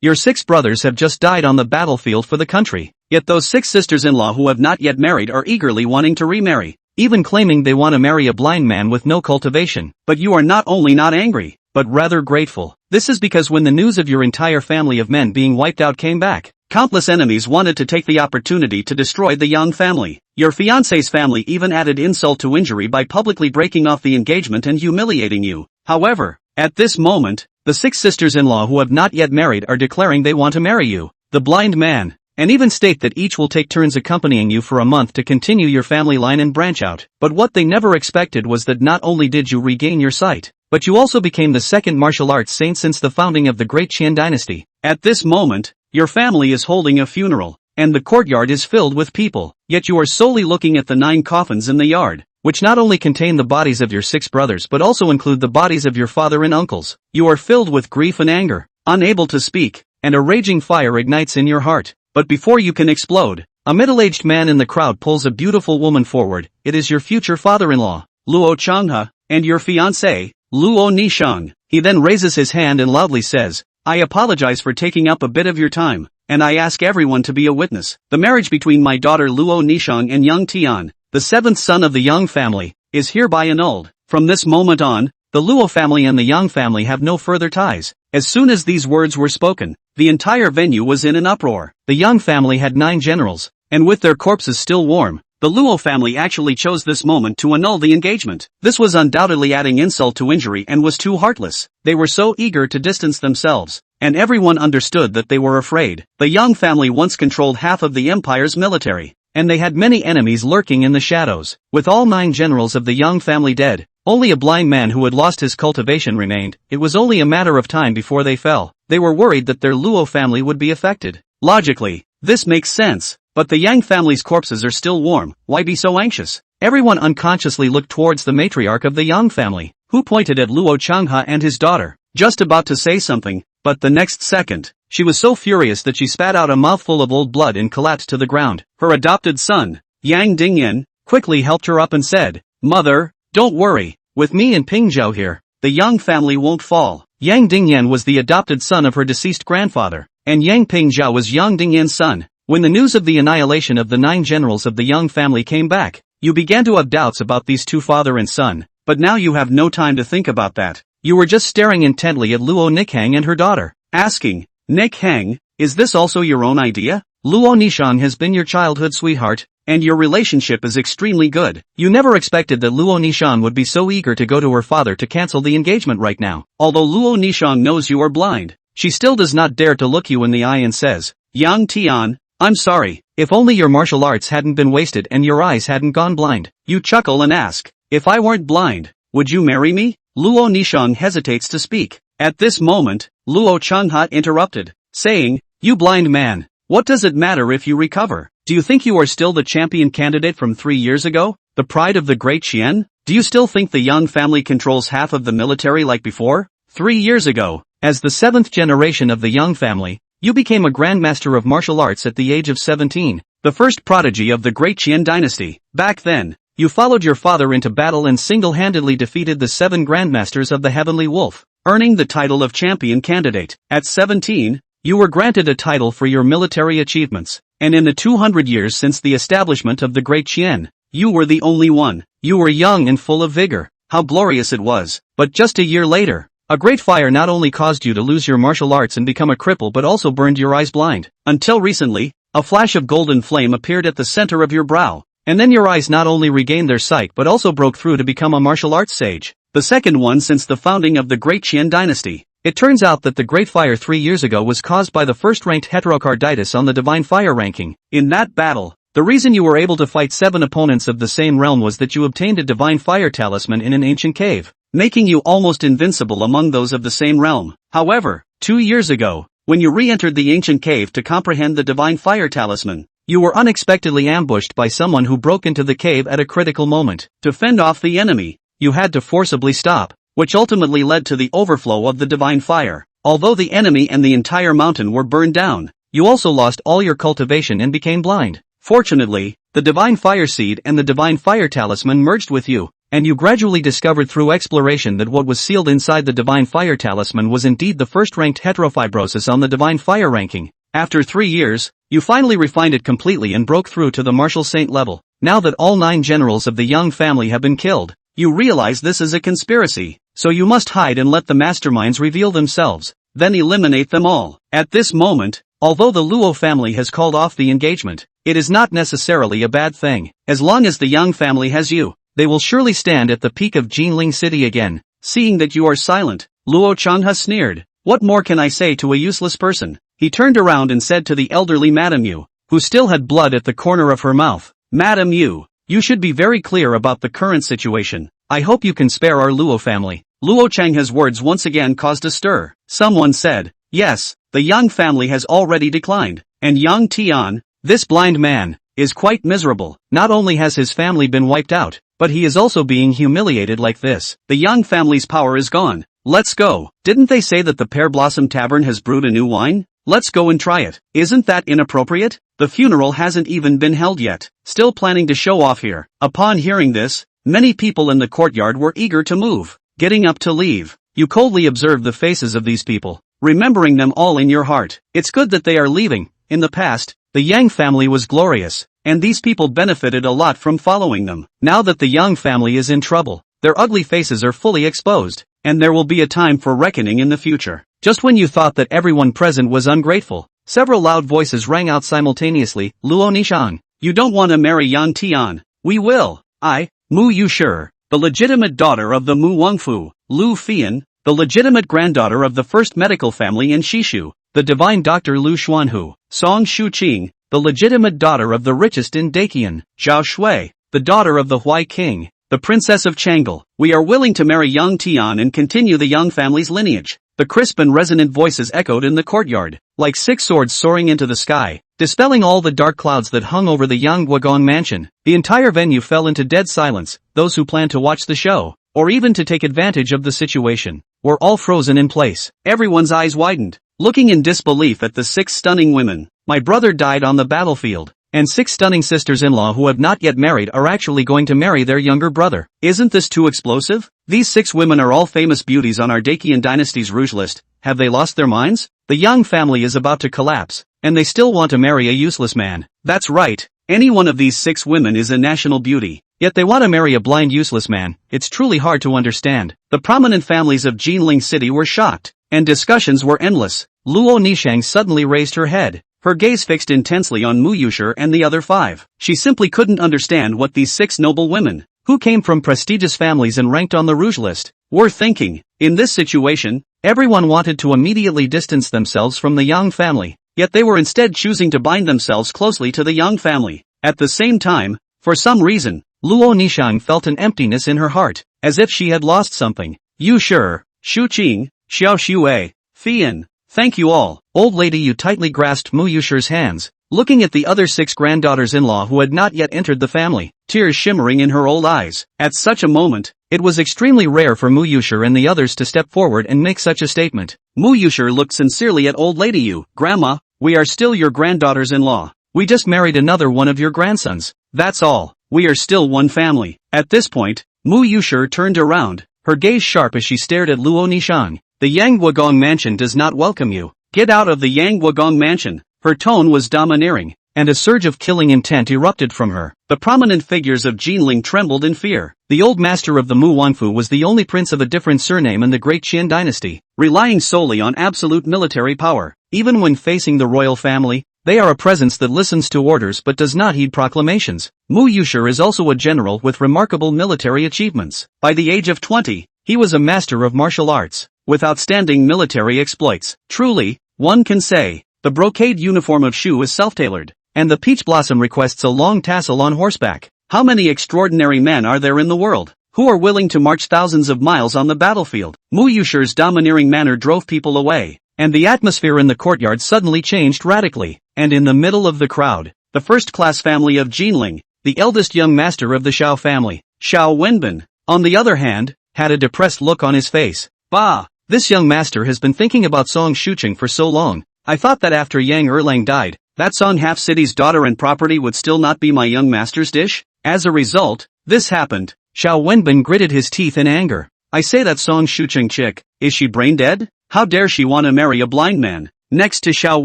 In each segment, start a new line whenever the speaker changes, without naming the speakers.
Your 6 brothers have just died on the battlefield for the country. Yet those 6 sisters-in-law who have not yet married are eagerly wanting to remarry, even claiming they want to marry a blind man with no cultivation. But you are not only not angry, but rather grateful. This is because when the news of your entire family of men being wiped out came back, countless enemies wanted to take the opportunity to destroy the Yang family. Your fiancé's family even added insult to injury by publicly breaking off the engagement and humiliating you. However, at this moment, the 6 sisters-in-law who have not yet married are declaring they want to marry you, the blind man, and even state that each will take turns accompanying you for a month to continue your family line and branch out. But what they never expected was that not only did you regain your sight, but you also became the second martial arts saint since the founding of the Great Qian dynasty. At this moment, your family is holding a funeral, and the courtyard is filled with people, yet you are solely looking at the 9 coffins in the yard, which not only contain the bodies of your 6 brothers but also include the bodies of your father and uncles. You are filled with grief and anger, unable to speak, and a raging fire ignites in your heart. But before you can explode, a middle-aged man in the crowd pulls a beautiful woman forward. It is your future father-in-law, Luo Changhe, and your fiancé, Luo Nishang. He then raises his hand and loudly says, "I apologize for taking up a bit of your time, and I ask everyone to be a witness. The marriage between my daughter Luo Nishang and Yang Tian, the 7th son of the Yang family, is hereby annulled. From this moment on, the Luo family and the Yang family have no further ties." As soon as these words were spoken, the entire venue was in an uproar. The Yang family had 9 generals, and with their corpses still warm, the Luo family actually chose this moment to annul the engagement. This was undoubtedly adding insult to injury and was too heartless. They were so eager to distance themselves, and everyone understood that they were afraid. The Yang family once controlled half of the empire's military, and they had many enemies lurking in the shadows. With all 9 generals of the Yang family dead, only a blind man who had lost his cultivation remained. It was only a matter of time before they fell. They were worried that their Luo family would be affected. Logically, this makes sense, but the Yang family's corpses are still warm. Why be so anxious? Everyone unconsciously looked towards the matriarch of the Yang family, who pointed at Luo Changhe and his daughter, just about to say something, but the next second, she was so furious that she spat out a mouthful of old blood and collapsed to the ground. Her adopted son, Yang Dingyan, quickly helped her up and said, "Mother, don't worry, with me and Ping Zhao here, the Yang family won't fall." Yang Dingyan was the adopted son of her deceased grandfather, and Yang Ping Zhao was Yang Dingyan's son. When the news of the annihilation of the 9 generals of the Yang family came back, you began to have doubts about these 2 father and son, but now you have no time to think about that. You were just staring intently at Luo Nikhang and her daughter, asking, "Nikhang, is this also your own idea? Luo Nishang has been your childhood sweetheart, and your relationship is extremely good." You never expected that Luo Nishang would be so eager to go to her father to cancel the engagement right now. Although Luo Nishang knows you are blind, she still does not dare to look you in the eye and says, "Yang Tian, I'm sorry, if only your martial arts hadn't been wasted and your eyes hadn't gone blind." You chuckle and ask, "If I weren't blind, would you marry me?" Luo Nishang hesitates to speak. At this moment, Luo Changhe interrupted, saying, "You blind man, what does it matter if you recover? Do you think you are still the champion candidate from 3 years ago? The pride of the Great Qian? Do you still think the Yang family controls half of the military like before? 3 years ago, as the 7th generation of the Yang family, you became a grandmaster of martial arts at the age of 17, the first prodigy of the Great Qian dynasty. Back then, you followed your father into battle and single-handedly defeated the 7 grandmasters of the Heavenly Wolf, earning the title of champion candidate. At 17, you were granted a title for your military achievements, and in the 200 years since the establishment of the Great Qian, you were the only one. You were young and full of vigor. How glorious it was. But just a year later, a great fire not only caused you to lose your martial arts and become a cripple but also burned your eyes blind. Until recently, a flash of golden flame appeared at the center of your brow, and then your eyes not only regained their sight but also broke through to become a martial arts sage. The second one since the founding of the Great Qian dynasty. It turns out that the Great Fire 3 years ago was caused by the first-ranked heterocarditis on the Divine Fire ranking. In that battle, the reason you were able to fight 7 opponents of the same realm was that you obtained a Divine Fire talisman in an ancient cave, making you almost invincible among those of the same realm. However, 2 years ago, when you re-entered the ancient cave to comprehend the Divine Fire talisman, you were unexpectedly ambushed by someone who broke into the cave at a critical moment. To fend off the enemy, you had to forcibly stop, which ultimately led to the overflow of the Divine Fire. Although the enemy and the entire mountain were burned down, you also lost all your cultivation and became blind. Fortunately, the Divine Fire Seed and the Divine Fire Talisman merged with you, and you gradually discovered through exploration that what was sealed inside the Divine Fire Talisman was indeed the first-ranked heterofibrosis on the Divine Fire ranking. After 3 years, you finally refined it completely and broke through to the Martial Saint level. Now that all 9 generals of the Yang family have been killed, you realize this is a conspiracy, so you must hide and let the masterminds reveal themselves, then eliminate them all. At this moment, although the Luo family has called off the engagement, it is not necessarily a bad thing. As long as the Yang family has you, they will surely stand at the peak of Jinling City again. Seeing that you are silent, Luo Changhe sneered. What more can I say to a useless person? He turned around and said to the elderly Madame Yu, who still had blood at the corner of her mouth, Madame Yu, you should be very clear about the current situation. I hope you can spare our Luo family. Luo Changhe's words once again caused a stir. Someone said, yes, the Yang family has already declined, and Yang Tian, this blind man, is quite miserable. Not only has his family been wiped out, but he is also being humiliated like this. The Yang family's power is gone. Let's go. Didn't they say that the Pear Blossom Tavern has brewed a new wine? Let's go and try it. Isn't that inappropriate? The funeral hasn't even been held yet. Still planning to show off here. Upon hearing this, many people in the courtyard were eager to move. Getting up to leave, you coldly observe the faces of these people, remembering them all in your heart. It's good that they are leaving. In the past, the Yang family was glorious, and these people benefited a lot from following them. Now that the Yang family is in trouble, their ugly faces are fully exposed, and there will be a time for reckoning in the future. Just when you thought that everyone present was ungrateful, several loud voices rang out simultaneously. Luo Nishang, you don't want to marry Yang Tian. We will. Mu Yushi, the legitimate daughter of the Mu Wangfu, Lu Fian, the legitimate granddaughter of the first medical family in Shishu, the divine doctor Lu Xuanhu, Song Shuqing, the legitimate daughter of the richest in Daqian, Zhao Shui, the daughter of the Huai king, the princess of Chang'e. We are willing to marry Yang Tian and continue the Yang family's lineage. The crisp and resonant voices echoed in the courtyard, like 6 swords soaring into the sky, dispelling all the dark clouds that hung over the Yang Guogong mansion. The entire venue fell into dead silence. Those who planned to watch the show, or even to take advantage of the situation, were all frozen in place. Everyone's eyes widened, looking in disbelief at the 6 stunning women. My brother died on the battlefield, and 6 stunning sisters-in-law who have not yet married are actually going to marry their younger brother. Isn't this too explosive? These 6 women are all famous beauties on our Daqian dynasty's rouge list. Have they lost their minds? The Yang family is about to collapse, and they still want to marry a useless man. That's right, any one of these 6 women is a national beauty. Yet they want to marry a blind useless man. It's truly hard to understand. The prominent families of Jinling City were shocked, and discussions were endless. Luo Nishang suddenly raised her head, her gaze fixed intensely on Mu Yushi and the other 5. She simply couldn't understand what these 6 noble women, who came from prestigious families and ranked on the rouge list, were thinking. In this situation, everyone wanted to immediately distance themselves from the Yang family, yet they were instead choosing to bind themselves closely to the Yang family. At the same time, for some Luo Nishang felt an emptiness in her heart, as if she had lost something. Yushi, Shuqing, Xiao Xue, Fian, thank you all. Old lady Yu tightly grasped Mu Yushi's hands, looking at the other 6 granddaughters-in-law who had not yet entered the family, tears shimmering in her old eyes. At such a moment, it was extremely rare for Mu Yushi and the others to step forward and make such a statement. Mu Yushi looked sincerely at old lady Yu. Grandma, we are still your granddaughters-in-law. We just married another one of your grandsons. That's all. We are still one family. At this point, Mu Yushi turned around, her gaze sharp as she stared at Luo Nishang. The Yang Guogong mansion does not welcome you. Get out of the Yang Guogong mansion. Her tone was domineering, and a surge of killing intent erupted from her. The prominent figures of Jinling trembled in fear. The old master of the Mu Wangfu was the only prince of a different surname in the Great Qin dynasty, relying solely on absolute military power. Even when facing the royal family, they are a presence that listens to orders but does not heed proclamations. Mu Yushi is also a general with remarkable military achievements. By the age of 20, he was a master of martial arts, with outstanding military exploits. Truly, one can say, the brocade uniform of Shu is self-tailored, and the peach blossom requests a long tassel on horseback. How many extraordinary men are there in the world, who are willing to march thousands of miles on the battlefield? Mu Yushi's domineering manner drove people away, and the atmosphere in the courtyard suddenly changed radically. And in the middle of the crowd, the first-class family of Jinling, the eldest young master of the Xiao family, Xiao Wenbin, on the other hand, had a depressed look on his face. Bah! This young master has been thinking about Song Shuqing for so long. I thought that after Yang Erlang died, that Song half-city's daughter and property would still not be my young master's dish. As a result, this happened. Xiao Wenbin gritted his teeth in anger. I say that Song Shucheng chick, is she brain dead? How dare she want to marry a blind man? Next to Xiao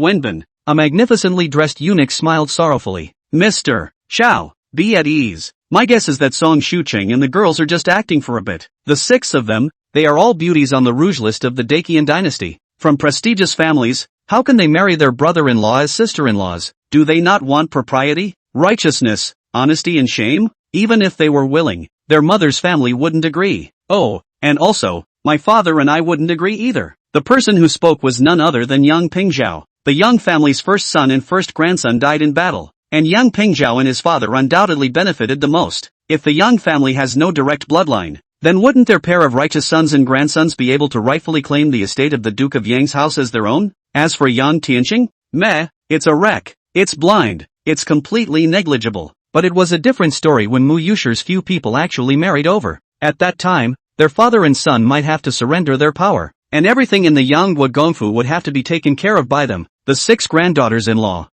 Wenbin, a magnificently dressed eunuch smiled sorrowfully. Mr. Xiao, be at ease. My guess is that Song Shucheng and the girls are just acting for a bit. The 6 of them, they are all beauties on the rouge list of the Dakian dynasty. From prestigious families, how can they marry their brother-in-law as sister-in-laws? Do they not want propriety, righteousness, honesty and shame? Even if they were willing, their mother's family wouldn't agree. Oh, and also, my father and I wouldn't agree either. The person who spoke was none other than Yang Pingzhao. The Yang family's first son and first grandson died in battle, and Yang Pingzhao and his father undoubtedly benefited the most. If the Yang family has no direct bloodline, then wouldn't their pair of righteous sons and grandsons be able to rightfully claim the estate of the Duke of Yang's house as their own? As for Yang Tianqing, meh, it's a wreck. It's blind. It's completely negligible. But it was a different story when Mu Yusher's few people actually married over. At that time, their father and son might have to surrender their power, and everything in the Yanghua Gongfu would have to be taken care of by them, the 6 granddaughters-in-law.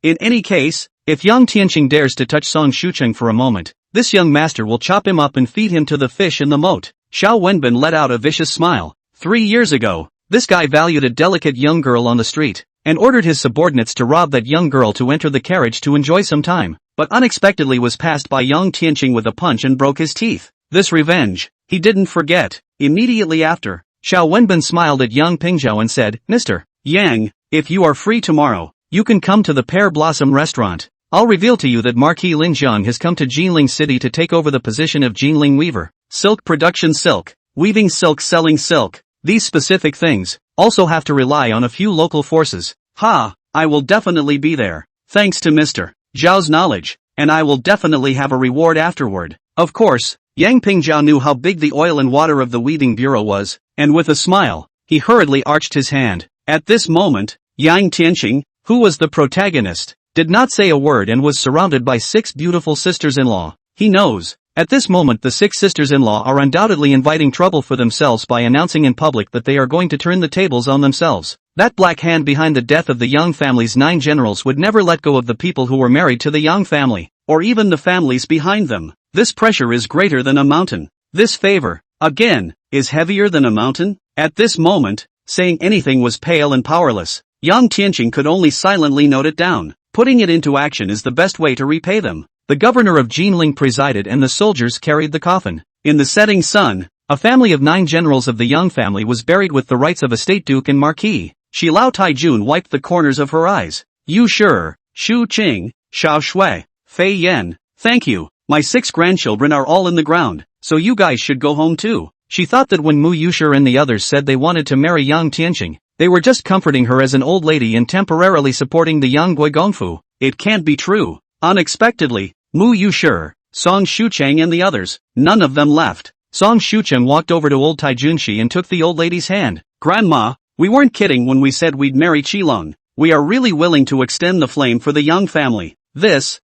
In any case, if Yang Tianqing dares to touch Song Shucheng for a moment, this young master will chop him up and feed him to the fish in the moat. Xiao Wenbin let out a vicious smile. 3 years ago, this guy valued a delicate young girl on the street, and ordered his subordinates to rob that young girl to enter the carriage to enjoy some time, but unexpectedly was passed by Yang Tianqing with a punch and broke his teeth. This revenge, he didn't forget. Immediately after, Xiao Wenbin smiled at Yang Pingzhao and said, Mr. Yang, if you are free tomorrow, you can come to the Pear Blossom restaurant. I'll reveal to you that Marquis Lin Jiang has come to Jinling City to take over the position of Jinling Weaver. Silk production, silk, weaving silk, selling silk. These specific things also have to rely on a few local forces. I will definitely be there, thanks to Mr. Zhao's knowledge, and I will definitely have a reward afterward. Of course, Yang Pingzhao knew how big the oil and water of the weaving bureau was, and with a smile, he hurriedly arched his hand. At this moment, Yang Tianqing, who was the protagonist, did not say a word and was surrounded by 6 beautiful sisters-in-law. He knows. At this moment the 6 sisters-in-law are undoubtedly inviting trouble for themselves by announcing in public that they are going to turn the tables on themselves. That black hand behind the death of the Yang family's 9 generals would never let go of the people who were married to the Yang family, or even the families behind them. This pressure is greater than a mountain. This favor, again, is heavier than a mountain. At this moment, saying anything was pale and powerless. Yang Tianqing could only silently note it down. Putting it into action is the best way to repay them. The governor of Jinling presided and the soldiers carried the coffin. In the setting sun, a family of 9 generals of the Yang family was buried with the rights of a state duke and marquis. Shi Lao Taijun wiped the corners of her eyes. Yu Shi, Shu Qing, Xiao Shui, Fei Yan, thank you. My 6 grandchildren are all in the ground, so you guys should go home too. She thought that when Mu Yusher and the others said they wanted to marry Yang Tianqing, they were just comforting her as an old lady and temporarily supporting the Yang Gongfu. It can't be true. Unexpectedly, Mu Yusher, Song Shucheng and the others, none of them left. Song Shucheng walked over to old Taijunshi and took the old lady's hand. Grandma, we weren't kidding when we said we'd marry Qilong. We are really willing to extend the flame for the Yang family. This.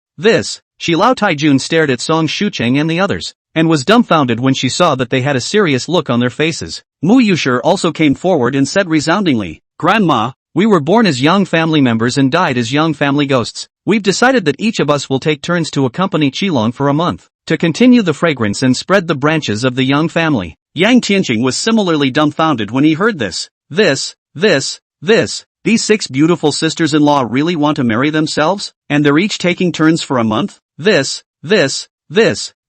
Shi Lao Taijun stared at Song Shucheng and the others, and was dumbfounded when she saw that they had a serious look on their faces. Mu Yusher also came forward and said resoundingly, Grandma, we were born as Yang family members and died as Yang family ghosts. We've decided that each of us will take turns to accompany Qilong for a month, to continue the fragrance and spread the branches of the Yang family. Yang Tianqing was similarly dumbfounded when he heard this. These 6 beautiful sisters-in-law really want to marry themselves? And they're each taking turns for a month? This.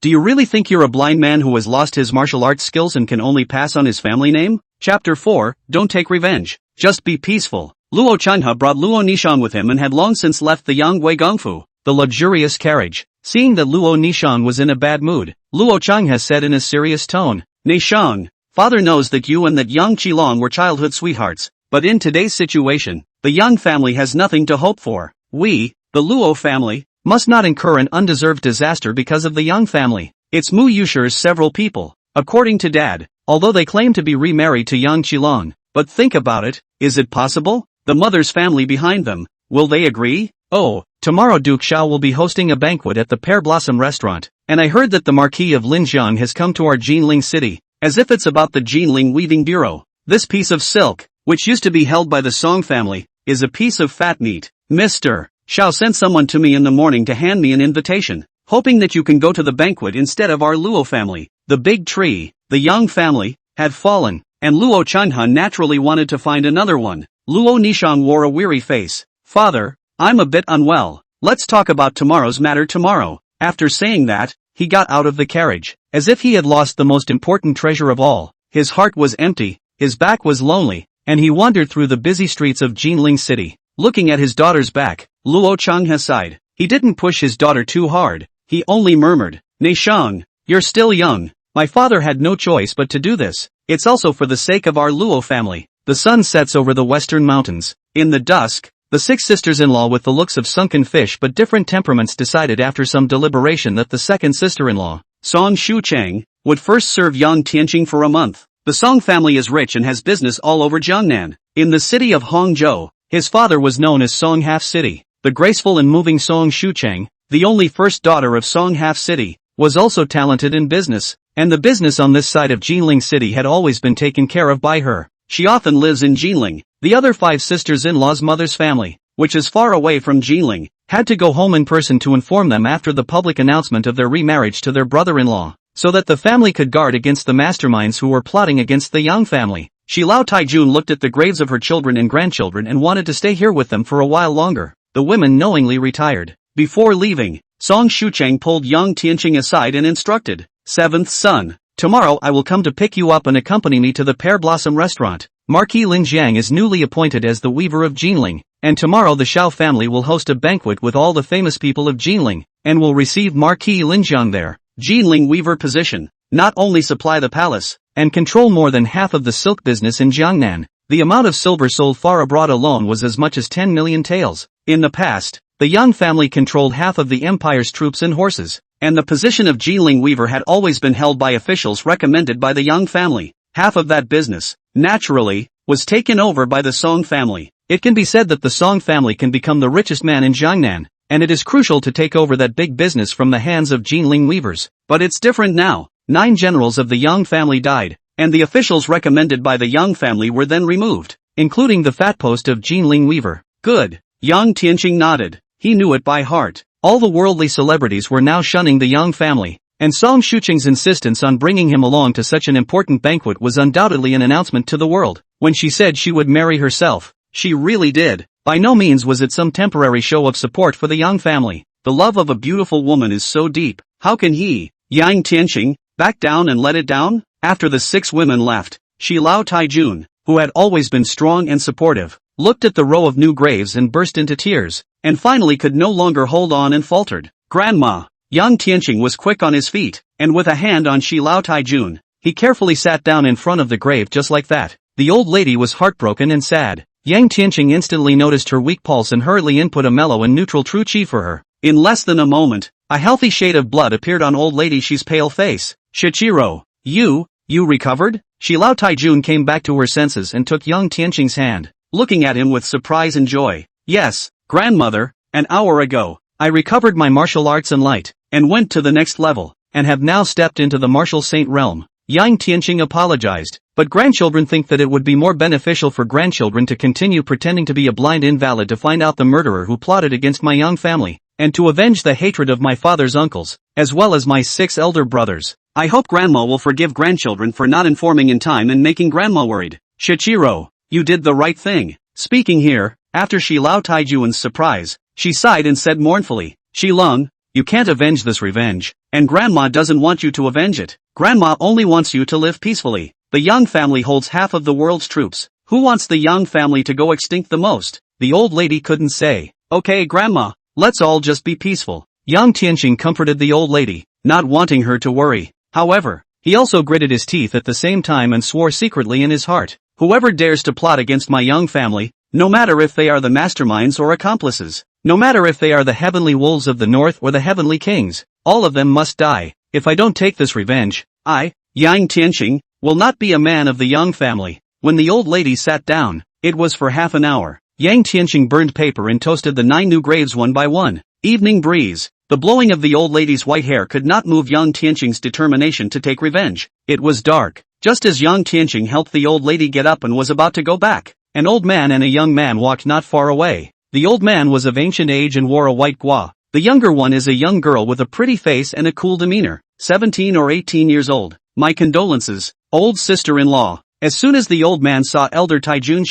Do you really think you're a blind man who has lost his martial arts skills and can only pass on his family name? Chapter 4, Don't Take Revenge. Just be peaceful. Luo Chanhe brought Luo Nishang with him and had long since left the Yang Gongfu, the luxurious carriage. Seeing that Luo Nishang was in a bad mood, Luo Chanhe said in a serious tone, Nishang, father knows that you and that young Qilong were childhood sweethearts, but in today's situation, the Yang family has nothing to hope for. We, the Luo family, must not incur an undeserved disaster because of the Yang family. It's Mu Yusher's several people, according to Dad, although they claim to be remarried to Yang Qilong. But think about it, is it possible? The mother's family behind them, will they agree? Oh, tomorrow Duke Xiao will be hosting a banquet at the Pear Blossom restaurant, and I heard that the Marquis of Linjiang has come to our Jinling city, as if it's about the Jinling weaving bureau. This piece of silk, which used to be held by the Song family, is a piece of fat meat. Mr. Xiao sent someone to me in the morning to hand me an invitation. hoping that you can go to the banquet instead of our Luo family. The big tree, the Yang family, had fallen, and Luo Chunhan naturally wanted to find another one. Luo Nishang wore a weary face. Father, I'm a bit unwell. Let's talk about tomorrow's matter tomorrow. After saying that, he got out of the carriage, as if he had lost the most important treasure of all. His heart was empty, his back was lonely, and he wandered through the busy streets of Jinling City. Looking at his daughter's back, Luo Changhe sighed. He didn't push his daughter too hard, he only murmured, Nishang, you're still young. My father had no choice but to do this. It's also for the sake of our Luo family. The sun sets over the western mountains. In the dusk, the 6 sisters-in-law with the looks of sunken fish but different temperaments decided after some deliberation that the second sister-in-law, Song Shuchang, would first serve Yang Tianqing for a month. The Song family is rich and has business all over Jiangnan. In the city of Hangzhou, his father was known as Song Half City. The graceful and moving Song Shuchang, the only first daughter of Song Half City, was also talented in business, and the business on this side of Jinling City had always been taken care of by her. She often lives in Jinling. The other 5 sisters-in-law's mother's family, which is far away from Jinling, had to go home in person to inform them after the public announcement of their remarriage to their brother-in-law, so that the family could guard against the masterminds who were plotting against the Yang family. Shilao Taijun looked at the graves of her children and grandchildren and wanted to stay here with them for a while longer. The women knowingly retired. Before leaving, Song Shuchang pulled Yang Tianqing aside and instructed, 7th son, tomorrow I will come to pick you up and accompany me to the Pear Blossom restaurant. Marquis Lin Jiang is newly appointed as the weaver of Jinling, and tomorrow the Shao family will host a banquet with all the famous people of Jinling, and will receive Marquis Lin Jiang there. Jinling weaver position, not only supply the palace, and control more than half of the silk business in Jiangnan. The amount of silver sold far abroad alone was as much as 10 million taels. In the past, the Yang family controlled half of the empire's troops and horses, and the position of Jinling weaver had always been held by officials recommended by the Yang family. Half of that business, naturally, was taken over by the Song family. It can be said that the Song family can become the richest man in Jiangnan, and it is crucial to take over that big business from the hands of Jinling weavers. But it's different now. 9 generals of the Yang family died, and the officials recommended by the Yang family were then removed, including the fat post of Jinling weaver. Good. Yang Tianqing nodded. He knew it by heart. All the worldly celebrities were now shunning the Yang family, and Song Shucheng's insistence on bringing him along to such an important banquet was undoubtedly an announcement to the world. When she said she would marry herself, she really did. By no means was it some temporary show of support for the Yang family. The love of a beautiful woman is so deep. How can he, Yang Tianqing, back down and let it down? After the 6 women left, Shilao Taijun, who had always been strong and supportive, looked at the row of new graves and burst into tears, and finally could no longer hold on and faltered. Grandma. Yang Tianqing was quick on his feet, and with a hand on Shilao Taijun, he carefully sat down in front of the grave just like that. The old lady was heartbroken and sad. Yang Tianqing instantly noticed her weak pulse and hurriedly input a mellow and neutral true qi for her. In less than a moment, a healthy shade of blood appeared on old lady Shi's pale face. Shichiro, you recovered? Shilao Taijun came back to her senses and took Yang Tianqing's hand, looking at him with surprise and joy. Yes, grandmother, an hour ago, I recovered my martial arts and light, and went to the next level, and have now stepped into the martial saint realm. Yang Tianqing apologized, but grandchildren think that it would be more beneficial for grandchildren to continue pretending to be a blind invalid to find out the murderer who plotted against my Yang family, and to avenge the hatred of my father's uncles, as well as my 6 elder brothers. I hope grandma will forgive grandchildren for not informing in time and making grandma worried. Shichiro, you did the right thing. Speaking here, after Shilao Taijun's surprise, she sighed and said mournfully, Shilong, you can't avenge this revenge, and grandma doesn't want you to avenge it. Grandma only wants you to live peacefully. The Yang family holds half of the world's troops. Who wants the Yang family to go extinct the most? The old lady couldn't say. Okay grandma, let's all just be peaceful. Yang Tianqing comforted the old lady, not wanting her to worry. However, he also gritted his teeth at the same time and swore secretly in his heart, whoever dares to plot against my Yang family, no matter if they are the masterminds or accomplices, no matter if they are the heavenly wolves of the north or the heavenly kings, all of them must die. If I don't take this revenge, I, Yang Tianqing, will not be a man of the Yang family. When the old lady sat down, it was for half an hour. Yang Tianqing burned paper and toasted the 9 new graves one by one. Evening breeze. The blowing of the old lady's white hair could not move Yang Tianqing's determination to take revenge. It was dark. Just as Yang Tianqing helped the old lady get up and was about to go back, an old man and a young man walked not far away. The old man was of ancient age and wore a white gua, The younger one is a young girl with a pretty face and a cool demeanor, 17 or 18 years old. My condolences, old sister-in-law. As soon as the old man saw elder Taijun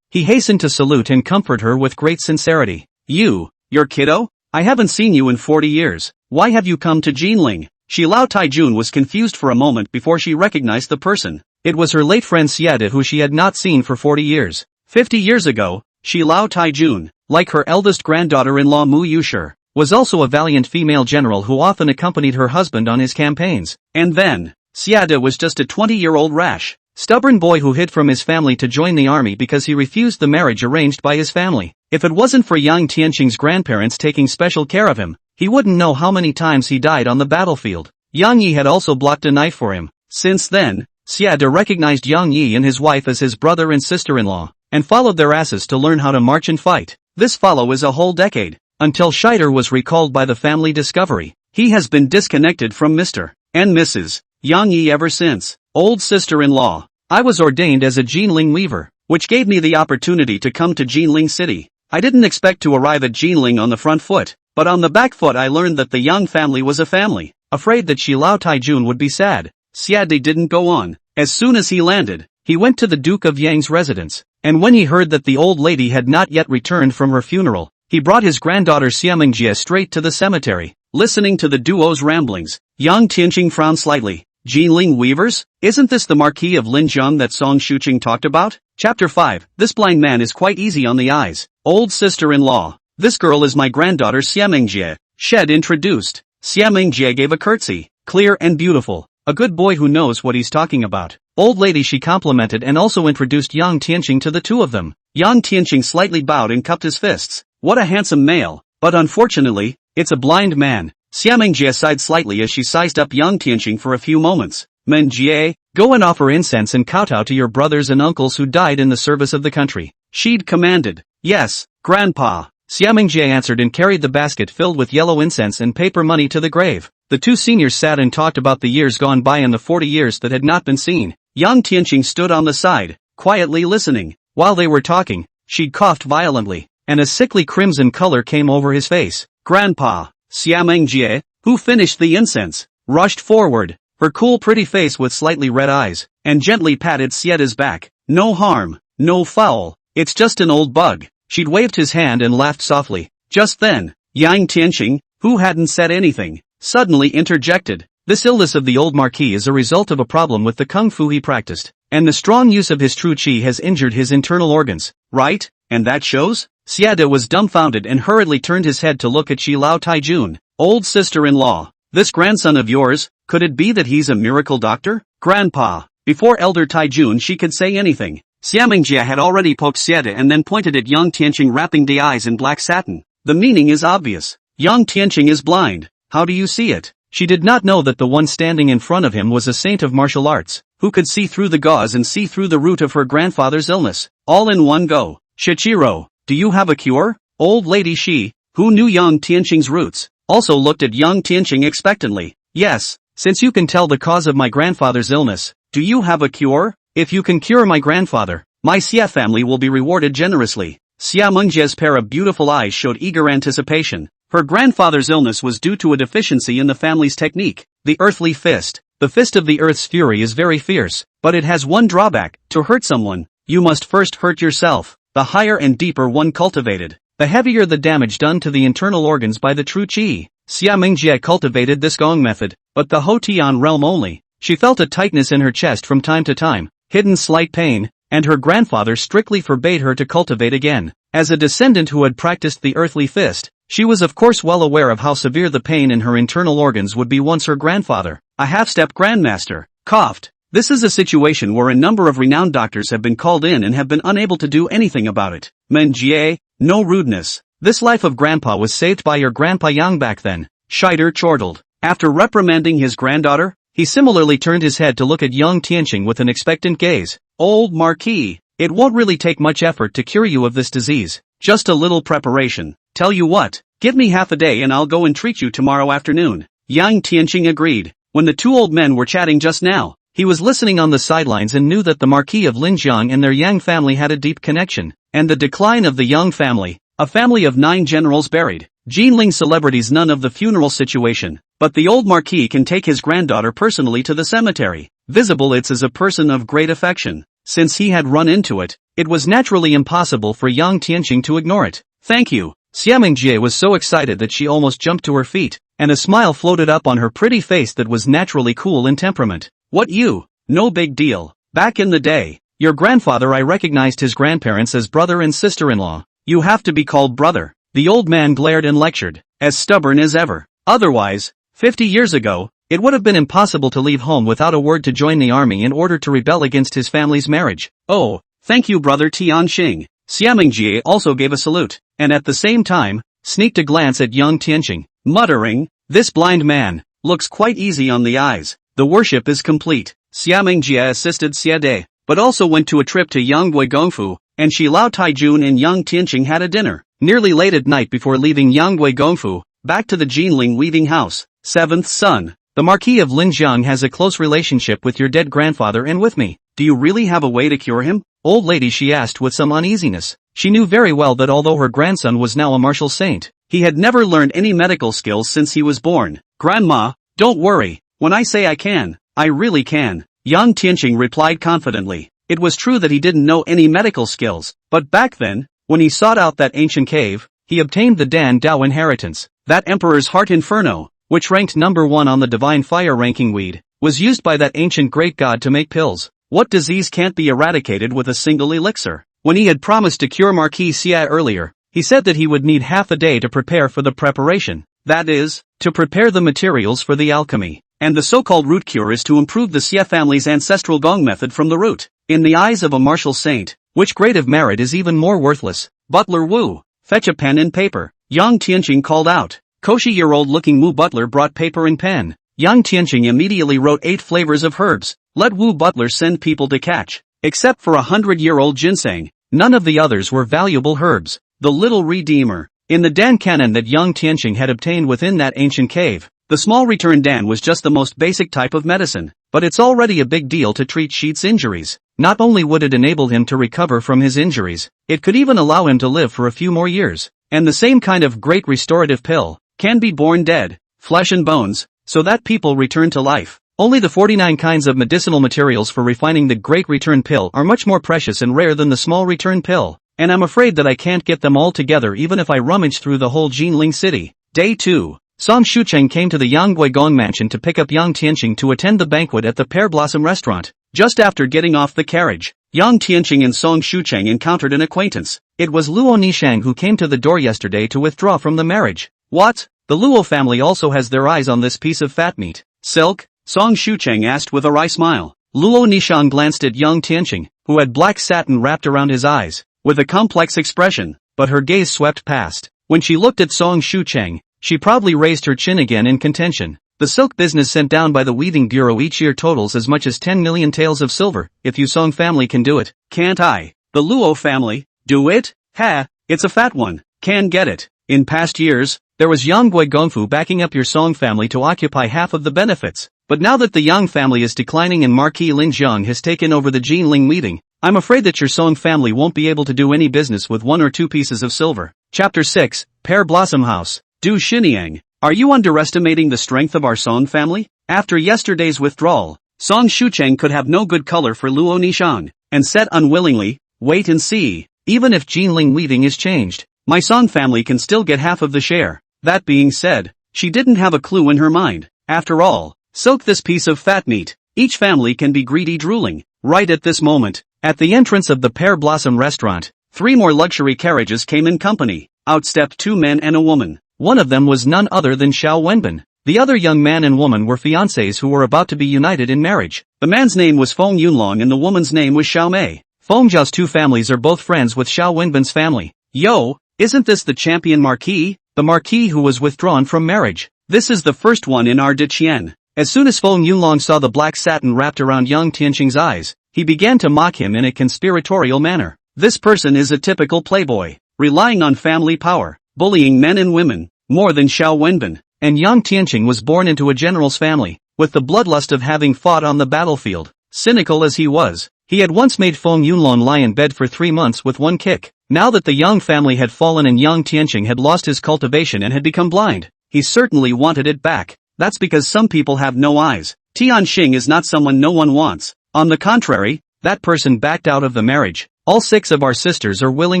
he hastened to salute and comfort her with great sincerity. Your kiddo? I haven't seen you in 40 years. Why have you come to Jinling? Lao Taijun was confused for a moment before she recognized the person. It was her late friend Xiade who she had not seen for 40 years. 50 years ago, Lao Taijun, like her eldest granddaughter-in-law Mu Yushi, was also a valiant female general who often accompanied her husband on his campaigns. And then, Xiade was just a 20-year-old rash, stubborn boy who hid from his family to join the army because he refused the marriage arranged by his family. If it wasn't for Yang Tian's grandparents taking special care of him, he wouldn't know how many times he died on the battlefield. Yang Yi had also blocked a knife for him. Since then, Xiade recognized Yang Yi and his wife as his brother and sister-in-law, and followed their asses to learn how to march and fight. This follows a whole decade, until Scheider was recalled by the family discovery. He has been disconnected from Mr. and Mrs. Yang Yi ever since. Old sister-in-law, I was ordained as a Jinling weaver, which gave me the opportunity to come to Jinling City. I didn't expect to arrive at Jinling on the front foot, but on the back foot I learned that the Yang family was a family. Afraid that Lao Taijun would be sad, Xiade didn't go on. As soon as he landed, he went to the Duke of Yang's residence, and when he heard that the old lady had not yet returned from her funeral, he brought his granddaughter Xiamingjie straight to the cemetery. Listening to the duo's ramblings, Yang Tianqing frowned slightly. Jinling weavers? Isn't this the Marquis of Linjiang that Song Shuqing talked about? Chapter 5. This blind man is quite easy on the eyes. Old sister-in-law. This girl is my granddaughter Xiamingjie. Shed introduced. Xiamingjie gave a curtsy. Clear and beautiful. A good boy who knows what he's talking about. Old lady, she complimented and also introduced Yang Tianqing to the two of them. Yang Tianqing slightly bowed and cupped his fists. What a handsome male. But unfortunately, it's a blind man. Xiamingjie sighed slightly as she sized up Yang Tianqing for a few moments. Menjie, go and offer incense and kowtow to your brothers and uncles who died in the service of the country. She'd commanded. Yes, Grandpa. Xiamingjie answered and carried the basket filled with yellow incense and paper money to the grave. The two seniors sat and talked about the years gone by and the 40 years that had not been seen. Yang Tianqing stood on the side, quietly listening. While they were talking, she'd coughed violently, and a sickly crimson color came over his face. Grandpa, Xiamingjie, who finished the incense, rushed forward, her cool pretty face with slightly red eyes, and gently patted Xiede's back. No harm, no foul, it's just an old bug. She'd waved his hand and laughed softly. Just then, Yang Tianqing, who hadn't said anything, suddenly interjected. This illness of the old marquis is a result of a problem with the kung fu he practiced, and the strong use of his true qi has injured his internal organs, right? And that shows? Xiade was dumbfounded and hurriedly turned his head to look at Lao Taijun. Old sister-in-law, this grandson of yours, could it be that he's a miracle doctor? Grandpa. Before elder Taijun she could say anything, Xiamingjie had already poked Xiade and then pointed at Yang Tianqing, wrapping the eyes in black satin. The meaning is obvious. Yang Tianqing is blind. How do you see it? She did not know that the one standing in front of him was a saint of martial arts, who could see through the gauze and see through the root of her grandfather's illness, all in one go. Shichiro, do you have a cure? Old lady she, who knew Yang Tianqing's roots, also looked at Yang Tianqing expectantly. Yes, since you can tell the cause of my grandfather's illness, do you have a cure? If you can cure my grandfather, my Xia family will be rewarded generously. Xiamingjie's pair of beautiful eyes showed eager anticipation. Her grandfather's illness was due to a deficiency in the family's technique, the earthly fist. The fist of the earth's fury is very fierce, but it has one drawback. To hurt someone, you must first hurt yourself. The higher and deeper one cultivated, the heavier the damage done to the internal organs by the true qi. Xiamingjie cultivated this gong method, but the Hotian realm only. She felt a tightness in her chest from time to time, hidden slight pain, and her grandfather strictly forbade her to cultivate again. As a descendant who had practiced the earthly fist, she was of course well aware of how severe the pain in her internal organs would be once her grandfather, a half-step grandmaster, coughed. This is a situation where a number of renowned doctors have been called in and have been unable to do anything about it. Menjie, no rudeness. This life of grandpa was saved by your grandpa Yang back then. Scheider chortled. After reprimanding his granddaughter, he similarly turned his head to look at Yang Tianqing with an expectant gaze. Old Marquis, it won't really take much effort to cure you of this disease. Just a little preparation. Tell you what, give me half a day and I'll go and treat you tomorrow afternoon. Yang Tianqing agreed. When the two old men were chatting just now, he was listening on the sidelines and knew that the Marquis of Linjiang and their Yang family had a deep connection, and the decline of the Yang family, a family of 9 generals buried, Jinling celebrities none of the funeral situation, but the old marquis can take his granddaughter personally to the cemetery. Visible it's as a person of great affection. Since he had run into it, it was naturally impossible for Yang Tian to ignore it. Thank you. Xiamingjie was so excited that she almost jumped to her feet, and a smile floated up on her pretty face that was naturally cool in temperament. What you? No big deal. Back in the day, your grandfather I recognized his grandparents as brother and sister-in-law. You have to be called brother. The old man glared and lectured, as stubborn as ever. Otherwise, 50 years ago, it would have been impossible to leave home without a word to join the army in order to rebel against his family's marriage. Oh, thank you brother Tianxing. Xiamingjie also gave a salute, and at the same time, sneaked a glance at Yang Tianxing, muttering, this blind man, looks quite easy on the eyes. The worship is complete. Xiamingjie assisted Xiade, but also went to a trip to Yanggui Gongfu, and Shi Lao Taijun and Yang Tianxing had a dinner. Nearly late at night before leaving Yanggui Gongfu, back to the Jinling weaving house. Seventh son. The Marquis of Linjiang has a close relationship with your dead grandfather and with me. Do you really have a way to cure him? Old lady, she asked with some uneasiness. She knew very well that although her grandson was now a martial saint, he had never learned any medical skills since he was born. Grandma, don't worry. When I say I can, I really can. Yang Tianxing replied confidently. It was true that he didn't know any medical skills, but back then, when he sought out that ancient cave, he obtained the Dan Dao inheritance. That Emperor's Heart Inferno, which ranked number 1 on the Divine Fire ranking weed, was used by that ancient great god to make pills. What disease can't be eradicated with a single elixir? When he had promised to cure Marquis Xia earlier, he said that he would need half a day to prepare for the preparation. That is, to prepare the materials for the alchemy. And the so-called root cure is to improve the Xia family's ancestral gong method from the root. In the eyes of a martial saint, which grade of merit is even more worthless? Butler Wu, fetch a pen and paper. Yang Tianxing called out. Koshi-year-old looking Wu butler brought paper and pen. Yang Tianxing immediately wrote 8 flavors of herbs. Let Wu butler send people to catch. Except for 100-year-old ginseng, none of the others were valuable herbs. The Little Redeemer. In the Dan canon that Yang Tianxing had obtained within that ancient cave, the small return Dan was just the most basic type of medicine, but it's already a big deal to treat Sheet's injuries. Not only would it enable him to recover from his injuries, it could even allow him to live for a few more years. And the same kind of great restorative pill can be born dead, flesh and bones, so that people return to life. Only the 49 kinds of medicinal materials for refining the great return pill are much more precious and rare than the small return pill, and I'm afraid that I can't get them all together even if I rummage through the whole Jinling city. Day 2. Song Shucheng came to the Yanggui Gong mansion to pick up Yang Tianxing to attend the banquet at the Pear Blossom restaurant. Just after getting off the carriage, Yang Tianxing and Song Shucheng encountered an acquaintance. It was Luo Nishang who came to the door yesterday to withdraw from the marriage. What? The Luo family also has their eyes on this piece of fat meat. Silk? Song Shucheng asked with a wry smile. Luo Nishang glanced at Yang Tianxing, who had black satin wrapped around his eyes, with a complex expression, but her gaze swept past. When she looked at Song Shucheng, she proudly raised her chin again in contention. The silk business sent down by the Weaving Bureau each year totals as much as 10 million taels of silver. If you Song family can do it, can't I? The Luo family, do it? Ha, it's a fat one, can get it. In past years, there was Yanggui Gongfu backing up your Song family to occupy half of the benefits. But now that the Yang family is declining and Marquis Linjiang has taken over the Jinling weaving, I'm afraid that your Song family won't be able to do any business with 1 or 2 pieces of silver. Chapter 6, Pear Blossom House. Du Xiniang, are you underestimating the strength of our Song family? After yesterday's withdrawal, Song Shucheng could have no good color for Luo Nishang, and said unwillingly, wait and see, even if Jinling weaving is changed, my Song family can still get half of the share. That being said, she didn't have a clue in her mind. After all, soak this piece of fat meat, each family can be greedy drooling. Right at this moment, at the entrance of the Pear Blossom restaurant, 3 more luxury carriages came in company. Out stepped 2 men and a woman. One of them was none other than Xiao Wenbin. The other young man and woman were fiancés who were about to be united in marriage. The man's name was Feng Yunlong and the woman's name was Xiao Mei. Feng Zhao's 2 families are both friends with Xiao Wenbin's family. Yo, isn't this the champion marquis? The marquis who was withdrawn from marriage. This is the first one in our Diqian. As soon as Feng Yunlong saw the black satin wrapped around Yang Tianxing's eyes, he began to mock him in a conspiratorial manner. This person is a typical playboy, relying on family power, bullying men and women, more than Xiao Wenbin. And Yang Tianxing was born into a general's family, with the bloodlust of having fought on the battlefield. Cynical as he was, He had once made Feng Yunlong lie in bed for 3 months with one kick. Now that the Yang family had fallen and Yang Tianqing had lost his cultivation and had become blind, he certainly wanted it back. That's because some people have no eyes. Tianxing is not someone no one wants. On the contrary, that person backed out of the marriage. All 6 of our sisters are willing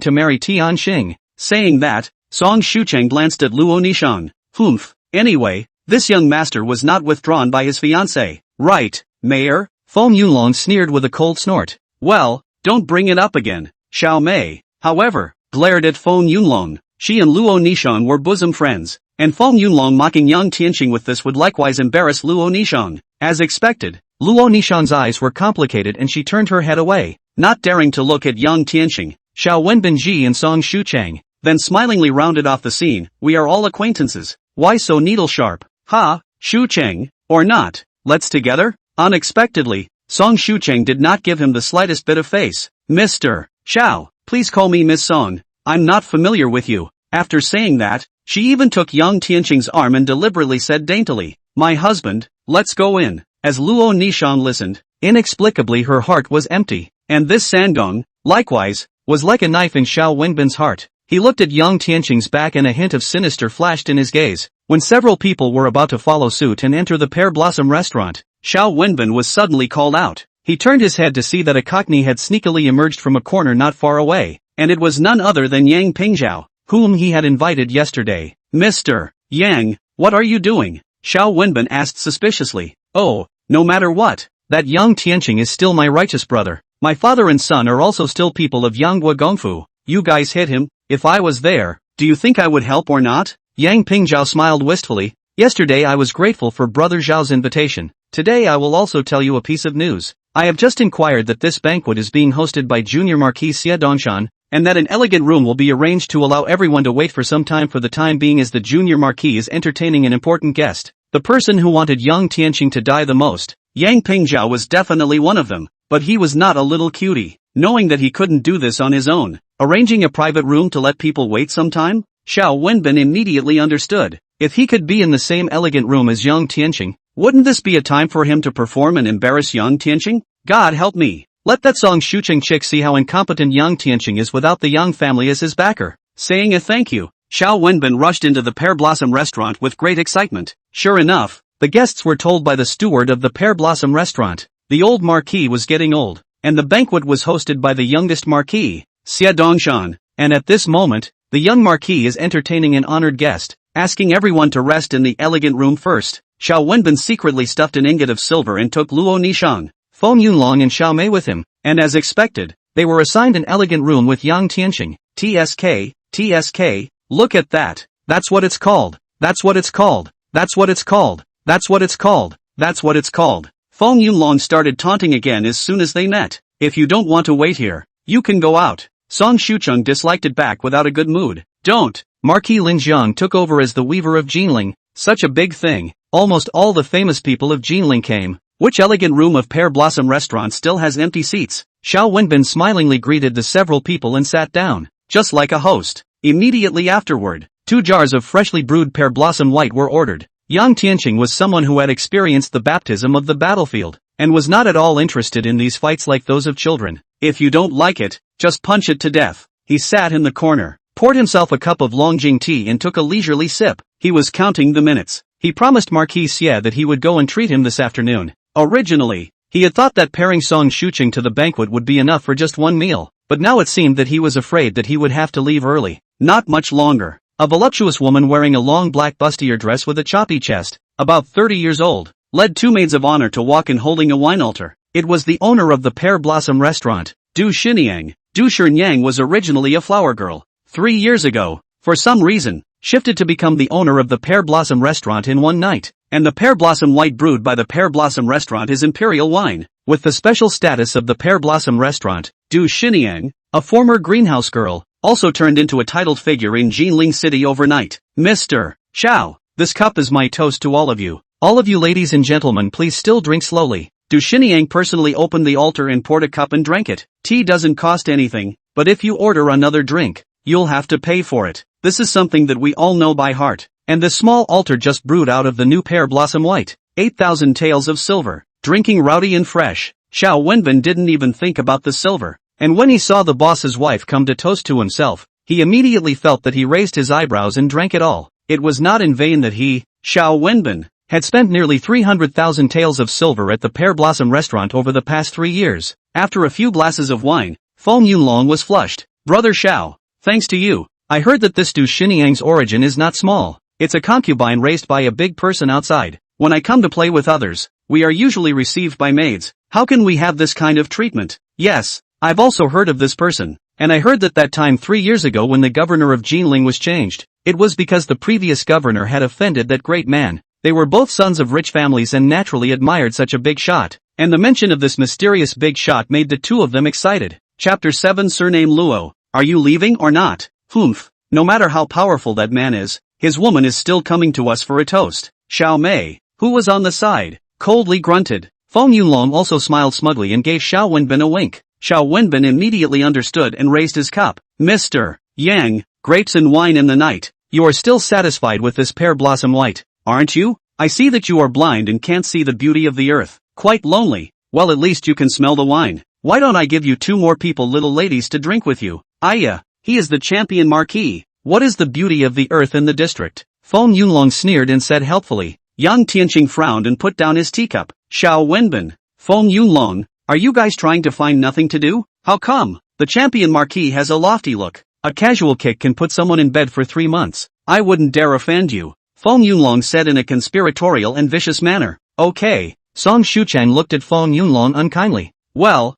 to marry Tianxing. Saying that, Song Shucheng glanced at Luo Nishang. Humph. Anyway, this young master was not withdrawn by his fiancée. Right, Mayor? Feng Yunlong sneered with a cold snort. Well, don't bring it up again. Xiao Mei, however, glared at Feng Yunlong. She and Luo Nishang were bosom friends, and Feng Yunlong mocking Yang Tianqing with this would likewise embarrass Luo Nishang. As expected, Luo Nishang's eyes were complicated and she turned her head away, not daring to look at Yang Tianqing, Xiao Wenbinji and Song Shucheng, then smilingly rounded off the scene. We are all acquaintances. Why so needle-sharp? Ha, Shucheng, or not, let's together? Unexpectedly, Song Shucheng did not give him the slightest bit of face. Mr. Xiao, please call me Miss Song. I'm not familiar with you. After saying that, she even took Yang Tianqing's arm and deliberately said daintily, my husband, let's go in. As Luo Nishang listened, inexplicably her heart was empty, and this Sangong, likewise, was like a knife in Xiao Wenbin's heart. He looked at Yang Tianqing's back and a hint of sinister flashed in his gaze. When several people were about to follow suit and enter the Pear Blossom restaurant, Xiao Wenbin was suddenly called out. He turned his head to see that a cockney had sneakily emerged from a corner not far away, and it was none other than Yang Pingzhao, whom he had invited yesterday. Mr. Yang, what are you doing? Xiao Wenbin asked suspiciously. Oh, no matter what, that Yang Tianqing is still my righteous brother. My father and son are also still people of Yanghua Gongfu. You guys hit him. If I was there, do you think I would help or not? Yang Pingzhao smiled wistfully. Yesterday I was grateful for Brother Zhao's invitation. Today I will also tell you a piece of news. I have just inquired that this banquet is being hosted by Junior Marquis Xie Dongshan, and that an elegant room will be arranged to allow everyone to wait for some time for the time being as the Junior Marquis is entertaining an important guest. The person who wanted Yang Tianqing to die the most. Yang Pingzhao was definitely one of them, but he was not a little cutie. Knowing that he couldn't do this on his own, arranging a private room to let people wait some time? Xiao Wenbin immediately understood. If he could be in the same elegant room as Yang Tianqing, wouldn't this be a time for him to perform and embarrass Yang Tianqing? God help me. Let that Song Shucheng chick see how incompetent Yang Tianqing is without the Yang family as his backer. Saying a thank you, Xiao Wenbin rushed into the Pear Blossom restaurant with great excitement. Sure enough, the guests were told by the steward of the Pear Blossom restaurant. The old marquis was getting old, and the banquet was hosted by the youngest marquis, Xie Dongshan, and at this moment, the young marquis is entertaining an honored guest, asking everyone to rest in the elegant room first. Xiao Wenbin secretly stuffed an ingot of silver and took Luo Nishang, Feng Yunlong and Xiao Mei with him, and as expected, they were assigned an elegant room with Yang Tianqing. TSK, look at that. That's what it's called. That's what it's called. That's what it's called. That's what it's called. That's what it's called. Feng Yunlong started taunting again as soon as they met. If you don't want to wait here, you can go out. Song Shucheng disliked it back without a good mood. Don't. Marquis Lin Jiang took over as the weaver of Jinling. Such a big thing. Almost all the famous people of Jinling came. Which elegant room of Pear Blossom restaurant still has empty seats? Xiao Wenbin smilingly greeted the several people and sat down, just like a host. Immediately afterward, 2 jars of freshly brewed Pear Blossom White were ordered. Yang Tianqing was someone who had experienced the baptism of the battlefield, and was not at all interested in these fights like those of children. If you don't like it, just punch it to death. He sat in the corner, poured himself a cup of Longjing tea and took a leisurely sip. He was counting the minutes. He promised Marquis Xie that he would go and treat him this afternoon. Originally, he had thought that pairing Song Shucheng to the banquet would be enough for just one meal, but now it seemed that he was afraid that he would have to leave early. Not much longer. A voluptuous woman wearing a long black bustier dress with a choppy chest, about 30 years old, led 2 maids of honor to walk in holding a wine altar. It was the owner of the Pear Blossom restaurant, Du Xinyang. Du Xinyang was originally a flower girl. 3 years ago, for some reason, shifted to become the owner of the Pear Blossom restaurant in one night. And the Pear Blossom White brewed by the Pear Blossom restaurant is imperial wine. With the special status of the Pear Blossom restaurant, Du Xinyang, a former greenhouse girl, also turned into a titled figure in Jinling City overnight. Mr. Xiao, this cup is my toast to all of you. All of you ladies and gentlemen, please still drink slowly. Du Xinyang personally opened the altar and poured a cup and drank it. Tea doesn't cost anything, but if you order another drink, you'll have to pay for it. This is something that we all know by heart. And this small altar just brewed out of the new Pear Blossom White. 8,000 taels of silver. Drinking rowdy and fresh. Xiao Wenbin didn't even think about the silver. And when he saw the boss's wife come to toast to himself, he immediately felt that he raised his eyebrows and drank it all. It was not in vain that he, Xiao Wenbin, had spent nearly 300,000 taels of silver at the Pear Blossom restaurant over the past 3 years. After a few glasses of wine, Feng Yunlong was flushed. Brother Xiao, thanks to you, I heard that this Du Xiniang's origin is not small. It's a concubine raised by a big person outside. When I come to play with others, we are usually received by maids. How can we have this kind of treatment? Yes, I've also heard of this person. And I heard that time 3 years ago when the governor of Jinling was changed, it was because the previous governor had offended that great man. They were both sons of rich families and naturally admired such a big shot. And the mention of this mysterious big shot made the two of them excited. Chapter 7 Surname Luo. Are you leaving or not? Humph. No matter how powerful that man is, his woman is still coming to us for a toast. Xiao Mei, who was on the side, coldly grunted. Feng Yunlong also smiled smugly and gave Xiao Wenbin a wink. Xiao Wenbin immediately understood and raised his cup. Mr. Yang, grapes and wine in the night. You are still satisfied with this pear blossom white, aren't you? I see that you are blind and can't see the beauty of the earth. Quite lonely. Well, at least you can smell the wine. Why don't I give you 2 more people, little ladies, to drink with you? Aya, he is the champion marquis. What is the beauty of the earth in the district? Feng Yunlong sneered and said helpfully. Yang Tian frowned and put down his teacup. Xiao Wenbin, Feng Yunlong, are you guys trying to find nothing to do? How come? The champion marquis has a lofty look. A casual kick can put someone in bed for 3 months. I wouldn't dare offend you, Feng Yunlong said in a conspiratorial and vicious manner. Okay. Song Shuchang looked at Feng Yunlong unkindly. Well,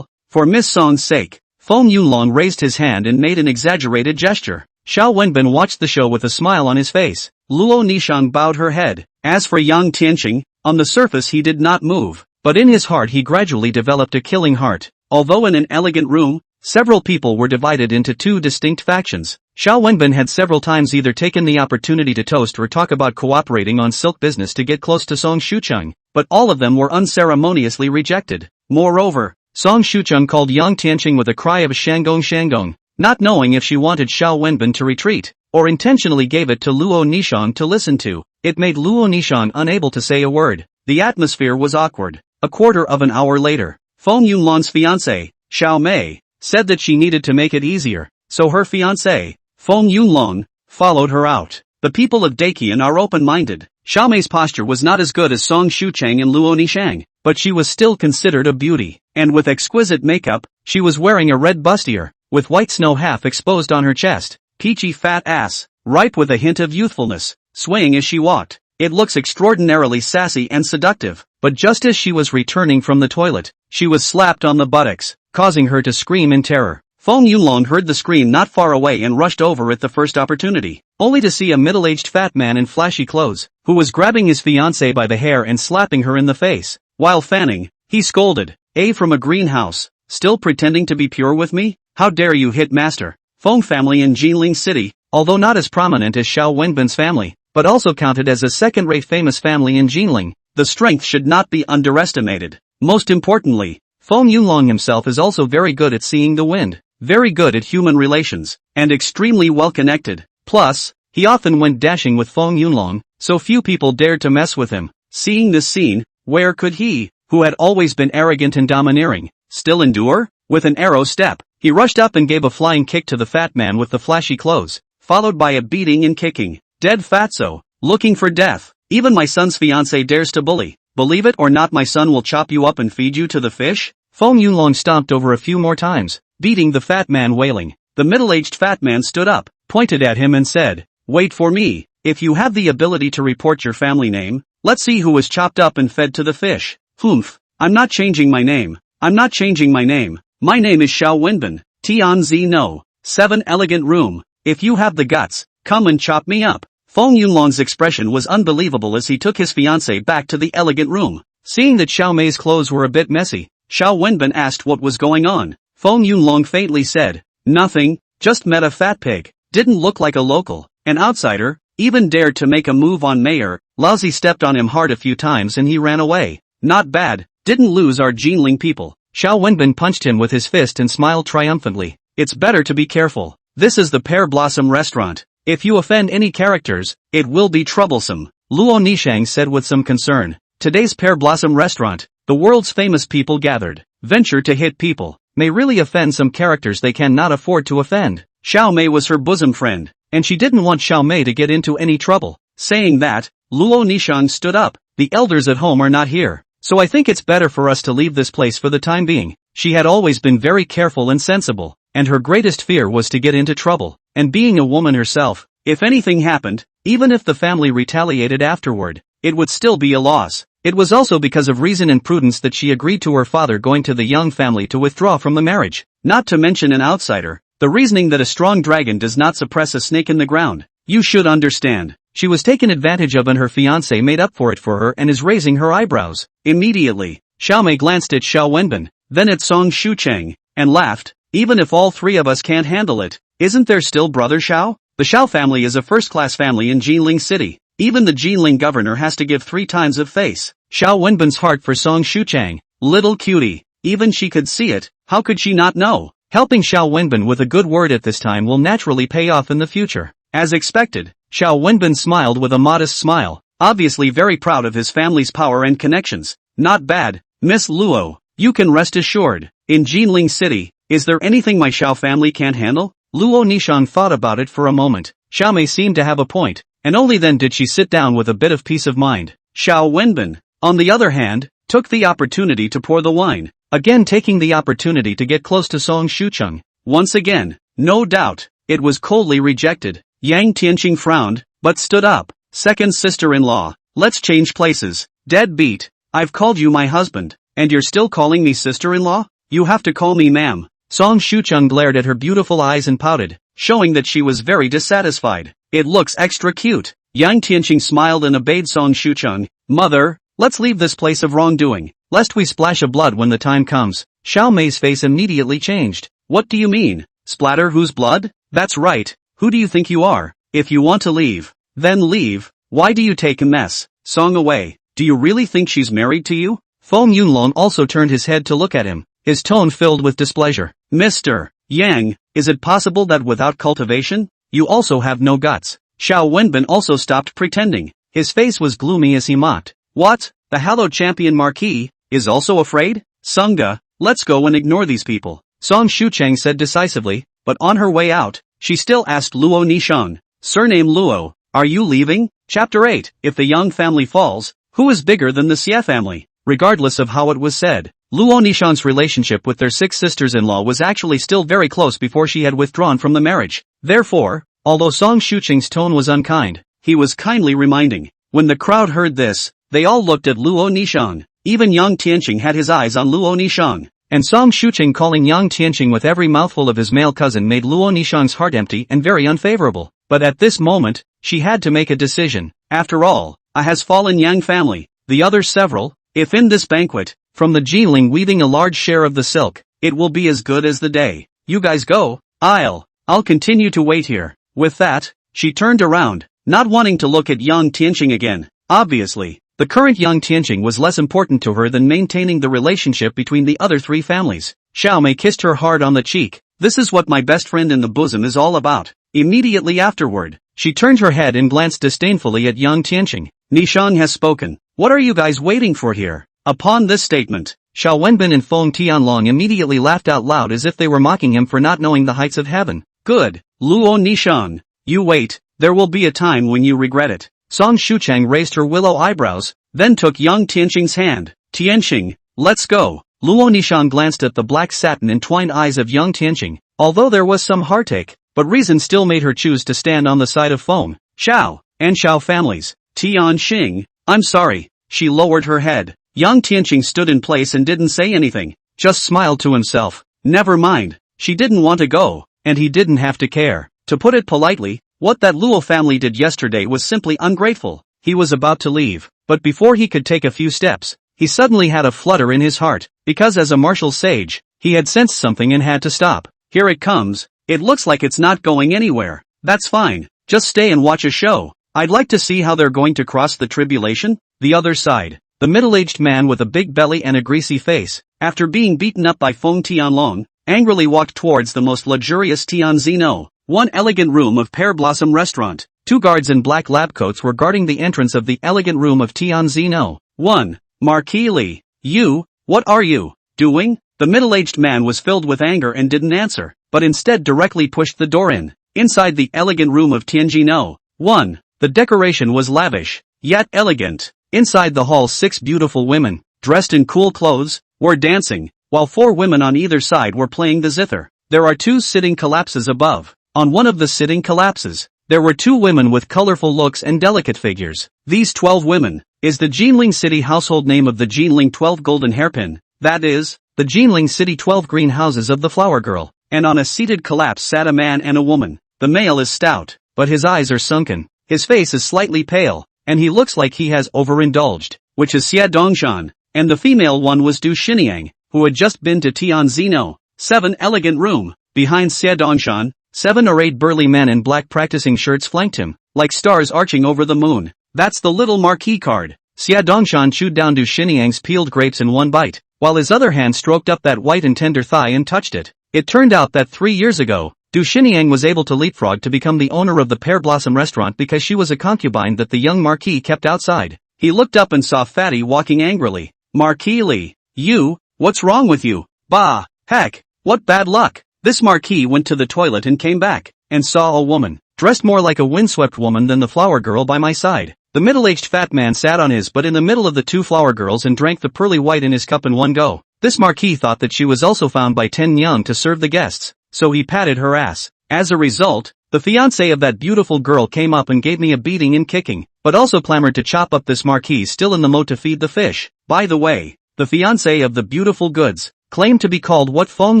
for Miss Song's sake. Feng Yunlong raised his hand and made an exaggerated gesture. Xiao Wenbin watched the show with a smile on his face. Luo Nishang bowed her head. As for Yang Tianqing, on the surface he did not move, but in his heart he gradually developed a killing heart. Although in an elegant room, several people were divided into 2 distinct factions. Xiao Wenbin had several times either taken the opportunity to toast or talk about cooperating on silk business to get close to Song Shucheng, but all of them were unceremoniously rejected. Moreover, Song Shucheng called Yang Tianqing with a cry of Shangong Shangong, not knowing if she wanted Xiao Wenbin to retreat, or intentionally gave it to Luo Nishang to listen to. It made Luo Nishang unable to say a word. The atmosphere was awkward. A quarter of an hour later, Feng Yunlong's fiancée, Xiao Mei, said that she needed to make it easier, so her fiancé, Feng Yunlong, followed her out. The people of Daqian are open-minded. Xiao Mei's posture was not as good as Song Shucheng and Luo Nishang, but she was still considered a beauty, and with exquisite makeup, she was wearing a red bustier, with white snow half exposed on her chest, peachy fat ass, ripe with a hint of youthfulness, swaying as she walked. It looks extraordinarily sassy and seductive, but just as she was returning from the toilet, she was slapped on the buttocks, causing her to scream in terror. Feng Yunlong heard the scream not far away and rushed over at the first opportunity, only to see a middle-aged fat man in flashy clothes, who was grabbing his fiancée by the hair and slapping her in the face. While fanning, he scolded, from a greenhouse, still pretending to be pure with me? How dare you hit master? Feng family in Jinling City, although not as prominent as Xiao Wenbin's family, but also counted as a second-rate famous family in Jinling, the strength should not be underestimated. Most importantly, Feng Yunlong himself is also very good at seeing the wind, very good at human relations, and extremely well-connected. Plus, he often went dashing with Feng Yunlong, so few people dared to mess with him. Seeing this scene, where could he, who had always been arrogant and domineering, still endure? With an arrow step, he rushed up and gave a flying kick to the fat man with the flashy clothes, followed by a beating and kicking. Dead fatso, looking for death. Even my son's fiancé dares to bully. Believe it or not, my son will chop you up and feed you to the fish? Feng Yunlong stomped over a few more times, beating the fat man wailing. The middle-aged fat man stood up, pointed at him and said, "Wait for me. If you have the ability to report your family name, let's see who was chopped up and fed to the fish." Humph, I'm not changing my name. I'm not changing my name. My name is Xiao Wenbin. Tianzi no. 7 Elegant Room. If you have the guts, come and chop me up. Feng Yunlong's expression was unbelievable as he took his fiancée back to the elegant room. Seeing that Xiao Mei's clothes were a bit messy, Xiao Wenbin asked what was going on. Feng Yunlong faintly said, "Nothing, just met a fat pig. Didn't look like a local, an outsider, even dared to make a move on Mayor. Lousy stepped on him hard a few times and he ran away. Not bad, didn't lose our Jinling people." Xiao Wenbin punched him with his fist and smiled triumphantly. "It's better to be careful. This is the Pear Blossom restaurant. If you offend any characters, it will be troublesome," Luo Nishang said with some concern. "Today's Pear Blossom restaurant, The world's famous people gathered. Venture to hit people may really offend some characters they cannot afford to offend. Xiao Mei was her bosom friend, and she didn't want Xiao Mei to get into any trouble. Saying that, Luo Nishang stood up. The elders at home are not here, so I think it's better for us to leave this place for the time being. She had always been very careful and sensible, and her greatest fear was to get into trouble. And being a woman herself, if anything happened, even if the family retaliated afterward, it would still be a loss. It was also because of reason and prudence that she agreed to her father going to the Yang family to withdraw from the marriage. Not to mention an outsider, the reasoning that a strong dragon does not suppress a snake in the ground. You should understand. She was taken advantage of and her fiancé made up for it for her and is raising her eyebrows. Immediately, Xiao Mei glanced at Xiao Wenbin, then at Song Shucheng, and laughed. Even if all three of us can't handle it, isn't there still brother Xiao? The Xiao family is a first-class family in Jinling City. Even the Jinling governor has to give 3 times of face. Xiao Wenbin's heart for Song Shucheng, little cutie, even she could see it. How could she not know? Helping Xiao Wenbin with a good word at this time will naturally pay off in the future. As expected, Xiao Wenbin smiled with a modest smile, obviously very proud of his family's power and connections. Not bad, Miss Luo. You can rest assured. In Jinling City, is there anything my Xiao family can't handle? Luo Nishang thought about it for a moment. Xiao Mei seemed to have a point, and only then did she sit down with a bit of peace of mind. Xiao Wenbin, on the other hand, took the opportunity to pour the wine, again taking the opportunity to get close to Song Shucheng. Once again, no doubt, it was coldly rejected. Yang Tian frowned, but stood up. Second sister-in-law, let's change places. Deadbeat, I've called you my husband, and you're still calling me sister-in-law? You have to call me ma'am. Song Shucheng glared at her beautiful eyes and pouted, showing that she was very dissatisfied. It looks extra cute. Yang Tianqing smiled and obeyed Song Shucheng. Mother, let's leave this place of wrongdoing, lest we splash of blood when the time comes. Xiao Mei's face immediately changed. What do you mean? Splatter whose blood? That's right. Who do you think you are? If you want to leave, then leave. Why do you take a mess? Song away. Do you really think she's married to you? Feng Yunlong also turned his head to look at him, his tone filled with displeasure. Mr. Yang, is it possible that without cultivation, you also have no guts? Xiao Wenbin also stopped pretending. His face was gloomy as he mocked. What? The hallowed champion Marquis is also afraid? Sunga, let's go and ignore these people. Song Shucheng said decisively, but on her way out, she still asked Luo Nishang, surname Luo, are you leaving? Chapter 8. If the Yang family falls, who is bigger than the Xie family? Regardless of how it was said, Luo Nishang's relationship with their 6 sisters-in-law was actually still very close before she had withdrawn from the marriage. Therefore, although Song Shucheng's tone was unkind, he was kindly reminding. When the crowd heard this, they all looked at Luo Nishang. Even Yang Tianqing had his eyes on Luo Nishang. And Song Shucheng calling Yang Tianqing with every mouthful of his male cousin made Luo Nishang's heart empty and very unfavorable. But at this moment, she had to make a decision. After all, a has fallen Yang family, the others several. If in this banquet, from the Jinling weaving a large share of the silk, it will be as good as the day. You guys go, I'll continue to wait here. With that, she turned around, not wanting to look at Yang Tianqing again. Obviously, the current Yang Tianqing was less important to her than maintaining the relationship between the other 3 families. Xiao Mei kissed her hard on the cheek. This is what my best friend in the bosom is all about. Immediately afterward, she turned her head and glanced disdainfully at Yang Tianqing. Nishang has spoken. What are you guys waiting for here? Upon this statement, Xiao Wenbin and Feng Tianlong immediately laughed out loud as if they were mocking him for not knowing the heights of heaven. Good, Luo Nishang. You wait, there will be a time when you regret it. Song Shucheng raised her willow eyebrows, then took Yang Tianqing's hand. Tianqing, let's go. Luo Nishang glanced at the black satin entwined eyes of Yang Tianqing, although there was some heartache, but reason still made her choose to stand on the side of Feng, Xiao, and Xiao families. Tianqing, I'm sorry. She lowered her head. Yang Tianqing stood in place and didn't say anything, just smiled to himself. Never mind, she didn't want to go, and he didn't have to care. To put it politely, what that Luo family did yesterday was simply ungrateful. He was about to leave, but before he could take a few steps, he suddenly had a flutter in his heart, because as a martial sage, he had sensed something and had to stop. Here it comes. It looks like it's not going anywhere. That's fine, just stay and watch a show. I'd like to see how they're going to cross the tribulation. The other side. The middle-aged man with a big belly and a greasy face, after being beaten up by Feng Tianlong, angrily walked towards the most luxurious Tianzino, one elegant room of Pear Blossom Restaurant. 2 guards in black lab coats were guarding the entrance of the elegant room of Tianzino. 1. Marquis Li. You, what are you doing? The middle-aged man was filled with anger and didn't answer, but instead directly pushed the door in. Inside the elegant room of Tianji No. 1. The decoration was lavish, yet elegant. Inside the hall 6 beautiful women, dressed in cool clothes, were dancing, while 4 women on either side were playing the zither. There are 2 sitting collapses above. On one of the sitting collapses, there were 2 women with colorful looks and delicate figures. These 12 women is the Jinling City household name of the Jinling 12 golden hairpin, that is, the Jinling City 12 green houses of the flower girl. And on a seated collapse sat a man and a woman. The male is stout, but his eyes are sunken. His face is slightly pale, and he looks like he has overindulged, which is Xie Dongshan. And the female one was Du Xiniang, who had just been to Tianzi No. 7 elegant room. Behind Xie Dongshan, 7 or 8 burly men in black practicing shirts flanked him, like stars arching over the moon. That's the little marquee card. Xie Dongshan chewed down Du Xiniang's peeled grapes in one bite, while his other hand stroked up that white and tender thigh and touched it. It turned out that 3 years ago, Du Xiniang was able to leapfrog to become the owner of the Pear Blossom restaurant because she was a concubine that the young marquis kept outside. He looked up and saw Fatty walking angrily. Marquis Li, you, what's wrong with you? Bah, heck, what bad luck. This marquis went to the toilet and came back, and saw a woman, dressed more like a windswept woman than the flower girl by my side. The middle-aged fat man sat on his butt in the middle of the 2 flower girls and drank the pearly white in his cup in one go. This marquis thought that she was also found by Ten Young to serve the guests, so he patted her ass. As a result, the fiancé of that beautiful girl came up and gave me a beating and kicking, but also clamored to chop up this marquis still in the moat to feed the fish. By the way, the fiancé of the beautiful goods claimed to be called What Feng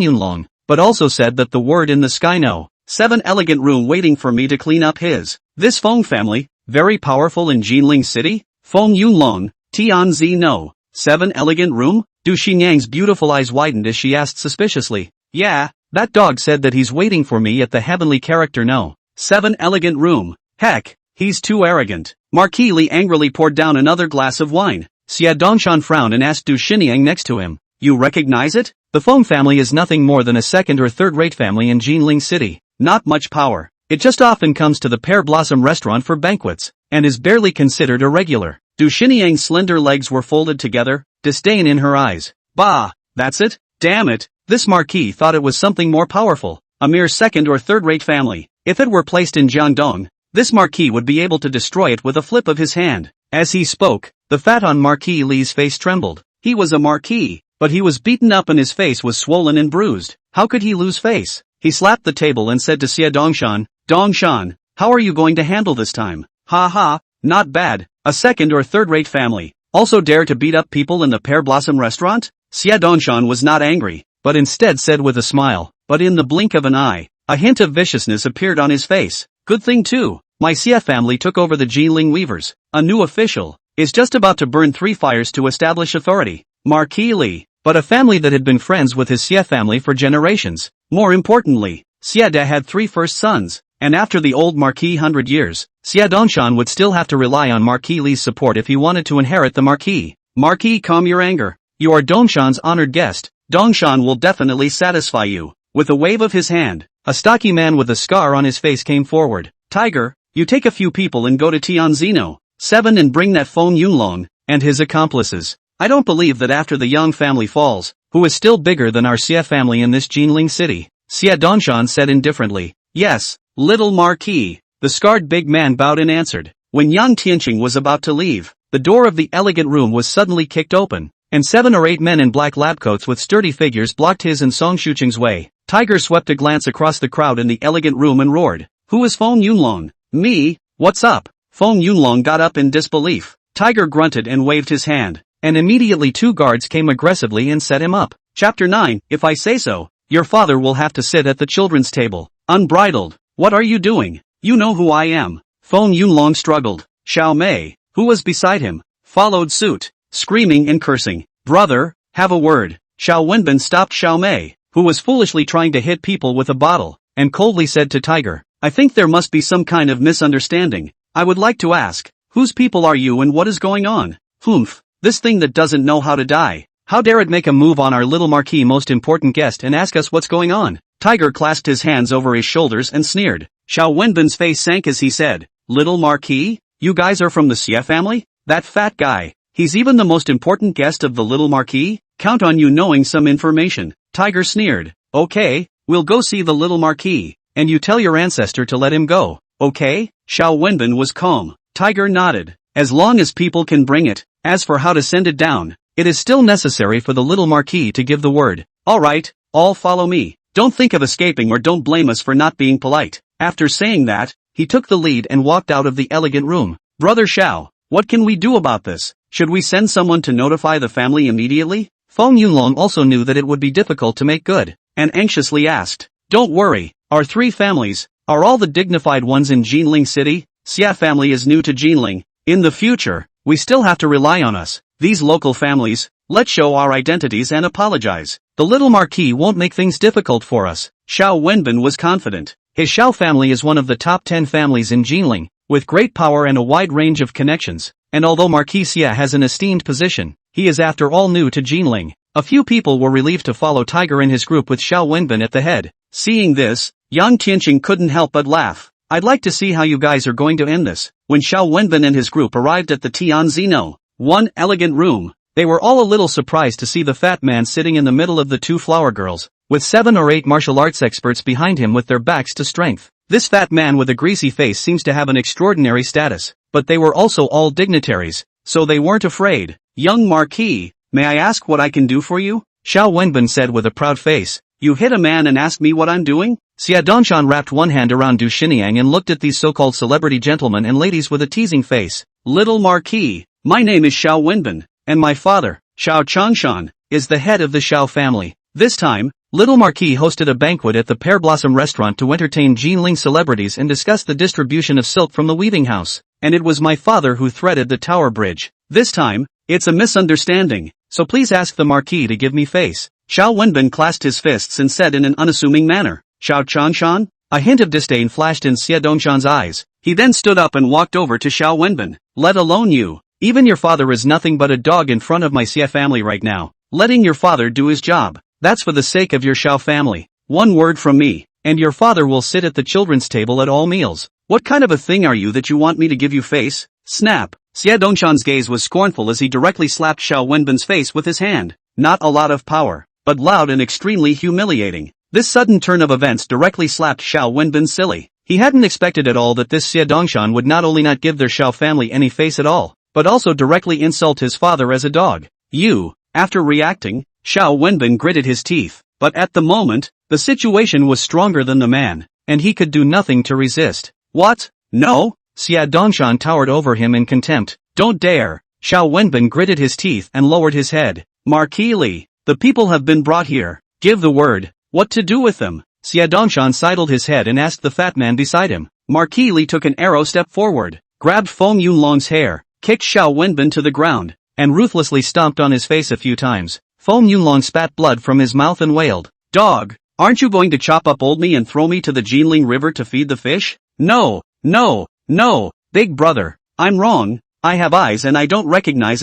Yunlong, but also said that the word in the sky No. 7 elegant room waiting for me to clean up his. This Feng family, very powerful in Jinling City? Feng Yunlong, Tianzi No. 7 elegant room? Du Xiniang's beautiful eyes widened as she asked suspiciously. Yeah, that dog said that he's waiting for me at the heavenly character No. 7 elegant room. Heck, he's too arrogant. Marquis Li angrily poured down another glass of wine. Xie Dongshan frowned and asked Du Xiniang next to him. You recognize it? The Feng family is nothing more than a second or third-rate family in Jinling City. Not much power. It just often comes to the Pear Blossom restaurant for banquets, and is barely considered a regular. Du Xiniang's slender legs were folded together, disdain in her eyes. Bah, that's it? Damn it, this marquis thought it was something more powerful, a mere second or third-rate family. If it were placed in Jiangdong, this marquis would be able to destroy it with a flip of his hand. As he spoke, the fat on Marquis Li's face trembled. He was a marquis, but he was beaten up and his face was swollen and bruised. How could he lose face? He slapped the table and said to Xie Dongshan, Dongshan, how are you going to handle this time? Ha ha, not bad, a second or third-rate family. Also dare to beat up people in the Pear Blossom restaurant? Xie Dongshan was not angry, but instead said with a smile, but in the blink of an eye, a hint of viciousness appeared on his face. Good thing too, my Xie family took over the Jinling Weavers. A new official is just about to burn 3 fires to establish authority. Marquis Li, but a family that had been friends with his Xie family for generations. More importantly, Xie De had 3 first sons, and after the old Marquis 100 years, Xie Dongshan would still have to rely on Marquis Li's support if he wanted to inherit the Marquis. Marquis, calm your anger. You are Dongshan's honored guest. Dongshan will definitely satisfy you. With a wave of his hand, a stocky man with a scar on his face came forward. Tiger, you take a few people and go to Tianzi No. 7 and bring that Feng Yunlong and his accomplices. I don't believe that after the Yang family falls, who is still bigger than our Xie family in this Jinling City. Xie Dongshan said indifferently. Yes, little marquis. The scarred big man bowed and answered. When Yang Tian was about to leave, the door of the elegant room was suddenly kicked open, and 7 or 8 men in black lab coats with sturdy figures blocked his and Song Shuqing's way. Tiger swept a glance across the crowd in the elegant room and roared. Who is Feng Yunlong? Me? What's up? Feng Yunlong got up in disbelief. Tiger grunted and waved his hand, and immediately 2 guards came aggressively and set him up. Chapter 9, if I say so, your father will have to sit at the children's table, unbridled. What are you doing? You know who I am. Feng Yunlong struggled. Xiao Mei, who was beside him, followed suit, screaming and cursing. Brother, have a word. Xiao Wenbin stopped Xiao Mei, who was foolishly trying to hit people with a bottle, and coldly said to Tiger, I think there must be some kind of misunderstanding. I would like to ask, whose people are you and what is going on? Humph, this thing that doesn't know how to die. How dare it make a move on our little marquis most important guest and ask us what's going on? Tiger clasped his hands over his shoulders and sneered. Xiao Wenbin's face sank as he said, Little marquis? You guys are from the Xie family? That fat guy, He's even the most important guest of the little marquis? Count on you knowing some information. Tiger sneered. Okay, we'll go see the little marquis, and you tell your ancestor to let him go, okay? Xiao Wenbin was calm. Tiger nodded. As long as people can bring it. As for how to send it down, it is still necessary for the little marquis to give the word. Alright, all follow me. Don't think of escaping or don't blame us for not being polite. After saying that, he took the lead and walked out of the elegant room. Brother Xiao, what can we do about this? Should we send someone to notify the family immediately? Feng Yunlong also knew that it would be difficult to make good, and anxiously asked. Don't worry, our three families, are all the dignified ones in Jinling City. Xia family is new to Jinling. In the future, we still have to rely on us. These local families, let's show our identities and apologize. The little marquis won't make things difficult for us. Xiao Wenbin was confident. His Xiao family is one of the top 10 families in Jinling, with great power and a wide range of connections, and although Marquis Xia has an esteemed position, he is after all new to Jinling. A few people were relieved to follow Tiger and his group with Xiao Wenbin at the head. Seeing this, Yang Tian couldn't help but laugh. I'd like to see how you guys are going to end this. When Xiao Wenbin and his group arrived at the Tianzino, one elegant room, they were all a little surprised to see the fat man sitting in the middle of the two flower girls, with 7 or 8 martial arts experts behind him with their backs to strength. This fat man with a greasy face seems to have an extraordinary status, but they were also all dignitaries, so they weren't afraid. Young Marquis, may I ask what I can do for you? Xiao Wenbin said with a proud face. You hit a man and asked me what I'm doing? Xia Dongshan wrapped one hand around Du Xiniang and looked at these so-called celebrity gentlemen and ladies with a teasing face. Little Marquis, my name is Xiao Wenbin, and my father, Xiao Changshan, is the head of the Xiao family. This time, Little Marquis hosted a banquet at the Pear Blossom restaurant to entertain Jinling celebrities and discuss the distribution of silk from the weaving house. And it was my father who threaded the tower bridge. This time, it's a misunderstanding, so please ask the Marquis to give me face. Xiao Wenbin clasped his fists and said in an unassuming manner, Xiao Changshan? A hint of disdain flashed in Xia Dongshan's eyes. He then stood up and walked over to Xiao Wenbin. Let alone you. Even your father is nothing but a dog in front of my Xia family right now. Letting your father do his job. That's for the sake of your Xiao family. One word from me, and your father will sit at the children's table at all meals. What kind of a thing are you that you want me to give you face? Snap. Xia Dongshan's gaze was scornful as he directly slapped Xiao Wenbin's face with his hand. Not a lot of power, but loud and extremely humiliating. This sudden turn of events directly slapped Xiao Wenbin silly. He hadn't expected at all that this Xia Dongshan would not only not give their Xiao family any face at all, but also directly insult his father as a dog. You, after reacting, Xiao Wenbin gritted his teeth, but at the moment, the situation was stronger than the man, and he could do nothing to resist. What? No? Xia Dongshan towered over him in contempt. Don't dare. Xiao Wenbin gritted his teeth and lowered his head. Marquis Li, the people have been brought here. Give the word. What to do with them? Xia Dongshan sidled his head and asked the fat man beside him. Marquis Li took an arrow step forward, grabbed Feng Yunlong's hair, kicked Xiao Wenbin to the ground, and ruthlessly stomped on his face a few times. Feng Yunlong spat blood from his mouth and wailed. Dog, aren't you going to chop up old me and throw me to the Jinling River to feed the fish? No, no, no, big brother, I'm wrong, I have eyes and I don't recognize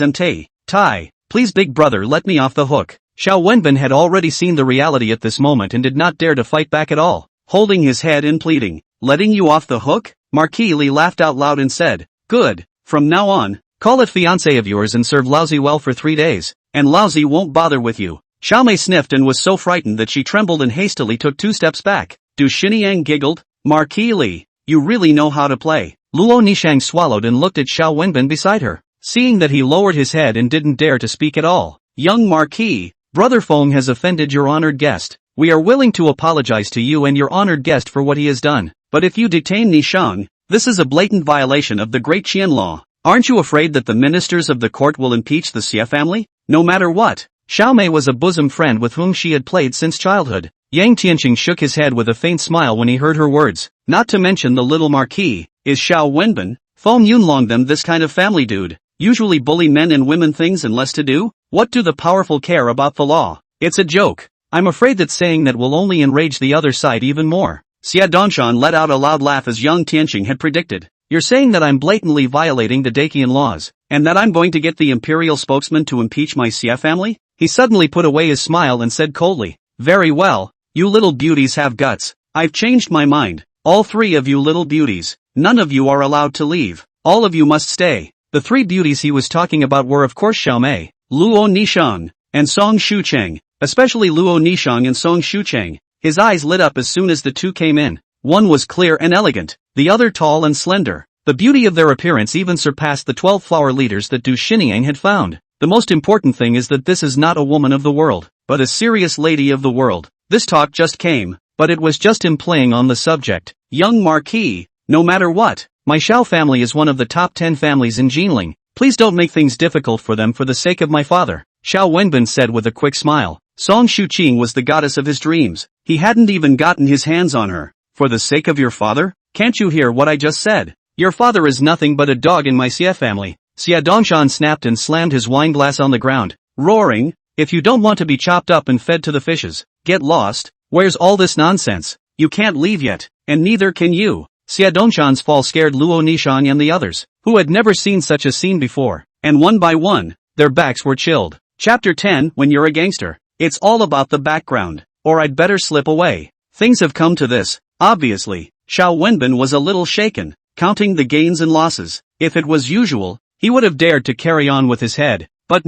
Tai. Please big brother let me off the hook. Xiao Wenbin had already seen the reality at this moment and did not dare to fight back at all, holding his head and pleading. Letting you off the hook? Marquis Li laughed out loud and said, good, from now on, call it fiancé of yours and serve Laozi well for 3 days, and Laozi won't bother with you. Xiaomei sniffed and was so frightened that she trembled and hastily took 2 steps back. Du Xiniang giggled, Marquis Li, you really know how to play. Luo Nishang swallowed and looked at Xiao Wenbin beside her, seeing that he lowered his head and didn't dare to speak at all. Young Marquis, Brother Feng has offended your honored guest. We are willing to apologize to you and your honored guest for what he has done, but if you detain Nishang, this is a blatant violation of the Great Qian law. Aren't you afraid that the ministers of the court will impeach the Xia family? No matter what. Xiaomei was a bosom friend with whom she had played since childhood. Yang Tianqing shook his head with a faint smile when he heard her words. Not to mention the little Marquis, is Xiao Wenbin, Feng Yunlong them this kind of family dude. Usually bully men and women things and less to do? What do the powerful care about the law? It's a joke. I'm afraid that saying that will only enrage the other side even more. Xia Dongshan let out a loud laugh as Yang Tianqing had predicted. You're saying that I'm blatantly violating the Daqian laws, and that I'm going to get the imperial spokesman to impeach my Xia family? He suddenly put away his smile and said coldly, very well, you little beauties have guts. I've changed my mind. All 3 of you little beauties, none of you are allowed to leave. All of you must stay. The three beauties he was talking about were of course Xiaomei, Luo Nishang, and Song Shucheng, especially Luo Nishang and Song Shucheng. His eyes lit up as soon as the two came in. One was clear and elegant, the other tall and slender. The beauty of their appearance even surpassed the 12 flower leaders that Du Xiniang had found. The most important thing is that this is not a woman of the world, but a serious lady of the world. This talk just came, but it was just him playing on the subject. Young Marquis, no matter what, my Shao family is one of the top 10 families in Jinling. Please don't make things difficult for them for the sake of my father, Xiao Wenbin said with a quick smile. Song Shuqing was the goddess of his dreams. He hadn't even gotten his hands on her. For the sake of your father? Can't you hear what I just said? Your father is nothing but a dog in my Xie family. Xie Dongshan snapped and slammed his wine glass on the ground, roaring, if you don't want to be chopped up and fed to the fishes, get lost. Where's all this nonsense? You can't leave yet, and neither can you. Xie Dongshan's fall scared Luo Nishang and the others, who had never seen such a scene before, and one by one, their backs were chilled. Chapter 10 When you're a gangster, it's all about the background, or I'd better slip away. Things have come to this, obviously. Xiao Wenbin was a little shaken, counting the gains and losses. If it was usual, he would have dared to carry on with his head, but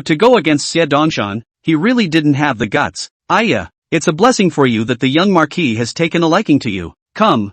to go against Xie Dongshan, he really didn't have the guts. Aya, it's a blessing for you that the young marquis has taken a liking to you. Come,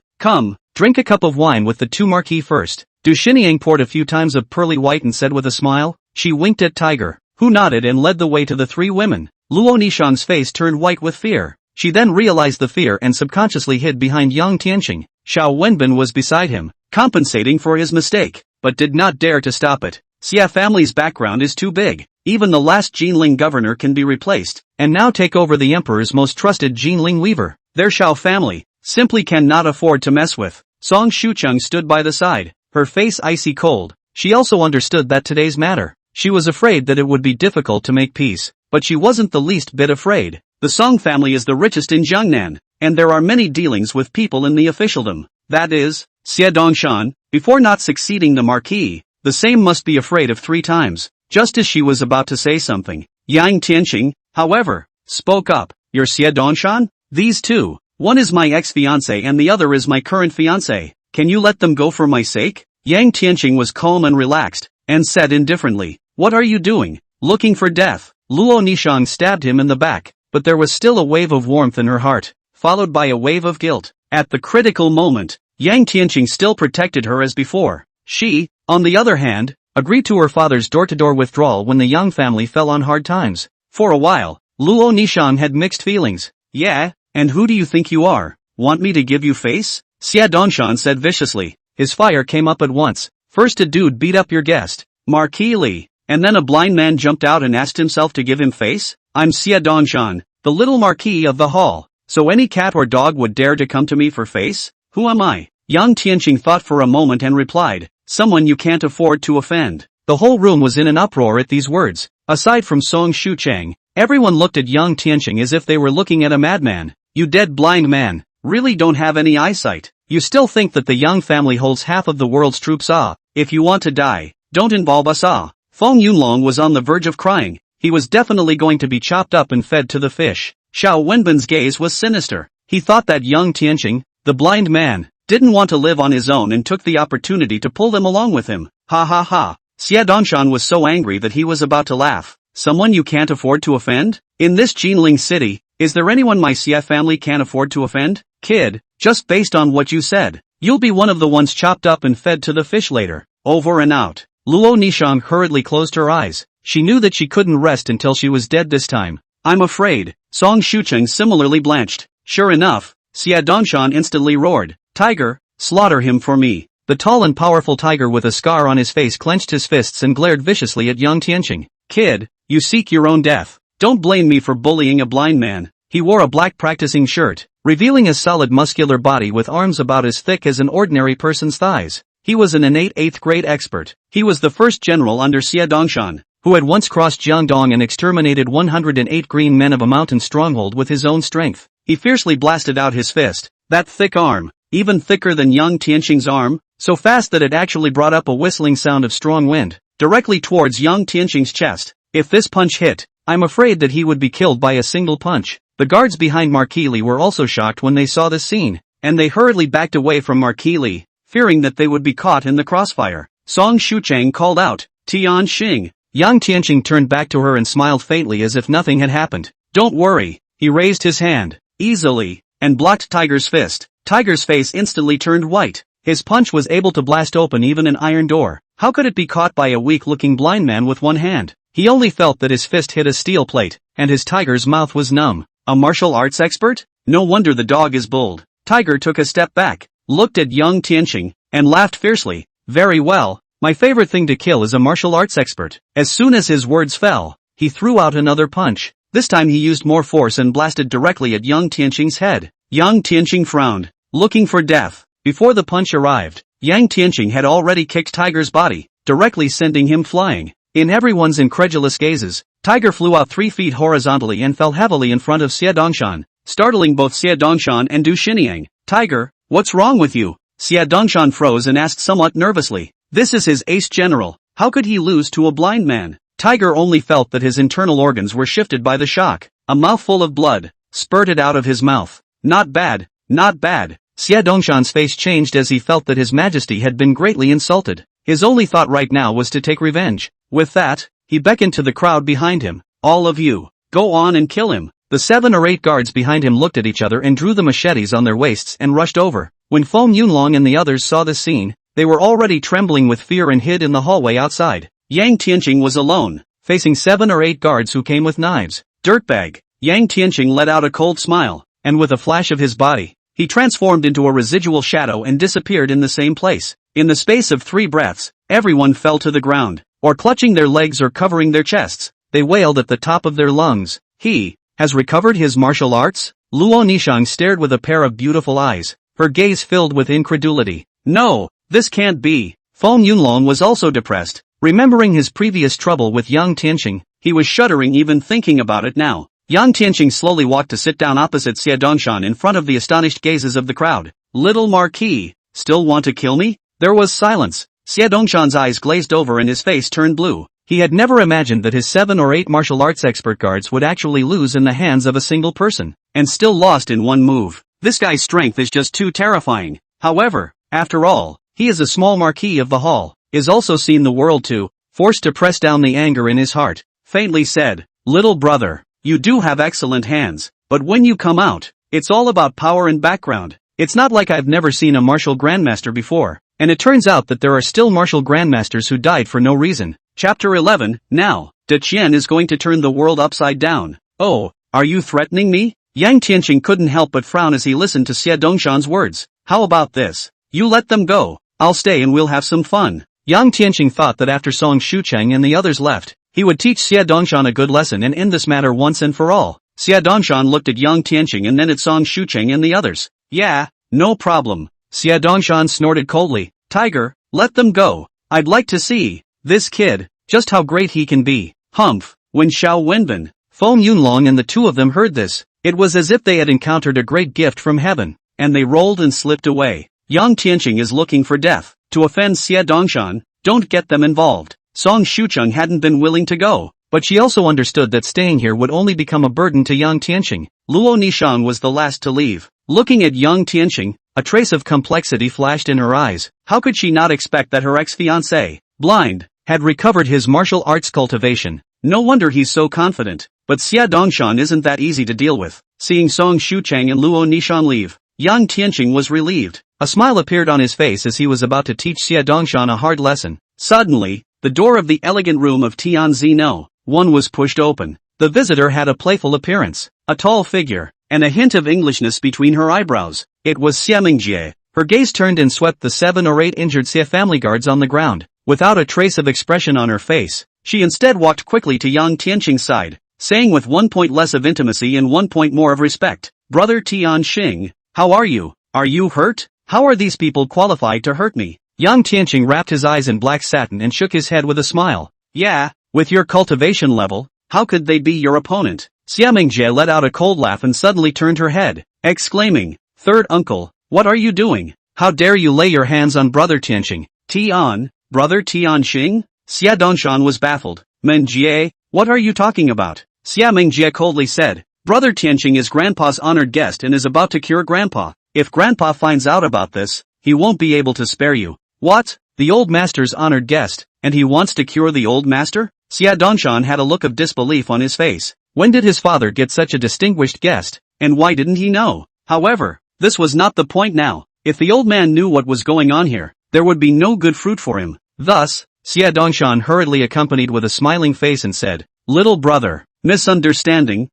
drink a cup of wine with the two marquis first. Du Xiniang poured a few times of pearly white and said with a smile. She winked at Tiger, who nodded and led the way to the three women. Luo Nishang's face turned white with fear. She then realized the fear and subconsciously hid behind Yang Tian. Xiao Wenbin was beside him, compensating for his mistake, but did not dare to stop it. Xia family's background is too big. Even the last Jinling governor can be replaced, and now take over the emperor's most trusted Jinling weaver. Their Shao family simply cannot afford to mess with. Song Shucheng stood by the side, her face icy cold. She also understood that today's matter. She was afraid that it would be difficult to make peace, but she wasn't the least bit afraid. The Song family is the richest in Jiangnan, and there are many dealings with people in the officialdom. That is, Xie Dongshan, before not succeeding the marquis, the same must be afraid of 3 times. Just as she was about to say something, Yang Tianqing, however, spoke up. You're Xie Dongshan? These two, one is my ex-fiancé and the other is my current fiancé. Can you let them go for my sake? Yang Tianqing was calm and relaxed, and said indifferently, what are you doing? Looking for death? Luo Nishang stabbed him in the back, but there was still a wave of warmth in her heart, followed by a wave of guilt. At the critical moment, Yang Tianqing still protected her as before. She, on the other hand, agreed to her father's door-to-door withdrawal when the Yang family fell on hard times. For a while, Luo Nishang had mixed feelings. Yeah, and who do you think you are? Want me to give you face? Xie Dongshan said viciously. His fire came up at once. First a dude beat up your guest, Marquis Li, and then a blind man jumped out and asked himself to give him face? I'm Xie Dongshan, the little marquis of the hall. So any cat or dog would dare to come to me for face? Who am I? Yang Tianqing thought for a moment and replied, someone you can't afford to offend. The whole room was in an uproar at these words. Aside from Song Shucheng, everyone looked at Yang Tianqing as if they were looking at a madman. You dead blind man, really don't have any eyesight. You still think that the Yang family holds half of the world's troops? If you want to die, don't involve us. Feng Yunlong was on the verge of crying. He was definitely going to be chopped up and fed to the fish. Xiao Wenbin's gaze was sinister. He thought that Yang Tianqing, the blind man, didn't want to live on his own and took the opportunity to pull them along with him. Ha ha ha. Xie Dongshan was so angry that he was about to laugh. Someone you can't afford to offend? In this Jinling city, is there anyone my Xie family can't afford to offend? Kid, just based on what you said, you'll be one of the ones chopped up and fed to the fish later. Over and out. Luo Nishang hurriedly closed her eyes. She knew that she couldn't rest until she was dead this time. I'm afraid. Song Shucheng similarly blanched. Sure enough, Xie Dongshan instantly roared. Tiger, slaughter him for me. The tall and powerful tiger with a scar on his face clenched his fists and glared viciously at Yang Tianqing. Kid, you seek your own death. Don't blame me for bullying a blind man. He wore a black practicing shirt, revealing a solid muscular body with arms about as thick as an ordinary person's thighs. He was an innate 8th grade expert. He was the first general under Xie Dongshan, who had once crossed Jiangdong and exterminated 108 green men of a mountain stronghold with his own strength. He fiercely blasted out his fist, that thick arm, even thicker than Yang Tianqing's arm, so fast that it actually brought up a whistling sound of strong wind, directly towards Yang Tianqing's chest. If this punch hit, I'm afraid that he would be killed by a single punch. The guards behind Marquis Li were also shocked when they saw this scene, and they hurriedly backed away from Marquis Li, fearing that they would be caught in the crossfire. Song Shucheng called out, Tian Xing. Yang Tianqing turned back to her and smiled faintly as if nothing had happened. Don't worry. He raised his hand, easily, and blocked Tiger's fist. Tiger's face instantly turned white. His punch was able to blast open even an iron door. How could it be caught by a weak-looking blind man with one hand? He only felt that his fist hit a steel plate, and his tiger's mouth was numb. A martial arts expert? No wonder the dog is bold. Tiger took a step back, looked at Yang Tianqing, and laughed fiercely. Very well. My favorite thing to kill is a martial arts expert. As soon as his words fell, he threw out another punch. This time he used more force and blasted directly at Yang Tianqing's head. Yang Tianqing frowned, looking for death. Before the punch arrived, Yang Tianqing had already kicked Tiger's body, directly sending him flying. In everyone's incredulous gazes, Tiger flew out 3 feet horizontally and fell heavily in front of Xie Dongshan, startling both Xie Dongshan and Du Xiniang. Tiger, what's wrong with you? Xie Dongshan froze and asked somewhat nervously. This is his ace general. How could he lose to a blind man? Tiger only felt that his internal organs were shifted by the shock. A mouthful of blood spurted out of his mouth. Not bad, not bad. Xie Dongshan's face changed as he felt that his majesty had been greatly insulted. His only thought right now was to take revenge. With that, he beckoned to the crowd behind him. All of you, go on and kill him. The 7 or 8 guards behind him looked at each other and drew the machetes on their waists and rushed over. When Feng Yunlong and the others saw this scene, they were already trembling with fear and hid in the hallway outside. Yang Tianqing was alone, facing 7 or 8 guards who came with knives. Dirtbag. Yang Tianqing let out a cold smile, and with a flash of his body, he transformed into a residual shadow and disappeared in the same place. In the space of 3 breaths, everyone fell to the ground, or clutching their legs or covering their chests. They wailed at the top of their lungs. He has recovered his martial arts? Luo Nishang stared with a pair of beautiful eyes, her gaze filled with incredulity. No, this can't be. Feng Yunlong was also depressed. Remembering his previous trouble with Yang Tianqing, he was shuddering even thinking about it now. Yang Tianqing slowly walked to sit down opposite Xie Dongshan in front of the astonished gazes of the crowd. Little Marquis, still want to kill me? There was silence. Xie Dongshan's eyes glazed over and his face turned blue. He had never imagined that his 7 or 8 martial arts expert guards would actually lose in the hands of a single person, and still lost in one move. This guy's strength is just too terrifying. However, after all, he is a small marquis of the hall, is also seen the world too, forced to press down the anger in his heart, faintly said, Little brother, you do have excellent hands, but when you come out, it's all about power and background. It's not like I've never seen a martial grandmaster before, and it turns out that there are still martial grandmasters who died for no reason. Chapter 11, now, De Qian is going to turn the world upside down. Oh, are you threatening me? Yang Tianqing couldn't help but frown as he listened to Xie Dongshan's words. How about this? You let them go. I'll stay and we'll have some fun. Yang Tianqing thought that after Song Shucheng and the others left, he would teach Xie Dongshan a good lesson and end this matter once and for all. Xie Dongshan looked at Yang Tianqing and then at Song Shucheng and the others. Yeah, no problem. Xie Dongshan snorted coldly. Tiger, let them go. I'd like to see this kid, just how great he can be. Humph. When Xiao Wenbin, Feng Yunlong and the 2 of them heard this, it was as if they had encountered a great gift from heaven, and they rolled and slipped away. Yang Tianqing is looking for death. To offend Xie Dongshan, don't get them involved. Song Shucheng hadn't been willing to go, but she also understood that staying here would only become a burden to Yang Tianqing. Luo Nishang was the last to leave. Looking at Yang Tianqing, a trace of complexity flashed in her eyes. How could she not expect that her ex-fiancé, blind, had recovered his martial arts cultivation? No wonder he's so confident. But Xie Dongshan isn't that easy to deal with. Seeing Song Shucheng and Luo Nishang leave, Yang Tianqing was relieved. A smile appeared on his face as he was about to teach Xie Dongshan a hard lesson. Suddenly, the door of the elegant room of Tian Zino, one was pushed open. The visitor had a playful appearance, a tall figure, and a hint of Englishness between her eyebrows. It was Xie Mingjie. Her gaze turned and swept the 7 or 8 injured Xie family guards on the ground. Without a trace of expression on her face, she instead walked quickly to Yang Tianqing's side, saying with 1 point less of intimacy and 1 point more of respect, Brother Tian Xing, how are you? Are you hurt? How are these people qualified to hurt me? Yang Tianqing wrapped his eyes in black satin and shook his head with a smile. Yeah, with your cultivation level, how could they be your opponent? Xie Mingjie let out a cold laugh and suddenly turned her head, exclaiming, Third uncle, what are you doing? How dare you lay your hands on Brother Tianqing? Tian, Brother Tian Xing? Xie Dongshan was baffled. Mingjie, what are you talking about? Xie Mingjie coldly said, Brother Tianqing is Grandpa's honored guest and is about to cure Grandpa. If Grandpa finds out about this, he won't be able to spare you. What? The old master's honored guest, and he wants to cure the old master? Xia Dongshan had a look of disbelief on his face. When did his father get such a distinguished guest, and why didn't he know? However, this was not the point now. If the old man knew what was going on here, there would be no good fruit for him. Thus, Xia Dongshan hurriedly accompanied with a smiling face and said, "Little brother, misunderstanding,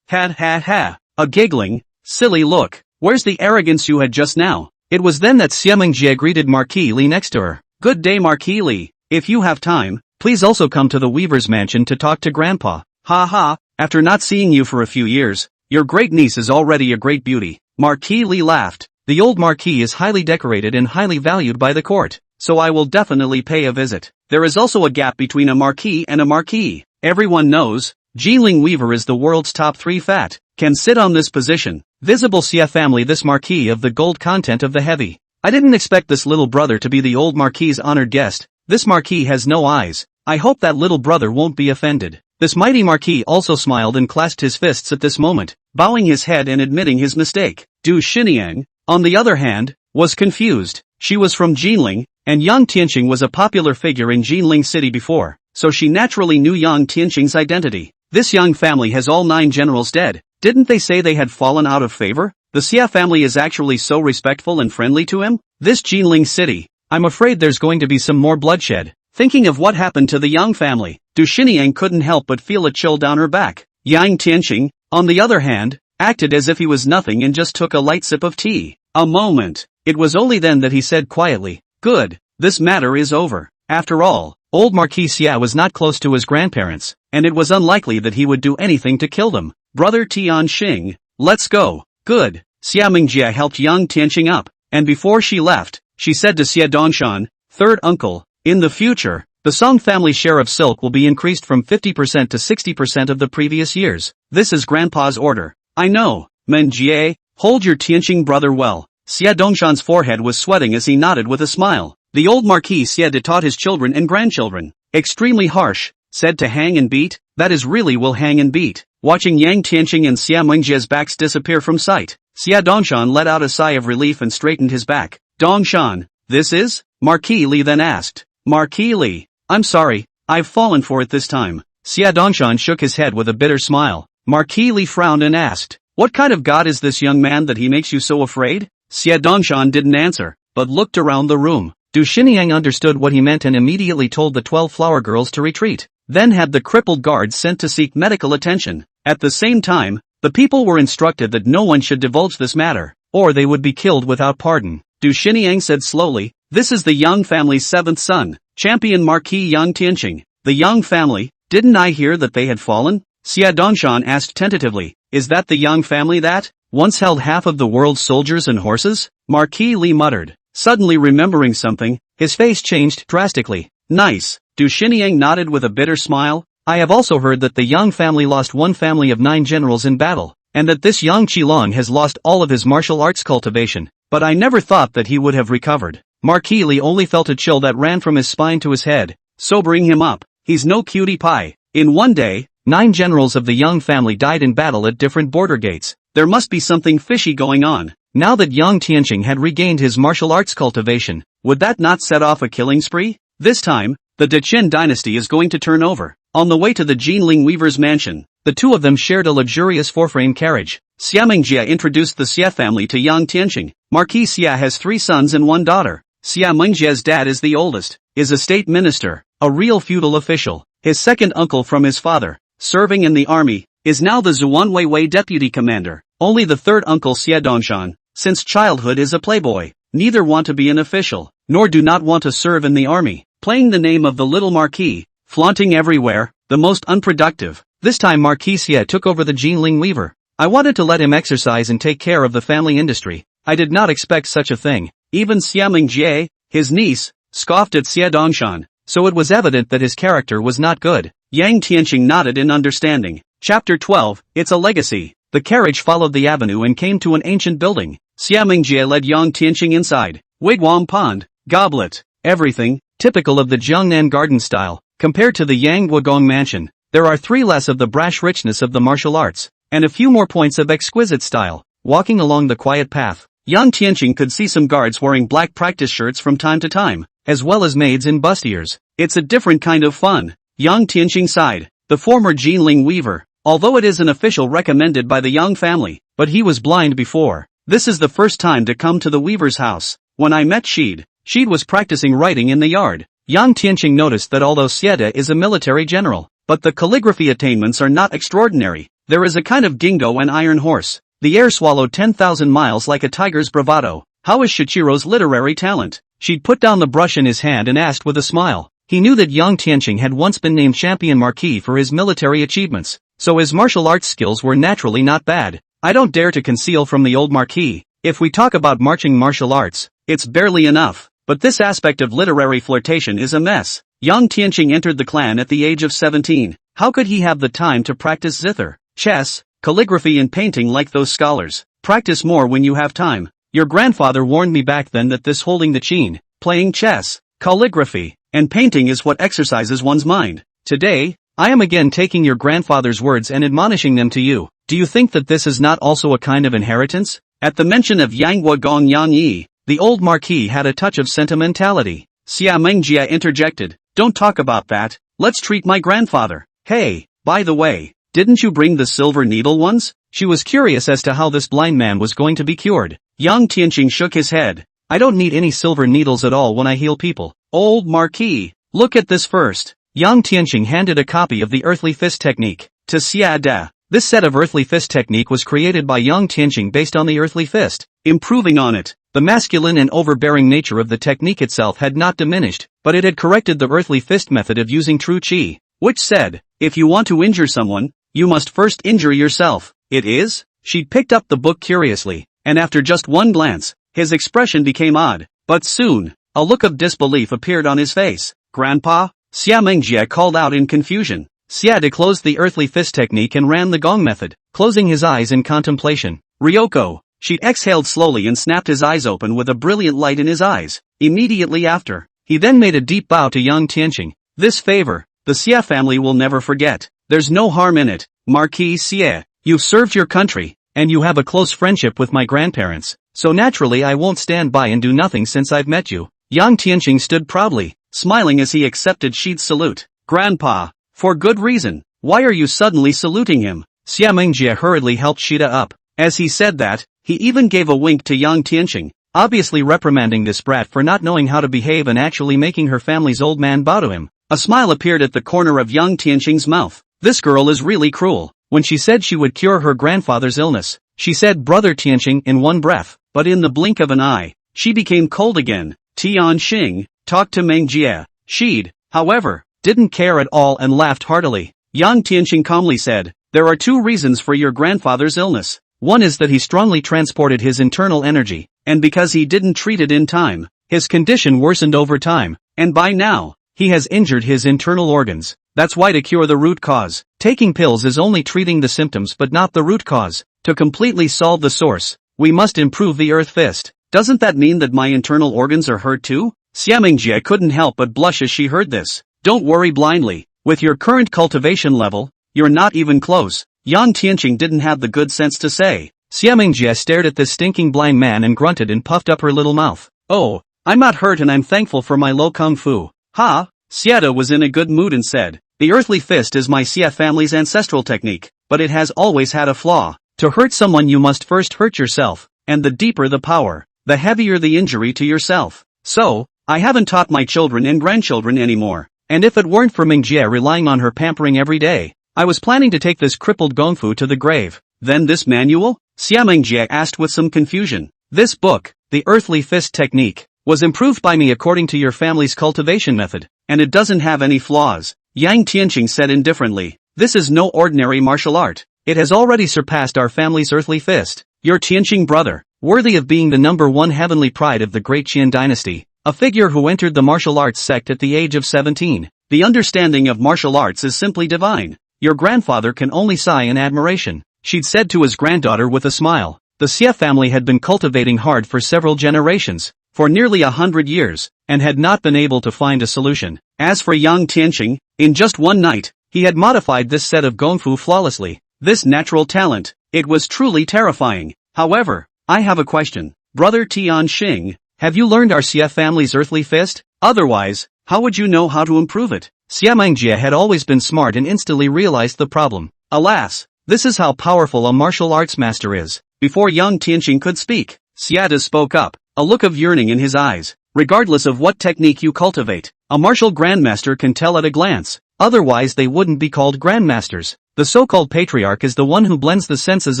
ha, a giggling, silly look. Where's the arrogance you had just now?" It was then that Xia Mingjie greeted Marquis Li next to her. "Good day, Marquis Li. If you have time, please also come to the weaver's mansion to talk to Grandpa. Ha ha, after not seeing you for a few years, your great niece is already a great beauty." Marquis Li laughed. "The old marquis is highly decorated and highly valued by the court, so I will definitely pay a visit. There is also a gap between a marquis and a marquis. Everyone knows, Jinling Weaver is the world's top 3 fat, can sit on this position. Visible Xia family, this marquis of the gold content of the heavy. I didn't expect this little brother to be the old marquis's honored guest. This marquis has no eyes. I hope that little brother won't be offended." This mighty marquis also smiled and clasped his fists at this moment, bowing his head and admitting his mistake. Du Xiniang, on the other hand, was confused. She was from Jinling, and Yang Tianqing was a popular figure in Jinling City before, so she naturally knew Yang Tianqing's identity. This Yang family has all 9 generals dead. Didn't they say they had fallen out of favor? The Xia family is actually so respectful and friendly to him? This Jinling City, I'm afraid there's going to be some more bloodshed. Thinking of what happened to the Yang family, Du Xiniang couldn't help but feel a chill down her back. Yang Tianqing, on the other hand, acted as if he was nothing and just took a light sip of tea. A moment. It was only then that he said quietly, "Good, this matter is over." After all, old Marquis Xia was not close to his grandparents, and it was unlikely that he would do anything to kill them. "Brother Tian Xing, let's go." "Good." Xia Mingjie helped Yang Tianqing up, and before she left, she said to Xia Dongshan, "Third uncle, in the future, the Song family share of silk will be increased from 50% to 60% of the previous years. This is Grandpa's order." "I know, Mingjie, hold your Tianqing brother well." Xia Dongshan's forehead was sweating as he nodded with a smile. The old Marquis Xia taught his children and grandchildren. Extremely harsh, said to hang and beat, that is really will hang and beat. Watching Yang Tianqing and Xia Mingjie's backs disappear from sight, Xia Dongshan let out a sigh of relief and straightened his back. "Dongshan, this is?" Marquis Li then asked. "Marquis Li, I'm sorry, I've fallen for it this time." Xia Dongshan shook his head with a bitter smile. Marquis Li frowned and asked, "What kind of god is this young man that he makes you so afraid?" Xia Dongshan didn't answer, but looked around the room. Du Xiniang understood what he meant and immediately told the 12 flower girls to retreat, then had the crippled guards sent to seek medical attention. At the same time, the people were instructed that no one should divulge this matter, or they would be killed without pardon. Du Xiniang said slowly, "This is the Yang family's 7th son, champion Marquis Yang Tianqing." "The Yang family? Didn't I hear that they had fallen?" Xia Dongshan asked tentatively, "Is that the Yang family that once held half of the world's soldiers and horses?" Marquis Li muttered, suddenly remembering something. His face changed drastically. "Nice." Du Xiniang nodded with a bitter smile. "I have also heard that the Yang family lost one family of 9 generals in battle, and that this Yang Qilong has lost all of his martial arts cultivation, but I never thought that he would have recovered." Marquis Li only felt a chill that ran from his spine to his head, sobering him up. He's no cutie pie. In one day, 9 generals of the Yang family died in battle at different border gates. There must be something fishy going on. Now that Yang Tianqing had regained his martial arts cultivation, would that not set off a killing spree? This time, the Deqin dynasty is going to turn over. On the way to the Jinling Weaver's mansion, the two of them shared a luxurious 4-frame carriage. Xia Mingjie introduced the Xia family to Yang Tianqing. Marquis Xia has 3 sons and 1 daughter. Xia Mingjie's dad is the oldest, is a state minister, a real feudal official. His second uncle from his father, serving in the army, is now the Zuanweiwei deputy commander. Only the third uncle Xia Dongshan, since childhood is a playboy, neither want to be an official, nor do not want to serve in the army, playing the name of the little marquis, flaunting everywhere, the most unproductive. This time Marquis Xia took over the Jinling Weaver. I wanted to let him exercise and take care of the family industry. I did not expect such a thing. Even Xia Mingjie, his niece, scoffed at Xia Dongshan, so it was evident that his character was not good. Yang Tianqing nodded in understanding. Chapter 12, It's a Legacy. The carriage followed the avenue and came to an ancient building. Xia Mingjie led Yang Tianqing inside. Wigwam pond, goblet, everything, typical of the Jiangnan garden style. Compared to the Yang Wagong mansion, there are 3 less of the brash richness of the martial arts, and a few more points of exquisite style. Walking along the quiet path, Yang Tianqing could see some guards wearing black practice shirts from time to time, as well as maids in bustiers. It's a different kind of fun. Yang Tianqing sighed. The former Jinling weaver, although it is an official recommended by the Yang family, but he was blind before. This is the first time to come to the weaver's house. When I met Sheed was practicing writing in the yard. Yang Tianqing noticed that although Xieda is a military general, but the calligraphy attainments are not extraordinary. There is a kind of dingo and iron horse. The air swallowed 10,000 miles like a tiger's bravado. How is Shichiro's literary talent? She'd put down the brush in his hand and asked with a smile. He knew that Yang Tianqing had once been named champion marquis for his military achievements, so his martial arts skills were naturally not bad. I don't dare to conceal from the old marquis. If we talk about marching martial arts, it's barely enough. But this aspect of literary flirtation is a mess. Yang Tianqing entered the clan at the age of 17. How could he have the time to practice zither, chess, calligraphy and painting like those scholars? Practice more when you have time. Your grandfather warned me back then that this holding the qin, playing chess, calligraphy, and painting is what exercises one's mind. Today, I am again taking your grandfather's words and admonishing them to you. Do you think that this is not also a kind of inheritance? At the mention of Yanghua Gong Yang Yi, the old marquis had a touch of sentimentality. Xia Mengjia interjected. Don't talk about that, let's treat my grandfather. Hey, by the way, didn't you bring the silver needle ones? She was curious as to how this blind man was going to be cured. Yang Tianqing shook his head. I don't need any silver needles at all when I heal people. Old marquis, look at this first. Yang Tianqing handed a copy of the earthly fist technique to Xia De. This set of earthly fist technique was created by Yang Tianqing based on the earthly fist. Improving on it, the masculine and overbearing nature of the technique itself had not diminished, but it had corrected the earthly fist method of using true qi, which said, if you want to injure someone, you must first injure yourself. It is? She'd picked up the book curiously, and after just one glance, his expression became odd, but soon, a look of disbelief appeared on his face. Grandpa? Xia Mengjia called out in confusion. Xia De closed the earthly fist technique and ran the gong method, closing his eyes in contemplation. Ryoko. She exhaled slowly and snapped his eyes open with a brilliant light in his eyes. Immediately after, he then made a deep bow to Yang Tianqing. This favor, the Xia family will never forget. There's no harm in it, Marquis Xie. You've served your country, and you have a close friendship with my grandparents, so naturally I won't stand by and do nothing since I've met you. Yang Tianqing stood proudly, smiling as he accepted Sheed's salute. Grandpa, for good reason. Why are you suddenly saluting him? Xia Mengjia hurriedly helped Sheeda up. As he said that, he even gave a wink to Yang Tianqing, obviously reprimanding this brat for not knowing how to behave and actually making her family's old man bow to him. A smile appeared at the corner of Yang Tianqing's mouth. This girl is really cruel. When she said she would cure her grandfather's illness, she said Brother Tianqing in one breath, but in the blink of an eye, she became cold again. Tian Xing talked to Meng Jie. Sheed, however, didn't care at all and laughed heartily. Yang Tianqing calmly said, there are two reasons for your grandfather's illness. One is that he strongly transported his internal energy, and because he didn't treat it in time, his condition worsened over time, and by now, he has injured his internal organs. That's why to cure the root cause, taking pills is only treating the symptoms but not the root cause. To completely solve the source, we must improve the earth fist. Doesn't that mean that my internal organs are hurt too? Xia Mengjie couldn't help but blush as she heard this. Don't worry blindly. With your current cultivation level, you're not even close. Yang Tianqing didn't have the good sense to say. Xia Mengjie stared at this stinking blind man and grunted and puffed up her little mouth. Oh, I'm not hurt and I'm thankful for my low kung fu. Ha! Xieda was in a good mood and said, the earthly fist is my Xia family's ancestral technique, but it has always had a flaw. To hurt someone you must first hurt yourself, and the deeper the power, the heavier the injury to yourself. So, I haven't taught my children and grandchildren anymore, and if it weren't for Mengjie relying on her pampering every day, I was planning to take this crippled gongfu to the grave. Then this manual? Xia Mengjie asked with some confusion. This book, the earthly fist technique, was improved by me according to your family's cultivation method, and it doesn't have any flaws. Yang Tianqing said indifferently, this is no ordinary martial art. It has already surpassed our family's earthly fist. Your Tianqing brother, worthy of being the #1 heavenly pride of the great Qian dynasty, a figure who entered the martial arts sect at the age of 17. The understanding of martial arts is simply divine. Your grandfather can only sigh in admiration, she'd said to his granddaughter with a smile. The Xie family had been cultivating hard for several generations, for nearly 100 years, and had not been able to find a solution. As for Yang Tianqing, in just one night, he had modified this set of gongfu flawlessly. This natural talent, it was truly terrifying. However, I have a question. Brother Tian Xing, have you learned our Xia family's earthly fist? Otherwise, how would you know how to improve it? Xia Mengjie had always been smart and instantly realized the problem. Alas, this is how powerful a martial arts master is. Before Yang Tianxing could speak, Xiada spoke up, a look of yearning in his eyes. Regardless of what technique you cultivate, a martial grandmaster can tell at a glance. Otherwise they wouldn't be called grandmasters. The so-called patriarch is the one who blends the senses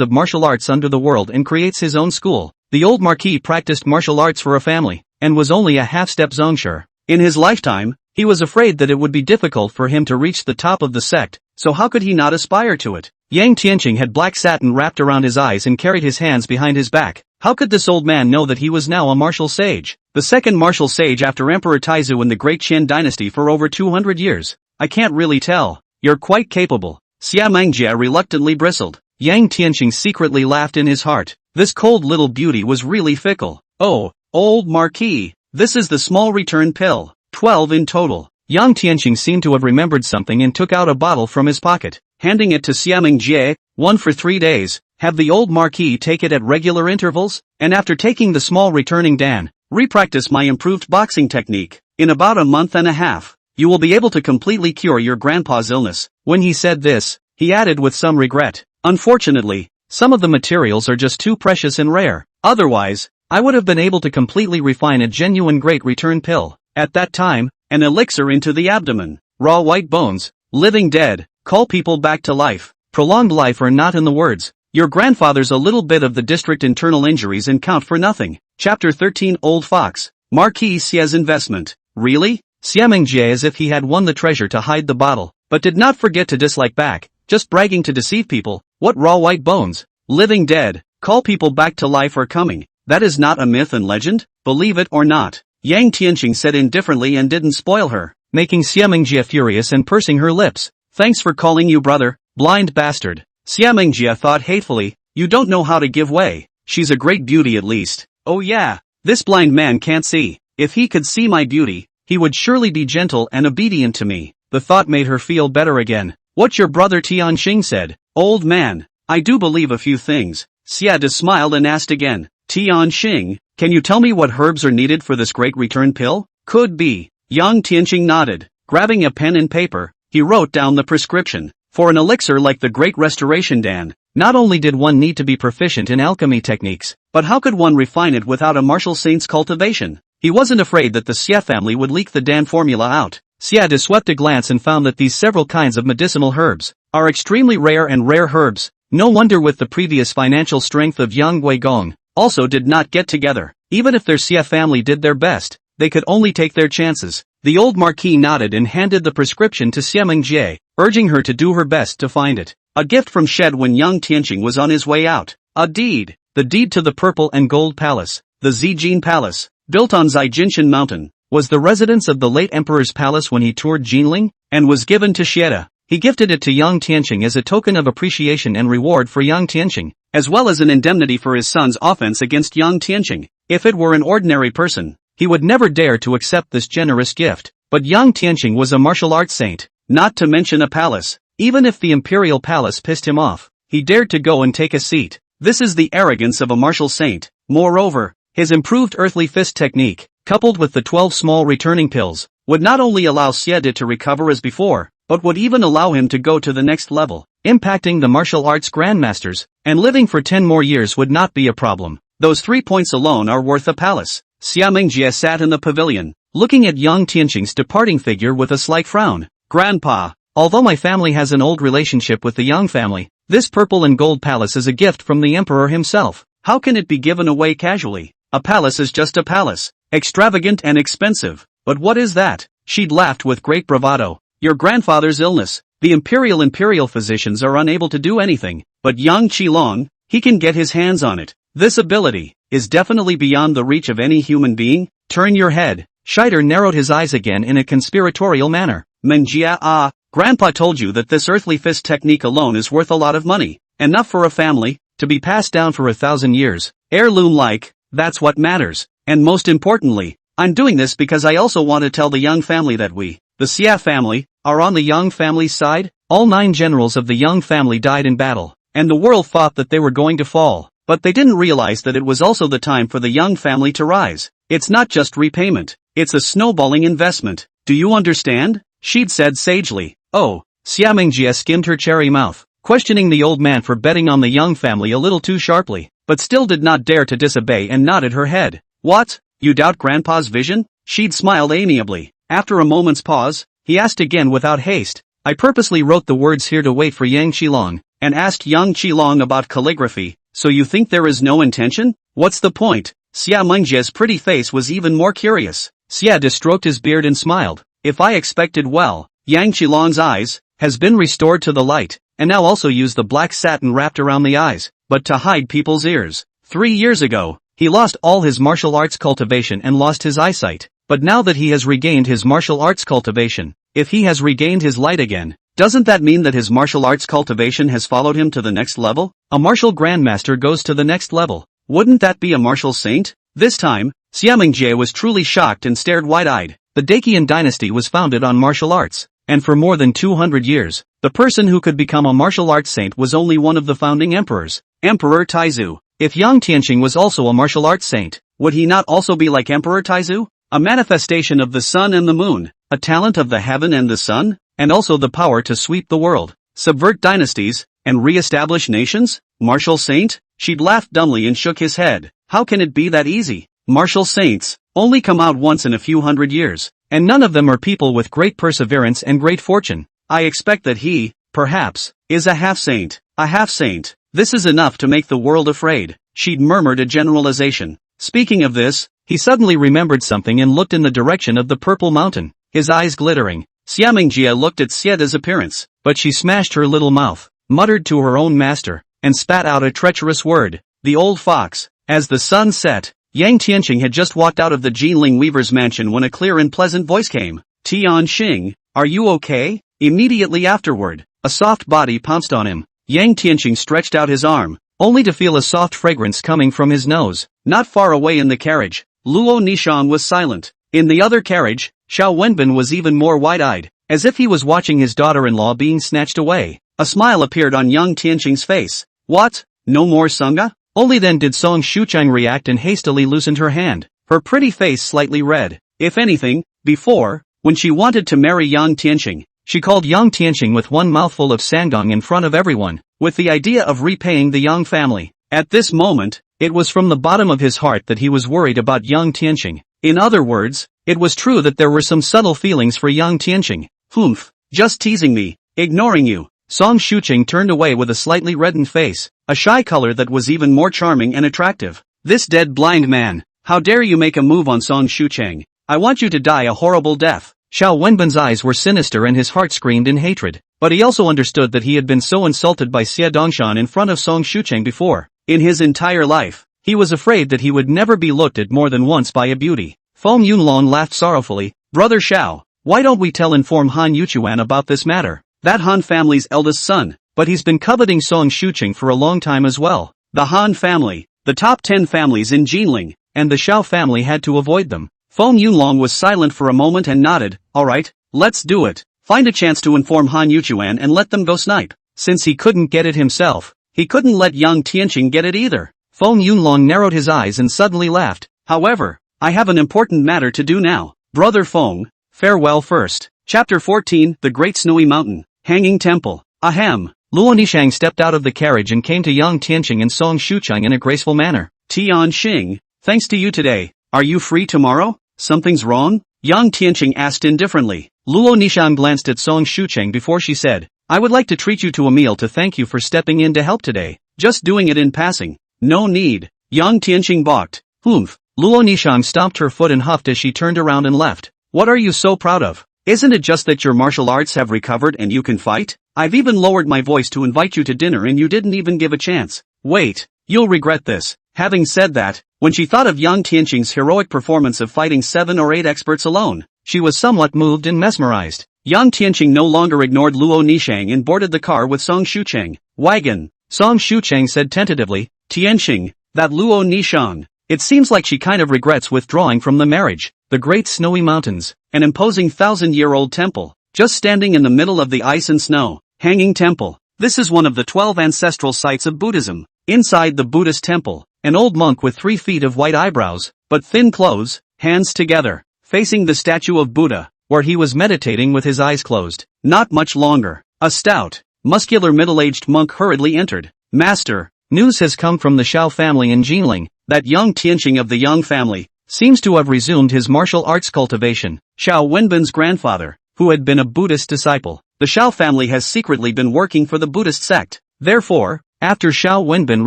of martial arts under the world and creates his own school. The old marquis practiced martial arts for a family, and was only a half-step zongsure. In his lifetime, he was afraid that it would be difficult for him to reach the top of the sect, so how could he not aspire to it? Yang Tianxing had black satin wrapped around his eyes and carried his hands behind his back. How could this old man know that he was now a martial sage? The second martial sage after Emperor Taizu in the Great Qin dynasty for over 200 years. I can't really tell. You're quite capable. Xia Mengjie reluctantly bristled. Yang Tianxing secretly laughed in his heart. This cold little beauty was really fickle. Oh, old marquis, this is the small return pill. 12 in total. Yang Tianxing seemed to have remembered something and took out a bottle from his pocket, handing it to Xia Mengjie. 1 for 3 days. Have the old marquis take it at regular intervals, and after taking the small returning dan, repractice my improved boxing technique. In about a month and a half, you will be able to completely cure your grandpa's illness. When he said this, he added with some regret, unfortunately, some of the materials are just too precious and rare. Otherwise, I would have been able to completely refine a genuine great return pill. At that time, an elixir into the abdomen, raw white bones, living dead, call people back to life. Prolonged life are not in the words. Your grandfather's a little bit of the district internal injuries and count for nothing. Chapter 13 Old Fox. Marquis Xia's investment. Really? Xia Mengjie as if he had won the treasure to hide the bottle, but did not forget to dislike back, just bragging to deceive people. What raw white bones? Living dead, call people back to life are coming. That is not a myth and legend, believe it or not. Yang Tianxing said indifferently and didn't spoil her, making Xia Mengjie furious and pursing her lips. Thanks for calling you brother, blind bastard. Xia Mengjie thought hatefully, you don't know how to give way. She's a great beauty at least. Oh yeah, this blind man can't see. If he could see my beauty, he would surely be gentle and obedient to me. The thought made her feel better again. What your brother Tian Xing said. Old man, I do believe a few things. Xiada smiled and asked again. Tian Xing, can you tell me what herbs are needed for this great return pill? Could be. Yang Tianxing nodded. Grabbing a pen and paper, he wrote down the prescription. For an elixir like the Great Restoration Dan, not only did one need to be proficient in alchemy techniques, but how could one refine it without a martial saint's cultivation? He wasn't afraid that the Xia family would leak the Dan formula out. Xiada swept a glance and found that these several kinds of medicinal herbs are extremely rare and rare herbs. No wonder with the previous financial strength of Yang Guigong, also did not get together. Even if their Xia family did their best, they could only take their chances. The old marquis nodded and handed the prescription to Xia Mengjie, urging her to do her best to find it. A gift from Shed when Yang Tianxing was on his way out. A deed. The deed to the Purple and Gold Palace. The Zijin Palace, built on Zijinshan Mountain, was the residence of the late emperor's palace when he toured Jinling, and was given to Xieda. He gifted it to Yang Tianxing as a token of appreciation and reward for Yang Tianxing, as well as an indemnity for his son's offense against Yang Tianxing. If it were an ordinary person, he would never dare to accept this generous gift. But Yang Tianxing was a martial arts saint, not to mention a palace. Even if the imperial palace pissed him off, he dared to go and take a seat. This is the arrogance of a martial saint. Moreover, his improved earthly fist technique, coupled with the 12 small returning pills, would not only allow Xieda to recover as before, but would even allow him to go to the next level, impacting the martial arts grandmasters, and living for 10 more years would not be a problem. Those 3 points alone are worth a palace. Xia Mengjie sat in the pavilion, looking at Yang Tianxing's departing figure with a slight frown. Grandpa, although my family has an old relationship with the Yang family, this purple and gold palace is a gift from the emperor himself. How can it be given away casually? A palace is just a palace, extravagant and expensive. But what is that? She'd laughed with great bravado. Your grandfather's illness. The imperial physicians are unable to do anything, but Yang Qilong, he can get his hands on it. This ability is definitely beyond the reach of any human being. Turn your head. Scheider narrowed his eyes again in a conspiratorial manner. Mengjie, Grandpa told you that this earthly fist technique alone is worth a lot of money. Enough for a family, to be passed down for 1,000 years. Heirloom-like, that's what matters. And most importantly, I'm doing this because I also want to tell the Yang family that we, the Xia family, are on the Yang family's side. All 9 generals of the Yang family died in battle, and the world thought that they were going to fall. But they didn't realize that it was also the time for the Yang family to rise. It's not just repayment. It's a snowballing investment. Do you understand? She'd said sagely. Oh, Xia Mingjie skimmed her cherry mouth, questioning the old man for betting on the Yang family a little too sharply, but still did not dare to disobey and nodded her head. What? You doubt Grandpa's vision? She'd smiled amiably. After a moment's pause, he asked again without haste. I purposely wrote the words here to wait for Yang Qilong, and asked Yang Qilong about calligraphy, so you think there is no intention? What's the point? Xia Mingjie's pretty face was even more curious. Xia stroked his beard and smiled. If I expected well, Yang Qilong's eyes has been restored to the light, and now also use the black satin wrapped around the eyes, but to hide people's ears. 3 years ago, he lost all his martial arts cultivation and lost his eyesight, but now that he has regained his martial arts cultivation, if he has regained his light again, doesn't that mean that his martial arts cultivation has followed him to the next level? A martial grandmaster goes to the next level. Wouldn't that be a martial saint? This time, Xia Mingjie was truly shocked and stared wide-eyed. The Daqian dynasty was founded on martial arts, and for more than 200 years, the person who could become a martial arts saint was only one of the founding emperors, Emperor Taizu. If Yang Tianqing was also a martial arts saint, would he not also be like Emperor Taizu? A manifestation of the sun and the moon, a talent of the heaven and the sun, and also the power to sweep the world, subvert dynasties, and re-establish nations? Martial saint? She'd laughed dumbly and shook his head. How can it be that easy? Martial saints only come out once in a few hundred years, and none of them are people with great perseverance and great fortune. I expect that he, perhaps, is a half-saint. A half-saint. This is enough to make the world afraid. She'd murmured a generalization. Speaking of this, he suddenly remembered something and looked in the direction of the purple mountain, his eyes glittering. Xia Mingjie looked at Xieda's appearance, but she smashed her little mouth, muttered to her own master, and spat out a treacherous word. The old fox. As the sun set, Yang Tianqing had just walked out of the Jinling weaver's mansion when a clear and pleasant voice came. Tian Xing, are you okay? Immediately afterward, a soft body pounced on him. Yang Tianqing stretched out his arm, only to feel a soft fragrance coming from his nose. Not far away in the carriage, Luo Nishang was silent. In the other carriage, Xiao Wenbin was even more wide-eyed, as if he was watching his daughter-in-law being snatched away. A smile appeared on Yang Tianqing's face. What? No more Sangha? Only then did Song Shuchang react and hastily loosened her hand, her pretty face slightly red. If anything, before, when she wanted to marry Yang Tianqing, she called Yang Tianqing with one mouthful of sangong in front of everyone, with the idea of repaying the Yang family. At this moment, it was from the bottom of his heart that he was worried about Yang Tianqing. In other words, it was true that there were some subtle feelings for Yang Tianqing. Humph, just teasing me, ignoring you. Song Shucheng turned away with a slightly reddened face, a shy color that was even more charming and attractive. This dead blind man, how dare you make a move on Song Shucheng? I want you to die a horrible death. Xiao Wenbin's eyes were sinister and his heart screamed in hatred, but he also understood that he had been so insulted by Xie Dongshan in front of Song Shucheng before. In his entire life, he was afraid that he would never be looked at more than once by a beauty. Feng Yunlong laughed sorrowfully. Brother Xiao, why don't we inform Han Yuchuan about this matter? That Han family's eldest son, but he's been coveting Song Shucheng for a long time as well. The Han family, the top 10 families in Jinling, and the Xiao family had to avoid them. Feng Yunlong was silent for a moment and nodded. Alright, let's do it. Find a chance to inform Han Yuchuan and let them go snipe. Since he couldn't get it himself, he couldn't let Yang Tianqing get it either. Feng Yunlong narrowed his eyes and suddenly laughed. However, I have an important matter to do now. Brother Feng, farewell first. Chapter 14, The Great Snowy Mountain, Hanging Temple. Ahem. Luo Nishang stepped out of the carriage and came to Yang Tianqing and Song Shucheng in a graceful manner. Tian Xing, thanks to you today. Are you free tomorrow? Something's wrong? Yang Tianqing asked indifferently. Luo Nishang glanced at Song Shucheng before she said, I would like to treat you to a meal to thank you for stepping in to help today. Just doing it in passing. No need. Yang Tianqing balked. Humph. Luo Nishang stomped her foot and huffed as she turned around and left. What are you so proud of? Isn't it just that your martial arts have recovered and you can fight? I've even lowered my voice to invite you to dinner and you didn't even give a chance. Wait, you'll regret this. Having said that, when she thought of Yang Tianqing's heroic performance of fighting 7 or 8 experts alone, she was somewhat moved and mesmerized. Yang Tianqing no longer ignored Luo Nishang and boarded the car with Song Shucheng. Wagon. Song Shucheng said tentatively, Tianqing, that Luo Nishang. It seems like she kind of regrets withdrawing from the marriage. The Great Snowy Mountains, an imposing 1,000-year-old temple, just standing in the middle of the ice and snow. Hanging Temple. This is one of the 12 ancestral sites of Buddhism. Inside the Buddhist temple, an old monk with 3 feet of white eyebrows, but thin clothes, hands together, facing the statue of Buddha, where he was meditating with his eyes closed. Not much longer, a stout, muscular middle-aged monk hurriedly entered. Master, news has come from the Shao family in Jinling, that Yang Tian of the Yang family seems to have resumed his martial arts cultivation. Shao Wenbin's grandfather, who had been a Buddhist disciple. The Shao family has secretly been working for the Buddhist sect. Therefore, after Shao Wenbin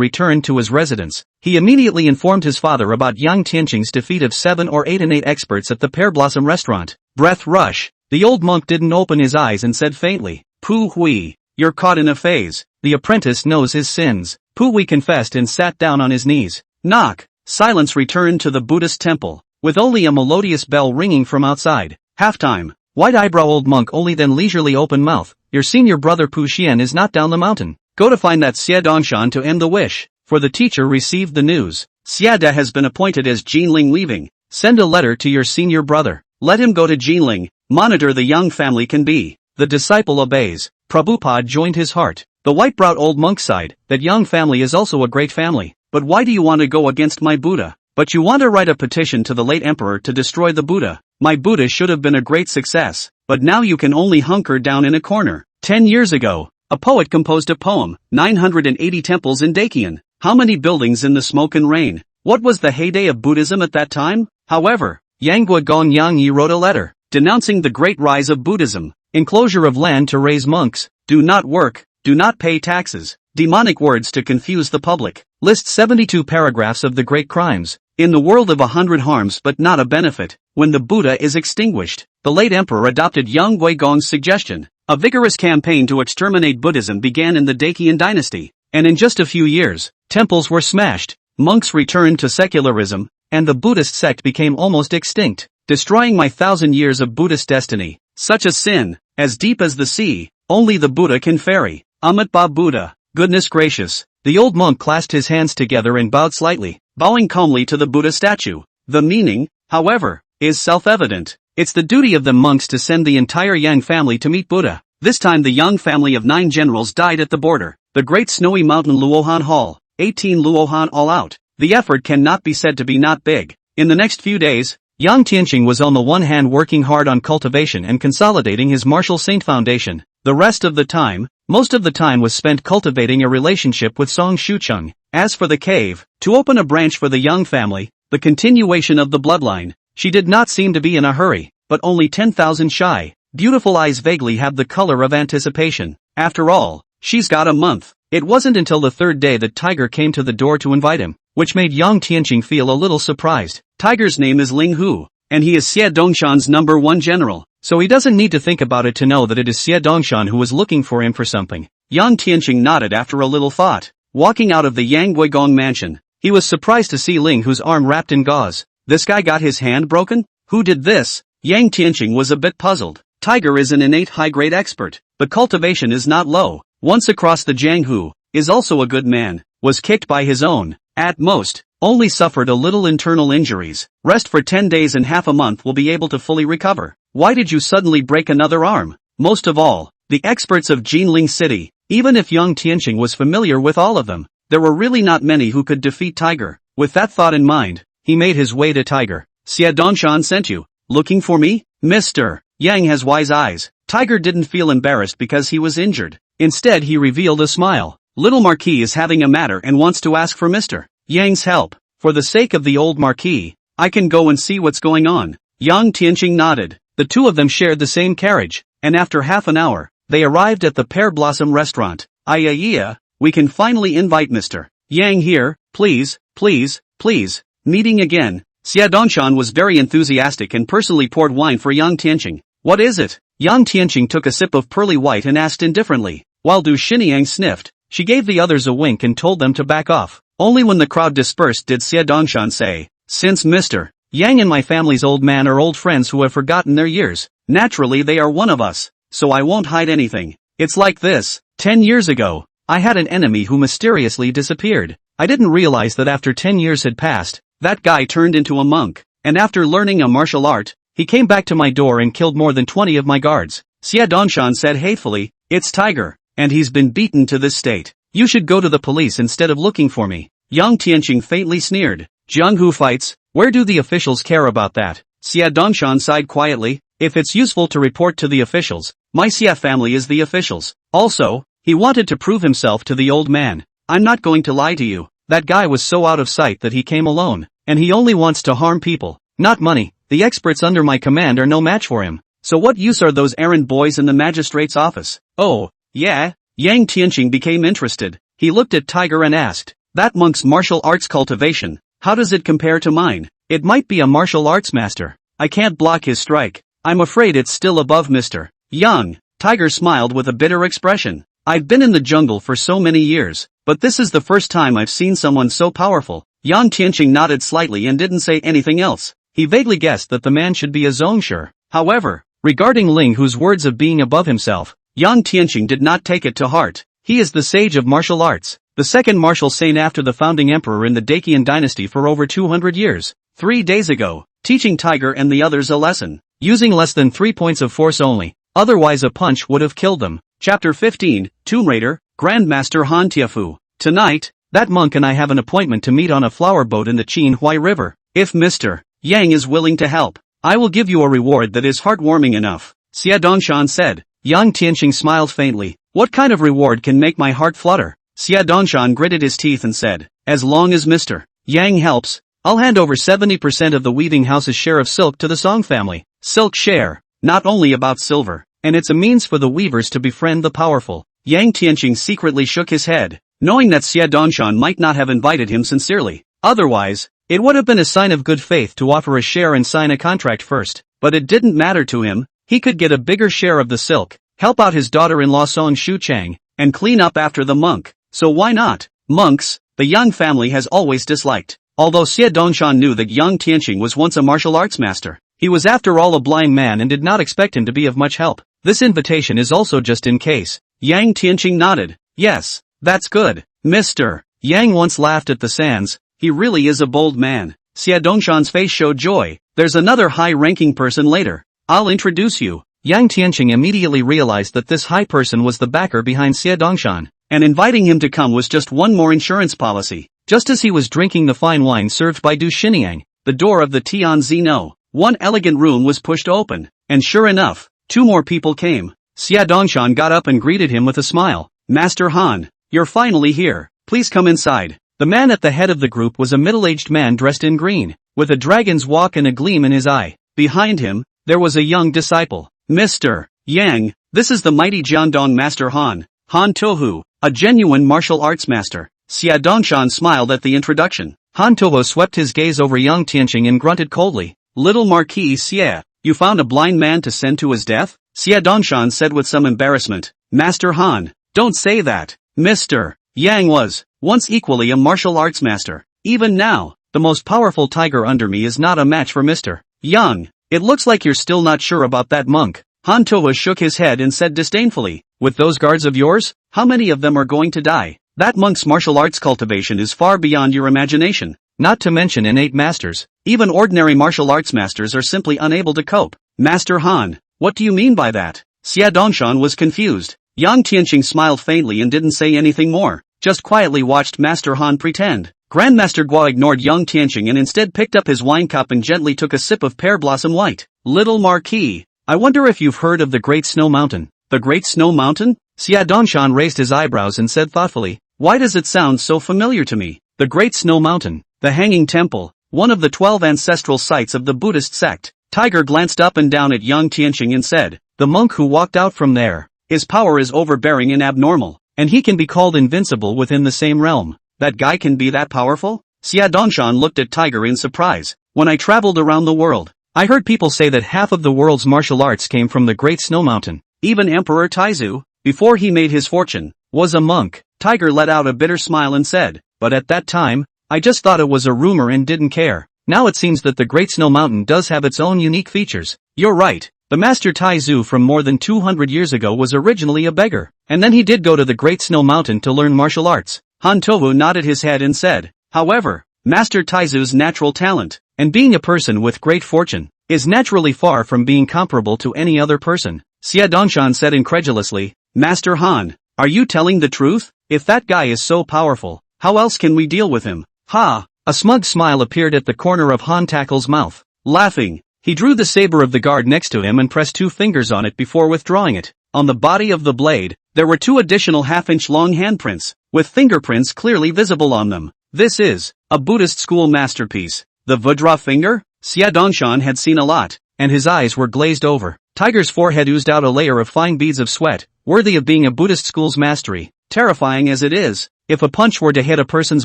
returned to his residence, he immediately informed his father about Yang Tianqing's defeat of 7 or 8 innate experts at the Pear Blossom restaurant. Breath rush. The old monk didn't open his eyes and said faintly, Pu Hui, you're caught in a phase. The apprentice knows his sins. Pu Hui confessed and sat down on his knees. Knock. Silence returned to the Buddhist temple, with only a melodious bell ringing from outside. Halftime. White eyebrow old monk only then leisurely open mouth. Your senior brother Pu Xian is not down the mountain. Go to find that Xie Dongshan to end the wish. For the teacher received the news. Xie Da has been appointed as Jinling leaving. Send a letter to your senior brother. Let him go to Jinling. Monitor the Yang family can be. The disciple obeys. Prabhupada joined his heart. The white-browed old monk sighed, that Yang family is also a great family. But why do you want to go against my Buddha? But you want to write a petition to the late emperor to destroy the Buddha. My Buddha should have been a great success, but now you can only hunker down in a corner. 10 years ago, a poet composed a poem, 980 temples in Dakian. How many buildings in the smoke and rain? What was the heyday of Buddhism at that time? However, Yanggua Gong Yang Yi wrote a letter, denouncing the great rise of Buddhism. Enclosure of land to raise monks, do not work, do not pay taxes. Demonic words to confuse the public. List 72 paragraphs of the great crimes. In the world of 100 harms but not a benefit, when the Buddha is extinguished, the late emperor adopted Yang Guigong's suggestion. A vigorous campaign to exterminate Buddhism began in the Dakian dynasty, and in just a few years, temples were smashed, monks returned to secularism, and the Buddhist sect became almost extinct, destroying my 1,000 years of Buddhist destiny. Such a sin, as deep as the sea, only the Buddha can ferry. Amitabha Buddha, goodness gracious. The old monk clasped his hands together and bowed slightly, bowing calmly to the Buddha statue. The meaning, however, is self-evident. It's the duty of the monks to send the entire Yang family to meet Buddha. This time the Yang family of 9 generals died at the border. The great snowy mountain Luohan Hall, 18 Luohan all out. The effort cannot be said to be not big. In the next few days, Yang Tianqing was on the one hand working hard on cultivation and consolidating his martial saint foundation. The rest of the time, most of the time was spent cultivating a relationship with Song Shucheng. As for the cave, to open a branch for the Yang family, the continuation of the bloodline, she did not seem to be in a hurry, but only 10,000 shy. Beautiful eyes vaguely have the color of anticipation. After all, she's got a month. It wasn't until the 3rd day that Tiger came to the door to invite him, which made Yang Tianqing feel a little surprised. Tiger's name is Ling Hu, and he is Xie Dongshan's #1 general, so he doesn't need to think about it to know that it is Xie Dongshan who was looking for him for something. Yang Tianqing nodded after a little thought. Walking out of the Yang Guigong mansion, he was surprised to see Ling Hu's arm wrapped in gauze. This guy got his hand broken? Who did this? Yang Tianqing was a bit puzzled. Tiger is an innate high-grade expert, but cultivation is not low. Once across the Jianghu, is also a good man, was kicked by his own, at most, only suffered a little internal injuries. Rest for 10 days and half a month will be able to fully recover. Why did you suddenly break another arm? Most of all, the experts of Jinling City, even if Yang Tianqing was familiar with all of them, there were really not many who could defeat Tiger. With that thought in mind, he made his way to Tiger. Xie Dongshan sent you. Looking for me? Mr. Yang has wise eyes. Tiger didn't feel embarrassed because he was injured. Instead he revealed a smile. Little Marquis is having a matter and wants to ask for Mr. Yang's help. For the sake of the old Marquis, I can go and see what's going on. Yang Tianqing nodded. The two of them shared the same carriage, and after half an hour, they arrived at the Pear Blossom restaurant. Yeah, we can finally invite Mr. Yang here, please, please, please. Meeting again. Xie Dongshan was very enthusiastic and personally poured wine for Yang Tianqing. What is it? Yang Tianqing took a sip of pearly white and asked indifferently. While Du Xiniang sniffed, she gave the others a wink and told them to back off. Only when the crowd dispersed did Xie Dongshan say, since Mr. Yang and my family's old man are old friends who have forgotten their years, naturally they are one of us, so I won't hide anything. It's like this. 10 years ago, I had an enemy who mysteriously disappeared. I didn't realize that after 10 years had passed, that guy turned into a monk, and after learning a martial art, he came back to my door and killed more than 20 of my guards. Xie Dongshan said hatefully, it's Tiger, and he's been beaten to this state. You should go to the police instead of looking for me. Yang Tianqing faintly sneered. Jianghu fights? Where do the officials care about that? Xia Dongshan sighed quietly. If it's useful to report to the officials, my Xia family is the officials. Also, he wanted to prove himself to the old man. I'm not going to lie to you. That guy was so out of sight that he came alone, and he only wants to harm people, not money. The experts under my command are no match for him. So what use are those errand boys in the magistrate's office? Oh, yeah? Yang Tianqing became interested. He looked at Tiger and asked, that monk's martial arts cultivation, how does it compare to mine? It might be a martial arts master. I can't block his strike. I'm afraid it's still above Mr. Yang. Tiger smiled with a bitter expression. I've been in the jungle for so many years, but this is the first time I've seen someone so powerful. Yang Tianqing nodded slightly and didn't say anything else. He vaguely guessed that the man should be a zongsher. However, regarding Ling Hu's words of being above himself, Yang Tianqing did not take it to heart. He is the sage of martial arts, the second martial saint after the founding emperor in the Dacian dynasty for over 200 years. 3 days ago, teaching Tiger and the others a lesson, using less than 3 points of force only, otherwise a punch would have killed them. Chapter 15, Tomb Raider, Grandmaster Han Tiafu. Tonight, that monk and I have an appointment to meet on a flower boat in the Qinhuai River. If Mr. Yang is willing to help, I will give you a reward that is heartwarming enough. Xia Dongshan said. Yang Tianqing smiled faintly. What kind of reward can make my heart flutter? Xia Dongshan gritted his teeth and said, as long as Mr. Yang helps, I'll hand over 70% of the weaving house's share of silk to the Song family. Silk share, not only about silver, and it's a means for the weavers to befriend the powerful. Yang Tianqing secretly shook his head, knowing that Xia Dongshan might not have invited him sincerely. Otherwise, it would have been a sign of good faith to offer a share and sign a contract first. But it didn't matter to him. He could get a bigger share of the silk, help out his daughter-in-law Song Shuchang, and clean up after the monk. So why not? Monks, the Yang family has always disliked. Although Xia Dongshan knew that Yang Tianqing was once a martial arts master, he was after all a blind man and did not expect him to be of much help. This invitation is also just in case. Yang Tianqing nodded. Yes, that's good. Mr. Yang once laughed at the sands. He really is a bold man. Xia Dongshan's face showed joy. There's another high-ranking person later. I'll introduce you. Yang Tianqing immediately realized that this high person was the backer behind Xia Dongshan, and inviting him to come was just one more insurance policy. Just as he was drinking the fine wine served by Du Xiniang, the door of the Tianzino, one elegant room was pushed open, and sure enough, 2 more people came. Xia Dongshan got up and greeted him with a smile. Master Han, you're finally here. Please come inside. The man at the head of the group was a middle-aged man dressed in green, with a dragon's walk and a gleam in his eye. Behind him, there was a young disciple. Mr. Yang, this is the mighty Jiandong Master Han, Han Tohu, a genuine martial arts master. Xia Dongshan smiled at the introduction. Han Tohu swept his gaze over Yang Tianqing and grunted coldly. Little Marquis Xia, you found a blind man to send to his death? Xia Dongshan said with some embarrassment. Master Han, don't say that. Mr. Yang was once equally a martial arts master. Even now, the most powerful tiger under me is not a match for Mr. Yang. It looks like you're still not sure about that monk. Han Tohu shook his head and said disdainfully, with those guards of yours, how many of them are going to die? That monk's martial arts cultivation is far beyond your imagination. Not to mention innate masters. Even ordinary martial arts masters are simply unable to cope. Master Han, what do you mean by that? Xia Dongshan was confused. Yang Tianqing smiled faintly and didn't say anything more, just quietly watched Master Han pretend. Grandmaster Guo ignored Yang Tianqing and instead picked up his wine cup and gently took a sip of pear blossom white. Little Marquis, I wonder if you've heard of the Great Snow Mountain. The Great Snow Mountain? Xia Dongshan raised his eyebrows and said thoughtfully, why does it sound so familiar to me? The Great Snow Mountain, the Hanging Temple, one of the 12 ancestral sites of the Buddhist sect. Tiger glanced up and down at Yang Tianqing and said, the monk who walked out from there. His power is overbearing and abnormal, and he can be called invincible within the same realm. That guy can be that powerful? Xia Dongshan looked at Tiger in surprise. When I traveled around the world, I heard people say that half of the world's martial arts came from the Great Snow Mountain. Even Emperor Taizu, before he made his fortune, was a monk. Tiger let out a bitter smile and said, but at that time, I just thought it was a rumor and didn't care. Now it seems that the Great Snow Mountain does have its own unique features. You're right. The Master Taizu from more than 200 years ago was originally a beggar, and then he did go to the Great Snow Mountain to learn martial arts. Han Tohu nodded his head and said, however, Master Taizu's natural talent, and being a person with great fortune, is naturally far from being comparable to any other person. Xia Dongshan said incredulously, Master Han, Are you telling the truth? If that guy is so powerful, how else can we deal with him? Ha! A smug smile appeared at the corner of Han Tackle's mouth. Laughing, he drew the saber of the guard next to him and pressed 2 fingers on it before withdrawing it. On the body of the blade, there were 2 additional half-inch long handprints, with fingerprints clearly visible on them. This is a Buddhist school masterpiece. The Vajra finger? Xia Dongshan had seen a lot, and his eyes were glazed over. Tiger's forehead oozed out a layer of fine beads of sweat, worthy of being a Buddhist school's mastery. Terrifying as it is, if a punch were to hit a person's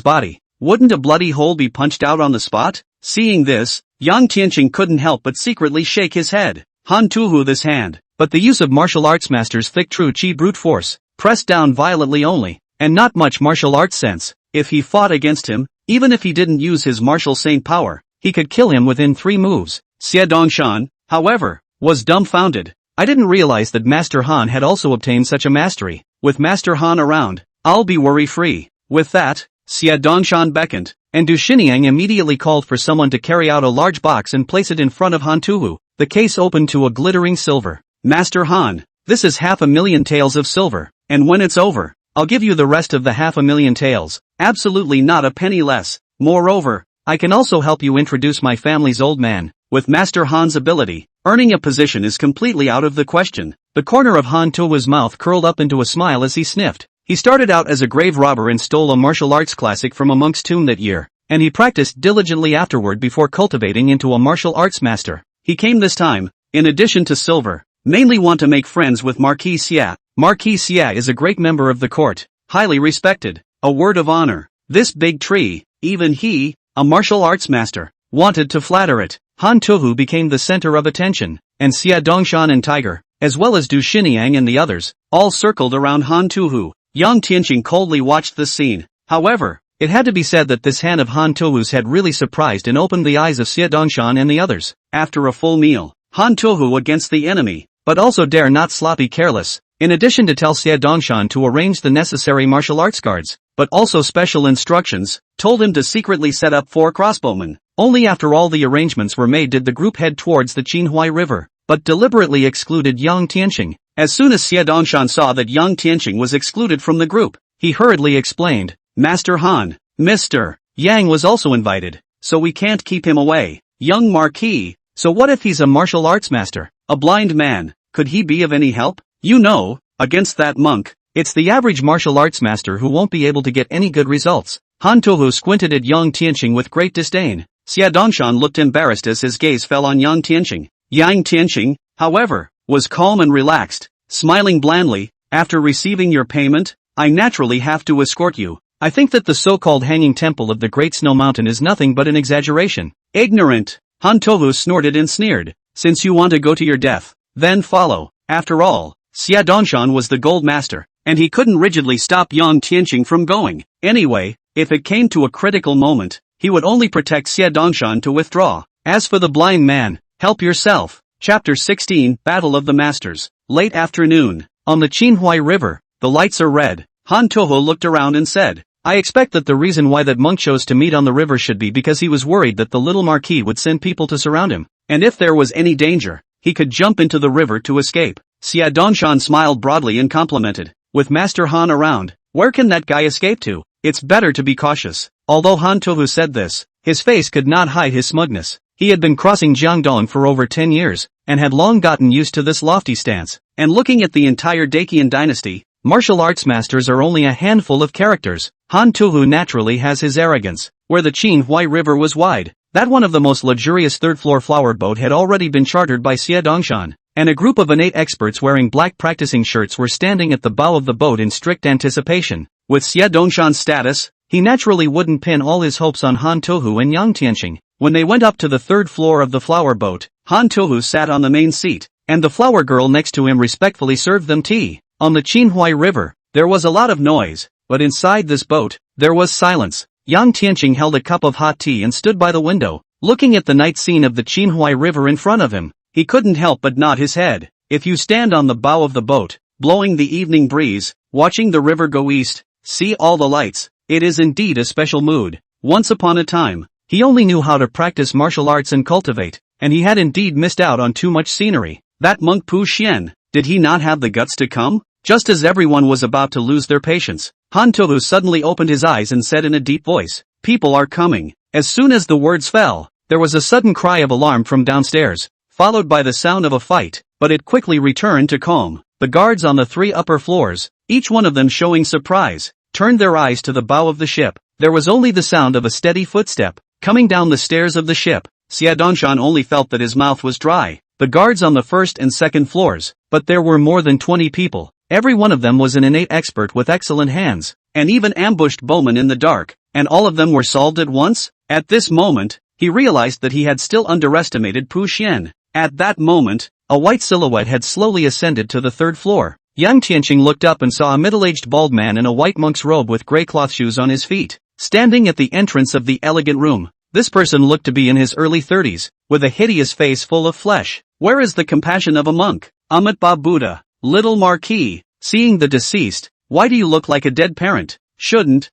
body, wouldn't a bloody hole be punched out on the spot? Seeing this, Yang Tian couldn't help but secretly shake his head. Han Tuhu this hand, but the use of martial arts master's thick true chi brute force, pressed down violently only, and not much martial arts sense. If he fought against him, even if he didn't use his martial saint power, he could kill him within 3 moves. Xie Dongshan, however, was dumbfounded. I didn't realize that Master Han had also obtained such a mastery. With Master Han around, I'll be worry-free. With that, Xie Dongshan beckoned, and Du Xiniang immediately called for someone to carry out a large box and place it in front of Han Tuhu. The case opened to a glittering silver. Master Han, this is 500,000 taels of silver, and when it's over, I'll give you the rest of the 500,000 taels, absolutely not a penny less. Moreover, I can also help you introduce my family's old man. With Master Han's ability, earning a position is completely out of the question. The corner of Han Tuhu's mouth curled up into a smile as he sniffed. He started out as a grave robber and stole a martial arts classic from a monk's tomb that year, and he practiced diligently afterward before cultivating into a martial arts master. He came this time, in addition to silver, mainly want to make friends with Marquis Xia. Marquis Xia is a great member of the court, highly respected, a word of honor. This big tree, even he, a martial arts master, wanted to flatter it. Han Tuhu became the center of attention, and Xia Dongshan and Tiger, as well as Du Xiniang and the others, all circled around Han Tuhu. Yang Tian coldly watched this scene. However, it had to be said that this hand of Han Tuhu's had really surprised and opened the eyes of Xia Dongshan and the others. After a full meal, Han Tuhu against the enemy, but also dare not sloppy careless, in addition to tell Xia Dongshan to arrange the necessary martial arts guards, but also special instructions, told him to secretly set up 4 crossbowmen. Only after all the arrangements were made did the group head towards the Qinhuai River, but deliberately excluded Yang Tian. As soon as Xia Dongshan saw that Yang Tian was excluded from the group, he hurriedly explained, Master Han, Mr. Yang was also invited, so we can't keep him away. Young Marquis, so what if he's a martial arts master? A blind man, could he be of any help? You know, against that monk, it's the average martial arts master who won't be able to get any good results. Han Tuhu squinted at Yang Tian with great disdain. Xia Dongshan looked embarrassed as his gaze fell on Yang Tian. Yang Tian, however, was calm and relaxed, smiling blandly. After receiving your payment, I naturally have to escort you. I think that the so-called hanging temple of the Great Snow Mountain is nothing but an exaggeration. Ignorant, Han Tuhu snorted and sneered. Since you want to go to your death, then follow. After all, Xia Dongshan was the gold master, and he couldn't rigidly stop Yang Tian from going. Anyway, if it came to a critical moment, he would only protect Xia Dongshan to withdraw. As for the blind man, help yourself. Chapter 16, Battle of the Masters. Late afternoon. On the Qinhuai River, the lights are red. Han Tuhu looked around and said, I expect that the reason why that monk chose to meet on the river should be because he was worried that the little marquis would send people to surround him, and if there was any danger, he could jump into the river to escape. Xia Dongshan smiled broadly and complimented, with Master Han around, where can that guy escape to? It's better to be cautious. Although Han Tuhu said this, his face could not hide his smugness. He had been crossing Jiangdong for over 10 years, and had long gotten used to this lofty stance. And looking at the entire Dacian dynasty, martial arts masters are only a handful of characters. Han Tuhu naturally has his arrogance. Where the Qinhuai River was wide, that one of the most luxurious third-floor flower boat had already been chartered by Xia Dongshan, and a group of innate experts wearing black practicing shirts were standing at the bow of the boat in strict anticipation. With Xia Dongshan's status, he naturally wouldn't pin all his hopes on Han Tuhu and Yang Tian. When they went up to the 3rd floor of the flower boat, Han Tuhu sat on the main seat, and the flower girl next to him respectfully served them tea. On the Qinhuai River, there was a lot of noise, but inside this boat, there was silence. Yang Tian held a cup of hot tea and stood by the window, looking at the night scene of the Qinhuai River in front of him. He couldn't help but nod his head. If you stand on the bow of the boat, blowing the evening breeze, watching the river go east, see all the lights, it is indeed a special mood. Once upon a time, he only knew how to practice martial arts and cultivate, and he had indeed missed out on too much scenery. That monk Pu Xian, did he not have the guts to come? Just as everyone was about to lose their patience, Han Tohu suddenly opened his eyes and said in a deep voice, "People are coming." As soon as the words fell, there was a sudden cry of alarm from downstairs, followed by the sound of a fight, but it quickly returned to calm. The guards on the 3 upper floors, each one of them showing surprise, turned their eyes to the bow of the ship. There was only the sound of a steady footstep, coming down the stairs of the ship. Xiadongshan only felt that his mouth was dry. The guards on the 1st and 2nd floors, but there were more than 20 people. Every one of them was an innate expert with excellent hands, and even ambushed bowmen in the dark, and all of them were solved at once? At this moment, he realized that he had still underestimated Pu Xian. At that moment, a white silhouette had slowly ascended to the 3rd floor. Yang Tian looked up and saw a middle-aged bald man in a white monk's robe with grey cloth shoes on his feet, standing at the entrance of the elegant room. This person looked to be in his early 30s, with a hideous face full of flesh. Where is the compassion of a monk? Amitabha Buddha. Little Marquis, seeing the deceased, why do you look like a dead parent? Shouldn't,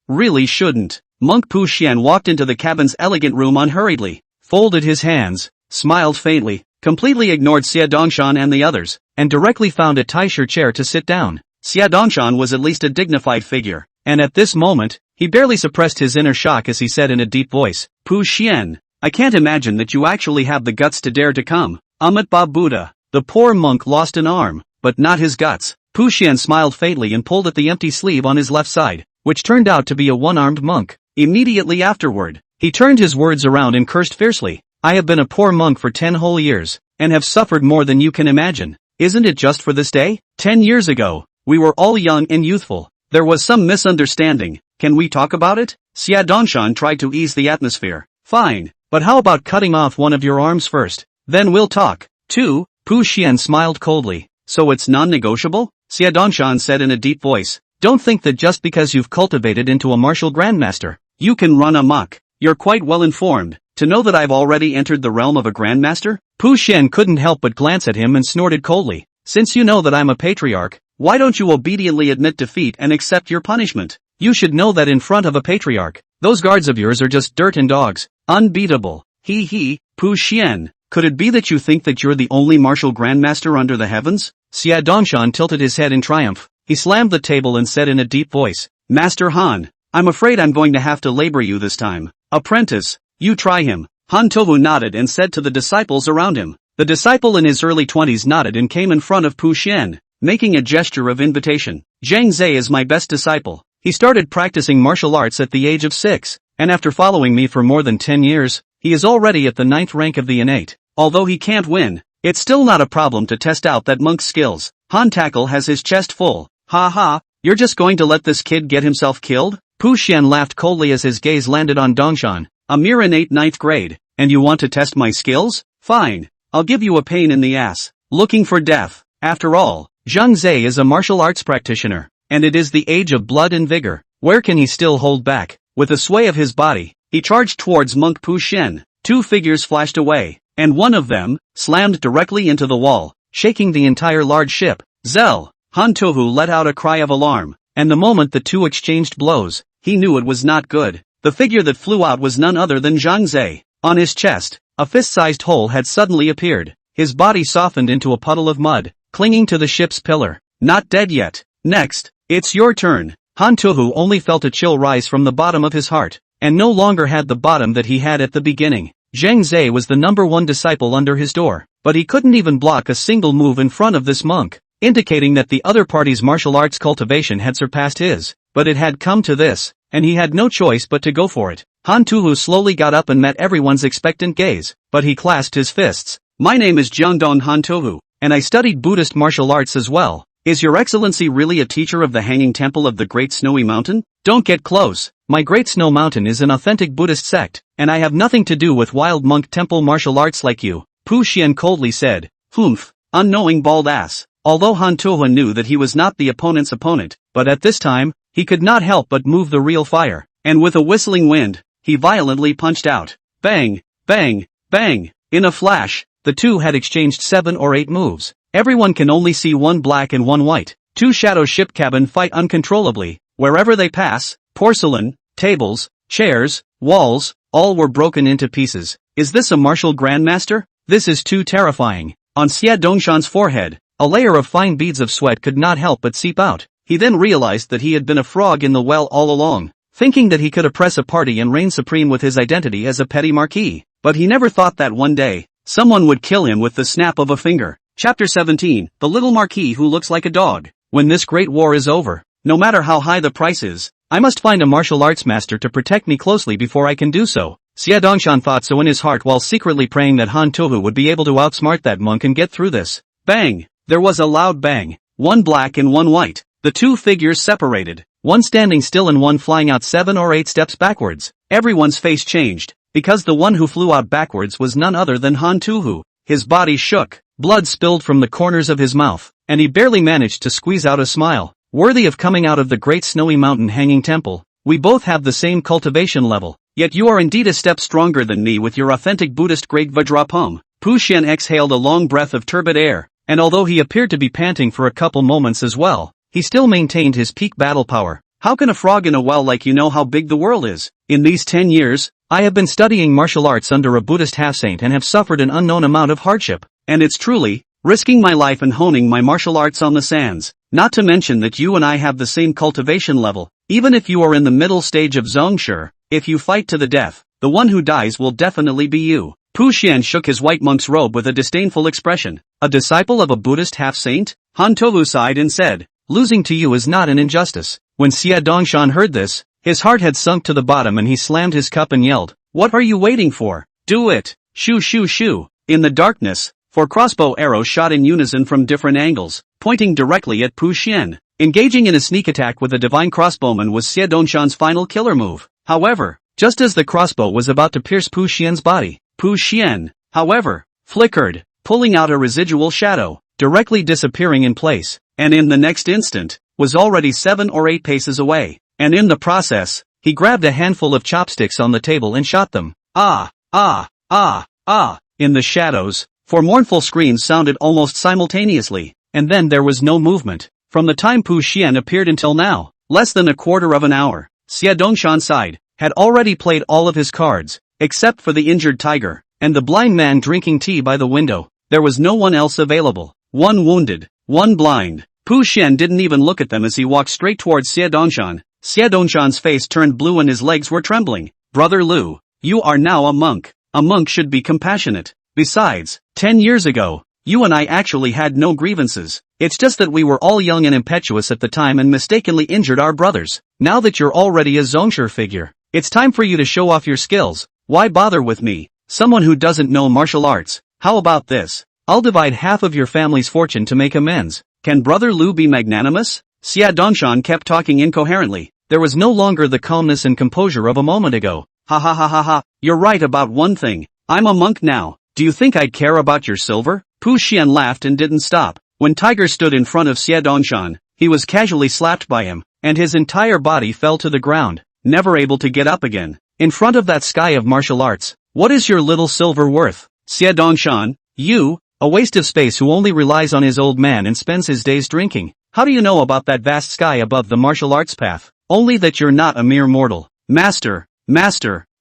really shouldn't. Monk Pu Xian walked into the cabin's elegant room unhurriedly, folded his hands, smiled faintly, completely ignored Xiadongshan and the others, and directly found a taisher chair to sit down. Xiadongshan was at least a dignified figure, and at this moment, he barely suppressed his inner shock as he said in a deep voice, "Pu Xian, I can't imagine that you actually have the guts to dare to come." Amitabha Buddha. The poor monk lost an arm, but not his guts. Pu Xian smiled faintly and pulled at the empty sleeve on his left side, which turned out to be a one-armed monk. Immediately afterward, he turned his words around and cursed fiercely. "I have been a poor monk for 10 whole years, and have suffered more than you can imagine. Isn't it just for this day? 10 years ago, we were all young and youthful. There was some misunderstanding. Can we talk about it?" Xiadongshan tried to ease the atmosphere. "Fine, but how about cutting off one of your arms first? Then we'll talk." 2. Pu Xian smiled coldly. "So it's non-negotiable?" Xiadongshan said in a deep voice. "Don't think that just because you've cultivated into a martial grandmaster, you can run amok. You're quite well informed to know that I've already entered the realm of a grandmaster." Pu Xian couldn't help but glance at him and snorted coldly. "Since you know that I'm a patriarch, why don't you obediently admit defeat and accept your punishment? You should know that in front of a patriarch, those guards of yours are just dirt and dogs. Unbeatable. He, Pu Xian. Could it be that you think that you're the only martial grandmaster under the heavens?" Xiadongshan tilted his head in triumph. He slammed the table and said in a deep voice, "Master Han, I'm afraid I'm going to have to labor you this time. Apprentice, you try him." Han Tohu nodded and said to the disciples around him. The disciple in his early 20s nodded and came in front of Pu Xian, making a gesture of invitation. "Zhang Zhe is my best disciple. He started practicing martial arts at the age of 6, and after following me for more than 10 years, he is already at the 9th rank of the innate. Although he can't win, it's still not a problem to test out that monk's skills." Han Tackle has his chest full. "Ha ha, you're just going to let this kid get himself killed?" Pu Xian laughed coldly as his gaze landed on Dongshan, a mere innate 9th grade. "And you want to test my skills? Fine, I'll give you a pain in the ass. Looking for death. After all, Zhang Zhe is a martial arts practitioner, and it is the age of blood and vigor. Where can he still hold back?" With a sway of his body, he charged towards Monk Pu Xian. 2 figures flashed away, and one of them slammed directly into the wall, shaking the entire large ship. Zell! Han Tohu let out a cry of alarm, and the moment the two exchanged blows, he knew it was not good. The figure that flew out was none other than Zhang Zhe. On his chest, a fist-sized hole had suddenly appeared. His body softened into a puddle of mud, clinging to the ship's pillar. "Not dead yet. Next, it's your turn." Han Tohu only felt a chill rise from the bottom of his heart, and no longer had the bottom that he had at the beginning. Zhang Zhe was the number 1 disciple under his door, but he couldn't even block a single move in front of this monk, indicating that the other party's martial arts cultivation had surpassed his. But it had come to this, and he had no choice but to go for it. Han Tohu slowly got up and met everyone's expectant gaze, but he clasped his fists. "My name is Jiangdong Han Tohu, and I studied Buddhist martial arts as well. Is your excellency really a teacher of the Hanging Temple of the Great Snowy Mountain? Don't get close. My Great Snow Mountain is an authentic Buddhist sect, and I have nothing to do with wild monk temple martial arts like you," Pu Xian coldly said. "Humph, unknowing bald ass." Although Han Tohu knew that he was not the opponent's opponent, but at this time, he could not help but move the real fire, and with a whistling wind, he violently punched out. Bang, bang, bang. In a flash, the two had exchanged 7 or 8 moves. Everyone can only see one black and one white. 2 shadow ship cabin fight uncontrollably. Wherever they pass, porcelain, tables, chairs, walls, all were broken into pieces. Is this a martial grandmaster? This is too terrifying. On Xia Dongshan's forehead, A layer of fine beads of sweat could not help but seep out. He then realized that he had been a frog in the well all along, thinking that he could oppress a party and reign supreme with his identity as a petty marquis. But he never thought that one day, someone would kill him with the snap of a finger. Chapter 17, The Little Marquis Who Looks Like a Dog. When this great war is over, no matter how high the price is, I must find a martial arts master to protect me closely before I can do so. Xie Dongshan thought so in his heart while secretly praying that Han Tohu would be able to outsmart that monk and get through this. Bang! There was a loud bang. One black and one white. The two figures separated, one standing still and one flying out 7 or 8 steps backwards. Everyone's face changed, because the one who flew out backwards was none other than Han Tohu. His body shook, blood spilled from the corners of his mouth, and he barely managed to squeeze out a smile, worthy of coming out of the great snowy mountain hanging temple. We both have the same cultivation level, yet you are indeed a step stronger than me with your authentic Buddhist Great Vajrapam. Pu Xian exhaled a long breath of turbid air, and although he appeared to be panting for a couple moments as well, he still maintained his peak battle power. How can a frog in a well like you know how big the world is? In these 10 years, I have been studying martial arts under a Buddhist half-saint and have suffered an unknown amount of hardship, and it's truly risking my life and honing my martial arts on the sands. Not to mention that you and I have the same cultivation level. Even if you are in the middle stage of Zhongshe, if you fight to the death, the one who dies will definitely be you. Pu Xian shook his white monk's robe with a disdainful expression. A disciple of a Buddhist half-saint? Han Tohu sighed and said, losing to you is not an injustice. When Xie Dongshan heard this, his heart had sunk to the bottom and he slammed his cup and yelled, what are you waiting for? Do it! Shoo shoo shoo! In the darkness, 4 crossbow arrows shot in unison from different angles, pointing directly at Pu Xian. Engaging in a sneak attack with a divine crossbowman was Xie Dongshan's final killer move. However, just as the crossbow was about to pierce Pu Xian's body, Pu Xian, however, flickered, pulling out a residual shadow, directly disappearing in place, and in the next instant, was already 7 or 8 paces away, and in the process, he grabbed a handful of chopsticks on the table and shot them. Ah, ah, ah, ah, in the shadows, 4 mournful screams sounded almost simultaneously, and then there was no movement. From the time Pu Xian appeared until now, less than a quarter of an hour, Xie Dongshan's side had already played all of his cards, except for the injured tiger, and the blind man drinking tea by the window. There was no one else available. 1 wounded, 1 blind. Pu Xian didn't even look at them as he walked straight towards Xie Dongshan. Xie Dongshan's face turned blue and his legs were trembling. Brother Lu, you are now a monk. A monk should be compassionate. Besides, 10 years ago, you and I actually had no grievances. It's just that we were all young and impetuous at the time and mistakenly injured our brothers. Now that you're already a Zhongshe figure, it's time for you to show off your skills. Why bother with me, someone who doesn't know martial arts? How about this? I'll divide half of your family's fortune to make amends. Can Brother Lu be magnanimous? Xie Dongshan kept talking incoherently. There was no longer the calmness and composure of a moment ago. Ha ha ha ha ha, you're right about one thing. I'm a monk now. Do you think I'd care about your silver? Pu Xian laughed and didn't stop. When Tiger stood in front of Xie Dongshan, he was casually slapped by him, and his entire body fell to the ground, never able to get up again. In front of that sky of martial arts, what is your little silver worth? Xie Dongshan, you, a waste of space who only relies on his old man and spends his days drinking. How do you know about that vast sky above the martial arts path? Only that you're not a mere mortal. Master,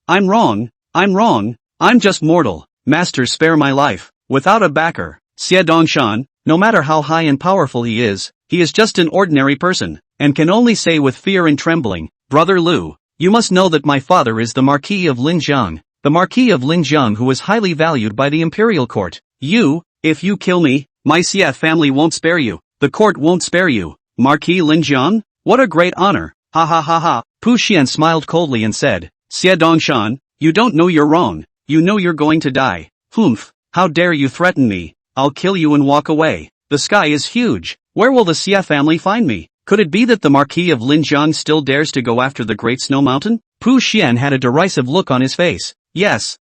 I'm wrong, I'm just mortal. Master, spare my life. Without a backer, Xie Dongshan, no matter how high and powerful he is just an ordinary person, and can only say with fear and trembling, Brother Lu, you must know that my father is the Marquis of Linjiang, the Marquis of Linjiang who is highly valued by the imperial court. If you kill me, my Xie family won't spare you, the court won't spare you. Marquis Linjiang? What a great honor. Ha ha ha ha. Pu Xian smiled coldly and said, Xie Dongshan, you don't know you're wrong. You know you're going to die. Humph, how dare you threaten me? I'll kill you and walk away. The sky is huge. Where will the Xie family find me? Could it be that the Marquis of Linjiang still dares to go after the Great Snow Mountain? Pu Xian had a derisive look on his face. Yes,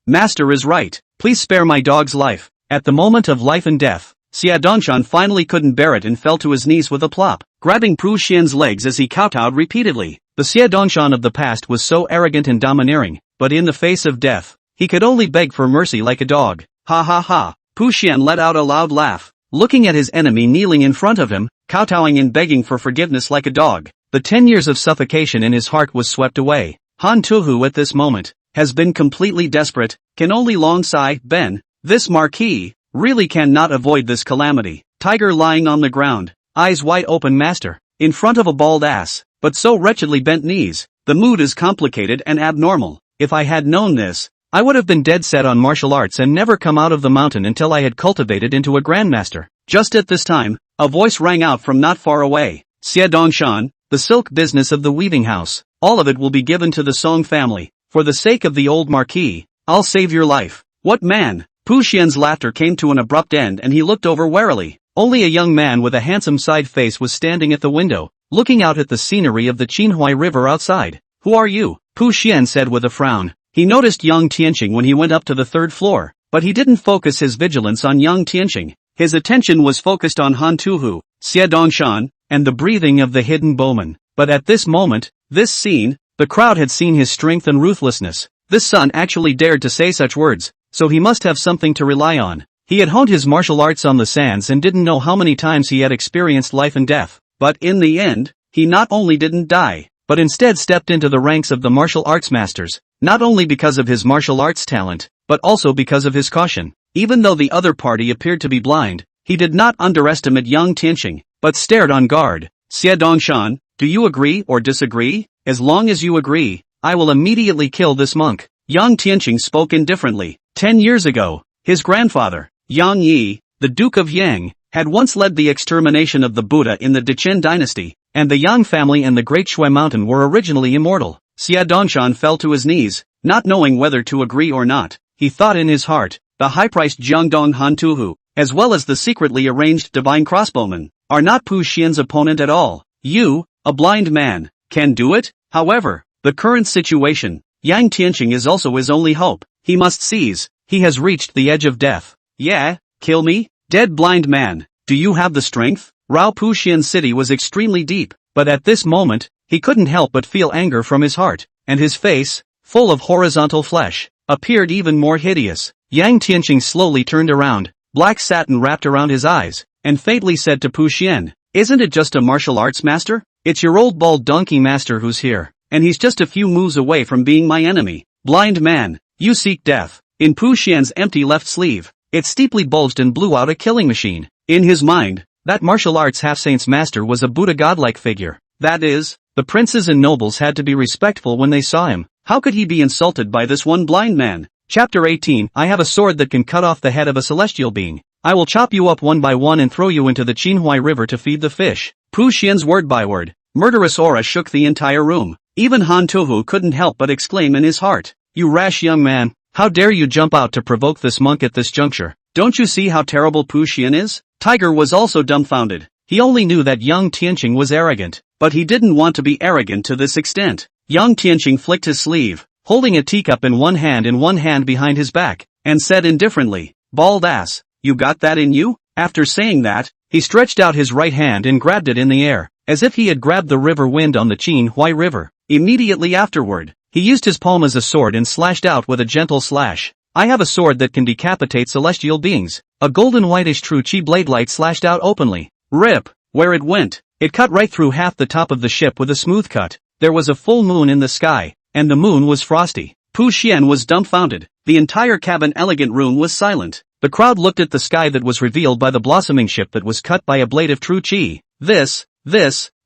Master is right. Please spare my dog's life. At the moment of life and death, Xie Dongshan finally couldn't bear it and fell to his knees with a plop, grabbing Pu Xian's legs as he kowtowed repeatedly. The Xie Dongshan of the past was so arrogant and domineering, but in the face of death, he could only beg for mercy like a dog. Ha ha ha. Pu Xian let out a loud laugh, looking at his enemy kneeling in front of him, kowtowing and begging for forgiveness like a dog. The 10 years of suffocation in his heart was swept away. Han Tuhu at this moment has been completely desperate, can only long sigh, Ben, this Marquis, really cannot avoid this calamity. Tiger lying on the ground, eyes wide open. Master, in front of a bald ass, but so wretchedly bent knees. The mood is complicated and abnormal. If I had known this, I would have been dead set on martial arts and never come out of the mountain until I had cultivated into a grandmaster. Just at this time, a voice rang out from not far away. Xie Dongshan, the silk business of the weaving house, all of it will be given to the Song family. For the sake of the old marquis, I'll save your life. What man? Pu Xian's laughter came to an abrupt end and he looked over warily. Only a young man with a handsome side face was standing at the window, looking out at the scenery of the Qinhuai River outside. Who are you? Pu Xian said with a frown. He noticed Yang Tianqing when he went up to the third floor, but he didn't focus his vigilance on Yang Tianqing. His attention was focused on Han Tuhu, Xie Dongshan, and the breathing of the hidden bowman. But at this moment, this scene, the crowd had seen his strength and ruthlessness. This son actually dared to say such words, so he must have something to rely on. He had honed his martial arts on the sands and didn't know how many times he had experienced life and death. But in the end, he not only didn't die, but instead stepped into the ranks of the martial arts masters, not only because of his martial arts talent, but also because of his caution. Even though the other party appeared to be blind, he did not underestimate Yang Tianqing, but stared on guard. Xie Dongshan, do you agree or disagree? As long as you agree, I will immediately kill this monk. Yang Tianqing spoke indifferently. 10 years ago, his grandfather, Yang Yi, the Duke of Yang, had once led the extermination of the Buddha in the Dechen dynasty, and the Yang family and the Great Shui Mountain were originally immortal. Xie Dongshan fell to his knees, not knowing whether to agree or not. He thought in his heart, the high-priced Jiangdong Han Tuhu, as well as the secretly arranged divine crossbowman, are not Pu Xian's opponent at all. You, a blind man, can do it? However, the current situation, Yang Tianqing is also his only hope. He must seize. He has reached the edge of death. Yeah, kill me? Dead blind man, do you have the strength? Rao Pu Xian's city was extremely deep, but at this moment, he couldn't help but feel anger from his heart, and his face, full of horizontal flesh, appeared even more hideous. Yang Tianqing slowly turned around, black satin wrapped around his eyes, and faintly said to Pu Xian, isn't it just a martial arts master? It's your old bald donkey master who's here, and he's just a few moves away from being my enemy. Blind man, you seek death. In Pu Xian's empty left sleeve, it steeply bulged and blew out a killing machine. In his mind, that martial arts half-saint's master was a Buddha godlike figure. That is, the princes and nobles had to be respectful when they saw him. How could he be insulted by this one blind man? Chapter 18. I have a sword that can cut off the head of a celestial being. I will chop you up one by one and throw you into the Qinhuai River to feed the fish. Pu Xian's word by word, murderous aura shook the entire room. Even Han Tuhu couldn't help but exclaim in his heart, you rash young man, how dare you jump out to provoke this monk at this juncture? Don't you see how terrible Pu Xian is? Tiger was also dumbfounded. He only knew that Yang Tianqing was arrogant, but he didn't want to be arrogant to this extent. Yang Tianqing flicked his sleeve, holding a teacup in one hand behind his back, and said indifferently, bald ass, you got that in you? After saying that, he stretched out his right hand and grabbed it in the air, as if he had grabbed the river wind on the Qinhuai River. Immediately afterward, he used his palm as a sword and slashed out with a gentle slash. I have a sword that can decapitate celestial beings. A golden whitish true chi blade light slashed out openly. Rip! Where it went, it cut right through half the top of the ship with a smooth cut. There was a full moon in the sky, and the moon was frosty. Pu Xian was dumbfounded. The entire cabin elegant room was silent. The crowd looked at the sky that was revealed by the blossoming ship that was cut by a blade of true chi. This,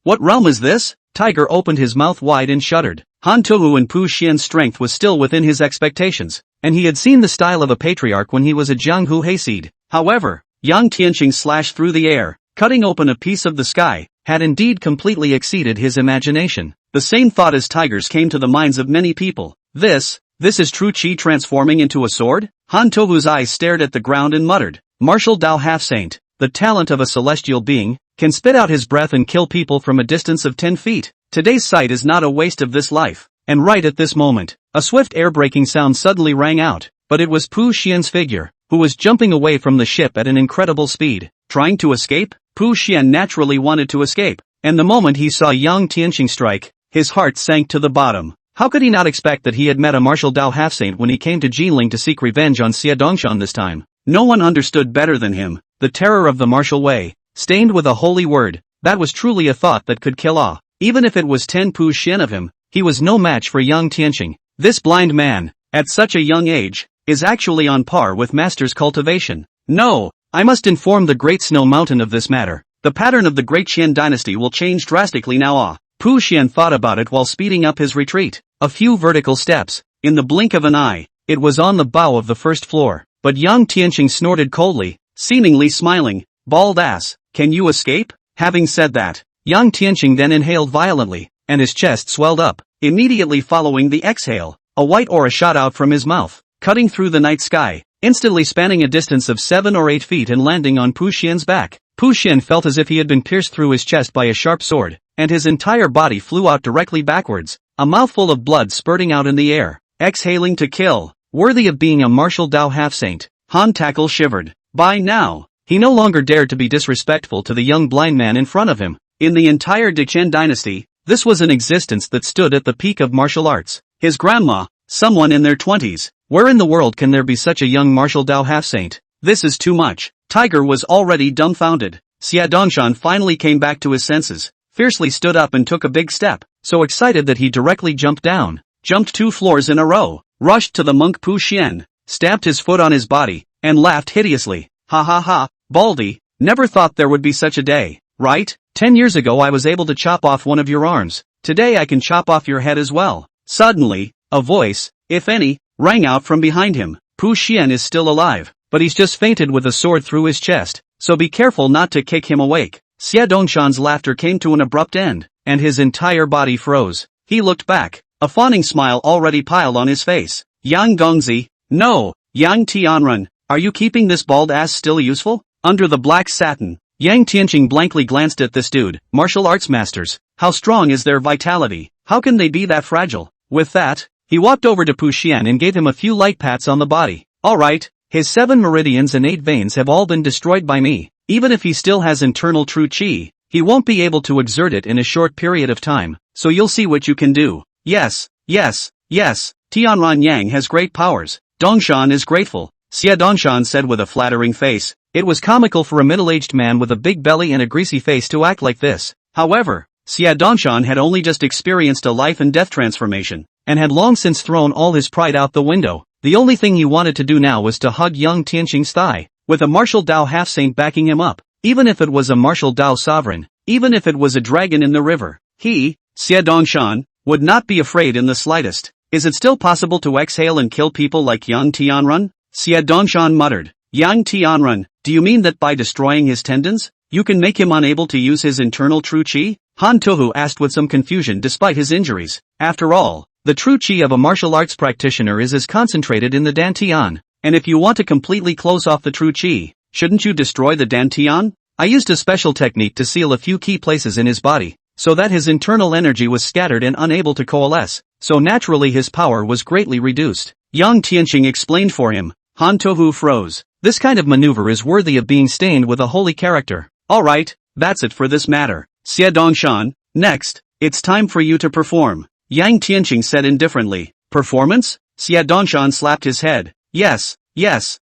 what realm is this? Tiger opened his mouth wide and shuddered. Han Tuhu and Pu Xian's strength was still within his expectations, and he had seen the style of a patriarch when he was a Jianghu hayseed. However, Yang Tianqing's slash through the air, cutting open a piece of the sky, had indeed completely exceeded his imagination. The same thought as Tiger's came to the minds of many people. This is true chi transforming into a sword? Han Tuhu's eyes stared at the ground and muttered, Martial Dao half-saint, the talent of a celestial being, can spit out his breath and kill people from a distance of 10 feet. Today's sight is not a waste of this life. And right at this moment, a swift air-breaking sound suddenly rang out, but it was Pu Xian's figure, who was jumping away from the ship at an incredible speed. Trying to escape? Pu Xian naturally wanted to escape, and the moment he saw Yang Tianqing strike, his heart sank to the bottom. How could he not expect that he had met a martial Dao half-saint when he came to Jinling to seek revenge on Xie Dongshan this time? No one understood better than him, the terror of the martial way, stained with a holy word. That was truly a thought that could kill awe. Even if it was 10 Pu Xian of him, he was no match for Yang Tianqing. This blind man, at such a young age, is actually on par with master's cultivation. No, I must inform the Great Snow Mountain of this matter. The pattern of the Great Qian dynasty will change drastically now. Pu Xian thought about it while speeding up his retreat. A few vertical steps. In the blink of an eye, it was on the bow of the first floor. But Yang Tianqing snorted coldly, seemingly smiling. Bald ass, can you escape? Having said that, Yang Tianqing then inhaled violently, and his chest swelled up. Immediately following the exhale, a white aura shot out from his mouth, cutting through the night sky, instantly spanning a distance of 7 or 8 feet and landing on Pu Xian's back. Pu Xian felt as if he had been pierced through his chest by a sharp sword, and his entire body flew out directly backwards, a mouthful of blood spurting out in the air, exhaling to kill. Worthy of being a martial Dao half-saint, Han Tackle shivered. By now, he no longer dared to be disrespectful to the young blind man in front of him. In the entire Qian dynasty, this was an existence that stood at the peak of martial arts. His grandma, someone in their 20s. Where in the world can there be such a young martial Dao half-saint? This is too much. Tiger was already dumbfounded. Xia Dongshan finally came back to his senses, fiercely stood up and took a big step, so excited that he directly jumped down, jumped 2 floors in a row, rushed to the monk Pu Xian, stamped his foot on his body, and laughed hideously. Ha ha ha, Baldy, never thought there would be such a day, right? 10 years ago I was able to chop off one of your arms, today I can chop off your head as well. Suddenly, a voice, if any, rang out from behind him. Pu Xian is still alive, but he's just fainted with a sword through his chest, so be careful not to kick him awake. Xia Dongshan's laughter came to an abrupt end, and his entire body froze. He looked back, a fawning smile already piled on his face. Yang Gongzi, no, Yang Tianren, are you keeping this bald ass still useful? Under the black satin, Yang Tianqing blankly glanced at this dude. Martial arts masters, how strong is their vitality? How can they be that fragile? With that, he walked over to Pu Xian and gave him a few light pats on the body. Alright, his 7 meridians and 8 veins have all been destroyed by me. Even if he still has internal true qi, he won't be able to exert it in a short period of time, so you'll see what you can do. Yes, Tianran Yang has great powers. Dongshan is grateful, Xia Dongshan said with a flattering face. It was comical for a middle-aged man with a big belly and a greasy face to act like this. However, Xia Dongshan had only just experienced a life and death transformation, and had long since thrown all his pride out the window. The only thing he wanted to do now was to hug young Tianqing's thigh, with a martial Dao half-saint backing him up. Even if it was a martial Dao sovereign, even if it was a dragon in the river, he, Xia Dongshan, would not be afraid in the slightest. Is it still possible to exhale and kill people like Yang Tianren? Xia Dongshan muttered. Yang Tianren, do you mean that by destroying his tendons, you can make him unable to use his internal true qi? Han Tohu asked with some confusion despite his injuries. After all, the true qi of a martial arts practitioner is as concentrated in the dantian, and if you want to completely close off the true qi, shouldn't you destroy the dantian? I used a special technique to seal a few key places in his body, so that his internal energy was scattered and unable to coalesce, so naturally his power was greatly reduced. Yang Tianqing explained for him. Han Tohu froze. This kind of maneuver is worthy of being stained with a holy character. Alright, that's it for this matter. Xia Dongshan, next, it's time for you to perform. Yang Tianqing said indifferently. Performance? Xia Dongshan slapped his head. Yes. Yang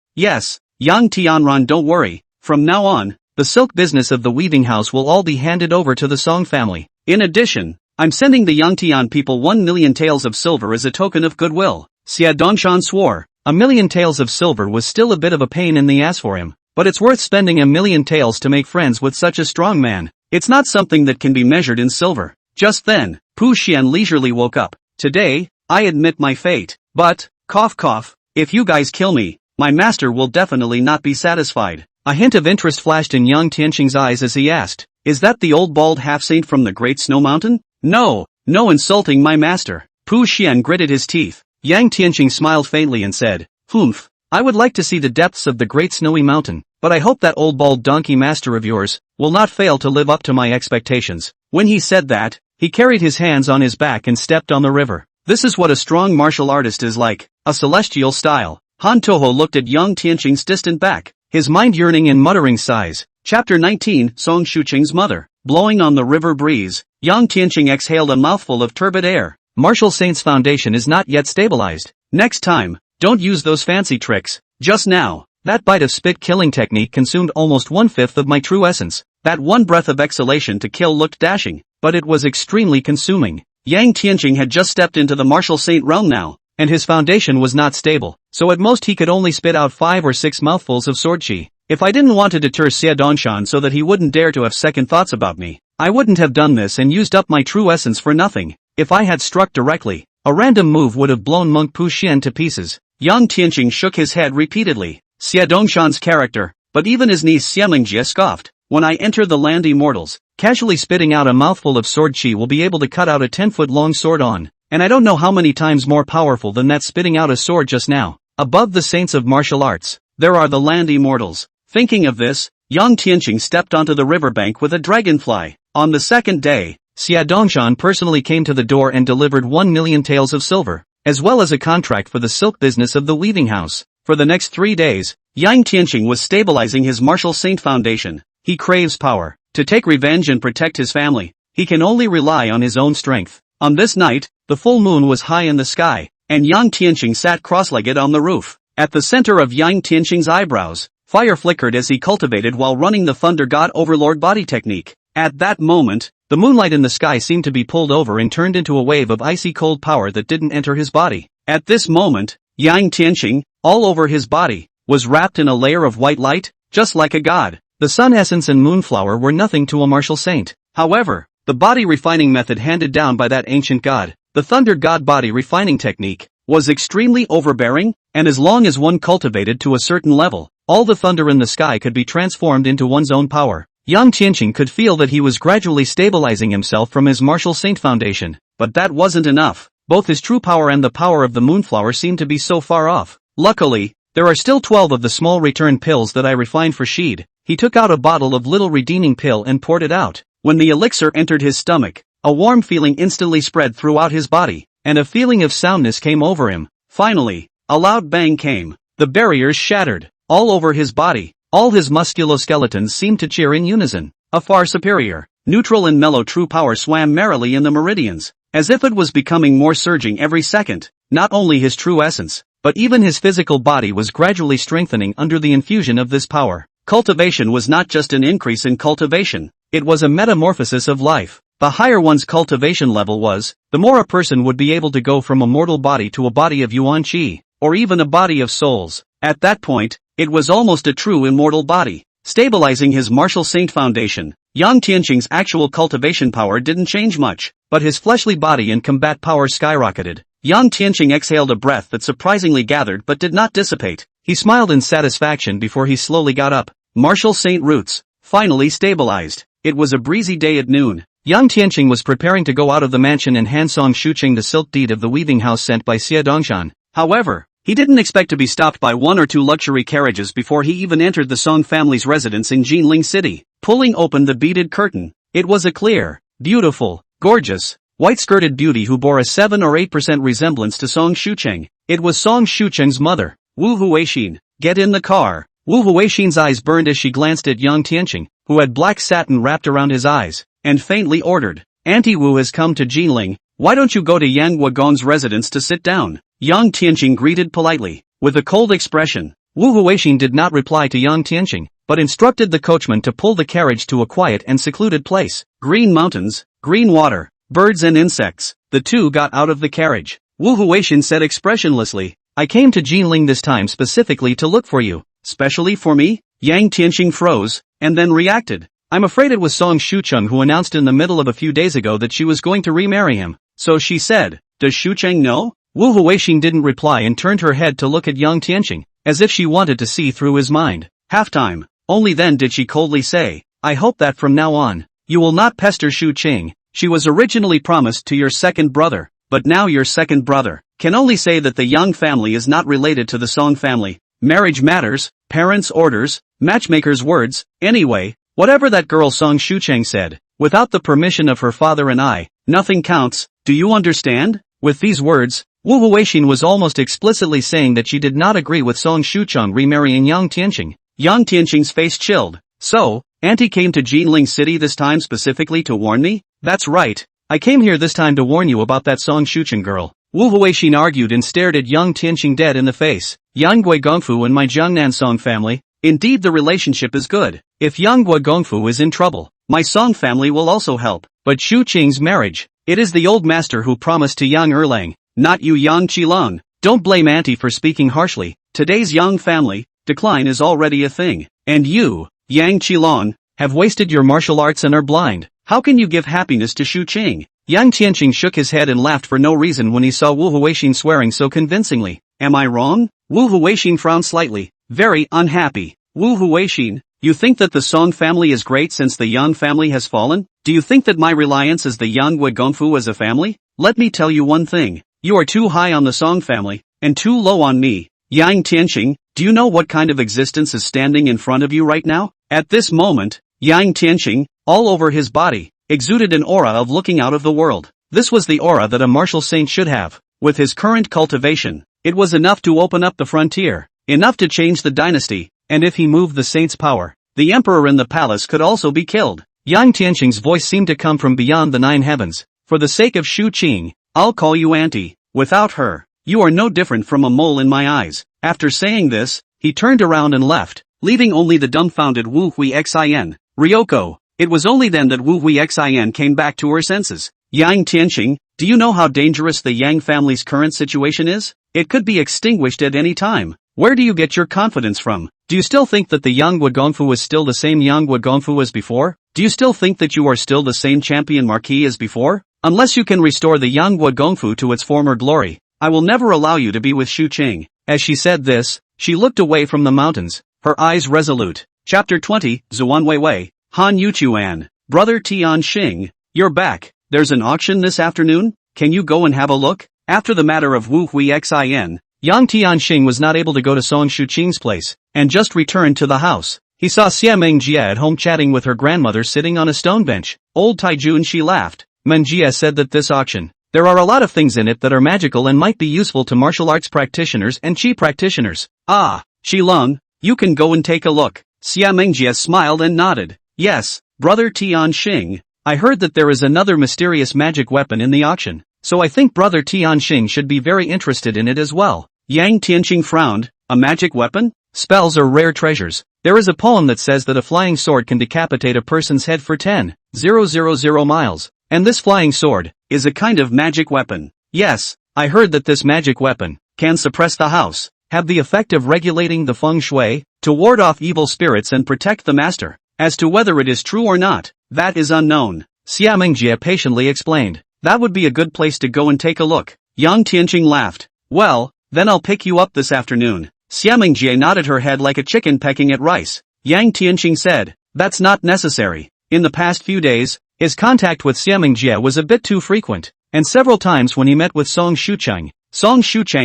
Tianran, don't worry. From now on, the silk business of the weaving house will all be handed over to the Song family. In addition, I'm sending the Yang Tian people 1 million taels of silver as a token of goodwill. Xia Dongshan swore. 1 million taels of silver was still a bit of a pain in the ass for him, but it's worth spending 1 million taels to make friends with such a strong man. It's not something that can be measured in silver. Just then, Pu Xian leisurely woke up. Today, I admit my fate, but, cough cough, if you guys kill me, my master will definitely not be satisfied. A hint of interest flashed in Yang Tianqing's eyes as he asked, is that the old bald half-saint from the Great Snow Mountain? No insulting my master. Pu Xian gritted his teeth. Yang Tianqing smiled faintly and said, Humph, I would like to see the depths of the Great Snowy Mountain, but I hope that old bald donkey master of yours will not fail to live up to my expectations. When he said that, he carried his hands on his back and stepped on the river. This is what a strong martial artist is like, a celestial style. Han Toho looked at Yang Tianqing's distant back, his mind yearning in muttering sighs. Chapter 19, Song Shuqing's mother. Blowing on the river breeze, Yang Tianqing exhaled a mouthful of turbid air. Martial Saint's foundation is not yet stabilized. Next time, don't use those fancy tricks. Just now, that bite of spit killing technique consumed almost 1/5 of my true essence. That one breath of exhalation to kill looked dashing, but it was extremely consuming. Yang Tianqing had just stepped into the Martial Saint realm now, and his foundation was not stable, so at most he could only spit out 5 or 6 mouthfuls of sword chi. If I didn't want to deter Xie Dongshan so that he wouldn't dare to have second thoughts about me, I wouldn't have done this and used up my true essence for nothing. If I had struck directly, a random move would have blown Monk Pu Xian to pieces. Yang Tianqing shook his head repeatedly. Xie Dongshan's character, but even his niece Xiamingjie scoffed. When I enter the land immortals, casually spitting out a mouthful of sword chi will be able to cut out a 10-foot-long sword on, and I don't know how many times more powerful than that spitting out a sword just now. Above the saints of martial arts, there are the land immortals. Thinking of this, Yang Tianqing stepped onto the riverbank with a dragonfly. On the second day, Xie Dongshan personally came to the door and delivered 1 million taels of silver, as well as a contract for the silk business of the weaving house. For the next 3 days, Yang Tianqing was stabilizing his martial saint foundation. He craves power. To take revenge and protect his family, he can only rely on his own strength. On this night, the full moon was high in the sky, and Yang Tianqing sat cross-legged on the roof. At the center of Yang Tianqing's eyebrows, fire flickered as he cultivated while running the Thunder God Overlord body technique. At that moment, the moonlight in the sky seemed to be pulled over and turned into a wave of icy cold power that didn't enter his body. At this moment, Yang Tianqing, all over his body, was wrapped in a layer of white light, just like a god. The sun essence and moonflower were nothing to a martial saint. However, the body refining method handed down by that ancient god, the Thunder God body refining technique, was extremely overbearing, and as long as one cultivated to a certain level, all the thunder in the sky could be transformed into one's own power. Yang Tianqing could feel that he was gradually stabilizing himself from his martial saint foundation, but that wasn't enough. Both his true power and the power of the moonflower seemed to be so far off. Luckily, there are still 12 of the small return pills that I refined for Sheed. He took out a bottle of little redeeming pill and poured it out. When the elixir entered his stomach, a warm feeling instantly spread throughout his body, and a feeling of soundness came over him. Finally, a loud bang came. The barriers shattered. All over his body, all his musculoskeletons seemed to cheer in unison. A far superior, neutral and mellow true power swam merrily in the meridians, as if it was becoming more surging every second. Not only his true essence, but even his physical body was gradually strengthening under the infusion of this power. Cultivation was not just an increase in cultivation, it was a metamorphosis of life. The higher one's cultivation level was, the more a person would be able to go from a mortal body to a body of yuan qi, or even a body of souls. At that point, it was almost a true immortal body. Stabilizing his martial saint foundation, Yang Tianqing's actual cultivation power didn't change much, but his fleshly body and combat power skyrocketed. Yang Tianqing exhaled a breath that surprisingly gathered but did not dissipate. He smiled in satisfaction before he slowly got up. Martial saint roots, finally stabilized. It was a breezy day at noon. Yang Tianqing was preparing to go out of the mansion and hand Song Shucheng the silk deed of the weaving house sent by Xie Dongshan. However, he didn't expect to be stopped by 1 or 2 luxury carriages before he even entered the Song family's residence in Jinling City. Pulling open the beaded curtain, it was a clear, beautiful, gorgeous, white-skirted beauty who bore a 7 or 8% resemblance to Song Shucheng. It was Song Shucheng's mother, Wu Huixin. Get in the car. Wu Huixin's eyes burned as she glanced at Yang Tianqing, who had black satin wrapped around his eyes, and faintly ordered, "Auntie Wu has come to Jinling, why don't you go to Yang Guogong's residence to sit down?" Yang Tianqing greeted politely, with a cold expression. Wu Huixin did not reply to Yang Tianqing, but instructed the coachman to pull the carriage to a quiet and secluded place. Green mountains, green water, birds and insects. The two got out of the carriage. Wu Huixin said expressionlessly, "I came to Jinling this time specifically to look for you." "Specially for me?" Yang Tianqing froze, and then reacted. "I'm afraid it was Song Shucheng who announced in the middle of a few days ago that she was going to remarry him. So she said, does Shucheng know?" Wu Huixin didn't reply and turned her head to look at Yang Tianqing, as if she wanted to see through his mind. Halftime. Only then did she coldly say, "I hope that from now on, you will not pester Shucheng. She was originally promised to your second brother, but now your second brother can only say that the Yang family is not related to the Song family. Marriage matters, parents' orders, matchmakers' words, anyway, whatever that girl Song Shucheng said, without the permission of her father and I, nothing counts, do you understand?" With these words, Wu Huixin was almost explicitly saying that she did not agree with Song Shucheng remarrying Yang Tianqing. Yang Tianqing's face chilled. "So, Auntie came to Jinling City this time specifically to warn me?" "That's right, I came here this time to warn you about that Song Shucheng girl." Wu Huixin argued and stared at Yang Tianqing dead in the face. "Yang Guigongfu and my Jiangnan Song family, indeed the relationship is good. If Yang Guigongfu is in trouble, my Song family will also help. But Shucheng's marriage, it is the old master who promised to Yang Erlang, not you Yang Qilong. Don't blame Auntie for speaking harshly. Today's Yang family decline is already a thing. And you, Yang Qilong, have wasted your martial arts and are blind. How can you give happiness to Shu Qing? Yang Tianqing shook his head and laughed for no reason when he saw Wu Huixin swearing so convincingly. Am I wrong? Wu Huixin frowned slightly, very unhappy. Wu Huixin, you think that the Song family is great since the Yang family has fallen? Do you think that my reliance is the Yang Gongfu as a family? Let me tell you one thing. You are too high on the Song family, and too low on me. Yang Tianqing, do you know what kind of existence is standing in front of you right now? At this moment, Yang Tianqing, all over his body, exuded an aura of looking out of the world. This was the aura that a martial saint should have. With his current cultivation, it was enough to open up the frontier, enough to change the dynasty, and if he moved the saint's power, the emperor in the palace could also be killed. Yang Tianqing's voice seemed to come from beyond the 9 heavens. For the sake of Shu Qing, I'll call you auntie. Without her, you are no different from a mole in my eyes. After saying this, he turned around and left, leaving only the dumbfounded Wu Huixin. Ryoko. It was only then that Wu Huixin came back to her senses. Yang Tianqing, do you know how dangerous the Yang family's current situation is? It could be extinguished at any time. Where do you get your confidence from? Do you still think that the Yang Gongfu is still the same Yang Gongfu as before? Do you still think that you are still the same champion marquis as before? Unless you can restore the Yang Gongfu to its former glory, I will never allow you to be with Shu Qing. As she said this, she looked away from the mountains, her eyes resolute. Chapter 20, Zuan Weiwei, Han Yuchuan. Brother Tian Xing, you're back. There's an auction this afternoon? Can you go and have a look? After the matter of Wu Huixin, Yang Tianxing was not able to go to Song Shu Qing's place, and just returned to the house. He saw Xia Mengjie at home chatting with her grandmother sitting on a stone bench. Old Taijun, she laughed. Mengjie said that this auction, there are a lot of things in it that are magical and might be useful to martial arts practitioners and chi practitioners. Ah, Shilong, you can go and take a look. Xia Mengjie smiled and nodded. Yes, brother Tianxing, I heard that there is another mysterious magic weapon in the auction. So I think Brother Tianxing should be very interested in it as well. Yang Tianqing frowned. A magic weapon? Spells are rare treasures. There is a poem that says that a flying sword can decapitate a person's head for 10,000 miles. And this flying sword is a kind of magic weapon. Yes, I heard that this magic weapon can suppress the house, have the effect of regulating the feng shui, to ward off evil spirits and protect the master. As to whether it is true or not, that is unknown. Xia Mengjie patiently explained. That would be a good place to go and take a look. Yang Tianqing laughed. Well, then I'll pick you up this afternoon. Xia Mengjie nodded her head like a chicken pecking at rice. Yang Tianqing said, that's not necessary. In the past few days, his contact with Xia Mengjie was a bit too frequent, and several times when he met with Song Shucheng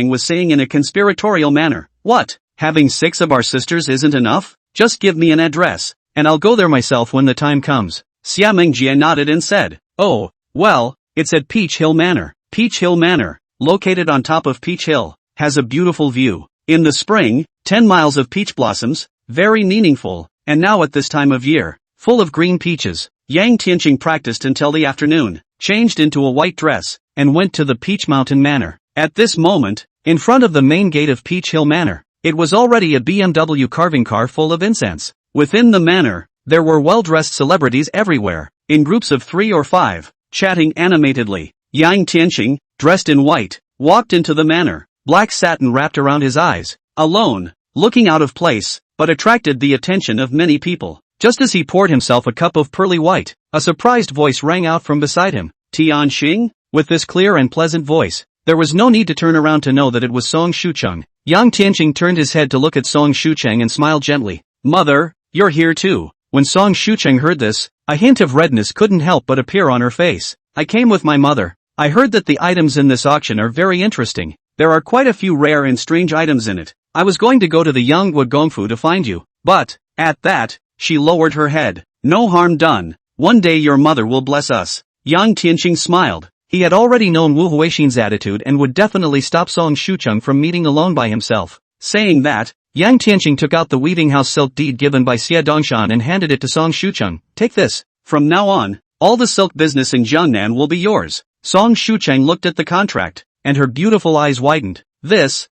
was saying in a conspiratorial manner, what, having 6 of our sisters isn't enough? Just give me an address, and I'll go there myself when the time comes. Xia Mengjie nodded and said, oh, well, it's at Peach Hill Manor. Peach Hill Manor, located on top of Peach Hill, has a beautiful view. In the spring, 10 miles of peach blossoms, very meaningful, and now at this time of year, full of green peaches. Yang Tianqing practiced until the afternoon, changed into a white dress, and went to the Peach Mountain Manor. At this moment, in front of the main gate of Peach Hill Manor, it was already a BMW carving car full of incense. Within the manor, there were well-dressed celebrities everywhere, in groups of 3 or 5. Chatting animatedly. Yang Tianqing, dressed in white, walked into the manor, black satin wrapped around his eyes, alone, looking out of place, but attracted the attention of many people. Just as he poured himself a cup of pearly white, a surprised voice rang out from beside him. Tianxing? With this clear and pleasant voice, there was no need to turn around to know that it was Song Shucheng. Yang Tianqing turned his head to look at Song Shucheng and smiled gently. Mother, you're here too. When Song Shucheng heard this, a hint of redness couldn't help but appear on her face. I came with my mother. I heard that the items in this auction are very interesting. There are quite a few rare and strange items in it. I was going to go to the Yang Gongfu to find you, but, at that, she lowered her head. No harm done. One day your mother will bless us. Yang Tianqing smiled. He had already known Wu Huixin's attitude and would definitely stop Song Shucheng from meeting alone by himself. Saying that, Yang Tianqing took out the weaving house silk deed given by Xie Dongshan and handed it to Song Shucheng. Take this. From now on, all the silk business in Jiangnan will be yours. Song Shucheng looked at the contract, and her beautiful eyes widened. This,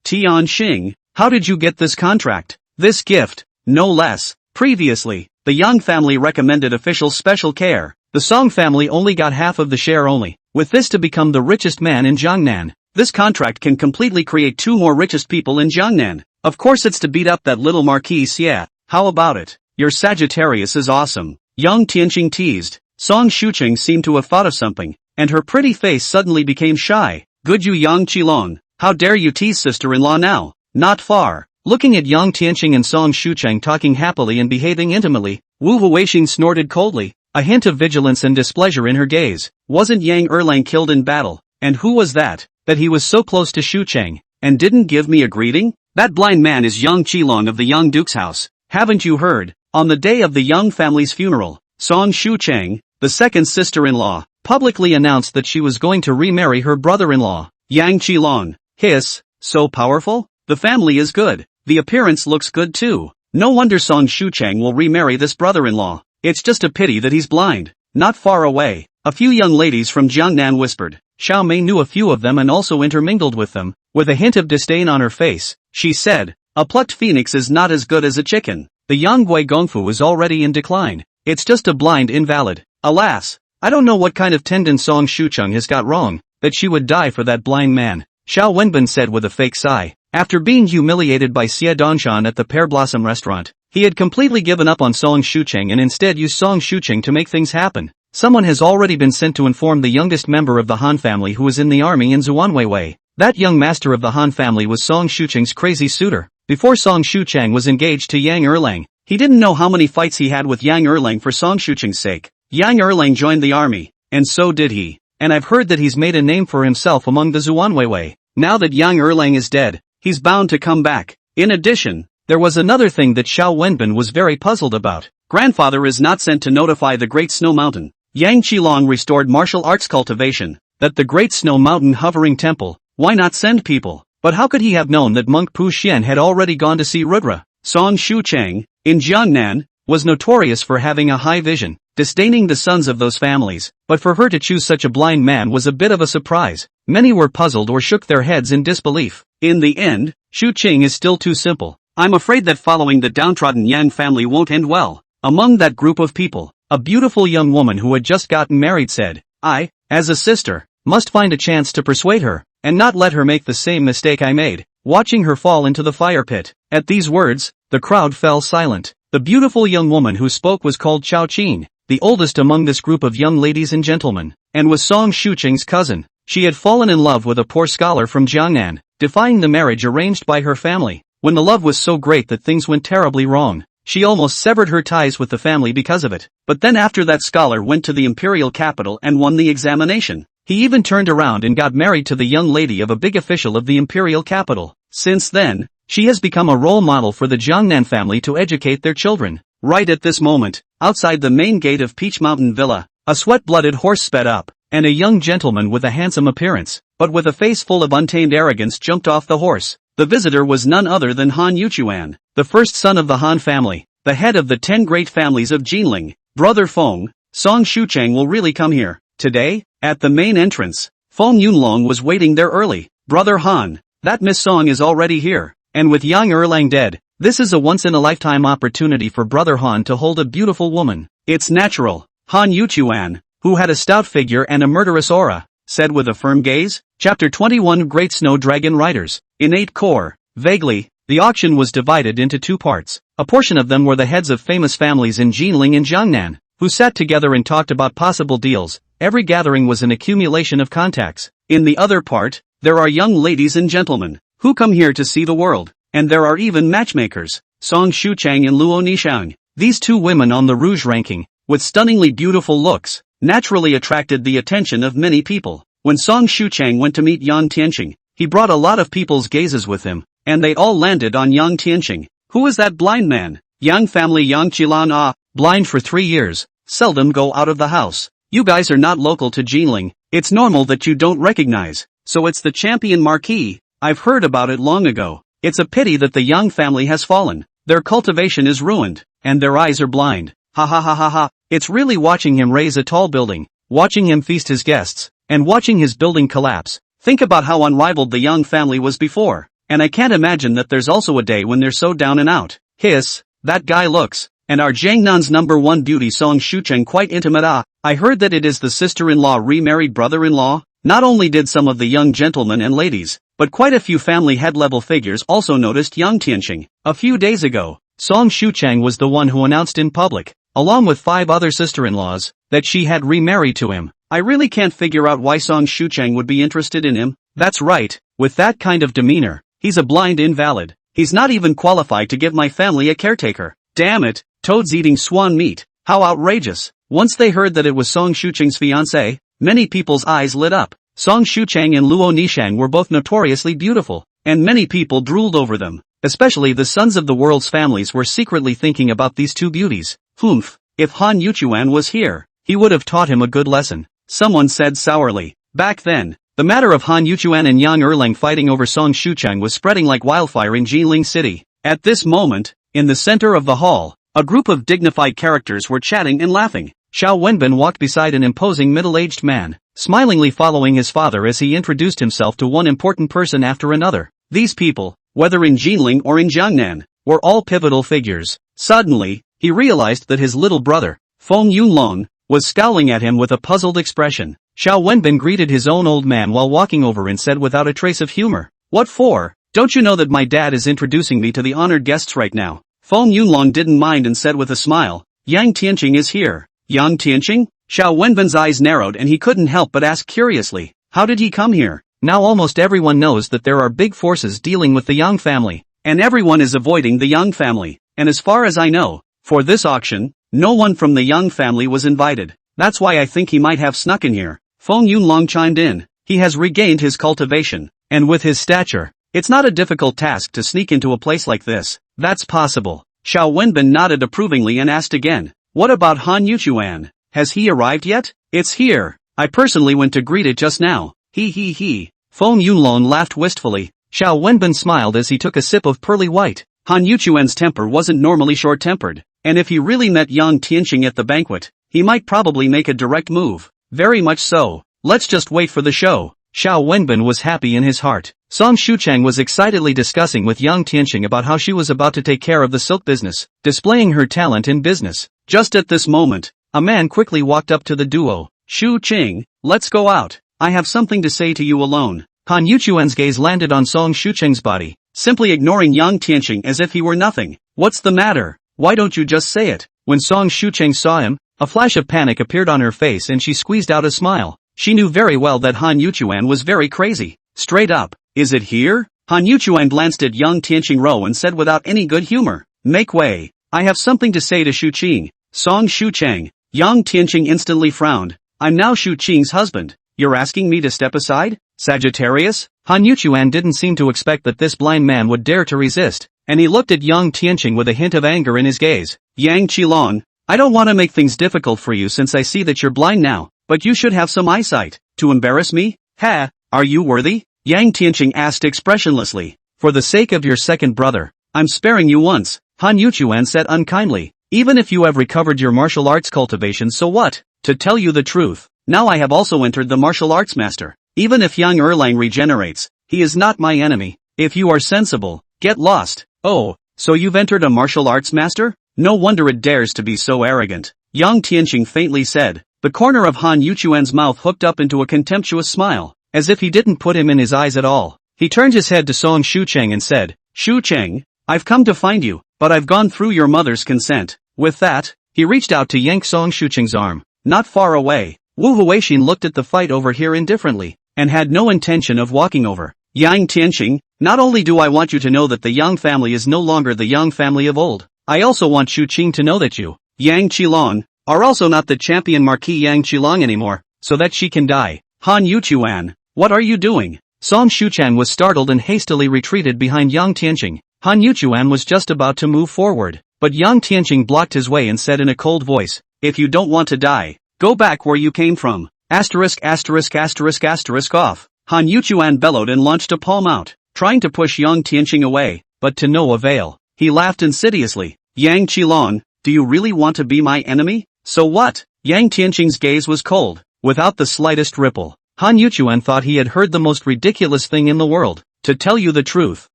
Tianxing, how did you get this contract? This gift, no less. Previously, the Yang family recommended official special care. The Song family only got half of the share only. With this to become the richest man in Jiangnan, this contract can completely create 2 more richest people in Jiangnan. Of course it's to beat up that little Marquis Xie. How about it? Your Sagittarius is awesome. Yang Tianqing teased. Song Shuqing seemed to have thought of something, and her pretty face suddenly became shy. Good you Yang Qilong. How dare you tease sister-in-law now? Not far. Looking at Yang Tianqing and Song Shuqing talking happily and behaving intimately, Wu Huixing snorted coldly, a hint of vigilance and displeasure in her gaze. Wasn't Yang Erlang killed in battle? And who was that? That he was so close to Shuqing, and didn't give me a greeting? That blind man is Yang Qilong of the Yang Duke's house. Haven't you heard? On the day of the Yang family's funeral, Song Shuqing, the second sister-in-law, publicly announced that she was going to remarry her brother-in-law, Yang Qilong. Hiss, so powerful? The family is good. The appearance looks good too. No wonder Song Shuqing will remarry this brother-in-law. It's just a pity that he's blind. Not far away, a few young ladies from Jiangnan whispered. Xiao Mei knew a few of them and also intermingled with them. With a hint of disdain on her face, she said, a plucked phoenix is not as good as a chicken. The Yanggui Gongfu is already in decline. It's just a blind invalid. Alas, I don't know what kind of tendon Song Shuqing has got wrong, that she would die for that blind man. Xiao Wenbin said with a fake sigh. After being humiliated by Xie Dongshan at the Pear Blossom restaurant, he had completely given up on Song Shuqing and instead used Song Shuqing to make things happen. Someone has already been sent to inform the youngest member of the Han family who was in the army in Zuanweiwei. That young master of the Han family was Song Shuqing's crazy suitor. Before Song Shuqing was engaged to Yang Erlang, he didn't know how many fights he had with Yang Erlang for Song Shuqing's sake. Yang Erlang joined the army, and so did he. And I've heard that he's made a name for himself among the Zuanweiwei. Now that Yang Erlang is dead, he's bound to come back. In addition, there was another thing that Xiao Wenbin was very puzzled about. Grandfather is not sent to notify the Great Snow Mountain. Yang Qilong restored martial arts cultivation. That the Great Snow Mountain hovering temple, why not send people? But how could he have known that monk Pu Xian had already gone to see Rudra? Song Shuqing, in Jiangnan, was notorious for having a high vision, disdaining the sons of those families, but for her to choose such a blind man was a bit of a surprise. Many were puzzled or shook their heads in disbelief. In the end, Shuqing is still too simple. I'm afraid that following the downtrodden Yang family won't end well. Among that group of people, a beautiful young woman who had just gotten married said, I, as a sister, must find a chance to persuade her, and not let her make the same mistake I made, watching her fall into the fire pit. At these words, the crowd fell silent. The beautiful young woman who spoke was called Chao Qin, the oldest among this group of young ladies and gentlemen, and was Song Shuqing's cousin. She had fallen in love with a poor scholar from Jiangnan, defying the marriage arranged by her family. When the love was so great that things went terribly wrong, she almost severed her ties with the family because of it. But then after that scholar went to the imperial capital and won the examination, he even turned around and got married to the young lady of a big official of the imperial capital. Since then, she has become a role model for the Jiangnan family to educate their children. Right at this moment, outside the main gate of Peach Mountain Villa, a sweat-blooded horse sped up, and a young gentleman with a handsome appearance, but with a face full of untamed arrogance jumped off the horse. The visitor was none other than Han Yuchuan, the first son of the Han family, the head of the 10 great families of Jinling. Brother Feng, Song Shuqing will really come here, today? At the main entrance, Feng Yunlong was waiting there early. Brother Han, that Miss Song is already here, and with Yang Erlang dead, this is a once-in-a-lifetime opportunity for Brother Han to hold a beautiful woman. It's natural, Han Yuchuan, who had a stout figure and a murderous aura, said with a firm gaze. Chapter 21 Great Snow Dragon Riders. Innate core. Vaguely, the auction was divided into two parts. A portion of them were the heads of famous families in Jinling and Jiangnan, who sat together and talked about possible deals. Every gathering was an accumulation of contacts. In the other part, there are young ladies and gentlemen, who come here to see the world, and there are even matchmakers. Song Shuqing and Luo Nishang, these two women on the Rouge ranking, with stunningly beautiful looks, naturally attracted the attention of many people. When Song Shuqing went to meet Yang Tianqing, he brought a lot of people's gazes with him, and they all landed on Yang Tianqing. Who is that blind man? Yang family Yang Qilan blind for 3 years, seldom go out of the house. You guys are not local to Jinling, it's normal that you don't recognize, so it's the champion marquis. I've heard about it long ago. It's a pity that the Yang family has fallen. Their cultivation is ruined, and their eyes are blind. Ha ha ha ha ha. It's really watching him raise a tall building, watching him feast his guests, and watching his building collapse. Think about how unrivaled the Yang family was before, and I can't imagine that there's also a day when they're so down and out. Hiss, that guy looks, and our Jiangnan's #1 beauty Song Shuqing quite intimate. I heard that it is the sister-in-law remarried brother-in-law. Not only did some of the young gentlemen and ladies, but quite a few family head-level figures also noticed Yang Tianqing. A few days ago, Song Shuchang was the one who announced in public, along with 5 other sister-in-laws, that she had remarried to him. I really can't figure out why Song Shuchang would be interested in him. That's right, with that kind of demeanor, he's a blind invalid. He's not even qualified to give my family a caretaker. Damn it, toads eating swan meat, how outrageous. Once they heard that it was Song Shuchang's fiancée, many people's eyes lit up. Song Shuchang and Luo Nishang were both notoriously beautiful, and many people drooled over them. Especially the sons of the world's families were secretly thinking about these two beauties. Humph, if Han Yuchuan was here, he would have taught him a good lesson. Someone said sourly. Back then, the matter of Han Yuchuan and Yang Erlang fighting over Song Shuchang was spreading like wildfire in Jiling City. At this moment, in the center of the hall, a group of dignified characters were chatting and laughing. Xiao Wenbin walked beside an imposing middle-aged man, smilingly following his father as he introduced himself to one important person after another. These people, whether in Jinling or in Jiangnan, were all pivotal figures. Suddenly, he realized that his little brother, Feng Yunlong, was scowling at him with a puzzled expression. Xiao Wenbin greeted his own old man while walking over and said without a trace of humor, "What for? Don't you know that my dad is introducing me to the honored guests right now?" Feng Yunlong didn't mind and said with a smile, "Yang Tianqing is here." Yang Tianqing? Xiao Wenbin's eyes narrowed and he couldn't help but ask curiously, how did he come here? Now almost everyone knows that there are big forces dealing with the Yang family, and everyone is avoiding the Yang family, and as far as I know, for this auction, no one from the Yang family was invited. That's why I think he might have snuck in here. Feng Yunlong chimed in. He has regained his cultivation, and with his stature, it's not a difficult task to sneak into a place like this. That's possible. Xiao Wenbin nodded approvingly and asked again, what about Han Yuchuan? Has he arrived yet? It's here. I personally went to greet it just now. He. Feng Yunlong laughed wistfully. Xiao Wenbin smiled as he took a sip of pearly white. Han Yuchuan's temper wasn't normally short-tempered, and if he really met Yang Tianqing at the banquet, he might probably make a direct move. Very much so. Let's just wait for the show. Xiao Wenbin was happy in his heart. Song Shuchang was excitedly discussing with Yang Tianqing about how she was about to take care of the silk business, displaying her talent in business. Just at this moment, a man quickly walked up to the duo. Shu Qing, let's go out. I have something to say to you alone. Han Yuchuan's gaze landed on Song Shucheng's body, simply ignoring Yang Tianqing as if he were nothing. What's the matter? Why don't you just say it? When Song Shucheng saw him, a flash of panic appeared on her face and she squeezed out a smile. She knew very well that Han Yuchuan was very crazy. Straight up, is it here? Han Yuchuan glanced at Yang Tianqing Ro and said without any good humor, make way. I have something to say to Shu Qing. Song Shucheng. Yang Tianqing instantly frowned. I'm now Shu Qing's husband. You're asking me to step aside? Sagittarius? Han Yuchuan didn't seem to expect that this blind man would dare to resist, and he looked at Yang Tianqing with a hint of anger in his gaze. Yang Qilong, I don't want to make things difficult for you since I see that you're blind now, but you should have some eyesight. To embarrass me? Ha, are you worthy? Yang Tianqing asked expressionlessly. For the sake of your second brother, I'm sparing you once, Han Yuchuan said unkindly. Even if you have recovered your martial arts cultivation, so what? To tell you the truth, now I have also entered the martial arts master. Even if Yang Erlang regenerates, he is not my enemy. If you are sensible, get lost. Oh, so you've entered a martial arts master? No wonder it dares to be so arrogant. Yang Tianqing faintly said. The corner of Han Yuchuan's mouth hooked up into a contemptuous smile, as if he didn't put him in his eyes at all. He turned his head to Song Shucheng and said, Shucheng, I've come to find you, but I've gone through your mother's consent. With that, he reached out to yank Song Shucheng's arm. Not far away, Wu Huixin looked at the fight over here indifferently, and had no intention of walking over. Yang Tianqing, not only do I want you to know that the Yang family is no longer the Yang family of old, I also want Shu Qing to know that you, Yang Qilong, are also not the champion Marquis Yang Qilong anymore, so that she can die. Han Yuchuan, what are you doing? Song Shuchan was startled and hastily retreated behind Yang Tianqing. Han Yuchuan was just about to move forward, but Yang Tianqing blocked his way and said in a cold voice, if you don't want to die, go back where you came from. Asterisk asterisk asterisk asterisk off. Han Yuchuan bellowed and launched a palm out, trying to push Yang Tianqing away, but to no avail. He laughed insidiously. Yang Qilong, do you really want to be my enemy? So what? Yang Tianqing's gaze was cold, without the slightest ripple. Han Yuchuan thought he had heard the most ridiculous thing in the world. To tell you the truth,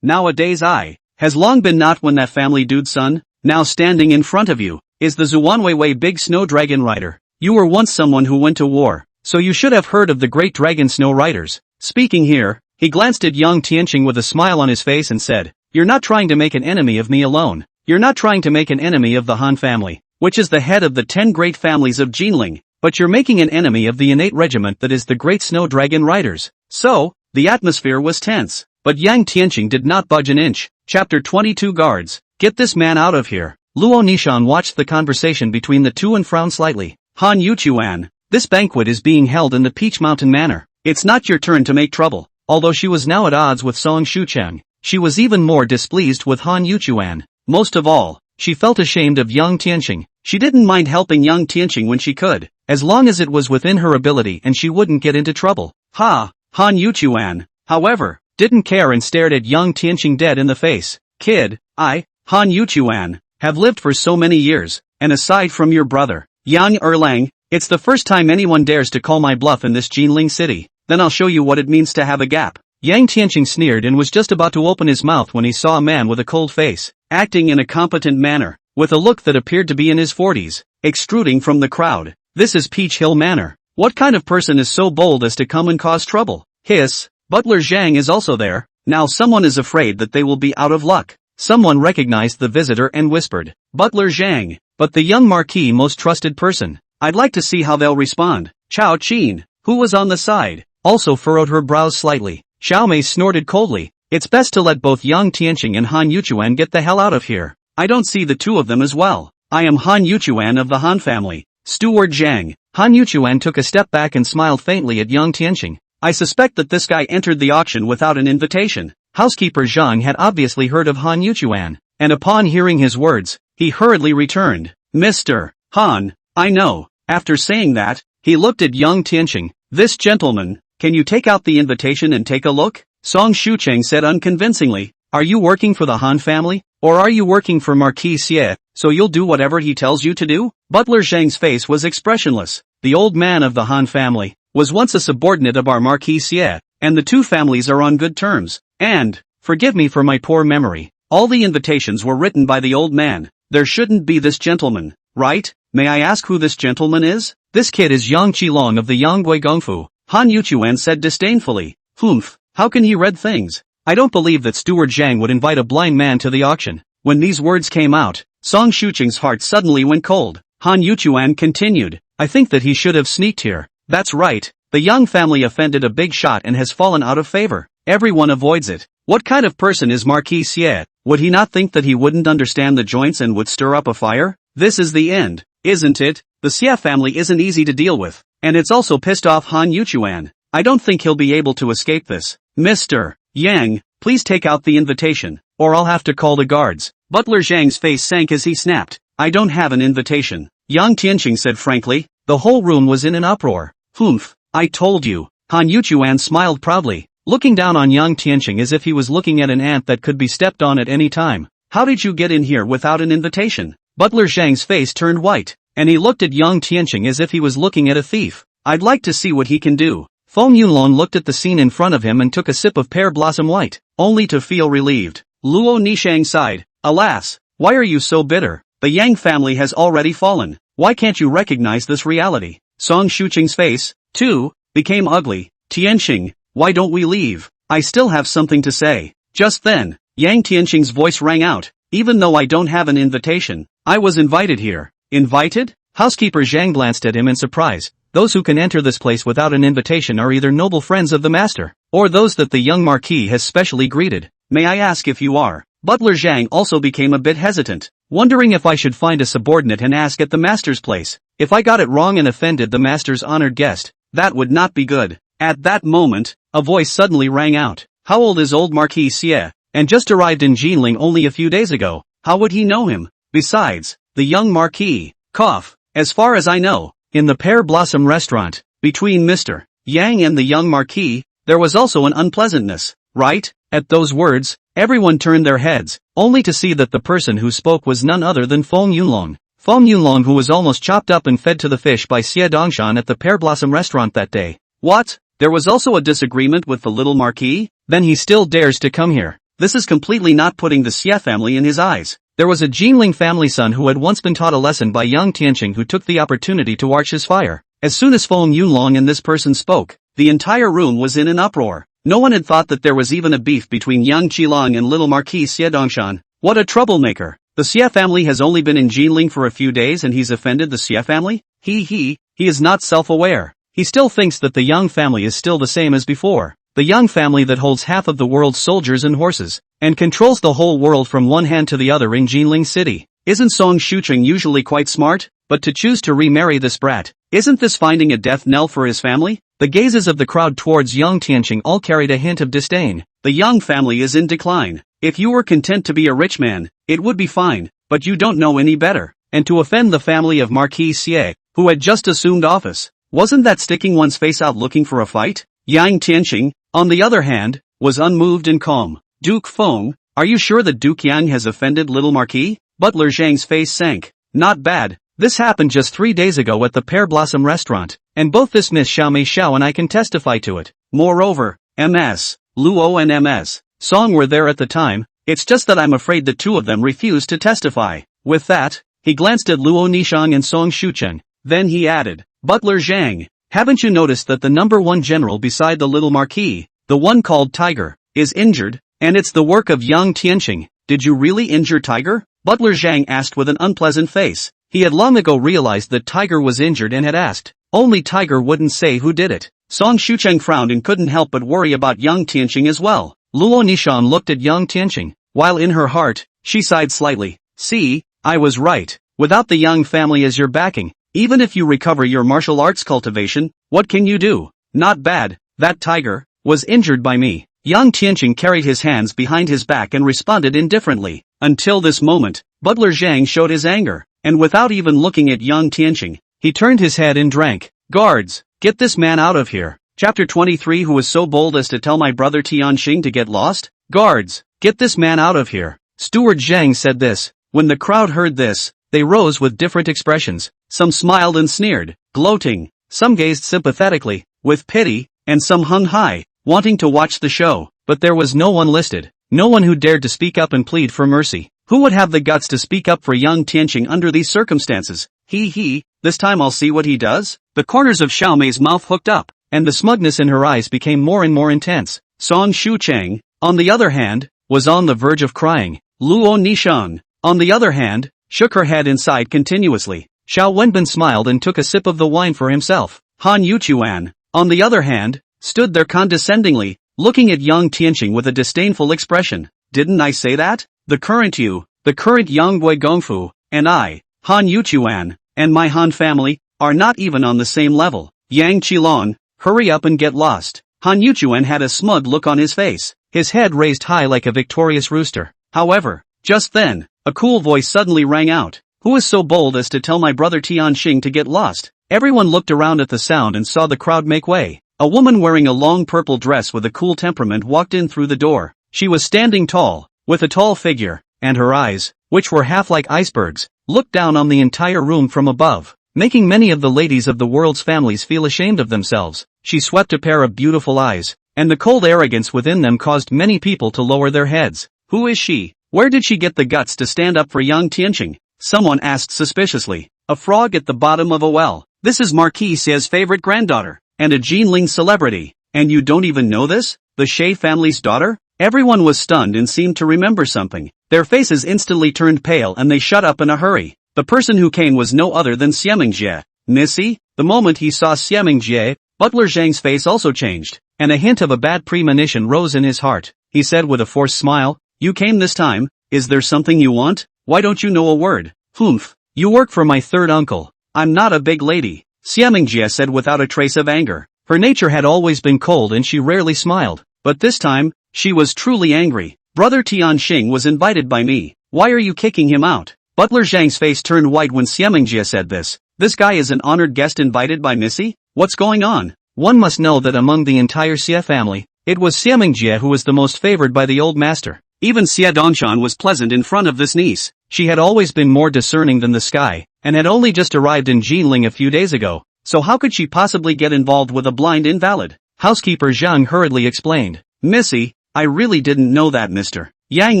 nowadays I has long been not when that family dude's son, now standing in front of you, is the Zuanweiwei big snow dragon rider. You were once someone who went to war, so you should have heard of the great dragon snow riders. Speaking here, he glanced at Yang Tianqing with a smile on his face and said, you're not trying to make an enemy of me alone. You're not trying to make an enemy of the Han family, which is the head of the 10 great families of Jinling, but you're making an enemy of the innate regiment that is the great snow dragon riders. So, the atmosphere was tense, but Yang Tianqing did not budge an inch. Chapter 22 Guards, get this man out of here. Luo Nishan watched the conversation between the two and frowned slightly. Han Yuchuan, this banquet is being held in the Peach Mountain Manor. It's not your turn to make trouble. Although she was now at odds with Song Shucheng, she was even more displeased with Han Yuchuan. Most of all, she felt ashamed of Yang Tianqing. She didn't mind helping Yang Tianqing when she could, as long as it was within her ability and she wouldn't get into trouble. Han Yuchuan, however, didn't care and stared at Yang Tianqing dead in the face. Kid, Han Yuchuan, have lived for so many years, and aside from your brother, Yang Erlang, it's the first time anyone dares to call my bluff in this Jinling city. Then I'll show you what it means to have a gap. Yang Tianqing sneered and was just about to open his mouth when he saw a man with a cold face, acting in a competent manner, with a look that appeared to be in his 40s, extruding from the crowd. This is Peach Hill Manor. What kind of person is so bold as to come and cause trouble? Hiss, Butler Zhang is also there. Now someone is afraid that they will be out of luck. Someone recognized the visitor and whispered, Butler Zhang, but the young marquis most trusted person. I'd like to see how they'll respond. Chao Qin, who was on the side, also furrowed her brows slightly. Xiao Mei snorted coldly. It's best to let both Yang Tianqing and Han Yuchuan get the hell out of here. I don't see the two of them as well. I am Han Yuchuan of the Han family. Steward Zhang. Han Yuchuan took a step back and smiled faintly at Yang Tianqing. I suspect that this guy entered the auction without an invitation. Housekeeper Zhang had obviously heard of Han Yuchuan, and upon hearing his words, he hurriedly returned. Mr. Han, I know. After saying that, he looked at Yang Tianqing. This gentleman, can you take out the invitation and take a look? Song Shucheng said unconvincingly. Are you working for the Han family? Or are you working for Marquis Xie, so you'll do whatever he tells you to do? Butler Zhang's face was expressionless. The old man of the Han family was once a subordinate of our Marquis Xie, and the two families are on good terms. And, forgive me for my poor memory, all the invitations were written by the old man. There shouldn't be this gentleman, right? May I ask who this gentleman is? This kid is Yang Qilong of the Yanggui Gongfu, Han Yuchuan said disdainfully. Humph, how can he read things? I don't believe that Steward Zhang would invite a blind man to the auction. When these words came out, Song Shucheng's heart suddenly went cold. Han Yuchuan continued, I think that he should have sneaked here. That's right, the Yang family offended a big shot and has fallen out of favor. Everyone avoids it. What kind of person is Marquis Xie? Would he not think that he wouldn't understand the joints and would stir up a fire? This is the end, isn't it? The Xie family isn't easy to deal with, and it's also pissed off Han Yuchuan. I don't think he'll be able to escape this. Mr. Yang, please take out the invitation, or I'll have to call the guards. Butler Zhang's face sank as he snapped. I don't have an invitation, Yang Tianqing said frankly. The whole room was in an uproar. Humph, I told you. Han Yuchuan smiled proudly, looking down on Yang Tianqing as if he was looking at an ant that could be stepped on at any time. How did you get in here without an invitation? Butler Zhang's face turned white, and he looked at Yang Tianqing as if he was looking at a thief. I'd like to see what he can do. Feng Yunlong looked at the scene in front of him and took a sip of pear blossom white, only to feel relieved. Luo Nishang sighed. Alas, why are you so bitter? The Yang family has already fallen. Why can't you recognize this reality? Song Shucheng's face, too, became ugly. Tianqing, why don't we leave? I still have something to say. Just then, Yang Tianqing's voice rang out. Even though I don't have an invitation, I was invited here. Invited? Housekeeper Zhang glanced at him in surprise. Those who can enter this place without an invitation are either noble friends of the master, or those that the young marquis has specially greeted. May I ask if you are? Butler Zhang also became a bit hesitant, wondering if I should find a subordinate and ask at the master's place. If I got it wrong and offended the master's honored guest, that would not be good. At that moment, a voice suddenly rang out. How old is old Marquis Xie? And just arrived in Jinling only a few days ago. How would he know him? Besides, the young marquis, cough, as far as I know, in the Pear Blossom restaurant, between Mr. Yang and the young marquis, there was also an unpleasantness, right? At those words, everyone turned their heads, only to see that the person who spoke was none other than Feng Yunlong. Feng Yunlong, who was almost chopped up and fed to the fish by Xie Dongshan at the Pear Blossom restaurant that day. What? There was also a disagreement with the little marquis? Then he still dares to come here. This is completely not putting the Xie family in his eyes. There was a Jinling family son who had once been taught a lesson by Yang Tianqing who took the opportunity to arch his fire. As soon as Feng Yunlong and this person spoke, the entire room was in an uproar. No one had thought that there was even a beef between Yang Qilong and little Marquis Xie Dongshan. What a troublemaker. The Xie family has only been in Jinling for a few days and he's offended the Xie family? He is not self-aware. He still thinks that the Yang family is still the same as before. The Yang family that holds half of the world's soldiers and horses, and controls the whole world from one hand to the other in Jinling City. Isn't Song Shucheng usually quite smart? But to choose to remarry this brat, isn't this finding a death knell for his family? The gazes of the crowd towards Yang Tianqing all carried a hint of disdain. The Yang family is in decline. If you were content to be a rich man, it would be fine, but you don't know any better. And to offend the family of Marquis Xie, who had just assumed office, wasn't that sticking one's face out looking for a fight? Yang Tianqing, on the other hand, was unmoved and calm. Duke Feng, are you sure that Duke Yang has offended little Marquis? Butler Zhang's face sank. Not bad. This happened just 3 days ago at the Pear Blossom restaurant, and both this Miss Xiao Mei Xiao and I can testify to it. Moreover, MS, Luo and MS, Song were there at the time. It's just that I'm afraid the two of them refused to testify. With that, he glanced at Luo Nishang and Song Shucheng. Then he added, Butler Zhang, haven't you noticed that the number one general beside the little Marquis, the one called Tiger, is injured, and it's the work of Yang Tianqing? Did you really injure Tiger? Butler Zhang asked with an unpleasant face. He had long ago realized that Tiger was injured and had asked. Only Tiger wouldn't say who did it. Song Shucheng frowned and couldn't help but worry about Yang Tianqing as well. Luo Nishan looked at Yang Tianqing, while in her heart, she sighed slightly. See, I was right. Without the Yang family as your backing, even if you recover your martial arts cultivation, what can you do? Not bad. That Tiger was injured by me. Yang Tianqing carried his hands behind his back and responded indifferently. Until this moment, Butler Zhang showed his anger, and without even looking at Yang Tianqing, he turned his head and drank. Guards, get this man out of here. Chapter 23. Who was so bold as to tell my brother Tianxing to get lost? Guards, get this man out of here. Steward Zhang said this. When the crowd heard this, they rose with different expressions. Some smiled and sneered, gloating. Some gazed sympathetically, with pity, and some hung high, wanting to watch the show. But there was no one listed. No one who dared to speak up and plead for mercy. Who would have the guts to speak up for Yang Tianqing under these circumstances? This time I'll see what he does. The corners of Xiao Mei's mouth hooked up, and the smugness in her eyes became more and more intense. Song Shucheng, on the other hand, was on the verge of crying. Luo Nishang, on the other hand, shook her head and sighed continuously. Xiao Wenbin smiled and took a sip of the wine for himself. Han Yuchuan, on the other hand, stood there condescendingly, looking at Yang Tianqing with a disdainful expression. Didn't I say that? The current Yanggui Gongfu, and I, Han Yuchuan, and my Han family, are not even on the same level. Yang Qilong, hurry up and get lost. Han Yuchuan had a smug look on his face, his head raised high like a victorious rooster. However, just then, a cool voice suddenly rang out. Who is so bold as to tell my brother Tianxing to get lost? Everyone looked around at the sound and saw the crowd make way. A woman wearing a long purple dress with a cool temperament walked in through the door. She was standing tall, with a tall figure, and her eyes, which were half like icebergs, looked down on the entire room from above, making many of the ladies of the world's families feel ashamed of themselves. She swept a pair of beautiful eyes, and the cold arrogance within them caused many people to lower their heads. Who is she? Where did she get the guts to stand up for Yang Tianqing? Someone asked suspiciously. A frog at the bottom of a well. This is Marquis Xie's favorite granddaughter, and a Jinling celebrity. And you don't even know this? The Shay family's daughter? Everyone was stunned and seemed to remember something. Their faces instantly turned pale and they shut up in a hurry. The person who came was no other than Xiaming. Missy? The moment he saw Xiaming, Butler Zhang's face also changed, and a hint of a bad premonition rose in his heart. He said with a forced smile, You came this time, is there something you want? Why don't you know a word? Humph, you work for my third uncle. I'm not a big lady, Xiaming said without a trace of anger. Her nature had always been cold and she rarely smiled, but this time, she was truly angry. Brother Tianxing was invited by me. Why are you kicking him out? Butler Zhang's face turned white when Xiaming said this. This guy is an honored guest invited by Missy? What's going on? One must know that among the entire Xie family, it was Xiaming who was the most favored by the old master. Even Xie Dongshan was pleasant in front of this niece. She had always been more discerning than the sky, and had only just arrived in Jinling a few days ago, so how could she possibly get involved with a blind invalid? Housekeeper Zhang hurriedly explained. Missy, I really didn't know that Mr. Yang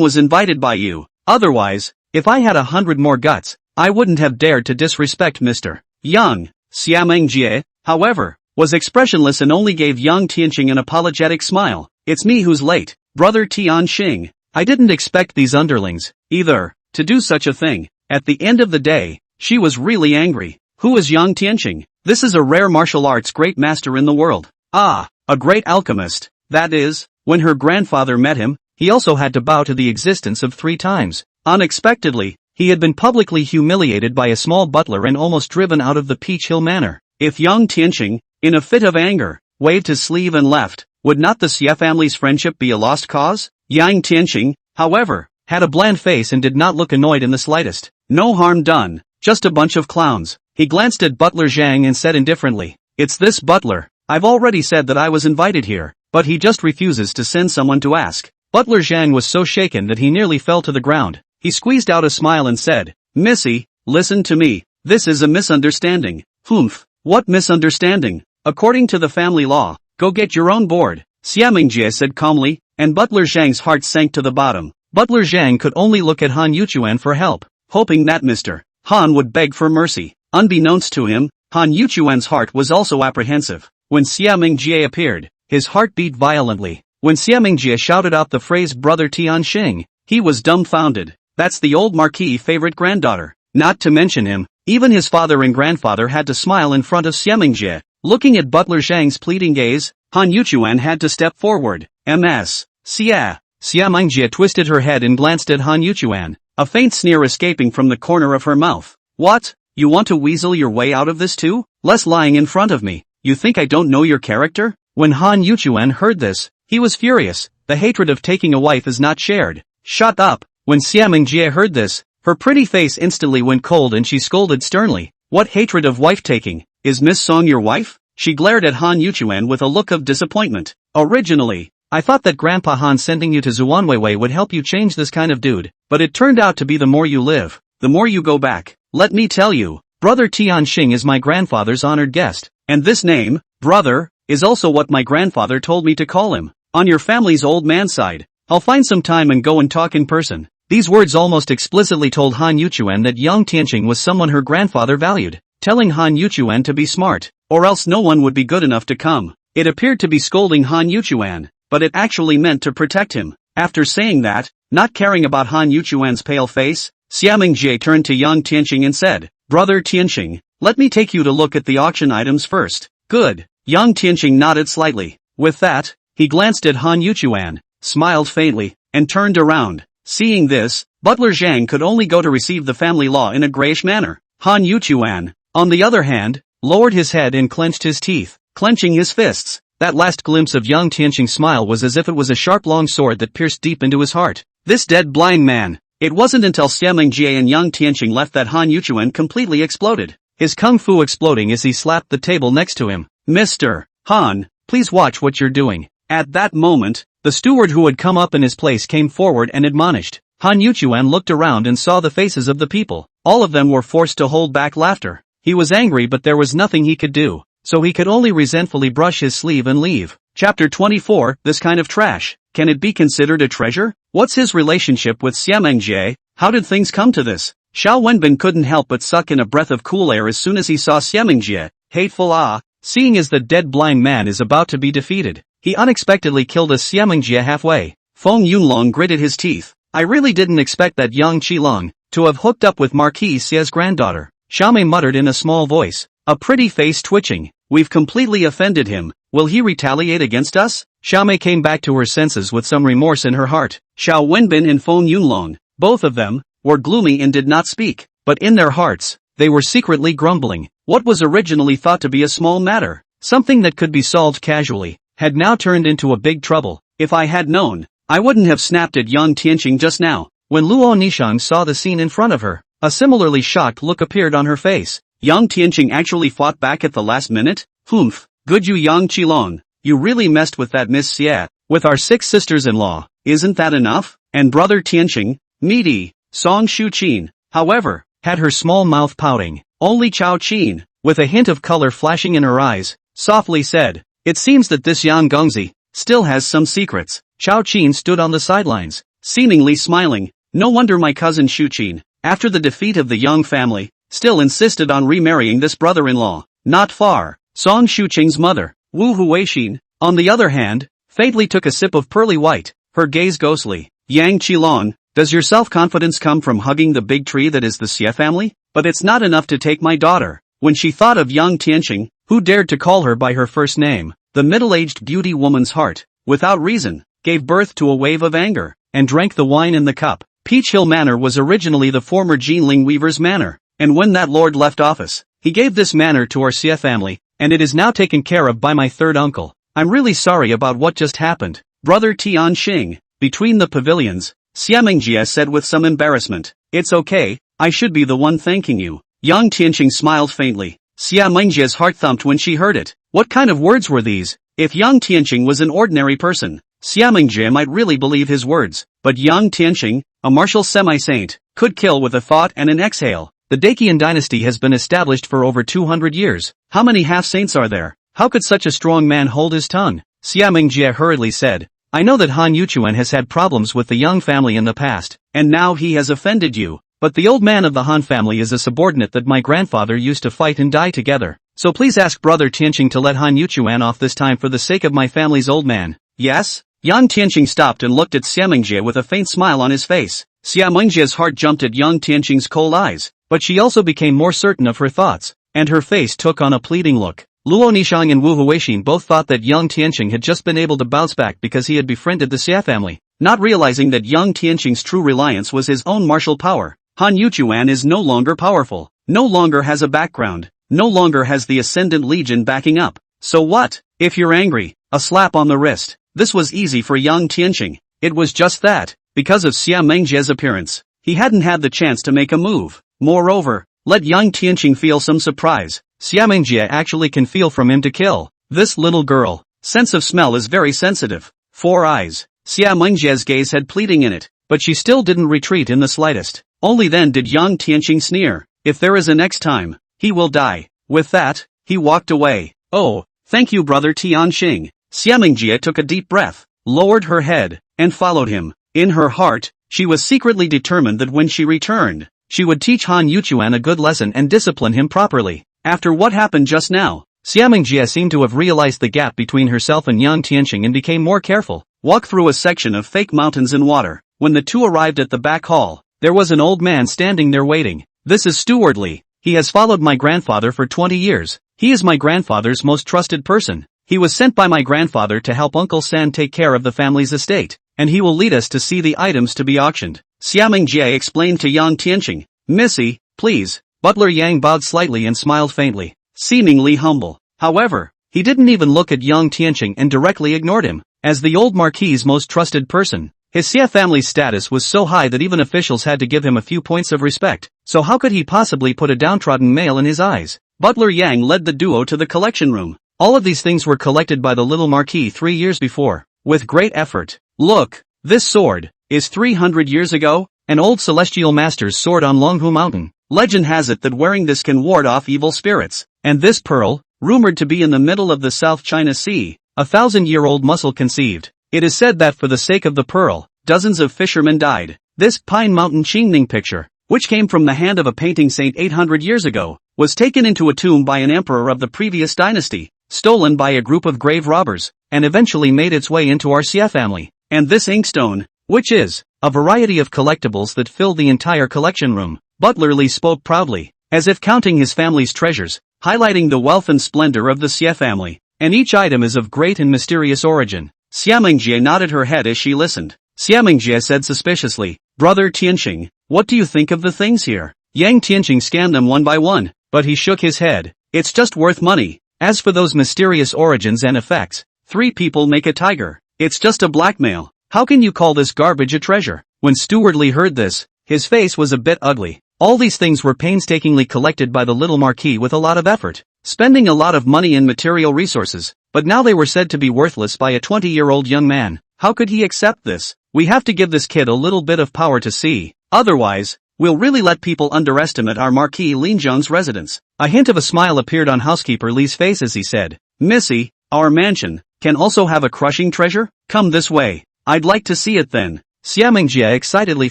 was invited by you. Otherwise, if I had 100 more guts, I wouldn't have dared to disrespect Mr. Yang. Xiaming, however, was expressionless and only gave Yang Tianxing an apologetic smile. It's me who's late, brother Tianxing. I didn't expect these underlings, either. to do such a thing. At the end of the day, she was really angry. Who is Yang Tian? This is a rare martial arts great master in the world. Ah, a great alchemist. That is, when her grandfather met him, he also had to bow to the existence of 3 times. Unexpectedly, he had been publicly humiliated by a small butler and almost driven out of the Peach Hill Manor. If Yang Tian, in a fit of anger, waved his sleeve and left, would not the Xie family's friendship be a lost cause? Yang Tian, however, had a bland face and did not look annoyed in the slightest. No harm done, just a bunch of clowns. He glanced at Butler Zhang and said indifferently, "It's this butler. I've already said that I was invited here, but he just refuses to send someone to ask." Butler Zhang was so shaken that he nearly fell to the ground. He squeezed out a smile and said, "Missy, listen to me. This is a misunderstanding." "Humph, what misunderstanding? According to the family law, go get your own board," Xia Mingjie said calmly, and Butler Zhang's heart sank to the bottom. Butler Zhang could only look at Han Yuchuan for help, hoping that Mr. Han would beg for mercy. Unbeknownst to him, Han Yuchuan's heart was also apprehensive. When Xia Mingjie appeared, his heart beat violently. When Xia Mingjie shouted out the phrase "Brother Tianxing," he was dumbfounded. That's the old Marquis' favorite granddaughter. Not to mention him, even his father and grandfather had to smile in front of Xia Mingjie. Looking at Butler Zhang's pleading gaze, Han Yuchuan had to step forward. "Ms. Xia." Xia Mingjie twisted her head and glanced at Han Yuchuan, a faint sneer escaping from the corner of her mouth. "What? You want to weasel your way out of this too? Less lying in front of me. You think I don't know your character?" When Han Yuchuan heard this, he was furious. The hatred of taking a wife is not shared. "Shut up." When Xia Mingjie heard this, her pretty face instantly went cold and she scolded sternly. "What hatred of wife-taking? Is Miss Song your wife?" She glared at Han Yuchuan with a look of disappointment. "Originally, I thought that Grandpa Han sending you to Zuanweiwei would help you change this kind of dude, but it turned out to be the more you live, the more you go back. Let me tell you, Brother Tianxing is my grandfather's honored guest, and this name, brother, is also what my grandfather told me to call him. On your family's old man side, I'll find some time and go and talk in person." These words almost explicitly told Han Yuchuan that Yang Tianxing was someone her grandfather valued, telling Han Yuchuan to be smart, or else no one would be good enough to come. It appeared to be scolding Han Yuchuan, but it actually meant to protect him. After saying that, not caring about Han Yuchuan's pale face, Xia Mingjie turned to Yang Tianxing and said, "Brother Tianxing, let me take you to look at the auction items first." "Good." Yang Tianxing nodded slightly. With that, he glanced at Han Yuchuan, smiled faintly, and turned around. Seeing this, Butler Zhang could only go to receive the family law in a grayish manner. Han Yuchuan, on the other hand, lowered his head and clenched his teeth, clenching his fists. That last glimpse of Yang Tianxing's smile was as if it was a sharp long sword that pierced deep into his heart. This dead blind man. It wasn't until Xia Mingjie and Yang Tianxing left that Han Yuchuan completely exploded, his kung fu exploding as he slapped the table next to him. "Mr. Han, please watch what you're doing." At that moment, the steward who had come up in his place came forward and admonished. Han Yuchuan looked around and saw the faces of the people. All of them were forced to hold back laughter. He was angry, but there was nothing he could do, so he could only resentfully brush his sleeve and leave. Chapter 24, This kind of trash. Can it be considered a treasure? What's his relationship with Xia Mingjie? How did things come to this? Xiao Wenbin couldn't help but suck in a breath of cool air as soon as he saw Xia Mingjie. Hateful seeing as the dead blind man is about to be defeated, he unexpectedly killed a Xia Mingjie halfway. Feng Yunlong gritted his teeth. "I really didn't expect that Yang Qilong to have hooked up with Marquis Xie's granddaughter." Xiaomei muttered in a small voice, a pretty face twitching. "We've completely offended him. Will he retaliate against us?" Xiaomei came back to her senses with some remorse in her heart. Xiao Wenbin and Feng Yunlong, both of them, were gloomy and did not speak, but in their hearts, they were secretly grumbling. What was originally thought to be a small matter, something that could be solved casually, had now turned into a big trouble. If I had known, I wouldn't have snapped at Yang Tianxing just now. When Luo Nishang saw the scene in front of her, a similarly shocked look appeared on her face. Yang Tianxing actually fought back at the last minute? Humph, good you Yang Qilong, you really messed with that Miss Xie. With our 6 sisters-in-law, isn't that enough? And brother Tianxing, meaty, Song Shuqin, however, had her small mouth pouting. Only Chao Qin, with a hint of color flashing in her eyes, softly said, "It seems that this Yang Gongzi still has some secrets." Chao Qin stood on the sidelines, seemingly smiling. No wonder my cousin Shuqin, after the defeat of the Yang family, still insisted on remarrying this brother-in-law. Not far, Song Shuqing's mother, Wu Huixin, on the other hand, faintly took a sip of pearly white, her gaze ghostly. "Yang Qilong, Does your self-confidence come from hugging the big tree that is the Xie family? But it's not enough to take my daughter. When she thought of Yang Tianqing, who dared to call her by her first name, the middle-aged beauty woman's heart, without reason, gave birth to a wave of anger, and drank the wine in the cup. Peach Hill Manor was originally the former Jinling Weaver's manor, and when that lord left office, he gave this manor to our Xie family, and it is now taken care of by my third uncle. I'm really sorry about what just happened, Brother Tian Xing. Between the pavilions, Xia Mingjie said with some embarrassment. It's okay, I should be the one thanking you. Yang Tianqing smiled faintly. Xia Mingjie's heart thumped when she heard it. What kind of words were these? If Yang Tianqing was an ordinary person, Xia Mingjie might really believe his words, but Yang Tianqing, a martial semi-saint, could kill with a thought and an exhale. The Daqian dynasty has been established for over 200 years. How many half-saints are there? How could such a strong man hold his tongue? Xia Mingjie hurriedly said. I know that Han Yuchuan has had problems with the Yang family in the past, and now he has offended you. But the old man of the Han family is a subordinate that my grandfather used to fight and die together. So please ask Brother Tianqing to let Han Yuchuan off this time for the sake of my family's old man. Yes? Yang Tianqing stopped and looked at Xia Mingjie with a faint smile on his face. Xia Mingjie's heart jumped at Yang Tianqing's cold eyes, but she also became more certain of her thoughts, and her face took on a pleading look. Luo Nishang and Wu Huixin both thought that Yang Tianqing had just been able to bounce back because he had befriended the Xia family, not realizing that Yang Tianqing's true reliance was his own martial power. Han Yuchuan is no longer powerful, no longer has a background, no longer has the Ascendant Legion backing up. So what? If you're angry, a slap on the wrist. This was easy for Yang Tianqing. It was just that, because of Xia Mingjie's appearance, he hadn't had the chance to make a move. Moreover, let Yang Tianqing feel some surprise. Xia Mingjie actually can feel from him to kill. This little girl, sense of smell is very sensitive. 4 eyes. Xia Mingjie's gaze had pleading in it, but she still didn't retreat in the slightest. Only then did Yang Tianqing sneer. If there is a next time, he will die. With that, he walked away. Oh, thank you Brother Tian Xing. Xia Mingjie took a deep breath, lowered her head, and followed him. In her heart, she was secretly determined that when she returned, she would teach Han Yuchuan a good lesson and discipline him properly. After what happened just now, Xia Mingjie seemed to have realized the gap between herself and Yang Tianqing and became more careful. Walk through a section of fake mountains in water. When the two arrived at the back hall, there was an old man standing there waiting. This is Steward Li. He has followed my grandfather for 20 years. He is my grandfather's most trusted person. He was sent by my grandfather to help Uncle San take care of the family's estate, and he will lead us to see the items to be auctioned. Xia Mingjie explained to Yang Tianqing. Missy, please. Butler Yang bowed slightly and smiled faintly, seemingly humble. However, he didn't even look at Yang Tianqing and directly ignored him. As the old marquis's most trusted person, his Xie family's status was so high that even officials had to give him a few points of respect, so how could he possibly put a downtrodden male in his eyes? Butler Yang led the duo to the collection room. All of these things were collected by the little marquis 3 years before, with great effort. Look, this sword is 300 years ago, an old celestial master's sword on Longhu Mountain. Legend has it that wearing this can ward off evil spirits, and this pearl, rumored to be in the middle of the South China Sea, 1,000-year-old muscle conceived. It is said that for the sake of the pearl, dozens of fishermen died. This Pine Mountain Qingning picture, which came from the hand of a painting saint 800 years ago, was taken into a tomb by an emperor of the previous dynasty, stolen by a group of grave robbers, and eventually made its way into our Xie family. And this inkstone, which is a variety of collectibles that fill the entire collection room. Butler Li spoke proudly, as if counting his family's treasures, highlighting the wealth and splendor of the Xie family, and each item is of great and mysterious origin. Xia Mingjie nodded her head as she listened. Xia Mingjie said suspiciously, Brother Tianqing, what do you think of the things here? Yang Tianqing scanned them one by one, but he shook his head. It's just worth money. As for those mysterious origins and effects, 3 people make a tiger. It's just a blackmail. How can you call this garbage a treasure? When Steward Li heard this, his face was a bit ugly. All these things were painstakingly collected by the little marquis with a lot of effort, spending a lot of money and material resources, but now they were said to be worthless by a 20-year-old young man. How could he accept this? We have to give this kid a little bit of power to see. Otherwise, we'll really let people underestimate our Marquis Linzhang's residence. A hint of a smile appeared on housekeeper Li's face as he said, Missy, our mansion can also have a crushing treasure? Come this way. I'd like to see it then. Xia Mingjie excitedly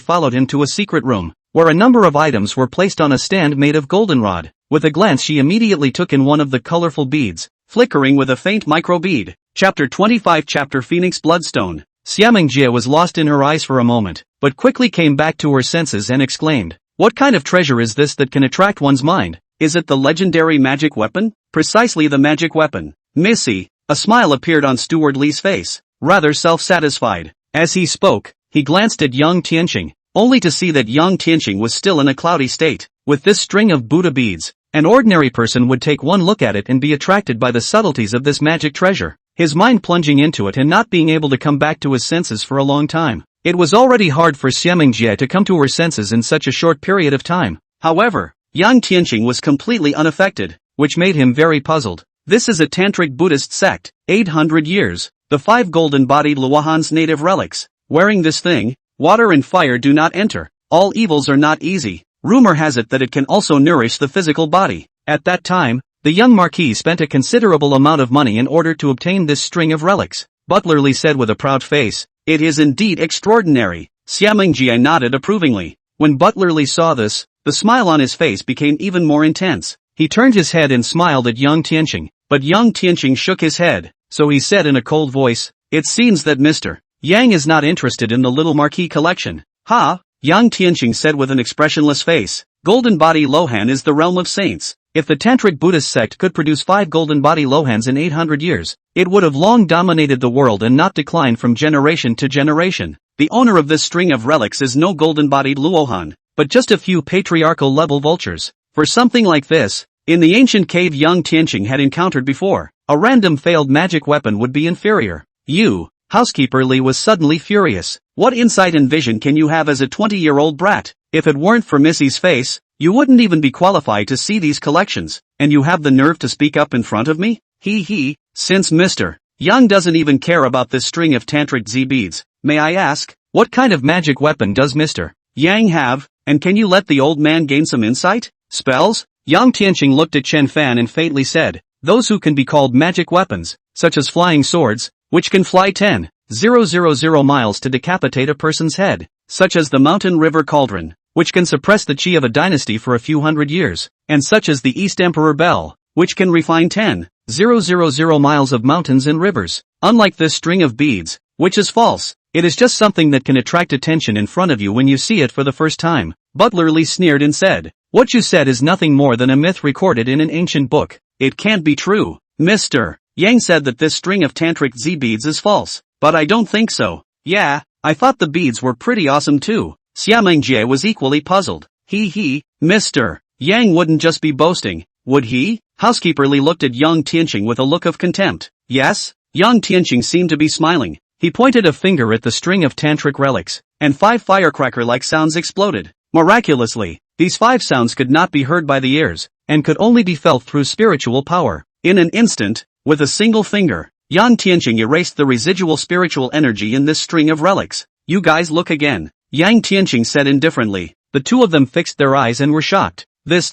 followed him to a secret room, where a number of items were placed on a stand made of goldenrod. With a glance she immediately took in one of the colorful beads, flickering with a faint micro bead. Chapter 25 Chapter Phoenix Bloodstone. Xiamingjie was lost in her eyes for a moment, but quickly came back to her senses and exclaimed, "What kind of treasure is this that can attract one's mind? Is it the legendary magic weapon?" "Precisely the magic weapon, Missy." A smile appeared on Steward Li's face, rather self-satisfied. As he spoke, he glanced at Yang Tianqing, only to see that Yang Tianqing was still in a cloudy state. With this string of Buddha beads, an ordinary person would take one look at it and be attracted by the subtleties of this magic treasure, his mind plunging into it and not being able to come back to his senses for a long time. It was already hard for Xiamingjie to come to her senses in such a short period of time. However, Yang Tianqing was completely unaffected, which made him very puzzled. This is a tantric Buddhist sect, 800 years, the 5 golden-bodied Luohan's native relics. Wearing this thing, water and fire do not enter. All evils are not easy. Rumor has it that it can also nourish the physical body. At that time, the young marquis spent a considerable amount of money in order to obtain this string of relics. Butler Li said with a proud face, "It is indeed extraordinary." Xiamingjie nodded approvingly. When Butler Li saw this, the smile on his face became even more intense. He turned his head and smiled at Yang Tianqing, but Yang Tianqing shook his head, so he said in a cold voice, "It seems that Mr. Yang is not interested in the little marquis collection." "Ha?" Yang Tianqing said with an expressionless face. "Golden Body Lohan is the realm of saints. If the Tantric Buddhist sect could produce 5 Golden Body Lohans in 800 years, it would have long dominated the world and not declined from generation to generation. The owner of this string of relics is no golden-bodied Luohan, but just a few patriarchal-level vultures. For something like this, in the ancient cave Yang Tianqing had encountered before, a random failed magic weapon would be inferior." "You," Housekeeper Li was suddenly furious. "What insight and vision can you have as a 20-year-old brat? If it weren't for Missy's face, you wouldn't even be qualified to see these collections, and you have the nerve to speak up in front of me? He. Since Mr. Yang doesn't even care about this string of tantric Z beads, may I ask, what kind of magic weapon does Mr. Yang have, and can you let the old man gain some insight? Spells?" Yang Tianqing looked at Chen Fan and faintly said, "Those who can be called magic weapons, such as flying swords, which can fly 10,000 miles to decapitate a person's head, such as the mountain river cauldron, which can suppress the chi of a dynasty for a few hundred years, and such as the East Emperor Bell, which can refine 10,000 miles of mountains and rivers. Unlike this string of beads, which is false, it is just something that can attract attention in front of you when you see it for the first time." Butler Li sneered and said, "What you said is nothing more than a myth recorded in an ancient book. It can't be true. Mr. Yang said that this string of tantric Z beads is false, but I don't think so." "Yeah, I thought the beads were pretty awesome too." Xiamingjie was equally puzzled. He, Mr. Yang wouldn't just be boasting, would he? Housekeeper Li looked at Yang Tianqing with a look of contempt. "Yes?" Yang Tianqing seemed to be smiling. He pointed a finger at the string of tantric relics, and 5 firecracker-like sounds exploded. Miraculously, these 5 sounds could not be heard by the ears, and could only be felt through spiritual power. In an instant, with a single finger, Yang Tianqing erased the residual spiritual energy in this string of relics. "You guys look again," Yang Tianqing said indifferently. The two of them fixed their eyes and were shocked. This.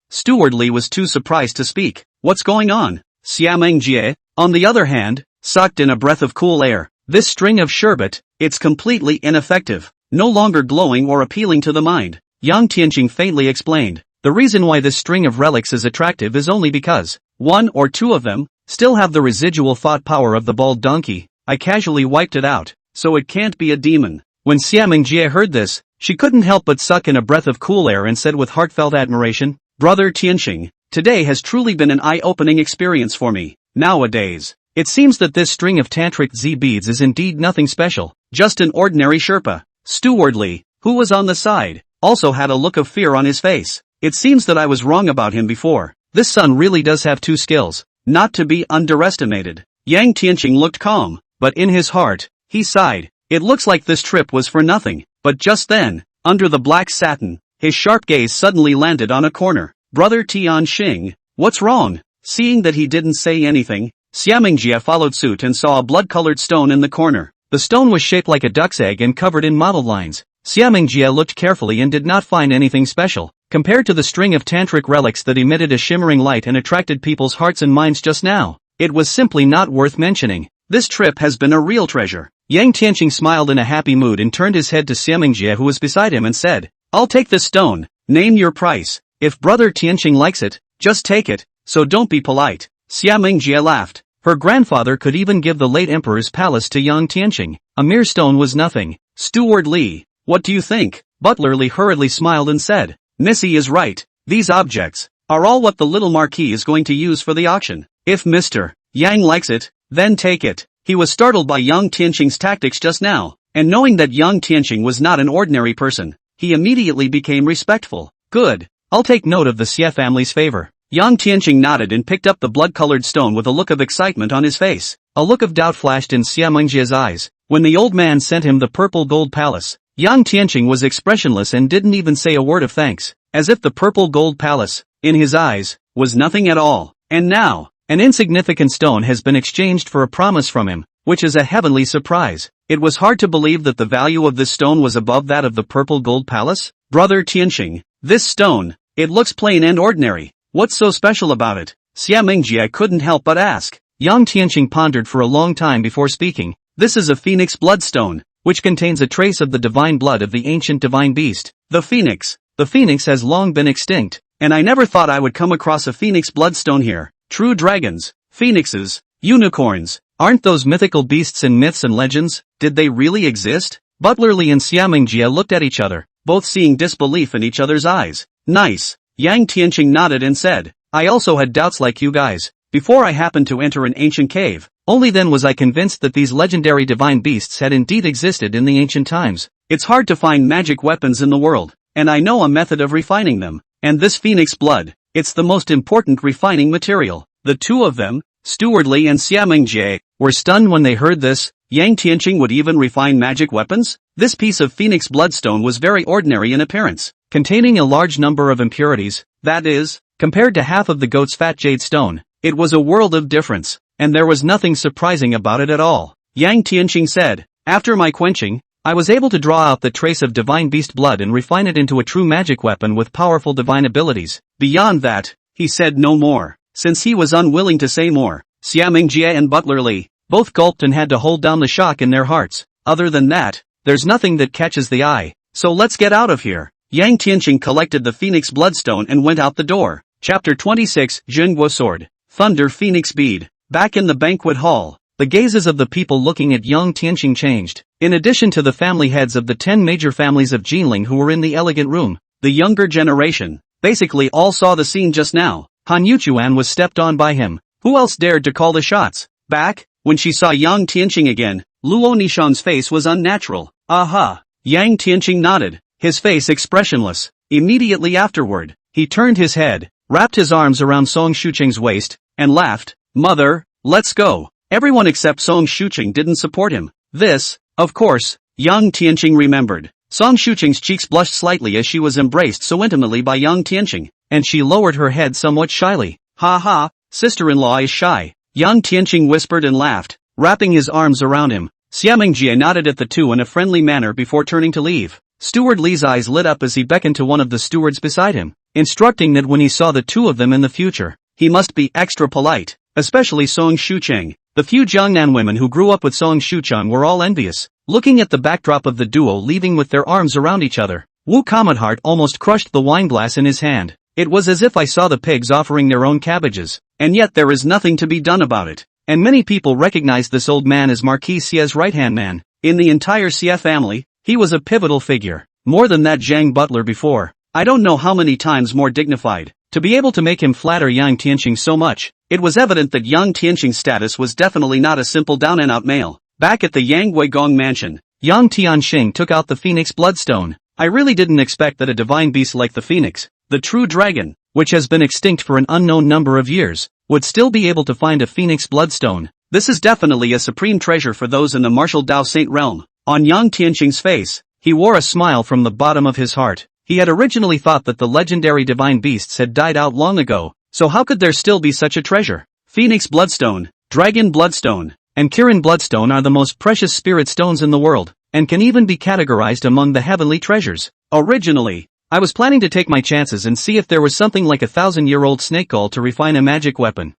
Steward Li was too surprised to speak. "What's going on?" Xiamingjie, on the other hand, sucked in a breath of cool air. "This string of sherbet, it's completely ineffective, no longer glowing or appealing to the mind." Yang Tianqing faintly explained. "The reason why this string of relics is attractive is only because 1 or 2 of them still have the residual thought power of the bald donkey. I casually wiped it out, so it can't be a demon." When Xiamingjie heard this, she couldn't help but suck in a breath of cool air and said with heartfelt admiration, "Brother Tianqing, today has truly been an eye-opening experience for me. Nowadays, it seems that this string of tantric Z beads is indeed nothing special, just an ordinary Sherpa." Steward Li, who was on the side, also had a look of fear on his face. "It seems that I was wrong about him before. This son really does have 2 skills, not to be underestimated." Yang Tianqing looked calm, but in his heart, he sighed. It looks like this trip was for nothing. But just then, under the black satin, his sharp gaze suddenly landed on a corner. "Brother Tianqing, what's wrong?" Seeing that he didn't say anything, Xiamingjie followed suit and saw a blood-colored stone in the corner. The stone was shaped like a duck's egg and covered in mottled lines. Xiamingjie looked carefully and did not find anything special. Compared to the string of tantric relics that emitted a shimmering light and attracted people's hearts and minds just now, it was simply not worth mentioning. This trip has been a real treasure. Yang Tianqing smiled in a happy mood and turned his head to Xiamingjie who was beside him and said, "I'll take this stone. Name your price. If Brother Tianqing likes it, just take it, so don't be polite." Xiamingjie laughed. Her grandfather could even give the late emperor's palace to Yang Tianqing. A mere stone was nothing. Steward Li, what do you think? Butler Li hurriedly smiled and said, Missy is right. These objects are all what the little marquis is going to use for the auction. If Mr. Yang likes it, then take it. He was startled by Yang Tianqing's tactics just now, and knowing that Yang Tianqing was not an ordinary person, he immediately became respectful. Good. I'll take note of the Xie family's favor. Yang Tianqing nodded and picked up the blood-colored stone with a look of excitement on his face. A look of doubt flashed in Xie Mengjie's eyes. When the old man sent him the purple gold palace, Yang Tianqing was expressionless and didn't even say a word of thanks, as if the purple gold palace, in his eyes, was nothing at all. And now, an insignificant stone has been exchanged for a promise from him, which is a heavenly surprise. It was hard to believe that the value of this stone was above that of the purple gold palace. Brother Tianqing, this stone, it looks plain and ordinary. What's so special about it? Xie Mengjie couldn't help but ask. Yang Tianqing pondered for a long time before speaking. This is a phoenix bloodstone, which contains a trace of the divine blood of the ancient divine beast, the phoenix. The phoenix has long been extinct, and I never thought I would come across a phoenix bloodstone here. True dragons, phoenixes, unicorns, aren't those mythical beasts in myths and legends? Did they really exist? Butler Li and Xie Mengjie looked at each other, both seeing disbelief in each other's eyes. Nice. Yang Tianqing nodded and said, I also had doubts like you guys, before I happened to enter an ancient cave. Only then was I convinced that these legendary divine beasts had indeed existed in the ancient times. It's hard to find magic weapons in the world, and I know a method of refining them. And this phoenix blood, it's the most important refining material. The two of them, Steward Li and Xie Mengjie, were stunned when they heard this. Yang Tianqing would even refine magic weapons? This piece of phoenix bloodstone was very ordinary in appearance, containing a large number of impurities, that is, compared to half of the goat's fat jade stone. It was a world of difference, and there was nothing surprising about it at all. Yang Tianqing said, after my quenching, I was able to draw out the trace of divine beast blood and refine it into a true magic weapon with powerful divine abilities. Beyond that, he said no more, since he was unwilling to say more. Xie Mengjie and Butler Li both gulped and had to hold down the shock in their hearts. Other than that, there's nothing that catches the eye, so let's get out of here. Yang Tianqing collected the phoenix bloodstone and went out the door. Chapter 26, Zhenguo Sword, Thunder Phoenix Bead. Back in the banquet hall, the gazes of the people looking at Yang Tianqing changed. In addition to the family heads of the 10 major families of Jinling who were in the elegant room, the younger generation, basically all saw the scene just now. Han Yuchuan was stepped on by him. Who else dared to call the shots? Back, when she saw Yang Tianqing again, Luo Nishan's face was unnatural. Aha! Yang Tianqing nodded, his face expressionless. Immediately afterward, he turned his head, wrapped his arms around Song Shuqing's waist, and laughed. Mother, let's go. Everyone except Song Shuqing didn't support him. This, of course, Yang Tianqing remembered. Song Shuqing's cheeks blushed slightly as she was embraced so intimately by Yang Tianqing, and she lowered her head somewhat shyly. Ha ha, sister-in-law is shy. Yang Tianqing whispered and laughed, wrapping his arms around him. Xie Mengjie nodded at the two in a friendly manner before turning to leave. Steward Li's eyes lit up as he beckoned to one of the stewards beside him, instructing that when he saw the two of them in the future, he must be extra polite, especially Song Shuqing. The few Jiangnan women who grew up with Song Shucheng were all envious, looking at the backdrop of the duo leaving with their arms around each other. Wu Kamadhart almost crushed the wineglass in his hand. It was as if I saw the pigs offering their own cabbages, and yet there is nothing to be done about it. And many people recognized this old man as Marquis Xie's right-hand man. In the entire Xie family, he was a pivotal figure. More than that Zhang Butler before. I don't know how many times more dignified. To be able to make him flatter Yang Tianqing so much, it was evident that Yang Tianqing's status was definitely not a simple down-and-out male. Back at the Yang Weigong mansion, Yang Tianqing took out the phoenix bloodstone. I really didn't expect that a divine beast like the phoenix, the true dragon, which has been extinct for an unknown number of years, would still be able to find a phoenix bloodstone. This is definitely a supreme treasure for those in the martial Dao Saint realm. On Yang Tianqing's face, he wore a smile from the bottom of his heart. He had originally thought that the legendary divine beasts had died out long ago, so how could there still be such a treasure? Phoenix Bloodstone, Dragon Bloodstone, and Kirin Bloodstone are the most precious spirit stones in the world, and can even be categorized among the heavenly treasures. Originally, I was planning to take my chances and see if there was something like a 1,000-year-old snake gall to refine a magic weapon.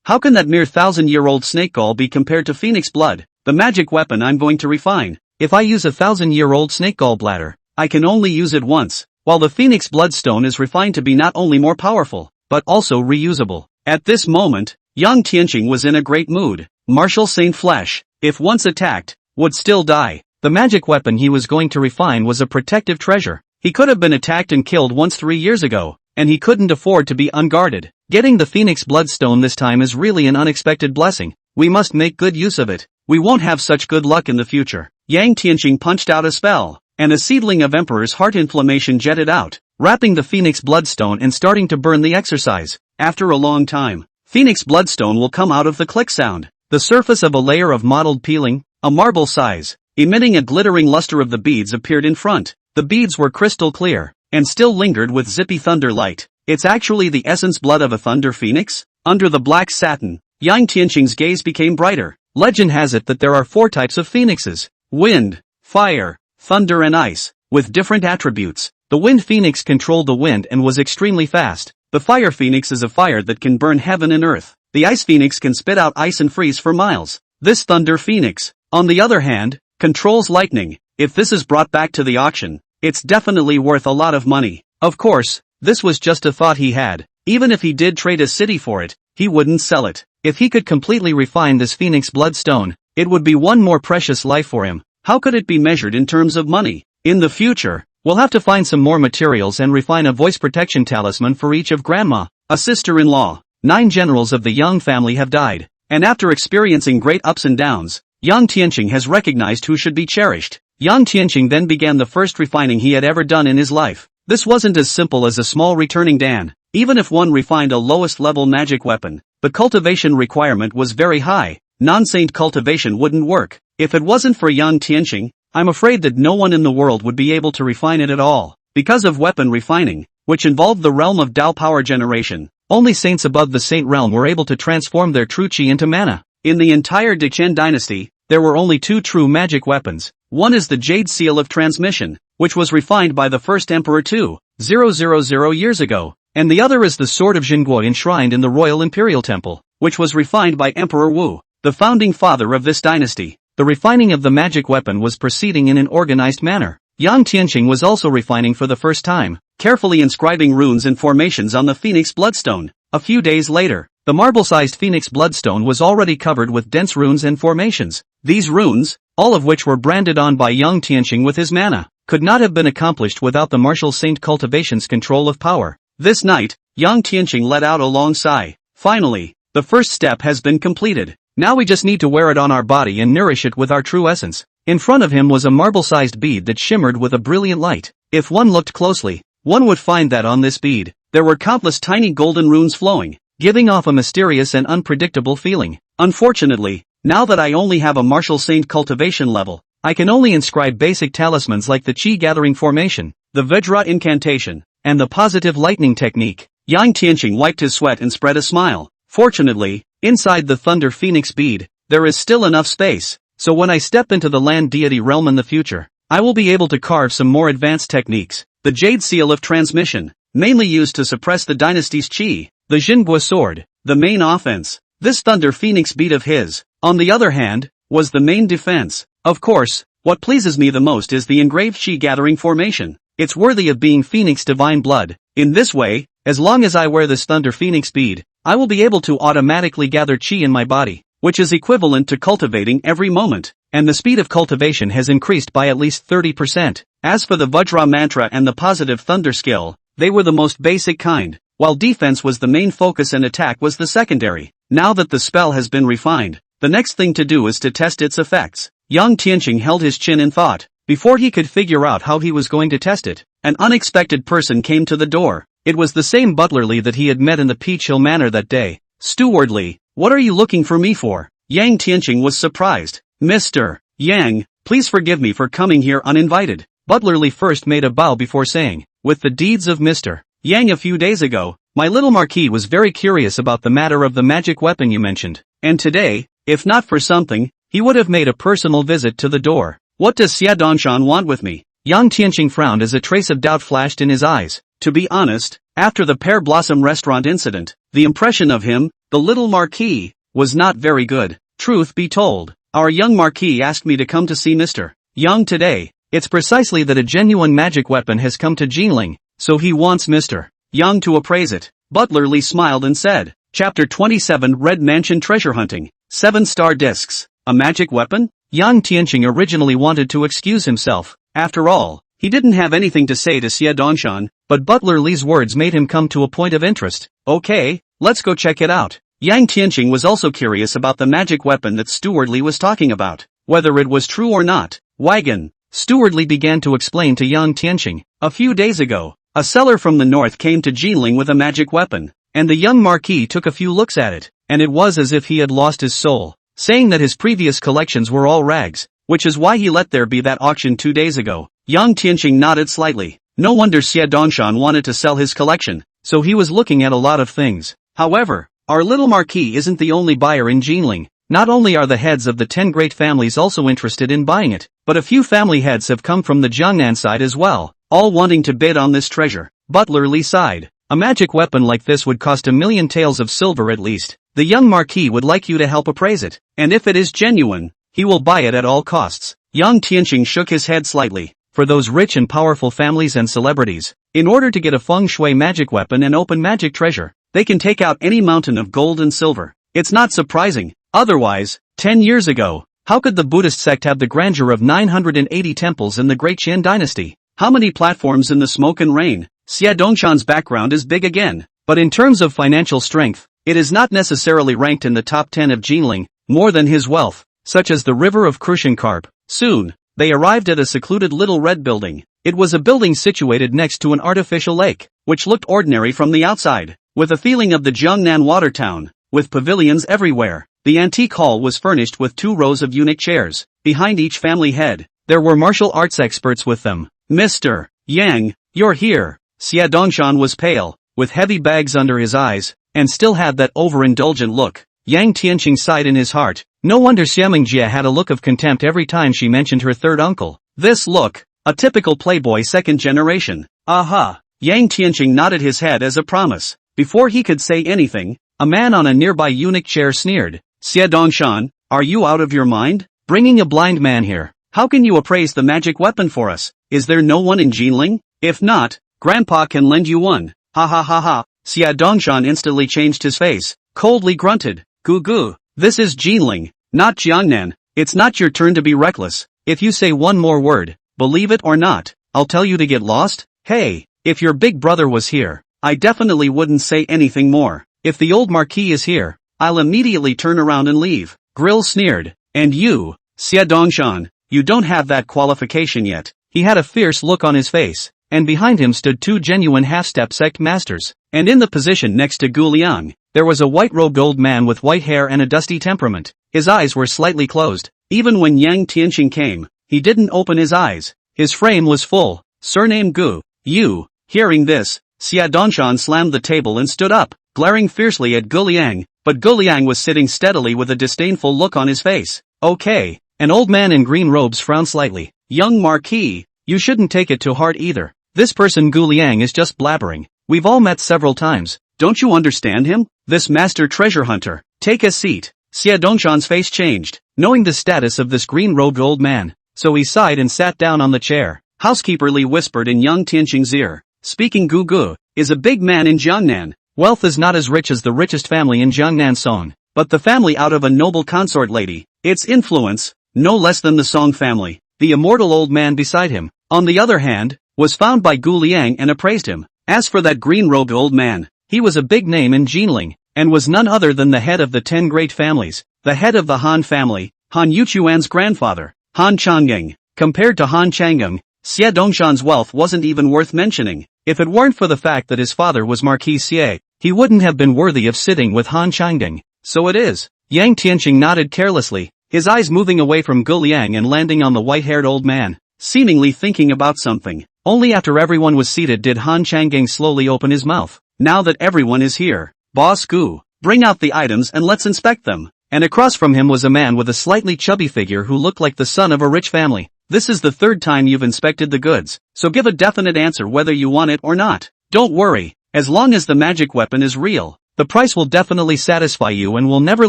How can that mere 1,000-year-old snake gall be compared to Phoenix Blood, the magic weapon I'm going to refine? If I use a 1,000-year-old snake gall bladder, I can only use it once, while the Phoenix Bloodstone is refined to be not only more powerful, but also reusable. At this moment, Yang Tianqing was in a great mood. Martial Saint flesh, if once attacked, would still die. The magic weapon he was going to refine was a protective treasure. He could have been attacked and killed once 3 years ago, and he couldn't afford to be unguarded. Getting the Phoenix Bloodstone this time is really an unexpected blessing. We must make good use of it. We won't have such good luck in the future. Yang Tianqing punched out a spell, and a seedling of Emperor's heart inflammation jetted out, wrapping the Phoenix Bloodstone and starting to burn the exercise. After a long time, Phoenix Bloodstone will come out of the click sound. The surface of a layer of mottled peeling, a marble size, emitting a glittering luster of the beads appeared in front. The beads were crystal clear, and still lingered with zippy thunder light. It's actually the essence blood of a thunder phoenix? Under the black satin, Yang Tianqing's gaze became brighter. Legend has it that there are 4 types of phoenixes: wind, fire, thunder and ice, with different attributes. The wind phoenix controlled the wind and was extremely fast. The fire phoenix is a fire that can burn heaven and earth. The ice phoenix can spit out ice and freeze for miles. This thunder phoenix, on the other hand, controls lightning. If this is brought back to the auction, it's definitely worth a lot of money. Of course, this was just a thought he had. Even if he did trade a city for it, he wouldn't sell it. If he could completely refine this Phoenix Bloodstone, it would be one more precious life for him. How could it be measured in terms of money? In the future, we'll have to find some more materials and refine a voice protection talisman for each of grandma, a sister-in-law. 9 generals of the Yang family have died, and after experiencing great ups and downs, Yang Tianqing has recognized who should be cherished. Yang Tianqing then began the first refining he had ever done in his life. This wasn't as simple as a small returning Dan. Even if one refined a lowest level magic weapon, the cultivation requirement was very high. Non-saint cultivation wouldn't work. If it wasn't for Yang Tianqing, I'm afraid that no one in the world would be able to refine it at all. Because of weapon refining, which involved the realm of Dao power generation, only saints above the saint realm were able to transform their true qi into mana. In the entire Dechen dynasty, there were only 2 true magic weapons. One is the Jade Seal of Transmission, which was refined by the first emperor 2,000 years ago, and the other is the Sword of Jingguo enshrined in the Royal Imperial Temple, which was refined by Emperor Wu, the founding father of this dynasty. The refining of the magic weapon was proceeding in an organized manner. Yang Tianqing was also refining for the first time, carefully inscribing runes and formations on the Phoenix Bloodstone. A few days later, the marble-sized Phoenix Bloodstone was already covered with dense runes and formations. These runes, all of which were branded on by Yang Tianqing with his mana, could not have been accomplished without the martial saint cultivation's control of power. This night, Yang Tianqing let out a long sigh. Finally, the first step has been completed. Now we just need to wear it on our body and nourish it with our true essence. In front of him was a marble-sized bead that shimmered with a brilliant light. If one looked closely, one would find that on this bead, there were countless tiny golden runes flowing, giving off a mysterious and unpredictable feeling. Unfortunately, now that I only have a martial saint cultivation level, I can only inscribe basic talismans like the Qi Gathering Formation, the Vajra Incantation, and the Positive Lightning Technique. Yang Tianqing wiped his sweat and spread a smile. Fortunately, inside the Thunder Phoenix bead, there is still enough space, so when I step into the land deity realm in the future, I will be able to carve some more advanced techniques. The Jade Seal of Transmission, mainly used to suppress the dynasty's Qi, the Jingguo Sword, the main offense. This Thunder Phoenix bead of his, on the other hand, was the main defense. Of course, what pleases me the most is the engraved Qi Gathering Formation. It's worthy of being Phoenix Divine Blood. In this way, as long as I wear this Thunder Phoenix bead, I will be able to automatically gather Qi in my body, which is equivalent to cultivating every moment, and the speed of cultivation has increased by at least 30%. As for the Vajra Mantra and the Positive Thunder skill, they were the most basic kind, while defense was the main focus and attack was the secondary. Now that the spell has been refined, the next thing to do is to test its effects. Yang Tianqing held his chin in thought. Before he could figure out how he was going to test it, an unexpected person came to the door. It was the same butler Lee that he had met in the Peach Hill Manor that day. "Steward Lee, what are you looking for me for?" Yang Tianqing was surprised. "Mr. Yang, please forgive me for coming here uninvited." Butler Lee first made a bow before saying, "With the deeds of Mr. Yang a few days ago, my little marquis was very curious about the matter of the magic weapon you mentioned, and today, if not for something, he would have made a personal visit to the door. What does Xia Dongshan want with me?" Yang Tianqing frowned as a trace of doubt flashed in his eyes. To be honest, after the Pear Blossom restaurant incident, the impression of him, the little marquis, was not very good. Truth be told, our young marquis asked me to come to see Mr. Yang today. It's precisely that a genuine magic weapon has come to Jinling, so he wants Mr. Yang to appraise it. Butler Lee smiled and said, Chapter 27 Red Mansion Treasure Hunting. 7-star discs. A magic weapon? Yang Tian originally wanted to excuse himself. After all, he didn't have anything to say to Xie Dongshan, but Butler Li's words made him come to a point of interest. Okay, let's go check it out. Yang Tianqing was also curious about the magic weapon that Steward Li was talking about, whether it was true or not. Wagon. Steward Li began to explain to Yang Tianqing. A few days ago, a seller from the north came to Jinling with a magic weapon, and the young marquis took a few looks at it, and it was as if he had lost his soul, saying that his previous collections were all rags, which is why he let there be that auction 2 days ago. Yang Tianqing nodded slightly. No wonder Xie Dongshan wanted to sell his collection, so he was looking at a lot of things. However, our little marquis isn't the only buyer in Jinling. Not only are the heads of the 10 great families also interested in buying it, but a few family heads have come from the Jiangnan side as well, all wanting to bid on this treasure. Butler Li sighed. A magic weapon like this would cost 1,000,000 taels of silver at least. The young marquis would like you to help appraise it, and if it is genuine, he will buy it at all costs. Yang Tianqing shook his head slightly. For those rich and powerful families and celebrities, in order to get a feng shui magic weapon and open magic treasure, they can take out any mountain of gold and silver. It's not surprising. Otherwise, 10 years ago, how could the Buddhist sect have the grandeur of 980 temples in the Great Qin dynasty? How many platforms in the smoke and rain? Xie Dongshan's background is big again, but in terms of financial strength, it is not necessarily ranked in the top 10 of Jinling, more than his wealth, such as the river of Krushenkarp. Soon, they arrived at a secluded little red building. It was a building situated next to an artificial lake, which looked ordinary from the outside, with a feeling of the Jiangnan water town, with pavilions everywhere. The antique hall was furnished with 2 rows of unique chairs. Behind each family head, there were martial arts experts with them. Mr. Yang, you're here. Xie Dongshan was pale, with heavy bags under his eyes, and still had that overindulgent look. Yang Tianqing sighed in his heart. No wonder Xiamingjie had a look of contempt every time she mentioned her third uncle. This look, a typical playboy second generation. Aha! Yang Tianqing nodded his head as a promise. Before he could say anything, a man on a nearby eunuch chair sneered. Xie Dongshan, are you out of your mind? Bringing a blind man here. How can you appraise the magic weapon for us? Is there no one in Jinling? If not, Grandpa can lend you one. Ha ha ha ha. Xie Dongshan instantly changed his face, coldly grunted. Goo goo. This is Jinling, not Jiangnan. It's not your turn to be reckless. If you say one more word, believe it or not, I'll tell you to get lost. Hey, if your big brother was here, I definitely wouldn't say anything more. If the old marquis is here, I'll immediately turn around and leave. Grill sneered. And you, Xie Dongshan, you don't have that qualification yet. He had a fierce look on his face, and behind him stood 2 genuine half-step sect masters. And in the position next to Gu Liang, there was a white-robed old man with white hair and a dusty temperament. His eyes were slightly closed. Even when Yang Tianqing came, he didn't open his eyes. His frame was full. Surname Gu. You. Hearing this, Xie Dongshan slammed the table and stood up, glaring fiercely at Gu Liang. But Gu Liang was sitting steadily with a disdainful look on his face. Okay. An old man in green robes frowned slightly. Young Marquis, you shouldn't take it to heart either. This person Gu Liang is just blabbering. We've all met several times. Don't you understand him? This master treasure hunter. Take a seat. Xie Dongshan's face changed, knowing the status of this green-robed old man, so he sighed and sat down on the chair. Housekeeper Li whispered in Yang Tianqing's ear. Speaking Gu Gu, is a big man in Jiangnan. Wealth is not as rich as the richest family in Jiangnan Song, but the family out of a noble consort lady. Its influence, no less than the Song family. The immortal old man beside him, on the other hand, was found by Gu Liang and appraised him. As for that green-robed old man, he was a big name in Jinling, and was none other than the head of the 10 great families, the head of the Han family, Han Yuchuan's grandfather, Han Changgeng. Compared to Han Changgeng, Xie Dongshan's wealth wasn't even worth mentioning. If it weren't for the fact that his father was Marquis Xie, he wouldn't have been worthy of sitting with Han Changgeng. So it is. Yang Tianqing nodded carelessly, his eyes moving away from Gu Liang and landing on the white-haired old man, seemingly thinking about something. Only after everyone was seated did Han Changgeng slowly open his mouth. Now that everyone is here, Boss Gu, bring out the items and let's inspect them. And across from him was a man with a slightly chubby figure who looked like the son of a rich family. This is the 3rd time you've inspected the goods, so give a definite answer whether you want it or not. Don't worry, as long as the magic weapon is real, the price will definitely satisfy you and will never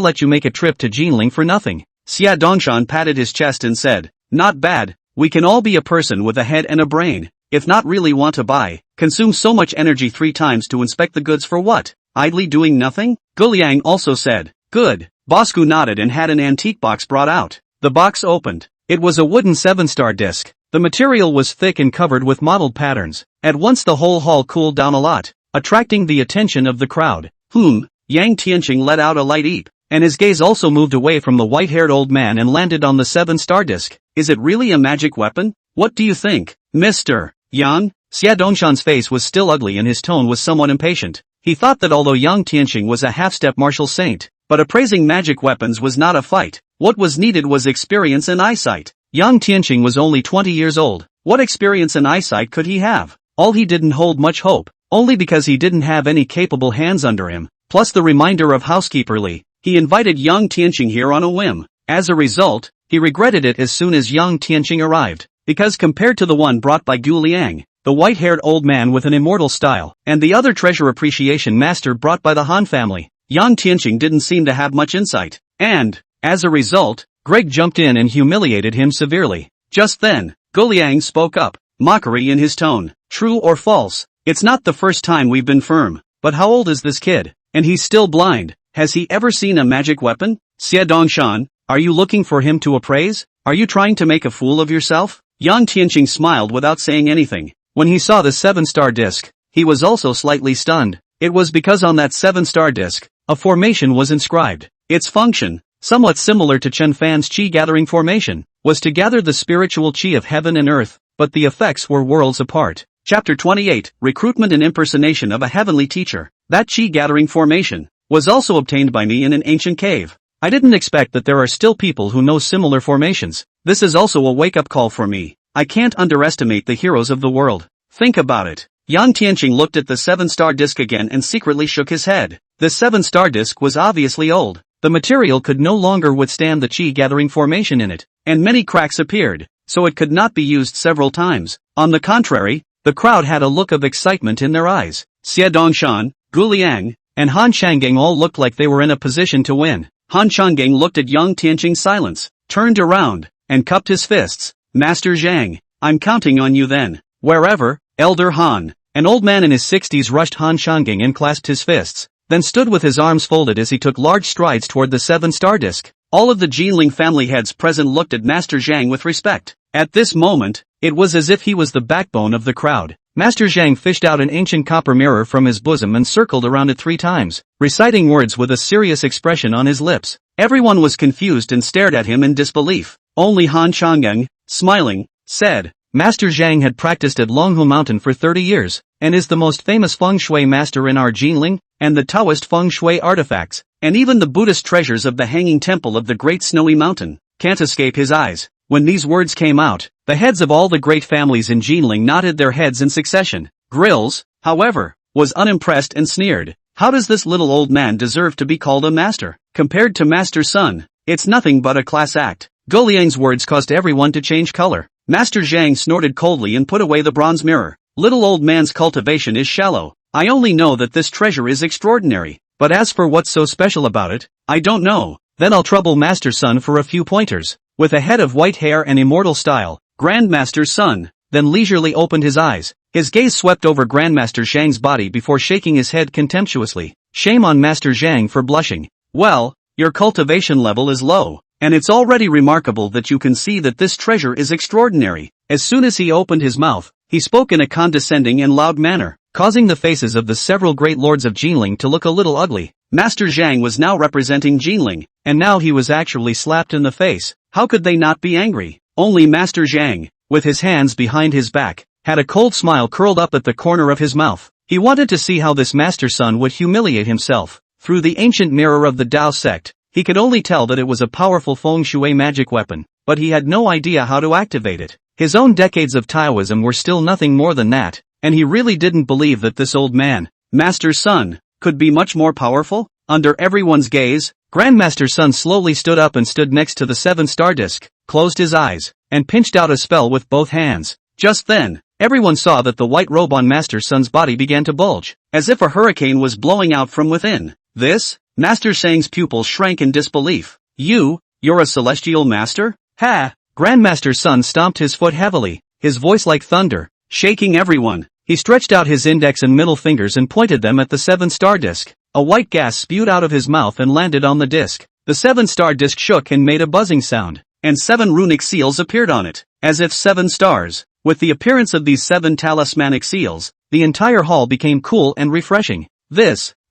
let you make a trip to Jinling for nothing. Xie Dongshan patted his chest and said, not bad, we can all be a person with a head and a brain. If not really want to buy, consume so much energy 3 times to inspect the goods for what? idly doing nothing? Guliang also said. Good. Bosku nodded and had an antique box brought out. The box opened. It was a wooden 7-star disc. The material was thick and covered with mottled patterns. At once the whole hall cooled down a lot, attracting the attention of the crowd. Yang Tian let out a light eep, and his gaze also moved away from the white-haired old man and landed on the 7-star disc. Is it really a magic weapon? What do you think, Mr. Yang? Xia Dongshan's face was still ugly and his tone was somewhat impatient. He thought that although Yang Tianqing was a half-step martial saint, but appraising magic weapons was not a fight. What was needed was experience and eyesight. Yang Tianqing was only 20 years old. What experience and eyesight could he have? All he didn't hold much hope, only because he didn't have any capable hands under him, plus the reminder of housekeeper Li. He invited Yang Tianqing here on a whim. As a result, he regretted it as soon as Yang Tianqing arrived, because compared to the one brought by Gu Liang, the white-haired old man with an immortal style, and the other treasure appreciation master brought by the Han family, Yang Tianqing didn't seem to have much insight, and, as a result, Greg jumped in and humiliated him severely. Just then, Gu Liang spoke up, mockery in his tone. True or false? It's not the first time we've been firm, but how old is this kid? And he's still blind. Has he ever seen a magic weapon? Xie Dongshan, are you looking for him to appraise? Are you trying to make a fool of yourself? Yang Tianqing smiled without saying anything. When he saw the 7-star disc, he was also slightly stunned. It was because on that 7-star disc, a formation was inscribed. Its function, somewhat similar to Chen Fan's qi-gathering formation, was to gather the spiritual qi of heaven and earth, but the effects were worlds apart. Chapter 28, Recruitment and Impersonation of a Heavenly Teacher. That qi-gathering formation was also obtained by me in an ancient cave. I didn't expect that there are still people who know similar formations. This is also a wake-up call for me. I can't underestimate the heroes of the world. Think about it. Yang Tianqing looked at the 7-star disc again and secretly shook his head. The 7-star disc was obviously old. The material could no longer withstand the qi-gathering formation in it, and many cracks appeared, so it could not be used several times. On the contrary, the crowd had a look of excitement in their eyes. Xie Dongshan, Gu Liang, and Han Changgang all looked like they were in a position to win. Han Changgang looked at Yang Tianqing's silence, turned around, and cupped his fists. Master Zhang, I'm counting on you then. Wherever, Elder Han, an old man in his 60s rushed Han Changgang and clasped his fists, then stood with his arms folded as he took large strides toward the 7-star disc. All of the Jinling family heads present looked at Master Zhang with respect. At this moment, it was as if he was the backbone of the crowd. Master Zhang fished out an ancient copper mirror from his bosom and circled around it 3 times, reciting words with a serious expression on his lips. Everyone was confused and stared at him in disbelief. Only Han Changgang, smiling, said, Master Zhang had practiced at Longhu Mountain for 30 years, and is the most famous feng shui master in our Jinling, and the Taoist feng shui artifacts, and even the Buddhist treasures of the Hanging Temple of the Great Snowy Mountain, can't escape his eyes. When these words came out, the heads of all the great families in Jinling nodded their heads in succession. Grills, however, was unimpressed and sneered. How does this little old man deserve to be called a master? Compared to Master Sun, it's nothing but a class act. Gu Liang's words caused everyone to change color. Master Zhang snorted coldly and put away the bronze mirror. Little old man's cultivation is shallow. I only know that this treasure is extraordinary, but as for what's so special about it, I don't know. Then I'll trouble Master Sun for a few pointers. With a head of white hair and immortal style, Grandmaster Sun then leisurely opened his eyes. His gaze swept over Grandmaster Zhang's body before shaking his head contemptuously. Shame on Master Zhang for blushing. Well, your cultivation level is low, and it's already remarkable that you can see that this treasure is extraordinary. As soon as he opened his mouth, he spoke in a condescending and loud manner, causing the faces of the several great lords of Jinling to look a little ugly. Master Zhang was now representing Jinling, and now he was actually slapped in the face. How could they not be angry? Only Master Zhang, with his hands behind his back, had a cold smile curled up at the corner of his mouth. He wanted to see how this Master Sun would humiliate himself. Through the ancient mirror of the Tao sect, he could only tell that it was a powerful feng shui magic weapon, but he had no idea how to activate it. His own decades of Taoism were still nothing more than that, and he really didn't believe that this old man, Master Sun, could be much more powerful. Under everyone's gaze, Grandmaster Sun slowly stood up and stood next to the 7-star disc, closed his eyes, and pinched out a spell with both hands. Just then, everyone saw that the white robe on Master Sun's body began to bulge, as if a hurricane was blowing out from within. This? Master Zhang's pupils shrank in disbelief. You're a celestial master? Ha! Grandmaster Sun stomped his foot heavily, his voice like thunder, shaking everyone. He stretched out his index and middle fingers and pointed them at the 7-star disc. A white gas spewed out of his mouth and landed on the disc. The 7-star disc shook and made a buzzing sound, and 7 runic seals appeared on it, as if 7 stars. With the appearance of these 7 talismanic seals, the entire hall became cool and refreshing.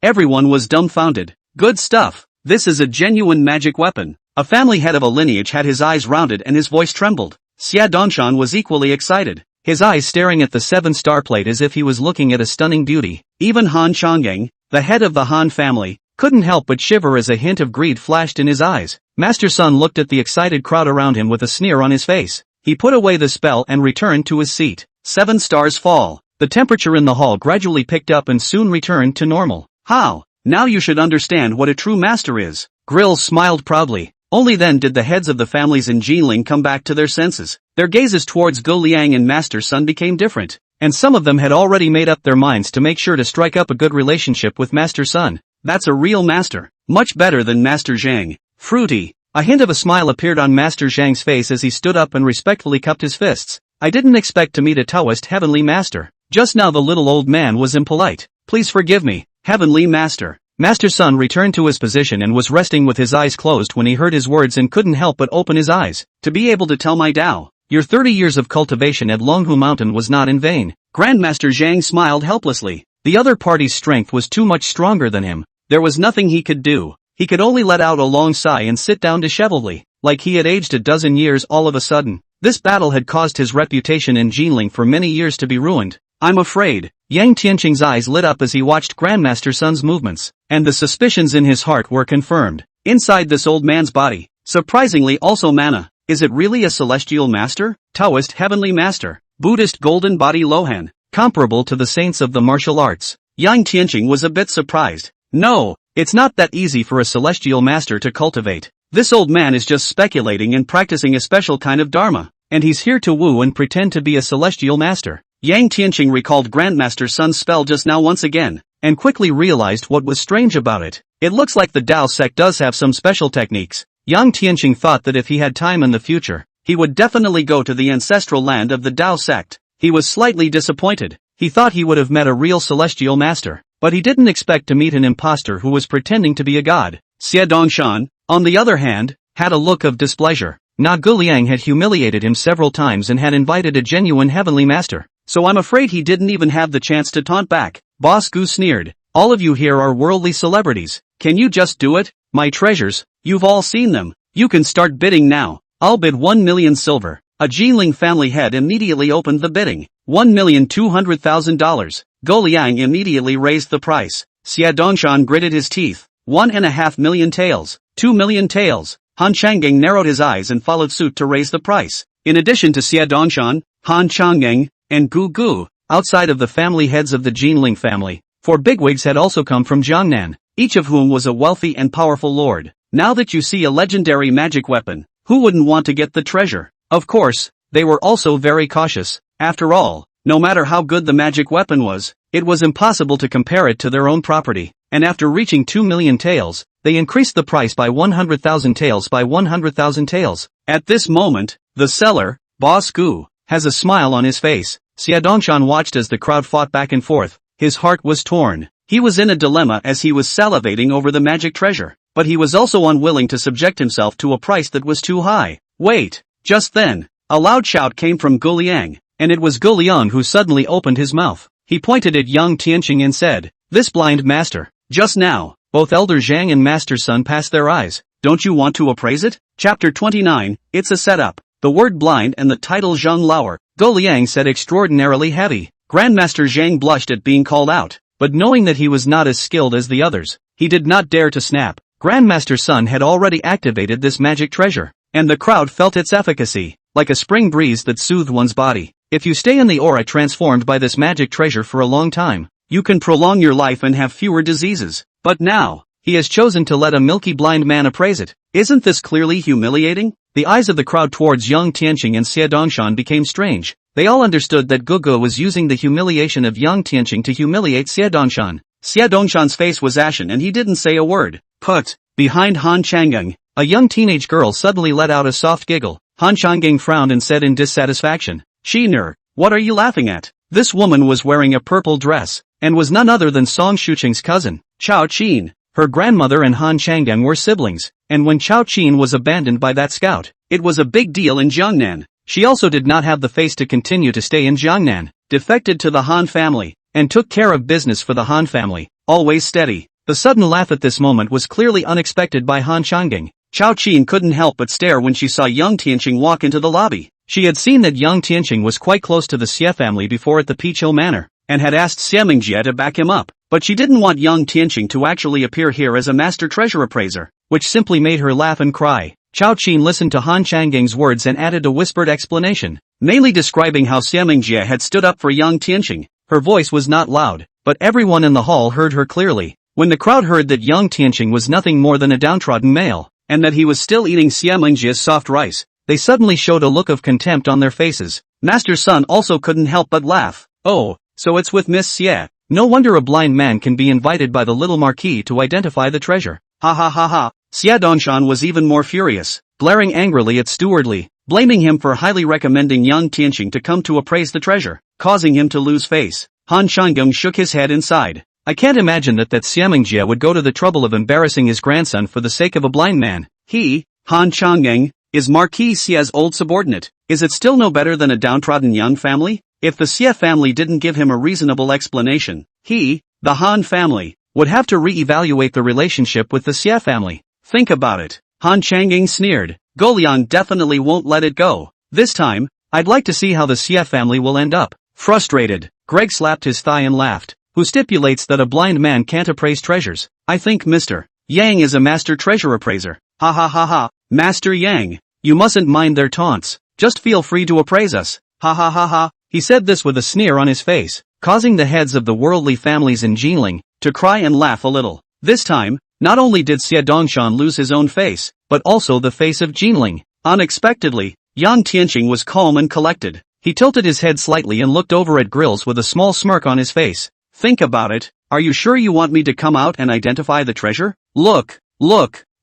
Everyone was dumbfounded. Good stuff. This is a genuine magic weapon. A family head of a lineage had his eyes rounded and his voice trembled. Xia Dongshan was equally excited, his eyes staring at the 7-star plate as if he was looking at a stunning beauty. Even Han Chongyang, the head of the Han family, couldn't help but shiver as a hint of greed flashed in his eyes. Master Sun looked at the excited crowd around him with a sneer on his face. He put away the spell and returned to his seat. 7 stars fall. The temperature in the hall gradually picked up and soon returned to normal. How? Now you should understand what a true master is. Grill smiled proudly. Only then did the heads of the families in Jinling come back to their senses. Their gazes towards Go Liang and Master Sun became different, and some of them had already made up their minds to make sure to strike up a good relationship with Master Sun. That's a real master. Much better than Master Zhang. Fruity. A hint of a smile appeared on Master Zhang's face as he stood up and respectfully cupped his fists. I didn't expect to meet a Taoist heavenly master. Just now the little old man was impolite. Please forgive me, heavenly master. Master Sun returned to his position and was resting with his eyes closed when he heard his words and couldn't help but open his eyes. To be able to tell my Tao, your 30 years of cultivation at Longhu Mountain was not in vain. Grandmaster Zhang smiled helplessly. The other party's strength was too much stronger than him. There was nothing he could do. He could only let out a long sigh and sit down disheveledly, like he had aged a dozen years all of a sudden. This battle had caused his reputation in Jinling for many years to be ruined. I'm afraid. Yang Tianqing's eyes lit up as he watched Grandmaster Sun's movements, and the suspicions in his heart were confirmed. Inside this old man's body, surprisingly also mana. Is it really a celestial master? Taoist heavenly master? Buddhist golden body Lohan? Comparable to the saints of the martial arts? Yang Tianqing was a bit surprised. No, it's not that easy for a celestial master to cultivate. This old man is just speculating and practicing a special kind of dharma, and he's here to woo and pretend to be a celestial master. Yang Tianqing recalled Grandmaster Sun's spell just now once again, and quickly realized what was strange about it. It looks like the Tao sect does have some special techniques. Yang Tianqing thought that if he had time in the future, he would definitely go to the ancestral land of the Tao sect. He was slightly disappointed. He thought he would have met a real celestial master, but he didn't expect to meet an impostor who was pretending to be a god. Xie Dongshan, on the other hand, had a look of displeasure. Na Guliang had humiliated him several times and had invited a genuine heavenly master. So I'm afraid he didn't even have the chance to taunt back. Boss Gu sneered. All of you here are worldly celebrities. Can you just do it? My treasures, you've all seen them. You can start bidding now. I'll bid 1 million silver. A Jinling family head immediately opened the bidding. $1,200,000. Go Liang immediately raised the price. Xia Dongshan gritted his teeth. 1.5 million taels. 2 million taels. Han Changgang narrowed his eyes and followed suit to raise the price. In addition to Xia Dongshan, Han Changgang, and Gu Gu, outside of the family heads of the Jinling family, 4 bigwigs had also come from Jiangnan, each of whom was a wealthy and powerful lord. Now that you see a legendary magic weapon, who wouldn't want to get the treasure? Of course, they were also very cautious. After all, no matter how good the magic weapon was, it was impossible to compare it to their own property, and after reaching 2 million taels, they increased the price by 100,000 taels by 100,000 taels. At this moment, the seller, Boss Gu, has a smile on his face. Xia Dongshan watched as the crowd fought back and forth. His heart was torn. He was in a dilemma as he was salivating over the magic treasure, but he was also unwilling to subject himself to a price that was too high. Wait! Just then, a loud shout came from Gu Liang, and it was Gu Liang who suddenly opened his mouth. He pointed at Yang Tianqing and said, "This blind master, just now, both Elder Zhang and Master Sun passed their eyes. Don't you want to appraise it?" Chapter 29, It's a setup. The word blind and the title Zhang Lauer, Go Liang said extraordinarily heavy. Grandmaster Zhang blushed at being called out, but knowing that he was not as skilled as the others, he did not dare to snap. Grandmaster Sun had already activated this magic treasure, and the crowd felt its efficacy, like a spring breeze that soothed one's body. If you stay in the aura transformed by this magic treasure for a long time, you can prolong your life and have fewer diseases. But now, he has chosen to let a milky blind man appraise it. Isn't this clearly humiliating? The eyes of the crowd towards Yang Tianqing and Xia Dongshan became strange. They all understood that Gugu was using the humiliation of Yang Tianqing to humiliate Xia Dongshan. Xia Dongshan's face was ashen and he didn't say a word. Put, behind Han Changgang, a young teenage girl suddenly let out a soft giggle. Han Changgang frowned and said in dissatisfaction, "Shiner, what are you laughing at?" This woman was wearing a purple dress. and was none other than Song Shuqing's cousin, Chao Qin. Her grandmother and Han Changgang were siblings, and when Chao Qin was abandoned by that scout, it was a big deal in Jiangnan. She also did not have the face to continue to stay in Jiangnan, defected to the Han family, and took care of business for the Han family, always steady. The sudden laugh at this moment was clearly unexpected by Han Changgang. Chao Qin couldn't help but stare when she saw Yang Tianqing walk into the lobby. She had seen that Yang Tianqing was quite close to the Xie family before at the Peach Hill Manor, and had asked Xiamingjie to back him up, but she didn't want Yang Tianqing to actually appear here as a master treasure appraiser, which simply made her laugh and cry. Chao Qin listened to Han Changgang's words and added a whispered explanation, mainly describing how Xiamingjie had stood up for Yang Tianqing. Her voice was not loud, but everyone in the hall heard her clearly. When the crowd heard that Yang Tianqing was nothing more than a downtrodden male, and that he was still eating Xiamingjie's soft rice, they suddenly showed a look of contempt on their faces. Master Sun also couldn't help but laugh. Oh, so it's with Miss Xie. No wonder a blind man can be invited by the little marquis to identify the treasure. Ha ha ha ha. Xie Dongshan was even more furious, glaring angrily at Steward Li, blaming him for highly recommending Yang Tianqing to come to appraise the treasure, causing him to lose face. Han Changgang shook his head inside. I can't imagine that Xiamingjie would go to the trouble of embarrassing his grandson for the sake of a blind man. He, Han Changgang, is Marquis Xie's old subordinate. Is it still no better than a downtrodden young family? If the Xie family didn't give him a reasonable explanation, he, the Han family, would have to re-evaluate the relationship with the Xie family. Think about it. Han Changgang sneered. Goliang definitely won't let it go. This time, I'd like to see how the Xie family will end up. Frustrated, Greg slapped his thigh and laughed. Who stipulates that a blind man can't appraise treasures? I think Mr. Yang is a master treasure appraiser. Ha ha ha ha. Master Yang, you mustn't mind their taunts. Just feel free to appraise us. Ha ha ha ha. He said this with a sneer on his face, causing the heads of the worldly families in Jinling to cry and laugh a little. This time, not only did Xie Dongshan lose his own face, but also the face of Jinling. Unexpectedly, Yang Tianqing was calm and collected. He tilted his head slightly and looked over at Grills with a small smirk on his face. Think about it. Are you sure you want me to come out and identify the treasure? Look.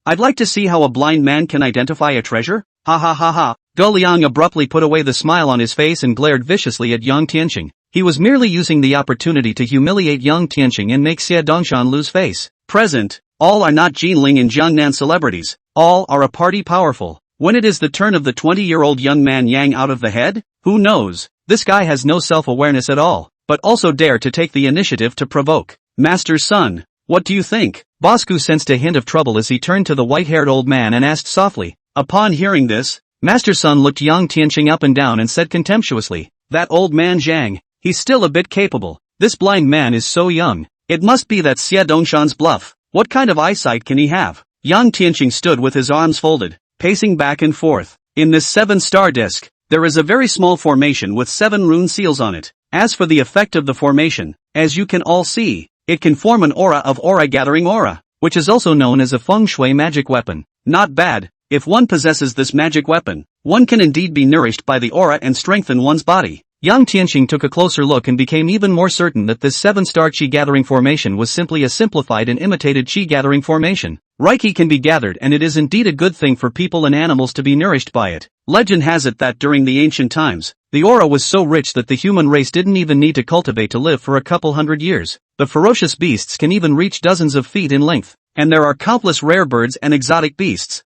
I'd like to see how a blind man can identify a treasure. Ha ha ha ha. Goliang abruptly put away the smile on his face and glared viciously at Yang Tianqing. He was merely using the opportunity to humiliate Yang Tianqing and make Xie Dongshan lose face. Present, all are not Jinling and Jiangnan celebrities. All are a party powerful. When it is the turn of the 20-year-old young man Yang out of the head, who knows? This guy has no self-awareness at all, but also dare to take the initiative to provoke. Master Sun, what do you think? Bosku sensed a hint of trouble as he turned to the white-haired old man and asked softly. Upon hearing this, Master Sun looked Yang Tianqing up and down and said contemptuously, that old man Zhang, he's still a bit capable. This blind man is so young. It must be that Xie Dongshan's bluff. What kind of eyesight can he have? Yang Tianqing stood with his arms folded, pacing back and forth. In this 7-star disc, there is a very small formation with 7 rune seals on it. As for the effect of the formation, as you can all see, it can form an aura of aura-gathering aura, which is also known as a feng shui magic weapon. Not bad. If one possesses this magic weapon, one can indeed be nourished by the aura and strengthen one's body. Yang Tianqing took a closer look and became even more certain that this 7-star Qi-gathering formation was simply a simplified and imitated Qi-gathering formation. Reiki can be gathered, and it is indeed a good thing for people and animals to be nourished by it. Legend has it that during the ancient times, the aura was so rich that the human race didn't even need to cultivate to live for a couple hundred years. The ferocious beasts can even reach dozens of feet in length, and there are countless rare birds and exotic beasts.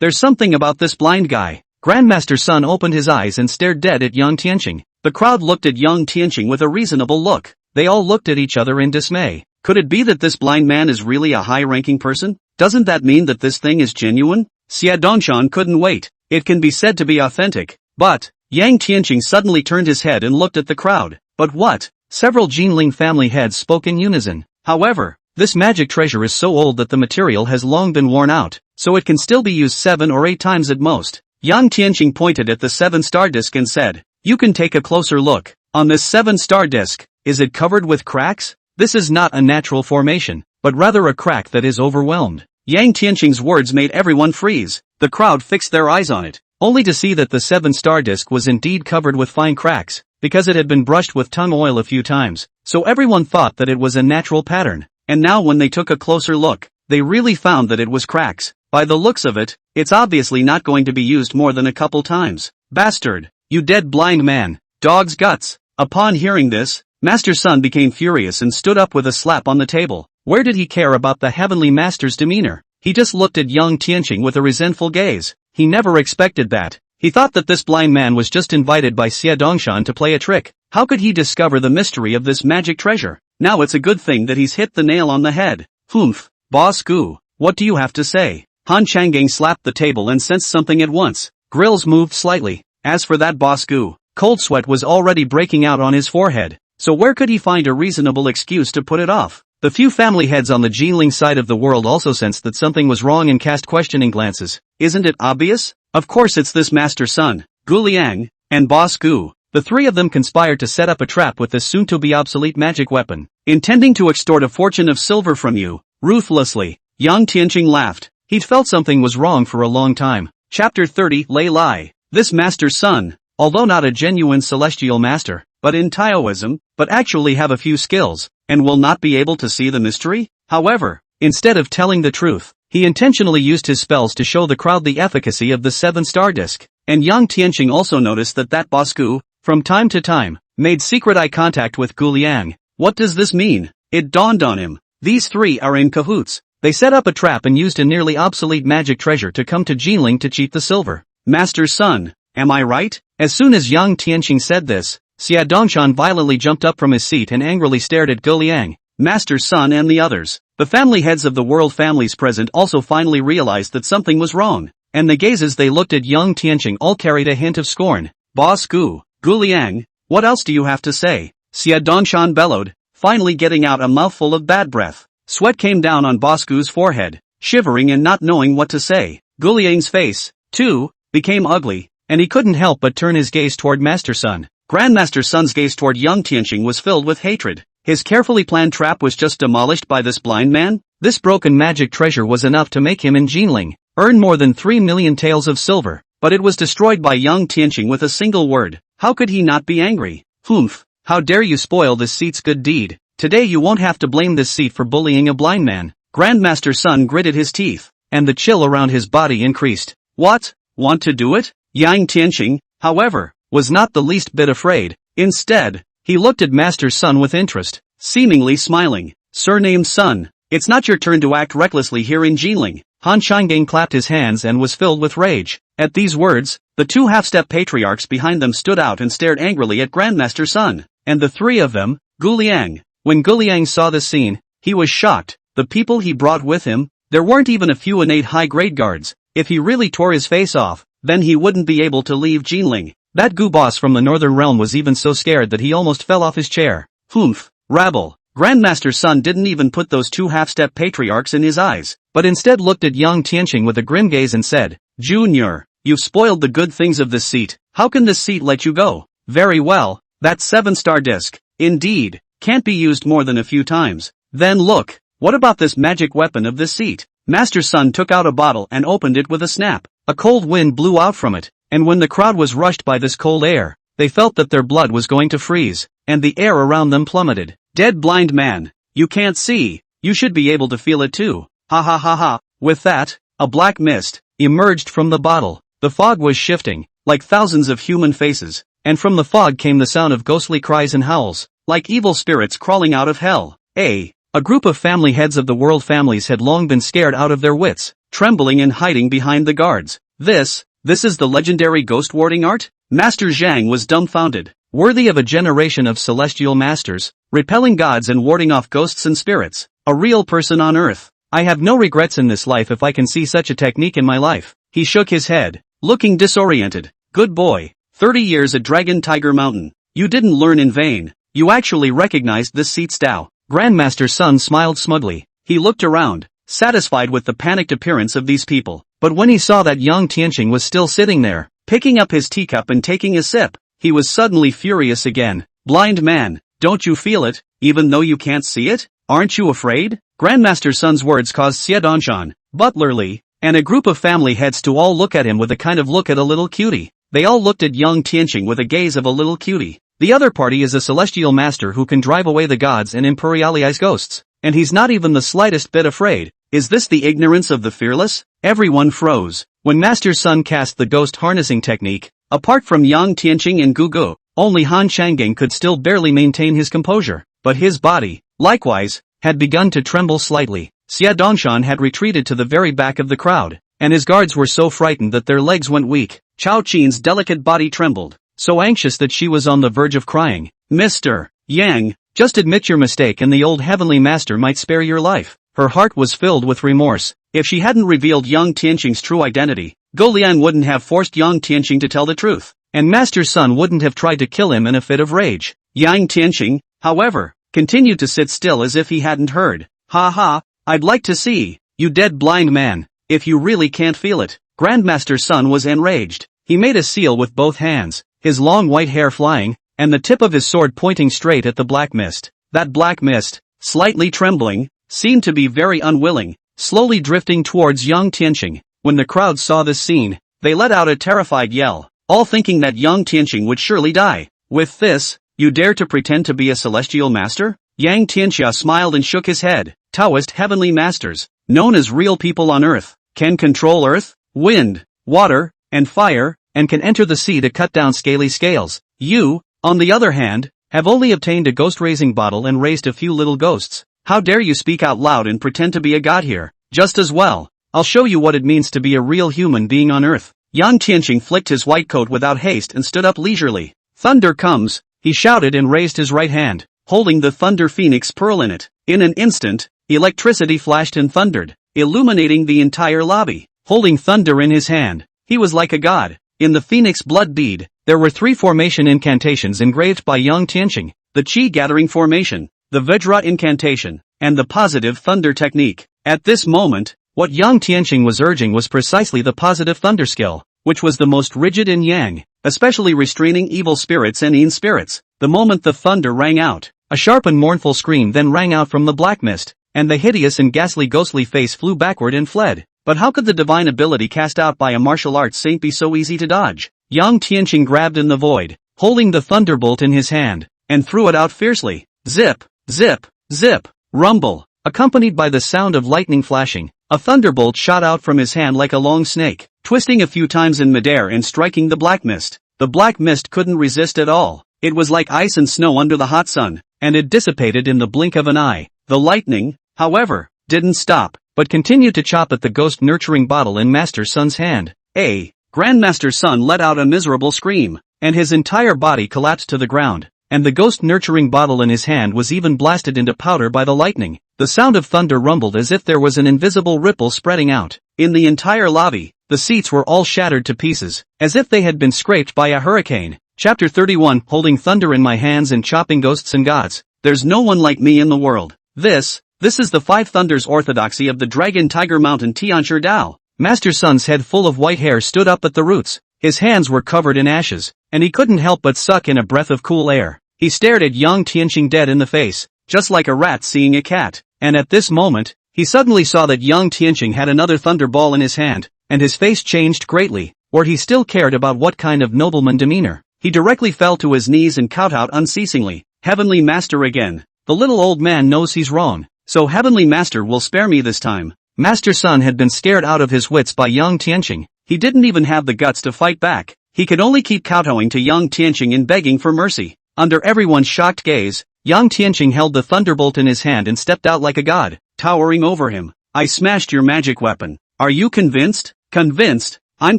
There's something about this blind guy. Grandmaster Sun opened his eyes and stared dead at Yang Tianqing. The crowd looked at Yang Tianqing with a reasonable look. They all looked at each other in dismay. Could it be that this blind man is really a high-ranking person? Doesn't that mean that this thing is genuine? Xie Dongshan couldn't wait. It can be said to be authentic. But Yang Tianqing suddenly turned his head and looked at the crowd. But what? Several Jinling family heads spoke in unison. However, this magic treasure is so old that the material has long been worn out, so it can still be used 7 or 8 times at most. Yang Tianqing pointed at the 7-star disc and said, you can take a closer look. On this 7-star disc, is it covered with cracks? This is not a natural formation, but rather a crack that is overwhelmed. Yang Tianqing's words made everyone freeze. The crowd fixed their eyes on it, only to see that the 7-star disc was indeed covered with fine cracks, because it had been brushed with tung oil a few times, so everyone thought that it was a natural pattern. And now when they took a closer look, they really found that it was cracks. By the looks of it, it's obviously not going to be used more than a couple times. Bastard! You dead blind man! Dog's guts! Upon hearing this, Master Sun became furious and stood up with a slap on the table. Where did he care about the heavenly master's demeanor? He just looked at Yang Tianqing with a resentful gaze. He never expected that. He thought that this blind man was just invited by Xie Dongshan to play a trick. How could he discover the mystery of this magic treasure? Now it's a good thing that he's hit the nail on the head. Humph, Boss Gu, what do you have to say? Han Changgang slapped the table and sensed something at once. Grills moved slightly. As for that Boss Gu, cold sweat was already breaking out on his forehead. So where could he find a reasonable excuse to put it off? The few family heads on the Jinling side of the world also sensed that something was wrong and cast questioning glances. Isn't it obvious? Of course it's this Master Sun, Gu Liang, and Boss Gu. The three of them conspired to set up a trap with this soon-to-be obsolete magic weapon, intending to extort a fortune of silver from you, ruthlessly. Yang Tianqing laughed. He'd felt something was wrong for a long time. Chapter 30 Lei Lai. This Master Sun, although not a genuine celestial master, but in Taoism, but actually have a few skills, and will not be able to see the mystery? However, instead of telling the truth, he intentionally used his spells to show the crowd the efficacy of the 7-star disc. And Yang Tianqing also noticed that Boss Gu, from time to time, made secret eye contact with Gu Liang. What does this mean? It dawned on him. These three are in cahoots. They set up a trap and used a nearly obsolete magic treasure to come to Jinling to cheat the silver. Master Sun, am I right? As soon as Yang Tianqing said this, Xie Dongshan violently jumped up from his seat and angrily stared at Gu Liang, Master Sun and the others. The family heads of the world families present also finally realized that something was wrong, and the gazes they looked at Yang Tianqing all carried a hint of scorn. Boss Gu, Gu Liang, what else do you have to say? Xie Dongshan bellowed, finally getting out a mouthful of bad breath. Sweat came down on Boss Gu's forehead, shivering and not knowing what to say. Gu Liang's face, too, became ugly, and he couldn't help but turn his gaze toward Master Sun. Grandmaster Sun's gaze toward Yang Tianqing was filled with hatred. His carefully planned trap was just demolished by this blind man? This broken magic treasure was enough to make him in Jinling earn more than 3 million taels of silver, but it was destroyed by Yang Tianqing with a single word. How could he not be angry? Humph, how dare you spoil this seat's good deed? Today you won't have to blame this seat for bullying a blind man. Grandmaster Sun gritted his teeth, and the chill around his body increased. What? Want to do it? Yang Tianqing, however, was not the least bit afraid. Instead, he looked at Master Sun with interest, seemingly smiling. Surname Sun, it's not your turn to act recklessly here in Jinling. Han Changgang clapped his hands and was filled with rage. At these words, the two half-step patriarchs behind them stood out and stared angrily at Grandmaster Sun, and the three of them, Gu Liang. When Gu Liang saw this scene, he was shocked. The people he brought with him, there weren't even a few innate high-grade guards. If he really tore his face off, then he wouldn't be able to leave Jinling. That Gu boss from the northern realm was even so scared that he almost fell off his chair. Humph, rabble. Grandmaster Sun didn't even put those two half-step patriarchs in his eyes, but instead looked at Yang Tianqing with a grim gaze and said, Junior, you've spoiled the good things of this seat. How can this seat let you go? Very well, that 7-star disc, indeed, can't be used more than a few times. Then look, what about this magic weapon of this seat? Master Sun took out a bottle and opened it with a snap. A cold wind blew out from it, and when the crowd was rushed by this cold air, they felt that their blood was going to freeze, and the air around them plummeted. Dead blind man, you can't see, you should be able to feel it too. Ha ha ha ha. With that, a black mist emerged from the bottle. The fog was shifting, like thousands of human faces, and from the fog came the sound of ghostly cries and howls, like evil spirits crawling out of hell. A group of family heads of the world families had long been scared out of their wits, trembling and hiding behind the guards. This is the legendary ghost warding art? Master Zhang was dumbfounded. Worthy of a generation of celestial masters, repelling gods and warding off ghosts and spirits. A real person on earth. I have no regrets in this life if I can see such a technique in my life. He shook his head, looking disoriented. Good boy. 30 years at Dragon Tiger Mountain. You didn't learn in vain. You actually recognized this seat's Tao. Grandmaster Sun smiled smugly. He looked around, satisfied with the panicked appearance of these people. But when he saw that Yang Tianqing was still sitting there, picking up his teacup and taking a sip, he was suddenly furious again. Blind man, don't you feel it, even though you can't see it? Aren't you afraid? Grandmaster Sun's words caused Xie Dongshan, Butler Li, and a group of family heads to all look at him with a kind of look at a little cutie. They all looked at Yang Tianqing with a gaze of a little cutie. The other party is a celestial master who can drive away the gods and imperialize ghosts, and he's not even the slightest bit afraid. Is this the ignorance of the fearless? Everyone froze. When Master Sun cast the ghost harnessing technique, apart from Yang Tianqing and Gu Gu, Only Han Changgang could still barely maintain his composure, but his body, likewise, had begun to tremble slightly. Xia Dongshan had retreated to the very back of the crowd, and his guards were so frightened that their legs went weak. Chao Qin's delicate body trembled, so anxious that she was on the verge of crying. Mr. Yang, just admit your mistake and the old heavenly master might spare your life. Her heart was filled with remorse. If she hadn't revealed Yang Tianqing's true identity, Go Liang wouldn't have forced Yang Tianqing to tell the truth, and Master's son wouldn't have tried to kill him in a fit of rage. Yang Tianqing, however, continued to sit still as if he hadn't heard. Ha ha, I'd like to see, you dead blind man, if you really can't feel it. Grandmaster's son was enraged. He made a seal with both hands, his long white hair flying, and the tip of his sword pointing straight at the black mist. That black mist, slightly trembling, seemed to be very unwilling, slowly drifting towards Yang Tianqing. When the crowd saw this scene, they let out a terrified yell, all thinking that Yang Tianqing would surely die. With this, you dare to pretend to be a celestial master? Yang Tianxia smiled and shook his head. Taoist heavenly masters, known as real people on earth, can control earth, wind, water, and fire, and can enter the sea to cut down scaly scales. You, on the other hand, have only obtained a ghost-raising bottle and raised a few little ghosts. How dare you speak out loud and pretend to be a god here? Just as well, I'll show you what it means to be a real human being on earth. Yang Tianqing flicked his white coat without haste and stood up leisurely. Thunder comes, he shouted and raised his right hand, holding the thunder phoenix pearl in it. In an instant, electricity flashed and thundered, illuminating the entire lobby. Holding thunder in his hand, he was like a god. In the phoenix blood bead, there were 3 formation incantations engraved by Yang Tianqing: the Qi gathering formation, the Vajra incantation, and the positive thunder technique. At this moment, what Yang Tianqing was urging was precisely the positive thunder skill, which was the most rigid in Yang, especially restraining evil spirits and yin spirits. The moment the thunder rang out, a sharp and mournful scream then rang out from the black mist, and the hideous and ghostly face flew backward and fled. But how could the divine ability cast out by a martial arts saint be so easy to dodge? Yang Tianqing grabbed in the void, holding the thunderbolt in his hand, and threw it out fiercely. Zip, zip, zip, rumble, accompanied by the sound of lightning flashing. A thunderbolt shot out from his hand like a long snake, twisting a few times in midair and striking the black mist. The black mist couldn't resist at all. It was like ice and snow under the hot sun, and it dissipated in the blink of an eye. The lightning, however, didn't stop, but continued to chop at the ghost-nurturing bottle in Master Sun's hand. Grandmaster Sun let out a miserable scream, and his entire body collapsed to the ground, and the ghost-nurturing bottle in his hand was even blasted into powder by the lightning. The sound of thunder rumbled as if there was an invisible ripple spreading out. In the entire lobby, the seats were all shattered to pieces, as if they had been scraped by a hurricane. Chapter 31. Holding thunder in my hands and chopping ghosts and gods. There's no one like me in the world. This is the 5 thunders orthodoxy of the Dragon Tiger Mountain Tianshi Dao. Master Sun's head full of white hair stood up at the roots. His hands were covered in ashes, and he couldn't help but suck in a breath of cool air. He stared at Yang Tianqing dead in the face, just like a rat seeing a cat. And at this moment, he suddenly saw that Yang Tianqing had another thunderball in his hand, and his face changed greatly, or he still cared about what kind of nobleman demeanor. He directly fell to his knees and kowtowed unceasingly. Heavenly Master again. The little old man knows he's wrong, so Heavenly Master will spare me this time. Master Sun had been scared out of his wits by Yang Tianqing. He didn't even have the guts to fight back. He could only keep kowtowing to Yang Tianqing and begging for mercy. Under everyone's shocked gaze, Yang Tianqing held the thunderbolt in his hand and stepped out like a god, towering over him. I smashed your magic weapon. Are you convinced? Convinced? I'm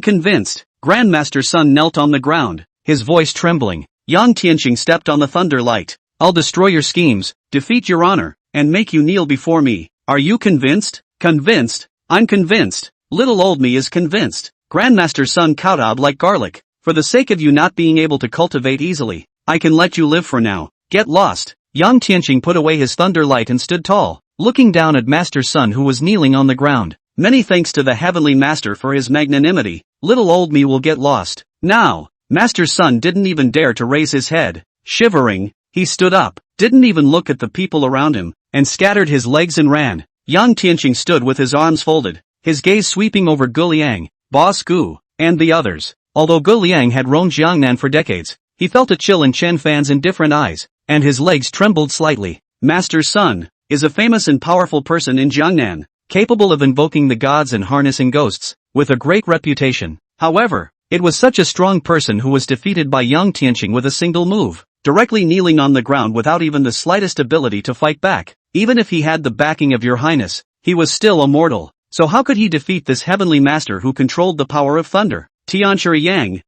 convinced. Grandmaster Sun knelt on the ground, his voice trembling. Yang Tianqing stepped on the thunder light. I'll destroy your schemes, defeat your honor, and make you kneel before me. Are you convinced? Convinced? I'm convinced. Little old me is convinced. Grandmaster Sun kowtowed like garlic. For the sake of you not being able to cultivate easily, I can let you live for now. Get lost. Yang Tianqing put away his thunder light and stood tall, looking down at Master Sun who was kneeling on the ground. Many thanks to the Heavenly Master for his magnanimity. Little old me will get lost. Now, Master Sun didn't even dare to raise his head. Shivering, he stood up, didn't even look at the people around him, and scattered his legs and ran. Yang Tianqing stood with his arms folded, his gaze sweeping over Gu Liang, Boss Gu, and the others. Although Gu Liang had roamed Jiangnan for decades, he felt a chill in Chen Fan's indifferent eyes, and his legs trembled slightly. Master Sun is a famous and powerful person in Jiangnan, capable of invoking the gods and harnessing ghosts, with a great reputation. However, It was such a strong person who was defeated by Yang Tianqing with a single move, directly kneeling on the ground without even the slightest ability to fight back. Even if he had the backing of your highness, he was still a mortal. So how could he defeat this heavenly master who controlled the power of thunder? Tianqi Yang,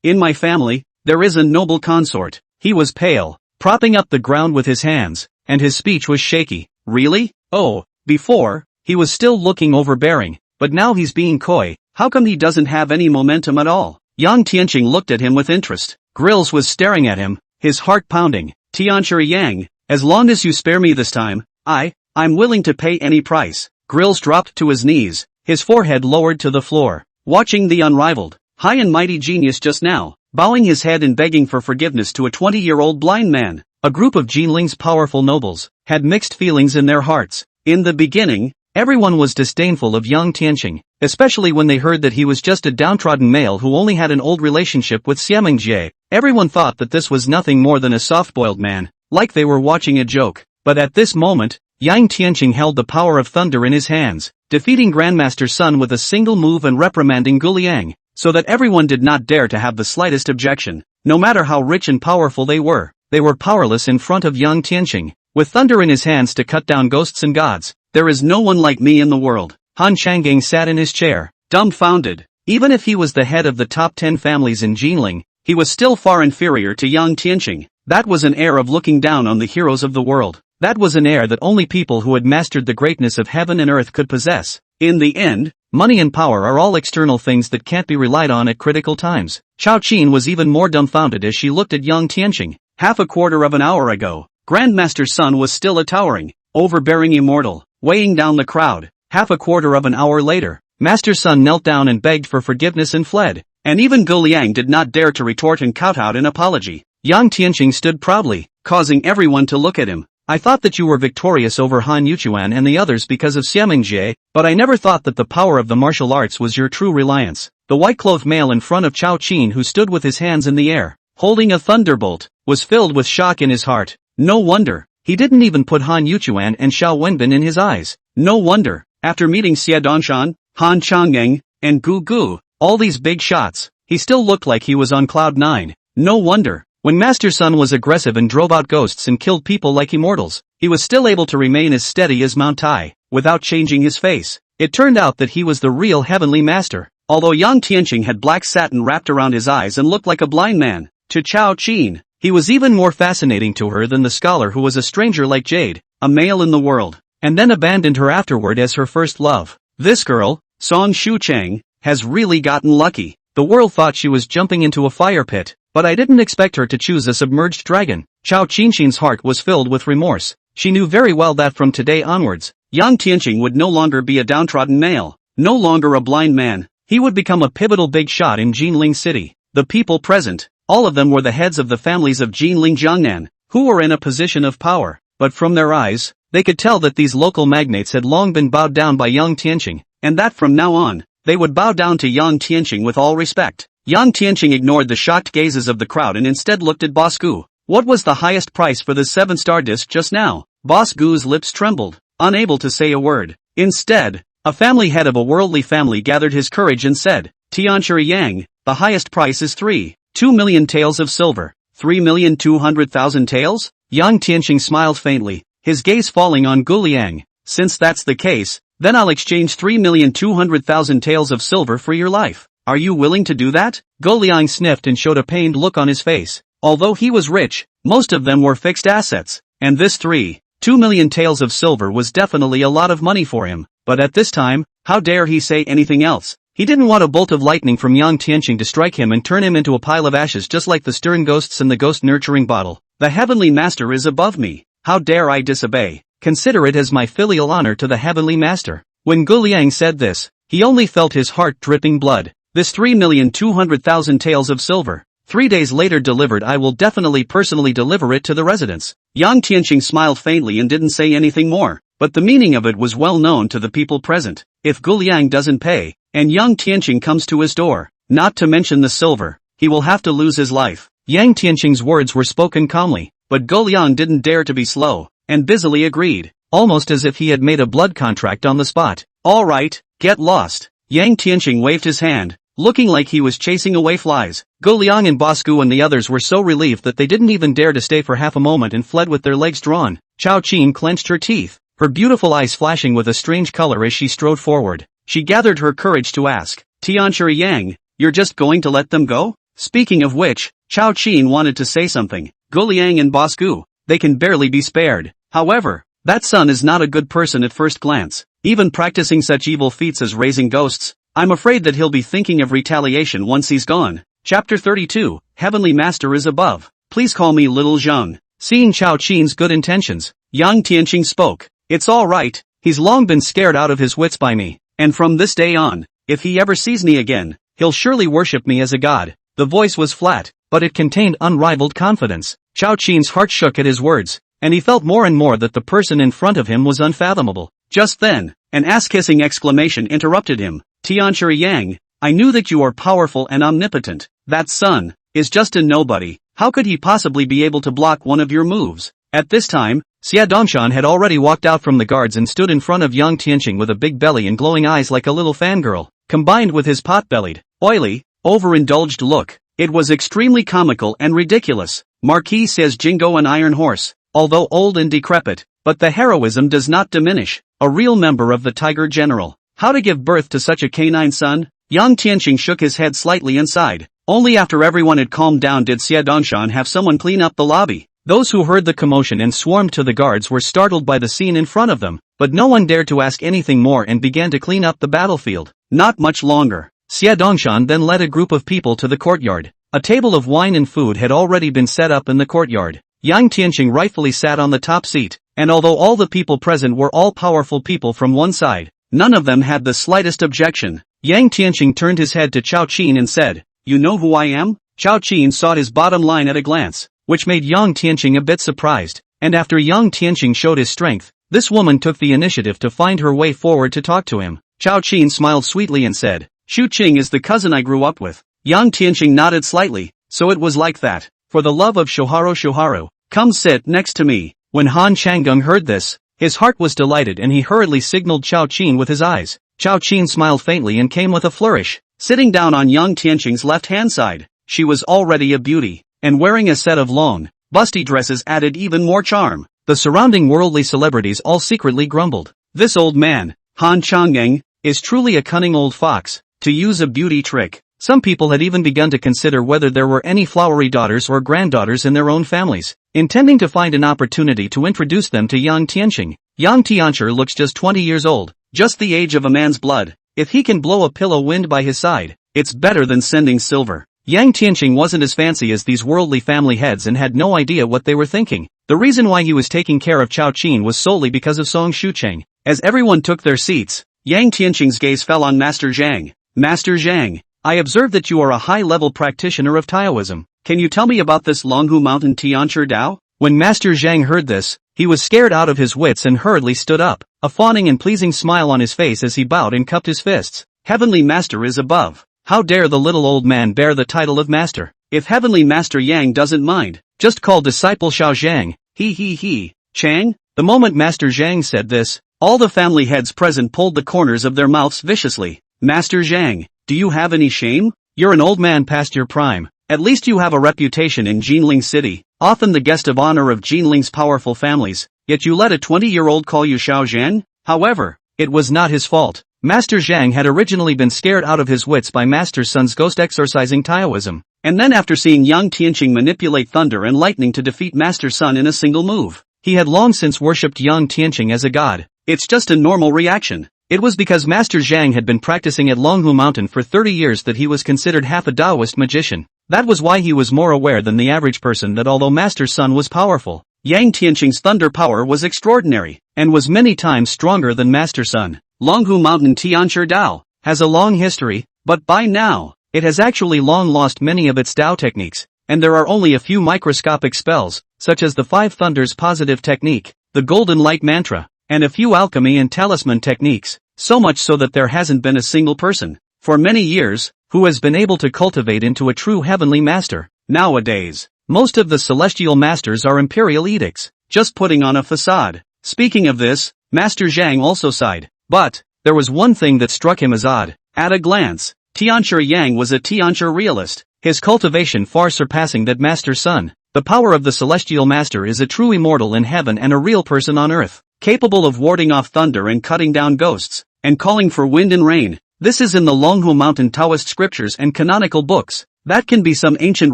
in my family, there is a noble consort. He was pale, propping up the ground with his hands, and his speech was shaky. Really? Oh, before, he was still looking overbearing, but now he's being coy. How come he doesn't have any momentum at all? Yang Tianqing looked at him with interest. Grills was staring at him, his heart pounding. Tianqi Yang, as long as you spare me this time, I'm willing to pay any price. Grills dropped to his knees, his forehead lowered to the floor, watching the unrivaled, high and mighty genius just now, bowing his head and begging for forgiveness to a 20-year-old blind man. A group of Jinling's powerful nobles had mixed feelings in their hearts. In the beginning, everyone was disdainful of Yang Tianqing, especially when they heard that he was just a downtrodden male who only had an old relationship with Xiamingjie. Everyone thought that this was nothing more than a soft-boiled man, like they were watching a joke. But at this moment, Yang Tianqing held the power of thunder in his hands, defeating Grandmaster Sun with a single move and reprimanding Guliang, so that everyone did not dare to have the slightest objection. No matter how rich and powerful they were powerless in front of Yang Tianqing. With thunder in his hands to cut down ghosts and gods, there is no one like me in the world. Han Changgang sat in his chair, dumbfounded. Even if he was the head of the top 10 families in Jinling, he was still far inferior to Yang Tianqing. That was an air of looking down on the heroes of the world. That was an air that only people who had mastered the greatness of heaven and earth could possess. In the end, money and power are all external things that can't be relied on at critical times. Chao Qin was even more dumbfounded as she looked at Yang Tianqing. Half a quarter of an hour ago, Grandmaster Sun was still a towering, overbearing immortal, weighing down the crowd. Half a quarter of an hour later, Master Sun knelt down and begged for forgiveness and fled. And even Guliang did not dare to retort and kowtow in apology. Yang Tianqing stood proudly, causing everyone to look at him. I thought that you were victorious over Han Yuchuan and the others because of Xiamingjie, but I never thought that the power of the martial arts was your true reliance. The white-clothed male in front of Chao Qin, who stood with his hands in the air, holding a thunderbolt, was filled with shock in his heart. No wonder, he didn't even put Han Yuchuan and Xiao Wenbin in his eyes. No wonder, after meeting Xie Dongshan, Han Changgang, and Gu Gu, all these big shots, he still looked like he was on cloud 9. No wonder, when Master Sun was aggressive and drove out ghosts and killed people like immortals, he was still able to remain as steady as Mount Tai, without changing his face. It turned out that he was the real heavenly master. Although Yang Tianqing had black satin wrapped around his eyes and looked like a blind man, to Chao Qin, he was even more fascinating to her than the scholar who was a stranger like Jade, a male in the world, and then abandoned her afterward as her first love. This girl, Song Shuchang, has really gotten lucky. The world thought she was jumping into a fire pit, but I didn't expect her to choose a submerged dragon. Chao Qinqing's heart was filled with remorse. She knew very well that from today onwards, Yang Tianqing would no longer be a downtrodden male, no longer a blind man. He would become a pivotal big shot in Jinling City. The people present, all of them were the heads of the families of Jinling Jangnan, who were in a position of power, but from their eyes, they could tell that these local magnates had long been bowed down by Yang Tianqing, and that from now on, they would bow down to Yang Tianqing with all respect. Yang Tianqing ignored the shocked gazes of the crowd and instead looked at Boss Gu. What was the highest price for the 7-star disc just now? Boss Gu's lips trembled, unable to say a word. Instead, a family head of a worldly family gathered his courage and said, Tianqi Yang, the highest price is 2 million taels of silver. 3,200,000 taels? Yang Tianqing smiled faintly, his gaze falling on Guliang. Since that's the case, then I'll exchange 3,200,000 taels of silver for your life. Are you willing to do that? Guliang sniffed and showed a pained look on his face. Although he was rich, most of them were fixed assets, and this 2 million taels of silver was definitely a lot of money for him. But at this time, how dare he say anything else? He didn't want a bolt of lightning from Yang Tianqing to strike him and turn him into a pile of ashes just like the stern ghosts in the ghost nurturing bottle. The heavenly master is above me. How dare I disobey? Consider it as my filial honor to the heavenly master. When Guliang said this, he only felt his heart dripping blood. This 3,200,000 taels of silver, 3 days later delivered, I will definitely personally deliver it to the residents. Yang Tianqing smiled faintly and didn't say anything more, but the meaning of it was well known to the people present. If Guliang doesn't pay, and Yang Tianqing comes to his door, not to mention the silver, he will have to lose his life. Yang Tianqing's words were spoken calmly, but Guliang didn't dare to be slow, and busily agreed, almost as if he had made a blood contract on the spot. All right, get lost. Yang Tianqing waved his hand, looking like he was chasing away flies. Go Liang and Bosku and the others were so relieved that they didn't even dare to stay for half a moment and fled with their legs drawn. Chao Qin clenched her teeth, her beautiful eyes flashing with a strange color as she strode forward. She gathered her courage to ask, Tianchi Yang, you're just going to let them go? Speaking of which, Chao Qin wanted to say something. Go Liang and Bosku, they can barely be spared. However, that son is not a good person at first glance, even practicing such evil feats as raising ghosts. I'm afraid that he'll be thinking of retaliation once he's gone. Chapter 32, Heavenly Master is above. Please call me Little Zheng. Seeing Chao Qin's good intentions, Yang Tian spoke. It's all right, he's long been scared out of his wits by me, and from this day on, if he ever sees me again, he'll surely worship me as a god. The voice was flat, but it contained unrivaled confidence. Chao Qin's heart shook at his words, and he felt more and more that the person in front of him was unfathomable. Just then, an ass-kissing exclamation interrupted him. Tianchi Yang, I knew that you are powerful and omnipotent. That son is just a nobody. How could he possibly be able to block one of your moves? At this time, Xia Dongshan had already walked out from the guards and stood in front of Yang Tianqing with a big belly and glowing eyes like a little fangirl, combined with his pot-bellied, oily, overindulged look. It was extremely comical and ridiculous. Marquis says Jingo an iron horse, although old and decrepit, but the heroism does not diminish. A real member of the Tiger General. How to give birth to such a canine son? Yang Tianqing shook his head slightly and sighed. Only after everyone had calmed down did Xia Dongshan have someone clean up the lobby. Those who heard the commotion and swarmed to the guards were startled by the scene in front of them, but no one dared to ask anything more and began to clean up the battlefield. Not much longer. Xia Dongshan then led a group of people to the courtyard. A table of wine and food had already been set up in the courtyard. Yang Tianqing rightfully sat on the top seat, and although all the people present were all powerful people from one side, none of them had the slightest objection. Yang Tianqing turned his head to Chao Qin and said, You know who I am? Chao Qin saw his bottom line at a glance, which made Yang Tianqing a bit surprised, and after Yang Tianqing showed his strength, this woman took the initiative to find her way forward to talk to him. Chao Qin smiled sweetly and said, Shu Qing is the cousin I grew up with. Yang Tianqing nodded slightly, so it was like that. For the love of Shoharu, come sit next to me. When Han Changung heard this, his heart was delighted and he hurriedly signaled Chao Qin with his eyes. Chao Qin smiled faintly and came with a flourish, sitting down on Yang Tianqing's left-hand side. She was already a beauty, and wearing a set of long, busty dresses added even more charm. The surrounding worldly celebrities all secretly grumbled. This old man, Han Changung, is truly a cunning old fox, to use a beauty trick. Some people had even begun to consider whether there were any flowery daughters or granddaughters in their own families, intending to find an opportunity to introduce them to Yang Tianqing. Yang Tianqing looks just 20 years old, just the age of a man's blood. If he can blow a pillow wind by his side, it's better than sending silver. Yang Tianqing wasn't as fancy as these worldly family heads and had no idea what they were thinking. The reason why he was taking care of Chao Qin was solely because of Song Shucheng. As everyone took their seats, Yang Tianqing's gaze fell on Master Zhang. Master Zhang, I observe that you are a high-level practitioner of Taoism. Can you tell me about this Longhu Mountain Tianchi Dao? When Master Zhang heard this, he was scared out of his wits and hurriedly stood up, a fawning and pleasing smile on his face as he bowed and cupped his fists. Heavenly Master is above. How dare the little old man bear the title of Master? If Heavenly Master Yang doesn't mind, just call disciple Xiao Zhang. He. Chang? The moment Master Zhang said this, all the family heads present pulled the corners of their mouths viciously. Master Zhang, do you have any shame? You're an old man past your prime. At least you have a reputation in Jinling City, often the guest of honor of Jinling's powerful families, yet you let a 20-year-old call you Xiao Zhang? However, it was not his fault. Master Zhang had originally been scared out of his wits by Master Sun's ghost exorcising Taoism, and then after seeing Yang Tianqing manipulate thunder and lightning to defeat Master Sun in a single move, he had long since worshipped Yang Tianqing as a god. It's just a normal reaction. It was because Master Zhang had been practicing at Longhu Mountain for 30 years that he was considered half a Taoist magician. That was why he was more aware than the average person that although Master Sun was powerful, Yang Tianqing's thunder power was extraordinary, and was many times stronger than Master Sun. Longhu Mountain Tianchi Dao has a long history, but by now, it has actually long lost many of its Dao techniques, and there are only a few microscopic spells, such as the Five Thunders Positive Technique, the Golden Light Mantra, and a few alchemy and talisman techniques, so much so that there hasn't been a single person, for many years, who has been able to cultivate into a true heavenly master. Nowadays, most of the celestial masters are imperial edicts, just putting on a facade. Speaking of this, Master Zhang also sighed, but there was one thing that struck him as odd. At a glance, Tianshi Yang was a Tianshi realist, his cultivation far surpassing that Master Sun. The power of the celestial master is a true immortal in heaven and a real person on earth, capable of warding off thunder and cutting down ghosts, and calling for wind and rain. This is in the Longhu Mountain Taoist scriptures and canonical books. That can be some ancient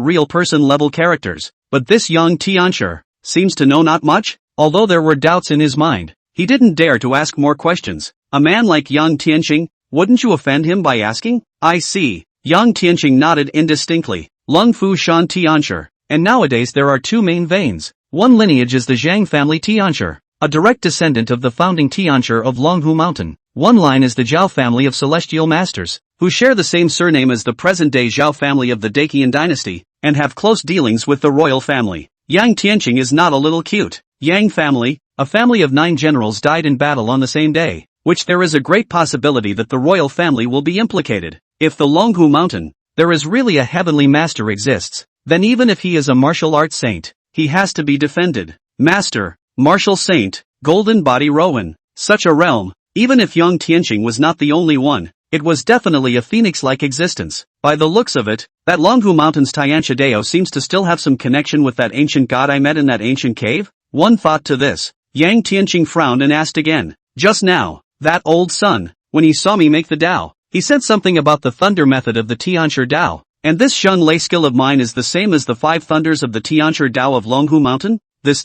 real person level characters, but this young Tianshi seems to know not much. Although there were doubts in his mind, he didn't dare to ask more questions. A man like Yang Tianqing, wouldn't you offend him by asking? I see. Yang Tianqing nodded indistinctly. Lung Fu Shan Tianshi. And nowadays there are two main veins. One lineage is the Zhang family Tianshi, a direct descendant of the founding Tianshi of Longhu Mountain. One line is the Zhao family of celestial masters, who share the same surname as the present-day Zhao family of the Daqian dynasty, and have close dealings with the royal family. Yang Tianqing is not a little cute. Yang family, a family of 9 generals died in battle on the same day, which there is a great possibility that the royal family will be implicated. If the Longhu Mountain, there is really a heavenly master exists, then even if he is a martial arts saint, he has to be defended. Master, martial saint, golden body Rowan, such a realm, even if Yang Tianqing was not the only one, it was definitely a phoenix-like existence. By the looks of it, that Longhu Mountain's Tianshi Dao seems to still have some connection with that ancient god I met in that ancient cave. One thought to this. Yang Tianqing frowned and asked again. Just now, that old son, when he saw me make the Dao, he said something about the thunder method of the Tianshi Dao. And this Shun Lei skill of mine is the same as the 5 thunders of the Tianshi Dao of Longhu Mountain? This?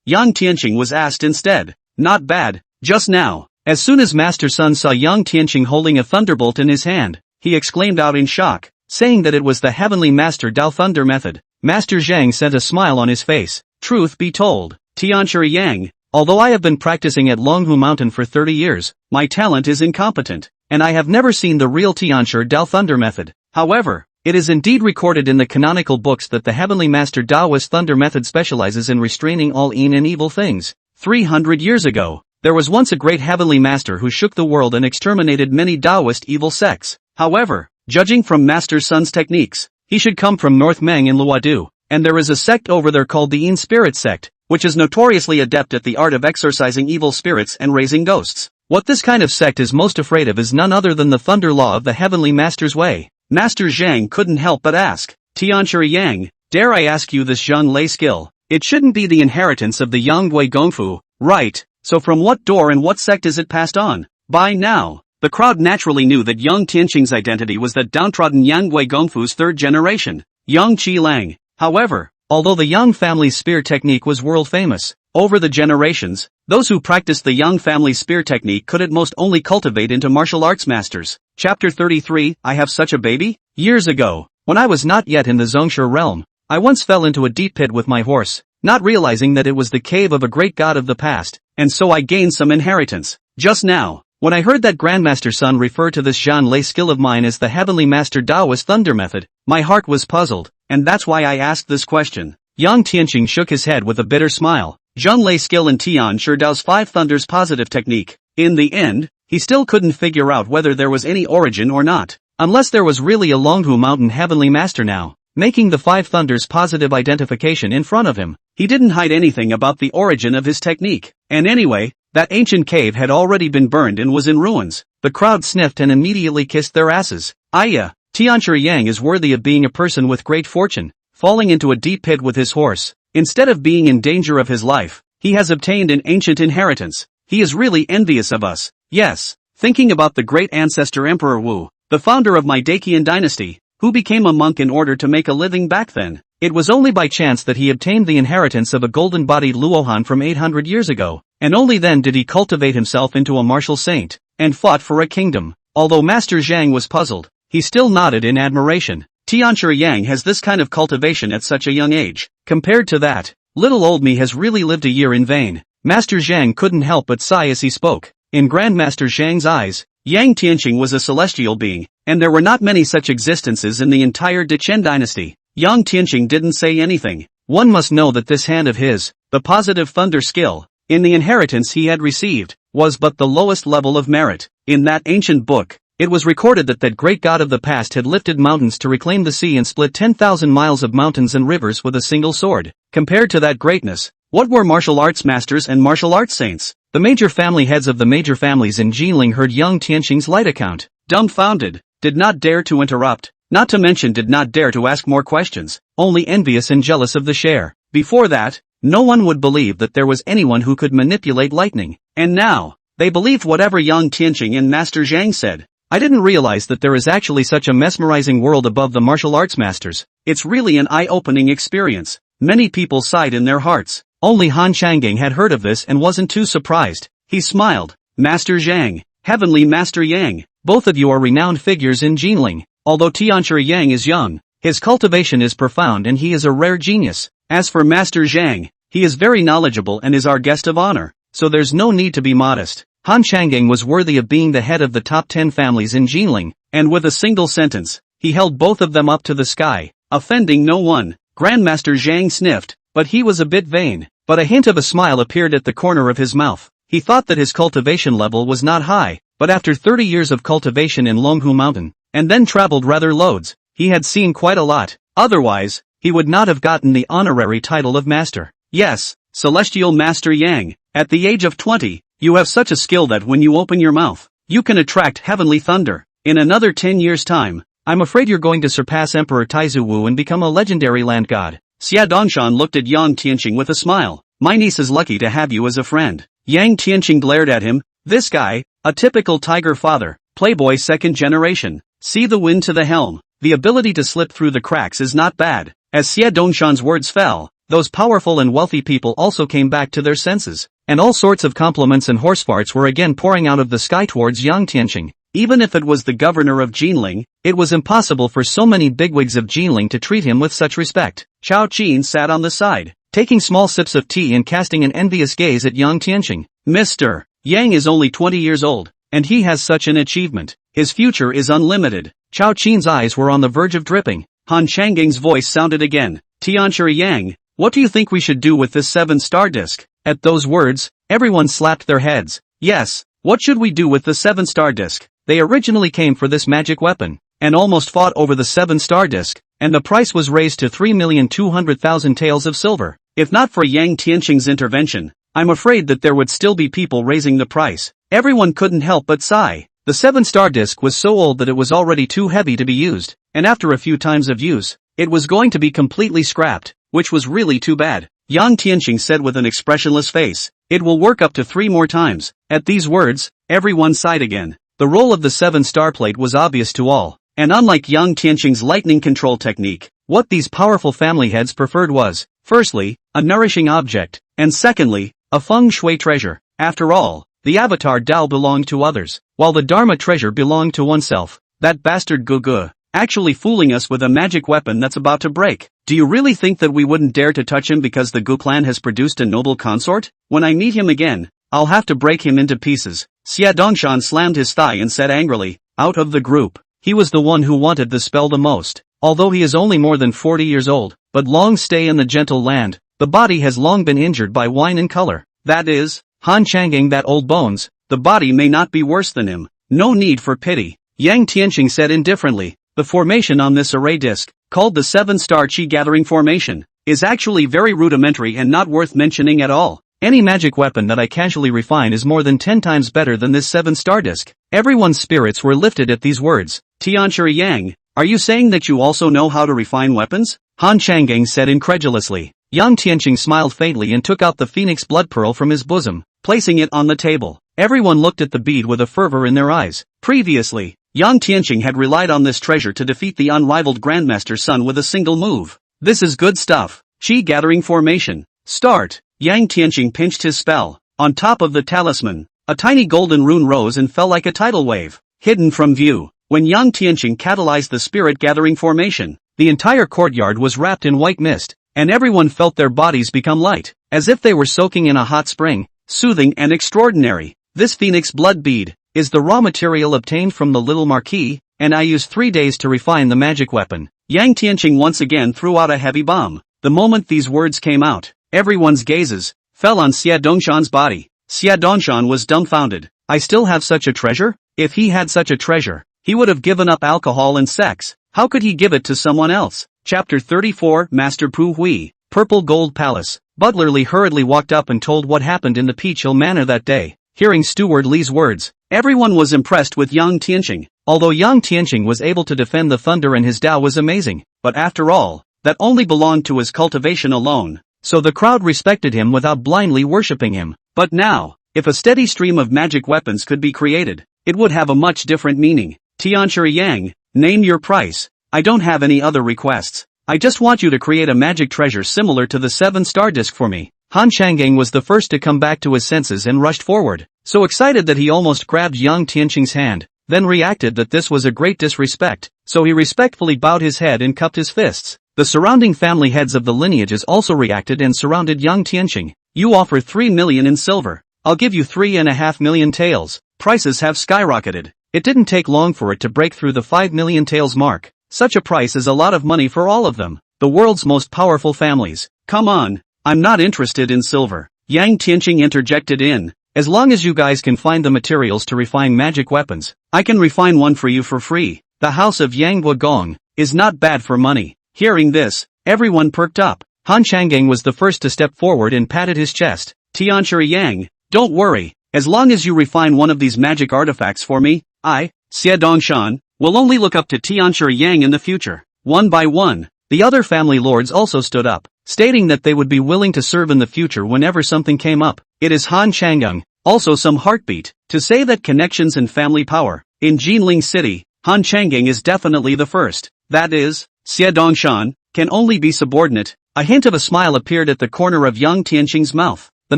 Yang Tianqing was asked instead. Not bad. Just now, as soon as Master Sun saw Yang Tianqing holding a thunderbolt in his hand, he exclaimed out in shock, saying that it was the heavenly master Dao thunder method. Master Zhang sent a smile on his face. Truth be told, Tianshi Yang, although I have been practicing at Longhu Mountain for 30 years, my talent is incompetent, and I have never seen the real Tianshi Dao thunder method. However, it is indeed recorded in the canonical books that the heavenly master Taoist thunder method specializes in restraining all mean and evil things. 300 years ago, there was once a great heavenly master who shook the world and exterminated many Taoist evil sects. However, judging from Master Sun's techniques, he should come from North Meng in Luodu, and there is a sect over there called the Yin Spirit sect, which is notoriously adept at the art of exorcising evil spirits and raising ghosts. What this kind of sect is most afraid of is none other than the thunder law of the heavenly master's way. Master Zhang couldn't help but ask, Tianshi Yang, dare I ask you this Zhang Lei skill? It shouldn't be the inheritance of the Yanggui Gongfu, right? So from what door and what sect is it passed on? By now, the crowd naturally knew that Yang Tianqing's identity was that downtrodden Yanggui Gongfu's 3rd generation, Yang Qi Lang. However, although the Yang family's spear technique was world famous, over the generations, those who practiced the Yang family spear technique could at most only cultivate into martial arts masters. Chapter 33, I have such a baby? Years ago, when I was not yet in the Zhongshu realm, I once fell into a deep pit with my horse, not realizing that it was the cave of a great god of the past, and so I gained some inheritance. Just now, when I heard that Grandmaster Sun refer to this Zhan Lei skill of mine as the heavenly master Taoist thunder method, my heart was puzzled, and that's why I asked this question. Yang Tianqing shook his head with a bitter smile. Zhan Lei skill in Tianshi Dao's 5 thunders positive technique. In the end, he still couldn't figure out whether there was any origin or not, unless there was really a Longhu Mountain heavenly master now, making the 5 thunders positive identification in front of him. He didn't hide anything about the origin of his technique, and anyway, that ancient cave had already been burned and was in ruins. The crowd sniffed and immediately kissed their asses. Tianshi Yang is worthy of being a person with great fortune, falling into a deep pit with his horse. Instead of being in danger of his life, he has obtained an ancient inheritance. He is really envious of us. Yes, thinking about the great ancestor Emperor Wu, the founder of my Daqian dynasty, who became a monk in order to make a living back then. It was only by chance that he obtained the inheritance of a golden-bodied Luohan from 800 years ago, and only then did he cultivate himself into a martial saint, and fought for a kingdom. Although Master Zhang was puzzled, he still nodded in admiration. Tianshi Yang has this kind of cultivation at such a young age. Compared to that, little old me has really lived a year in vain. Master Zhang couldn't help but sigh as he spoke. In Grandmaster Zhang's eyes, Yang Tianqing was a celestial being, and there were not many such existences in the entire Dechen dynasty. Yang Tianqing didn't say anything. One must know that this hand of his, the positive thunder skill, in the inheritance he had received, was but the lowest level of merit. In that ancient book, it was recorded that that great god of the past had lifted mountains to reclaim the sea and split 10,000 miles of mountains and rivers with a single sword. Compared to that greatness, what were martial arts masters and martial arts saints? The major family heads of the major families in Jinling heard Yang Tianqing's light account. Dumbfounded, did not dare to interrupt, not to mention did not dare to ask more questions, only envious and jealous of the share. Before that, no one would believe that there was anyone who could manipulate lightning, and now, they believed whatever Yang Tianqing and Master Zhang said. I didn't realize that there is actually such a mesmerizing world above the martial arts masters. It's really an eye-opening experience. Many people sighed in their hearts. Only Han Changang had heard of this and wasn't too surprised. He smiled. Master Zhang, Heavenly Master Yang, both of you are renowned figures in Jinling. Although Tianqi Yang is young, his cultivation is profound and he is a rare genius. As for Master Zhang, he is very knowledgeable and is our guest of honor, so there's no need to be modest. Han Changang was worthy of being the head of the top 10 families in Jinling, and with a single sentence, he held both of them up to the sky, offending no one. Grandmaster Zhang sniffed, but he was a bit vain, but a hint of a smile appeared at the corner of his mouth. He thought that his cultivation level was not high, but after 30 years of cultivation in Longhu Mountain, and then traveled rather loads, he had seen quite a lot. Otherwise, he would not have gotten the honorary title of master. Yes, Celestial Master Yang, at the age of 20, you have such a skill that when you open your mouth, you can attract heavenly thunder. In another 10 years' time, I'm afraid you're going to surpass Emperor Taizu Wu and become a legendary land god. Xia Dongshan looked at Yang Tianqing with a smile. My niece is lucky to have you as a friend. Yang Tianqing glared at him. This guy, a typical tiger father, playboy second generation. See the wind to the helm. The ability to slip through the cracks is not bad. As Xia Dongshan's words fell, those powerful and wealthy people also came back to their senses, and all sorts of compliments and horse farts were again pouring out of the sky towards Yang Tianqing. Even if it was the governor of Jinling, it was impossible for so many bigwigs of Jinling to treat him with such respect. Chao Qin sat on the side, taking small sips of tea and casting an envious gaze at Yang Tianqing. Mr. Yang is only 20 years old, and he has such an achievement. His future is unlimited. Chao Qin's eyes were on the verge of dripping. Han Changging's voice sounded again. Tianqi Yang, what do you think we should do with this 7-star disc? At those words, everyone slapped their heads. Yes, what should we do with the 7-star disc? They originally came for this magic weapon, and almost fought over the 7-star disc, and the price was raised to 3,200,000 taels of silver. If not for Yang Tianqing's intervention, I'm afraid that there would still be people raising the price. Everyone couldn't help but sigh. The 7-star disc was so old that it was already too heavy to be used, and after a few times of use, it was going to be completely scrapped, which was really too bad. Yang Tianqing said with an expressionless face, it will work up to 3 more times. At these words, everyone sighed again. The role of the 7-star plate was obvious to all, and unlike Yang Tianqing's lightning control technique, what these powerful family heads preferred was, firstly, a nourishing object, and secondly, a feng shui treasure. After all, the avatar Dao belonged to others, while the Dharma treasure belonged to oneself. That bastard Gugu, actually fooling us with a magic weapon that's about to break. Do you really think that we wouldn't dare to touch him because the Gu clan has produced a noble consort? When I meet him again, I'll have to break him into pieces. Xia Dongshan slammed his thigh and said angrily, out of the group, he was the one who wanted the spell the most. Although he is only more than 40 years old, but long stay in the gentle land, the body has long been injured by wine and color. That is, Han Changang that old bones, the body may not be worse than him. No need for pity. Yang Tianqing said indifferently, the formation on this array disc, called the 7-star Qi Gathering Formation, is actually very rudimentary and not worth mentioning at all. Any magic weapon that I casually refine is more than 10 times better than this 7-star disc. Everyone's spirits were lifted at these words. Tianqi Yang, are you saying that you also know how to refine weapons? Han Changang said incredulously. Yang Tianqing smiled faintly and took out the phoenix blood pearl from his bosom, placing it on the table. Everyone looked at the bead with a fervor in their eyes. Previously, Yang Tianqing had relied on this treasure to defeat the unrivaled Grandmaster's son with a single move. This is good stuff. Qi Gathering Formation. Start. Yang Tianqing pinched his spell. On top of the talisman, a tiny golden rune rose and fell like a tidal wave, hidden from view. When Yang Tianqing catalyzed the spirit gathering formation, the entire courtyard was wrapped in white mist, and everyone felt their bodies become light, as if they were soaking in a hot spring, soothing and extraordinary. This phoenix blood bead is the raw material obtained from the little marquis, and I used 3 days to refine the magic weapon. Yang Tianqing once again threw out a heavy bomb. The moment these words came out, everyone's gazes fell on Xia Dongshan's body. Xia Dongshan was dumbfounded. I still have such a treasure? If he had such a treasure, he would have given up alcohol and sex. How could he give it to someone else? Chapter 34 Master Pu Hui, Purple Gold Palace. Butler Li hurriedly walked up and told what happened in the Peach Hill Manor that day. Hearing Steward Li's words, everyone was impressed with Yang Tianqing. Although Yang Tianqing was able to defend the thunder and his Tao was amazing, but after all, that only belonged to his cultivation alone, so the crowd respected him without blindly worshipping him. But now, if a steady stream of magic weapons could be created, it would have a much different meaning. Tianqi Yang, name your price. I don't have any other requests. I just want you to create a magic treasure similar to the 7-star disc for me. Han Changgang was the first to come back to his senses and rushed forward, so excited that he almost grabbed Yang Tianqing's hand, then reacted that this was a great disrespect, so he respectfully bowed his head and cupped his fists. The surrounding family heads of the lineages also reacted and surrounded Yang Tianqing. You offer 3 million in silver. I'll give you 3.5 million taels. Prices have skyrocketed. It didn't take long for it to break through the 5 million taels mark. Such a price is a lot of money for all of them. The world's most powerful families. Come on, I'm not interested in silver. Yang Tianqing interjected in. As long as you guys can find the materials to refine magic weapons, I can refine one for you for free. The house of Yang Gong is not bad for money. Hearing this, everyone perked up. Han Changgang was the first to step forward and patted his chest. Tianqi Yang, don't worry, as long as you refine one of these magic artifacts for me, I, Xie Dongshan, will only look up to Tianqi Yang in the future. One by one, the other family lords also stood up, stating that they would be willing to serve in the future whenever something came up. It is Han Changgang, also some heartbeat, to say that connections and family power. In Jinling City, Han Changgang is definitely the first. That is, Xie Dongshan, can only be subordinate. A hint of a smile appeared at the corner of Yang Tianqing's mouth. The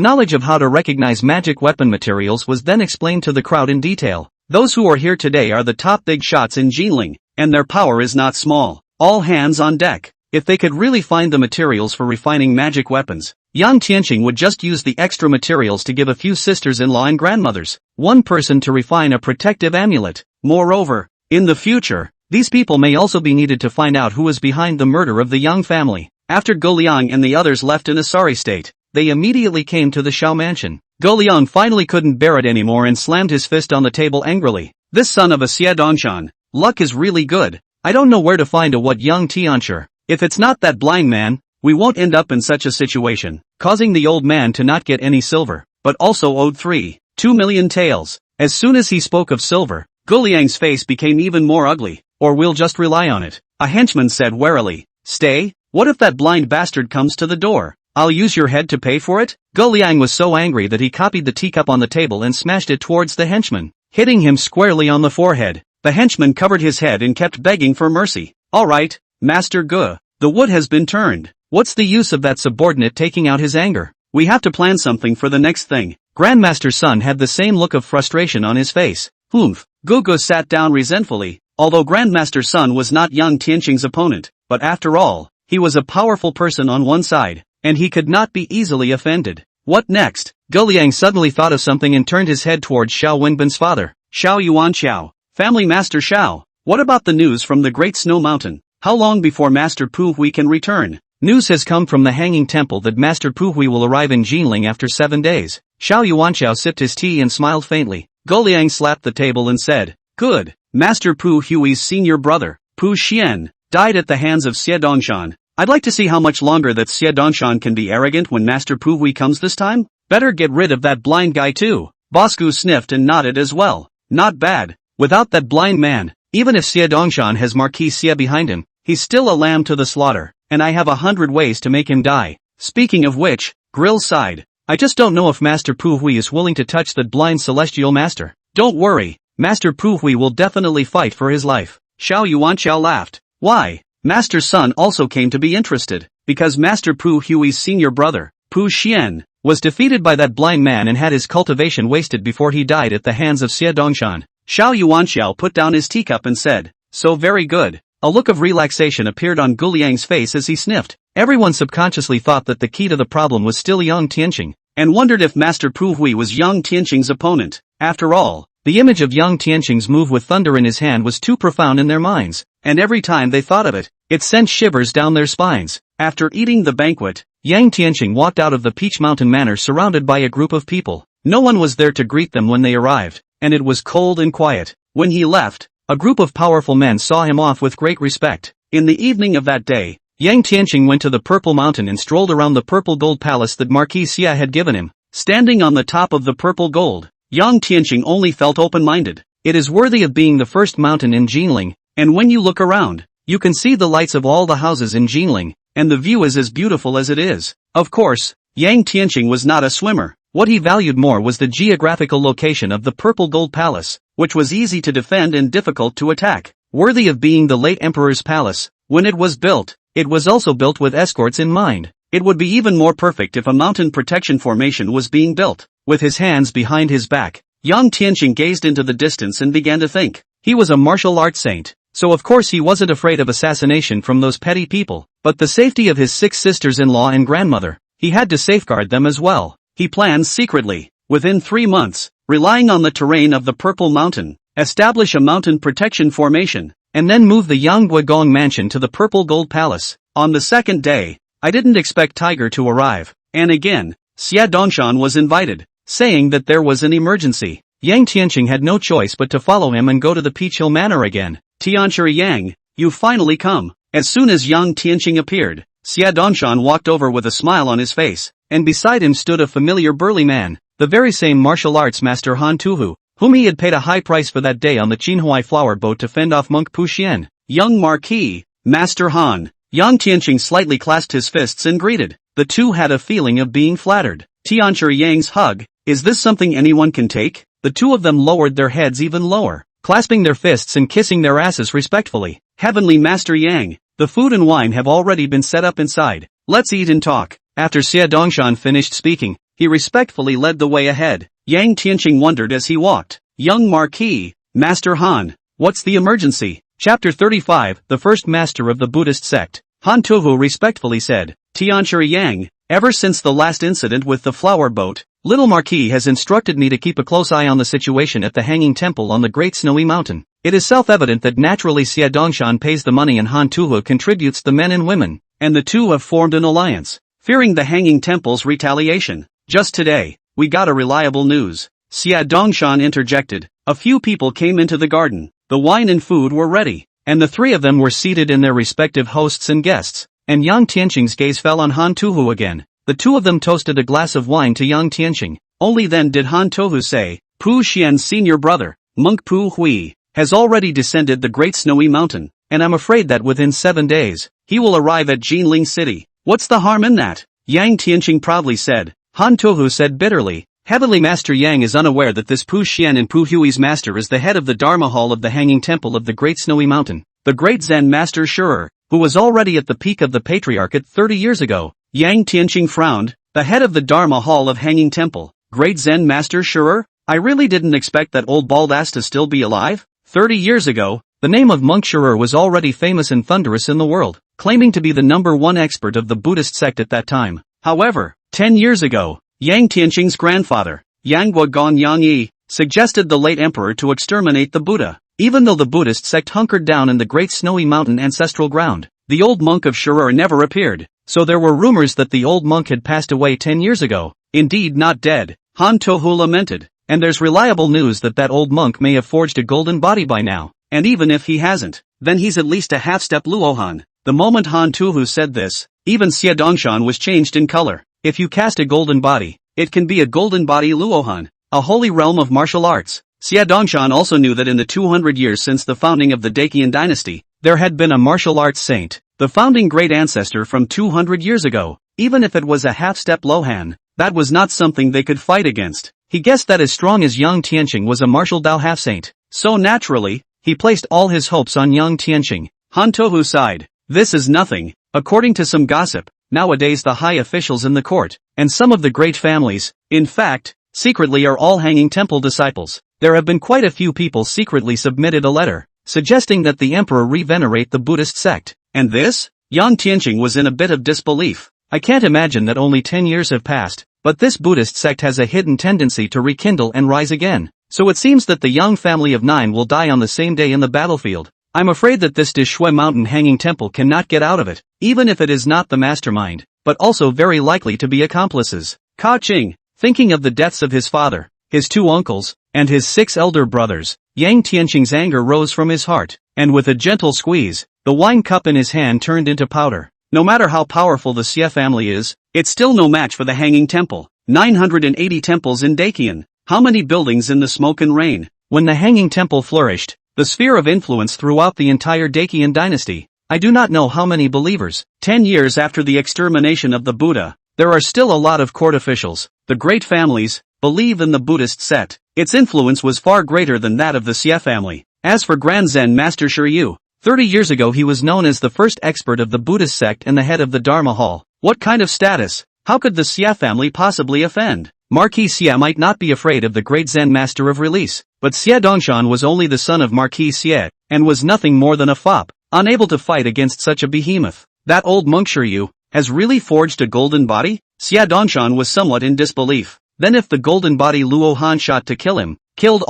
knowledge of how to recognize magic weapon materials was then explained to the crowd in detail. Those who are here today are the top big shots in Jinling, and their power is not small. All hands on deck. If they could really find the materials for refining magic weapons, Yang Tianqing would just use the extra materials to give a few sisters-in-law and grandmothers one person to refine a protective amulet. Moreover, in the future, these people may also be needed to find out who was behind the murder of the Yang family. After Goliang and the others left in a sorry state, they immediately came to the Shao mansion. Goliang finally couldn't bear it anymore and slammed his fist on the table angrily. This son of a Xie Dongshan, luck is really good. I don't know where to find a what Yang Tianqi. If it's not that blind man, we won't end up in such a situation, causing the old man to not get any silver, but also owed 2 million taels. As soon as he spoke of silver, Goliang's face became even more ugly. Or we'll just rely on it. A henchman said warily. Stay, what if that blind bastard comes to the door? I'll use your head to pay for it? Goliang was so angry that he copied the teacup on the table and smashed it towards the henchman, hitting him squarely on the forehead. The henchman covered his head and kept begging for mercy. Alright, Master Gu, the wood has been turned. What's the use of that subordinate taking out his anger? We have to plan something for the next thing. Grandmaster Sun had the same look of frustration on his face. Humph. Gugu sat down resentfully. Although Grandmaster Sun was not Yang Tianqing's opponent, but after all, he was a powerful person on one side, and he could not be easily offended. What next? Goliang suddenly thought of something and turned his head towards Xiao Wenbin's father. Xiao Yuanqiao, Family Master Xiao, what about the news from the Great Snow Mountain? How long before Master Pu Hui can return? News has come from the Hanging Temple that Master Pu Hui will arrive in Jinling after 7 days. Xiao Yuanqiao sipped his tea and smiled faintly. Goliang slapped the table and said, Good. Master Pu Hui's senior brother, Pu Xian, died at the hands of Xie Dongshan. I'd like to see how much longer that Xie Dongshan can be arrogant when Master Pu Hui comes this time. Better get rid of that blind guy too. Bosku sniffed and nodded as well. Not bad. Without that blind man, even if Xie Dongshan has Marquis Xie behind him, he's still a lamb to the slaughter, and I have 100 ways to make him die. Speaking of which, Grill sighed. I just don't know if Master Pu Hui is willing to touch that blind celestial master. Don't worry. Master Pu Hui will definitely fight for his life. Xiao Yuanqiao laughed. Why? Master Sun also came to be interested, because Master Pu Hui's senior brother, Pu Xian, was defeated by that blind man and had his cultivation wasted before he died at the hands of Xie Dongshan. Xiao Yuanqiao put down his teacup and said, So very good. A look of relaxation appeared on Guliang's face as he sniffed. Everyone subconsciously thought that the key to the problem was still Yang Tianqing, and wondered if Master Pu Hui was Yang Tianqing's opponent. After all, the image of Yang Tianqing's move with thunder in his hand was too profound in their minds, and every time they thought of it, it sent shivers down their spines. After eating the banquet, Yang Tianqing walked out of the Peach Mountain Manor surrounded by a group of people. No one was there to greet them when they arrived, and it was cold and quiet. When he left, a group of powerful men saw him off with great respect. In the evening of that day, Yang Tianqing went to the Purple Mountain and strolled around the purple gold palace that Marquis Xia had given him. Standing on the top of the purple gold, Yang Tianqing only felt open-minded. It is worthy of being the first mountain in Jinling, and when you look around, you can see the lights of all the houses in Jinling, and the view is as beautiful as it is. Of course, Yang Tianqing was not a swimmer. What he valued more was the geographical location of the Purple Gold Palace, which was easy to defend and difficult to attack. Worthy of being the late emperor's palace, when it was built, it was also built with escorts in mind. It would be even more perfect if a mountain protection formation was being built. With his hands behind his back, Yang Tianqing gazed into the distance and began to think. He was a martial arts saint, so of course he wasn't afraid of assassination from those petty people, but the safety of his 6 sisters-in-law and grandmother, he had to safeguard them as well. He planned secretly, within 3 months, relying on the terrain of the Purple Mountain, establish a mountain protection formation, and then move the Yang Guogong mansion to the Purple Gold Palace. On the second day, I didn't expect Tiger to arrive, and again, Xia Dongshan was invited, saying that there was an emergency. Yang Tianqing had no choice but to follow him and go to the Peach Hill Manor again. Tianqi Yang, you finally come. As soon as Yang Tianqing appeared, Xia Dongshan walked over with a smile on his face, and beside him stood a familiar burly man, the very same martial arts master Han Tuhu, whom he had paid a high price for that day on the Qinhuai flower boat to fend off monk Pu Xian. Young Marquis, Master Han. Yang Tianqing slightly clasped his fists and greeted. The two had a feeling of being flattered. Tianqi Yang's hug, is this something anyone can take? The two of them lowered their heads even lower, clasping their fists and kissing their asses respectfully. Heavenly Master Yang, the food and wine have already been set up inside. Let's eat and talk. After Xia Dongshan finished speaking, he respectfully led the way ahead. Yang Tianqing wondered as he walked. Young Marquis, Master Han, what's the emergency? Chapter 35, the first master of the Buddhist sect. Han Tuhu respectfully said, Tianqi Yang, ever since the last incident with the flower boat, Little Marquis has instructed me to keep a close eye on the situation at the Hanging Temple on the Great Snowy Mountain. It is self-evident that naturally Xia Dongshan pays the money and Han Tuhu contributes the men and women, and the two have formed an alliance, fearing the Hanging Temple's retaliation. Just today, we got a reliable news. Xia Dongshan interjected. A few people came into the garden. The wine and food were ready, and the three of them were seated in their respective hosts and guests, and Yang Tianqing's gaze fell on Han Tuhu again. The two of them toasted a glass of wine to Yang Tianqing. Only then did Han Tuhu say, Pu Xian's senior brother, Monk Pu Hui, has already descended the Great Snowy Mountain, and I'm afraid that within 7 days, he will arrive at Jinling City. What's the harm in that? Yang Tianqing proudly said. Han Tuhu said bitterly, Heavenly Master Yang is unaware that this Pu Xian and Pu Hui's master is the head of the Dharma Hall of the Hanging Temple of the Great Snowy Mountain, the great Zen Master Shurer, who was already at the peak of the Patriarchate 30 years ago. Yang Tianqing frowned. The head of the Dharma Hall of Hanging Temple, great Zen Master Shurer? I really didn't expect that old bald ass to still be alive. 30 years ago, the name of Monk Shurer was already famous and thunderous in the world, claiming to be the #1 expert of the Buddhist sect at that time. However, 10 years ago, Yang Tianqing's grandfather, Yang Guogong Yang Yi, suggested the late emperor to exterminate the Buddha. Even though the Buddhist sect hunkered down in the Great Snowy Mountain ancestral ground, the old monk of Shurer never appeared, so there were rumors that the old monk had passed away 10 years ago. Indeed not dead, Han Tuhu lamented, and there's reliable news that that old monk may have forged a golden body by now, and even if he hasn't, then he's at least a half-step Luohan. The moment Han Tuhu said this, even Xia Dongshan was changed in color. If you cast a golden body, it can be a golden body Luohan, a holy realm of martial arts. Xia Dongshan also knew that in the 200 years since the founding of the Dacian dynasty, there had been a martial arts saint, the founding great ancestor from 200 years ago. Even if it was a half-step Lohan, that was not something they could fight against. He guessed that as strong as Yang Tianqing was a martial Dao half-saint, so naturally, he placed all his hopes on Yang Tianqing. Han Tuhu sighed. This is nothing. According to some gossip, nowadays the high officials in the court, and some of the great families, in fact, secretly are all Hanging Temple disciples. There have been quite a few people secretly submitted a letter, suggesting that the emperor re-venerate the Buddhist sect. And this? Yang Tianqing was in a bit of disbelief. I can't imagine that only 10 years have passed, but this Buddhist sect has a hidden tendency to rekindle and rise again. So it seems that the Yang family of 9 will die on the same day in the battlefield. I'm afraid that this Dishui Mountain Hanging Temple cannot get out of it, even if it is not the mastermind, but also very likely to be accomplices. Ka Qing, thinking of the deaths of his father, his 2 uncles, and his 6 elder brothers, Yang Tianqing's anger rose from his heart, and with a gentle squeeze, the wine cup in his hand turned into powder. No matter how powerful the Xie family is, it's still no match for the Hanging Temple. 980 temples in Dacian. How many buildings in the smoke and rain? when the Hanging Temple flourished, the sphere of influence throughout the entire Dakian dynasty. I do not know how many believers. 10 years after the extermination of the Buddha, there are still a lot of court officials, the great families, believe in the Buddhist sect. Its influence was far greater than that of the Xie family. As for Grand Zen Master Shiryu, 30 years ago he was known as the first expert of the Buddhist sect and the head of the Dharma Hall. What kind of status? How could the Xie family possibly offend? Marquis Xie might not be afraid of the great Zen master of release, but Xie Dongshan was only the son of Marquis Xie, and was nothing more than a fop, unable to fight against such a behemoth. That old monk Shiryu has really forged a golden body? Xie Dongshan was somewhat in disbelief. Then if the golden body Luo Han shot to kill him, killed.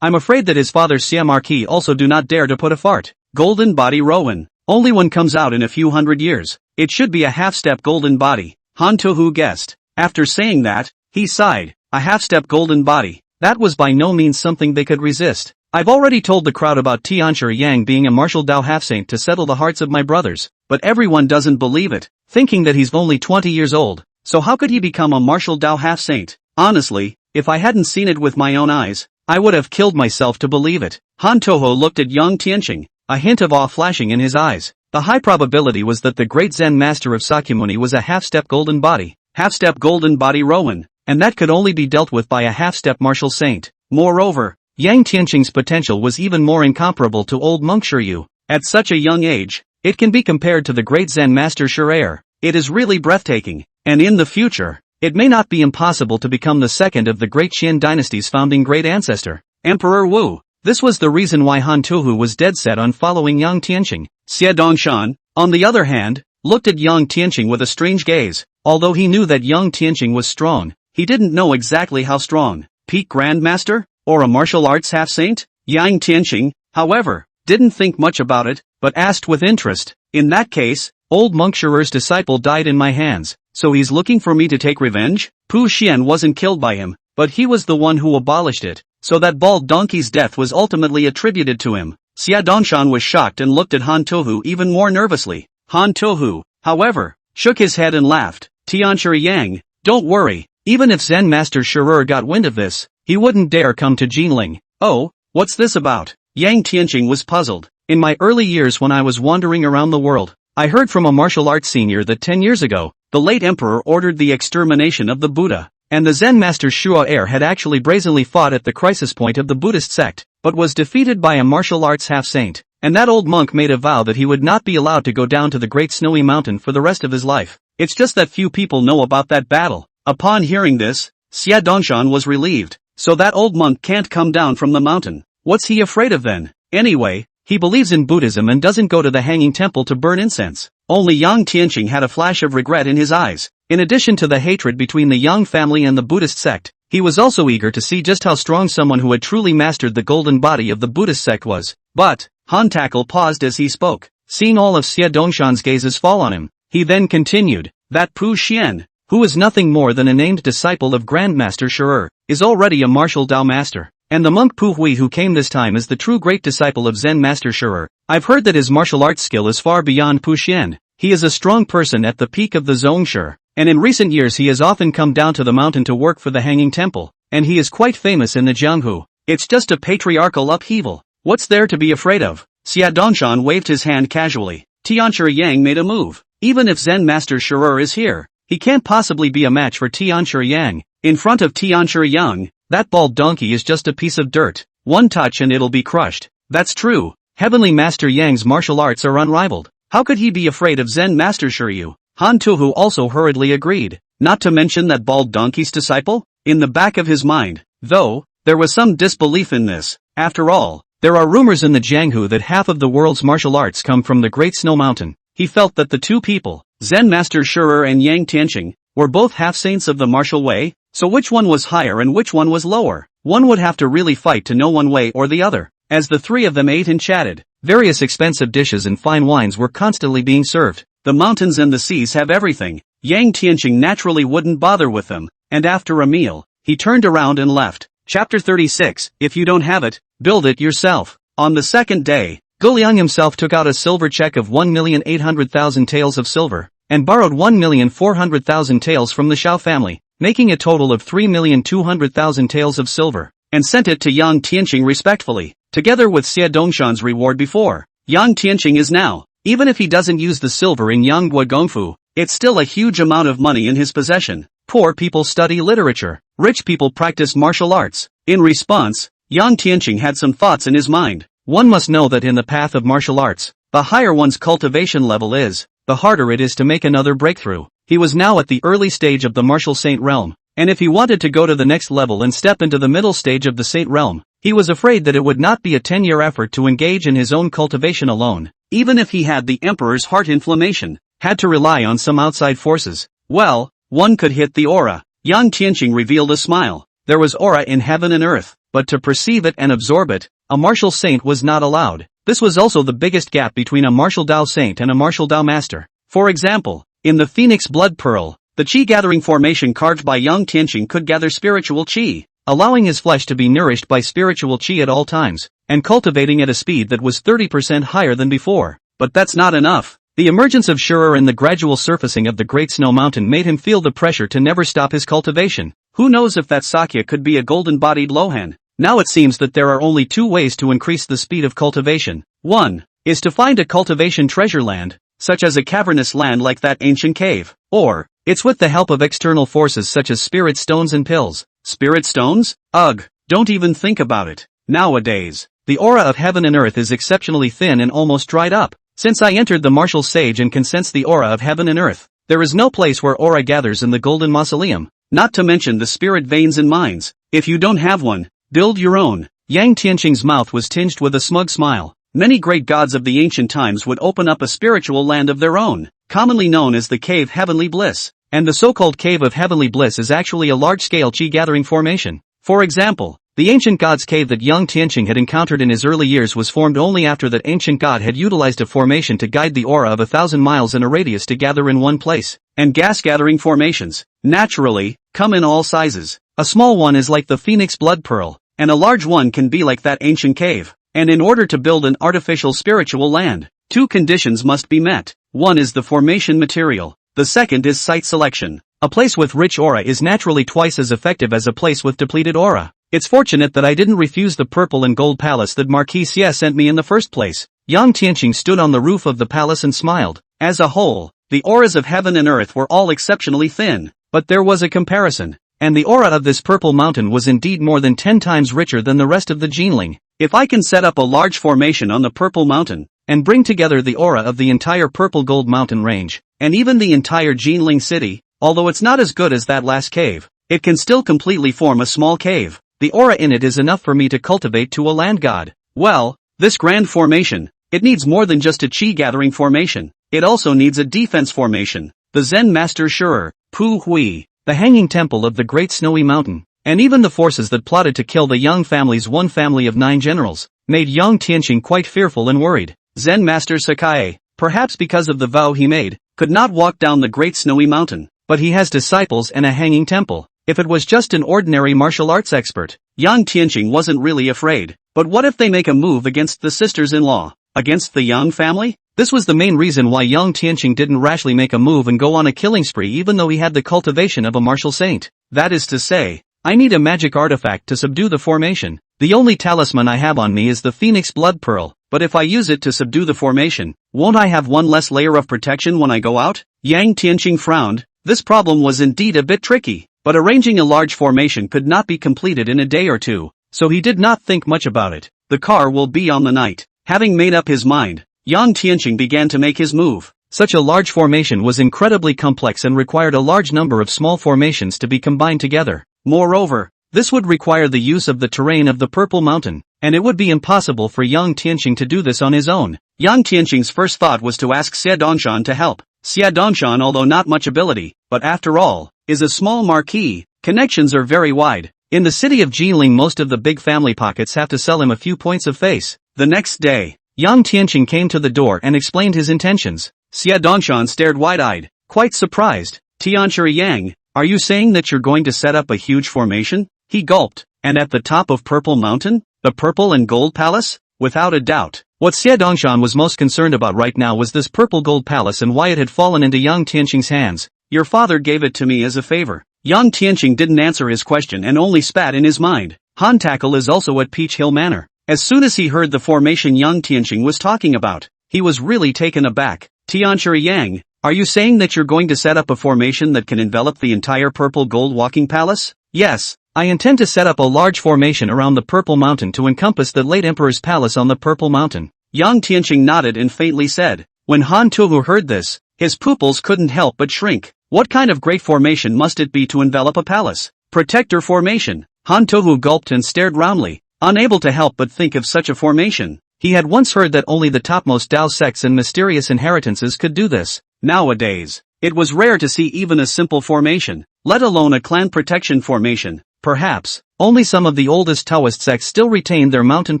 I'm afraid that his father Xie Marquis also do not dare to put a fart. Golden body Rowan. Only one comes out in a few hundred years. It should be a half-step golden body. Han Tohu guessed. After saying that, he sighed. A half-step golden body. That was by no means something they could resist. I've already told the crowd about Tianshi Yang being a martial Dao half-saint to settle the hearts of my brothers, but everyone doesn't believe it, thinking that he's only 20 years old. So how could he become a martial Dao half-saint? Honestly, if I hadn't seen it with my own eyes, I would have killed myself to believe it. Han Toho looked at Yang Tian, a hint of awe flashing in his eyes. The high probability was that the great Zen master of Sakyamuni was a half-step golden body Rowan, and that could only be dealt with by a half-step martial saint. Moreover, Yang Tianqing's potential was even more incomparable to old monk Shiryu. At such a young age, it can be compared to the great Zen master Shirayar. It is really breathtaking, and in the future, it may not be impossible to become the second of the great Qian dynasty's founding great ancestor, Emperor Wu. This was the reason why Han Tuhu was dead set on following Yang Tianqing. Xie Dongshan, on the other hand, looked at Yang Tianqing with a strange gaze. Although he knew that Yang Tianqing was strong, he didn't know exactly how strong. Peak Grandmaster? Or a martial arts half-saint? Yang Tianqing, however, didn't think much about it, but asked with interest. In that case, old monk Shirer's disciple died in my hands, so he's looking for me to take revenge? Pu Xian wasn't killed by him, but he was the one who abolished it, so that bald donkey's death was ultimately attributed to him. Xie Dongshan was shocked and looked at Han Tohu even more nervously. Han Tohu, however, shook his head and laughed. Tianshi Yang, don't worry, even if Zen Master Shirer got wind of this, he wouldn't dare come to Jinling. Oh, what's this about? Yang Tianqing was puzzled. In my early years when I was wandering around the world, I heard from a martial arts senior that 10 years ago, the late emperor ordered the extermination of the Buddha, and the Zen master Shuo had actually brazenly fought at the crisis point of the Buddhist sect, but was defeated by a martial arts half-saint, and that old monk made a vow that he would not be allowed to go down to the great snowy mountain for the rest of his life. It's just that few people know about that battle. Upon hearing this, Xie Dongshan was relieved. So that old monk can't come down from the mountain. What's he afraid of then? Anyway, he believes in Buddhism and doesn't go to the Hanging Temple to burn incense. Only Yang Tianqing had a flash of regret in his eyes. In addition to the hatred between the Yang family and the Buddhist sect, he was also eager to see just how strong someone who had truly mastered the golden body of the Buddhist sect was. But, Han Tackle paused as he spoke, seeing all of Xie Dongshan's gazes fall on him. He then continued, that Pu Xian, who is nothing more than a named disciple of Grandmaster Shirer, is already a martial Dao master, and the monk Pu Hui who came this time is the true great disciple of Zen Master Shirer. I've heard that his martial arts skill is far beyond Pu Xian. He is a strong person at the peak of the Zhongshe, and in recent years he has often come down to the mountain to work for the Hanging Temple, and he is quite famous in the Jianghu. It's just a patriarchal upheaval. What's there to be afraid of? Xie Dongshan waved his hand casually. Tianshi Yang made a move. Even if Zen Master Shirer is here, he can't possibly be a match for Tianshi Yang. In front of Tianshi Yang, that bald donkey is just a piece of dirt. One touch and it'll be crushed. That's true. Heavenly Master Yang's martial arts are unrivaled. How could he be afraid of Zen Master Shiryu? Han Tuhu also hurriedly agreed. Not to mention that bald donkey's disciple? In the back of his mind, though, there was some disbelief in this. After all, there are rumors in the Jianghu that half of the world's martial arts come from the Great Snow Mountain. He felt that the two people, Zen Master Shirer and Yang Tianqing, were both half-saints of the martial way, so which one was higher and which one was lower? One would have to really fight to know one way or the other. As the three of them ate and chatted, various expensive dishes and fine wines were constantly being served. The mountains and the seas have everything. Yang Tianqing naturally wouldn't bother with them, and after a meal, he turned around and left. Chapter 36, If you don't have it, build it yourself. On the second day, Guliang himself took out a silver check of 1,800,000 taels of silver, and borrowed 1,400,000 taels from the Shao family, making a total of 3,200,000 taels of silver. and sent it to Yang Tianqing respectfully, together with Xie Dongshan's reward before. Yang Tianqing is now, even if he doesn't use the silver in Yanghua Gongfu, it's still a huge amount of money in his possession. Poor people study literature, rich people practice martial arts. In response, Yang Tianqing had some thoughts in his mind. One must know that in the path of martial arts, the higher one's cultivation level is, the harder it is to make another breakthrough. He was now at the early stage of the martial saint realm, and if he wanted to go to the next level and step into the middle stage of the saint realm, he was afraid that it would not be a 10-year effort to engage in his own cultivation alone, even if he had the emperor's heart inflammation, had to rely on some outside forces. Well, one could hit the aura. Yang Tianqing revealed a smile. There was aura in heaven and earth, but to perceive it and absorb it, a martial saint was not allowed. This was also the biggest gap between a martial Dao saint and a martial Dao master. For example, in the Phoenix Blood Pearl, the Qi-gathering formation carved by Yang Tianqing could gather spiritual Qi, allowing his flesh to be nourished by spiritual Qi at all times, and cultivating at a speed that was 30% higher than before. But that's not enough. The emergence of Shurur and the gradual surfacing of the Great Snow Mountain made him feel the pressure to never stop his cultivation. Who knows if that Sakya could be a golden-bodied Lohan? Now it seems that there are only two ways to increase the speed of cultivation. One is to find a cultivation treasure land, such as a cavernous land like that ancient cave. Or, it's with the help of external forces such as spirit stones and pills. Spirit stones? Ugh, don't even think about it. Nowadays, the aura of heaven and earth is exceptionally thin and almost dried up. Since I entered the martial sage and can sense the aura of heaven and earth, there is no place where aura gathers in the golden mausoleum, not to mention the spirit veins and mines. If you don't have one, build your own. Yang Tianqing's mouth was tinged with a smug smile. Many great gods of the ancient times would open up a spiritual land of their own, commonly known as the Cave Heavenly Bliss. And the so-called Cave of Heavenly Bliss is actually a large-scale Qi-gathering formation. For example, the ancient god's cave that Yang Tianqing had encountered in his early years was formed only after that ancient god had utilized a formation to guide the aura of 1,000 miles in a radius to gather in one place. And gas-gathering formations, naturally, come in all sizes. A small one is like the Phoenix Blood Pearl, and a large one can be like that ancient cave. And in order to build an artificial spiritual land, two conditions must be met. One is the formation material. The second is site selection. A place with rich aura is naturally twice as effective as a place with depleted aura. It's fortunate that I didn't refuse the purple and gold palace that Marquis Xie sent me in the first place. Yang Tianqing stood on the roof of the palace and smiled. As a whole, the auras of heaven and earth were all exceptionally thin, but there was a comparison, and the aura of this purple mountain was indeed more than 10 times richer than the rest of the Jinling. If I can set up a large formation on the purple mountain, and bring together the aura of the entire purple gold mountain range, and even the entire Jinling city, although it's not as good as that last cave, it can still completely form a small cave. The aura in it is enough for me to cultivate to a land god. Well, this grand formation, it needs more than just a Qi-gathering formation. It also needs a defense formation. The Zen Master Shurur, Pu Hui, the hanging temple of the Great Snowy Mountain, and even the forces that plotted to kill the Yang family's one family of 9 generals, made Yang Tianqing quite fearful and worried. Zen Master Sakae, perhaps because of the vow he made, could not walk down the Great Snowy Mountain, but he has disciples and a hanging temple. If it was just an ordinary martial arts expert, Yang Tianqing wasn't really afraid. But what if they make a move against the sisters-in-law? Against the Yang family? This was the main reason why Yang Tianqing didn't rashly make a move and go on a killing spree even though he had the cultivation of a martial saint. That is to say, I need a magic artifact to subdue the formation. The only talisman I have on me is the Phoenix Blood Pearl, but if I use it to subdue the formation, won't I have one less layer of protection when I go out? Yang Tianqing frowned. This problem was indeed a bit tricky. But arranging a large formation could not be completed in a day or two, so he did not think much about it. The car will be on the night. Having made up his mind, Yang Tianqing began to make his move. Such a large formation was incredibly complex and required a large number of small formations to be combined together. Moreover, this would require the use of the terrain of the Purple Mountain, and it would be impossible for Yang Tianqing to do this on his own. Yang Tianqing's first thought was to ask Xie Dongshan to help. Xie Dongshan, although not much ability, but after all, is a small marquis. Connections are very wide. In the city of Jinling most of the big family pockets have to sell him a few points of face. The next day, Yang Tianqing came to the door and explained his intentions. Xie Dongshan stared wide-eyed, quite surprised. Tianshiri Yang, are you saying that you're going to set up a huge formation? He gulped. And at the top of Purple Mountain? The Purple and Gold Palace? Without a doubt. What Xie Dongshan was most concerned about right now was this Purple Gold Palace and why it had fallen into Yang Tianqing's hands. Your father gave it to me as a favor. Yang Tianqing didn't answer his question and only spat in his mind. Han Tackle is also at Peach Hill Manor. As soon as he heard the formation Yang Tianqing was talking about, he was really taken aback. Tianqi Yang, are you saying that you're going to set up a formation that can envelop the entire Purple Gold Walking Palace? Yes, I intend to set up a large formation around the Purple Mountain to encompass the late Emperor's palace on the Purple Mountain. Yang Tianqing nodded and faintly said. When Han Tuhu heard this, his pupils couldn't help but shrink. What kind of great formation must it be to envelop a palace? Protector formation. Han Tuhu gulped and stared roundly, unable to help but think of such a formation. He had once heard that only the topmost Dao sects and mysterious inheritances could do this. Nowadays, it was rare to see even a simple formation, let alone a clan protection formation. Perhaps, only some of the oldest Taoist sects still retained their mountain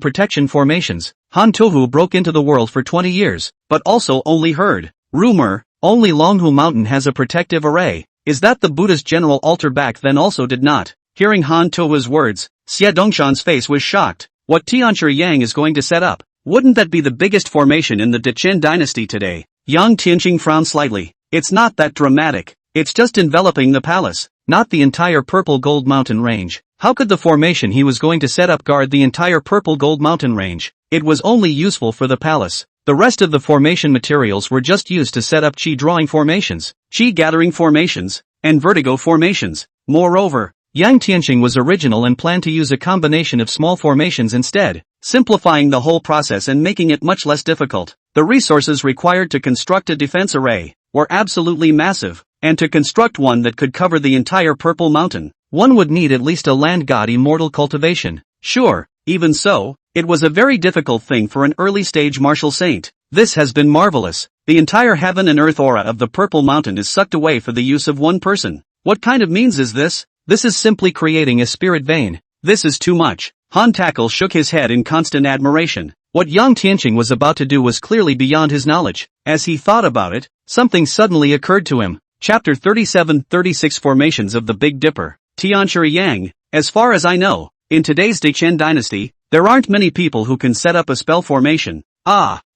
protection formations. Han Tuhu broke into the world for 20 years, but also only heard rumor, only Longhu Mountain has a protective array. Is that the Buddhist general altar back then also did not? Hearing Han Tuhu's words, Xie Dongshan's face was shocked. What Tianqi Yang is going to set up? Wouldn't that be the biggest formation in the Dechen dynasty today? Yang Tianqing frowned slightly. It's not that dramatic. It's just enveloping the palace, not the entire Purple Gold Mountain range. How could the formation he was going to set up guard the entire Purple Gold Mountain range? It was only useful for the palace. The rest of the formation materials were just used to set up chi drawing formations, chi gathering formations, and vertigo formations. Moreover, Yang Tianqing was original and planned to use a combination of small formations instead, simplifying the whole process and making it much less difficult. The resources required to construct a defense array were absolutely massive, and to construct one that could cover the entire Purple Mountain, one would need at least a land god immortal cultivation. Sure, even so, it was a very difficult thing for an early-stage martial saint. This has been marvelous. The entire heaven and earth aura of the Purple Mountain is sucked away for the use of one person. What kind of means is this? This is simply creating a spirit vein. This is too much. Han Tackle shook his head in constant admiration. What Yang Tianqing was about to do was clearly beyond his knowledge. As he thought about it, something suddenly occurred to him. Chapter 37-36 Formations of the Big Dipper. Tianqi Yang, as far as I know, in today's Dechen dynasty, there aren't many people who can set up a spell formation.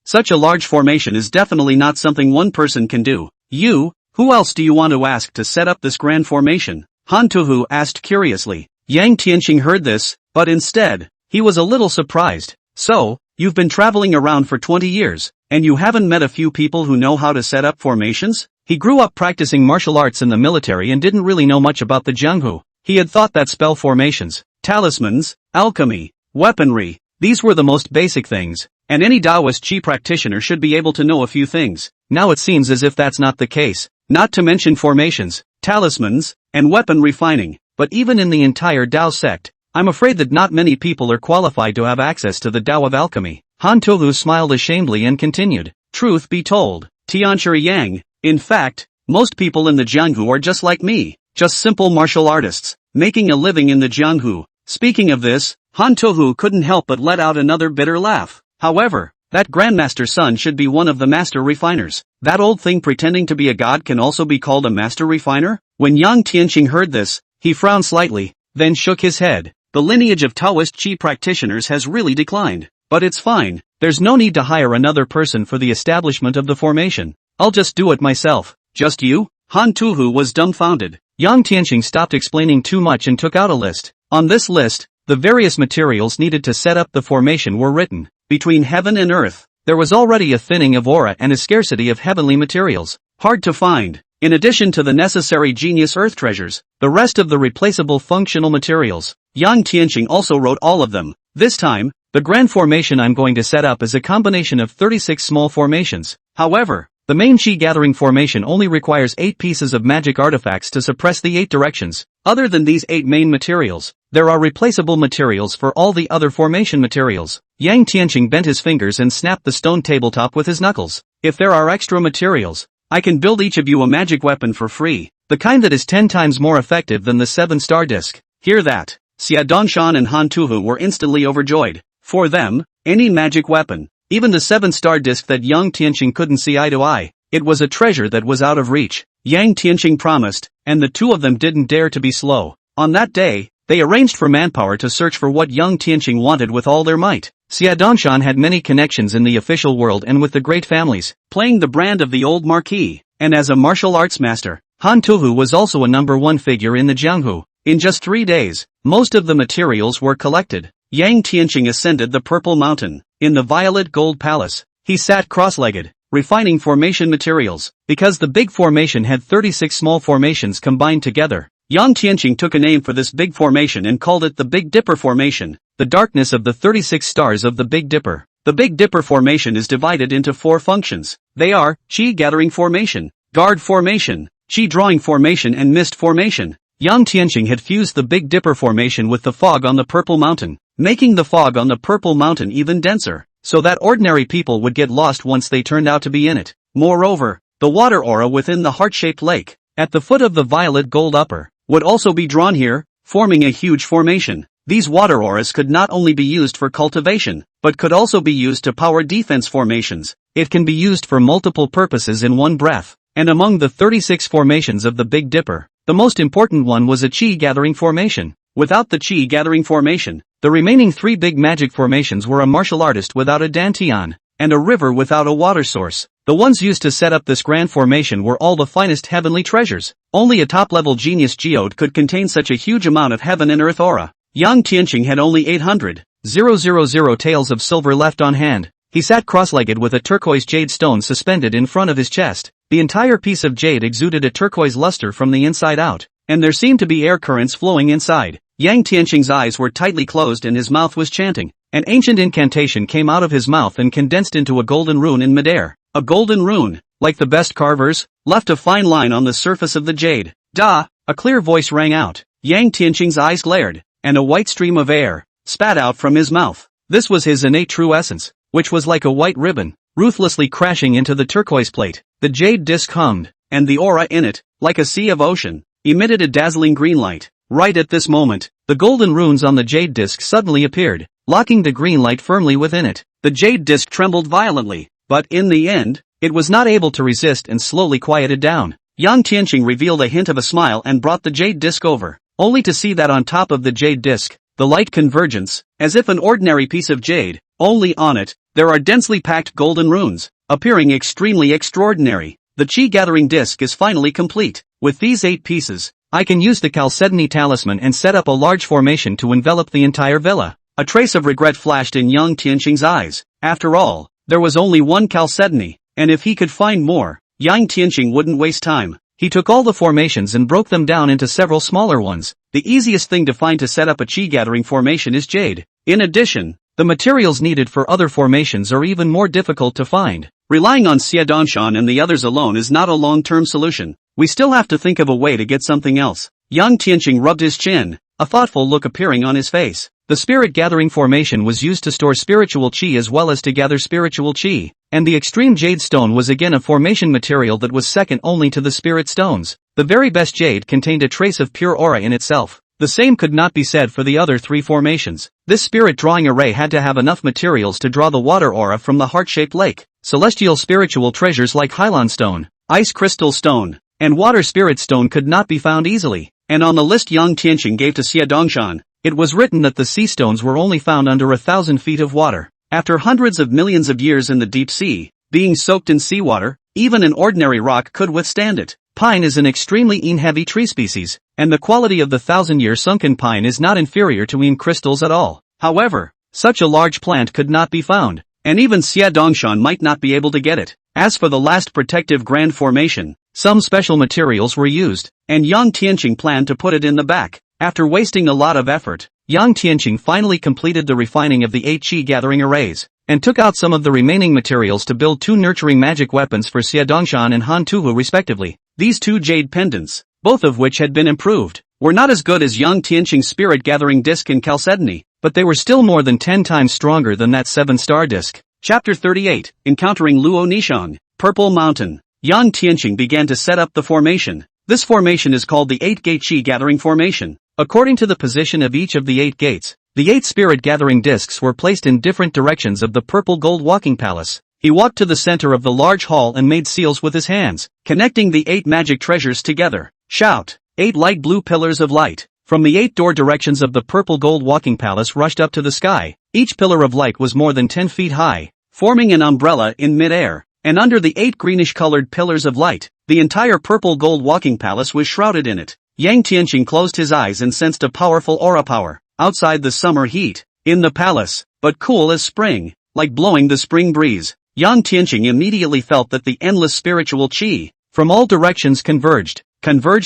Such a large formation is definitely not something one person can do. Who else do you want to ask to set up this grand formation? Han Tuhu asked curiously. Yang Tianqing heard this, but instead, he was a little surprised. So, you've been traveling around for 20 years, and you haven't met a few people who know how to set up formations? He grew up practicing martial arts in the military and didn't really know much about the Jianghu. He had thought that spell formations, talismans, alchemy, weaponry, these were the most basic things, and any Taoist Qi practitioner should be able to know a few things. Now it seems as if that's not the case, not to mention formations, talismans, and weapon refining. But even in the entire Dao sect, I'm afraid that not many people are qualified to have access to the Dao of alchemy. Han Tuhu smiled ashamedly and continued. Truth be told, Tianqi Yang, in fact, most people in the Jianghu are just like me, just simple martial artists, making a living in the Jianghu. Speaking of this, Han Tuhu couldn't help but let out another bitter laugh. However, that Grandmaster's son should be one of the master refiners. That old thing pretending to be a god can also be called a master refiner? When Yang Tianqing heard this, he frowned slightly, then shook his head. The lineage of Taoist Qi practitioners has really declined. But it's fine, there's no need to hire another person for the establishment of the formation. I'll just do it myself. Just you? Han Tuhu was dumbfounded. Yang Tianqing stopped explaining too much and took out a list. On this list, the various materials needed to set up the formation were written. Between heaven and earth, there was already a thinning of aura and a scarcity of heavenly materials, hard to find. In addition to the necessary genius earth treasures, the rest of the replaceable functional materials, Yang Tianqing also wrote all of them. This time, the grand formation I'm going to set up is a combination of 36 small formations. However, the main Qi gathering formation only requires 8 pieces of magic artifacts to suppress the 8 directions. Other than these 8 main materials, there are replaceable materials for all the other formation materials. Yang Tianqing bent his fingers and snapped the stone tabletop with his knuckles. If there are extra materials, I can build each of you a magic weapon for free, the kind that is 10 times more effective than the 7-star disc. Hear that? Xie Dongshan and Han Tuhu were instantly overjoyed. For them, any magic weapon, even the 7-star disc that Yang Tianqing couldn't see eye to eye, it was a treasure that was out of reach. Yang Tianqing promised, and the two of them didn't dare to be slow. On that day, they arranged for manpower to search for what Yang Tianqing wanted with all their might. Xie Dongshan had many connections in the official world and with the great families, playing the brand of the old marquis, and as a martial arts master, Han Tuhu was also a #1 figure in the Jianghu. In just 3 days, most of the materials were collected. Yang Tian ascended the Purple Mountain. In the Violet Gold Palace, he sat cross-legged, refining formation materials. Because the big formation had 36 small formations combined together, Yang Tian took a name for this big formation and called it the Big Dipper Formation, the darkness of the 36 stars of the Big Dipper. The Big Dipper Formation is divided into 4 functions. They are Qi Gathering Formation, Guard Formation, Qi Drawing Formation and Mist Formation. Yang Tian had fused the Big Dipper Formation with the fog on the Purple Mountain, making the fog on the Purple Mountain even denser, so that ordinary people would get lost once they turned out to be in it. Moreover, the water aura within the heart-shaped lake, at the foot of the Violet Gold Upper, would also be drawn here, forming a huge formation. These water auras could not only be used for cultivation, but could also be used to power defense formations. It can be used for multiple purposes in one breath. And among the 36 formations of the Big Dipper, the most important one was a Qi Gathering Formation. Without the Qi Gathering Formation, the remaining 3 big magic formations were a martial artist without a dantian, and a river without a water source. The ones used to set up this grand formation were all the finest heavenly treasures. Only a top-level genius geode could contain such a huge amount of heaven and earth aura. Yang Tian had only 800,000 taels of silver left on hand. He sat cross-legged with a turquoise jade stone suspended in front of his chest. The entire piece of jade exuded a turquoise luster from the inside out, and there seemed to be air currents flowing inside. Yang Tian's eyes were tightly closed and his mouth was chanting. An ancient incantation came out of his mouth and condensed into a golden rune in midair. A golden rune, like the best carvers, left a fine line on the surface of the jade. Da! A clear voice rang out. Yang Tian's eyes glared, and a white stream of air spat out from his mouth. This was his innate true essence, which was like a white ribbon, ruthlessly crashing into the turquoise plate. The jade disc hummed, and the aura in it, like a sea of ocean, emitted a dazzling green light. Right at this moment, the golden runes on the jade disc suddenly appeared, locking the green light firmly within it. The jade disc trembled violently, but in the end, it was not able to resist and slowly quieted down. Yang Tian revealed a hint of a smile and brought the jade disc over, only to see that on top of the jade disc, the light convergence, as if an ordinary piece of jade, only on it, there are densely packed golden runes, appearing extremely extraordinary. The Qi gathering disc is finally complete. With these 8 pieces, I can use the Chalcedony talisman and set up a large formation to envelop the entire villa. A trace of regret flashed in Yang Tian's eyes. After all, there was only one Chalcedony, and if he could find more, Yang Tian wouldn't waste time. He took all the formations and broke them down into several smaller ones. The easiest thing to find to set up a Qi gathering formation is jade. In addition, the materials needed for other formations are even more difficult to find. Relying on Xiedongshan and the others alone is not a long-term solution. We still have to think of a way to get something else. Yang Tian rubbed his chin, a thoughtful look appearing on his face. The spirit gathering formation was used to store spiritual qi as well as to gather spiritual qi, and the extreme jade stone was again a formation material that was second only to the spirit stones. The very best jade contained a trace of pure aura in itself. The same could not be said for the other 3 formations. This spirit drawing array had to have enough materials to draw the water aura from the heart-shaped lake. Celestial spiritual treasures like Hylan stone, ice crystal stone, and water spirit stone could not be found easily. And on the list Yang Tianqing gave to Xiedongshan, it was written that the sea stones were only found under 1,000 feet of water. After hundreds of millions of years in the deep sea, being soaked in seawater, even an ordinary rock could withstand it. Pine is an extremely heavy tree species, and the quality of the 1,000-year sunken pine is not inferior to een crystals at all. However, such a large plant could not be found, and even Xiedongshan might not be able to get it. As for the last protective grand formation, some special materials were used, and Yang Tianqing planned to put it in the back. After wasting a lot of effort, Yang Tianqing finally completed the refining of the 8 Qi gathering arrays, and took out some of the remaining materials to build 2 nurturing magic weapons for Xiedongshan and Han Tuhu respectively. These 2 jade pendants, both of which had been improved, were not as good as Yang Tianqing's spirit gathering disc in Chalcedony, but they were still more than 10 times stronger than that 7-star disc. Chapter 38, Encountering Luo Nishang, Purple Mountain. Yang Tianqing began to set up the formation. This formation is called the 8-gate Qi gathering formation. According to the position of each of the 8 gates, the 8 spirit gathering discs were placed in different directions of the purple gold walking palace. He walked to the center of the large hall and made seals with his hands, connecting the 8 magic treasures together. Shout! 8 light blue pillars of light, from the 8 door directions of the purple gold walking palace rushed up to the sky. Each pillar of light was more than 10 feet high, forming an umbrella in mid-air, and under the 8 greenish-colored pillars of light, the entire purple gold walking palace was shrouded in it. Yang Tianqing closed his eyes and sensed a powerful aura power, outside the summer heat, in the palace, but cool as spring, like blowing the spring breeze. Yang Tianqing immediately felt that the endless spiritual qi, from all directions converged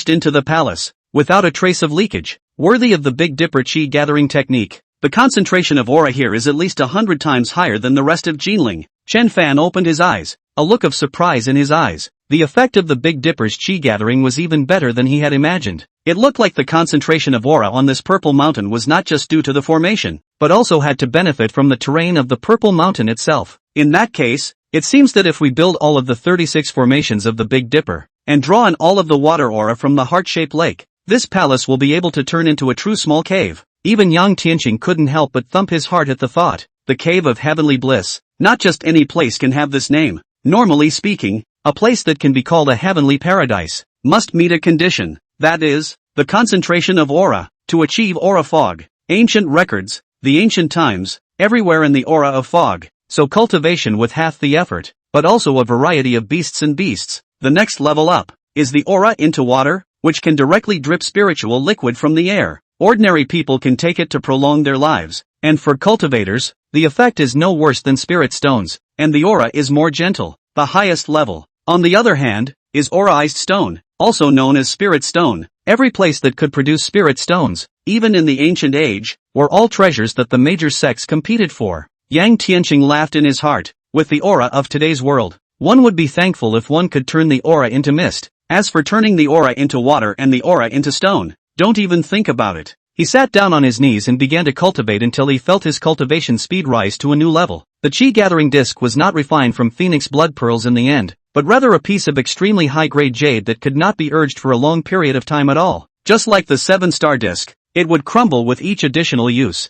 into the palace, without a trace of leakage, worthy of the Big Dipper qi gathering technique. The concentration of aura here is at least 100 times higher than the rest of Jinling. Chen Fan opened his eyes, a look of surprise in his eyes. The effect of the Big Dipper's qi gathering was even better than he had imagined. It looked like the concentration of aura on this purple mountain was not just due to the formation, but also had to benefit from the terrain of the purple mountain itself. In that case, it seems that if we build all of the 36 formations of the Big Dipper, and draw in all of the water aura from the heart-shaped lake, this palace will be able to turn into a true small cave. Even Yang Tianqing couldn't help but thump his heart at the thought. The Cave of Heavenly Bliss. Not just any place can have this name. Normally speaking, a place that can be called a heavenly paradise must meet a condition, that is, the concentration of aura. To achieve aura fog, ancient records, the ancient times, everywhere in the aura of fog, so cultivation with half the effort, but also a variety of beasts and beasts. The next level up is the aura into water, which can directly drip spiritual liquid from the air. Ordinary people can take it to prolong their lives, and for cultivators, the effect is no worse than spirit stones, and the aura is more gentle. The highest level, on the other hand, is auraized stone, also known as spirit stone. Every place that could produce spirit stones, even in the ancient age, were all treasures that the major sects competed for. Yang Tianqing laughed in his heart. With the aura of today's world, one would be thankful if one could turn the aura into mist. As for turning the aura into water and the aura into stone, don't even think about it. He sat down on his knees and began to cultivate until he felt his cultivation speed rise to a new level. The chi-gathering disc was not refined from phoenix blood pearls in the end, but rather a piece of extremely high-grade jade that could not be urged for a long period of time at all. Just like the 7-star disc, it would crumble with each additional use.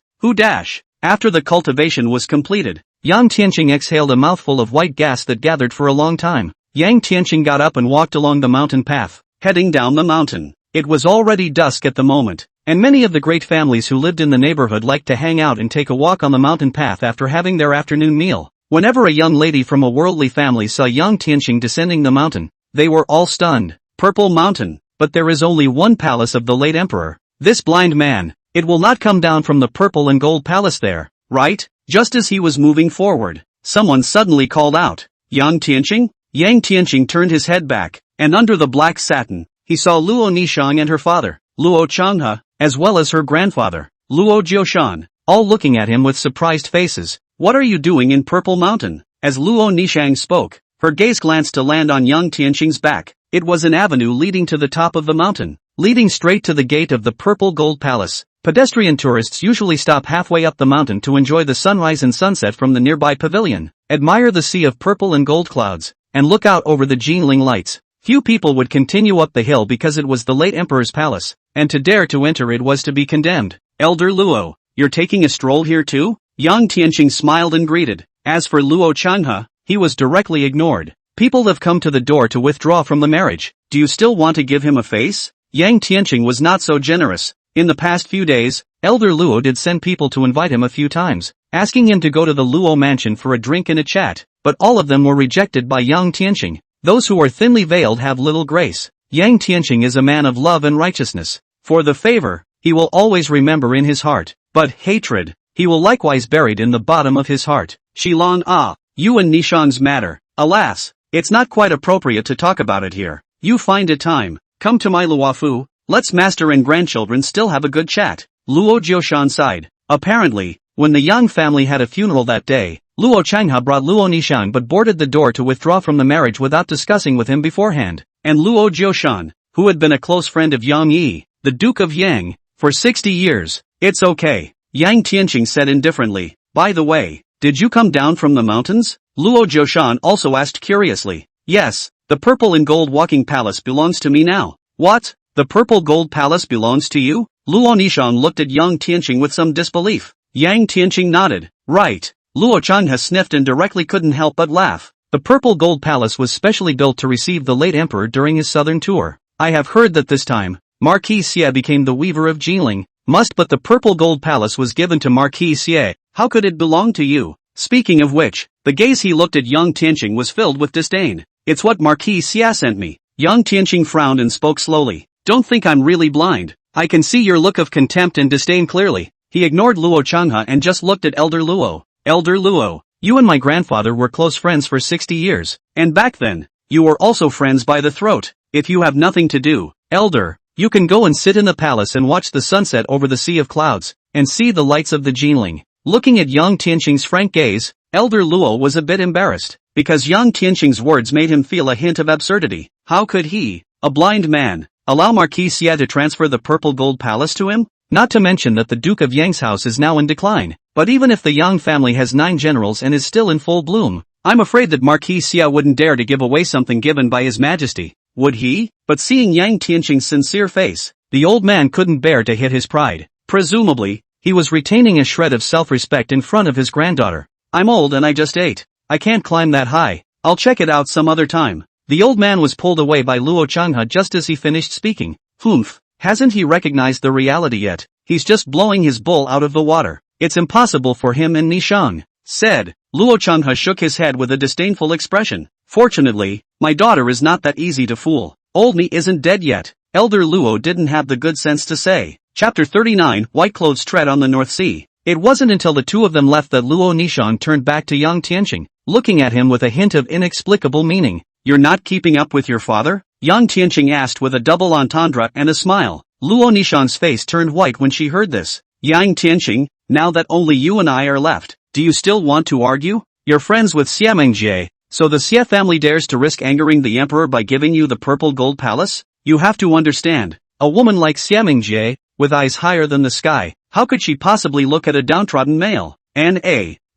After the cultivation was completed, Yang Tianqing exhaled a mouthful of white gas that gathered for a long time. Yang Tianqing got up and walked along the mountain path, heading down the mountain. It was already dusk at the moment, and many of the great families who lived in the neighborhood liked to hang out and take a walk on the mountain path after having their afternoon meal. Whenever a young lady from a worldly family saw Yang Tianqing descending the mountain, they were all stunned. Purple Mountain, but there is only one palace of the late emperor. This blind man, it will not come down from the purple and gold palace there, right? Just as he was moving forward, someone suddenly called out, Yang Tianqing? Yang Tianqing turned his head back, and under the black satin, he saw Luo Nishang and her father, Luo Changhe, as well as her grandfather, Luo Jiushan, all looking at him with surprised faces. What are you doing in Purple Mountain? As Luo Nishang spoke, her gaze glanced to land on Yang Tianqing's back. It was an avenue leading to the top of the mountain, leading straight to the gate of the Purple Gold Palace. Pedestrian tourists usually stop halfway up the mountain to enjoy the sunrise and sunset from the nearby pavilion, admire the sea of purple and gold clouds, and look out over the Jinling lights. Few people would continue up the hill because it was the late emperor's palace, and to dare to enter it was to be condemned. Elder Luo, you're taking a stroll here too? Yang Tianqing smiled and greeted. As for Luo Changhe, he was directly ignored. People have come to the door to withdraw from the marriage. Do you still want to give him a face? Yang Tianqing was not so generous. In the past few days, Elder Luo did send people to invite him a few times, asking him to go to the Luo mansion for a drink and a chat, but all of them were rejected by Yang Tianqing. Those who are thinly veiled have little grace. Yang Tianqing is a man of love and righteousness. For the favor, he will always remember in his heart, but hatred, he will likewise buried in the bottom of his heart. Shilong you and Nishang's matter, alas, it's not quite appropriate to talk about it here. You find a time, come to my Luofu, let's master and grandchildren still have a good chat. Luo Jiushan sighed. Apparently, when the Yang family had a funeral that day, Luo Changhe brought Luo Nishang but boarded the door to withdraw from the marriage without discussing with him beforehand. And Luo Jiushan, who had been a close friend of Yang Yi, the Duke of Yang, for 60 years. It's okay, Yang Tianqing said indifferently. By the way, did you come down from the mountains? Luo Jiushan also asked curiously. Yes, the purple and gold walking palace belongs to me now. What? The purple gold palace belongs to you? Luo Nishang looked at Yang Tianqing with some disbelief. Yang Tianqing nodded. Right. Luo Changhe sniffed and directly couldn't help but laugh. The purple gold palace was specially built to receive the late emperor during his southern tour. I have heard that this time, Marquis Xie became the weaver of Jinling. But the purple gold palace was given to Marquis Xie. How could it belong to you? Speaking of which, the gaze he looked at Yang Tianqing was filled with disdain. It's what Marquis Xie sent me. Yang Tianqing frowned and spoke slowly. Don't think I'm really blind. I can see your look of contempt and disdain clearly. He ignored Luo Changhe and just looked at Elder Luo. Elder Luo, you and my grandfather were close friends for 60 years, and back then, you were also friends by the throat. If you have nothing to do, Elder, you can go and sit in the palace and watch the sunset over the sea of clouds, and see the lights of the Jinling. Looking at Yang Tianqing's frank gaze, Elder Luo was a bit embarrassed, because Yang Tianqing's words made him feel a hint of absurdity. How could he, a blind man, allow Marquis Xie to transfer the purple gold palace to him? Not to mention that the Duke of Yang's house is now in decline. But even if the Yang family has 9 generals and is still in full bloom, I'm afraid that Marquis Xie wouldn't dare to give away something given by His Majesty. Would he? But seeing Yang Tianqing's sincere face, the old man couldn't bear to hit his pride. Presumably, he was retaining a shred of self-respect in front of his granddaughter. I'm old and I just ate. I can't climb that high. I'll check it out some other time. The old man was pulled away by Luo Changhe just as he finished speaking. Humph, hasn't he recognized the reality yet? He's just blowing his bull out of the water. It's impossible for him and Nishang said. Luo Changhe shook his head with a disdainful expression. Fortunately, my daughter is not that easy to fool. Old me isn't dead yet. Elder Luo didn't have the good sense to say. Chapter 39, White Clothes Tread on the North Sea. It wasn't until the two of them left that Luo Nishang turned back to Yang Tianqing, looking at him with a hint of inexplicable meaning. You're not keeping up with your father? Yang Tianqing asked with a double entendre and a smile. Luo Nishang's face turned white when she heard this. Yang Tianqing, now that only you and I are left, do you still want to argue? You're friends with Xiameng, so the Xie family dares to risk angering the emperor by giving you the purple gold palace? You have to understand, a woman like Xiameng, with eyes higher than the sky, how could she possibly look at a downtrodden male?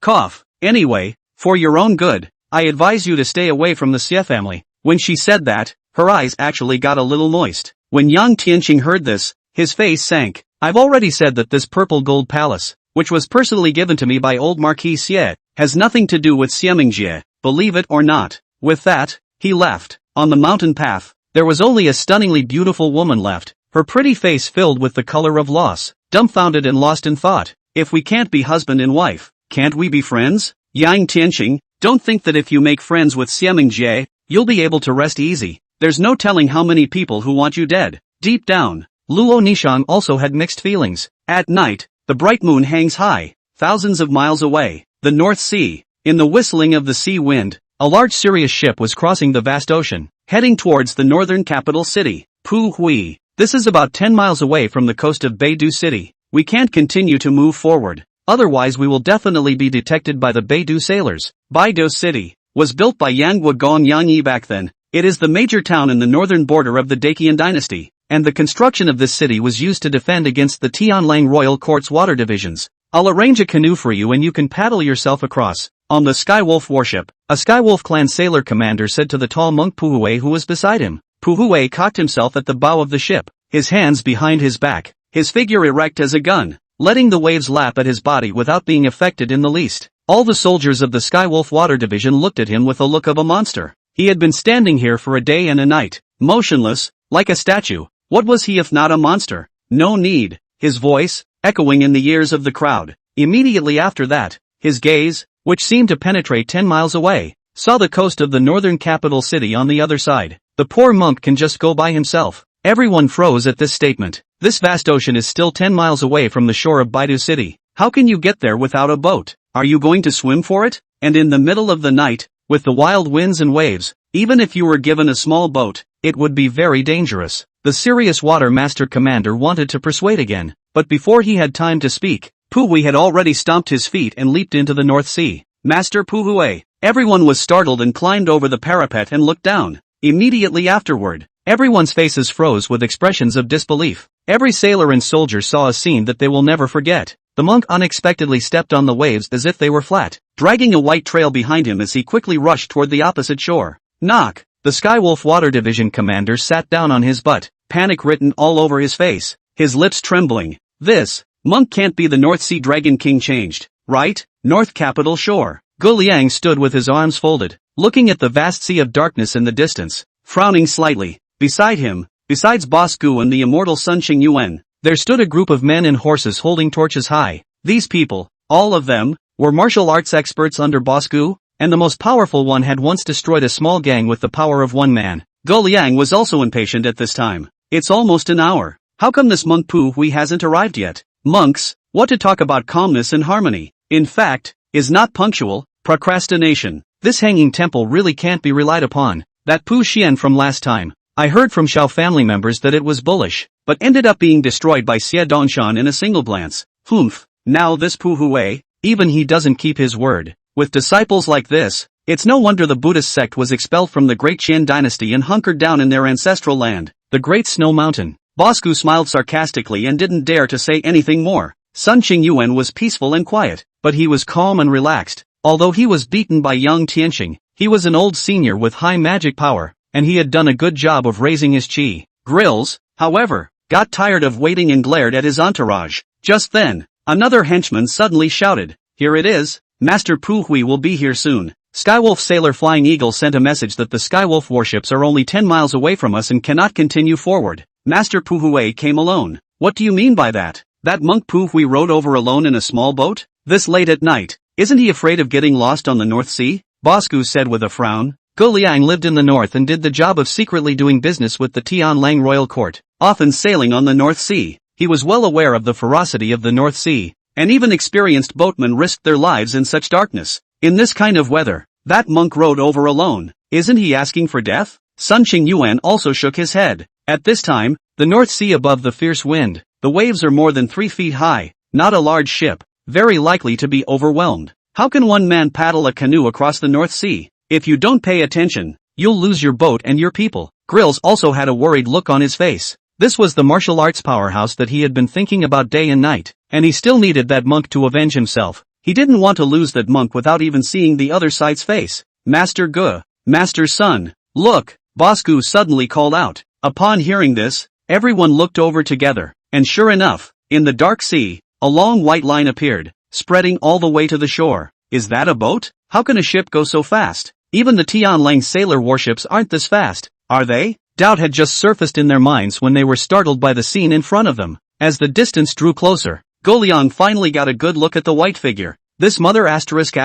Cough. Anyway, for your own good, I advise you to stay away from the Xie family. When she said that, her eyes actually got a little moist. When Yang Tianqing heard this, his face sank. I've already said that this purple gold palace, which was personally given to me by old Marquis Xie, has nothing to do with Xiameng, believe it or not. With that, he left. On the mountain path, there was only a stunningly beautiful woman left, her pretty face filled with the color of loss, dumbfounded and lost in thought. If we can't be husband and wife, can't we be friends? Yang Tianqing, don't think that if you make friends with Xiameng, you'll be able to rest easy. There's no telling how many people who want you dead. Deep down, Luo Nishang also had mixed feelings. At night, the bright moon hangs high, thousands of miles away. The North Sea. In the whistling of the sea wind, a large serious ship was crossing the vast ocean, heading towards the northern capital city, Puhui. This is about 10 miles away from the coast of Beidou City. We can't continue to move forward. Otherwise we will definitely be detected by the Beidou sailors. Beidou City was built by Yang Gong Yang Yi back then. It is the major town in the northern border of the Daqian dynasty, and the construction of this city was used to defend against the Tianlang Royal Court's water divisions. I'll arrange a canoe for you and you can paddle yourself across. On the Skywolf warship, a Skywolf clan sailor commander said to the tall monk Puhui who was beside him. Puhui cocked himself at the bow of the ship, his hands behind his back, his figure erect as a gun, letting the waves lap at his body without being affected in the least. All the soldiers of the Skywolf water division looked at him with the look of a monster. He had been standing here for a day and a night, motionless, like a statue. What was he if not a monster? No need. His voice, echoing in the ears of the crowd. Immediately after that, his gaze, which seemed to penetrate 10 miles away, saw the coast of the northern capital city on the other side. The poor monk can just go by himself. Everyone froze at this statement. This vast ocean is still 10 miles away from the shore of Beidou City. How can you get there without a boat? Are you going to swim for it? And in the middle of the night, with the wild winds and waves, even if you were given a small boat, it would be very dangerous. The serious water master commander wanted to persuade again, but before he had time to speak, Puhui had already stomped his feet and leaped into the North Sea. Master Puhui. Everyone was startled and climbed over the parapet and looked down. Immediately afterward, everyone's faces froze with expressions of disbelief. Every sailor and soldier saw a scene that they will never forget. The monk unexpectedly stepped on the waves as if they were flat, dragging a white trail behind him as he quickly rushed toward the opposite shore. Knock! The Skywolf Water Division commander sat down on his butt, panic written all over his face, his lips trembling. This monk can't be the North Sea Dragon King changed, right? North Capital Shore. Gu Liang stood with his arms folded, looking at the vast sea of darkness in the distance, frowning slightly. Beside him, besides Boss Gu and the immortal Sun Qing Yuan, there stood a group of men and horses holding torches high. These people, all of them, were martial arts experts under Boss Gu, and the most powerful one had once destroyed a small gang with the power of one man. Gu Liang was also impatient at this time. It's almost an hour. How come this monk Pu Hui hasn't arrived yet? Monks, what to talk about calmness and harmony? In fact, is not punctual, procrastination. This hanging temple really can't be relied upon. That Pu Xian from last time. I heard from Xiao family members that it was bullish, but ended up being destroyed by Xie Dongshan in a single glance. Humph, now this Pu Hui, even he doesn't keep his word. With disciples like this, it's no wonder the Buddhist sect was expelled from the Great Qian dynasty and hunkered down in their ancestral land, the Great Snow Mountain. Bosku smiled sarcastically and didn't dare to say anything more. Sun Qingyuan was peaceful and quiet, but he was calm and relaxed. Although he was beaten by Yang Tian, he was an old senior with high magic power, and he had done a good job of raising his qi. Grills, however, got tired of waiting and glared at his entourage. Just then, another henchman suddenly shouted, "Here it is, Master Pu Hui will be here soon." Skywolf Sailor Flying Eagle sent a message that the Skywolf warships are only 10 miles away from us and cannot continue forward. Master Pu Hui came alone. What do you mean by that? That monk Pu Hui rode over alone in a small boat? This late at night? Isn't he afraid of getting lost on the North Sea? Bosku said with a frown. Ge Liang lived in the north and did the job of secretly doing business with the Tianlang royal court, often sailing on the North Sea. He was well aware of the ferocity of the North Sea, and even experienced boatmen risked their lives in such darkness. In this kind of weather, that monk rode over alone. Isn't he asking for death? Sun Qingyuan also shook his head. At this time, the North Sea above the fierce wind, the waves are more than 3 feet high, not a large ship, very likely to be overwhelmed. How can one man paddle a canoe across the North Sea? If you don't pay attention, you'll lose your boat and your people. Grills also had a worried look on his face. This was the martial arts powerhouse that he had been thinking about day and night, and he still needed that monk to avenge himself. He didn't want to lose that monk without even seeing the other side's face. Master Ge, Master Sun, look, Bosku suddenly called out. Upon hearing this, everyone looked over together, and sure enough, in the dark sea, a long white line appeared, spreading all the way to the shore. Is that a boat? How can a ship go so fast? Even the Tianlang sailor warships aren't this fast, are they? Doubt had just surfaced in their minds when they were startled by the scene in front of them. As the distance drew closer, Goliang finally got a good look at the white figure. This mother asterisk.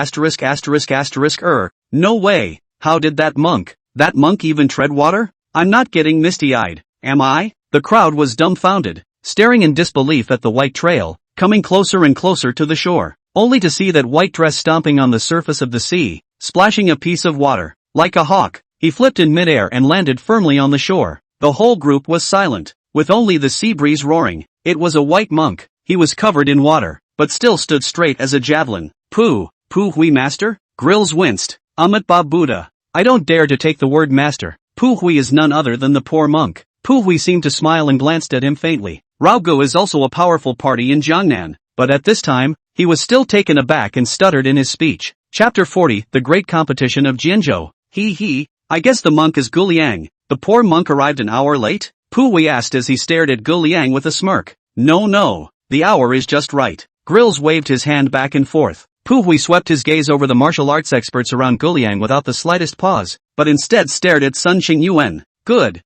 No way, how did that monk even tread water? I'm not getting misty-eyed, am I? The crowd was dumbfounded, staring in disbelief at the white trail, coming closer and closer to the shore, only to see that white dress stomping on the surface of the sea, splashing a piece of water. Like a hawk, he flipped in midair and landed firmly on the shore. The whole group was silent, with only the sea breeze roaring. It was a white monk. He was covered in water, but still stood straight as a javelin. Pu Hui master? Grills winced. Ba Buddha. I don't dare to take the word master. Pu Hui is none other than the poor monk. Pu Hui seemed to smile and glanced at him faintly. Raogu is also a powerful party in Jangnan, but at this time, he was still taken aback and stuttered in his speech. Chapter 40, The Great Competition of Jianzhou. I guess the monk is Ge Liang. The poor monk arrived an hour late? Pu Hui asked as he stared at Ge Liang with a smirk. No, the hour is just right. Grills waved his hand back and forth. Pu Hui swept his gaze over the martial arts experts around Ge Liang without the slightest pause, but instead stared at Sun Qingyuan. Good.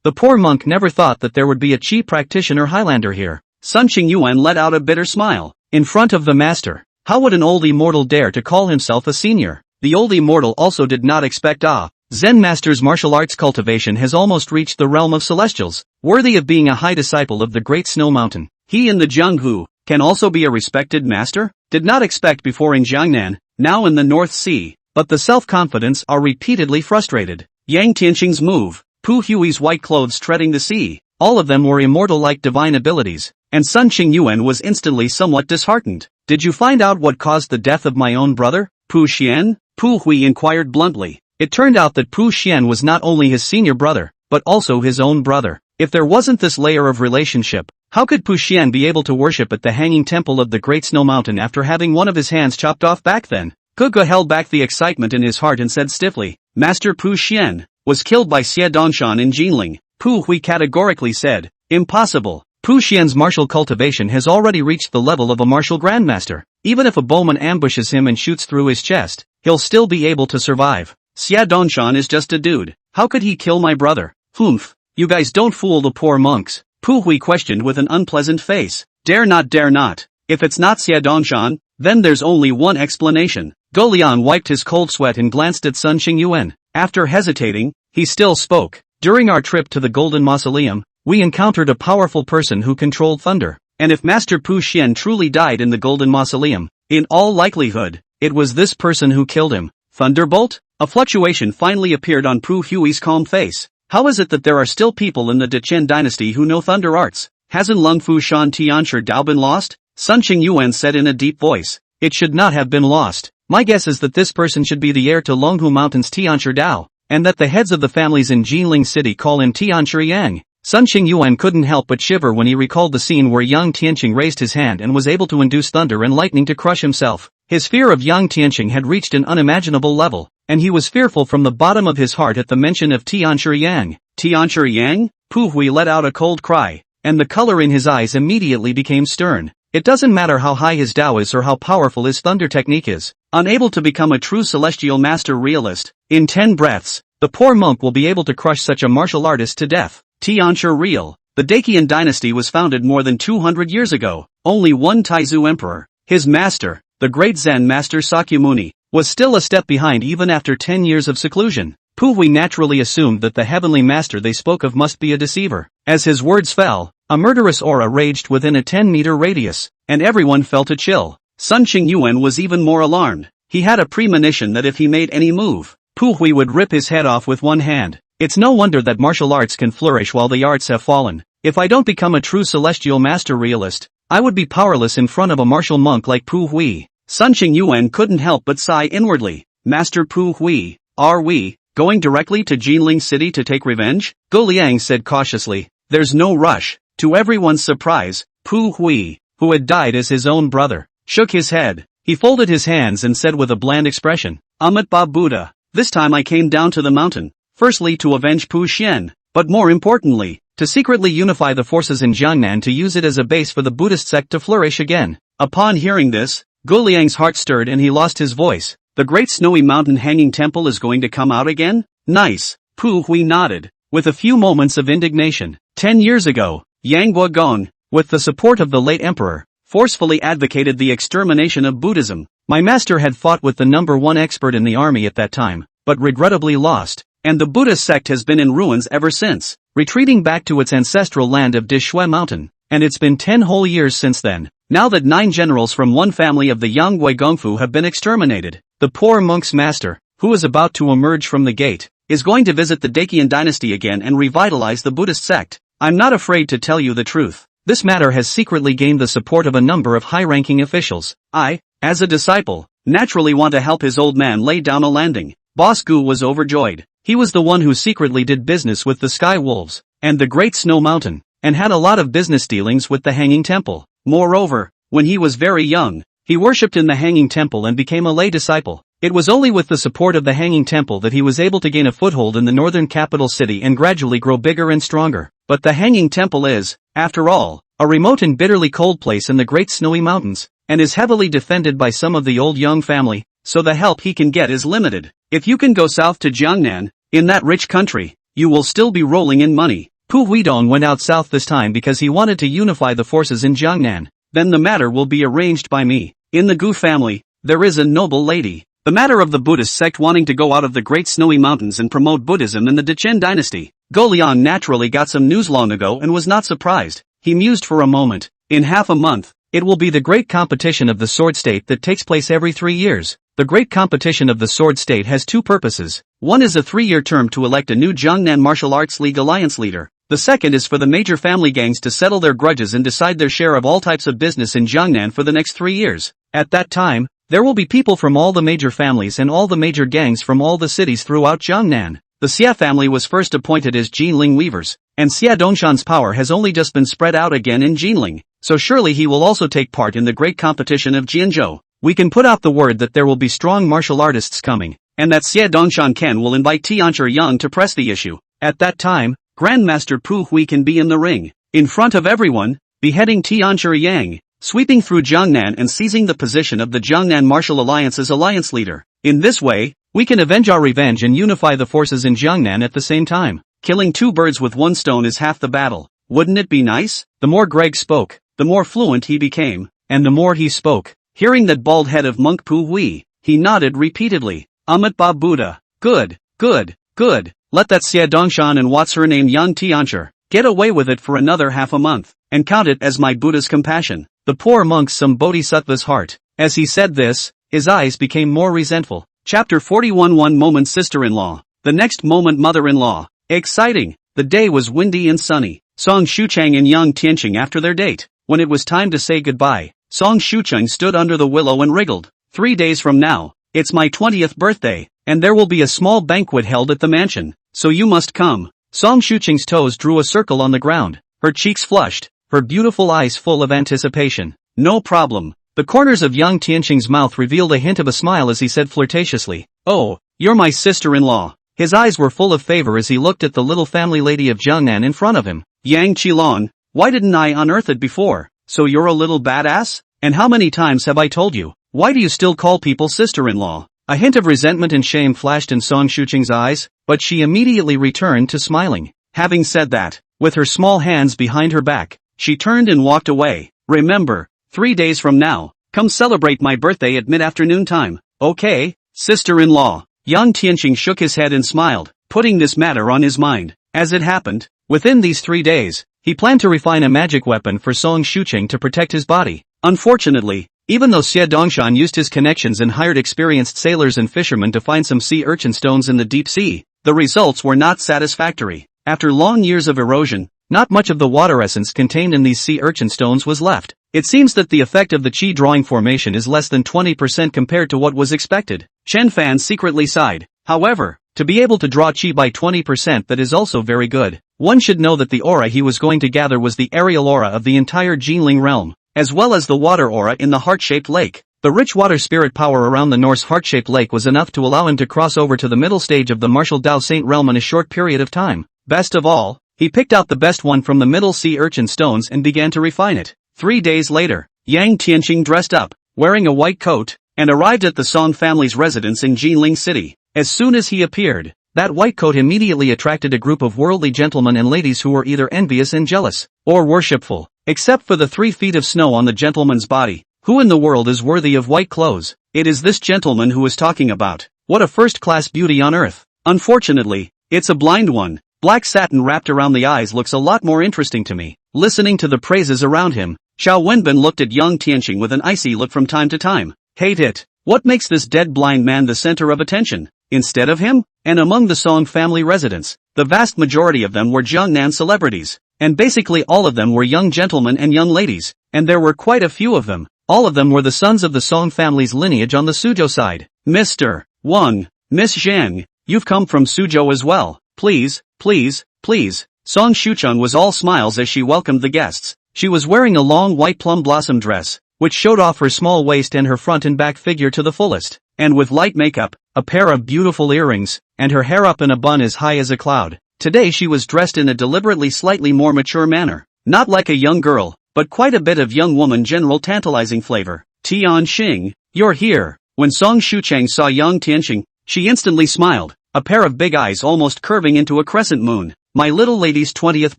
The poor monk never thought that there would be a Qi practitioner Highlander here. Sun Qingyuan let out a bitter smile. In front of the master, how would an old immortal dare to call himself a senior? The old immortal also did not expect Zen master's martial arts cultivation has almost reached the realm of celestials, worthy of being a high disciple of the Great Snow Mountain. He in the Jianghu can also be a respected master? Did not expect before in Jiangnan, now in the North Sea, but the self-confidence are repeatedly frustrated. Yang Tian's move, Pu Hui's white clothes treading the sea, all of them were immortal-like divine abilities, and Sun Qingyuan was instantly somewhat disheartened. Did you find out what caused the death of my own brother, Pu Xian? Pu Hui inquired bluntly. It turned out that Pu Xian was not only his senior brother, but also his own brother. If there wasn't this layer of relationship, how could Pu Xian be able to worship at the hanging temple of the Great Snow Mountain after having one of his hands chopped off back then? Ge held back the excitement in his heart and said stiffly, Master Pu Xian was killed by Xie Dongshan in Jinling. Pu Hui categorically said, impossible. Pu Xian's martial cultivation has already reached the level of a martial grandmaster. Even if a bowman ambushes him and shoots through his chest, he'll still be able to survive. Xie Dongshan is just a dude. How could he kill my brother? Humph. You guys don't fool the poor monks. Pu Hui questioned with an unpleasant face. Dare not. If it's not Xie Dongshan, then there's only one explanation. Goliang wiped his cold sweat and glanced at Sun Qingyuan. After hesitating, he still spoke. During our trip to the Golden Mausoleum, we encountered a powerful person who controlled thunder. And if Master Pu Xian truly died in the Golden Mausoleum, in all likelihood, it was this person who killed him. Thunderbolt? A fluctuation finally appeared on Pu Hui's calm face. How is it that there are still people in the Dechen dynasty who know thunder arts? Hasn't Lung Fu Shan Tianshi Dao been lost? Sun Qing Yuan said in a deep voice. It should not have been lost. My guess is that this person should be the heir to Longhu Mountain's Tianshi Dao, and that the heads of the families in Jinling City call him Tianshi Yang. Sun Qing Yuan couldn't help but shiver when he recalled the scene where Yang Tianqing raised his hand and was able to induce thunder and lightning to crush himself. His fear of Yang Tianqing had reached an unimaginable level, and he was fearful from the bottom of his heart at the mention of Tianshi Yang. Tianshi Yang? Pu Hui let out a cold cry, and the color in his eyes immediately became stern. It doesn't matter how high his Dao is or how powerful his thunder technique is. Unable to become a true celestial master realist, in 10 breaths, the poor monk will be able to crush such a martial artist to death. Tianshi Real. The Dacian dynasty was founded more than 200 years ago. Only one Taizu emperor, his master, the great Zen master Sakyamuni, was still a step behind even after 10 years of seclusion. Pu Hui naturally assumed that the heavenly master they spoke of must be a deceiver. As his words fell, a murderous aura raged within a 10-meter radius, and everyone felt a chill. Sun Qing Yuan was even more alarmed. He had a premonition that if he made any move, Pu Hui would rip his head off with one hand. It's no wonder that martial arts can flourish while the arts have fallen. If I don't become a true celestial master realist, I would be powerless in front of a martial monk like Pu Hui. Sun Qing Yuan couldn't help but sigh inwardly. Master Pu Hui, are we going directly to Jinling City to take revenge? Go Liang said cautiously. There's no rush. To everyone's surprise, Pu Hui, who had died as his own brother, shook his head. He folded his hands and said with a bland expression, Ba Buddha, this time I came down to the mountain, firstly to avenge Pu Xian, but more importantly, to secretly unify the forces in Jangnan to use it as a base for the Buddhist sect to flourish again. Upon hearing this, Go Liang's heart stirred and he lost his voice. The great snowy mountain hanging temple is going to come out again? Nice. Pu Hui nodded, with a few moments of indignation. 10 years ago, Yang Guogong, with the support of the late emperor, forcefully advocated the extermination of Buddhism. My master had fought with the #1 expert in the army at that time, but regrettably lost, and the Buddhist sect has been in ruins ever since, retreating back to its ancestral land of Dishui Mountain, and it's been 10 whole years since then. Now that 9 generals from one family of the Yang Gongfu have been exterminated, the poor monk's master, who is about to emerge from the gate, is going to visit the Dacian dynasty again and revitalize the Buddhist sect. I'm not afraid to tell you the truth. This matter has secretly gained the support of a number of high-ranking officials. I, as a disciple, naturally want to help his old man lay down a landing. Boss Gu was overjoyed. He was the one who secretly did business with the Sky Wolves, and the Great Snow Mountain, and had a lot of business dealings with the Hanging Temple. Moreover, when he was very young, he worshipped in the Hanging Temple and became a lay disciple. It was only with the support of the Hanging Temple that he was able to gain a foothold in the northern capital city and gradually grow bigger and stronger. But the Hanging Temple is, after all, a remote and bitterly cold place in the Great Snowy Mountains, and is heavily defended by some of the old Young family, so the help he can get is limited. If you can go south to Jiangnan, in that rich country, you will still be rolling in money. Pu Huidong went out south this time because he wanted to unify the forces in Jiangnan. Then the matter will be arranged by me. In the Gu family, there is a noble lady. The matter of the Buddhist sect wanting to go out of the Great Snowy Mountains and promote Buddhism in the Dechen dynasty. Go Liang naturally got some news long ago and was not surprised. He mused for a moment. In half a month, it will be the great competition of the Sword State that takes place every 3 years. The great competition of the Sword State has 2 purposes. One is a 3-year term to elect a new Jiangnan Martial Arts League alliance leader. The second is for the major family gangs to settle their grudges and decide their share of all types of business in Jiangnan for the next 3 years. At that time, there will be people from all the major families and all the major gangs from all the cities throughout Jiangnan. The Xia family was first appointed as Jinling weavers, and Xia Dongshan's power has only just been spread out again in Jinling, so surely he will also take part in the great competition of Jianzhou. We can put out the word that there will be strong martial artists coming, and that Xia Dongshan Ken will invite Tianshi Yang to press the issue. At that time, Grandmaster Pu Hui can be in the ring, in front of everyone, beheading Tianshi Yang, sweeping through Jiangnan and seizing the position of the Jiangnan Martial Alliance's alliance leader. In this way, we can avenge our revenge and unify the forces in Jiangnan at the same time. Killing 2 birds with 1 stone is half the battle. Wouldn't it be nice? The more Greg spoke, the more fluent he became, and the more he spoke. Hearing that bald head of Monk Pu Hui, he nodded repeatedly. Ba Buddha. Good, good, good. let that Xie Dongshan and what's her name Yang Tian get away with it for another half a month, and count it as my Buddha's compassion. The poor monk's some bodhisattva's heart. As he said this, his eyes became more resentful. Chapter 41. One moment sister-in-law. The next moment mother-in-law. Exciting. The day was windy and sunny. Song Shuchang and Yang Tianqing after their date. When it was time to say goodbye, Song Shuchang stood under the willow and wriggled. 3 days from now, it's my 20th birthday, and there will be a small banquet held at the mansion, so you must come. Song Shuchang's toes drew a circle on the ground, her cheeks flushed, her beautiful eyes full of anticipation. No problem. The corners of Yang Tianqing's mouth revealed a hint of a smile as he said flirtatiously, "Oh, you're my sister-in-law." His eyes were full of favor as he looked at the little family lady of Jangnan in front of him. "Yang Qilong, why didn't I unearth it before? So you're a little badass? And how many times have I told you? Why do you still call people sister-in-law?" A hint of resentment and shame flashed in Song Shuching's eyes, but she immediately returned to smiling. Having said that, with her small hands behind her back, she turned and walked away. "Remember, 3 days from now, come celebrate my birthday at mid-afternoon time, okay, sister-in-law?" Yang Tianqing shook his head and smiled, putting this matter on his mind. As it happened, within these 3 days, he planned to refine a magic weapon for Song Shuching to protect his body. Unfortunately, even though Xie Dongshan used his connections and hired experienced sailors and fishermen to find some sea urchin stones in the deep sea, the results were not satisfactory. After long years of erosion, not much of the water essence contained in these sea urchin stones was left. It seems that the effect of the qi drawing formation is less than 20% compared to what was expected. Chen Fan secretly sighed. However, to be able to draw qi by 20% that is also very good. One should know that the aura he was going to gather was the aerial aura of the entire Jinling realm, as well as the water aura in the heart-shaped lake. The rich water spirit power around the Norse heart-shaped lake was enough to allow him to cross over to the middle stage of the martial Dao Saint realm in a short period of time. Best of all, he picked out the best one from the middle sea urchin stones and began to refine it. 3 days later, Yang Tianqing dressed up, wearing a white coat, and arrived at the Song family's residence in Jinling City. As soon as he appeared, that white coat immediately attracted a group of worldly gentlemen and ladies who were either envious and jealous, or worshipful. Except for the 3 feet of snow on the gentleman's body, who in the world is worthy of white clothes? It is this gentleman who is talking about. What a first-class beauty on earth. Unfortunately, it's a blind one. Black satin wrapped around the eyes looks a lot more interesting to me. Listening to the praises around him, Xiao Wenbin looked at Yang Tianqing with an icy look from time to time. Hate it. What makes this dead blind man the center of attention? Instead of him? And among the Song family residents, the vast majority of them were Jiangnan celebrities. And basically all of them were young gentlemen and young ladies. And there were quite a few of them. All of them were the sons of the Song family's lineage on the Suzhou side. Mr. Wang, Miss Zhang, you've come from Suzhou as well. Please, please, please. Song Shuchang was all smiles as she welcomed the guests. She was wearing a long white plum blossom dress, which showed off her small waist and her front and back figure to the fullest. And with light makeup, a pair of beautiful earrings, and her hair up in a bun as high as a cloud. Today she was dressed in a deliberately slightly more mature manner. Not like a young girl, but quite a bit of young woman general tantalizing flavor. Tian Xing, you're here. When Song Shuchang saw Yang Tianqing, she instantly smiled, a pair of big eyes almost curving into a crescent moon. My little lady's 20th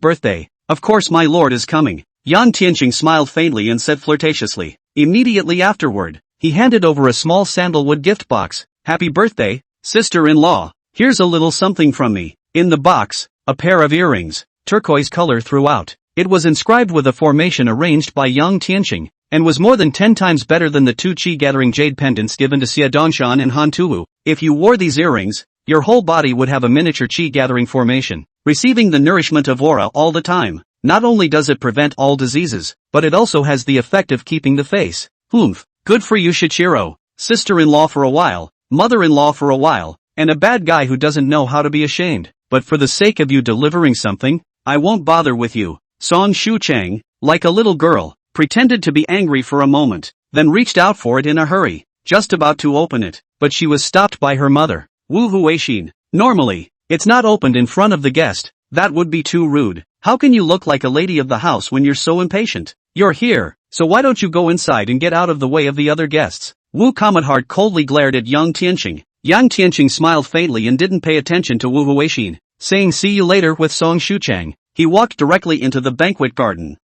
birthday. Of course my lord is coming. Yang Tianqing smiled faintly and said flirtatiously. Immediately afterward, he handed over a small sandalwood gift box. Happy birthday, sister-in-law. Here's a little something from me. In the box, a pair of earrings, turquoise color throughout. It was inscribed with a formation arranged by Yang Tianqing, and was more than 10 times better than the 2 qi-gathering jade pendants given to Xie Dongshan and Han Tuwu. If you wore these earrings, your whole body would have a miniature qi-gathering formation, receiving the nourishment of aura all the time. Not only does it prevent all diseases, but it also has the effect of keeping the face. Good for you Shichiro. Sister-in-law for a while, mother-in-law for a while, and a bad guy who doesn't know how to be ashamed. But for the sake of you delivering something, I won't bother with you. Song Shuchang, like a little girl, pretended to be angry for a moment, then reached out for it in a hurry, just about to open it, but she was stopped by her mother. Wu Huixin, normally, it's not opened in front of the guest, that would be too rude. How can you look like a lady of the house when you're so impatient? You're here, so why don't you go inside and get out of the way of the other guests? Wu Cometheart coldly glared at Yang Tianqing. Yang Tianqing smiled faintly and didn't pay attention to Wu Huixin, saying see you later with Song Shuchang. He walked directly into the banquet garden.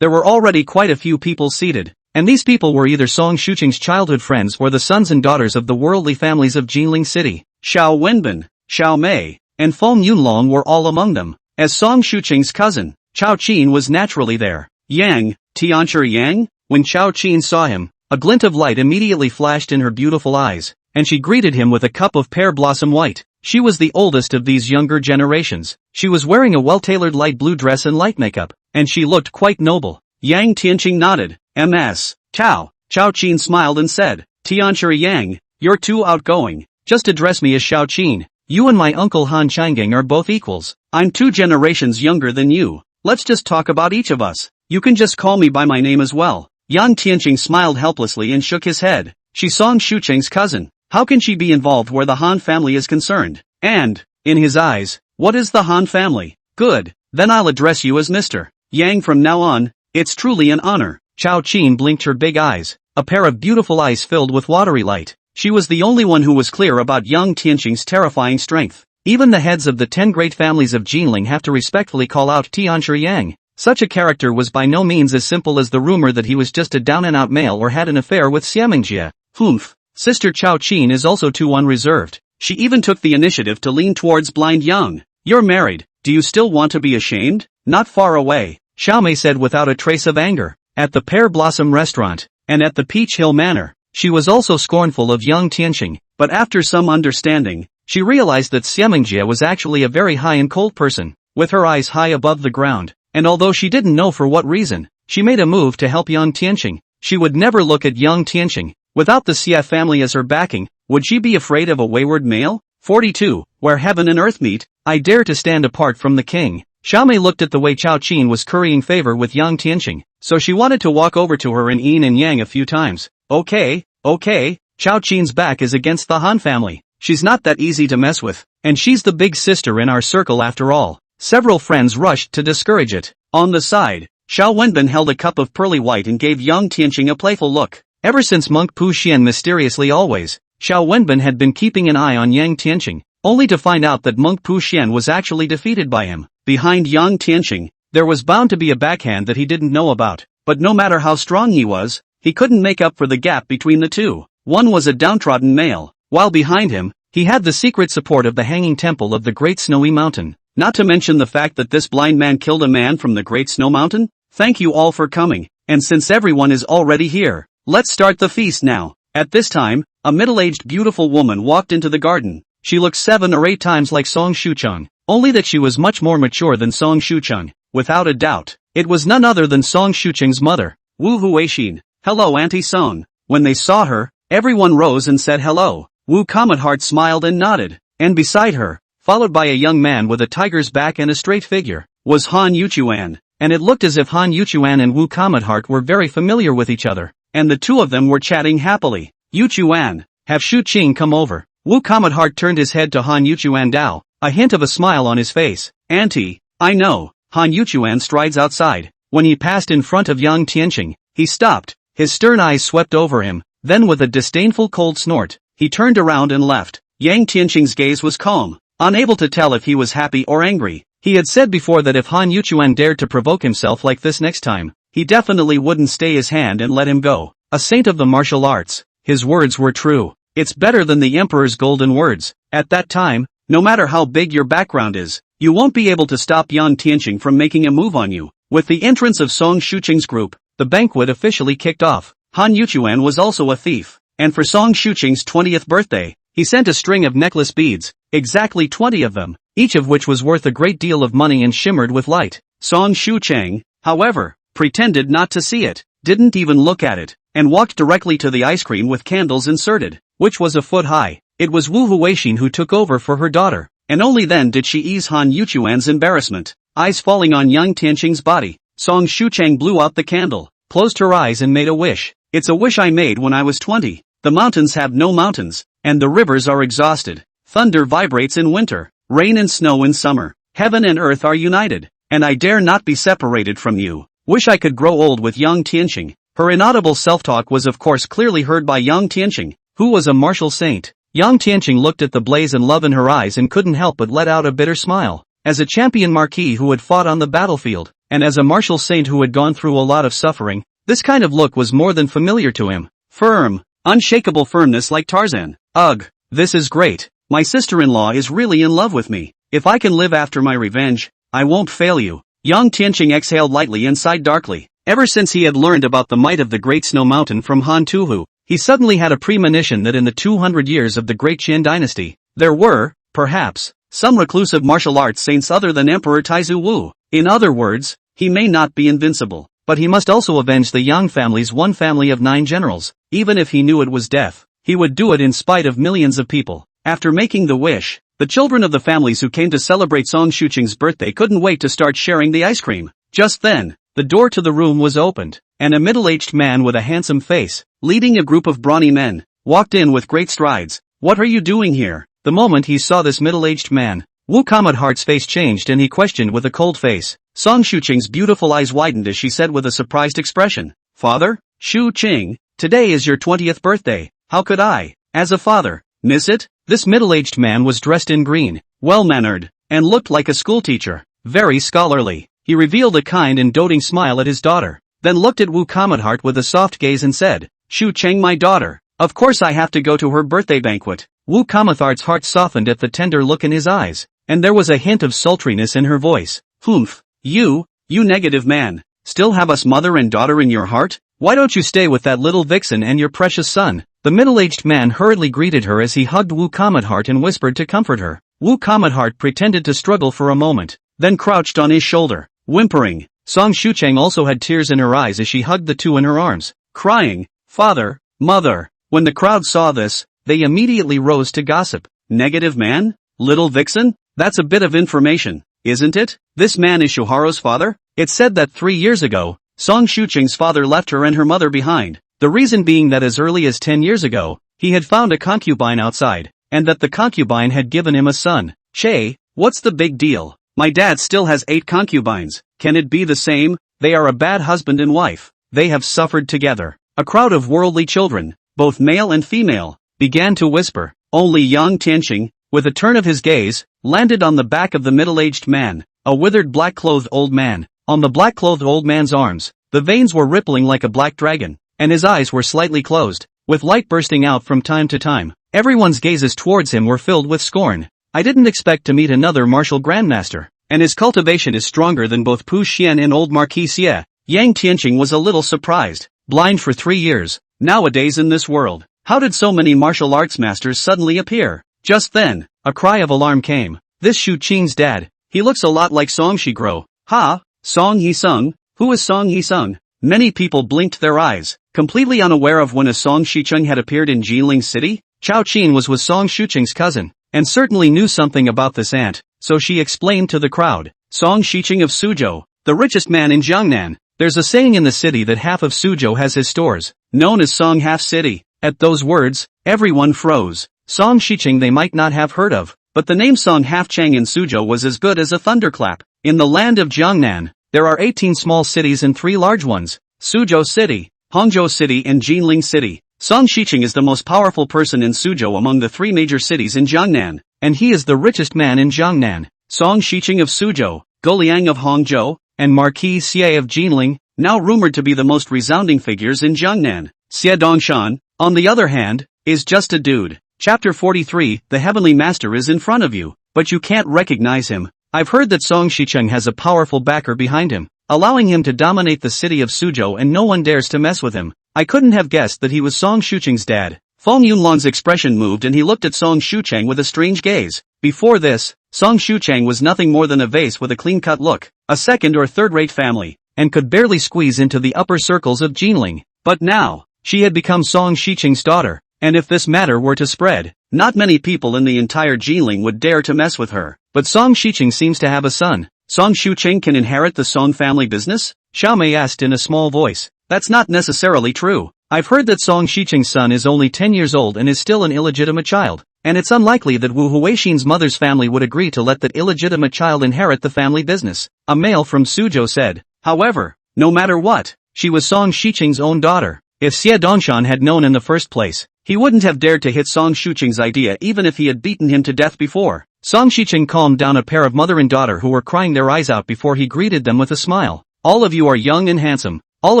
There were already quite a few people seated, and these people were either Song Shuchang's childhood friends or the sons and daughters of the worldly families of Jinling City. Xiao Wenbin, Xiao Mei, and Feng Yunlong were all among them. As Song Shuqing's cousin, Chao Qin was naturally there. Yang Tian. When Chao Qin saw him, a glint of light immediately flashed in her beautiful eyes, and she greeted him with a cup of pear blossom white. She was the oldest of these younger generations. She was wearing a well-tailored light blue dress and light makeup, and she looked quite noble. Yang Tianqing nodded. Ms. Chao. Chao Qin smiled and said, Tianqi Yang, you're too outgoing. Just address me as Xiao Qin. You and my uncle Han Changgang are both equals. I'm 2 generations younger than you. Let's just talk about each of us. You can just call me by my name as well. Yang Tianqing smiled helplessly and shook his head. She's Song Shuqing's cousin. How can she be involved where the Han family is concerned? And, in his eyes, what is the Han family? Good, then I'll address you as Mr. Yang from now on. It's truly an honor. Chao Qin blinked her big eyes, a pair of beautiful eyes filled with watery light. She was the only one who was clear about Yang Tianqing's terrifying strength. Even the heads of the 10 great families of Jinling have to respectfully call out Tianqi Yang. Such a character was by no means as simple as the rumor that he was just a down-and-out male or had an affair with Xiamingjie. Humph. Sister Chao Qin is also too unreserved. She even took the initiative to lean towards blind Yang. You're married, do you still want to be ashamed? Not far away, Xiaomei said without a trace of anger. At the Pear Blossom restaurant, and at the Peach Hill Manor, she was also scornful of Yang Tianqing, but after some understanding, she realized that Xiamingjie was actually a very high and cold person, with her eyes high above the ground. And although she didn't know for what reason, she made a move to help Yang Tianqing. She would never look at Yang Tianqing. Without the Xie family as her backing, would she be afraid of a wayward male? 42. Where heaven and earth meet, I dare to stand apart from the king. Xiaomei looked at the way Chao Qin was currying favor with Yang Tianqing, so she wanted to walk over to her and yin and yang a few times. Okay. Chao Qin's back is against the Han family. She's not that easy to mess with, and she's the big sister in our circle after all. Several friends rushed to discourage it. On the side, Xiao Wenbin held a cup of pearly white and gave Yang Tianqing a playful look. Ever since Monk Pu Xian mysteriously always, Xiao Wenbin had been keeping an eye on Yang Tianqing, only to find out that Monk Pu Xian was actually defeated by him. Behind Yang Tianqing, there was bound to be a backhand that he didn't know about, but no matter how strong he was, he couldn't make up for the gap between the two. One was a downtrodden male, while behind him, he had the secret support of the hanging temple of the Great Snowy Mountain. Not to mention the fact that this blind man killed a man from the Great Snow Mountain? Thank you all for coming, and since everyone is already here, let's start the feast now. At this time, a middle-aged beautiful woman walked into the garden. She looked 7 or 8 times like Song Shucheng, only that she was much more mature than Song Shucheng. Without a doubt, it was none other than Song Shucheng's mother, Wu Huixin. Hello Auntie Song. When they saw her, everyone rose and said hello. Wu Cometheart smiled and nodded, and beside her, followed by a young man with a tiger's back and a straight figure, was Han Yuchuan, and it looked as if Han Yuchuan and Wu Cometheart were very familiar with each other, and the two of them were chatting happily. Yuchuan, have Shu Qing come over. Wu Cometheart turned his head to Han Yuchuan Dao, a hint of a smile on his face. Auntie, I know. Han Yuchuan strides outside. When he passed in front of Yang Tianqing, he stopped, his stern eyes swept over him, then with a disdainful cold snort, he turned around and left. Yang Tianqing's gaze was calm, unable to tell if he was happy or angry. He had said before that if Han Yuchuan dared to provoke himself like this next time, he definitely wouldn't stay his hand and let him go. A saint of the martial arts, his words were true. It's better than the emperor's golden words. At that time, no matter how big your background is, you won't be able to stop Yang Tianqing from making a move on you. With the entrance of Song Shuqing's group, the banquet officially kicked off. Han Yuchuan was also a thief, and for Song Shuqing's 20th birthday, he sent a string of necklace beads, exactly 20 of them, each of which was worth a great deal of money and shimmered with light. Song Shuqing, however, pretended not to see it, didn't even look at it, and walked directly to the ice cream with candles inserted, which was a foot high. It was Wu Huixin who took over for her daughter, and only then did she ease Han Yuchuan's embarrassment. Eyes falling on Yang Tianqing's body, Song Shucheng blew out the candle, closed her eyes and made a wish. It's a wish I made when I was 20. The mountains have no mountains, and the rivers are exhausted. Thunder vibrates in winter, rain and snow in summer. Heaven and earth are united, and I dare not be separated from you. Wish I could grow old with Yang Tianqing. Her inaudible self-talk was of course clearly heard by Yang Tianqing, who was a martial saint. Yang Tianqing looked at the blaze and love in her eyes and couldn't help but let out a bitter smile. As a champion marquis who had fought on the battlefield, and as a martial saint who had gone through a lot of suffering, this kind of look was more than familiar to him. Firm, unshakable firmness like Tarzan. Ugh, this is great. My sister-in-law is really in love with me. If I can live after my revenge, I won't fail you. Yang Tian exhaled lightly and sighed darkly. Ever since he had learned about the might of the Great Snow Mountain from Han Tuhu, he suddenly had a premonition that in the 200 years of the Great Qin dynasty, there were, perhaps, some reclusive martial arts saints other than Emperor Taizu Wu. In other words, he may not be invincible, but he must also avenge the Yang family's one family of 9 generals. Even if he knew it was death, he would do it in spite of millions of people. After making the wish, the children of the families who came to celebrate Song Shuqing's birthday couldn't wait to start sharing the ice cream. Just then, the door to the room was opened, and a middle-aged man with a handsome face, leading a group of brawny men, walked in with great strides. What are you doing here? The moment he saw this middle-aged man, Wu Kamadhart's face changed and he questioned with a cold face. Song Shuqing's beautiful eyes widened as she said with a surprised expression, Father, Shu Qing, today is your 20th birthday. How could I, as a father, miss it? This middle-aged man was dressed in green, well-mannered, and looked like a schoolteacher, very scholarly. He revealed a kind and doting smile at his daughter, then looked at Wu Kamadhart with a soft gaze and said, Shu Qing, my daughter, of course I have to go to her birthday banquet. Wu Kamadhart's heart softened at the tender look in his eyes, and there was a hint of sultriness in her voice. Humph, you negative man, still have us mother and daughter in your heart? Why don't you stay with that little vixen and your precious son? The middle-aged man hurriedly greeted her as he hugged Wu Kamadhart and whispered to comfort her. Wu Kamadhart pretended to struggle for a moment, then crouched on his shoulder, whimpering. Song Shuqing also had tears in her eyes as she hugged the two in her arms, crying, Father, Mother. When the crowd saw this, they immediately rose to gossip. Negative man? Little vixen? That's a bit of information, isn't it? This man is Shoharo's father? It's said that 3 years ago, Song Shuqing's father left her and her mother behind. The reason being that as early as 10 years ago, he had found a concubine outside, and that the concubine had given him a son. Che, what's the big deal? My dad still has 8 concubines. Can it be the same? They are a bad husband and wife. They have suffered together. A crowd of worldly children, both male and female, began to whisper. Only Yang Tian, with a turn of his gaze, landed on the back of the middle-aged man, a withered black-clothed old man. On the black-clothed old man's arms, the veins were rippling like a black dragon, and his eyes were slightly closed, with light bursting out from time to time. Everyone's gazes towards him were filled with scorn. I didn't expect to meet another martial grandmaster, and his cultivation is stronger than both Pu Xian and old Marquis Xie. Yang Tianqing was a little surprised. Blind for 3 years, nowadays in this world, how did so many martial arts masters suddenly appear? Just then, a cry of alarm came. This Shu Qing's dad, he looks a lot like Song Shigro. Ha, Song He-sung? Who is Song He-sung? Many people blinked their eyes, completely unaware of when a Song Shicheng had appeared in Jilin City. Chao Qin was with Song Shuqing's cousin, and certainly knew something about this aunt, so she explained to the crowd. Song Shicheng of Suzhou, the richest man in Jiangnan. There's a saying in the city that half of Suzhou has his stores, known as Song Half City. At those words, everyone froze. Song Shicheng they might not have heard of, but the name Song Half Chang in Suzhou was as good as a thunderclap. In the land of Jiangnan, there are 18 small cities and 3 large ones, Suzhou City, Hangzhou City and Jilin City. Song Shicheng is the most powerful person in Suzhou among the 3 major cities in Jiangnan, and he is the richest man in Jiangnan. Song Shicheng of Suzhou, Goliang of Hangzhou, and Marquis Xie of Jilin, now rumored to be the most resounding figures in Jiangnan. Xie Dongshan, on the other hand, is just a dude. Chapter 43, the Heavenly Master is in front of you, but you can't recognize him. I've heard that Song Shicheng has a powerful backer behind him, allowing him to dominate the city of Suzhou and no one dares to mess with him. I couldn't have guessed that he was Song Shuqing's dad. Feng Yunlong's expression moved and he looked at Song Shucheng with a strange gaze. Before this, Song Shucheng was nothing more than a vase with a clean-cut look, a second or third-rate family, and could barely squeeze into the upper circles of Jinling. But now, she had become Song Shicheng's daughter, and if this matter were to spread, not many people in the entire Jinling would dare to mess with her. But Song Shicheng seems to have a son. Song Shucheng can inherit the Song family business? Xiao Mei asked in a small voice. That's not necessarily true. I've heard that Song Shicheng's son is only 10 years old and is still an illegitimate child, and it's unlikely that Wu Huixin's mother's family would agree to let that illegitimate child inherit the family business, a male from Suzhou said. However, no matter what, she was Song Shicheng's own daughter. If Xie Dongshan had known in the first place, he wouldn't have dared to hit Song Shucheng's idea even if he had beaten him to death before. Song Shicheng calmed down a pair of mother and daughter who were crying their eyes out before he greeted them with a smile. All of you are young and handsome. All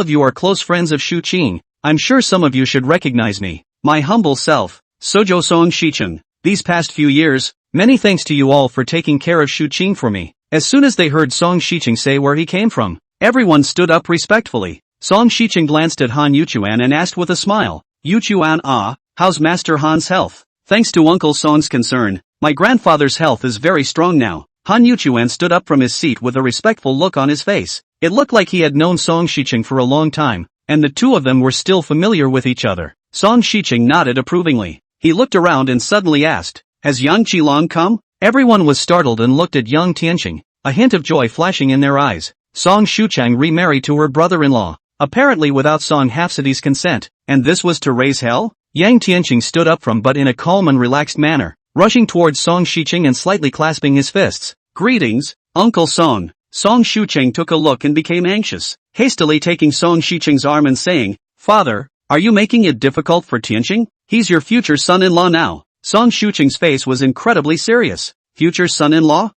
of you are close friends of Shu Qing. I'm sure some of you should recognize me. My humble self, Suzhou Song Shicheng. These past few years, Many thanks to you all for taking care of Shu Qing for me. As soon as they heard Song Shiqing say where he came from, everyone stood up respectfully. Song Shiqing glanced at Han Yuchuan and asked with a smile, Yuchuan, how's Master Han's health? Thanks to Uncle Song's concern, my grandfather's health is very strong now. Han Yuchuan stood up from his seat with a respectful look on his face. It looked like he had known Song Shiqing for a long time, and the two of them were still familiar with each other. Song Shiqing nodded approvingly. He looked around and suddenly asked, has Yang Qilong come? Everyone was startled and looked at Yang Tianqing, a hint of joy flashing in their eyes. Song Shuchang remarried to her brother-in-law, apparently without Song Hafsidi's consent, and this was to raise hell? Yang Tianqing stood up from but in a calm and relaxed manner, rushing towards Song Shiqing and slightly clasping his fists. Greetings, Uncle Song. Song Shucheng took a look and became anxious, hastily taking Song Shiqing's arm and saying, Father, are you making it difficult for Tianqing? He's your future son-in-law now. Song Shucheng's face was incredibly serious. Future son-in-law?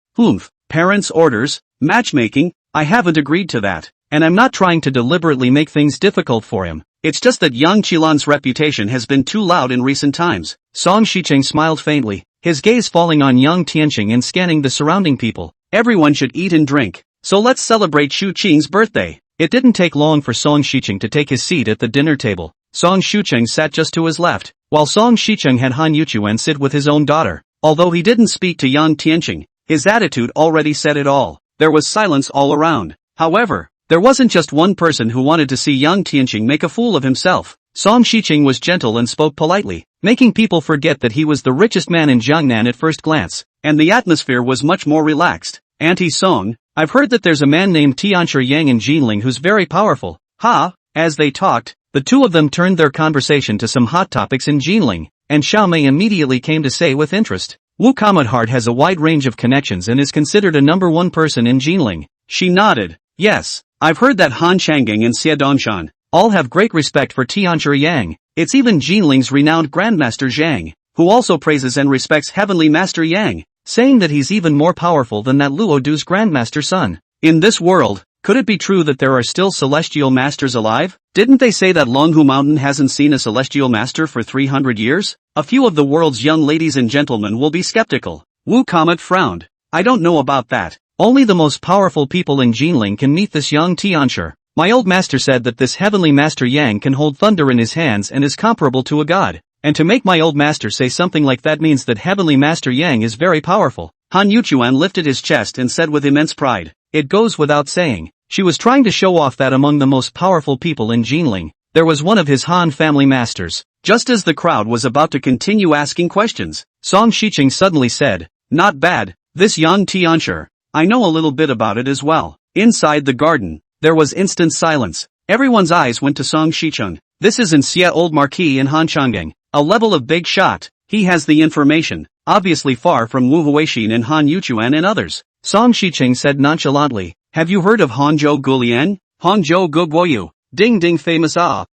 Parents' orders, matchmaking, I haven't agreed to that, and I'm not trying to deliberately make things difficult for him. It's just that Yang Qilan's reputation has been too loud in recent times. Song Shiqing smiled faintly, his gaze falling on Yang Tianqing and scanning the surrounding people. Everyone should eat and drink, so let's celebrate Shu Qing's birthday. It didn't take long for Song Shiqing to take his seat at the dinner table. Song Shucheng sat just to his left, while Song Shicheng had Han Yuchuan sit with his own daughter. Although he didn't speak to Yang Tianqing, his attitude already said it all. There was silence all around. However, there wasn't just one person who wanted to see Yang Tianqing make a fool of himself. Song Shiqing was gentle and spoke politely, making people forget that he was the richest man in Jiangnan at first glance, and the atmosphere was much more relaxed. Auntie Song, I've heard that there's a man named Tianshi Yang in Jinling who's very powerful. As they talked, the two of them turned their conversation to some hot topics in Jinling, and Xiaomei immediately came to say with interest, Wu Kamadhart has a wide range of connections and is considered a #1 person in Jinling. She nodded. Yes, I've heard that Han Changang and Xie Dongshan all have great respect for Tianshi Yang. It's even Jinling's renowned Grandmaster Zhang, who also praises and respects Heavenly Master Yang, saying that he's even more powerful than that Luo Du's Grandmaster son. In this world, could it be true that there are still celestial masters alive? Didn't they say that Longhu Mountain hasn't seen a celestial master for 300 years? A few of the world's young ladies and gentlemen will be skeptical. Wu Comet frowned. I don't know about that. Only the most powerful people in Jinling can meet this young Tianshi. My old master said that this heavenly master Yang can hold thunder in his hands and is comparable to a god. And to make my old master say something like that means that heavenly master Yang is very powerful. Han Yuchuan lifted his chest and said with immense pride, it goes without saying. She was trying to show off that among the most powerful people in Jinling, there was one of his Han family masters. Just as the crowd was about to continue asking questions, Song Shiqing suddenly said, not bad, this young Tianshi. I know a little bit about it as well. Inside the garden, there was instant silence. Everyone's eyes went to Song Shiqing. This isn't Xie Old Marquis in Han Changang, a level of big shot. He has the information, obviously far from Wu Huixin and Han Yuchuan and others. Song Shiqing said nonchalantly, have you heard of Hangzhou Guliang? Hangzhou Guguoyu, ding ding famous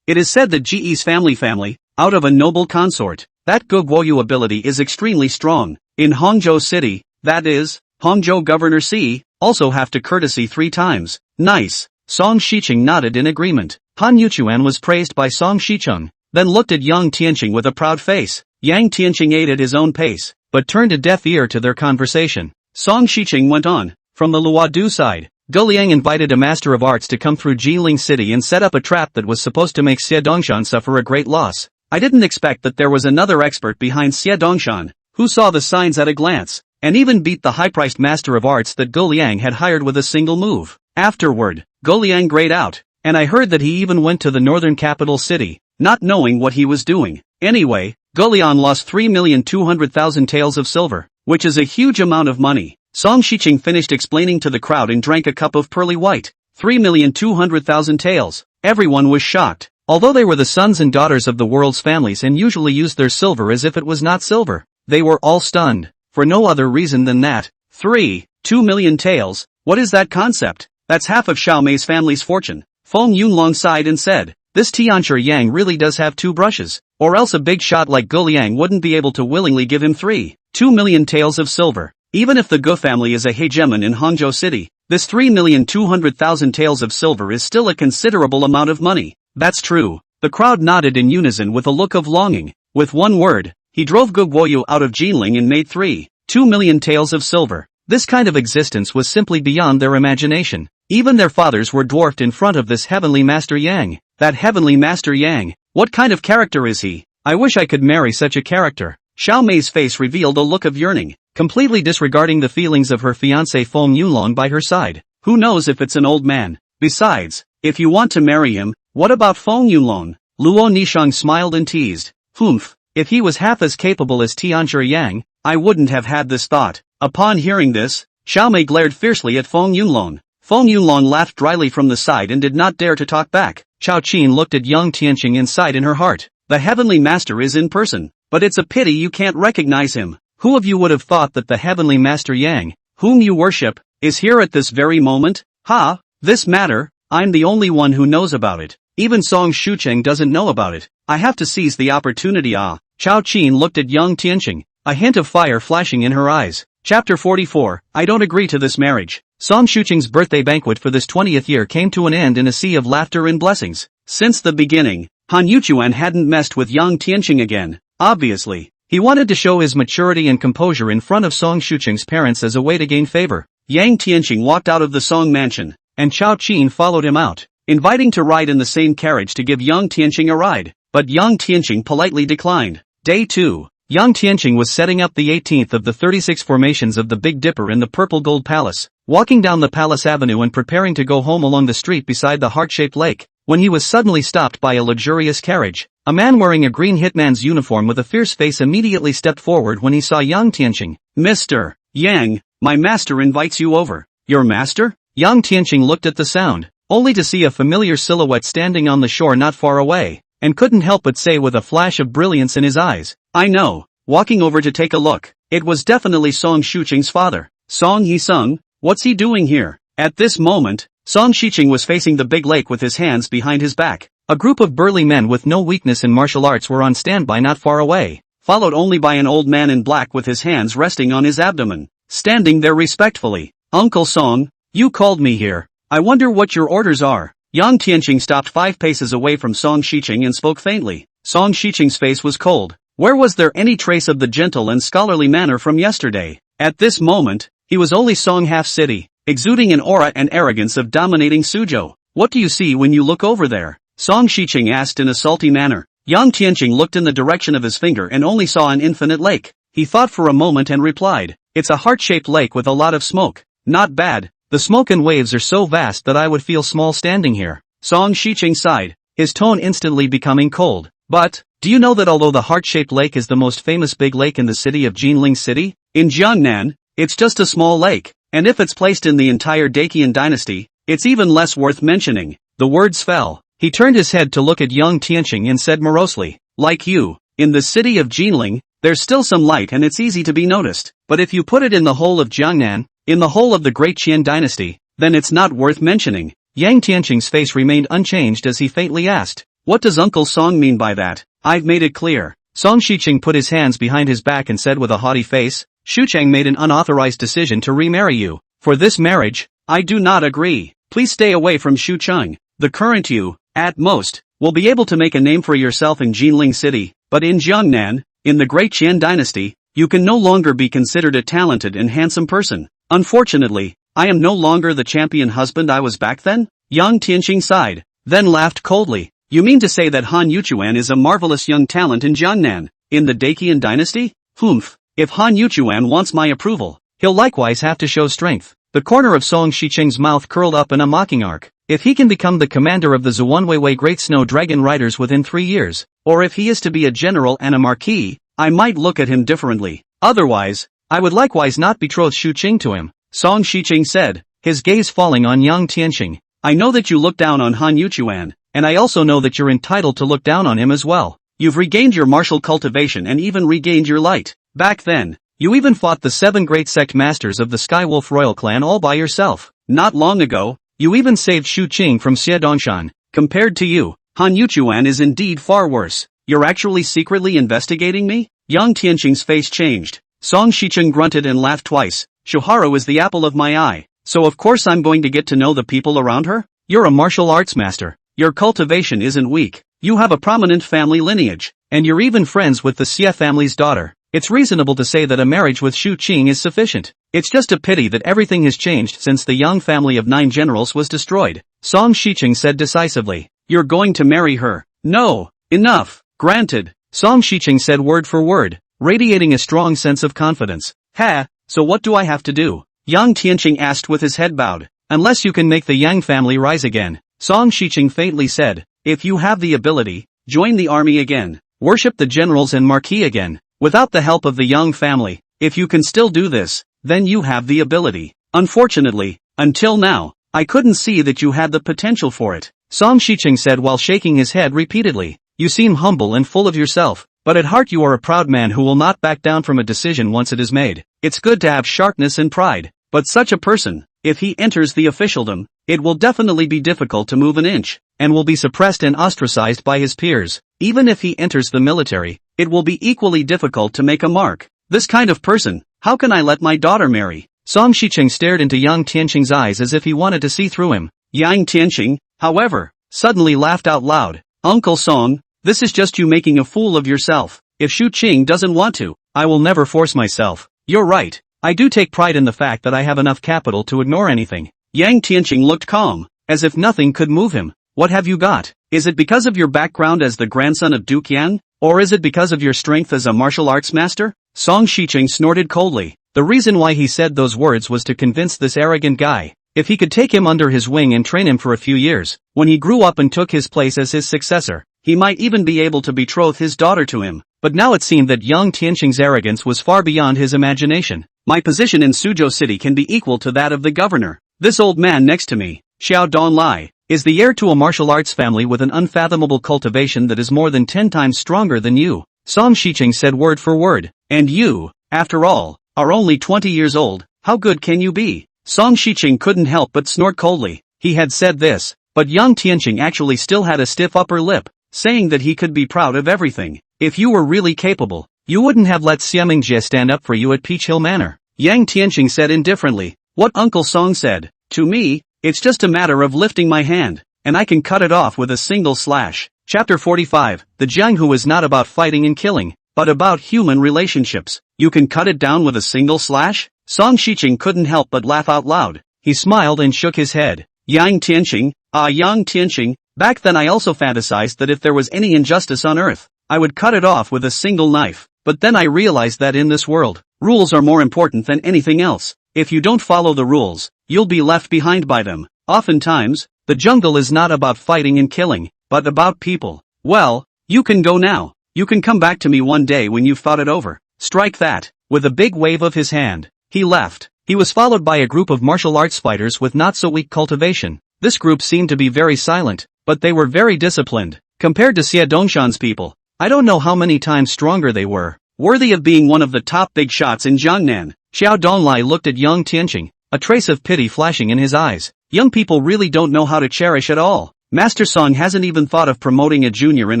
It is said that Ji's family, out of a noble consort, that Guguoyu ability is extremely strong. In Hangzhou City, that is, Hangzhou Governor C, also have to courtesy 3 times. Nice. Song Shiqing nodded in agreement. Han Yuchuan was praised by Song Shiqing, then looked at Yang Tianqing with a proud face. Yang Tianqing ate at his own pace, but turned a deaf ear to their conversation. Song Shiqing went on. From the Luodu side, Guliang invited a master of arts to come through Jiling City and set up a trap that was supposed to make Xie Dongshan suffer a great loss. I didn't expect that there was another expert behind Xie Dongshan, who saw the signs at a glance, and even beat the high-priced master of arts that Guliang had hired with a single move. Afterward, Guliang grayed out, and I heard that he even went to the northern capital city, not knowing what he was doing. Anyway, Guliang lost 3,200,000 taels of silver, which is a huge amount of money. Song Shiqing finished explaining to the crowd and drank a cup of pearly white. 3,200,000 taels. Everyone was shocked. Although they were the sons and daughters of the world's families and usually used their silver as if it was not silver, they were all stunned, for no other reason than that. 2 million taels, what is that concept? That's half of Xiaomei's family's fortune. Feng Yunlong sighed and said, this Tianshi Yang really does have 2 brushes, or else a big shot like Guliang wouldn't be able to willingly give him 2 million taels of silver. Even if the Gu family is a hegemon in Hangzhou City, this 3,200,000 taels of silver is still a considerable amount of money. That's true. The crowd nodded in unison with a look of longing. With one word, he drove Guguoyu out of Jinling and made 2 2 million taels of silver. This kind of existence was simply beyond their imagination. Even their fathers were dwarfed in front of this heavenly Master Yang. That heavenly Master Yang, what kind of character is he? I wish I could marry such a character. Xiao Mei's face revealed a look of yearning, completely disregarding the feelings of her fiancé Feng Yunlong by her side. Who knows if it's an old man? Besides, if you want to marry him, what about Feng Yunlong? Luo Nishang smiled and teased. Humph, if he was half as capable as Tianzhi Yang, I wouldn't have had this thought. Upon hearing this, Xiao Mei glared fiercely at Feng Yunlong. Feng Yunlong laughed dryly from the side and did not dare to talk back. Chao Qin looked at Yang Tianqing and sighed in her heart. The heavenly master is in person, but it's a pity you can't recognize him. Who of you would have thought that the heavenly master Yang, whom you worship, is here at this very moment? Ha! This matter, I'm the only one who knows about it. Even Song Shucheng doesn't know about it. I have to seize the opportunity. Chao Qin looked at Yang Tianqing, a hint of fire flashing in her eyes. Chapter 44, I don't agree to this marriage. Song Shucheng's birthday banquet for this 20th year came to an end in a sea of laughter and blessings. Since the beginning, Han Yuchuan hadn't messed with Yang Tianqing again. Obviously, he wanted to show his maturity and composure in front of Song Shucheng's parents as a way to gain favor. Yang Tianqing walked out of the Song mansion, and Chao Qin followed him out, inviting to ride in the same carriage to give Yang Tianqing a ride. But Yang Tianqing politely declined. Day 2. Yang Tianqing was setting up the 18th of the 36 formations of the Big Dipper in the Purple Gold Palace, walking down the Palace Avenue and preparing to go home along the street beside the heart-shaped lake, when he was suddenly stopped by a luxurious carriage. A man wearing a green hitman's uniform with a fierce face immediately stepped forward when he saw Yang Tianqing. Mr. Yang, my master invites you over. Your master? Yang Tianqing looked at the sound, only to see a familiar silhouette standing on the shore not far away, and couldn't help but say with a flash of brilliance in his eyes, I know. Walking over to take a look, it was definitely Song Shucheng's father. Song Yisung, what's he doing here? At this moment, Song Shicheng was facing the big lake with his hands behind his back. A group of burly men with no weakness in martial arts were on standby not far away, followed only by an old man in black with his hands resting on his abdomen, standing there respectfully. Uncle Song, you called me here. I wonder what your orders are. Yang Tianqing stopped 5 paces away from Song Shicheng and spoke faintly. Song Shicheng's face was cold. Where was there any trace of the gentle and scholarly manner from yesterday? At this moment, he was only Song Half City, exuding an aura and arrogance of dominating Suzhou. What do you see when you look over there? Song Shicheng asked in a salty manner. Yang Tianqing looked in the direction of his finger and only saw an infinite lake. He thought for a moment and replied, it's a heart-shaped lake with a lot of smoke. Not bad. The smoke and waves are so vast that I would feel small standing here. Song Shicheng sighed, his tone instantly becoming cold. But, do you know that although the heart-shaped lake is the most famous big lake in the city of Jinling City, in Jiangnan, it's just a small lake, and if it's placed in the entire Daqian dynasty, it's even less worth mentioning. The words fell. He turned his head to look at Yang Tianqing and said morosely, like you, in the city of Jinling, there's still some light and it's easy to be noticed, but if you put it in the whole of Jiangnan, in the whole of the Great Qian dynasty, then it's not worth mentioning. Yang Tianqing's face remained unchanged as he faintly asked, what does Uncle Song mean by that? I've made it clear. Song Shicheng put his hands behind his back and said with a haughty face, Shucheng made an unauthorized decision to remarry you. For this marriage, I do not agree. Please stay away from Shucheng. The current you, at most, will be able to make a name for yourself in Jinling City, but in Jiangnan, in the Great Qian dynasty, you can no longer be considered a talented and handsome person. Unfortunately, I am no longer the champion husband I was back then? Yang Tianqing sighed, then laughed coldly. You mean to say that Han Yuchuan is a marvelous young talent in Jiangnan, in the Daqian dynasty? Humph, if Han Yuchuan wants my approval, he'll likewise have to show strength. The corner of Song Shicheng's mouth curled up in a mocking arc. If he can become the commander of the Zuanweiwei Great Snow Dragon Riders within 3 years, or if he is to be a general and a marquis, I might look at him differently. Otherwise, I would likewise not betroth Shucheng to him. Song Shicheng said, his gaze falling on Yang Tianqing. I know that you look down on Han Yuchuan, and I also know that you're entitled to look down on him as well. You've regained your martial cultivation and even regained your light. Back then, you even fought the 7 great sect masters of the Skywolf royal clan all by yourself. Not long ago, you even saved Shu Qing from Xie Dongshan. Compared to you, Han Yuchuan is indeed far worse. You're actually secretly investigating me? Yang Tianqing's face changed. Song Shicheng grunted and laughed twice. Shoharu is the apple of my eye, so of course I'm going to get to know the people around her? You're a martial arts master. Your cultivation isn't weak. You have a prominent family lineage, and you're even friends with the Xie family's daughter. it's reasonable to say that a marriage with Shu Qing is sufficient. It's just a pity that everything has changed since the Yang family of 9 generals was destroyed. Song Shiqing said decisively. You're going to marry her? No. Enough. Granted. Song Shiqing said word for word, radiating a strong sense of confidence. Ha, so what do I have to do? Yang Tianqing asked with his head bowed. Unless you can make the Yang family rise again. Song Shiqing faintly said. If you have the ability, join the army again. Worship the generals and marquis again. Without the help of the Yang family, if you can still do this, then you have the ability. Unfortunately, until now, I couldn't see that you had the potential for it. Song Shiqing said while shaking his head repeatedly. You seem humble and full of yourself, but at heart you are a proud man who will not back down from a decision once it is made. It's good to have sharpness and pride, but such a person, if he enters the officialdom, it will definitely be difficult to move an inch, and will be suppressed and ostracized by his peers. Even if he enters the military, it will be equally difficult to make a mark. This kind of person, how can I let my daughter marry? Song Shiqing stared into Yang Tianqing's eyes as if he wanted to see through him. Yang Tianqing, however, suddenly laughed out loud. Uncle Song, this is just you making a fool of yourself. If Shu Qing doesn't want to, I will never force myself. You're right. I do take pride in the fact that I have enough capital to ignore anything. Yang Tianqing looked calm, as if nothing could move him. What have you got? Is it because of your background as the grandson of Duke Yang? Or is it because of your strength as a martial arts master? Song Shiqing snorted coldly. The reason why he said those words was to convince this arrogant guy. If he could take him under his wing and train him for a few years, when he grew up and took his place as his successor, he might even be able to betroth his daughter to him. But now it seemed that Yang Tianqing's arrogance was far beyond his imagination. My position in Suzhou City can be equal to that of the governor. This old man next to me, Showdown, is the heir to a martial arts family with an unfathomable cultivation that is more than 10 times stronger than you. Song Shiqing said word for word. And you, after all, are only 20 years old. How good can you be? Song Shiqing couldn't help but snort coldly. He had said this, but Yang Tianqing actually still had a stiff upper lip, saying that he could be proud of everything. If you were really capable, you wouldn't have let Xiamingji stand up for you at Peach Hill Manor. Yang Tianqing said indifferently. What Uncle Song said. To me, it's just a matter of lifting my hand, and I can cut it off with a single slash. Chapter 45, The Jianghu is not about fighting and killing, but about human relationships. You can cut it down with a single slash? Song Shiqing couldn't help but laugh out loud. He smiled and shook his head. Yang Tianqing, Yang Tianqing, back then I also fantasized that if there was any injustice on earth, I would cut it off with a single knife. But then I realized that in this world, rules are more important than anything else. If you don't follow the rules, you'll be left behind by them. Oftentimes, the jungle is not about fighting and killing, but about people. Well, you can go now. You can come back to me one day when you've thought it over. Strike that. With a big wave of his hand, he left. He was followed by a group of martial arts fighters with not so weak cultivation. This group seemed to be very silent, but they were very disciplined. Compared to Xie Dongshan's people, I don't know how many times stronger they were. Worthy of being one of the top big shots in Jiangnan. Xiao Donlai looked at Yang Tianqing, a trace of pity flashing in his eyes. Young people really don't know how to cherish at all. Master Song hasn't even thought of promoting a junior in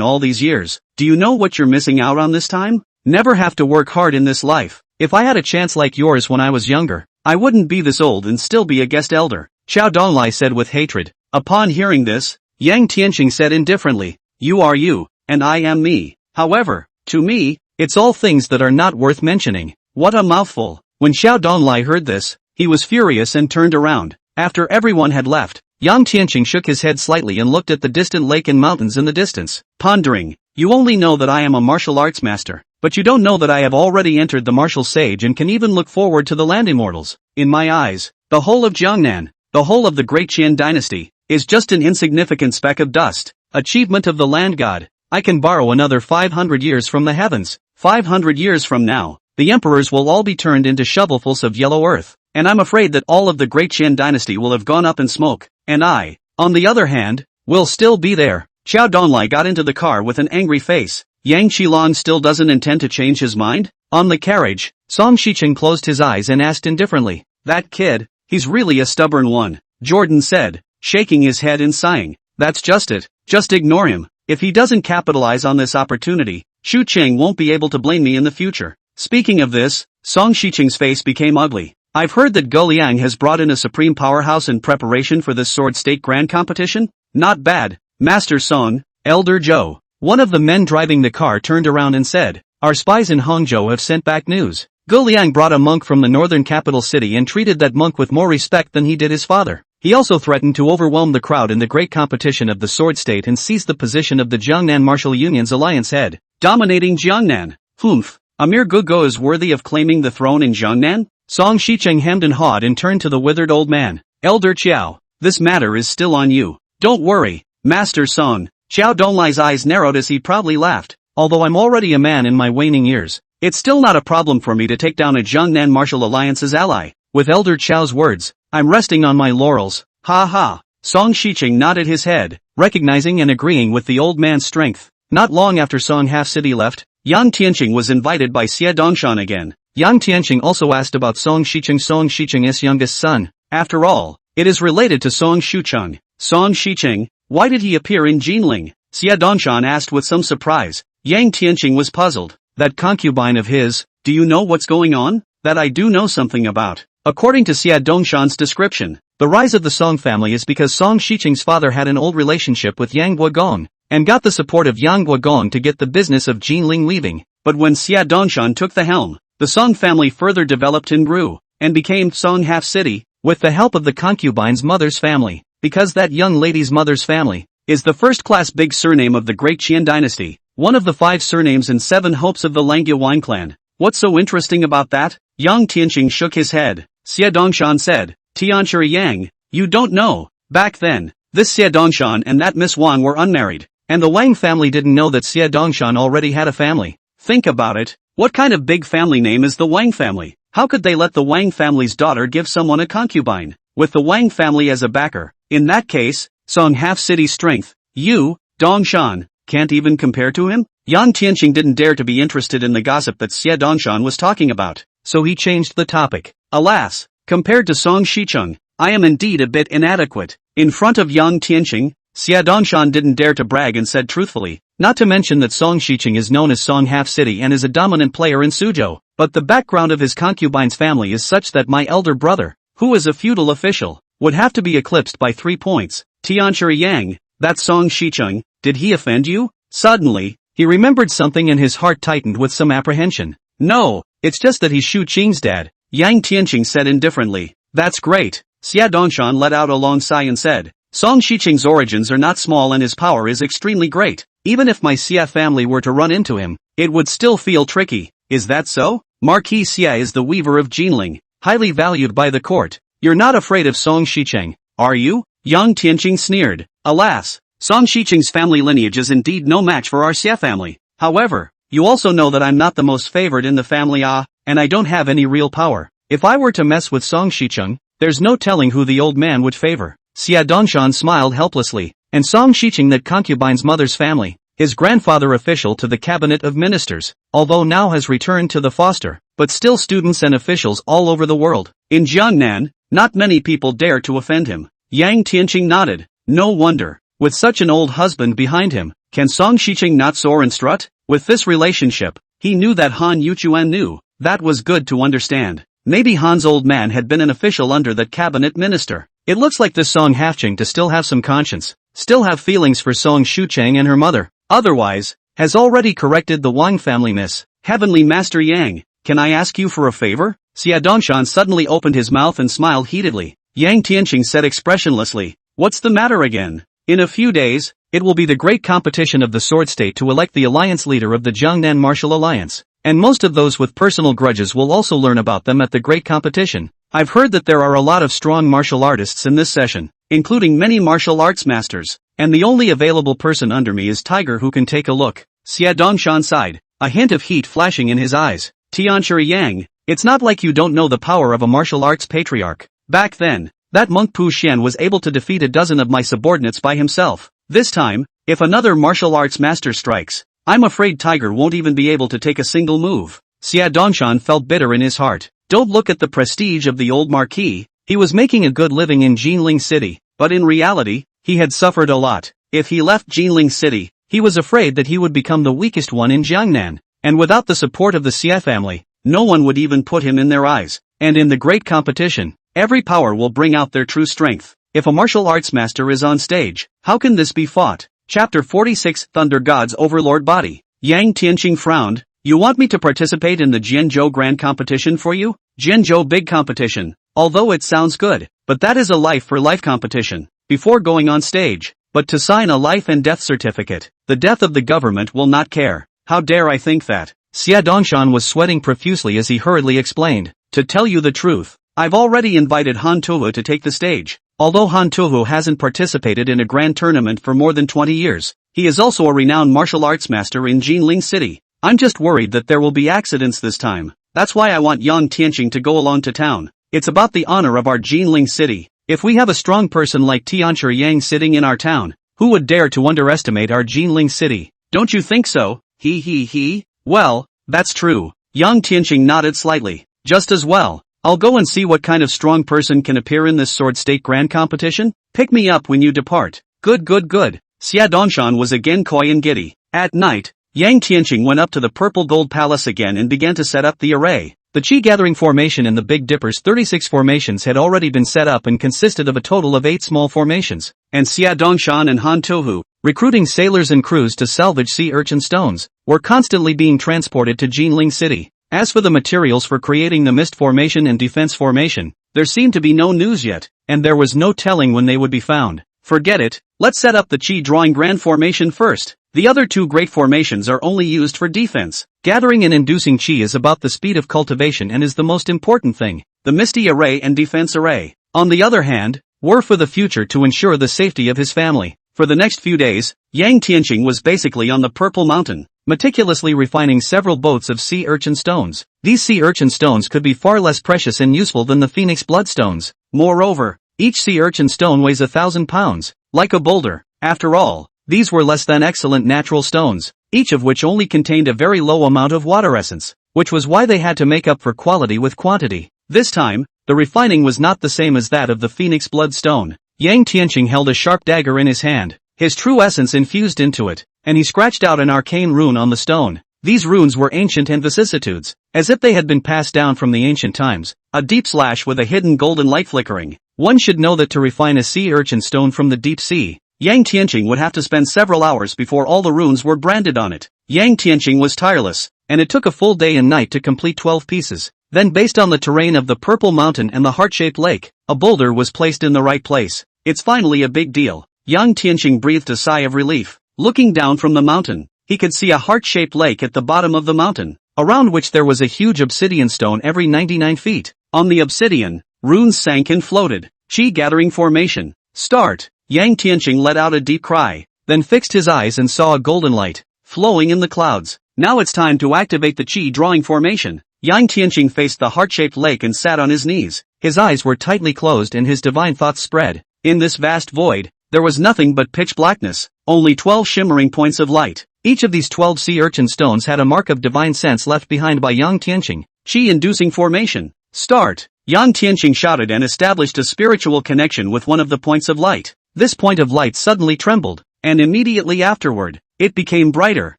all these years. Do you know what you're missing out on this time? Never have to work hard in this life. If I had a chance like yours when I was younger, I wouldn't be this old and still be a guest elder. Xiao Donlai said with hatred. Upon hearing this, Yang Tianqing said indifferently, you are you, and I am me. However, to me, it's all things that are not worth mentioning. What a mouthful. When Xiao Donlai heard this, he was furious and turned around. After everyone had left, Yang Tianqing shook his head slightly and looked at the distant lake and mountains in the distance, pondering. You only know that I am a martial arts master, but you don't know that I have already entered the martial sage and can even look forward to the land immortals. In my eyes, the whole of Jiangnan, the whole of the great Qian dynasty, is just an insignificant speck of dust. Achievement of the land god. I can borrow another 500 years from the heavens. 500 years from now, the emperors will all be turned into shovelfuls of yellow earth, and I'm afraid that all of the great Qian dynasty will have gone up in smoke, and I, on the other hand, will still be there. Xiao Donlai got into the car with an angry face. Yang Qilong still doesn't intend to change his mind? On the carriage, Song Shiqing closed his eyes and asked indifferently. That kid, he's really a stubborn one, Jordan said, shaking his head and sighing. That's just it, just ignore him. If he doesn't capitalize on this opportunity, Shu Qing won't be able to blame me in the future. Speaking of this, Song Shiqing's face became ugly. I've heard that Go Liang has brought in a supreme powerhouse in preparation for this sword state grand competition? Not bad, Master Song. Elder Zhou, one of the men driving the car, turned around and said, our spies in Hangzhou have sent back news. Ge Liang brought a monk from the northern capital city and treated that monk with more respect than he did his father. He also threatened to overwhelm the crowd in the great competition of the sword state and seize the position of the Jiangnan Martial Union's alliance head, dominating Jiangnan. Humph, Emir Gugo is worthy of claiming the throne in Jiangnan? Song Shicheng hemmed and hawed and turned to the withered old man. Elder Qiao, this matter is still on you. Don't worry, Master Song. Qiao Donglai's eyes narrowed as he proudly laughed. Although I'm already a man in my waning years, it's still not a problem for me to take down a Jiangnan Martial Alliance's ally. With Elder Qiao's words, I'm resting on my laurels. Ha ha. Song Shicheng nodded his head, recognizing and agreeing with the old man's strength. Not long after Song Half City left, Yang Tianqing was invited by Xie Dongshan again. Yang Tianqing also asked about Song Shicheng's youngest son. After all, it is related to Song Shucheng. Song Shicheng, why did he appear in Jinling? Xie Dongshan asked with some surprise. Yang Tianqing was puzzled. That concubine of his, do you know what's going on? That I do know something about. According to Xie Dongshan's description, the rise of the Song family is because Song Shicheng's father had an old relationship with Yang Guogong, and got the support of Yang Guogong to get the business of Jinling weaving. But when Xie Dongshan took the helm, the Song family further developed and grew, and became Song Half City, with the help of the concubine's mother's family, because that young lady's mother's family is the first-class big surname of the Great Qian dynasty, one of the 5 surnames and 7 hopes of the Langya wine clan. What's so interesting about that? Yang Tianqing shook his head. Xie Dongshan said, Tianqi Yang, you don't know. Back then, this Xie Dongshan and that Miss Wang were unmarried, and the Wang family didn't know that Xie Dongshan already had a family. Think about it. What kind of big family name is the Wang family? How could they let the Wang family's daughter give someone a concubine, with the Wang family as a backer? In that case, Song Half City's strength, you, Dongshan, can't even compare to him? Yang Tianqing didn't dare to be interested in the gossip that Xie Dongshan was talking about, so he changed the topic. Alas, compared to Song Shicheng, I am indeed a bit inadequate. In front of Yang Tianqing, Xie Dongshan didn't dare to brag and said truthfully, not to mention that Song Shicheng is known as Song Half City and is a dominant player in Suzhou, but the background of his concubine's family is such that my elder brother, who is a feudal official, would have to be eclipsed by 3 points. Tianqi Yang, that Song Shicheng, did he offend you? Suddenly, he remembered something and his heart tightened with some apprehension. No, it's just that he's Shu Qing's dad, Yang Tianqing said indifferently. That's great. Xie Dongshan let out a long sigh and said, Song Shicheng's origins are not small and his power is extremely great. Even if my Xie family were to run into him, it would still feel tricky. Is that so? Marquis Xie is the weaver of Jinling, highly valued by the court. You're not afraid of Song Shicheng, are you? Yang Tianqing sneered. Alas, Song Shicheng's family lineage is indeed no match for our Xie family. However, you also know that I'm not the most favored in the family and I don't have any real power. If I were to mess with Song Shicheng, there's no telling who the old man would favor. Xie Dongshan smiled helplessly, and Song Shicheng that concubine's mother's family, his grandfather official to the cabinet of ministers, although now has returned to the foster, but still students and officials all over the world. In Jiangnan, not many people dare to offend him. Yang Tianqing nodded. No wonder. With such an old husband behind him, can Song Shicheng not soar and strut? With this relationship, he knew that Han Yuchuan knew. That was good to understand. Maybe Han's old man had been an official under that cabinet minister. It looks like this Song Halfcheng to still have some conscience, still have feelings for Song Shucheng and her mother. Otherwise, has already corrected the Wang family miss. Heavenly Master Yang, can I ask you for a favor? Xie Dongshan suddenly opened his mouth and smiled heatedly. Yang Tianqing said expressionlessly, what's the matter again? In a few days, it will be the great competition of the Sword State to elect the alliance leader of the Jiangnan Martial Alliance, and most of those with personal grudges will also learn about them at the great competition. I've heard that there are a lot of strong martial artists in this session, including many martial arts masters, and the only available person under me is Tiger who can take a look. Xie Dongshan sighed, a hint of heat flashing in his eyes. Tianqi Yang, it's not like you don't know the power of a martial arts patriarch. Back then, that monk Pu Xian was able to defeat a dozen of my subordinates by himself. This time, if another martial arts master strikes, I'm afraid Tiger won't even be able to take a single move. Xie Dongshan felt bitter in his heart. Don't look at the prestige of the old marquis. He was making a good living in Jinling City, but in reality, he had suffered a lot. If he left Jinling City, he was afraid that he would become the weakest one in Jiangnan, and without the support of the Xie family, no one would even put him in their eyes. And in the great competition, every power will bring out their true strength. If a martial arts master is on stage, how can this be fought? Chapter 46 Thunder God's Overlord Body. Yang Tianqing frowned. You want me to participate in the Jianzhou Grand Competition for you? Jianzhou Big Competition. Although it sounds good, but that is a life-for-life competition. Before going on stage, but to sign a life and death certificate, the death of the government will not care. How dare I think that? Xia Dongshan was sweating profusely as he hurriedly explained. To tell you the truth, I've already invited Han Tuhu to take the stage. Although Han Tuhu hasn't participated in a grand tournament for more than 20 years, he is also a renowned martial arts master in Jinling City. I'm just worried that there will be accidents this time. That's why I want Yang Tian to go along to town. It's about the honor of our Jinling City. If we have a strong person like Tianchi Yang sitting in our town, who would dare to underestimate our Jinling City? Don't you think so? He. Well, that's true. Yang Tianqing nodded slightly. Just as well. I'll go and see what kind of strong person can appear in this sword state grand competition. Pick me up when you depart. Good. Xia Dongshan was again coy and giddy. At night, Yang Tianqing went up to the Purple Gold Palace again and began to set up the array. The Qi-gathering formation in the Big Dipper's 36 formations had already been set up and consisted of a total of 8 small formations, and Xia Dongshan and Han Tuhu, recruiting sailors and crews to salvage sea urchin stones, were constantly being transported to Jinling City. As for the materials for creating the Mist Formation and Defense Formation, there seemed to be no news yet, and there was no telling when they would be found. Forget it, let's set up the Qi Drawing Grand Formation first. The other 2 great formations are only used for defense. Gathering and inducing Qi is about the speed of cultivation and is the most important thing. The Misty Array and Defense Array, on the other hand, were for the future to ensure the safety of his family. For the next few days, Yang Tianqing was basically on the Purple Mountain, meticulously refining several boats of sea urchin stones. These sea urchin stones could be far less precious and useful than the phoenix bloodstones. Moreover, each sea urchin stone weighs 1,000 pounds, like a boulder. After all, these were less than excellent natural stones, each of which only contained a very low amount of water essence, which was why they had to make up for quality with quantity. This time, the refining was not the same as that of the phoenix bloodstone. Yang Tianqing held a sharp dagger in his hand, his true essence infused into it, and he scratched out an arcane rune on the stone. These runes were ancient and vicissitudes, as if they had been passed down from the ancient times, a deep slash with a hidden golden light flickering. One should know that to refine a sea urchin stone from the deep sea, Yang Tianqing would have to spend several hours before all the runes were branded on it. Yang Tianqing was tireless, and it took a full day and night to complete 12 pieces. Then based on the terrain of the Purple Mountain and the heart-shaped lake, a boulder was placed in the right place. It's finally a big deal. Yang Tianqing breathed a sigh of relief. Looking down from the mountain, he could see a heart-shaped lake at the bottom of the mountain, around which there was a huge obsidian stone every 99 feet. On the obsidian, runes sank and floated. Qi gathering formation. Start. Yang Tianqing let out a deep cry, then fixed his eyes and saw a golden light, flowing in the clouds. Now it's time to activate the Qi drawing formation. Yang Tianqing faced the heart-shaped lake and sat on his knees. His eyes were tightly closed and his divine thoughts spread. In this vast void, there was nothing but pitch blackness, only 12 shimmering points of light. Each of these 12 sea urchin stones had a mark of divine sense left behind by Yang Tianqing. Qi-inducing formation. Start. Yang Tianqing shouted and established a spiritual connection with one of the points of light. This point of light suddenly trembled, and immediately afterward, it became brighter,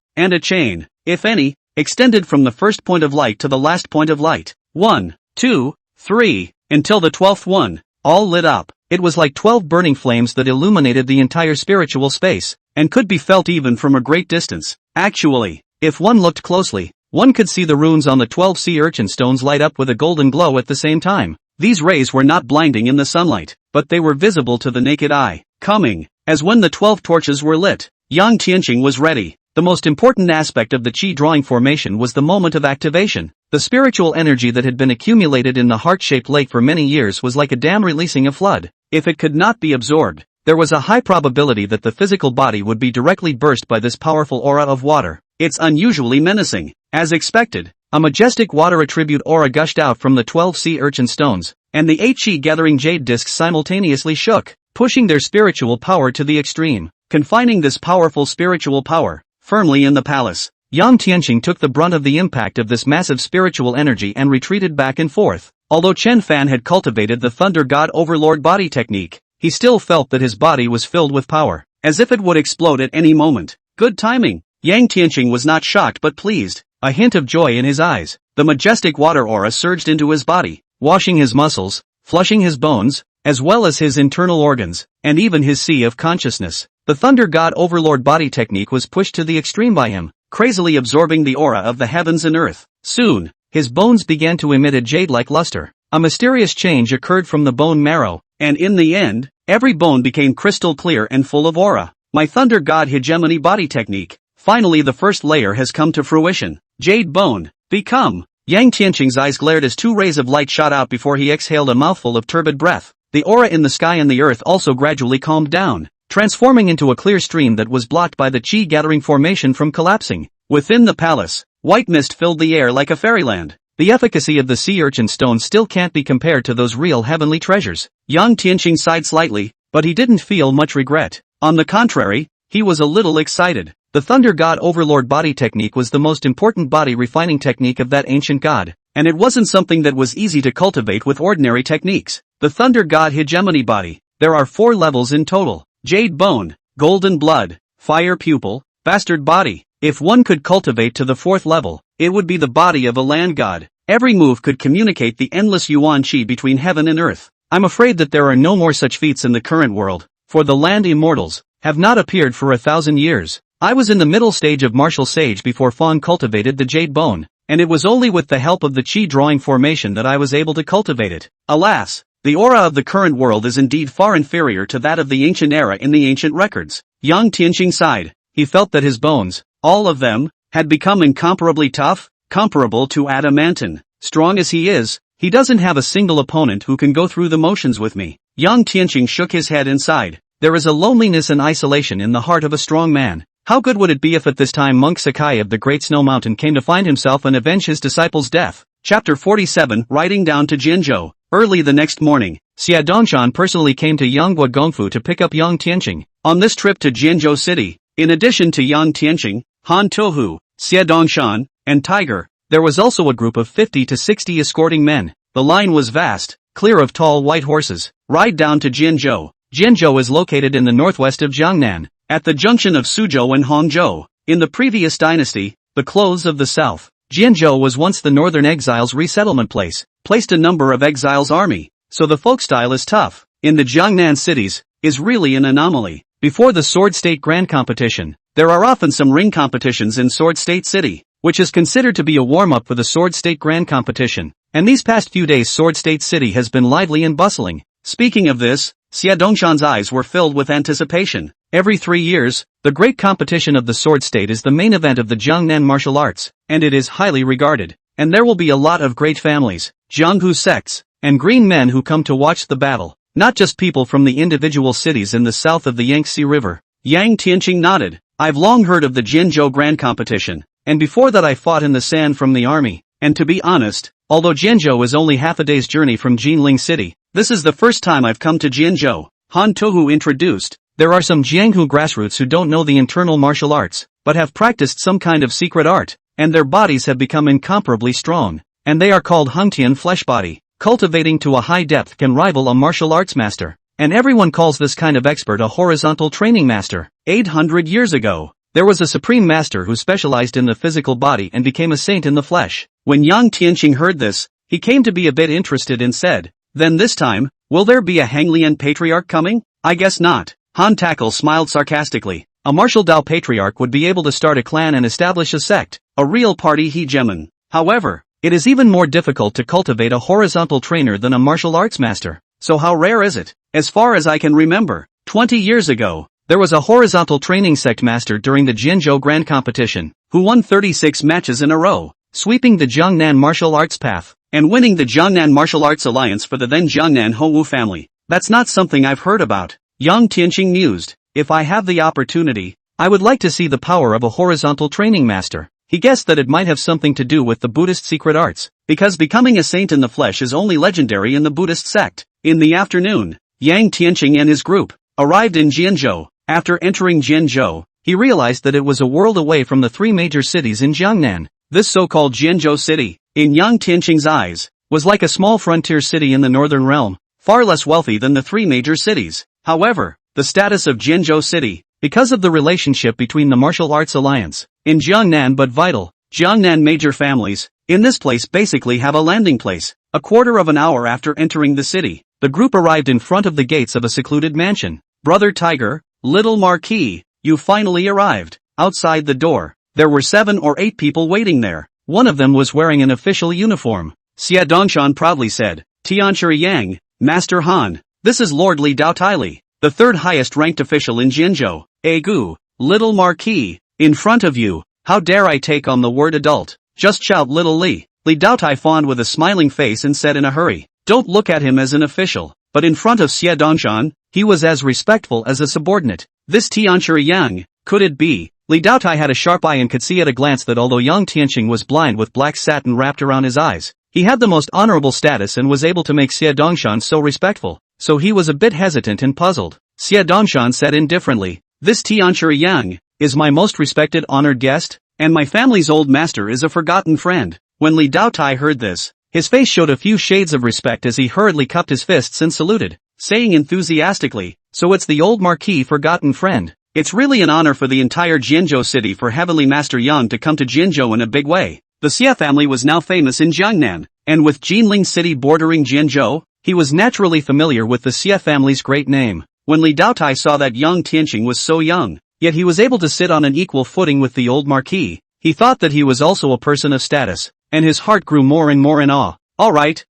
and a chain, if any, extended from the first point of light to the last point of light. 1, 2, 3, until the 12th one, all lit up. It was like 12 burning flames that illuminated the entire spiritual space, and could be felt even from a great distance. Actually, if one looked closely, one could see the runes on the 12 sea urchin stones light up with a golden glow at the same time. These rays were not blinding in the sunlight, but they were visible to the naked eye. Coming, as when the 12 torches were lit, Yang Tianqing was ready. The most important aspect of the Qi drawing formation was the moment of activation. The spiritual energy that had been accumulated in the heart-shaped lake for many years was like a dam releasing a flood. If it could not be absorbed, there was a high probability that the physical body would be directly burst by this powerful aura of water. It's unusually menacing. As expected, a majestic water attribute aura gushed out from the 12 sea urchin stones, and the 8 Qi-gathering jade discs simultaneously shook, pushing their spiritual power to the extreme, confining this powerful spiritual power firmly in the palace. Yang Tianqing took the brunt of the impact of this massive spiritual energy and retreated back and forth. Although Chen Fan had cultivated the Thunder God Overlord body technique, he still felt that his body was filled with power, as if it would explode at any moment. Good timing. Yang Tianqing was not shocked but pleased, a hint of joy in his eyes. The majestic water aura surged into his body, washing his muscles, flushing his bones, as well as his internal organs, and even his sea of consciousness. The Thunder God Overlord body technique was pushed to the extreme by him, crazily absorbing the aura of the heavens and earth. Soon, his bones began to emit a jade-like luster. A mysterious change occurred from the bone marrow, and in the end, every bone became crystal clear and full of aura. My Thunder God Hegemony Body Technique. Finally the first layer has come to fruition. Jade Bone. Become. Yang Tianqing's eyes glared as 2 rays of light shot out before he exhaled a mouthful of turbid breath. The aura in the sky and the earth also gradually calmed down, transforming into a clear stream that was blocked by the chi gathering formation from collapsing. Within the palace, white mist filled the air like a fairyland. The efficacy of the sea urchin stone still can't be compared to those real heavenly treasures. Yang Tianqing sighed slightly, but he didn't feel much regret. On the contrary, he was a little excited. The Thunder God Overlord Body Technique was the most important body refining technique of that ancient god, and it wasn't something that was easy to cultivate with ordinary techniques. The Thunder God Hegemony Body. There are 4 levels in total. Jade Bone, Golden Blood, Fire Pupil, Bastard Body. If one could cultivate to the 4th level, it would be the body of a land god. Every move could communicate the endless yuan chi between heaven and earth. I'm afraid that there are no more such feats in the current world, for the land immortals have not appeared for 1,000 years. I was in the middle stage of martial sage before Fawn cultivated the Jade Bone, and it was only with the help of the chi drawing formation that I was able to cultivate it. Alas, the aura of the current world is indeed far inferior to that of the ancient era in the ancient records. Yang Tianqing sighed. He felt that his bones, all of them, had become incomparably tough, comparable to adamantine. Strong as he is, he doesn't have a single opponent who can go through the motions with me. Yang Tianqing shook his head and sighed. There is a loneliness and isolation in the heart of a strong man. How good would it be if at this time monk Sakai of the Great Snow Mountain came to find himself and avenge his disciple's death? Chapter 47. Riding down to Jinzhou. Early the next morning, Xia Dongshan personally came to Yanghua Gongfu to pick up Yang Tianqing. On this trip to Jinzhou City, in addition to Yang Tianqing, Han Tohu, Xia Dongshan, and Tiger, there was also a group of 50 to 60 escorting men. The line was vast, clear of tall white horses. Ride down to Jinzhou. Jinzhou is located in the northwest of Jiangnan, at the junction of Suzhou and Hangzhou. In the previous dynasty, the clothes of the south, Jinzhou was once the northern exiles' resettlement place, placed a number of exiles' army, so the folk style is tough. In the Jiangnan cities, is really an anomaly. Before the Sword State Grand Competition, there are often some ring competitions in Sword State City, which is considered to be a warm-up for the Sword State Grand Competition, and these past few days Sword State City has been lively and bustling. Speaking of this, Xia Dongshan's eyes were filled with anticipation. Every 3 years, the great competition of the Sword State is the main event of the Jiangnan martial arts, and it is highly regarded. And there will be a lot of great families, Jianghu sects, and green men who come to watch the battle, not just people from the individual cities in the south of the Yangtze River. Yang Tianqing nodded. I've long heard of the Jinzhou Grand Competition, and before that I fought in the sand from the army, and to be honest, although Jinzhou is only half a day's journey from Jinling City, this is the first time I've come to Jinzhou. Han Tohu introduced. There are some Jianghu grassroots who don't know the internal martial arts, but have practiced some kind of secret art, and their bodies have become incomparably strong, and they are called Hungtian flesh body. Cultivating to a high depth can rival a martial arts master, and everyone calls this kind of expert a horizontal training master. 800 years ago, there was a supreme master who specialized in the physical body and became a saint in the flesh. When Yang Tianqing heard this, he came to be a bit interested and said, then this time, will there be a Hanglian patriarch coming? I guess not. Han Tackle smiled sarcastically. A martial Dao patriarch would be able to start a clan and establish a sect, a real party hegemon. However, it is even more difficult to cultivate a horizontal trainer than a martial arts master. So how rare is it? As far as I can remember, 20 years ago, there was a horizontal training sect master during the Jinzhou Grand Competition, who won 36 matches in a row, sweeping the Jiangnan martial arts path, and winning the Jiangnan Martial Arts Alliance for the then Jiangnan Hongwu family. That's not something I've heard about. Yang Tianqing mused. If I have the opportunity, I would like to see the power of a horizontal training master. He guessed that it might have something to do with the Buddhist secret arts, because becoming a saint in the flesh is only legendary in the Buddhist sect. In the afternoon, Yang Tianqing and his group arrived in Jinzhou. After entering Jinzhou, he realized that it was a world away from the 3 major cities in Jiangnan. This so-called Jinzhou city, in Yang Tianqing's eyes, was like a small frontier city in the northern realm, far less wealthy than the 3 major cities. However, the status of Jinzhou city, because of the relationship between the martial arts alliance, in Jiangnan but vital, Jiangnan major families, in this place basically have a landing place. A quarter of an hour after entering the city, the group arrived in front of the gates of a secluded mansion. Brother Tiger, little Marquis, you finally arrived. Outside the door, There were 7 or 8 people waiting there. One of them was wearing an official uniform. Xie Dongshan proudly said, "Tianchi Yang, Master Han, this is Lord Li Daotai, the 3rd highest ranked official in Jinzhou. Gu, little Marquis, in front of you, how dare I take on the word adult? Just shout little Li." Li Daotai fawned with a smiling face and said in a hurry, "Don't look at him as an official." But in front of Xie Dongshan, he was as respectful as a subordinate. This Tianchi Yang, could it be? Li Daotai had a sharp eye and could see at a glance that although Yang Tian was blind with black satin wrapped around his eyes, he had the most honorable status and was able to make Xie Dongshan so respectful. So he was a bit hesitant and puzzled. Xie Dongshan said indifferently, "This Tianchi Yang is my most respected honored guest, and my family's old master is a forgotten friend." When Li Daotai heard this, his face showed a few shades of respect as he hurriedly cupped his fists and saluted, saying enthusiastically, "So it's the old Marquis forgotten friend. It's really an honor for the entire Jinzhou city for Heavenly Master Yang to come to Jinzhou in a big way." The Xie family was now famous in Jiangnan, and with Jinling city bordering Jinzhou, he was naturally familiar with the Xie family's great name. When Li Daotai saw that Yang Tianqing was so young, yet he was able to sit on an equal footing with the old Marquis, he thought that he was also a person of status, and his heart grew more and more in awe. Alright,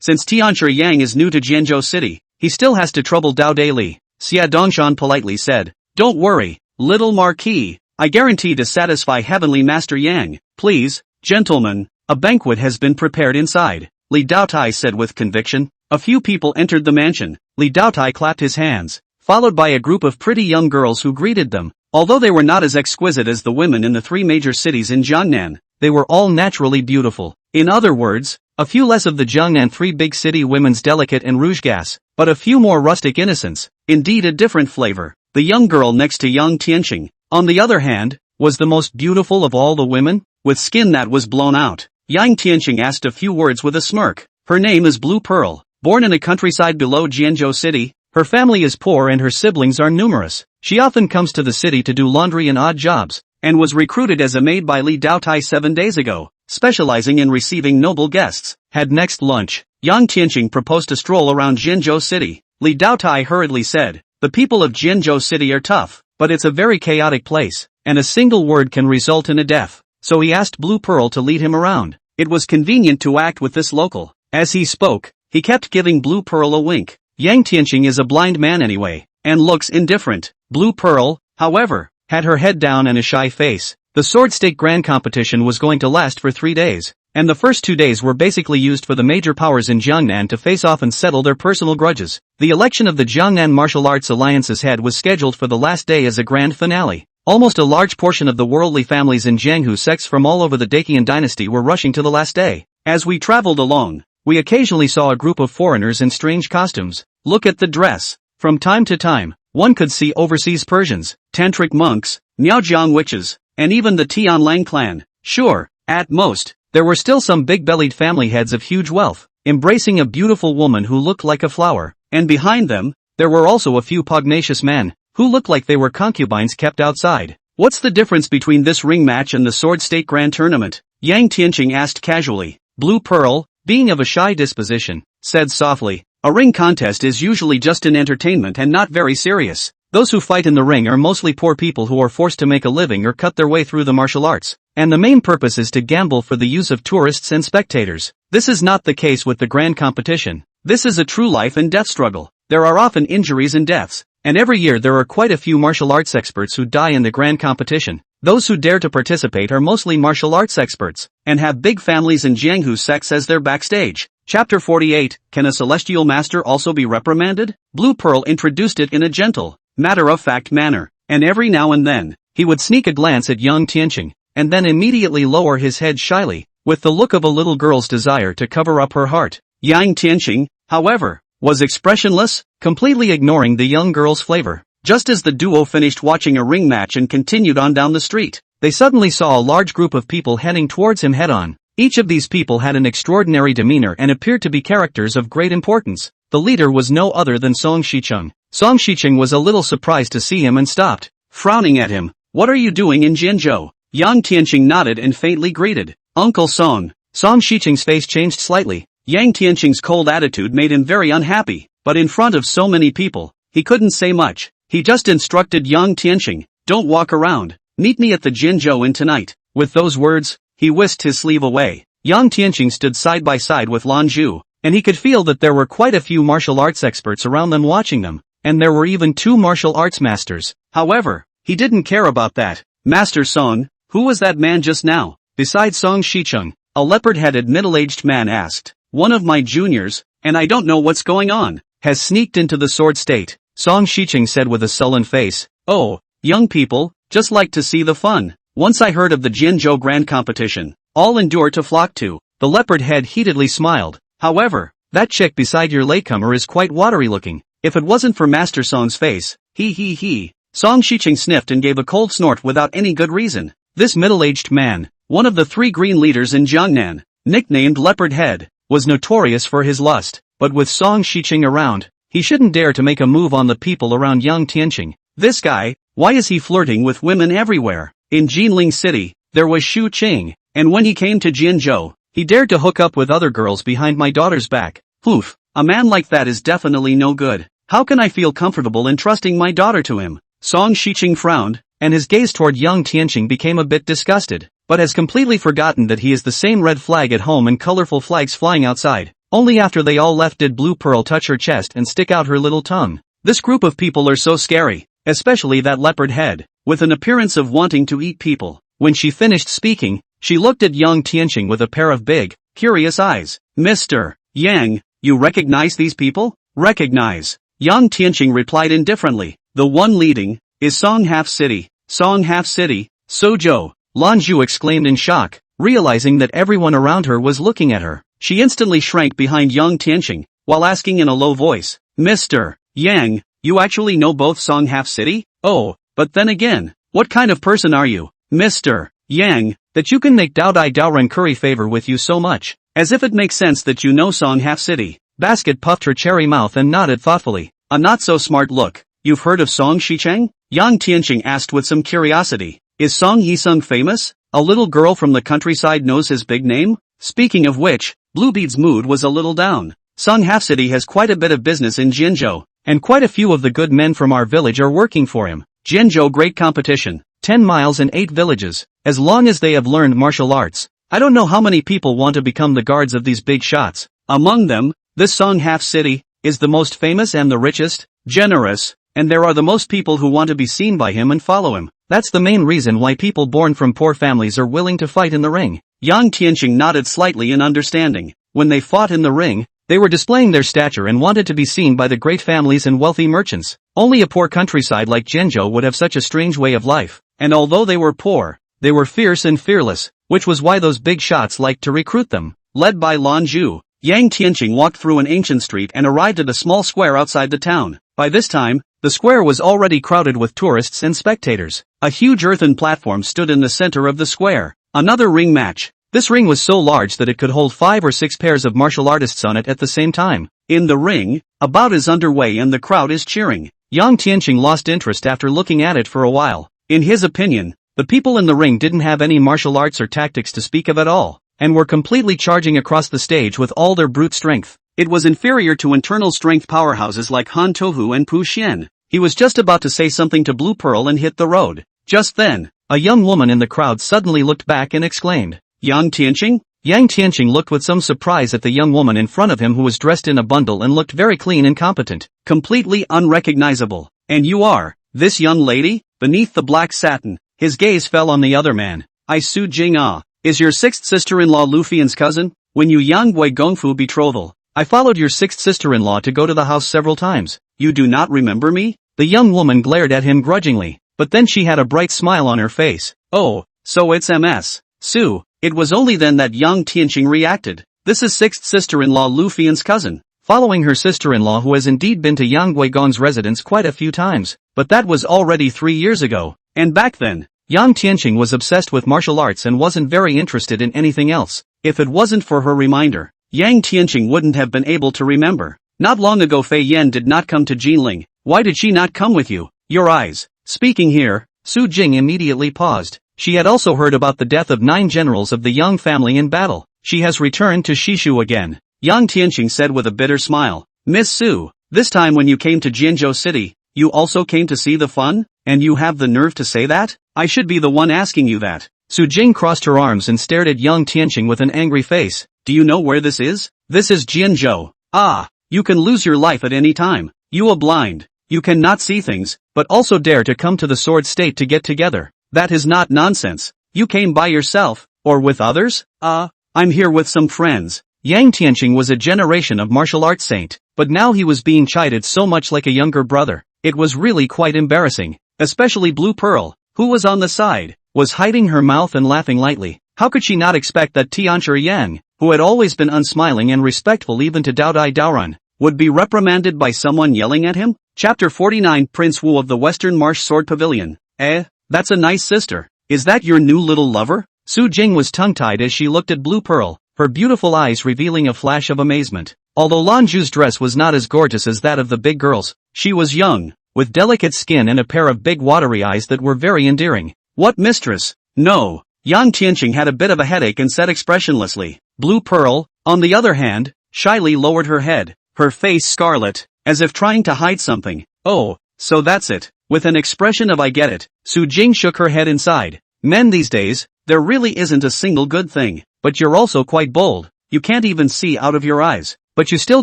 since Tianchi Yang is new to Jinzhou city, he still has to trouble Dao De Li, Xie Dongshan politely said. "Don't worry, little Marquis, I guarantee to satisfy Heavenly Master Yang. Please, gentlemen, a banquet has been prepared inside," Li Daotai said with conviction. A few people entered the mansion. Li Daotai clapped his hands, followed by a group of pretty young girls who greeted them. Although they were not as exquisite as the women in the 3 major cities in Jiangnan, they were all naturally beautiful. In other words, a few less of the Jiangnan 3 big city women's delicate and rouge gas, but a few more rustic innocence, indeed a different flavor. The young girl next to Yang Tianqing, on the other hand, was the most beautiful of all the women, with skin that was blown out. Yang Tianqing asked a few words with a smirk. Her name is Blue Pearl. Born in a countryside below Jianzhou city, her family is poor and her siblings are numerous. She often comes to the city to do laundry and odd jobs, and was recruited as a maid by Li Daotai 7 days ago, specializing in receiving noble guests. Had next lunch, Yang Tianqing proposed to stroll around Jinzhou city. Li Daotai hurriedly said, "The people of Jinzhou city are tough, but it's a very chaotic place, and a single word can result in a death." So he asked Blue Pearl to lead him around. It was convenient to act with this local. As he spoke, he kept giving Blue Pearl a wink. Yang Tianqing is a blind man anyway, and looks indifferent. Blue Pearl, however, had her head down and a shy face. The sword stake grand competition was going to last for 3 days, and the first 2 days were basically used for the major powers in Jiangnan to face off and settle their personal grudges. The election of the Jiangnan Martial Arts Alliance's head was scheduled for the last day as a grand finale. Almost a large portion of the worldly families in Jianghu sects from all over the Dacian dynasty were rushing to the last day. As we traveled along, we occasionally saw a group of foreigners in strange costumes. Look at the dress. From time to time, one could see overseas Persians, tantric monks, Miaojiang witches, and even the Tianlang clan. Sure, at most, there were still some big-bellied family heads of huge wealth, embracing a beautiful woman who looked like a flower, and behind them, there were also a few pugnacious men, who looked like they were concubines kept outside. "What's the difference between this ring match and the sword stake grand tournament?" Yang Tianqing asked casually. Blue Pearl, being of a shy disposition, said softly, "A ring contest is usually just an entertainment and not very serious. Those who fight in the ring are mostly poor people who are forced to make a living or cut their way through the martial arts, and the main purpose is to gamble for the use of tourists and spectators. This is not the case with the grand competition. This is a true life and death struggle. There are often injuries and deaths, and every year there are quite a few martial arts experts who die in the grand competition. Those who dare to participate are mostly martial arts experts, and have big families in Jianghu sects as their backstage." Chapter 48, Can a Celestial Master Also Be Reprimanded? Blue Pearl introduced it in a gentle, matter-of-fact manner, and every now and then, he would sneak a glance at Yang Tianqing, and then immediately lower his head shyly, with the look of a little girl's desire to cover up her heart. Yang Tianqing, however, was expressionless, completely ignoring the young girl's flavor. Just as the duo finished watching a ring match and continued on down the street, they suddenly saw a large group of people heading towards him head-on. Each of these people had an extraordinary demeanor and appeared to be characters of great importance. The leader was no other than Song Shicheng. Song Shicheng was a little surprised to see him and stopped, frowning at him. "What are you doing in Jinzhou?" Yang Tianqing nodded and faintly greeted, "Uncle Song." Song Shicheng's face changed slightly. Yang Tianqing's cold attitude made him very unhappy, but in front of so many people, he couldn't say much. He just instructed Yang Tianqing, "Don't walk around, Meet me at the Jinzhou Inn tonight." With those words, he whisked his sleeve away. Yang Tianqing stood side by side with Lan Zhu, and he could feel that there were quite a few martial arts experts around them watching them, and there were even 2 martial arts masters. However, he didn't care about that. "Master Song, who was that man just now?" Beside Song Shicheng, a leopard-headed middle-aged man asked. "One of my juniors, and I don't know what's going on. Has sneaked into the sword state," Song Shicheng said with a sullen face. "Oh, young people, just like to see the fun. Once I heard of the Jinzhou Grand Competition. All endure to flock to." The leopard head heatedly smiled. "However, that chick beside your latecomer is quite watery looking. If it wasn't for Master Song's face, he. Song Shicheng sniffed and gave a cold snort without any good reason. This middle-aged man, one of the 3 green leaders in Jangnan, nicknamed Leopard Head, was notorious for his lust, but with Song Shicheng around, he shouldn't dare to make a move on the people around Yang Tianqing. This guy, why is he flirting with women everywhere? In Jinling City, there was Shu Qing, and when he came to Jinzhou, he dared to hook up with other girls behind my daughter's back. Oof, a man like that is definitely no good. How can I feel comfortable entrusting my daughter to him?" Song Shicheng frowned, and his gaze toward Yang Tianqing became a bit disgusted, but has completely forgotten that he is the same red flag at home and colorful flags flying outside. Only after they all left did Blue Pearl touch her chest and stick out her little tongue. This group of people are so scary, especially that leopard head, with an appearance of wanting to eat people. When she finished speaking, she looked at Yang Tianqing with a pair of big, curious eyes. "Mr. Yang, you recognize these people?" "Recognize." Yang Tianqing replied indifferently. "The one leading is Song Half City." "Song Half City, Suzhou," Lan Zhu exclaimed in shock, realizing that everyone around her was looking at her. She instantly shrank behind Yang Tianqing, while asking in a low voice, "Mr. Yang, you actually know both Song Half City? Oh, but then again, what kind of person are you, Mr. Yang, that you can make Dao Dai Daoren curry favor with you so much? As if it makes sense that you know Song Half City." Basket puffed her cherry mouth and nodded thoughtfully. "A not-so-smart look. You've heard of Song Shicheng?" Yang Tianqing asked with some curiosity. "Is Song Yisung famous? A little girl from the countryside knows his big name?" Speaking of which, Bluebeard's mood was a little down. "Song Half City has quite a bit of business in Jinzhou, and quite a few of the good men from our village are working for him. Jinzhou Great Competition, 10 miles and 8 villages, as long as they have learned martial arts. I don't know how many people want to become the guards of these big shots. Among them, this Song Half City is the most famous and the richest, generous, and there are the most people who want to be seen by him and follow him. That's the main reason why people born from poor families are willing to fight in the ring." Yang Tianqing nodded slightly in understanding. When they fought in the ring, they were displaying their stature and wanted to be seen by the great families and wealthy merchants. Only a poor countryside like Jinzhou would have such a strange way of life, and although they were poor, they were fierce and fearless, which was why those big shots liked to recruit them. Led by Lan Zhu, Yang Tianqing walked through an ancient street and arrived at a small square outside the town. By this time, the square was already crowded with tourists and spectators. A huge earthen platform stood in the center of the square. Another ring match. This ring was so large that it could hold 5 or 6 pairs of martial artists on it at the same time. In the ring, a bout is underway and the crowd is cheering. Yang Tianqing lost interest after looking at it for a while. In his opinion, the people in the ring didn't have any martial arts or tactics to speak of at all, and were completely charging across the stage with all their brute strength. It was inferior to internal strength powerhouses like Han Tohu and Pu Xian. He was just about to say something to Blue Pearl and hit the road. Just then, a young woman in the crowd suddenly looked back and exclaimed, "Yang Tianqing?" Yang Tianqing looked with some surprise at the young woman in front of him who was dressed in a bundle and looked very clean and competent, completely unrecognizable. "And you are, this young lady?" Beneath the black satin, his gaze fell on the other man. "I Su Jing Ah, is your 6th sister-in-law Lu Fian's cousin? When you Yang Gui Gongfu betrothal, I followed your 6th sister-in-law to go to the house several times. You do not remember me?" The young woman glared at him grudgingly, but then she had a bright smile on her face. "Oh, so it's Ms. Su." It was only then that Yang Tianqing reacted. "This is 6th sister-in-law Lu Fian's cousin." Following her sister-in-law who has indeed been to Yang Guigong's residence quite a few times, but that was already 3 years ago. And back then, Yang Tianqing was obsessed with martial arts and wasn't very interested in anything else. If it wasn't for her reminder, Yang Tianqing wouldn't have been able to remember. "Not long ago Fei Yan did not come to Jinling. Why did she not come with you?" "Your eyes." Speaking here, Su Jing immediately paused. She had also heard about the death of 9 generals of the Yang family in battle. She has returned to Shishu again. Yang Tianqing said with a bitter smile. "Miss Su, this time when you came to Jinzhou City, you also came to see the fun?" And you have the nerve to say that? I should be the one asking you that. Su Jing crossed her arms and stared at Yang Tianqing with an angry face. Do you know where this is? This is Jianzhou. Ah, you can lose your life at any time. You are blind. You cannot see things, but also dare to come to the sword state to get together. That is not nonsense. You came by yourself, or with others? I'm here with some friends. Yang Tianqing was a generation of martial arts saint, but now he was being chided so much like a younger brother. It was really quite embarrassing, especially Blue Pearl, who was on the side, was hiding her mouth and laughing lightly. How could she not expect that Tianchi Yang, who had always been unsmiling and respectful even to Dao Dai Daoran, would be reprimanded by someone yelling at him? Chapter 49 Prince Wu of the Western Marsh Sword Pavilion. That's a nice sister. Is that your new little lover? Su Jing was tongue-tied as she looked at Blue Pearl, her beautiful eyes revealing a flash of amazement. Although Lanju's dress was not as gorgeous as that of the big girls, she was young, with delicate skin and a pair of big watery eyes that were very endearing. What mistress? No. Yang Tianqing had a bit of a headache and said expressionlessly. Blue Pearl, on the other hand, shyly lowered her head, her face scarlet, as if trying to hide something. Oh, so that's it. With an expression of I get it, Su Jing shook her head inside. Men these days, there really isn't a single good thing. But you're also quite bold. You can't even see out of your eyes. But you still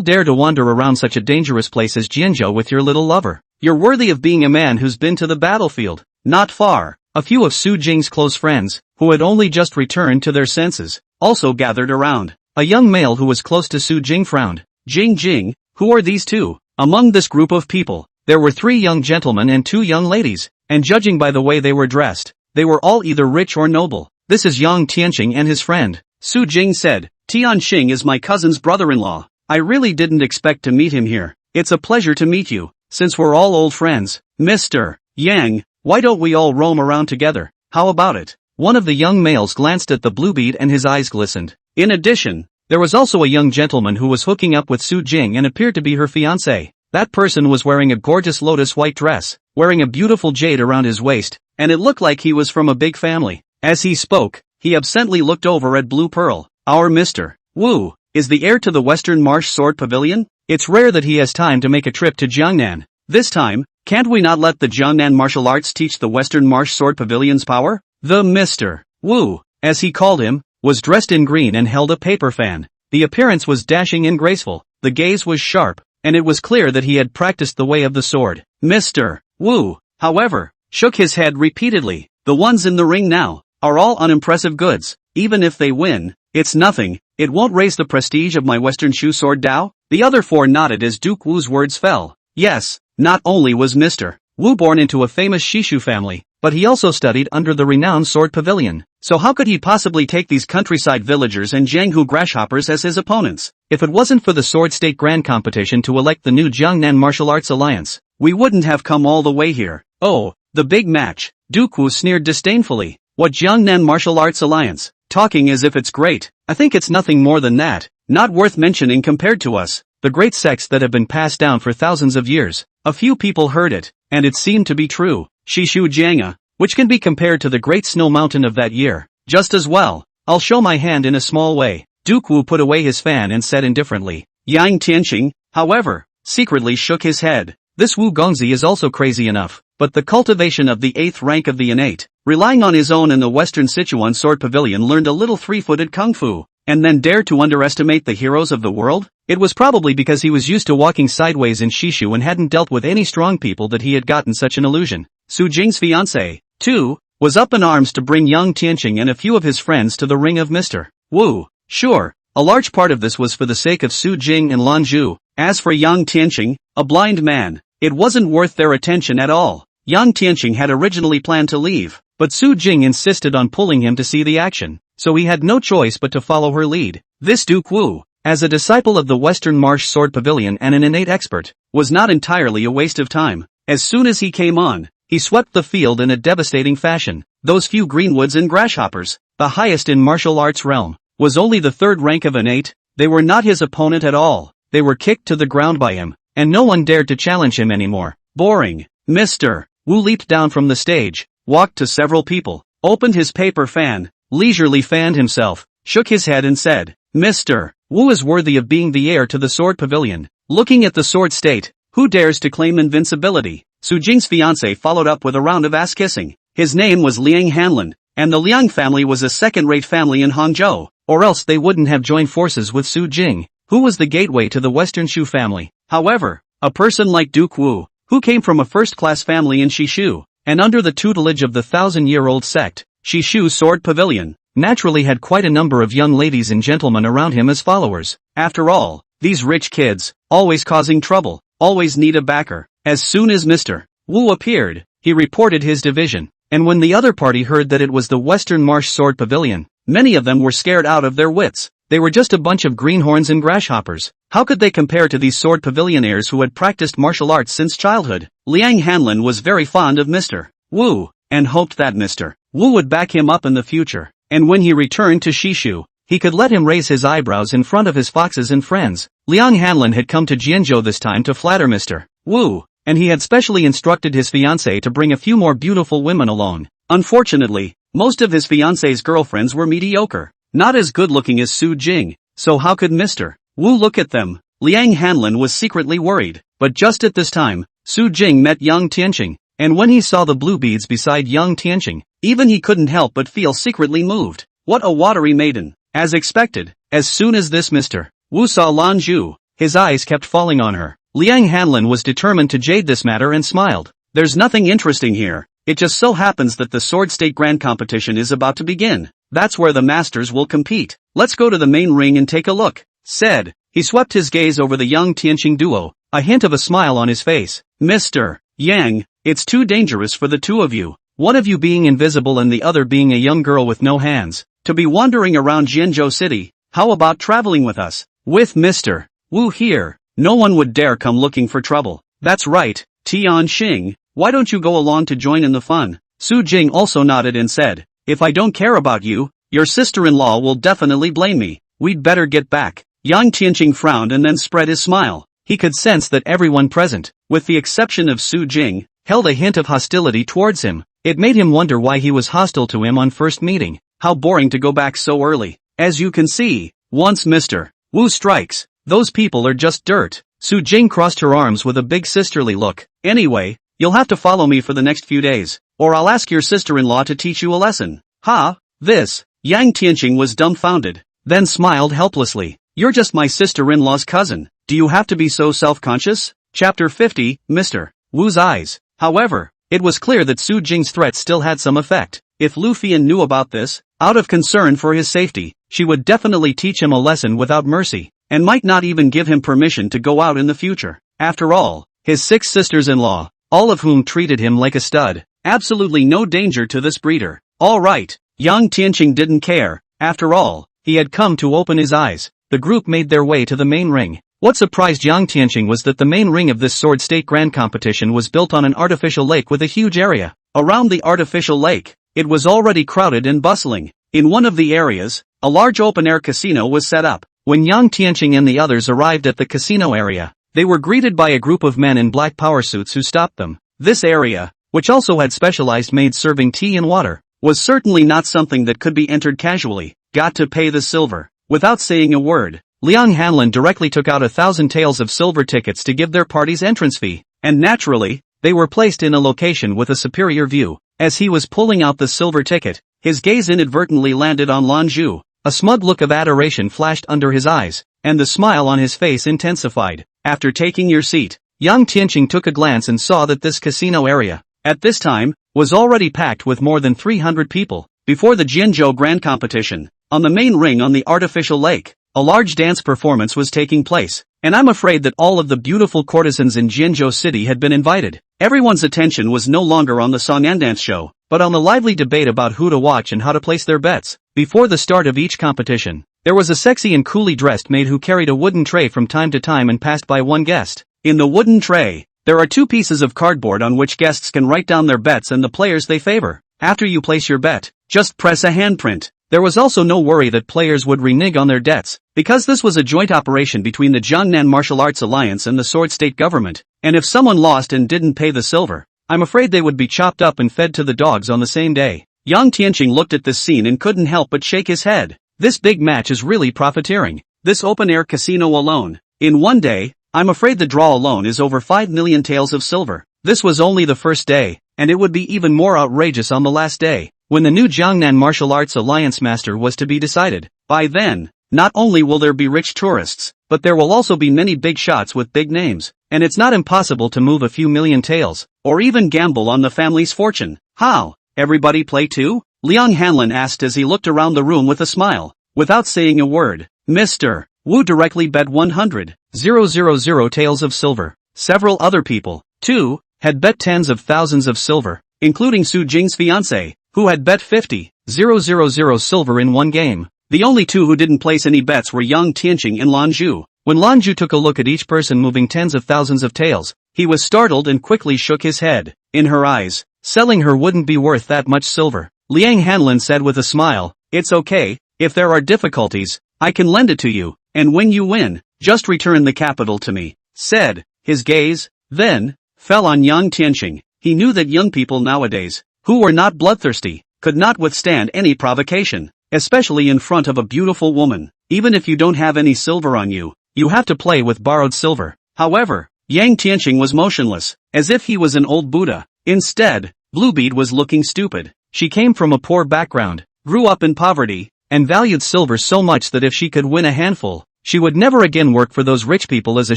dare to wander around such a dangerous place as Jianzhou with your little lover. You're worthy of being a man who's been to the battlefield. Not far. A few of Su Jing's close friends, who had only just returned to their senses, also gathered around. A young male who was close to Su Jing frowned. Jing, who are these two? Among this group of people, there were 3 young gentlemen and 2 young ladies, and judging by the way they were dressed, they were all either rich or noble. This is Yang Tianqing and his friend. Su Jing said, Tianqing is my cousin's brother-in-law. I really didn't expect to meet him here. It's a pleasure to meet you, since we're all old friends. Mr. Yang, why don't we all roam around together? How about it? One of the young males glanced at the blue bead and his eyes glistened. In addition, there was also a young gentleman who was hooking up with Su Jing and appeared to be her fiancé. That person was wearing a gorgeous lotus white dress, wearing a beautiful jade around his waist, and it looked like he was from a big family. As he spoke, he absently looked over at Blue Pearl. Our Mr. Wu is the heir to the Western Marsh Sword Pavilion? It's rare that he has time to make a trip to Jiangnan. This time, can't we not let the Jiangnan martial arts teach the Western Marsh Sword Pavilion's power? The Mr. Wu, as he called him, was dressed in green and held a paper fan. The appearance was dashing and graceful, the gaze was sharp, and it was clear that he had practiced the way of the sword. Mr. Wu, however, shook his head repeatedly. The ones in the ring now are all unimpressive goods. Even if they win, it's nothing. It won't raise the prestige of my Western Shu Sword Dao? The other 4 nodded as Duke Wu's words fell. Yes, not only was Mr. Wu born into a famous Shishu family, but he also studied under the renowned Sword Pavilion. So how could he possibly take these countryside villagers and Jianghu grasshoppers as his opponents? If it wasn't for the Sword State Grand Competition to elect the new Jiangnan Martial Arts Alliance, we wouldn't have come all the way here. Oh, the big match. Duke Wu sneered disdainfully. What Jiangnan Martial Arts Alliance? Talking as if it's great. I think it's nothing more than that. Not worth mentioning compared to us. The great sects that have been passed down for thousands of years. A few people heard it, and it seemed to be true. Shishu Jianga, which can be compared to the great snow mountain of that year. Just as well. I'll show my hand in a small way. Duke Wu put away his fan and said indifferently. Yang Tianqing, however, secretly shook his head. This Wu Gongzi is also crazy enough, but the cultivation of the 8th rank of the innate, relying on his own in the Western Sichuan Sword Pavilion, learned a little 3-footed kung fu, and then dared to underestimate the heroes of the world? It was probably because he was used to walking sideways in Shishu and hadn't dealt with any strong people that he had gotten such an illusion. Su Jing's fiancé, too, was up in arms to bring Yang Tianqing and a few of his friends to the ring of Mr. Wu. Sure, a large part of this was for the sake of Su Jing and Lanju. As for Yang Tianqing, a blind man, it wasn't worth their attention at all. Yang Tianqing had originally planned to leave, but Su Jing insisted on pulling him to see the action, so he had no choice but to follow her lead. This Duke Wu, as a disciple of the Western Marsh Sword Pavilion and an innate expert, was not entirely a waste of time. As soon as he came on, he swept the field in a devastating fashion. Those few greenwoods and grasshoppers, the highest in martial arts realm, was only the 3rd rank of innate. They were not his opponent at all. They were kicked to the ground by him, and no one dared to challenge him anymore. Boring. Mr. Wu leaped down from the stage, walked to several people, opened his paper fan, leisurely fanned himself, shook his head and said, Mr. Wu is worthy of being the heir to the Sword Pavilion. Looking at the Sword State, who dares to claim invincibility? Su Jing's fiancé followed up with a round of ass-kissing. His name was Liang Hanlin, and the Liang family was a second-rate family in Hangzhou, or else they wouldn't have joined forces with Su Jing, who was the gateway to the Western Shu family. However, a person like Duke Wu, who came from a first-class family in Shishu, and under the tutelage of the thousand-year-old sect, Shishu Sword Pavilion, naturally had quite a number of young ladies and gentlemen around him as followers. After all, these rich kids, always causing trouble, always need a backer. As soon as Mr. Wu appeared, he reported his division, and when the other party heard that it was the Western Marsh Sword Pavilion, many of them were scared out of their wits. They were just a bunch of greenhorns and grasshoppers. How could they compare to these sword pavillionaires who had practiced martial arts since childhood? Liang Hanlin was very fond of Mr. Wu, and hoped that Mr. Wu would back him up in the future, and when he returned to Shishu, he could let him raise his eyebrows in front of his foxes and friends. Liang Hanlin had come to Jianzhou this time to flatter Mr. Wu, and he had specially instructed his fiancée to bring a few more beautiful women along. Unfortunately, most of his fiancée's girlfriends were mediocre, not as good-looking as Su Jing, so how could Mr. Wu look at them? Liang Hanlin was secretly worried, but just at this time, Su Jing met Yang Tian, and when he saw the blue beads beside Yang Tian, even he couldn't help but feel secretly moved. What a watery maiden! As expected, as soon as this Mr. Wu saw Lan Zhu, his eyes kept falling on her. Liang Hanlin was determined to jade this matter and smiled. There's nothing interesting here. It just so happens that the Sword State Grand Competition is about to begin. That's where the masters will compete. Let's go to the main ring and take a look, said. He swept his gaze over the young Tianqing duo, a hint of a smile on his face. Mr. Yang, it's too dangerous for the two of you, one of you being invisible and the other being a young girl with no hands, to be wandering around Jianzhou City. How about traveling with us? With Mr. Wu here, no one would dare come looking for trouble. That's right, Tian Xing, why don't you go along to join in the fun? Su Jing also nodded and said, if I don't care about you, your sister-in-law will definitely blame me. We'd better get back. Yang Tianqing frowned and then spread his smile. He could sense that everyone present, with the exception of Su Jing, held a hint of hostility towards him. It made him wonder why he was hostile to him on first meeting. How boring to go back so early. As you can see, once Mr. Wu strikes, those people are just dirt. Su Jing crossed her arms with a big sisterly look. Anyway, you'll have to follow me for the next few days, or I'll ask your sister-in-law to teach you a lesson. Ha? This? Yang Tianqing was dumbfounded, then smiled helplessly. You're just my sister-in-law's cousin. Do you have to be so self-conscious? Chapter 50, Mr. Wu's eyes. However, it was clear that Su Jing's threat still had some effect. If Lu Fian knew about this, out of concern for his safety, she would definitely teach him a lesson without mercy, and might not even give him permission to go out in the future. After all, his 6 sisters-in-law, all of whom treated him like a stud. Absolutely no danger to this breeder. All right, Yang Tianqing didn't care. After all, he had come to open his eyes. The group made their way to the main ring. What surprised Yang Tianqing was that the main ring of this Sword State Grand Competition was built on an artificial lake with a huge area. Around the artificial lake, it was already crowded and bustling. In one of the areas, a large open-air casino was set up. When Yang Tianqing and the others arrived at the casino area, they were greeted by a group of men in black power suits who stopped them. This area, which also had specialized maids serving tea and water, was certainly not something that could be entered casually. Got to pay the silver. Without saying a word, Liang Hanlin directly took out 1,000 taels of silver tickets to give their party's entrance fee, and naturally, they were placed in a location with a superior view. As he was pulling out the silver ticket, his gaze inadvertently landed on Lan Zhu. A smug look of adoration flashed under his eyes, and the smile on his face intensified. After taking your seat, Yang Tianqing took a glance and saw that this casino area, at this time, was already packed with more than 300 people. Before the Jianzhou Grand Competition, on the main ring on the artificial lake, a large dance performance was taking place, and I'm afraid that all of the beautiful courtesans in Jianzhou City had been invited. Everyone's attention was no longer on the song and dance show, but on the lively debate about who to watch and how to place their bets. Before the start of each competition, there was a sexy and coolly dressed maid who carried a wooden tray from time to time and passed by one guest. In the wooden tray, there are 2 pieces of cardboard on which guests can write down their bets and the players they favor. After you place your bet, just press a handprint. There was also no worry that players would renege on their debts, because this was a joint operation between the Jiangnan Martial Arts Alliance and the Sword State government, and if someone lost and didn't pay the silver, I'm afraid they would be chopped up and fed to the dogs on the same day. Yang Tianqing looked at this scene and couldn't help but shake his head. This big match is really profiteering. This open-air casino alone, in one day, I'm afraid the draw alone is over 5 million taels of silver. This was only the first day, and it would be even more outrageous on the last day, when the new Jangnan Martial Arts Alliance Master was to be decided. By then, not only will there be rich tourists, but there will also be many big shots with big names, and it's not impossible to move a few million taels, or even gamble on the family's fortune. How? Everybody play too? Liang Hanlin asked as he looked around the room with a smile. Without saying a word, Mr. Wu directly bet 100,000 taels of silver. Several other people, too, had bet tens of thousands of silver, including Su Jing's fiancé, who had bet 50,000 silver in one game. The only two who didn't place any bets were Yang Tian and Lan Zhu. When Lan Zhu took a look at each person moving tens of thousands of taels, he was startled and quickly shook his head. In her eyes, selling her wouldn't be worth that much silver. Liang Hanlin said with a smile, "It's okay, if there are difficulties, I can lend it to you, and when you win, just return the capital to me," said. His gaze, then, fell on Yang Tian. He knew that young people nowadays, who were not bloodthirsty, could not withstand any provocation, especially in front of a beautiful woman. Even if you don't have any silver on you, you have to play with borrowed silver. However, Yang Tian was motionless, as if he was an old Buddha. Instead, Bluebeard was looking stupid. She came from a poor background, grew up in poverty, and valued silver so much that if she could win a handful, she would never again work for those rich people as a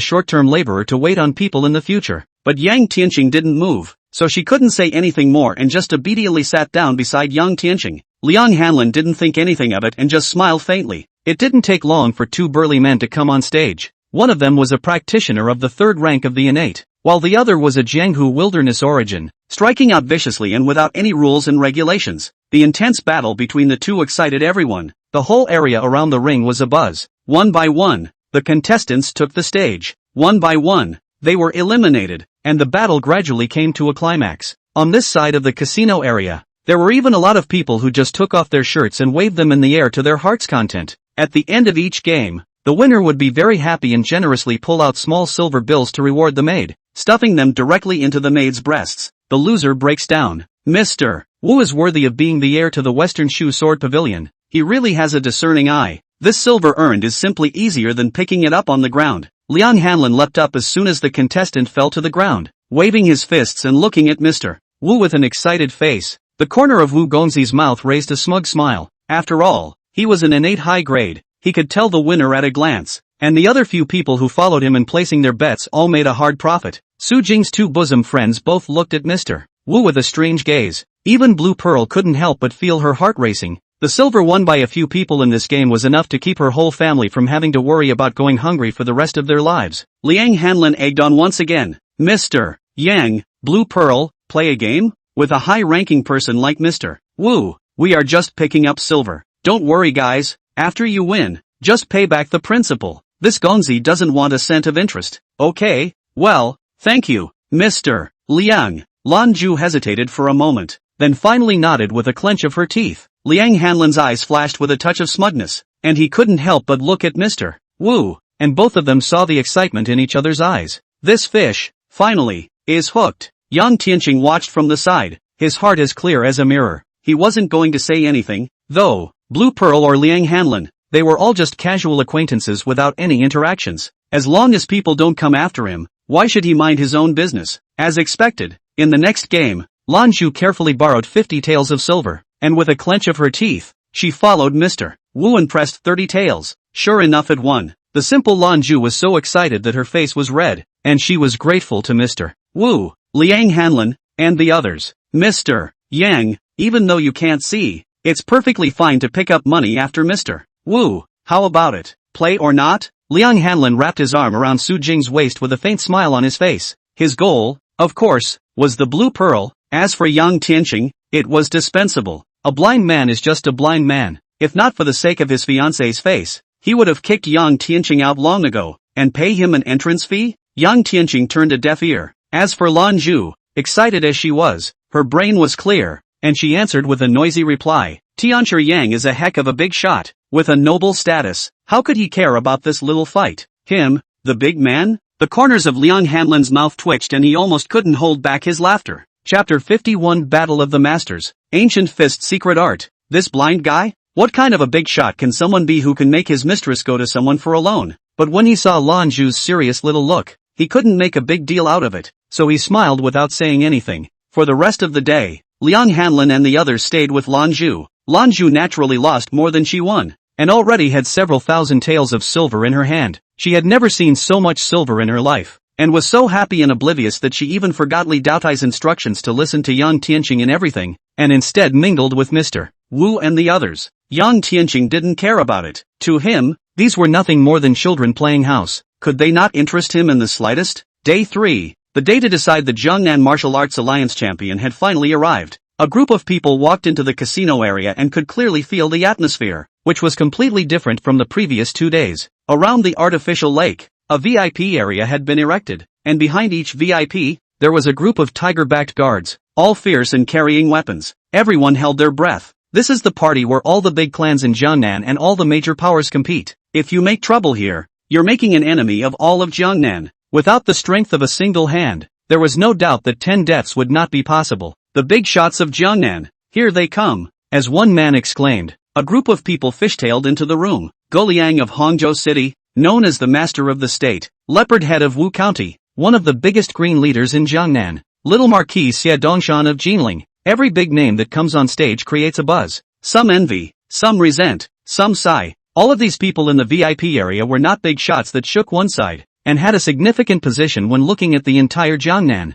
short-term laborer to wait on people in the future. But Yang Tian didn't move, so she couldn't say anything more and just obediently sat down beside Yang Tian. Liang Hanlin didn't think anything of it and just smiled faintly. It didn't take long for two burly men to come on stage. One of them was a practitioner of the third rank of the innate, while the other was a Jianghu wilderness origin, striking out viciously and without any rules and regulations. The intense battle between the two excited everyone. The whole area around the ring was abuzz. One by one, the contestants took the stage. One by one, they were eliminated, and the battle gradually came to a climax. On this side of the casino area, there were even a lot of people who just took off their shirts and waved them in the air to their heart's content. At the end of each game, the winner would be very happy and generously pull out small silver bills to reward the maid, stuffing them directly into the maid's breasts. The loser breaks down. Mr. Wu is worthy of being the heir to the Western Shu Sword Pavilion. He really has a discerning eye. This silver earned is simply easier than picking it up on the ground. Liang Hanlin leapt up as soon as the contestant fell to the ground, waving his fists and looking at Mr. Wu with an excited face. The corner of Wu Gongzi's mouth raised a smug smile. After all, he was an innate high grade. He could tell the winner at a glance, and the other few people who followed him in placing their bets all made a hard profit. Su Jing's two bosom friends both looked at Mr. Wu with a strange gaze. Even Blue Pearl couldn't help but feel her heart racing. The silver won by a few people in this game was enough to keep her whole family from having to worry about going hungry for the rest of their lives. Liang Hanlin egged on once again. Mr. Yang, Blue Pearl, play a game? With a high-ranking person like Mr. Wu, we are just picking up silver. Don't worry guys, after you win, just pay back the principal. This Gongzi doesn't want a cent of interest. Okay, well, thank you, Mr. Liang. Lan Zhu hesitated for a moment, then finally nodded with a clench of her teeth. Liang Hanlin's eyes flashed with a touch of smugness, and he couldn't help but look at Mr. Wu, and both of them saw the excitement in each other's eyes. This fish, finally, is hooked. Yang Tianqing watched from the side, his heart as clear as a mirror. He wasn't going to say anything, though. Blue Pearl or Liang Hanlin, they were all just casual acquaintances without any interactions. As long as people don't come after him, why should he mind his own business? As expected, in the next game, Lan Zhu carefully borrowed 50 taels of silver, and with a clench of her teeth, she followed Mr. Wu and pressed 30 taels. Sure enough it won. The simple Lan Zhu was so excited that her face was red, and she was grateful to Mr. Wu, Liang Hanlin, and the others. Mr. Yang, even though you can't see, it's perfectly fine to pick up money after Mr. Wu. How about it? Play or not? Liang Hanlin wrapped his arm around Su Jing's waist with a faint smile on his face. His goal, of course, was the Blue Pearl. As for Yang Tianqing, it was dispensable. A blind man is just a blind man. If not for the sake of his fiancée's face, he would have kicked Yang Tianqing out long ago, and pay him an entrance fee? Yang Tianqing turned a deaf ear. As for Lan Zhu, excited as she was, her brain was clear, and she answered with a noisy reply. Tianchi Yang is a heck of a big shot, with a noble status. How could he care about this little fight? Him, the big man? The corners of Liang Hanlin's mouth twitched and he almost couldn't hold back his laughter. Chapter 51 Battle of the Masters. Ancient Fist Secret Art. This blind guy? What kind of a big shot can someone be who can make his mistress go to someone for a loan? But when he saw Lan Zhu's serious little look, he couldn't make a big deal out of it. so he smiled without saying anything. For the rest of the day, Liang Hanlin and the others stayed with Lanzhu. Lanzhu naturally lost more than she won, and already had several thousand taels of silver in her hand. She had never seen so much silver in her life, and was so happy and oblivious that she even forgot Li Daotai's instructions to listen to Yang Tianqing in everything, and instead mingled with Mr. Wu and the others. Yang Tianqing didn't care about it. To him, these were nothing more than children playing house. Could they not interest him in the slightest? Day 3. The day to decide the Jangnan Martial Arts Alliance champion had finally arrived. A group of people walked into the casino area and could clearly feel the atmosphere, which was completely different from the previous 2 days. Around the artificial lake, a VIP area had been erected, and behind each VIP, there was a group of tiger-backed guards, all fierce and carrying weapons. Everyone held their breath. This is the party where all the big clans in Jiangnan and all the major powers compete. If you make trouble here, you're making an enemy of all of Jiangnan. Without the strength of a single hand, there was no doubt that 10 deaths would not be possible. The big shots of Jiangnan, here they come. As one man exclaimed, a group of people fishtailed into the room. Go Liang of Hangzhou City, known as the Master of the State, Leopard Head of Wu County, one of the biggest green leaders in Jiangnan, Little Marquis Xie Dongshan of Jinling. Every big name that comes on stage creates a buzz. Some envy, some resent, some sigh. All of these people in the VIP area were not big shots that shook one side, and had a significant position when looking at the entire Jiangnan.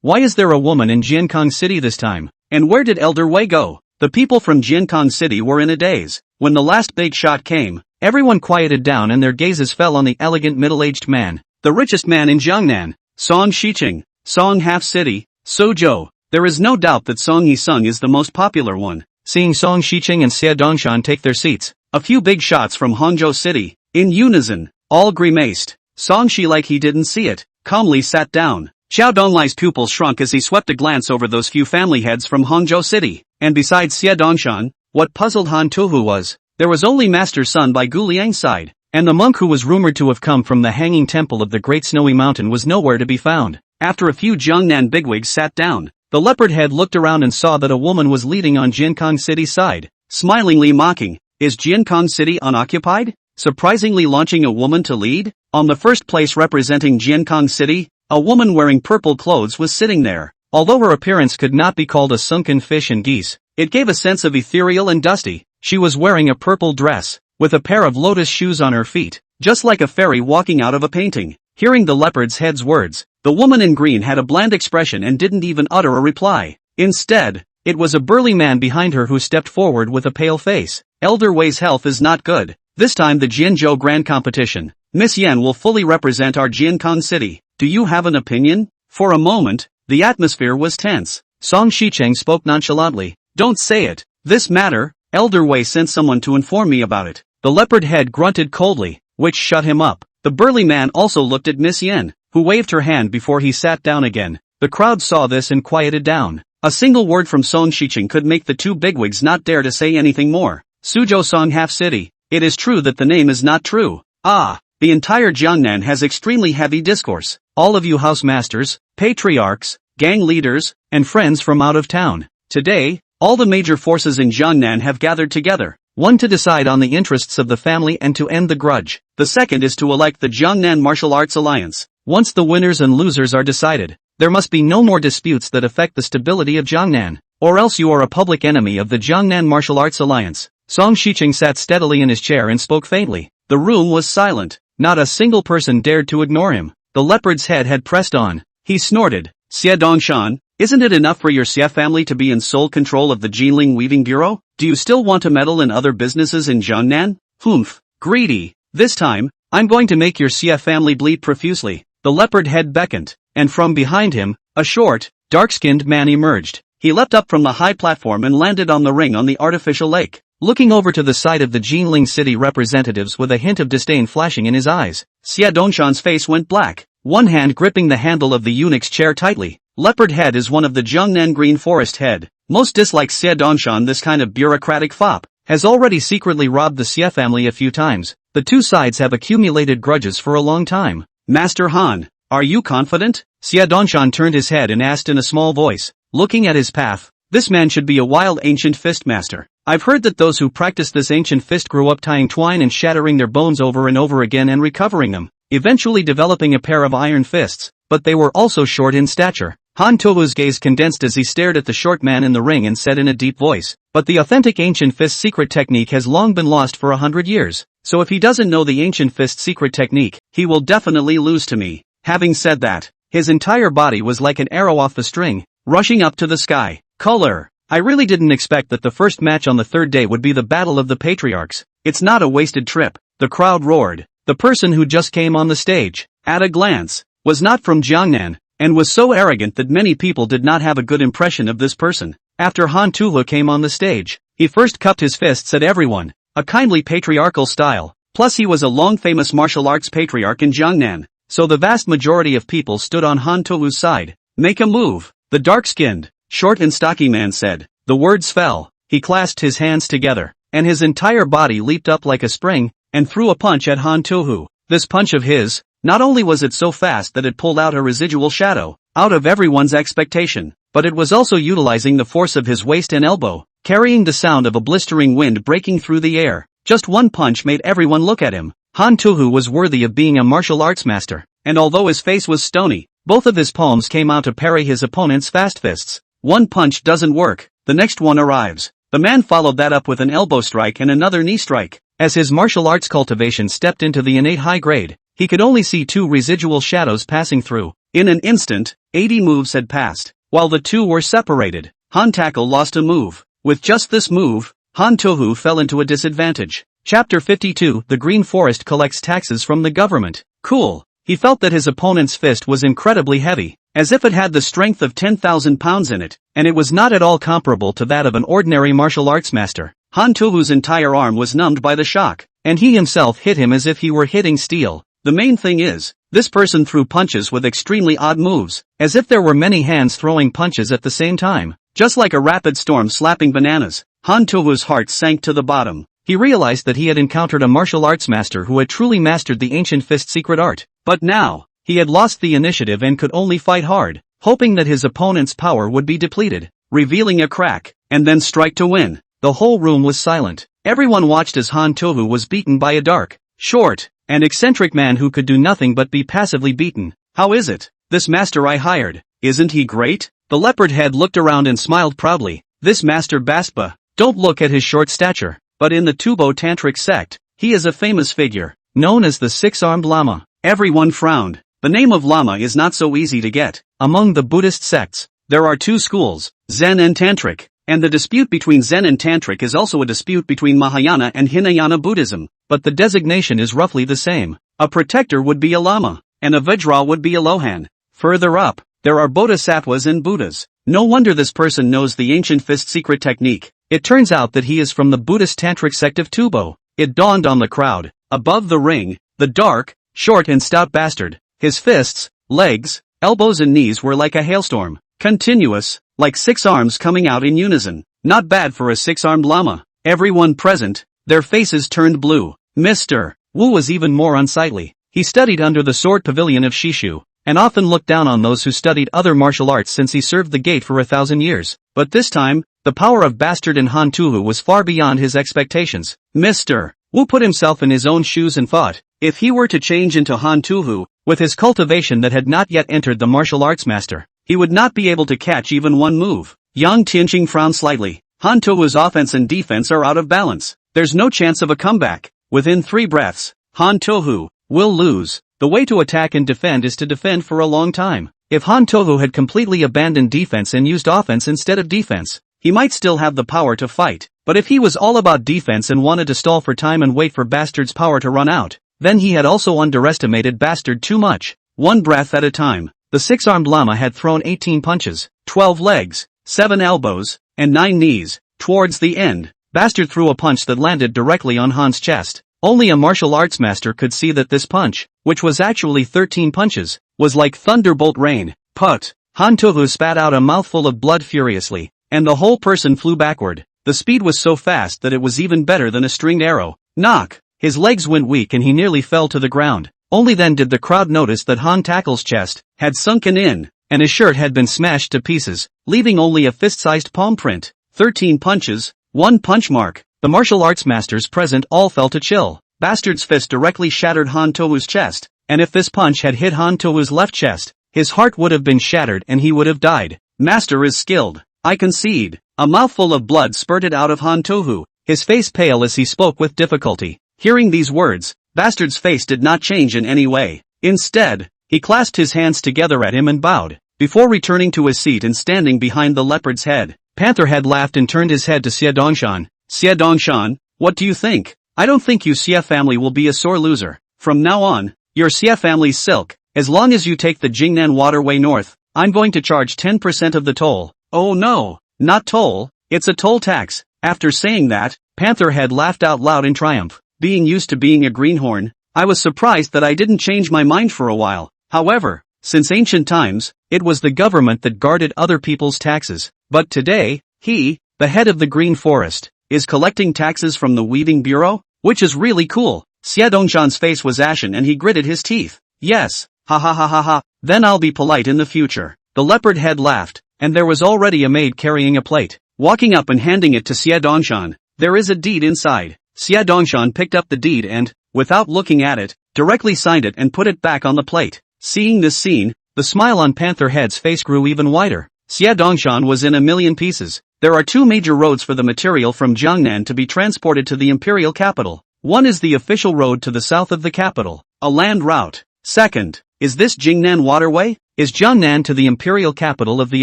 Why is there a woman in Jiankong City this time? And where did Elder Wei go? The people from Jiankong City were in a daze. When the last big shot came, everyone quieted down and their gazes fell on the elegant middle-aged man, the richest man in Jiangnan, Song Shiqing, Song Half City, Suzhou. There is no doubt that Song Yisung is the most popular one. Seeing Song Shiqing and Xie Dongshan take their seats, a few big shots from Hangzhou City, in unison, all grimaced. Song Shi, like he didn't see it, calmly sat down. Xiao Donglai's pupils shrunk as he swept a glance over those few family heads from Hangzhou City, and besides Xie Dongshan, what puzzled Han Tuhu was, there was only Master Sun by Gu Liang's side, and the monk who was rumored to have come from the hanging temple of the Great Snowy Mountain was nowhere to be found. After a few Jiangnan bigwigs sat down, the leopard head looked around and saw that a woman was leading on Jiankong City's side, smilingly mocking. Is Jiankong City unoccupied? Surprisingly launching a woman to lead? On the first place representing Jiankong City, a woman wearing purple clothes was sitting there. Although her appearance could not be called a sunken fish and geese, it gave a sense of ethereal and dusty. She was wearing a purple dress, with a pair of lotus shoes on her feet, just like a fairy walking out of a painting. Hearing the leopard's head's words, the woman in green had a bland expression and didn't even utter a reply. Instead, it was a burly man behind her who stepped forward with a pale face. Elder Wei's health is not good. This time the Jianzhou Grand Competition, Miss Yan will fully represent our Jiankong City. Do you have an opinion? For a moment, the atmosphere was tense. Song Shicheng spoke nonchalantly. Don't say it. This matter, Elder Wei sent someone to inform me about it. The leopard head grunted coldly, which shut him up. The burly man also looked at Miss Yan, who waved her hand before he sat down again. The crowd saw this and quieted down. A single word from Song Shicheng could make the two bigwigs not dare to say anything more. Suzhou Song Half City. It is true that the name is not true. The entire Jiangnan has extremely heavy discourse. All of you housemasters, patriarchs, gang leaders, and friends from out of town. Today, all the major forces in Jiangnan have gathered together. One to decide on the interests of the family and to end the grudge. The second is to elect the Jiangnan Martial Arts Alliance. Once the winners and losers are decided, there must be no more disputes that affect the stability of Jiangnan, or else you are a public enemy of the Jiangnan Martial Arts Alliance. Song Shicheng sat steadily in his chair and spoke faintly. The room was silent. Not a single person dared to ignore him. The leopard's head had pressed on. He snorted. Xie Dongshan, isn't it enough for your Xie family to be in sole control of the Jinling Weaving Bureau? Do you still want to meddle in other businesses in Jiangnan? Humph. Greedy. This time, I'm going to make your Xie family bleed profusely. The leopard head beckoned, and from behind him, a short, dark-skinned man emerged. He leapt up from the high platform and landed on the ring on the artificial lake, looking over to the side of the Jinling City representatives with a hint of disdain flashing in his eyes. Xie Dongshan's face went black, one hand gripping the handle of the eunuch's chair tightly. Leopard Head is one of the Jiangnan Green Forest Head. Most dislikes Xie Dongshan. This kind of bureaucratic fop has already secretly robbed the Xie family a few times. The two sides have accumulated grudges for a long time. Master Han, are you confident? Xie Dongshan turned his head and asked in a small voice, looking at his path. This man should be a wild ancient fist master. I've heard that those who practice this ancient fist grew up tying twine and shattering their bones over and over again and recovering them, eventually developing a pair of iron fists. but they were also short in stature. Han Tohu's gaze condensed as he stared at the short man in the ring and said in a deep voice, "But the authentic ancient fist secret technique has long been lost for 100 years, so if he doesn't know the ancient fist secret technique, he will definitely lose to me." Having said that, his entire body was like an arrow off a string, rushing up to the sky. Color. I really didn't expect that the first match on the third day would be the Battle of the Patriarchs. It's not a wasted trip. The crowd roared. The person who just came on the stage, at a glance, was not from Jangnan, and was so arrogant that many people did not have a good impression of this person. After Han Tuhu came on the stage, he first cupped his fists at everyone, a kindly patriarchal style, plus he was a long famous martial arts patriarch in Jangnan, so the vast majority of people stood on Han Tuhu's side. "Make a move," the dark-skinned, short and stocky man said. The words fell, he clasped his hands together, and his entire body leaped up like a spring, and threw a punch at Han Tuhu. This punch of his, not only was it so fast that it pulled out a residual shadow, out of everyone's expectation, but it was also utilizing the force of his waist and elbow, carrying the sound of a blistering wind breaking through the air. Just one punch made everyone look at him. Han Tuhu was worthy of being a martial arts master, and although his face was stony, both of his palms came out to parry his opponent's fast fists. One punch doesn't work, the next one arrives. The man followed that up with an elbow strike and another knee strike. As his martial arts cultivation stepped into the innate high grade, he could only see two residual shadows passing through. In an instant, 80 moves had passed. While the two were separated, Han Tackle lost a move. With just this move, Han Tuhu fell into a disadvantage. Chapter 52. The Green Forest collects taxes from the government. Cool. He felt that his opponent's fist was incredibly heavy, as if it had the strength of 10,000 pounds in it, and it was not at all comparable to that of an ordinary martial arts master. Han Tuhu's entire arm was numbed by the shock, and he himself hit him as if he were hitting steel. The main thing is, this person threw punches with extremely odd moves, as if there were many hands throwing punches at the same time, just like a rapid storm slapping bananas. Han Tuhu's heart sank to the bottom. He realized that he had encountered a martial arts master who had truly mastered the ancient fist secret art, but now, he had lost the initiative and could only fight hard, hoping that his opponent's power would be depleted, revealing a crack, and then strike to win. The whole room was silent. Everyone watched as Han Tuhu was beaten by a dark, short, and eccentric man who could do nothing but be passively beaten. "How is it? This master I hired, isn't he great?" The leopard head looked around and smiled proudly. "This master Baspa, don't look at his short stature, but in the Tubo Tantric sect, he is a famous figure, known as the Six-Armed Lama." Everyone frowned. The name of Lama is not so easy to get. Among the Buddhist sects, there are two schools, Zen and Tantric, and the dispute between Zen and Tantric is also a dispute between Mahayana and Hinayana Buddhism, but the designation is roughly the same. A protector would be a Lama, and a Vajra would be a Lohan. Further up, there are Bodhisattvas and Buddhas. No wonder this person knows the ancient fist secret technique. It turns out that he is from the Buddhist Tantric sect of Tubo. It dawned on the crowd. Above the ring, the dark, short and stout bastard, his fists, legs, elbows and knees were like a hailstorm, continuous, like 6 arms coming out in unison. Not bad for a 6-armed Lama. Everyone present, their faces turned blue. Mr. Wu was even more unsightly. He studied under the sword pavilion of Shishu, and often looked down on those who studied other martial arts since he served the gate for 1,000 years. But this time, the power of Bastard and Han Tuhu was far beyond his expectations. Mr. Wu put himself in his own shoes and thought, if he were to change into Han Tuhu, with his cultivation that had not yet entered the martial arts master, he would not be able to catch even one move. Yang Tian frowned slightly. Han Tuhu's offense and defense are out of balance. There's no chance of a comeback. Within 3 breaths, Han Tuhu will lose. The way to attack and defend is to defend for a long time. If Han Tuhu had completely abandoned defense and used offense instead of defense, he might still have the power to fight. But if he was all about defense and wanted to stall for time and wait for Bastard's power to run out, then he had also underestimated Bastard too much. One breath at a time, the 6-armed Lama had thrown 18 punches, 12 legs, 7 elbows, and 9 knees. Towards the end, Bastard threw a punch that landed directly on Han's chest. Only a martial arts master could see that this punch, which was actually 13 punches, was like thunderbolt rain. Put! Han Tuhu spat out a mouthful of blood furiously, and the whole person flew backward. The speed was so fast that it was even better than a stringed arrow. Knock! His legs went weak and he nearly fell to the ground. Only then did the crowd notice that Han Tackle's chest had sunken in, and his shirt had been smashed to pieces, leaving only a fist-sized palm print. 13 punches, 1 punch mark. The martial arts masters present all felt a chill. Bastard's fist directly shattered Han Tuhu's chest, and if this punch had hit Han Tuhu's left chest, his heart would have been shattered and he would have died. Master is skilled, I concede. A mouthful of blood spurted out of Han Tohu, his face pale as he spoke with difficulty. Hearing these words, Bastard's face did not change in any way. Instead, he clasped his hands together at him and bowed, before returning to his seat and standing behind the leopard's head. Pantherhead laughed and turned his head to Xie Dongshan. Xie Dongshan, what do you think? I don't think you Xie family will be a sore loser. From now on, your Xie family's silk. As long as you take the Jingnan waterway north, I'm going to charge 10% of the toll. Oh no, not toll, it's a toll tax. After saying that, Pantherhead laughed out loud in triumph. Being used to being a greenhorn, I was surprised that I didn't change my mind for a while. However, since ancient times, it was the government that guarded other people's taxes. But today, he, the head of the Green Forest, is collecting taxes from the Weaving Bureau? Which is really cool. Xie Dongshan's face was ashen and he gritted his teeth. Yes, ha ha ha ha ha, then I'll be polite in the future. The leopard head laughed, and there was already a maid carrying a plate. Walking up and handing it to Xie Dongshan. There is a deed inside. Xie Dongshan picked up the deed and, without looking at it, directly signed it and put it back on the plate. Seeing this scene, the smile on Pantherhead's face grew even wider. Xie Dongshan was in a million pieces. There are two major roads for the material from Jiangnan to be transported to the imperial capital. One is the official road to the south of the capital, a land route. Second, is this Jingnan waterway? Is Jiangnan to the imperial capital of the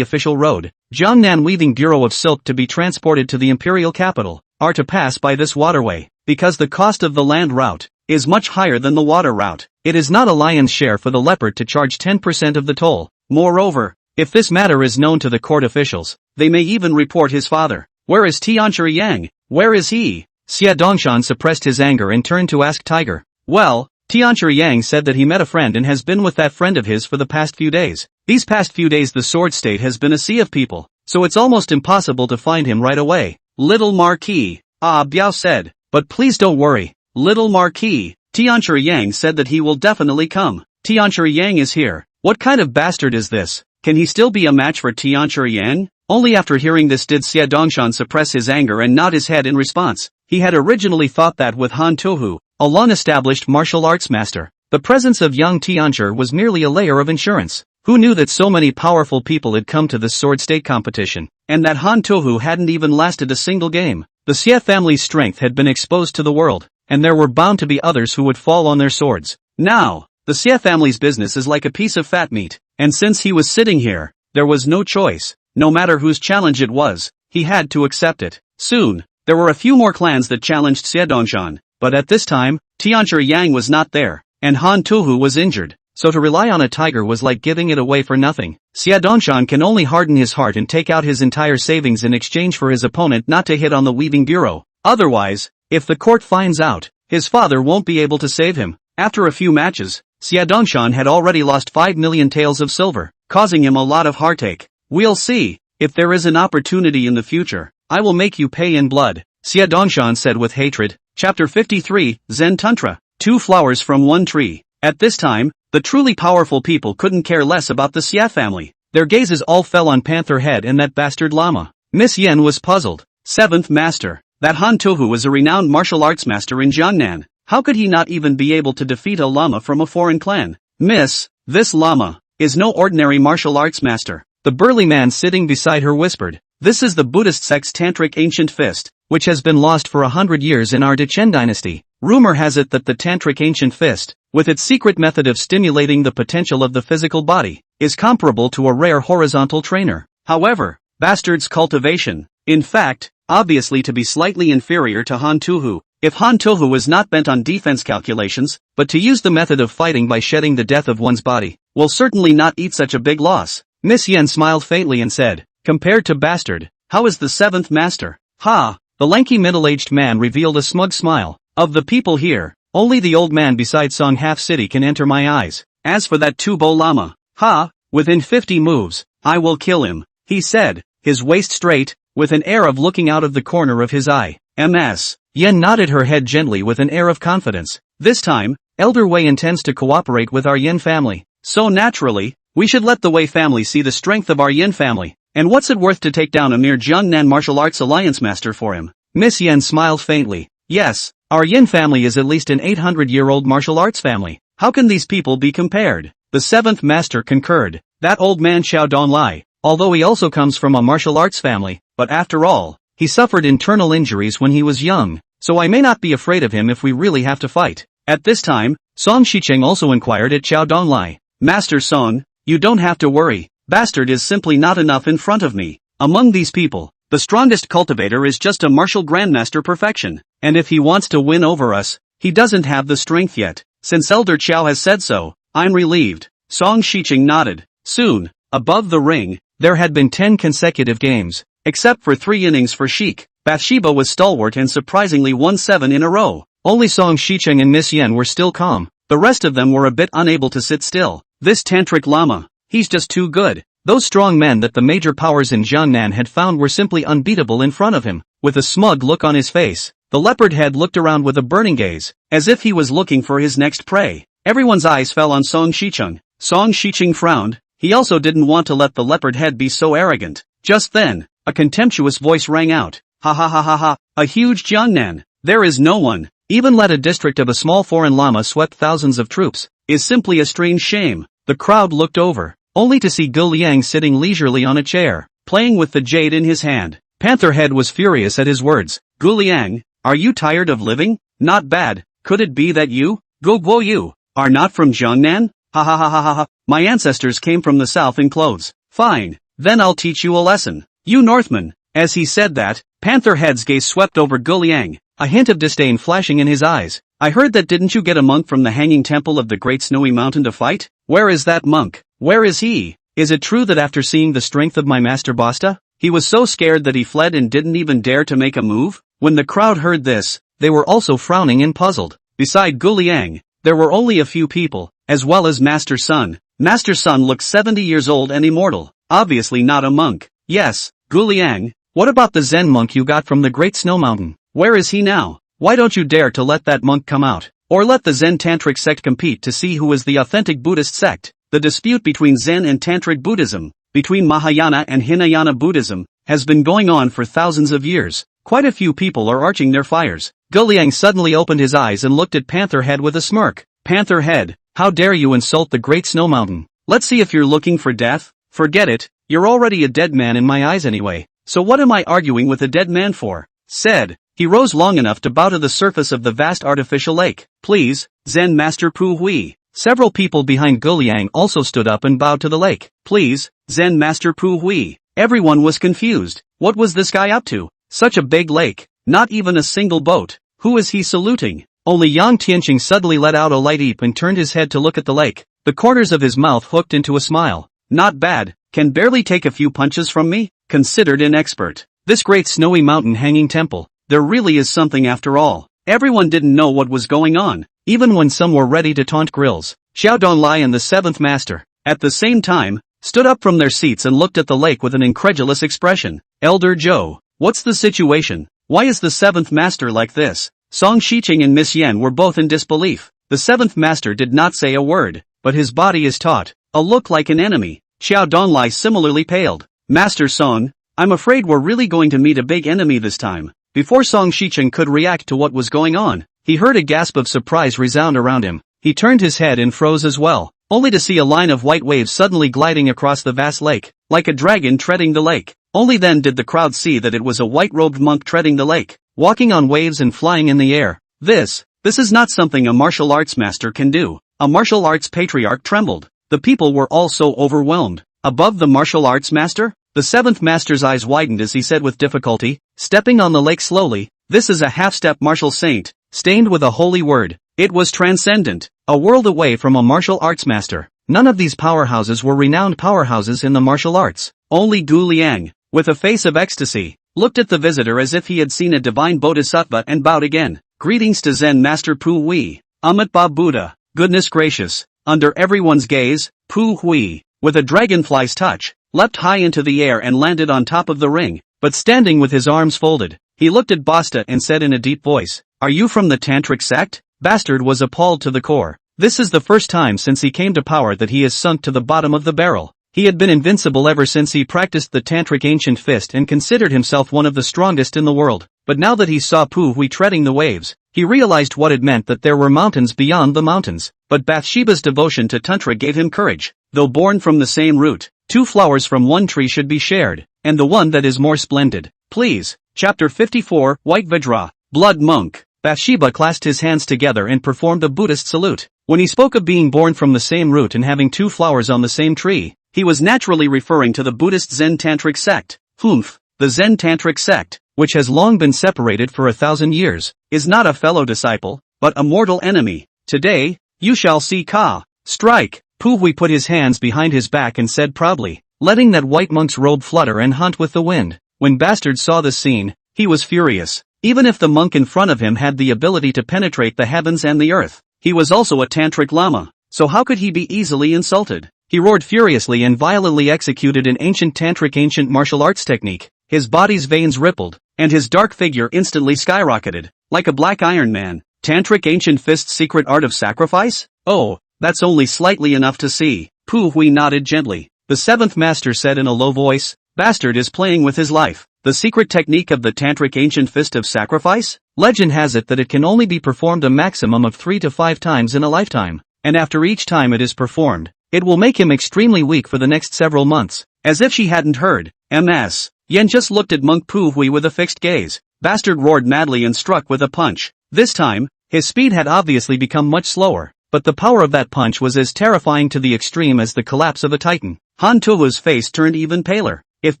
official road? Jiangnan Weaving Bureau of silk to be transported to the imperial capital, are to pass by this waterway, because the cost of the land route is much higher than the water route. It is not a lion's share for the leopard to charge 10% of the toll. Moreover, if this matter is known to the court officials, they may even report his father. Where is Tianchi Yang? Where is he? Xie Dongshan suppressed his anger and turned to ask Tiger. Well, Tianchi Yang said that he met a friend and has been with that friend of his for the past few days. These past few days the sword state has been a sea of people, so it's almost impossible to find him right away. Little Marquis, Biao said. But please don't worry, Little Marquis. Tianchi Yang said that he will definitely come. Tianchi Yang is here. What kind of bastard is this? Can he still be a match for Tianchi Yang? Only after hearing this did Xie Dongshan suppress his anger and nod his head in response. He had originally thought that with Han Tohu, a long-established martial arts master, the presence of young Tianchi was merely a layer of insurance. Who knew that so many powerful people had come to this sword state competition, and that Han Tohu hadn't even lasted a single game? The Xie family's strength had been exposed to the world, and there were bound to be others who would fall on their swords. Now, the Xie family's business is like a piece of fat meat, and since he was sitting here, there was no choice. No matter whose challenge it was, he had to accept it. Soon, there were a few more clans that challenged Xie Dongshan, but at this time, Tianchi Yang was not there, and Han Tohu was injured, so to rely on a tiger was like giving it away for nothing. Xie Dongshan can only harden his heart and take out his entire savings in exchange for his opponent not to hit on the Weaving Bureau. Otherwise, if the court finds out, his father won't be able to save him. After a few matches, Xie Dongshan had already lost 5 million taels of silver, causing him a lot of heartache. We'll see. If there is an opportunity in the future, I will make you pay in blood, Xie Dongshan said with hatred. Chapter 53, Zen Tantra. 2 flowers from one tree. At this time, the truly powerful people couldn't care less about the Xie family. Their gazes all fell on Pantherhead and that bastard llama. Miss Yen was puzzled. 7th Master. That Han Tohu was a renowned martial arts master in Jiangnan. How could he not even be able to defeat a llama from a foreign clan? Miss, this llama is no ordinary martial arts master. The burly man sitting beside her whispered. This is the Buddhist sect's tantric ancient fist, which has been lost for 100 years in our Dechen dynasty. Rumor has it that the tantric ancient fist, with its secret method of stimulating the potential of the physical body, is comparable to a rare horizontal trainer. However, bastard's cultivation, in fact, obviously to be slightly inferior to Han Tohu. If Han Tohu was not bent on defense calculations, but to use the method of fighting by shedding the death of one's body, will certainly not eat such a big loss. Miss Yen smiled faintly and said, compared to bastard, how is the 7th master? Ha! The lanky middle-aged man revealed a smug smile. Of the people here, only the old man beside Song Half City can enter my eyes. As for that Tubo Lama, ha! Within 50 moves, I will kill him, he said, his waist straight, with an air of looking out of the corner of his eye. Ms. Yen nodded her head gently with an air of confidence. This time, Elder Wei intends to cooperate with our Yin family. So naturally, we should let the Wei family see the strength of our Yin family. And what's it worth to take down a mere Jiangnan martial arts alliance master for him? Miss Yen smiled faintly. Yes, our Yin family is at least an 800-year-old martial arts family. How can these people be compared? The seventh master concurred. That old man Showdown, although he also comes from a martial arts family, but after all, he suffered internal injuries when he was young, so I may not be afraid of him if we really have to fight. At this time, Song Shicheng also inquired at Showdown. Master Song, you don't have to worry, bastard is simply not enough in front of me. Among these people, the strongest cultivator is just a martial grandmaster perfection, and if he wants to win over us, he doesn't have the strength yet. Since Elder Chow has said so, I'm relieved. Song Shicheng nodded. Soon, above the ring, there had been 10 consecutive games, except for 3 innings for Sheik. Bathsheba was stalwart and surprisingly won 7 in a row. Only Song Shicheng and Miss Yen were still calm. The rest of them were a bit unable to sit still. This tantric lama, he's just too good. Those strong men that the major powers in Jangnan had found were simply unbeatable in front of him. With a smug look on his face, the leopard head looked around with a burning gaze, as if he was looking for his next prey. Everyone's eyes fell on Song Shicheng. Song Shicheng frowned. He also didn't want to let the leopard head be so arrogant. Just then, a contemptuous voice rang out. Ha ha ha ha ha, a huge Jangnan. There is no one, even let a district of a small foreign lama swept thousands of troops, is simply a strange shame. The crowd looked over, only to see Gu Liang sitting leisurely on a chair, playing with the jade in his hand. Pantherhead was furious at his words. Gu Liang, are you tired of living? Not bad. Could it be that you, Gu Guo Yu, are not from Jangnan? Ha ha ha ha ha ha. My ancestors came from the south in clothes. Fine, then I'll teach you a lesson. You Northman. As he said that, Pantherhead's gaze swept over Gu Liang, a hint of disdain flashing in his eyes. I heard that didn't you get a monk from the hanging temple of the Great Snowy Mountain to fight? Where is that monk? Where is he? Is it true that after seeing the strength of my master Basta, he was so scared that he fled and didn't even dare to make a move? When the crowd heard this, they were also frowning and puzzled. Beside Gu Liang, there were only a few people, as well as Master Sun. Master Sun looked 70 years old and immortal, obviously not a monk. Yes, Gu Liang, what about the Zen monk you got from the Great Snow Mountain? Where is he now? Why don't you dare to let that monk come out? Or let the Zen Tantric sect compete to see who is the authentic Buddhist sect? The dispute between Zen and Tantric Buddhism, between Mahayana and Hinayana Buddhism, has been going on for thousands of years. Quite a few people are arching their fires. Gu Liang suddenly opened his eyes and looked at Pantherhead with a smirk. Pantherhead, how dare you insult the Great Snow Mountain? Let's see if you're looking for death. Forget it, you're already a dead man in my eyes anyway. So what am I arguing with a dead man for? Said. He rose long enough to bow to the surface of the vast artificial lake. Please, Zen Master Pu Hui. Several people behind Gu Liang also stood up and bowed to the lake. Please, Zen Master Pu Hui. Everyone was confused. What was this guy up to? Such a big lake, not even a single boat. Who is he saluting? Only Yang Tian suddenly let out a light eep and turned his head to look at the lake. The corners of his mouth hooked into a smile. Not bad, can barely take a few punches from me? Considered an expert. This great snowy mountain hanging temple, there really is something after all. Everyone didn't know what was going on, even when some were ready to taunt grills. Xiaodong and the seventh master, at the same time, stood up from their seats and looked at the lake with an incredulous expression. Elder Zhou, what's the situation? Why is the seventh master like this? Song Shicheng and Miss Yen were both in disbelief. The seventh master did not say a word, but his body is taut, a look like an enemy. Xiaodong similarly paled. Master Song, I'm afraid we're really going to meet a big enemy this time. Before Song Shicheng could react to what was going on, he heard a gasp of surprise resound around him. He turned his head and froze as well, only to see a line of white waves suddenly gliding across the vast lake, like a dragon treading the lake. Only then did the crowd see that it was a white-robed monk treading the lake, walking on waves and flying in the air. This is not something a martial arts master can do. A martial arts patriarch trembled. The people were all so overwhelmed. Above the martial arts master? The seventh master's eyes widened as he said with difficulty, stepping on the lake slowly, this is a half-step martial saint, stained with a holy word. It was transcendent, a world away from a martial arts master. None of these powerhouses were renowned powerhouses in the martial arts. Only Gu Liang, with a face of ecstasy, looked at the visitor as if he had seen a divine bodhisattva and bowed again. Greetings to Zen Master Pu Hui, Amitabha Buddha. Goodness gracious, under everyone's gaze, Pu Hui, with a dragonfly's touch, leapt high into the air and landed on top of the ring, but standing with his arms folded, he looked at Basta and said in a deep voice, "Are you from the Tantric sect?" Bastard was appalled to the core. This is the first time since he came to power that he has sunk to the bottom of the barrel. He had been invincible ever since he practiced the Tantric ancient fist and considered himself one of the strongest in the world. But now that he saw Pu Hui treading the waves, he realized what it meant that there were mountains beyond the mountains. But Bathsheba's devotion to Tantra gave him courage. Though born from the same root, 2 flowers from one tree should be shared, and the one that is more splendid. Please. Chapter 54, White Vajra, Blood Monk. Bathsheba clasped his hands together and performed a Buddhist salute. When he spoke of being born from the same root and having 2 flowers on the same tree, he was naturally referring to the Buddhist Zen Tantric sect. Humph. The Zen Tantric sect, which has long been separated for 1,000 years, is not a fellow disciple, but a mortal enemy. Today, you shall see Ka. Strike. Puhui put his hands behind his back and said proudly, letting that white monk's robe flutter and hunt with the wind. When Bastard saw this scene, he was furious. Even if the monk in front of him had the ability to penetrate the heavens and the earth, he was also a tantric lama, so how could he be easily insulted? He roared furiously and violently executed an ancient martial arts technique. His body's veins rippled, and his dark figure instantly skyrocketed, like a black Iron Man. Tantric ancient fist's secret art of sacrifice? Oh, that's only slightly enough to see. Pu Hui nodded gently. The 7th master said in a low voice, Bastard is playing with his life. The secret technique of the Tantric ancient fist of sacrifice? Legend has it that it can only be performed a maximum of 3 to 5 times in a lifetime, and after each time it is performed, it will make him extremely weak for the next several months. As if she hadn't heard, Ms. Yen just looked at Monk Pu Hui with a fixed gaze. Bastard roared madly and struck with a punch. This time, his speed had obviously become much slower, but the power of that punch was as terrifying to the extreme as the collapse of a titan. Han Tuhu's face turned even paler. If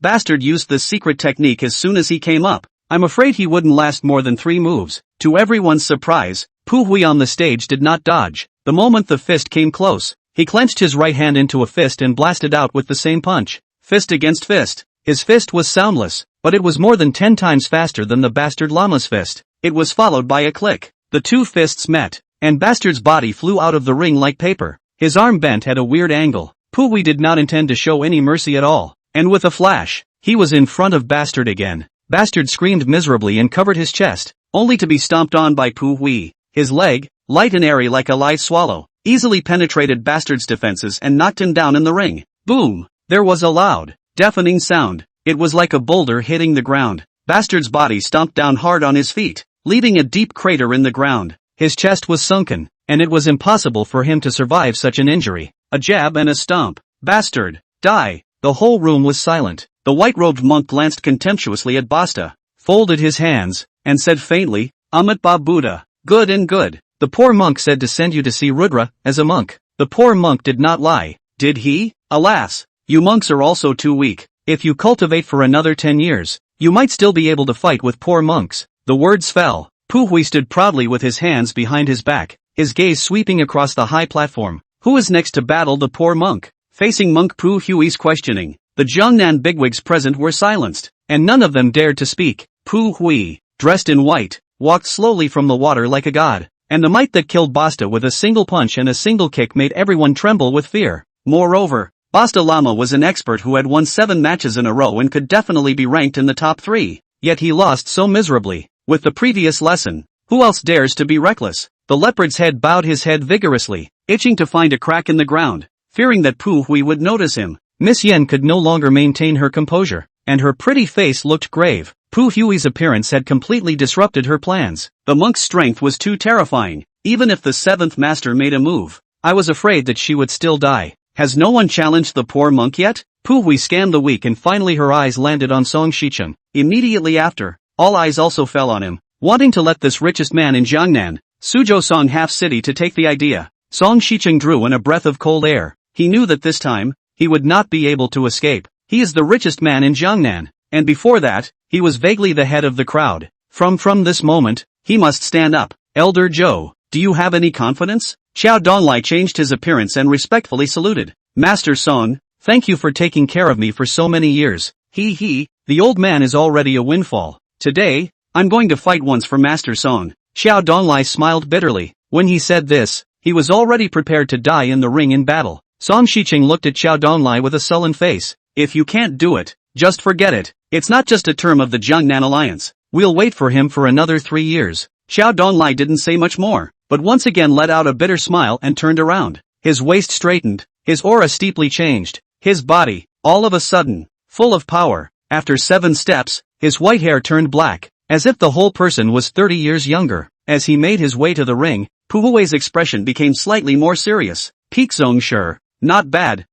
Bastard used this secret technique as soon as he came up, I'm afraid he wouldn't last more than 3 moves. To everyone's surprise, Pu Hui on the stage did not dodge. The moment the fist came close, he clenched his right hand into a fist and blasted out with the same punch. Fist against fist. His fist was soundless, but it was more than 10 times faster than the Bastard Lama's fist. It was followed by a click. The 2 fists met, and Bastard's body flew out of the ring like paper. His arm bent at a weird angle. Pu Hui did not intend to show any mercy at all, and with a flash, he was in front of Bastard again. Bastard screamed miserably and covered his chest, only to be stomped on by Pu Hui. His leg, light and airy like a live swallow, easily penetrated Bastard's defenses and knocked him down in the ring. Boom! There was a loud, deafening sound. It was like a boulder hitting the ground. Bastard's body stomped down hard on his feet, leaving a deep crater in the ground. His chest was sunken, and it was impossible for him to survive such an injury. A jab and a stomp. Bastard, die! The whole room was silent. The white-robed monk glanced contemptuously at Basta, folded his hands, and said faintly, Amit Ba Buddha. Good and good. The poor monk said to send you to see Rudra, as a monk. The poor monk did not lie, did he? Alas! You monks are also too weak. If you cultivate for another 10 years, you might still be able to fight with poor monks. The words fell. Pu Hui stood proudly with his hands behind his back, his gaze sweeping across the high platform. Who is next to battle the poor monk? Facing Monk Pu Hui's questioning, the Jangnan bigwigs present were silenced, and none of them dared to speak. Pu Hui, dressed in white, walked slowly from the water like a god, and the might that killed Basta with a single punch and a single kick made everyone tremble with fear. Moreover, Basta Lama was an expert who had won 7 matches in a row and could definitely be ranked in the top 3, yet he lost so miserably. With the previous lesson, who else dares to be reckless? The leopard's head bowed his head vigorously, itching to find a crack in the ground, fearing that Pu Hui would notice him. Miss Yen could no longer maintain her composure, and her pretty face looked grave. Pu Hui's appearance had completely disrupted her plans. The monk's strength was too terrifying. Even if the 7th master made a move, I was afraid that she would still die. Has no one challenged the poor monk yet? Pu Hui scanned the weak and finally her eyes landed on Song Shicheng. Immediately after, all eyes also fell on him, wanting to let this richest man in Jiangnan, Suzhou Song half city to take the idea. Song Shicheng drew in a breath of cold air. He knew that this time, he would not be able to escape. He is the richest man in Jiangnan, and before that, he was vaguely the head of the crowd. From this moment, he must stand up. Elder Zhou, do you have any confidence? Xiao Donglai changed his appearance and respectfully saluted. Master Song, thank you for taking care of me for so many years. The old man is already a windfall. Today, I'm going to fight once for Master Song. Xiao Donglai smiled bitterly. When he said this, he was already prepared to die in the ring in battle. Song Shicheng looked at Xiao Donglai with a sullen face. If you can't do it, just forget it. It's not just a term of the Jiangnan alliance. We'll wait for him for another 3 years. Xiao Donglai didn't say much more, but once again let out a bitter smile and turned around. His waist straightened, his aura steeply changed, his body, all of a sudden, full of power. After 7 steps, his white hair turned black, as if the whole person was 30 years younger. As he made his way to the ring, Pu Hui's expression became slightly more serious. Peak Zone sure. Not bad,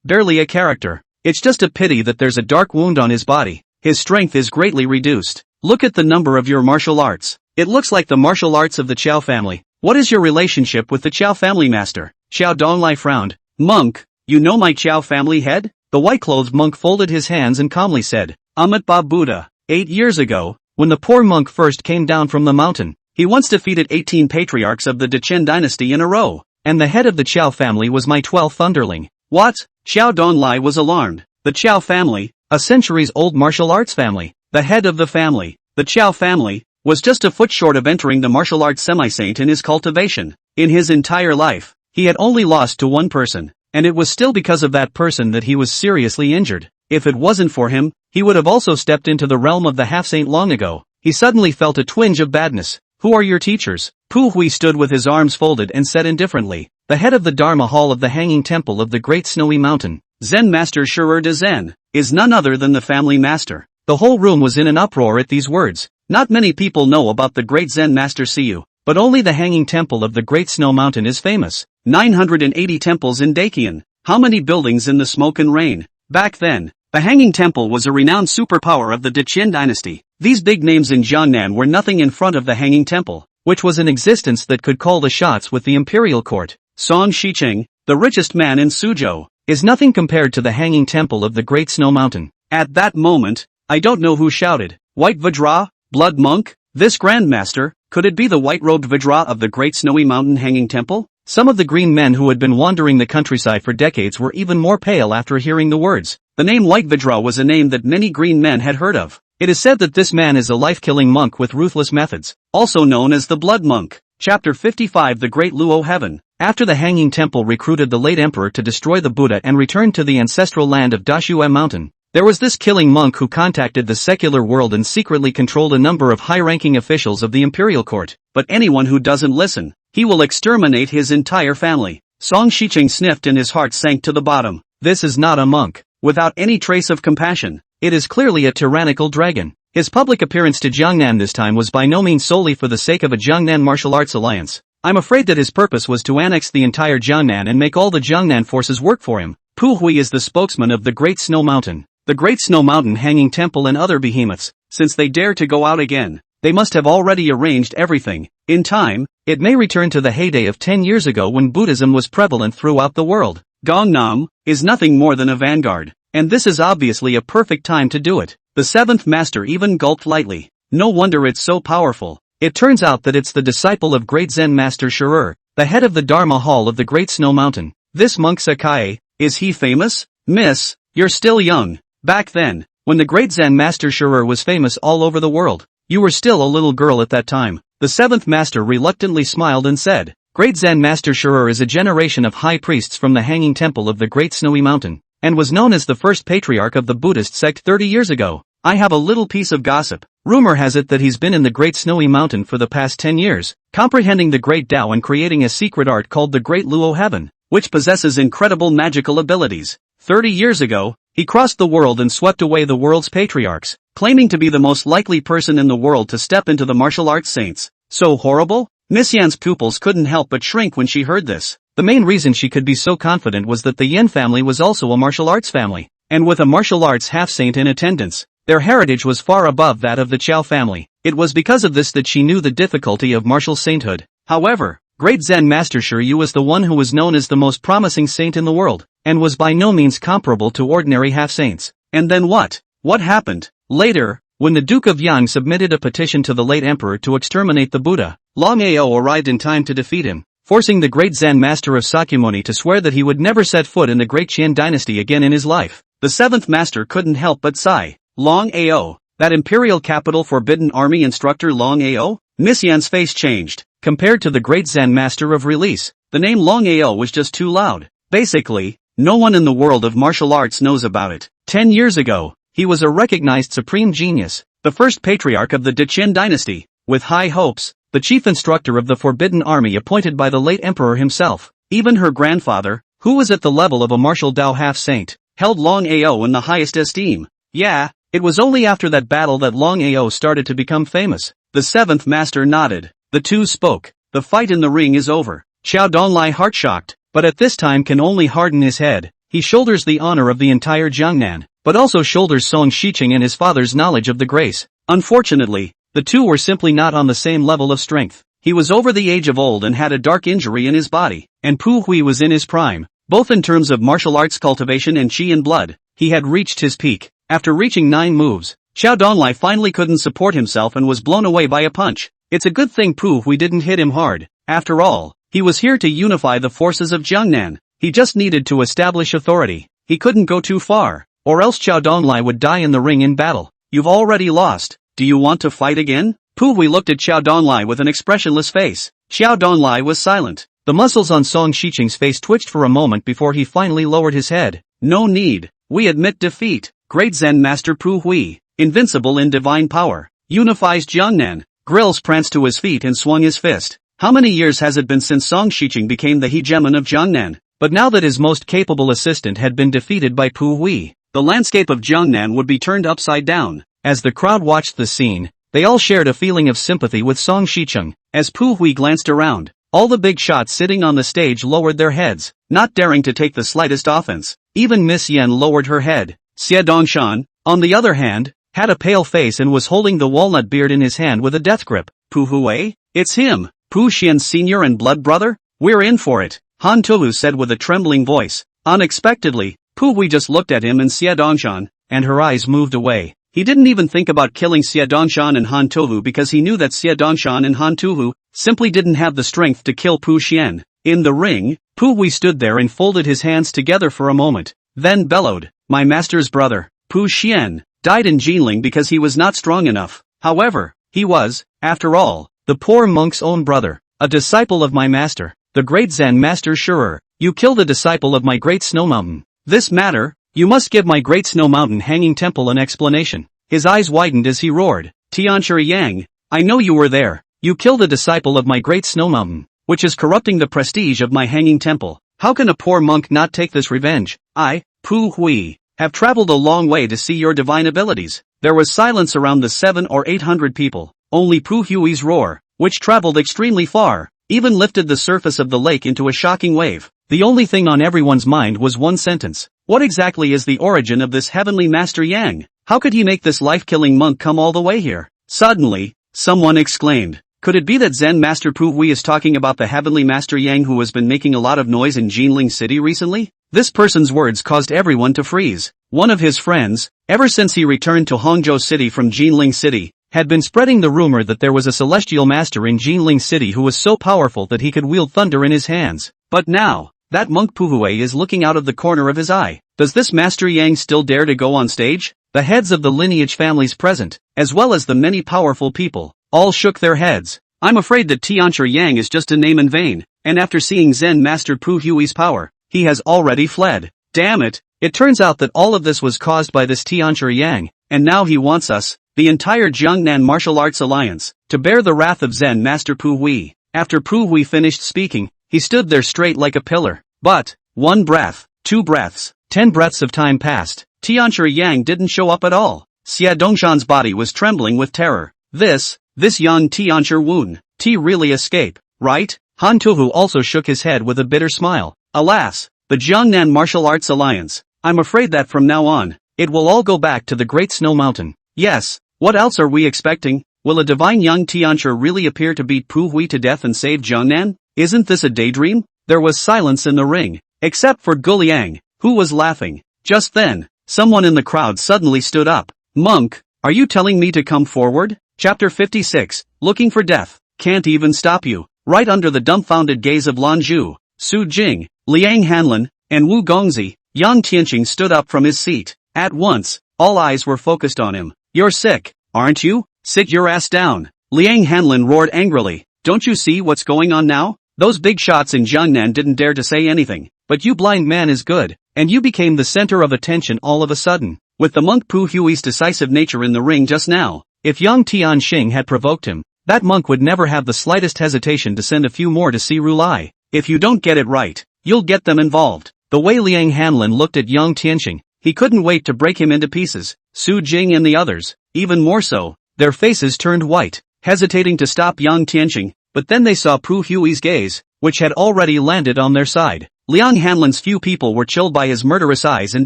barely a character. It's just a pity that there's a dark wound on his body. His strength is greatly reduced. Look at the number of your martial arts. It looks like the martial arts of the Chao family. What is your relationship with the Chao family master? Xiao Donglai frowned. Monk, you know my Chao family head? The white-clothed monk folded his hands and calmly said, Amitabha Buddha. 8 years ago, when the poor monk first came down from the mountain, he once defeated 18 patriarchs of the Dechen dynasty in a row, and the head of the Chao family was my 12th underling. What? Xiao Donglai was alarmed. The Chao family, a centuries-old martial arts family, the head of the family, the Chao family, was just a foot short of entering the martial arts semi-saint in his cultivation. In his entire life, he had only lost to one person, and it was still because of that person that he was seriously injured. If it wasn't for him, he would have also stepped into the realm of the half-saint long ago. He suddenly felt a twinge of badness. Who are your teachers? Pu Hui stood with his arms folded and said indifferently, the head of the Dharma Hall of the Hanging Temple of the Great Snowy Mountain, Zen Master Shirer de Zen, is none other than the family master. The whole room was in an uproar at these words. Not many people know about the great Zen Master Siyu, but only the Hanging Temple of the Great Snow Mountain is famous. 980 temples in Dakian. How many buildings in the smoke and rain? Back then, the Hanging Temple was a renowned superpower of the Dechen dynasty. These big names in Jiangnan were nothing in front of the Hanging Temple, which was an existence that could call the shots with the imperial court. Song Shicheng, the richest man in Suzhou, is nothing compared to the Hanging Temple of the Great Snow Mountain. At that moment, I don't know who shouted, White Vajra, Blood Monk, this Grandmaster, could it be the white-robed Vajra of the Great Snowy Mountain Hanging Temple? Some of the green men who had been wandering the countryside for decades were even more pale after hearing the words. The name White Vajra was a name that many green men had heard of. It is said that this man is a life-killing monk with ruthless methods, also known as the Blood Monk. Chapter 55 The Great Luo Heaven. After the Hanging Temple recruited the late emperor to destroy the Buddha and return to the ancestral land of Dashue Mountain, there was this killing monk who contacted the secular world and secretly controlled a number of high-ranking officials of the imperial court. But anyone who doesn't listen, he will exterminate his entire family. Song Shicheng sniffed and his heart sank to the bottom. This is not a monk. Without any trace of compassion, it is clearly a tyrannical dragon. His public appearance to Jiangnan this time was by no means solely for the sake of a Jiangnan martial arts alliance. I'm afraid that his purpose was to annex the entire Jiangnan and make all the Jiangnan forces work for him. Pu Hui is the spokesman of the Great Snow Mountain, the Great Snow Mountain Hanging Temple and other behemoths. Since they dare to go out again, they must have already arranged everything. In time, it may return to the heyday of 10 years ago when Buddhism was prevalent throughout the world. Gangnam is nothing more than a vanguard, and this is obviously a perfect time to do it. The seventh master even gulped lightly. No wonder it's so powerful. It turns out that it's the disciple of great Zen Master Shirer, the head of the Dharma Hall of the Great Snow Mountain. This monk Sakai, is he famous? Miss, you're still young. Back then, when the great Zen Master Shirer was famous all over the world, you were still a little girl at that time. The seventh master reluctantly smiled and said, Great Zen Master Shirer is a generation of high priests from the Hanging Temple of the Great Snowy Mountain, and was known as the first patriarch of the Buddhist sect 30 years ago. I have a little piece of gossip. Rumor has it that he's been in the Great Snowy Mountain for the past 10 years, comprehending the Great Tao and creating a secret art called the Great Luo Heaven, which possesses incredible magical abilities. 30 years ago, he crossed the world and swept away the world's patriarchs, claiming to be the most likely person in the world to step into the martial arts saints. So horrible? Miss Yan's pupils couldn't help but shrink when she heard this. The main reason she could be so confident was that the Yin family was also a martial arts family, and with a martial arts half-saint in attendance, their heritage was far above that of the Chao family. It was because of this that she knew the difficulty of martial sainthood. However, Great Zen Master Shiyu was the one who was known as the most promising saint in the world, and was by no means comparable to ordinary half-saints. And then what? What happened? Later, when the Duke of Yang submitted a petition to the late emperor to exterminate the Buddha, Long Ao arrived in time to defeat him, forcing the great Zen master of Sakyamuni to swear that he would never set foot in the great Qian dynasty again in his life. The seventh master couldn't help but sigh. Long Ao, that imperial capital forbidden army instructor Long Ao? Miss Yan's face changed. Compared to the great Zen master of release, the name Long Ao was just too loud. Basically, no one in the world of martial arts knows about it. 10 years ago, he was a recognized supreme genius, the first patriarch of the Dechen dynasty, with high hopes, the chief instructor of the forbidden army appointed by the late emperor himself. Even her grandfather, who was at the level of a martial Dao half-saint, held Long Ao in the highest esteem. Yeah, it was only after that battle that Long Ao started to become famous. The seventh master nodded. The two spoke. The fight in the ring is over. Xiao Donglai heart-shocked, but at this time can only harden his head. He shoulders the honor of the entire Jangnan, but also shoulders Song Shiqing and his father's knowledge of the grace. Unfortunately, the two were simply not on the same level of strength. He was over the age of old and had a dark injury in his body, and Pu Hui was in his prime, both in terms of martial arts cultivation and qi and blood. He had reached his peak. After reaching 9 moves, Xiao Donglai finally couldn't support himself and was blown away by a punch. It's a good thing Pu Hui didn't hit him hard. After all, he was here to unify the forces of Jangnan. He just needed to establish authority. He couldn't go too far, or else Xiao Donglai would die in the ring in battle. You've already lost. Do you want to fight again? Pu Hui looked at Xiao Donglai with an expressionless face. Xiao Donglai was silent. The muscles on Song Shiqing's face twitched for a moment before he finally lowered his head. No need. We admit defeat. Great Zen Master Pu Hui, invincible in divine power, unifies Jangnan. Grills pranced to his feet and swung his fist. How many years has it been since Song Shiqing became the hegemon of Jangnan? But now that his most capable assistant had been defeated by Pu Hui, the landscape of Jangnan would be turned upside down. As the crowd watched the scene, they all shared a feeling of sympathy with Song Shiqing. As Pu Hui glanced around, all the big shots sitting on the stage lowered their heads, not daring to take the slightest offense. Even Miss Yen lowered her head. Xie Dongshan, on the other hand, had a pale face and was holding the walnut beard in his hand with a death grip. Pu Hui? It's him, Pu Xian's senior and blood brother? We're in for it, Han Tulu said with a trembling voice. Unexpectedly, Pu Hui just looked at him and Xie Dongshan, and her eyes moved away. He didn't even think about killing Xie Dongshan and Han Tulu because he knew that Xie Dongshan and Han Tulu simply didn't have the strength to kill Pu Xian. In the ring, Pu Hui stood there and folded his hands together for a moment, then bellowed, "My master's brother, Pu Xian, died in Jinling because he was not strong enough. However, he was, after all, the poor monk's own brother, a disciple of my master, the great Zen master Shirer. You killed a disciple of my great snow mountain. This matter, you must give my great snow mountain hanging temple an explanation." His eyes widened as he roared, "Tianchi Yang, I know you were there. You killed a disciple of my great snow mountain, which is corrupting the prestige of my hanging temple. How can a poor monk not take this revenge? I, Pu Hui, have traveled a long way to see your divine abilities." There was silence around the 700 or 800 people. Only Pu Hui's roar, which traveled extremely far, even lifted the surface of the lake into a shocking wave. The only thing on everyone's mind was one sentence. What exactly is the origin of this heavenly Master Yang? How could he make this life-killing monk come all the way here? Suddenly, someone exclaimed, "Could it be that Zen Master Pu Hui is talking about the heavenly Master Yang who has been making a lot of noise in Jinling City recently?" This person's words caused everyone to freeze. One of his friends, ever since he returned to Hangzhou City from Jinling City, had been spreading the rumor that there was a celestial master in Jinling City who was so powerful that he could wield thunder in his hands. But now, that monk Pu Hui is looking out of the corner of his eye. Does this Master Yang still dare to go on stage? The heads of the lineage families present, as well as the many powerful people, all shook their heads. I'm afraid that Tianchi Yang is just a name in vain, and after seeing Zen Master Pu Hui's power, he has already fled. Damn it, it turns out that all of this was caused by this Tianchi Yang, and now he wants us, the entire Jiangnan Martial Arts Alliance, to bear the wrath of Zen Master Pu Hui. After Pu Hui finished speaking, he stood there straight like a pillar. But, 1 breath, 2 breaths, 10 breaths of time passed. Tianchi Yang didn't show up at all. Xie Dongshan's body was trembling with terror. This young Tianchi Wun, T really escape, right? Han Tuhu also shook his head with a bitter smile. Alas, the Jiangnan Martial Arts Alliance, I'm afraid that from now on, it will all go back to the Great Snow Mountain. Yes, what else are we expecting? Will a divine young Tianchi really appear to beat Pu Hui to death and save Jiangnan? Isn't this a daydream? There was silence in the ring, except for Guliang, who was laughing. Just then, someone in the crowd suddenly stood up. Monk, are you telling me to come forward? Chapter 56, Looking for Death. Can't even stop you. Right under the dumbfounded gaze of Lan Zhu, Su Jing, Liang Hanlin, and Wu Gongzi, Yang Tianqing stood up from his seat. At once, all eyes were focused on him. You're sick, aren't you? Sit your ass down. Liang Hanlin roared angrily. Don't you see what's going on now? Those big shots in Jiangnan didn't dare to say anything. But you blind man is good, and you became the center of attention all of a sudden. With the monk Pu Hui's decisive nature in the ring just now, if Yang Tianqing had provoked him, that monk would never have the slightest hesitation to send a few more to see Rulai. If you don't get it right, you'll get them involved. The way Liang Hanlin looked at Yang Tianqing, he couldn't wait to break him into pieces. Su Jing and the others, even more so, their faces turned white. hesitating to stop Yang Tianqing, but then they saw Pu Hui's gaze, which had already landed on their side. Liang Hanlin's few people were chilled by his murderous eyes and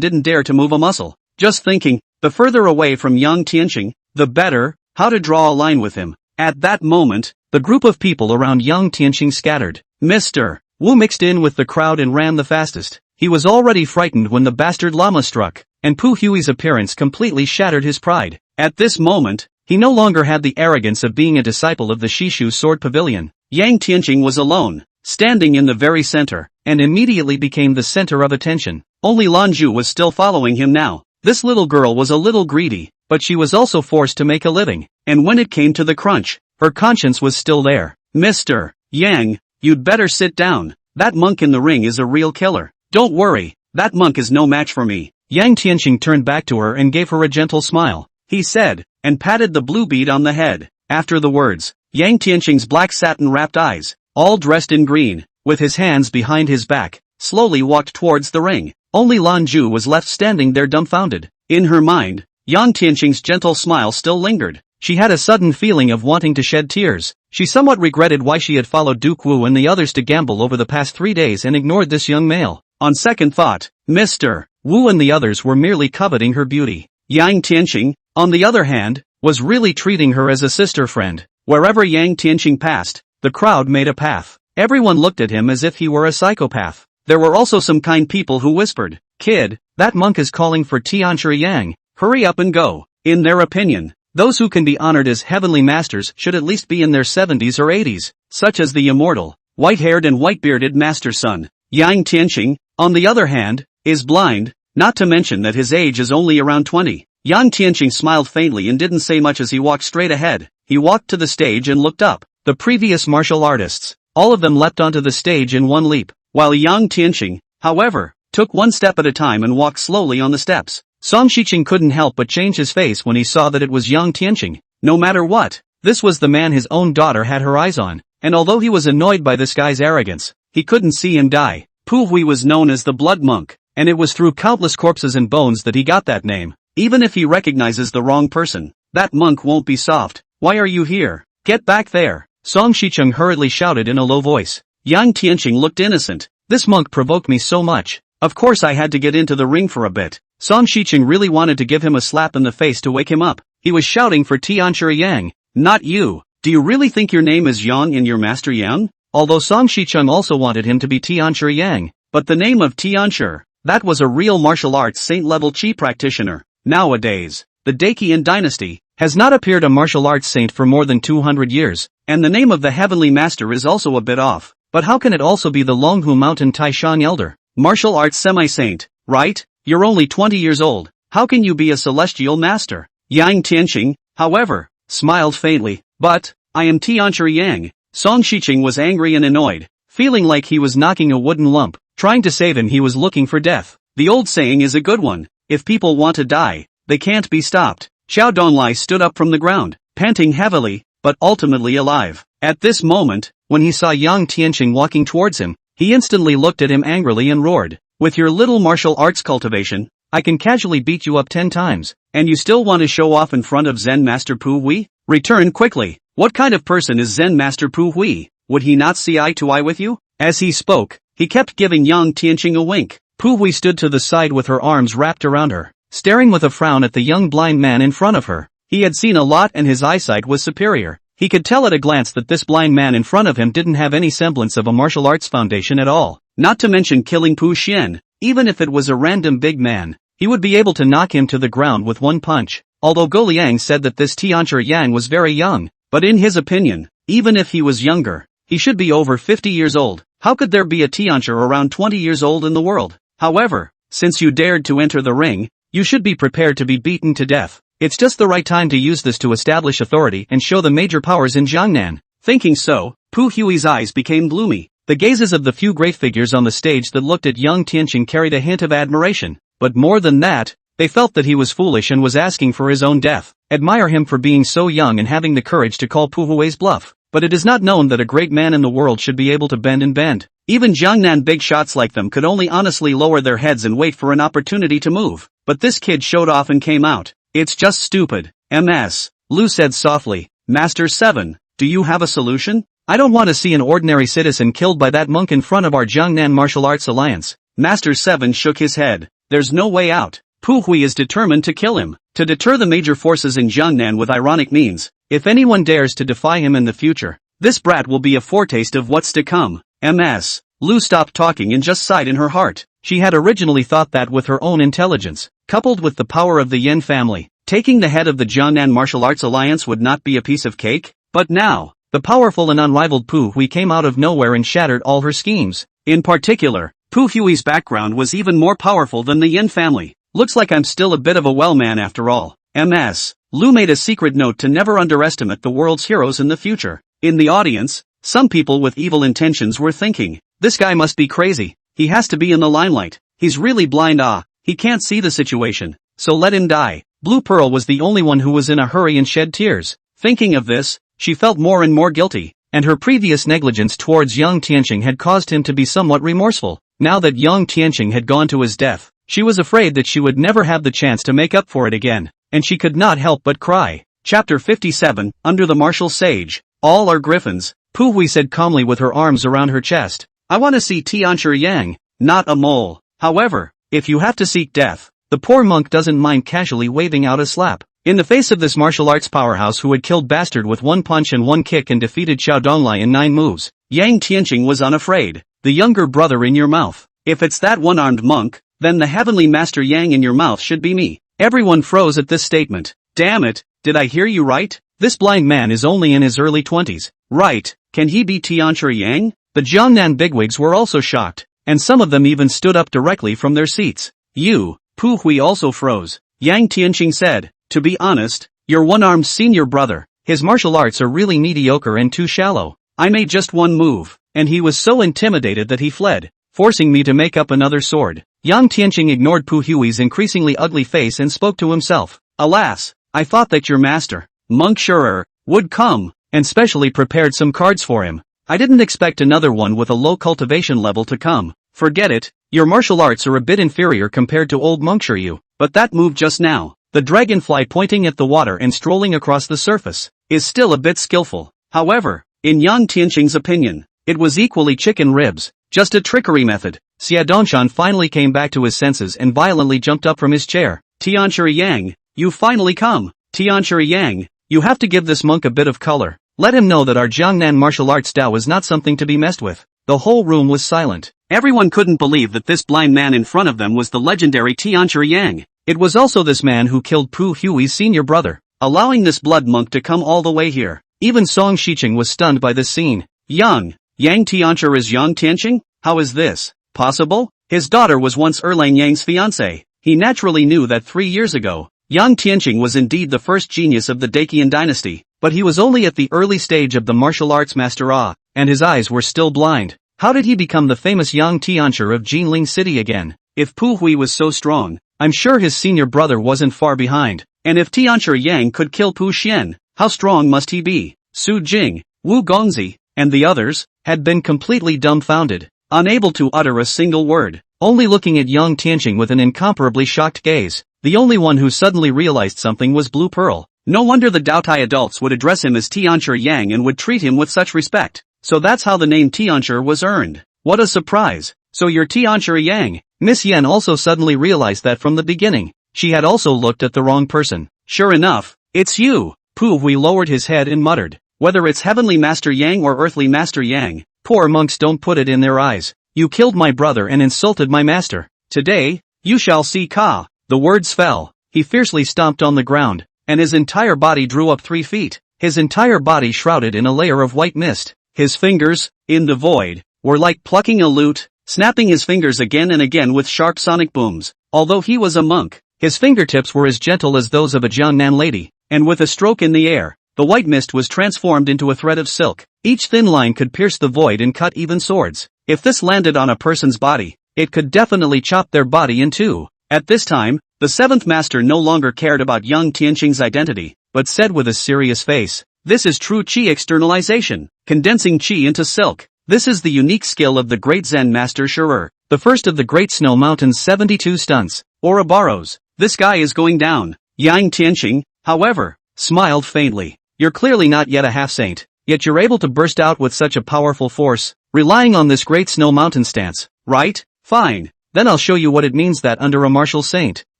didn't dare to move a muscle, just thinking, the further away from Yang Tianqing, the better, how to draw a line with him. At that moment, the group of people around Yang Tianqing scattered. Mr. Wu mixed in with the crowd and ran the fastest. He was already frightened when the bastard llama struck, and Pu Hui's appearance completely shattered his pride. At this moment, he no longer had the arrogance of being a disciple of the Shishu Sword Pavilion. Yang Tianqing was alone, standing in the very center, and immediately became the center of attention. Only Lanju was still following him now. This little girl was a little greedy, but she was also forced to make a living, and when it came to the crunch, her conscience was still there. Mr. Yang, you'd better sit down. That monk in the ring is a real killer. Don't worry, that monk is no match for me. Yang Tianqing turned back to her and gave her a gentle smile. He said, and patted the blue bead on the head. After the words, Yang Tianqing's black satin-wrapped eyes, all dressed in green, with his hands behind his back, slowly walked towards the ring. Only Lan Ju was left standing there dumbfounded. In her mind, Yang Tianqing's gentle smile still lingered. She had a sudden feeling of wanting to shed tears. She somewhat regretted why she had followed Duke Wu and the others to gamble over the past 3 days and ignored this young male. On second thought, Mr. Wu and the others were merely coveting her beauty. Yang Tianqing, on the other hand, was really treating her as a sister friend. Wherever Yang Tianqing passed, the crowd made a path. Everyone looked at him as if he were a psychopath. There were also some kind people who whispered, "Kid, that monk is calling for Tianchi Yang, hurry up and go." In their opinion, those who can be honored as heavenly masters should at least be in their 70s or 80s, such as the immortal, white-haired and white-bearded master's son. Yang Tianqing, on the other hand, is blind, not to mention that his age is only around 20. Yang Tianqing smiled faintly and didn't say much as he walked straight ahead. He walked to the stage and looked up. The previous martial artists, all of them leapt onto the stage in one leap, while Yang Tianqing, however, took one step at a time and walked slowly on the steps. Song Shiqing couldn't help but change his face when he saw that it was Yang Tianqing. No matter what, this was the man his own daughter had her eyes on, and although he was annoyed by this guy's arrogance, he couldn't see him die. Pu Hui was known as the Blood Monk, and it was through countless corpses and bones that he got that name. Even if he recognizes the wrong person, that monk won't be soft. Why are you here? Get back there! Song Shiqing hurriedly shouted in a low voice. Yang Tianqing looked innocent. This monk provoked me so much. Of course I had to get into the ring for a bit. Song Shiqing really wanted to give him a slap in the face to wake him up. He was shouting for Tianchi Yang. Not you. Do you really think your name is Yang and your master Yang? Although Song Shiqing also wanted him to be Tianchi Yang, but the name of Tianchi, that was a real martial arts saint-level chi practitioner. Nowadays, the Dakian dynasty has not appeared a martial arts saint for more than 200 years, and the name of the heavenly master is also a bit off. But how can it also be the Longhu Mountain Taishan Elder? Martial arts semi-saint, right? You're only 20 years old. How can you be a celestial master? Yang Tianqing, however, smiled faintly. But, I am Tianchi Yang. Song Shiqing was angry and annoyed, feeling like he was knocking a wooden lump. Trying to save him, he was looking for death. The old saying is a good one. If people want to die, they can't be stopped. Xiao Donglai stood up from the ground, panting heavily, but ultimately alive. At this moment, when he saw Yang Tianqing walking towards him, he instantly looked at him angrily and roared, "With your little martial arts cultivation, I can casually beat you up 10 times, and you still want to show off in front of Zen Master Pu Hui? Return quickly. What kind of person is Zen Master Pu Hui? Would he not see eye to eye with you?" As he spoke, he kept giving Yang Tianqing a wink. Pu Hui stood to the side with her arms wrapped around her, staring with a frown at the young blind man in front of her. He had seen a lot and his eyesight was superior. He could tell at a glance that this blind man in front of him didn't have any semblance of a martial arts foundation at all. Not to mention killing Pu Xian, even if it was a random big man, he would be able to knock him to the ground with one punch. Although Go Liang said that this Tianchi Yang was very young, but in his opinion, even if he was younger, he should be over 50 years old. How could there be a Tianchi around 20 years old in the world? However, since you dared to enter the ring, you should be prepared to be beaten to death. It's just the right time to use this to establish authority and show the major powers in Jangnan. Thinking so, Pu Hui's eyes became gloomy. The gazes of the few great figures on the stage that looked at Yang Tianqing carried a hint of admiration, but more than that, they felt that he was foolish and was asking for his own death. Admire him for being so young and having the courage to call Pu Hui's bluff. But it is not known that a great man in the world should be able to bend and bend. Even Jiangnan big shots like them could only honestly lower their heads and wait for an opportunity to move. But this kid showed off and came out. It's just stupid. MS. Lu said softly. Master 7, do you have a solution? I don't want to see an ordinary citizen killed by that monk in front of our Jangnan Martial Arts Alliance. Master 7 shook his head. There's no way out. Pu Hui is determined to kill him, to deter the major forces in Jiangnan with ironic means. If anyone dares to defy him in the future, this brat will be a foretaste of what's to come. Ms. Lu stopped talking and just sighed in her heart. She had originally thought that with her own intelligence, coupled with the power of the Yin family, taking the head of the Jiangnan Martial Arts Alliance would not be a piece of cake. But now, the powerful and unrivaled Pu Hui came out of nowhere and shattered all her schemes. In particular, Pu Hui's background was even more powerful than the Yin family. Looks like I'm still a bit of a well man after all. Ms. Lu made a secret note to never underestimate the world's heroes in the future. In the audience, some people with evil intentions were thinking, this guy must be crazy. He has to be in the limelight. He's really blind. He can't see the situation. So let him die. Blue Pearl was the only one who was in a hurry and shed tears. Thinking of this, she felt more and more guilty, and her previous negligence towards Yang Tian had caused him to be somewhat remorseful. Now that Yang Tian had gone to his death, she was afraid that she would never have the chance to make up for it again, and she could not help but cry. Chapter 57, Under the Martial Sage. All are griffins, Pu Hui said calmly with her arms around her chest. I want to see Tianchi Yang, not a mole. However, if you have to seek death, the poor monk doesn't mind casually waving out a slap. In the face of this martial arts powerhouse who had killed Bastard with one punch and one kick and defeated Showdown in 9 moves, Yang Tian was unafraid. The younger brother in your mouth. If it's that one-armed monk, then the heavenly master Yang in your mouth should be me. Everyone froze at this statement. Damn it, did I hear you right? This blind man is only in his early 20s. Right, can he be Tianchi Yang? The Jiangnan bigwigs were also shocked, and some of them even stood up directly from their seats. You, Pu Hui also froze. Yang Tianqing said, to be honest, your one-armed senior brother, his martial arts are really mediocre and too shallow. I made just one move, and he was so intimidated that he fled, forcing me to make up another sword. Yang Tianqing ignored Pu Hui's increasingly ugly face and spoke to himself. Alas, I thought that your master, Monk Shurer, would come, and specially prepared some cards for him. I didn't expect another one with a low cultivation level to come. Forget it, your martial arts are a bit inferior compared to old Monk Shuryu. But that move just now, the dragonfly pointing at the water and strolling across the surface, is still a bit skillful. However, in Yang Tianqing's opinion, it was equally chicken ribs, just a trickery method. Xia Dongshan finally came back to his senses and violently jumped up from his chair. Tianchi Yang, you finally come. Tianchi Yang, you have to give this monk a bit of color. Let him know that our Jiangnan martial arts Tao is not something to be messed with. The whole room was silent. Everyone couldn't believe that this blind man in front of them was the legendary Tianchi Yang. It was also this man who killed Pu Hui's senior brother, allowing this blood monk to come all the way here. Even Song Shicheng was stunned by this scene. Yang Tianchi is Yang Tianqing? How is this possible? His daughter was once Erlang Yang's fiancée. He naturally knew that 3 years ago, Yang Tianqing was indeed the first genius of the Daqian dynasty, but he was only at the early stage of the martial arts master and his eyes were still blind. How did he become the famous Yang Tianchi of Jinling City again? If Pu Hui was so strong, I'm sure his senior brother wasn't far behind. And if Tianchi Yang could kill Pu Xian, how strong must he be? Su Jing, Wu Gongzi, and the others, had been completely dumbfounded, unable to utter a single word, only looking at Yang Tianqing with an incomparably shocked gaze. The only one who suddenly realized something was Blue Pearl. No wonder the Daotai adults would address him as Tianchi Yang and would treat him with such respect. So that's how the name Tianchi was earned. What a surprise. So you're Tianchi Yang. Miss Yen also suddenly realized that from the beginning, she had also looked at the wrong person. Sure enough, it's you. Pu Hui lowered his head and muttered, whether it's Heavenly Master Yang or Earthly Master Yang, poor monks don't put it in their eyes. You killed my brother and insulted my master. Today, you shall see Ka. The words fell. He fiercely stomped on the ground, and his entire body drew up 3 feet. His entire body shrouded in a layer of white mist. His fingers, in the void, were like plucking a lute, snapping his fingers again and again with sharp sonic booms. Although he was a monk, his fingertips were as gentle as those of a Jiangnan lady, and with a stroke in the air, the white mist was transformed into a thread of silk. Each thin line could pierce the void and cut even swords. If this landed on a person's body, it could definitely chop their body in two. At this time, the seventh master no longer cared about Yang Tianqing's identity, but said with a serious face, "This is true qi externalization, condensing qi into silk. This is the unique skill of the great Zen master Shurer, the first of the Great Snow Mountain's 72 stunts, Ouroboros. This guy is going down." Yang Tianqing, however, smiled faintly. You're clearly not yet a half-saint, yet you're able to burst out with such a powerful force, relying on this great snow mountain stance, right? Fine. Then I'll show you what it means that under a martial saint,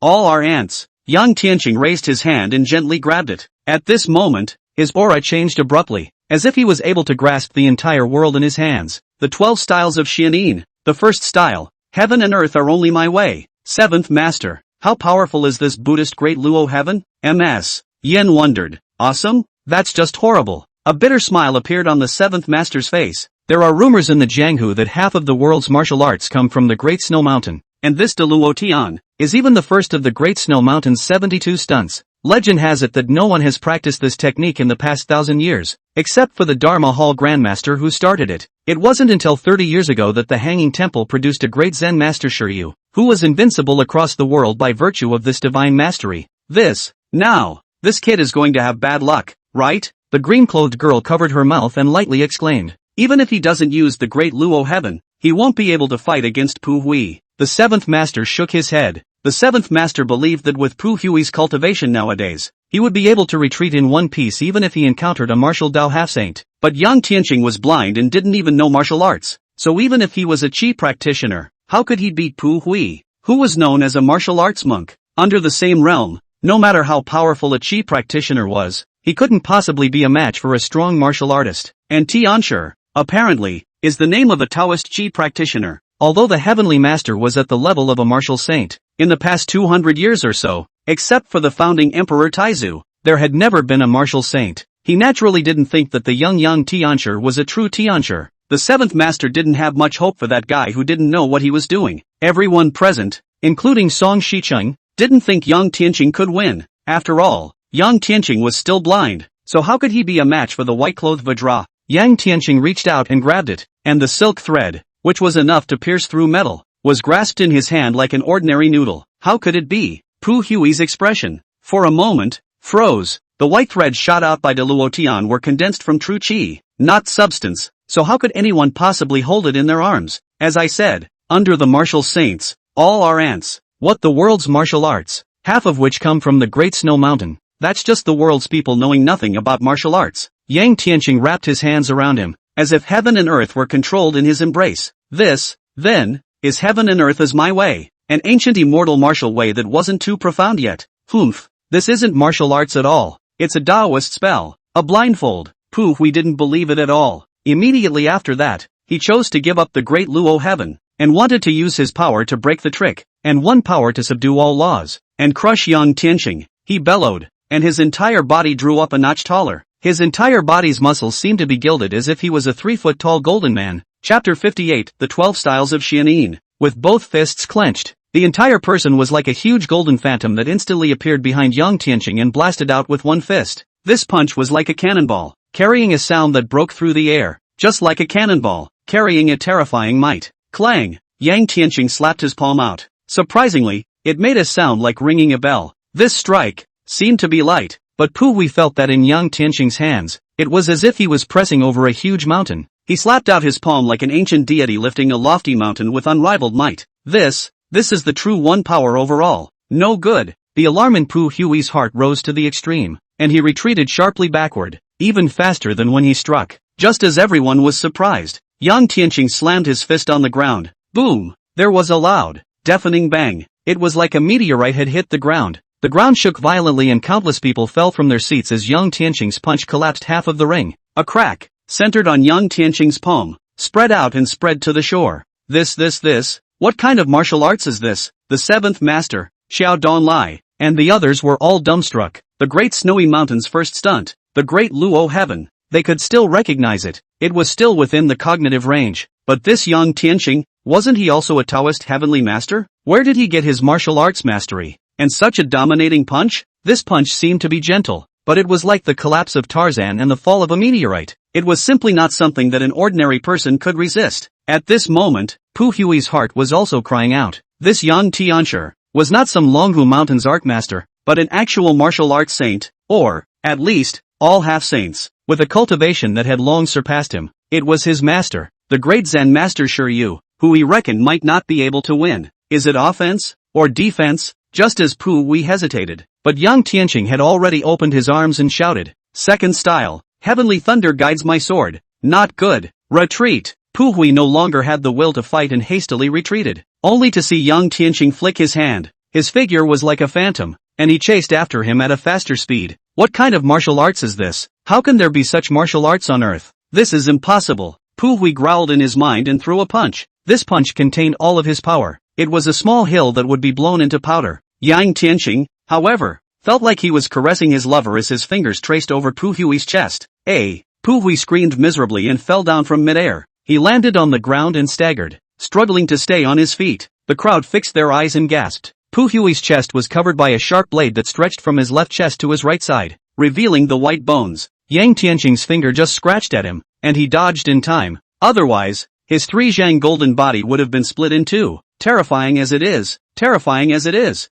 all are ants. Yang Tianqing raised his hand and gently grabbed it. At this moment, his aura changed abruptly, as if he was able to grasp the entire world in his hands. The 12 styles of Xianin. The first style, heaven and earth are only my way. Seventh master. How powerful is this Buddhist great Luo heaven? MS. Yen wondered. Awesome? That's just horrible. A bitter smile appeared on the seventh master's face. There are rumors in the Jianghu that half of the world's martial arts come from the Great Snow Mountain, and this de Luo Tian is even the first of the Great Snow Mountain's 72 stunts. Legend has it that no one has practiced this technique in the past 1,000 years, except for the Dharma Hall Grandmaster who started it. It wasn't until 30 years ago that the Hanging Temple produced a great Zen master Shiryu, who was invincible across the world by virtue of this divine mastery. This kid is going to have bad luck, right? The green-clothed girl covered her mouth and lightly exclaimed. Even if he doesn't use the great Luo heaven, he won't be able to fight against Pu Hui. The seventh master shook his head. The seventh master believed that with Pu Hui's cultivation nowadays, he would be able to retreat in one piece even if he encountered a martial Dao half-saint. But Yang Tianqing was blind and didn't even know martial arts, so even if he was a Qi practitioner, how could he beat Pu Hui, who was known as a martial arts monk? Under the same realm, no matter how powerful a Qi practitioner was, he couldn't possibly be a match for a strong martial artist. And Tianshi, apparently, is the name of a Taoist Qi practitioner. Although the heavenly master was at the level of a martial saint, in the past 200 years or so, except for the founding emperor Taizu, there had never been a martial saint. He naturally didn't think that the young Tianshi was a true Tianshi. The seventh master didn't have much hope for that guy who didn't know what he was doing. Everyone present, including Song Shicheng, didn't think Yang Tianqing could win. After all, Yang Tianqing was still blind, so how could he be a match for the white-clothed Vajra? Yang Tianqing reached out and grabbed it, and the silk thread, which was enough to pierce through metal, was grasped in his hand like an ordinary noodle. How could it be? Pu Hui's expression, for a moment, froze. The white threads shot out by de Luo Tian were condensed from true Qi, not substance, so how could anyone possibly hold it in their arms? As I said, under the martial saints, all are ants. What the world's martial arts, half of which come from the Great Snow Mountain? That's just the world's people knowing nothing about martial arts. Yang Tianqing wrapped his hands around him, as if heaven and earth were controlled in his embrace. This, then, is heaven and earth as my way, an ancient immortal martial way that wasn't too profound yet. Humph, this isn't martial arts at all, it's a Taoist spell, a blindfold. Pu Hui didn't believe it at all. Immediately after that, he chose to give up the great Luo heaven, and wanted to use his power to break the trick, and one power to subdue all laws, and crush Yang Tianqing. He bellowed, and his entire body drew up a notch taller. His entire body's muscles seemed to be gilded as if he was a 3-foot-tall golden man. Chapter 58, The 12 Styles of Xianin. With both fists clenched, the entire person was like a huge golden phantom that instantly appeared behind Yang Tianqing and blasted out with one fist. This punch was like a cannonball, carrying a sound that broke through the air, just like a cannonball, carrying a terrifying might. Clang! Yang Tianqing slapped his palm out. Surprisingly, it made a sound like ringing a bell. This strike seemed to be light, but Pu Hui felt that in Yang Tianqing's hands, it was as if he was pressing over a huge mountain. He slapped out his palm like an ancient deity lifting a lofty mountain with unrivaled might. This is the true one power over all. No good. The alarm in Pu Hui's heart rose to the extreme, and he retreated sharply backward, even faster than when he struck. Just as everyone was surprised, Yang Tianqing slammed his fist on the ground. Boom! There was a loud, deafening bang. It was like a meteorite had hit the ground. The ground shook violently and countless people fell from their seats as Yang Tianqing's punch collapsed half of the ring. A crack, centered on Yang Tianqing's palm, spread out and spread to the shore. This, what kind of martial arts is this? The seventh master, Xiao Donlai, and the others were all dumbstruck. The Great Snowy Mountain's first stunt, the Great Luo Heaven. They could still recognize it. It was still within the cognitive range. But this Yang Tianqing, wasn't he also a Taoist heavenly master? Where did he get his martial arts mastery? And such a dominating punch? This punch seemed to be gentle, but it was like the collapse of Tarzan and the fall of a meteorite. It was simply not something that an ordinary person could resist. At this moment, Pu Hui's heart was also crying out. This Yang Tianshi was not some Longhu Mountain's art master, but an actual martial arts saint, or, at least, all half-saints, with a cultivation that had long surpassed him. It was his master, the great Zen master Shiryu, who he reckoned might not be able to win. Is it offense, or defense? Just as Pu Hui hesitated, but Yang Tianqing had already opened his arms and shouted, Second style. Heavenly thunder guides my sword. Not good. Retreat. Pu Hui no longer had the will to fight and hastily retreated, only to see Yang Tianqing flick his hand. His figure was like a phantom, and he chased after him at a faster speed. What kind of martial arts is this? How can there be such martial arts on earth? This is impossible. Pu Hui growled in his mind and threw a punch. This punch contained all of his power. It was a small hill that would be blown into powder. Yang Tianqing, however, felt like he was caressing his lover as his fingers traced over Pu Hui's chest. Pu Hui screamed miserably and fell down from midair. He landed on the ground and staggered, struggling to stay on his feet. The crowd fixed their eyes and gasped. Pu Hui's chest was covered by a sharp blade that stretched from his left chest to his right side, revealing the white bones. Yang Tianqing's finger just scratched at him, and he dodged in time. Otherwise, his 3 zhang golden body would have been split in two. Terrifying as it is.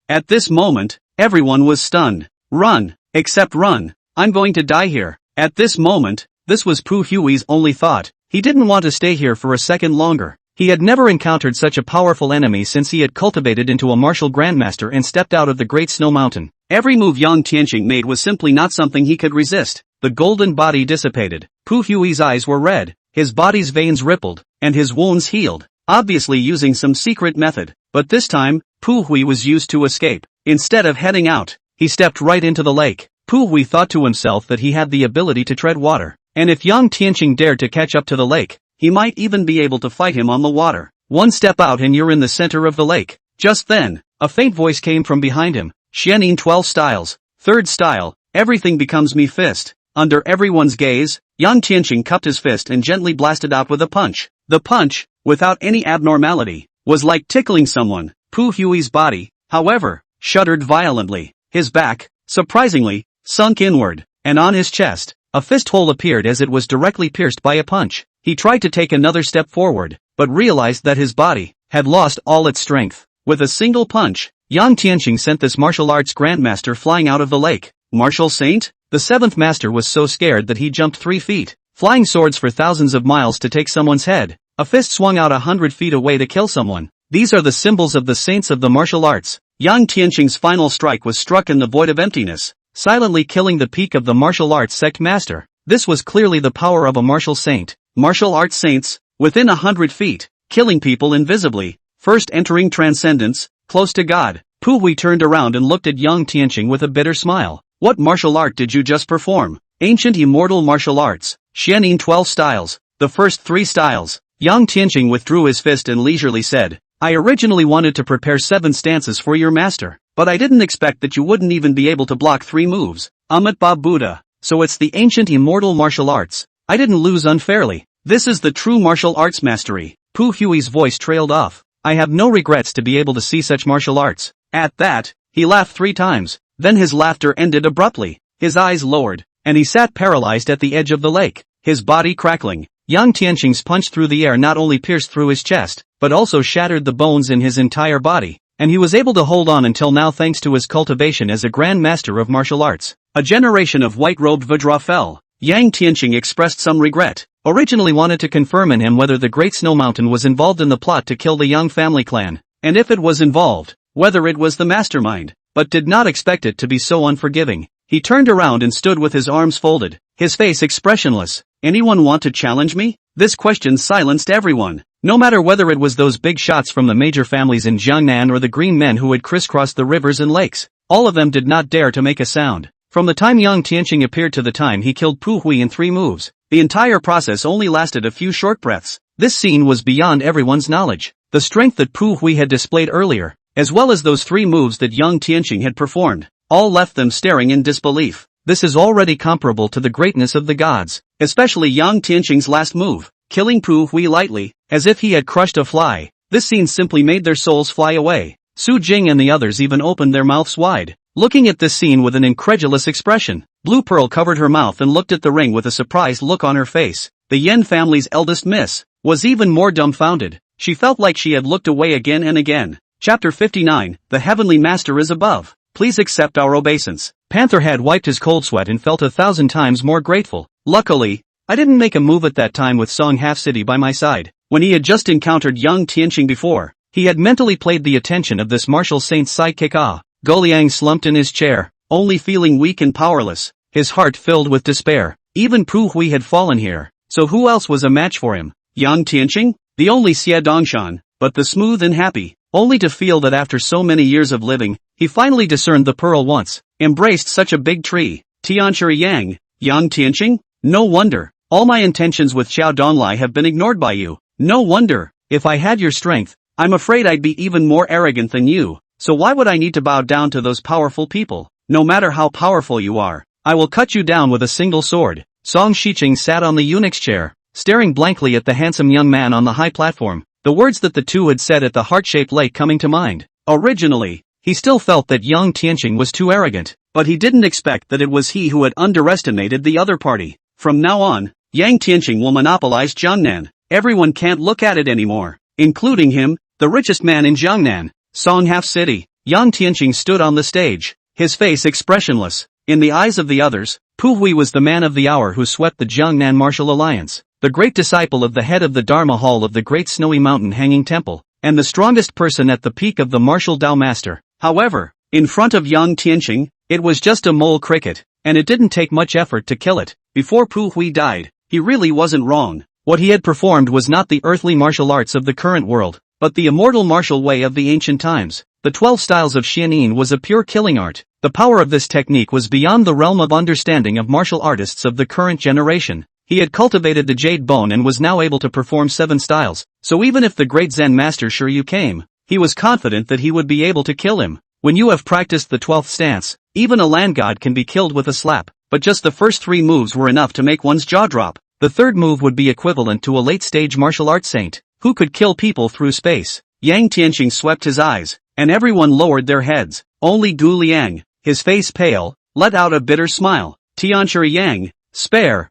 At this moment, everyone was stunned. Run. Except run. I'm going to die here. At this moment, this was Pu Hui's only thought. He didn't want to stay here for a second longer. He had never encountered such a powerful enemy since he had cultivated into a martial grandmaster and stepped out of the Great Snow Mountain. Every move Yang Tianqing made was simply not something he could resist. The golden body dissipated. Pu Hui's eyes were red, his body's veins rippled, and his wounds healed, obviously using some secret method. But this time, Pu Hui was used to escape. Instead of heading out, he stepped right into the lake. Pu Hui thought to himself that he had the ability to tread water, and if Yang Tianqing dared to catch up to the lake, he might even be able to fight him on the water. One step out and you're in the center of the lake. Just then, a faint voice came from behind him. Xianin 12 styles. Third style, everything becomes me fist. Under everyone's gaze, Yang Tianqing cupped his fist and gently blasted out with a punch. The punch, without any abnormality, was like tickling someone. Pu Hui's body, however, shuddered violently. His back, surprisingly, sunk inward, and on his chest, a fist hole appeared as it was directly pierced by a punch. He tried to take another step forward, but realized that his body had lost all its strength. With a single punch, Yang Tianqing sent this martial arts grandmaster flying out of the lake. Martial saint? The 7th master was so scared that he jumped 3 feet, flying swords for thousands of miles to take someone's head. A fist swung out 100 feet away to kill someone. These are the symbols of the saints of the martial arts. Yang Tianqing's final strike was struck in the void of emptiness, silently killing the peak of the martial arts sect master. This was clearly the power of a martial saint. Martial arts saints, within 100 feet, killing people invisibly, first entering transcendence, close to God. Pu Hui turned around and looked at Yang Tianqing with a bitter smile. What martial art did you just perform? Ancient immortal martial arts. Xianin 12 styles. The first 3 styles. Yang Tianqing withdrew his fist and leisurely said, I originally wanted to prepare 7 stances for your master, but I didn't expect that you wouldn't even be able to block 3 moves. Ba Buddha. So it's the ancient immortal martial arts. I didn't lose unfairly. This is the true martial arts mastery. Pu Hui's voice trailed off. I have no regrets to be able to see such martial arts. At that, he laughed 3 times. Then his laughter ended abruptly. His eyes lowered, and he sat paralyzed at the edge of the lake, his body crackling. Yang Tianqing's punch through the air not only pierced through his chest, but also shattered the bones in his entire body, and he was able to hold on until now thanks to his cultivation as a grand master of martial arts. A generation of white-robed Vajra fell. Yang Tianqing expressed some regret, originally wanted to confirm in him whether the Great Snow Mountain was involved in the plot to kill the Yang family clan, and if it was involved, whether it was the mastermind, but did not expect it to be so unforgiving. He turned around and stood with his arms folded, his face expressionless. Anyone want to challenge me? This question silenced everyone. No matter whether it was those big shots from the major families in Jangnan or the green men who had crisscrossed the rivers and lakes, all of them did not dare to make a sound. From the time Yang Tianqing appeared to the time he killed Pu Hui in 3 moves, the entire process only lasted a few short breaths. This scene was beyond everyone's knowledge. The strength that Pu Hui had displayed earlier, as well as those 3 moves that Yang Tianqing had performed, all left them staring in disbelief. This is already comparable to the greatness of the gods, especially Yang Tianqing's last move, killing Pu Hui lightly, as if he had crushed a fly. This scene simply made their souls fly away. Su Jing and the others even opened their mouths wide, looking at this scene with an incredulous expression. Blue Pearl covered her mouth and looked at the ring with a surprised look on her face. The Yen family's eldest miss was even more dumbfounded. She felt like she had looked away again and again. Chapter 59, The Heavenly Master is above. Please accept our obeisance. Panther had wiped his cold sweat and felt 1,000 times more grateful. Luckily, I didn't make a move at that time with Song Half City by my side. When he had just encountered Yang Tianqing before, he had mentally played the attention of this martial saint's sidekick. Goliang slumped in his chair, only feeling weak and powerless. his heart filled with despair. Even Pu Hui had fallen here, so who else was a match for him? Yang Tianqing? The only Xie Dongshan, but the smooth and happy, only to feel that after so many years of living, he finally discerned the pearl once, embraced such a big tree. Tianqi Yang, Yang Tianqing? No wonder. All my intentions with Xiao Donglai have been ignored by you. No wonder. If I had your strength, I'm afraid I'd be even more arrogant than you. So why would I need to bow down to those powerful people? No matter how powerful you are, I will cut you down with a single sword. Song Shiqing sat on the eunuch's chair, staring blankly at the handsome young man on the high platform. The words that the two had said at the heart-shaped lake coming to mind. Originally, he still felt that Yang Tianqing was too arrogant, but he didn't expect that it was he who had underestimated the other party. From now on, Yang Tianqing will monopolize Jiangnan. Everyone can't look at it anymore, including him, the richest man in Jiangnan. Song Half City. Yang Tianqing stood on the stage, his face expressionless. In the eyes of the others, Pu Hui was the man of the hour who swept the Jiangnan martial alliance, the great disciple of the head of the Dharma Hall of the great snowy mountain hanging temple, and the strongest person at the peak of the martial Dao master. However, in front of Yang Tianqing, it was just a mole cricket, and it didn't take much effort to kill it. Before Pu Hui died, he really wasn't wrong. What he had performed was not the earthly martial arts of the current world, but the immortal martial way of the ancient times. The 12 styles of Xianyin was a pure killing art. The power of this technique was beyond the realm of understanding of martial artists of the current generation. He had cultivated the jade bone and was now able to perform 7 styles, so even if the great Zen master Shiryu came, he was confident that he would be able to kill him. When you have practiced the 12th stance, even a land god can be killed with a slap, but just the first 3 moves were enough to make one's jaw drop. The third move would be equivalent to a late-stage martial arts saint, who could kill people through space. Yang Tianqing swept his eyes, and everyone lowered their heads. Only Gu Liang, his face pale, let out a bitter smile. Tianqi Yang, spare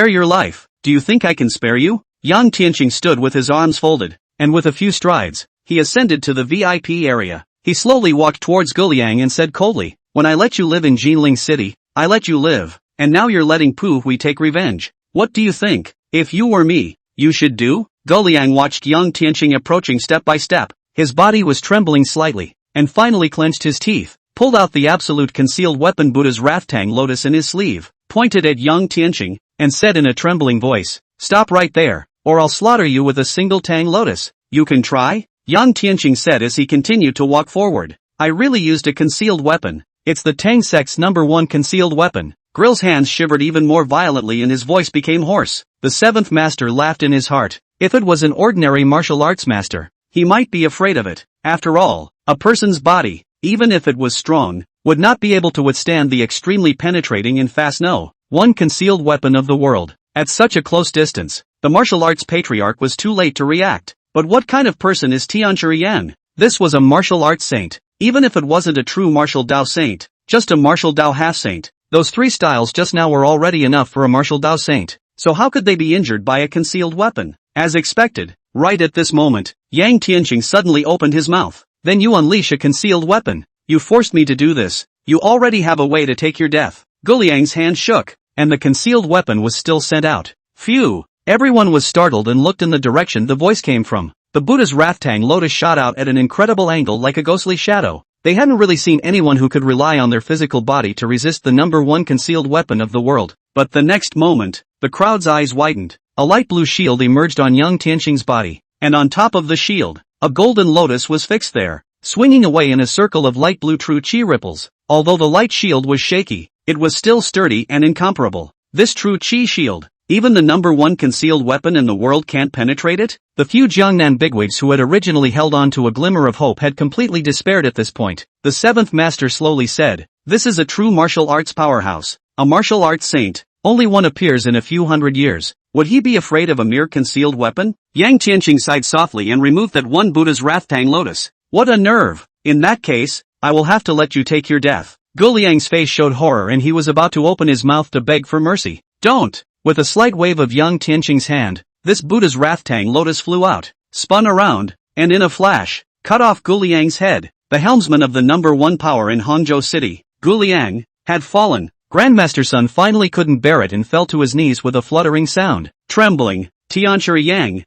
your life. Do you think I can spare you? Yang Tianqing stood with his arms folded, and with a few strides, he ascended to the VIP area. He slowly walked towards Gu Liang and said coldly, when I let you live in Jinling City, I let you live, and now you're letting Pu Hui take revenge. What do you think, if you were me, you should do? Gu Liang watched Yang Tianqing approaching step by step. His body was trembling slightly, and finally clenched his teeth, pulled out the absolute concealed weapon Buddha's Wrathtang lotus in his sleeve, pointed at Yang Tianqing, and said in a trembling voice, stop right there, or I'll slaughter you with a single Tang lotus. You can try? Yang Tianqing said as he continued to walk forward. I really used a concealed weapon. It's the Tang sect's #1 concealed weapon. Grill's hands shivered even more violently and his voice became hoarse. The 7th master laughed in his heart. If it was an ordinary martial arts master, he might be afraid of it. After all, a person's body, even if it was strong, would not be able to withstand the extremely penetrating and fast one concealed weapon of the world. At such a close distance, the martial arts patriarch was too late to react. But what kind of person is Tianqi Yan? This was a martial arts saint. Even if it wasn't a true martial Dao saint, just a martial Dao half-saint, those 3 styles just now were already enough for a martial Dao saint. So how could they be injured by a concealed weapon? As expected, right at this moment, Yang Tianqing suddenly opened his mouth. Then you unleash a concealed weapon. You forced me to do this. You already have a way to take your death. Gu Liang's hand shook, and the concealed weapon was still sent out. Phew! Everyone was startled and looked in the direction the voice came from. The Buddha's Wrathtang lotus shot out at an incredible angle like a ghostly shadow. They hadn't really seen anyone who could rely on their physical body to resist the #1 concealed weapon of the world. But the next moment, the crowd's eyes widened. A light blue shield emerged on Yang Tianqing's body, and on top of the shield, a golden lotus was fixed there, swinging away in a circle of light blue true chi ripples. Although the light shield was shaky, it was still sturdy and incomparable. This true chi shield, even the #1 concealed weapon in the world can't penetrate it? The few Jiangnan bigwigs who had originally held on to a glimmer of hope had completely despaired at this point. The 7th master slowly said, this is a true martial arts powerhouse, a martial arts saint, only one appears in a few hundred years. Would he be afraid of a mere concealed weapon? Yang Tianqing sighed softly and removed that one Buddha's Wrathtang lotus. What a nerve! In that case, I will have to let you take your death. Gu Liang's face showed horror and he was about to open his mouth to beg for mercy. Don't! With a slight wave of Yang Tianqing's hand, this Buddha's Wrathtang lotus flew out, spun around, and in a flash, cut off Gu Liang's head. The helmsman of the #1 power in Hangzhou City, Gu Liang, had fallen. Grandmaster Sun finally couldn't bear it and fell to his knees with a fluttering sound. Trembling, Tianqi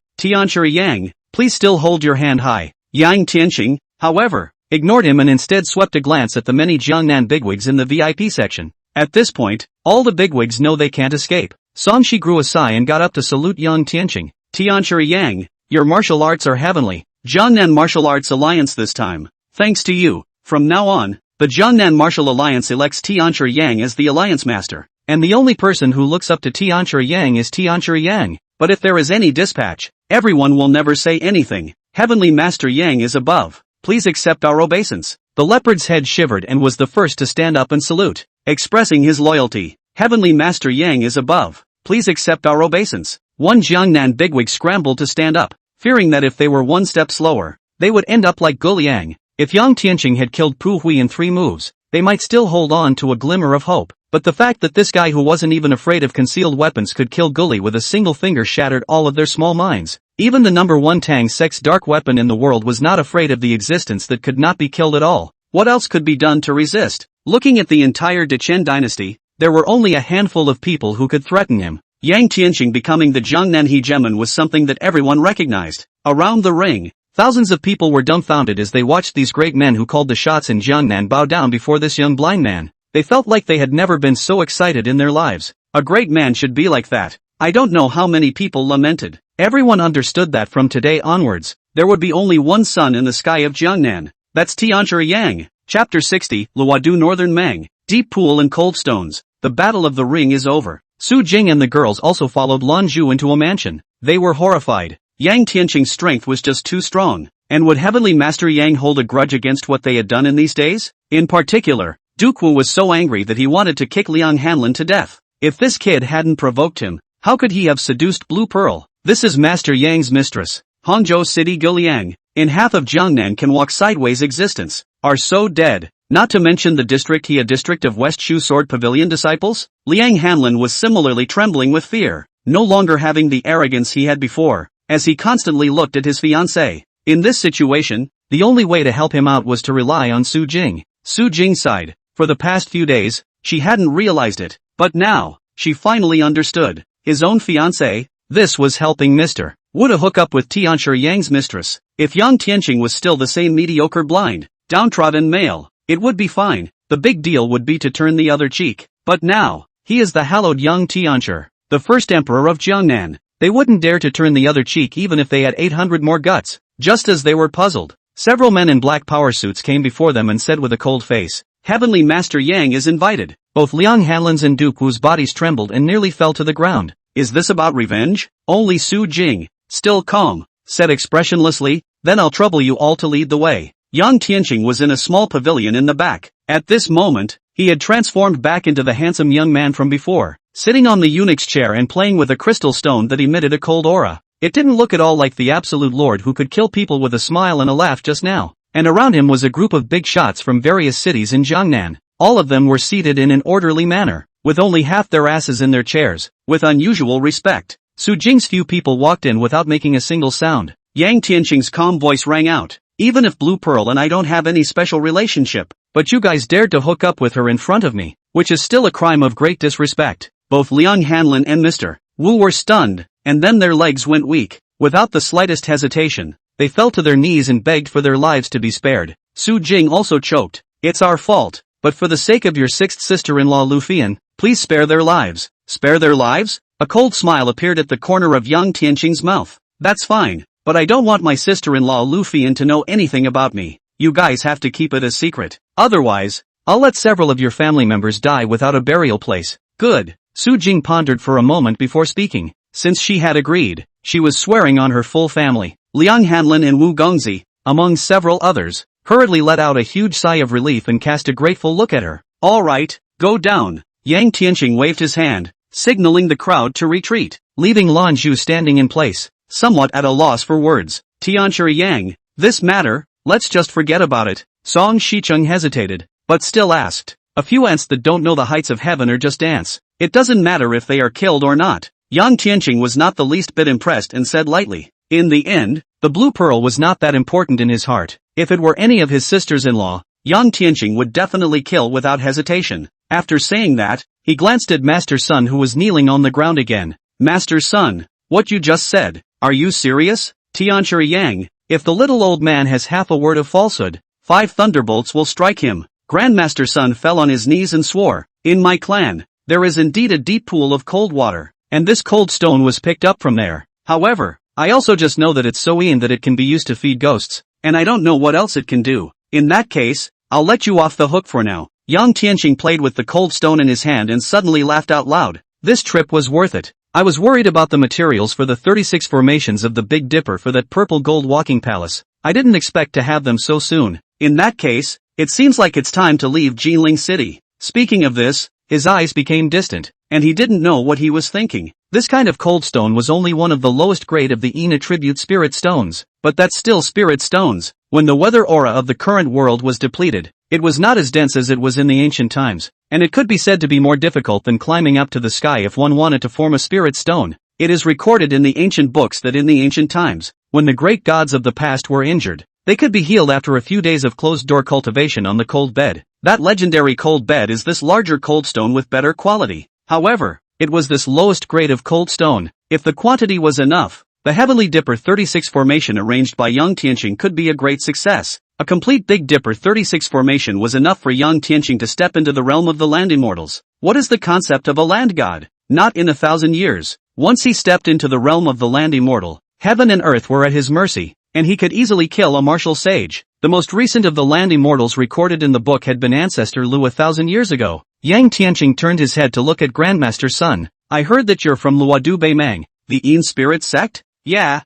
Yang, please still hold your hand high. Yang Tianqing, however, ignored him and instead swept a glance at the many Jiangnan bigwigs in the VIP section. At this point, All the bigwigs know they can't escape. Songshi grew a sigh and got up to salute Yang Tianqing. Tianqi Yang, your martial arts are heavenly. Jangnan Martial Arts Alliance this time. Thanks to you. From now on, the Jangnan Martial Alliance elects Tianqi Yang as the alliance master. And the only person who looks up to Tianqi Yang is Tianqi Yang. But if there is any dispatch, everyone will never say anything. Heavenly Master Yang is above. Please accept our obeisance. The leopard's head shivered and was the first to stand up and salute, expressing his loyalty. Heavenly Master Yang is above. Please accept our obeisance. One Jiangnan bigwig scrambled to stand up, fearing that if they were one step slower, they would end up like Guliang. If Yang Tianqing had killed Pu Hui in 3 moves, they might still hold on to a glimmer of hope. But the fact that this guy who wasn't even afraid of concealed weapons could kill Guli with a single finger shattered all of their small minds. Even the number 1 Tang sex dark weapon in the world was not afraid of the existence that could not be killed at all. What else could be done to resist? Looking at the entire Dechen dynasty, there were only a handful of people who could threaten him. Yang Tianqing becoming the Jiangnan hegemon was something that everyone recognized. Around the ring, thousands of people were dumbfounded as they watched these great men who called the shots in Jiangnan bow down before this young blind man. They felt like they had never been so excited in their lives. A great man should be like that. I don't know how many people lamented. Everyone understood that from today onwards, there would be only one sun in the sky of Jiangnan. That's Tianqi Yang. Chapter 60, Luodu Northern Mang. Deep pool and cold stones. The battle of the ring is over. Su Jing and the girls also followed Lan Zhu into a mansion. They were horrified. Yang Tianqing's strength was just too strong. And would Heavenly Master Yang hold a grudge against what they had done in these days? In particular, Duke Wu was so angry that he wanted to kick Liang Hanlin to death. If this kid hadn't provoked him, how could he have seduced Blue Pearl? This is Master Yang's mistress. Hangzhou City Guliang, in half of Jiangnan can walk sideways existence, are so dead. Not to mention the district he a district of West Shu Sword Pavilion disciples? Liang Hanlin was similarly trembling with fear, no longer having the arrogance he had before, as he constantly looked at his fiancée. In this situation, the only way to help him out was to rely on Su Jing. Su Jing sighed. For the past few days, she hadn't realized it, but now, she finally understood. His own fiancée, this was helping Mr. Wu to hook up with Tianqi Yang's mistress. If Yang Tianqing was still the same mediocre blind, downtrodden male, it would be fine. The big deal would be to turn the other cheek. But now, he is the hallowed Yang Tianqi, the first emperor of Jiangnan. They wouldn't dare to turn the other cheek even if they had 800 more guts. Just as they were puzzled, several men in black power suits came before them and said with a cold face, Heavenly Master Yang is invited. Both Liang Hanlin's and Duke Wu's bodies trembled and nearly fell to the ground. Is this about revenge? Only Su Jing, still calm, said expressionlessly, then I'll trouble you all to lead the way. Yang Tianqing was in a small pavilion in the back. At this moment, he had transformed back into the handsome young man from before, sitting on the eunuch's chair and playing with a crystal stone that emitted a cold aura. It didn't look at all like the absolute lord who could kill people with a smile and a laugh just now. And around him was a group of big shots from various cities in Jiangnan. All of them were seated in an orderly manner, with only half their asses in their chairs, with unusual respect. Su Jing's few people walked in without making a single sound. Yang Tianqing's calm voice rang out. Even if Blue Pearl and I don't have any special relationship, but you guys dared to hook up with her in front of me, which is still a crime of great disrespect. Both Liang Hanlin and Mr. Wu were stunned, and then their legs went weak. Without the slightest hesitation, they fell to their knees and begged for their lives to be spared. Su Jing also choked. It's our fault, but for the sake of your sixth sister-in-law Lu Fian, please spare their lives. Spare their lives? A cold smile appeared at the corner of Yang Tianqing's mouth. That's fine, but I don't want my sister-in-law Lu Fian to know anything about me. You guys have to keep it a secret. Otherwise, I'll let several of your family members die without a burial place. Good. Su Jing pondered for a moment before speaking. Since she had agreed, she was swearing on her full family. Liang Hanlin and Wu Gongzi, among several others, hurriedly let out a huge sigh of relief and cast a grateful look at her. All right, go down. Yang Tianqing waved his hand, signaling the crowd to retreat, leaving Lan Zhu standing in place, somewhat at a loss for words. Tianqi Yang, this matter, let's just forget about it. Song Shicheng hesitated, but still asked. A few ants that don't know the heights of heaven are just ants. It doesn't matter if they are killed or not. Yang Tianqing was not the least bit impressed and said lightly. In the end, the Blue Pearl was not that important in his heart. If it were any of his sisters-in-law, Yang Tianqing would definitely kill without hesitation. After saying that, he glanced at Master Sun who was kneeling on the ground again. Master Sun, what you just said, are you serious? Tianqi Yang, if the little old man has half a word of falsehood, 5 thunderbolts will strike him. Grandmaster Sun fell on his knees and swore, in my clan, there is indeed a deep pool of cold water, and this cold stone was picked up from there. However, I also just know that it's so in that it can be used to feed ghosts, and I don't know what else it can do. In that case, I'll let you off the hook for now. Yang Tianqing played with the cold stone in his hand and suddenly laughed out loud. This trip was worth it. I was worried about the materials for the 36 formations of the Big Dipper for that purple gold walking palace. I didn't expect to have them so soon. In that case, it seems like it's time to leave Jinling City. Speaking of this, his eyes became distant, and he didn't know what he was thinking. This kind of cold stone was only one of the lowest grade of the Yin attribute spirit stones, but that's still spirit stones. When the weather aura of the current world was depleted, it was not as dense as it was in the ancient times, and it could be said to be more difficult than climbing up to the sky if one wanted to form a spirit stone. It is recorded in the ancient books that in the ancient times, when the great gods of the past were injured, they could be healed after a few days of closed-door cultivation on the cold bed. That legendary cold bed is this larger cold stone with better quality. However, it was this lowest grade of cold stone. If the quantity was enough, the Heavenly Dipper 36 formation arranged by Yang Tianqing could be a great success. A complete Big Dipper 36 formation was enough for Yang Tianqing to step into the realm of the land immortals. What is the concept of a land god? Not in 1,000 years. Once he stepped into the realm of the land immortal, heaven and earth were at his mercy, and he could easily kill a martial sage. The most recent of the land immortals recorded in the book had been Ancestor Lu 1,000 years ago. Yang Tianqing turned his head to look at Grandmaster Sun. I heard that you're from Luodu Beimang, the Yin spirit sect? Yeah.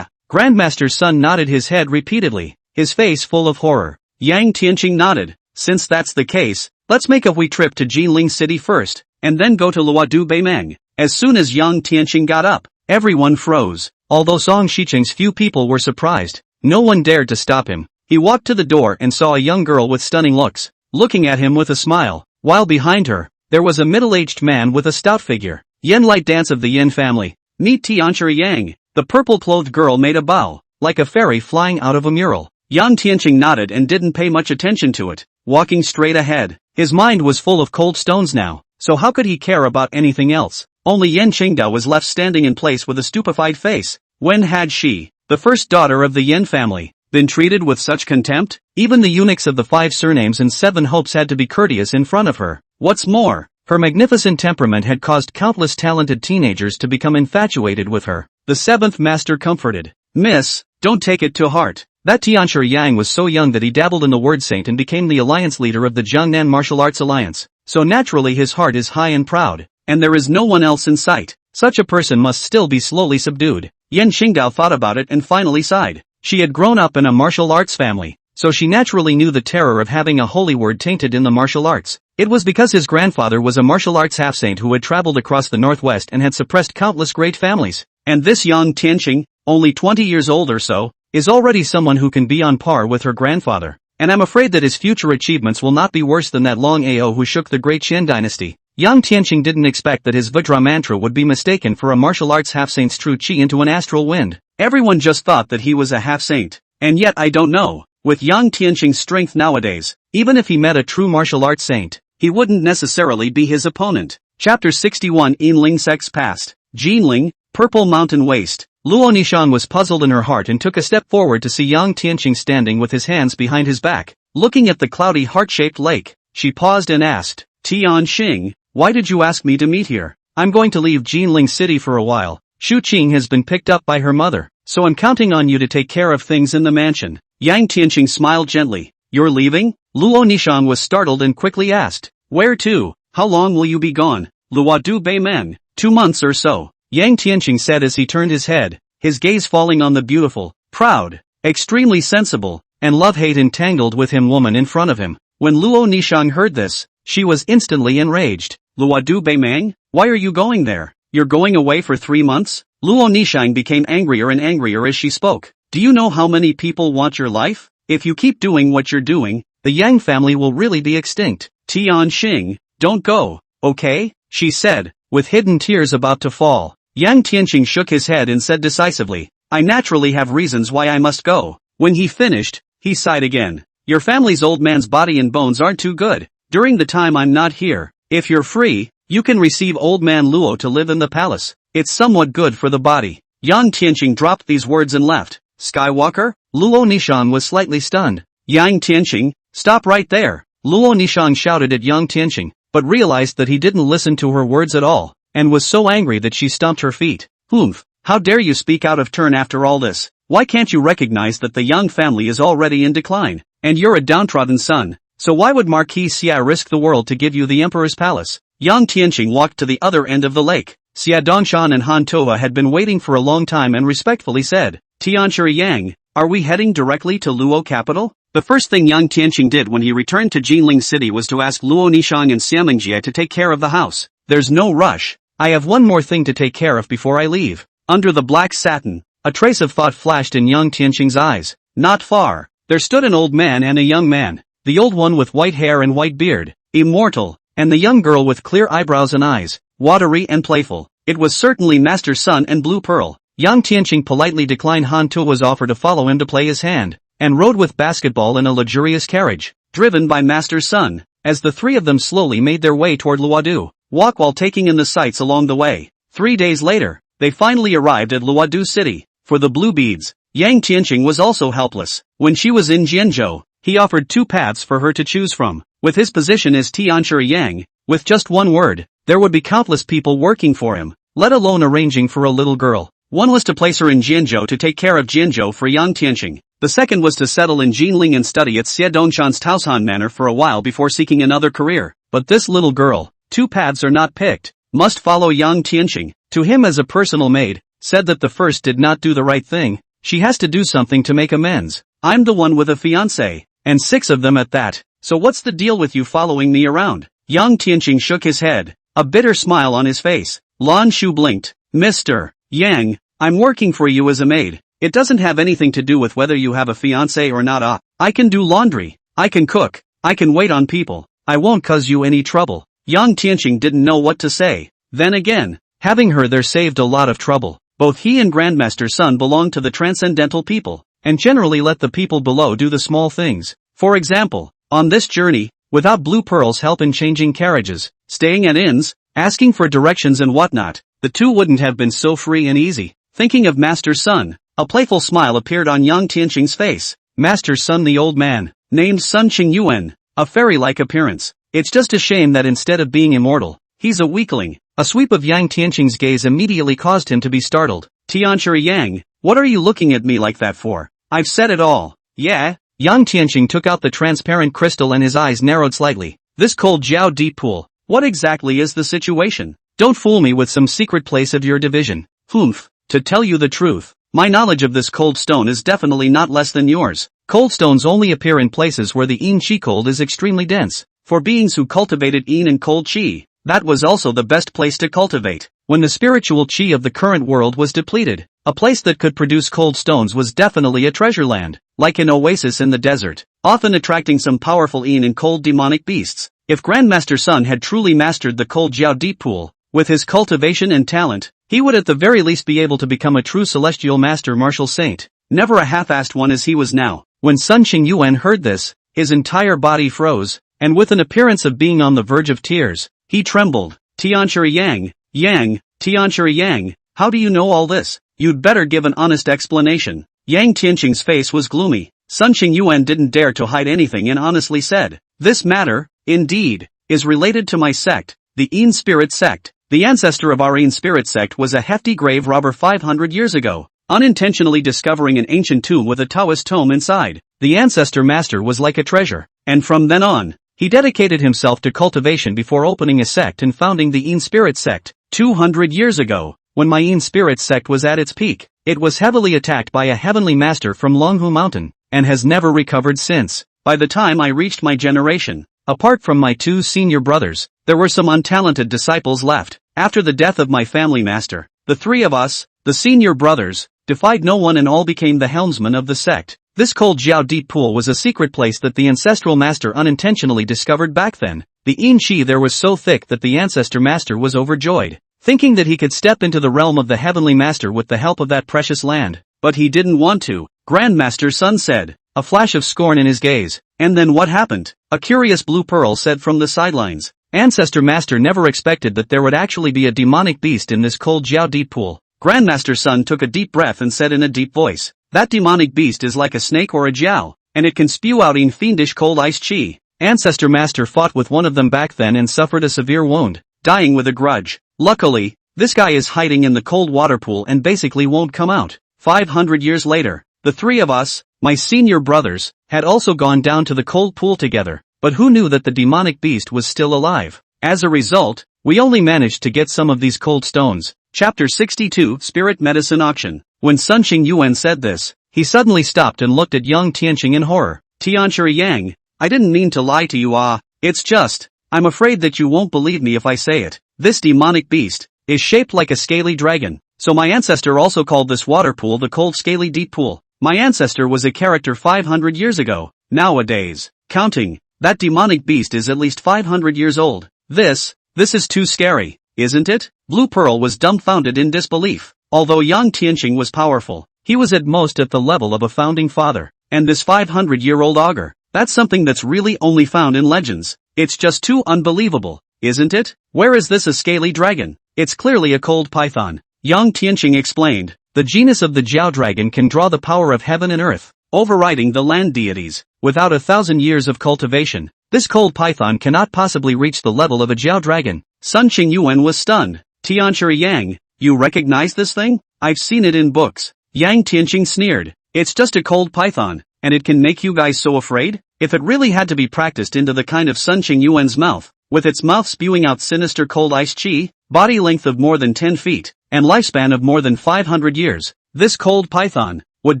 Grandmaster Sun nodded his head repeatedly, his face full of horror. Yang Tianqing nodded. Since that's the case, let's make a wee trip to Jinling City first, and then go to Luodu Beimang. As soon as Yang Tianqing got up, everyone froze. Although Song Shicheng's few people were surprised, no one dared to stop him. He walked to the door and saw a young girl with stunning looks, looking at him with a smile, while behind her, there was a middle-aged man with a stout figure. Yin Light Dance of the Yin family. Meet Tianqi Yang. The purple-clothed girl made a bow, like a fairy flying out of a mural. Yang Tianqing nodded and didn't pay much attention to it, walking straight ahead. His mind was full of cold stones now, so how could he care about anything else? Only Yan Qingdao was left standing in place with a stupefied face. When had she, the first daughter of the Yin family, been treated with such contempt? Even the eunuchs of the 5 surnames and 7 hopes had to be courteous in front of her. What's more, her magnificent temperament had caused countless talented teenagers to become infatuated with her. The 7th master comforted. Miss, don't take it to heart. That Tianqi Yang was so young that he dabbled in the word saint and became the alliance leader of the Jangnan Martial Arts Alliance. So naturally his heart is high and proud, and there is no one else in sight. Such a person must still be slowly subdued. Yan Qingdao thought about it and finally sighed. She had grown up in a martial arts family, so she naturally knew the terror of having a holy word tainted in the martial arts. It was because his grandfather was a martial arts half-saint who had traveled across the northwest and had suppressed countless great families. And this Yang Tianqing, only 20 years old or so, is already someone who can be on par with her grandfather. And I'm afraid that his future achievements will not be worse than that Long Ao who shook the great Qin dynasty. Yang Tianqing didn't expect that his Vajra mantra would be mistaken for a martial arts half-saint's true chi into an astral wind. Everyone just thought that he was a half-saint. And yet I don't know. With Yang Tianqing's strength nowadays, even if he met a true martial arts saint, he wouldn't necessarily be his opponent. Chapter 61 Yinling Sect's Past. Jinling, Purple Mountain Waste. Luo Nishan was puzzled in her heart and took a step forward to see Yang Tianqing standing with his hands behind his back, looking at the cloudy heart-shaped lake. She paused and asked, Tianqing, why did you ask me to meet here? I'm going to leave Jinling City for a while. Shu Qing has been picked up by her mother, so I'm counting on you to take care of things in the mansion. Yang Tianqing smiled gently. You're leaving? Luo Nishan was startled and quickly asked, where to? How long will you be gone? Luodu Beimang. 2 months or so. Yang Tianqing said as he turned his head, his gaze falling on the beautiful, proud, extremely sensible, and love-hate entangled with him woman in front of him. When Luo Nishan heard this, she was instantly enraged. Luodu Beimang? Why are you going there? You're going away for 3 months? Luo Nishan became angrier and angrier as she spoke. Do you know how many people want your life? If you keep doing what you're doing, the Yang family will really be extinct. Tianqing, don't go, okay? She said, with hidden tears about to fall. Yang Tianqing shook his head and said decisively, I naturally have reasons why I must go. When he finished, he sighed again. Your family's old man's body and bones aren't too good. During the time I'm not here, if you're free, you can receive old man Luo to live in the palace. It's somewhat good for the body. Yang Tianqing dropped these words and left. Skywalker? Luo Nishan was slightly stunned. Yang Tianqing, stop right there. Luo Nishan shouted at Yang Tianqing, but realized that he didn't listen to her words at all, and was so angry that she stomped her feet. "Humph, how dare you speak out of turn after all this? Why can't you recognize that the Yang family is already in decline, and you're a downtrodden son? So why would Marquis Xia risk the world to give you the emperor's palace?" Yang Tianqing walked to the other end of the lake. Xia Dongshan and Han Toa had been waiting for a long time and respectfully said, "Tianqi Yang, are we heading directly to Luo capital?" The first thing Yang Tianqing did when he returned to Jinling City was to ask Luo Nishang and Xiamingjie to take care of the house. "There's no rush. I have one more thing to take care of before I leave." Under the black satin, a trace of thought flashed in Yang Tianqing's eyes. Not far, there stood an old man and a young man, the old one with white hair and white beard, immortal, and the young girl with clear eyebrows and eyes, watery and playful. It was certainly Master Sun and Blue Pearl. Yang Tianqing politely declined Han Tuo's offer to follow him to play his hand, and rode with basketball in a luxurious carriage, driven by Master Sun, as the three of them slowly made their way toward Luodu, walk while taking in the sights along the way. 3 days later, they finally arrived at Luodu City. For the blue beads, Yang Tianqing was also helpless. When she was in Jianzhou, he offered 2 paths for her to choose from. With his position as Tianqi Yang, with just one word, there would be countless people working for him, let alone arranging for a little girl. One was to place her in Jianzhou to take care of Jianzhou for Yang Tianqing. The second was to settle in Jinling and study at Xie Dongshan's Taoshan Manor for a while before seeking another career. But this little girl, 2 paths are not picked, must follow Yang Tianqing. To him as a personal maid, said that the first did not do the right thing. She has to do something to make amends. "I'm the one with a fiancé, and 6 of them at that, so what's the deal with you following me around?" Yang Tianqing shook his head, a bitter smile on his face. Lan Shu blinked. "Mr. Yang, I'm working for you as a maid. It doesn't have anything to do with whether you have a fiancé or not. I can do laundry, I can cook, I can wait on people, I won't cause you any trouble." Yang Tianqing didn't know what to say. Then again, having her there saved a lot of trouble. Both he and Grandmaster Sun belonged to the transcendental people, and generally let the people below do the small things. For example, on this journey, without Blue Pearl's help in changing carriages, staying at inns, asking for directions and whatnot, the two wouldn't have been so free and easy. Thinking of Master Sun, a playful smile appeared on Yang Tianqing's face. Master Sun, the old man, named Sun Qingyuan, a fairy-like appearance. It's just a shame that instead of being immortal, he's a weakling. A sweep of Yang Tianqing's gaze immediately caused him to be startled. "Tianqi Yang, what are you looking at me like that for? I've said it all." "Yeah?" Yang Tianqing took out the transparent crystal and his eyes narrowed slightly. "This cold Jiao deep pool, what exactly is the situation? Don't fool me with some secret place of your division." "Humph, to tell you the truth, my knowledge of this cold stone is definitely not less than yours. Cold stones only appear in places where the yin qi cold is extremely dense. For beings who cultivated yin and cold qi, that was also the best place to cultivate. When the spiritual qi of the current world was depleted, a place that could produce cold stones was definitely a treasure land, like an oasis in the desert, often attracting some powerful yin and cold demonic beasts. If Grandmaster Sun had truly mastered the cold Jiao deep pool, with his cultivation and talent, he would at the very least be able to become a true celestial master martial saint, never a half-assed one as he was now. When Sun Qingyuan heard this, his entire body froze, and with an appearance of being on the verge of tears, he trembled. "Tianqi Yang, Tianqi Yang, how do you know all this? You'd better give an honest explanation." Yang Tianqing's face was gloomy. Sun Qingyuan didn't dare to hide anything and honestly said, "This matter, indeed, is related to my sect, the Yin Spirit Sect. The ancestor of our Yin Spirit Sect was a hefty grave robber 500 years ago, unintentionally discovering an ancient tomb with a Taoist tome inside. The ancestor master was like a treasure, and from then on, he dedicated himself to cultivation before opening a sect and founding the Yin Spirit Sect. 200 years ago, when my Yin Spirit Sect was at its peak, it was heavily attacked by a heavenly master from Longhu Mountain, and has never recovered since. By the time I reached my generation, apart from my 2 senior brothers, there were some untalented disciples left. After the death of my family master, the 3 of us, the senior brothers, defied no one and all became the helmsmen of the sect. This cold Jiao deep pool was a secret place that the ancestral master unintentionally discovered back then. The yin qi there was so thick that the ancestor master was overjoyed, thinking that he could step into the realm of the heavenly master with the help of that precious land. But he didn't want to. Grandmaster Sun said, a flash of scorn in his gaze. "And then what happened?" A curious Blue Pearl said from the sidelines. Ancestor Master never expected that there would actually be a demonic beast in this cold Jiao deep pool. Grandmaster Sun took a deep breath and said in a deep voice, "That demonic beast is like a snake or a jiao, and it can spew out in fiendish cold ice qi. Ancestor Master fought with one of them back then and suffered a severe wound, dying with a grudge. Luckily, this guy is hiding in the cold water pool and basically won't come out. 500 years later, the three of us, my senior brothers, had also gone down to the cold pool together, but who knew that the demonic beast was still alive? As a result, we only managed to get some of these cold stones. Chapter 62 Spirit Medicine Auction. When Sun Qingyuan said this, he suddenly stopped and looked at Yang Tian in horror. Tianchi Yang, I didn't mean to lie to you, it's just, I'm afraid that you won't believe me if I say it. This demonic beast is shaped like a scaly dragon, so my ancestor also called this water pool the cold scaly deep pool. My ancestor was a character 500 years ago. Nowadays, counting, that demonic beast is at least 500 years old. This is too scary, isn't it? Blue Pearl was dumbfounded in disbelief. Although Yang Tianqing was powerful, he was at most at the level of a founding father. And this 500-year-old ogre, that's something that's really only found in legends. It's just too unbelievable, isn't it? Where is this a scaly dragon? It's clearly a cold python. Yang Tianqing explained. The genus of the Jiao dragon can draw the power of heaven and earth, overriding the land deities. Without 1,000 years of cultivation, this cold python cannot possibly reach the level of a Jiao dragon. Sun Qingyuan was stunned. Tianchi Yang, you recognize this thing? I've seen it in books. Yang Tianqing sneered. It's just a cold python, and it can make you guys so afraid? If it really had to be practiced into the kind of Sun Qingyuan's mouth, with its mouth spewing out sinister cold ice chi, body length of more than 10 feet, and lifespan of more than 500 years, this cold python would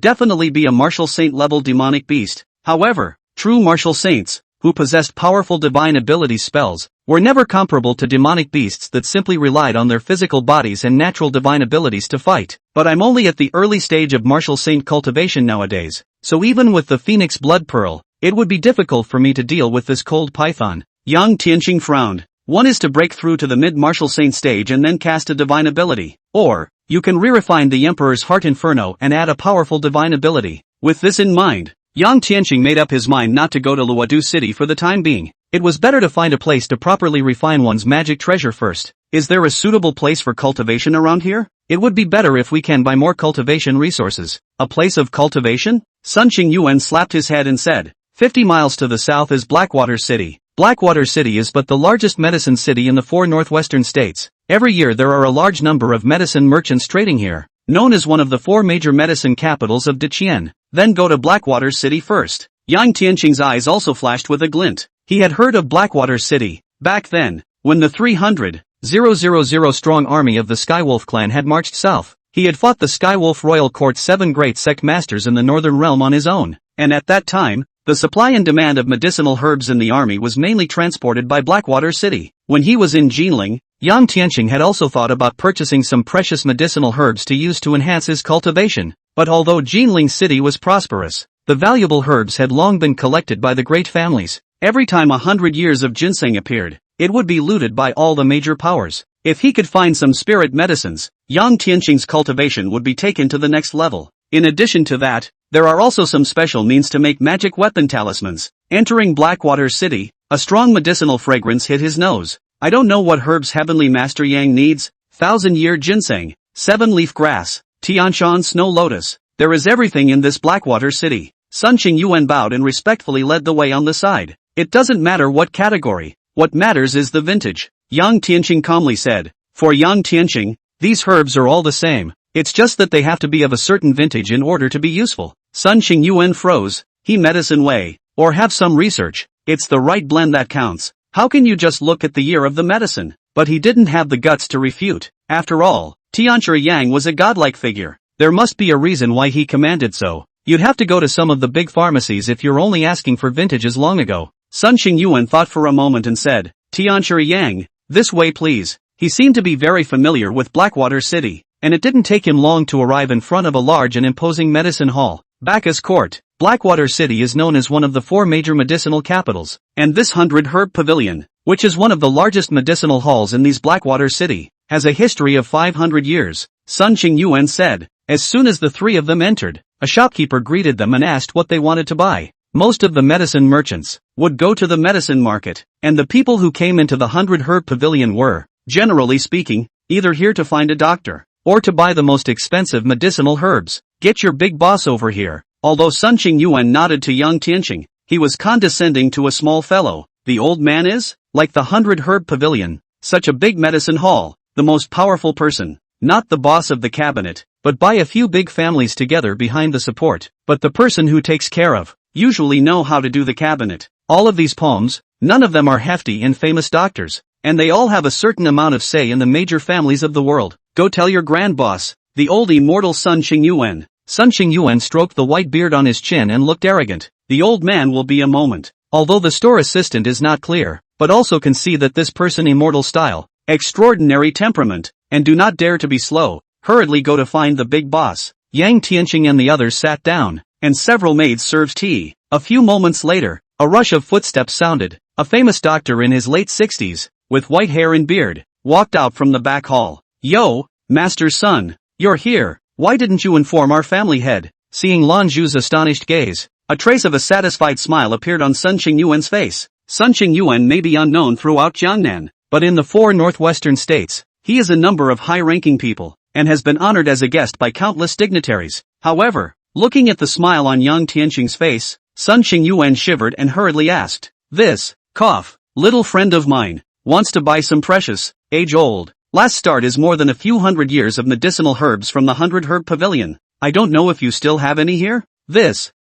definitely be a martial saint level demonic beast. However, true martial saints, who possessed powerful divine ability spells, were never comparable to demonic beasts that simply relied on their physical bodies and natural divine abilities to fight. But I'm only at the early stage of martial saint cultivation nowadays, so even with the Phoenix Blood Pearl, it would be difficult for me to deal with this cold python. Yang Tianqing frowned. One is to break through to the mid-martial saint stage and then cast a divine ability. Or, you can re-refine the Emperor's Heart Inferno and add a powerful divine ability. With this in mind, Yang Tianqing made up his mind not to go to Luodu City for the time being. It was better to find a place to properly refine one's magic treasure first. Is there a suitable place for cultivation around here? It would be better if we can buy more cultivation resources. A place of cultivation? Sun Qingyuan slapped his head and said, 50 miles to the south is Blackwater City. Blackwater City is but the largest medicine city in the 4 northwestern states. Every year there are a large number of medicine merchants trading here, known as one of the 4 major medicine capitals of Deqian. Then go to Blackwater City first. Yang Tianqing's eyes also flashed with a glint. He had heard of Blackwater City, back then, when the 300,000 strong army of the Skywolf clan had marched south. He had fought the Skywolf Royal Court's 7 great sect masters in the Northern Realm on his own, and at that time, the supply and demand of medicinal herbs in the army was mainly transported by Blackwater City. When he was in Jinling, Yang Tianqing had also thought about purchasing some precious medicinal herbs to use to enhance his cultivation. But although Jinling City was prosperous, the valuable herbs had long been collected by the great families. Every time 100 years of ginseng appeared, it would be looted by all the major powers. If he could find some spirit medicines, Yang Tianqing's cultivation would be taken to the next level. In addition to that, there are also some special means to make magic weapon talismans. Entering Blackwater City, a strong medicinal fragrance hit his nose. I don't know what herbs Heavenly Master Yang needs. 1,000-year ginseng, 7-leaf grass, Tianshan snow lotus. There is everything in this Blackwater City. Sun Qingyuan bowed and respectfully led the way on the side. It doesn't matter what category. What matters is the vintage. Yang Tianqing calmly said. For Yang Tianqing, these herbs are all the same. It's just that they have to be of a certain vintage in order to be useful. Sun Qingyuan froze. He medicine way, or have some research. It's the right blend that counts. How can you just look at the year of the medicine? But he didn't have the guts to refute. After all, Tianchi Yang was a godlike figure. There must be a reason why he commanded so. You'd have to go to some of the big pharmacies if you're only asking for vintages long ago. Sun Qingyuan thought for a moment and said, Tianchi Yang, this way please. He seemed to be very familiar with Blackwater City, and it didn't take him long to arrive in front of a large and imposing medicine hall. Bacchus Court. Blackwater City is known as one of the 4 major medicinal capitals, and this 100-herb pavilion, which is one of the largest medicinal halls in these Blackwater City, has a history of 500 years, Sun Qingyuan said. As soon as the 3 of them entered, a shopkeeper greeted them and asked what they wanted to buy. Most of the medicine merchants would go to the medicine market, and the people who came into the 100-herb pavilion were, generally speaking, either here to find a doctor, or to buy the most expensive medicinal herbs. Get your big boss over here. Although Sun Qingyuan nodded to Yang Tianqing, He was condescending to a small fellow. The old man is? Like the 100-herb pavilion. Such a big medicine hall. The most powerful person. Not the boss of the cabinet, but by a few big families together behind the support. But the person who takes care of, usually know how to do the cabinet. All of these poems, none of them are hefty and famous doctors. And they all have a certain amount of say in the major families of the world. Go tell your grand boss, the old immortal Sun Qingyuan. Sun Qingyuan stroked the white beard on his chin and looked arrogant. The old man will be a moment. Although the store assistant is not clear, but also can see that this person immortal style, extraordinary temperament, and do not dare to be slow, hurriedly go to find the big boss. Yang Tian and the others sat down, and several maids served tea. A few moments later, a rush of footsteps sounded. A famous doctor in his late 60s, with white hair and beard, walked out from the back hall. Yo, Master Sun, you're here. Why didn't you inform our family head? Seeing Lan Zhu's astonished gaze, a trace of a satisfied smile appeared on Sun Qingyuan's face. Sun Qingyuan may be unknown throughout Jiangnan, but in the 4 northwestern states, he is a number of high-ranking people, and has been honored as a guest by countless dignitaries. However, looking at the smile on Yang Tian's face, Sun Qingyuan shivered and hurriedly asked, "This, little friend of mine, wants to buy some precious, age-old, last start is more than a few hundred years of medicinal herbs from the 100-herb pavilion. I don't know if you still have any here?"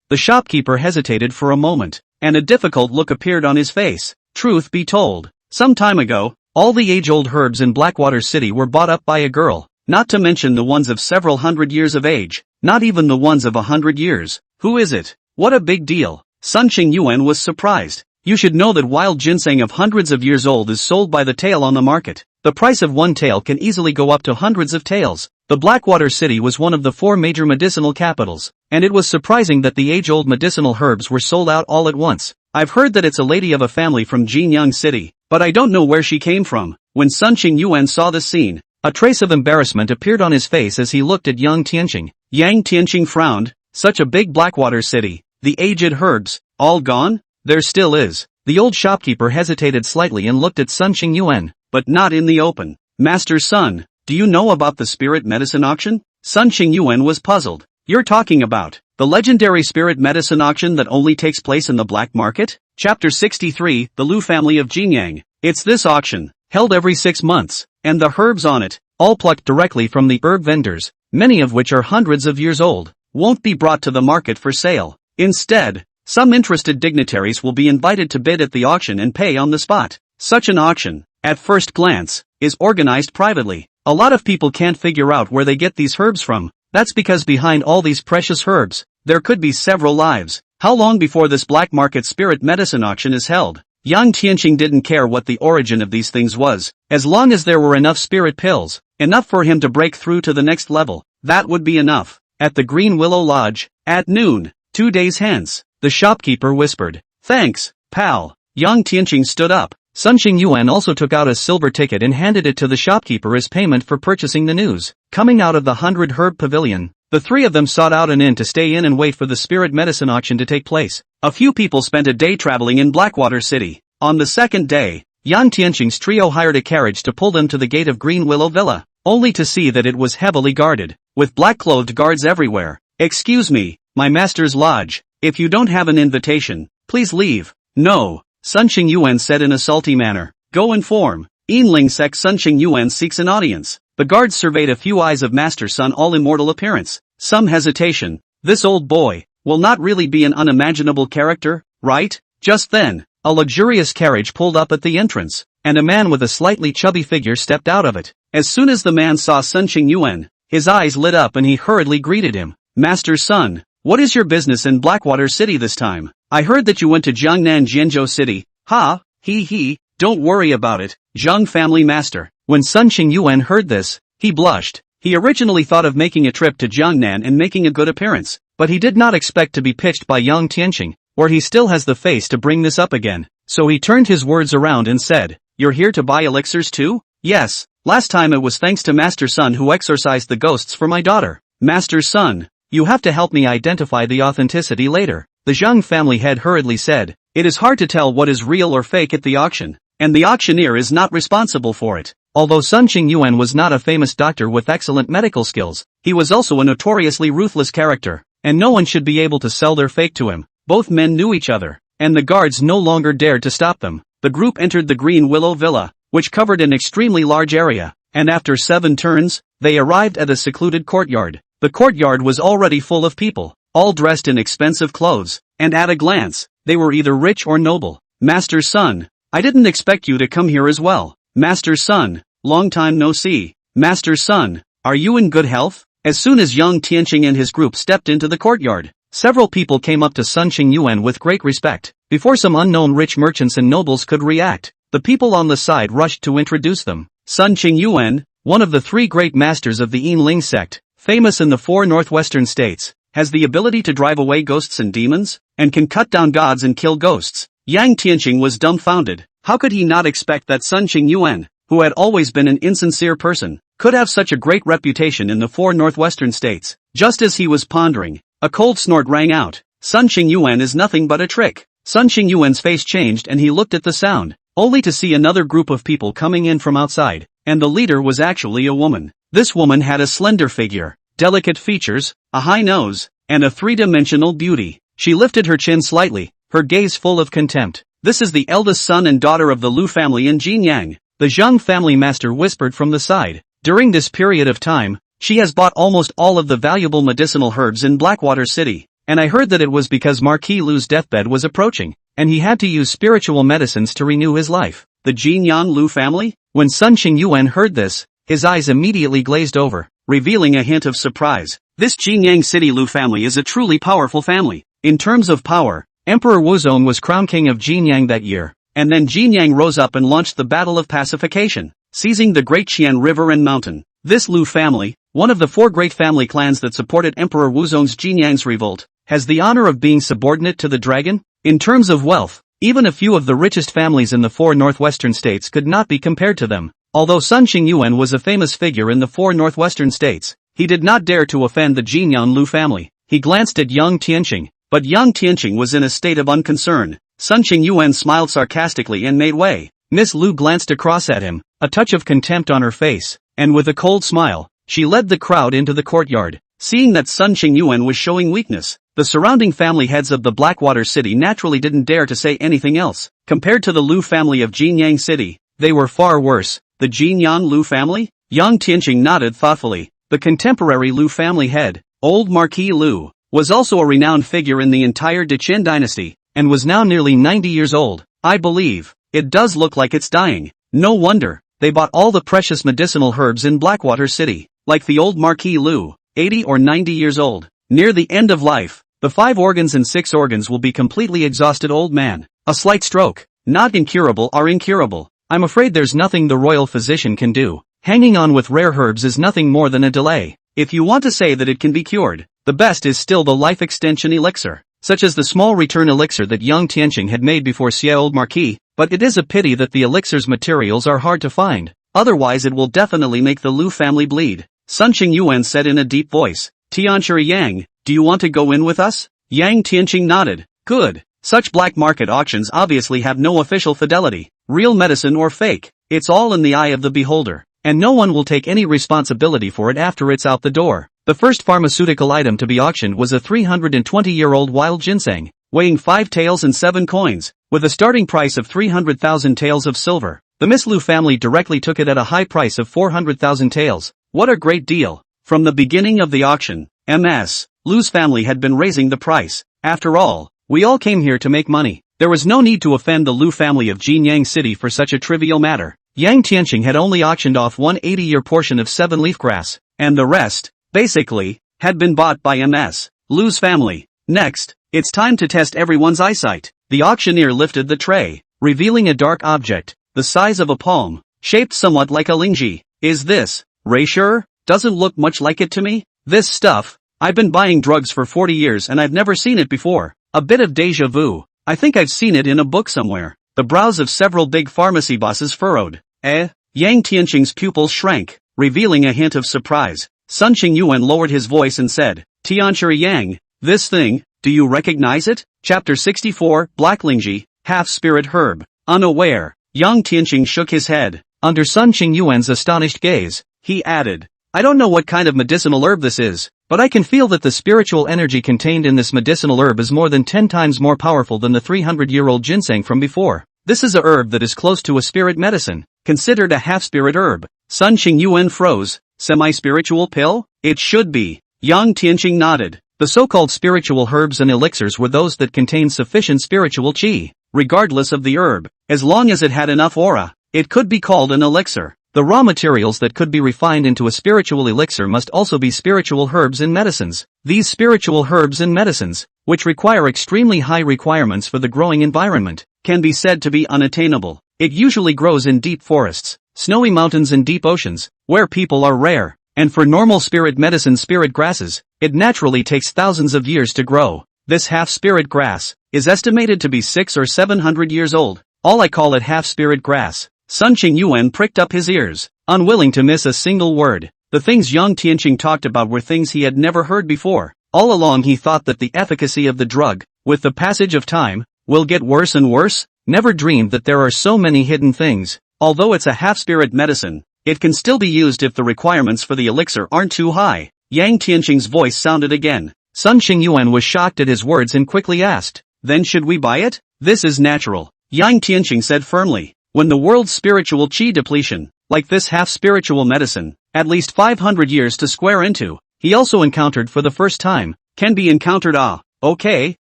The shopkeeper hesitated for a moment, and a difficult look appeared on his face. Truth be told, some time ago, all the age-old herbs in Blackwater City were bought up by a girl, not to mention the ones of several hundred years of age, not even the ones of 100 years. Who is it? What a big deal. Sun Qingyuan was surprised. You should know that wild ginseng of hundreds of years old is sold by the tael on the market. The price of one tael can easily go up to hundreds of taels. The Blackwater City was one of the 4 major medicinal capitals, and it was surprising that the age-old medicinal herbs were sold out all at once. I've heard that it's a lady of a family from Jinyang City, but I don't know where she came from. When Sun Qingyuan saw the scene, a trace of embarrassment appeared on his face as he looked at Yang Tianqing. Yang Tianqing frowned. Such a big Blackwater City. The aged herbs, all gone? There still is. The old shopkeeper hesitated slightly and looked at Sun Qingyuan, but not in the open. Master Sun, do you know about the spirit medicine auction? Sun Qingyuan was puzzled. You're talking about the legendary spirit medicine auction that only takes place in the black market? Chapter 63, The Lu Family of Jinyang. It's this auction, held every 6 months, and the herbs on it, all plucked directly from the herb vendors, many of which are hundreds of years old, won't be brought to the market for sale. Instead, some interested dignitaries will be invited to bid at the auction and pay on the spot. Such an auction, at first glance, is organized privately. A lot of people can't figure out where they get these herbs from. That's because behind all these precious herbs, there could be several lives. How long before this black market spirit medicine auction is held? Yang Tianqing didn't care what the origin of these things was, as long as there were enough spirit pills, enough for him to break through to the next level, that would be enough. At the Green Willow Lodge, at noon, 2 days hence, the shopkeeper whispered. Thanks, pal. Yang Tianqing stood up. Sun Qingyuan also took out a silver ticket and handed it to the shopkeeper as payment for purchasing the news. Coming out of the 100-herb pavilion, the 3 of them sought out an inn to stay in and wait for the spirit medicine auction to take place. A few people spent a day traveling in Blackwater City. On the second day, Yang Tianqing's trio hired a carriage to pull them to the gate of Green Willow Villa, only to see that it was heavily guarded, with black-clothed guards everywhere. Excuse me, my master's lodge, if you don't have an invitation, please leave. No, Sun Qingyuan said in a salty manner. Go inform. Yinling Sec Sun Qingyuan seeks an audience. The guards surveyed a few eyes of Master Sun all-immortal appearance. Some hesitation. This old boy will not really be an unimaginable character, right? Just then, a luxurious carriage pulled up at the entrance, and a man with a slightly chubby figure stepped out of it. As soon as the man saw Sun Qingyuan, his eyes lit up and he hurriedly greeted him. Master Sun, what is your business in Blackwater City this time? I heard that you went to Jiangnan Jianzhou City. Ha, he, don't worry about it, Zhang family master. When Sun Qingyuan heard this, he blushed. He originally thought of making a trip to Jiangnan and making a good appearance, but he did not expect to be pitched by Yang Tianqing, or he still has the face to bring this up again. So he turned his words around and said, You're here to buy elixirs too? Yes, last time it was thanks to Master Sun who exorcised the ghosts for my daughter. Master Sun, you have to help me identify the authenticity later. The Zhang family head hurriedly said, It is hard to tell what is real or fake at the auction, and the auctioneer is not responsible for it. Although Sun Qingyuan was not a famous doctor with excellent medical skills, he was also a notoriously ruthless character, and no one should be able to sell their fake to him. Both men knew each other. and the guards no longer dared to stop them. The group entered the Green Willow Villa, which covered an extremely large area, and after 7 turns, they arrived at a secluded courtyard. The courtyard was already full of people, all dressed in expensive clothes, and at a glance, they were either rich or noble. Master's son, I didn't expect you to come here as well. Master's son, long time no see. Master's son, are you in good health? As soon as Yang Tian and his group stepped into the courtyard, several people came up to Sun Qingyuan with great respect. Before some unknown rich merchants and nobles could react, the people on the side rushed to introduce them. Sun Qingyuan, one of the 3 great masters of the Yinling sect, famous in the 4 northwestern states, has the ability to drive away ghosts and demons, and can cut down gods and kill ghosts. Yang Tian was dumbfounded. How could he not expect that Sun Qingyuan, who had always been an insincere person, could have such a great reputation in the 4 northwestern states? Just as he was pondering, a cold snort rang out. Sun Qingyuan is nothing but a trick. Sun Qingyuan's face changed and he looked at the sound, only to see another group of people coming in from outside, and the leader was actually a woman. This woman had a slender figure, delicate features, a high nose, and a 3-dimensional beauty. She lifted her chin slightly, her gaze full of contempt. This is the eldest son and daughter of the Lu family in Jinyang, the Zhang family master whispered from the side. During this period of time, she has bought almost all of the valuable medicinal herbs in Blackwater City, and I heard that it was because Marquis Lu's deathbed was approaching, and he had to use spiritual medicines to renew his life. The Jinyang Lu family? When Sun Qingyuan heard this, his eyes immediately glazed over, revealing a hint of surprise. This Jinyang City Lu family is a truly powerful family. In terms of power, Emperor Wuzong was crowned king of Jinyang that year, and then Jinyang rose up and launched the Battle of Pacification, seizing the Great Qian River and mountain. This Lu family, one of the 4 great family clans that supported Emperor Wuzong's Jinyang's revolt, has the honor of being subordinate to the dragon. In terms of wealth, even a few of the richest families in the 4 northwestern states could not be compared to them. Although Sun Qingyuan was a famous figure in the 4 northwestern states, he did not dare to offend the Jinyang Lu family. He glanced at Yang Tian, but Yang Tian was in a state of unconcern. Sun Qingyuan smiled sarcastically and made way. Miss Lu glanced across at him, a touch of contempt on her face, and with a cold smile, she led the crowd into the courtyard. Seeing that Sun Qingyuan was showing weakness, the surrounding family heads of the Blackwater City naturally didn't dare to say anything else. Compared to the Lu family of Jinyang City, they were far worse. The Jinyang Lu family? Yang Tian nodded thoughtfully. The contemporary Lu family head, old Marquis Lu, was also a renowned figure in the entire Deqin dynasty, and was now nearly 90 years old. I believe, it does look like it's dying. No wonder, they bought all the precious medicinal herbs in Blackwater City, like the old Marquis Lu, 80 or 90 years old. Near the end of life, the 5 organs and 6 organs will be completely exhausted old man. A slight stroke, not incurable or incurable. I'm afraid there's nothing the royal physician can do. Hanging on with rare herbs is nothing more than a delay. If you want to say that it can be cured, the best is still the life extension elixir, such as the small return elixir that Yang Tian had made before Xie Old Marquis, but it is a pity that the elixir's materials are hard to find, otherwise it will definitely make the Lu family bleed. Sun Qingyuan said in a deep voice. Tianqi Yang, do you want to go in with us? Yang Tian nodded. Good. Such black market auctions obviously have no official fidelity, real medicine or fake. It's all in the eye of the beholder, and no one will take any responsibility for it after it's out the door. The first pharmaceutical item to be auctioned was a 320-year-old wild ginseng, weighing 5 taels and 7 coins, with a starting price of 300,000 taels of silver. The Miss Lu family directly took it at a high price of 400,000 taels. What a great deal! From the beginning of the auction, Ms. Lu's family had been raising the price. After all, we all came here to make money. There was no need to offend the Lu family of Jinyang City for such a trivial matter. Yang Tian had only auctioned off one 80-year portion of 7-leaf grass, and the rest, basically, had been bought by Ms. Lu's family. Next, it's time to test everyone's eyesight. The auctioneer lifted the tray, revealing a dark object, the size of a palm, shaped somewhat like a lingji. Is this Raysure? Doesn't look much like it to me. This stuff, I've been buying drugs for 40 years and I've never seen it before. A bit of deja vu. I think I've seen it in a book somewhere. The brows of several big pharmacy bosses furrowed. Yang Tianqing's pupils shrank, revealing a hint of surprise. Sun Qingyuan lowered his voice and said, Tianqi Yang, this thing, do you recognize it? Chapter 64, Black Lingji, Half-Spirit Herb. Unaware, Yang Tianqing shook his head. Under Sun Qingyuan's astonished gaze, he added, I don't know what kind of medicinal herb this is, But I can feel that the spiritual energy contained in this medicinal herb is more than 10 times more powerful than the 300-year-old ginseng from before. This is a herb that is close to a spirit medicine, considered a half-spirit herb. Sun Xingyuan froze. Semi-spiritual pill? It should be. Yang Tian nodded. The so-called spiritual herbs and elixirs were those that contained sufficient spiritual qi, regardless of the herb. As long as it had enough aura, it could be called an elixir. The raw materials that could be refined into a spiritual elixir must also be spiritual herbs and medicines. These spiritual herbs and medicines, which require extremely high requirements for the growing environment, can be said to be unattainable. It usually grows in deep forests, snowy mountains and deep oceans, where people are rare. And for normal spirit medicine spirit grasses, it naturally takes thousands of years to grow. This half-spirit grass is estimated to be 600 or 700 years old. All I call it half-spirit grass. Sun Qingyuan pricked up his ears, unwilling to miss a single word. The things Yang Tian talked about were things he had never heard before. All along he thought that the efficacy of the drug, with the passage of time, will get worse and worse. Never dreamed that there are so many hidden things. Although it's a half-spirit medicine, it can still be used if the requirements for the elixir aren't too high. Yang Tianqing's voice sounded again. Sun Xingyuan was shocked at his words and quickly asked, "Then should we buy it?" "This is natural," Yang Tianqing said firmly. When the world's spiritual qi depletion, like this half-spiritual medicine, at least 500 years to square into, he also encountered for the first time, can be encountered. Okay,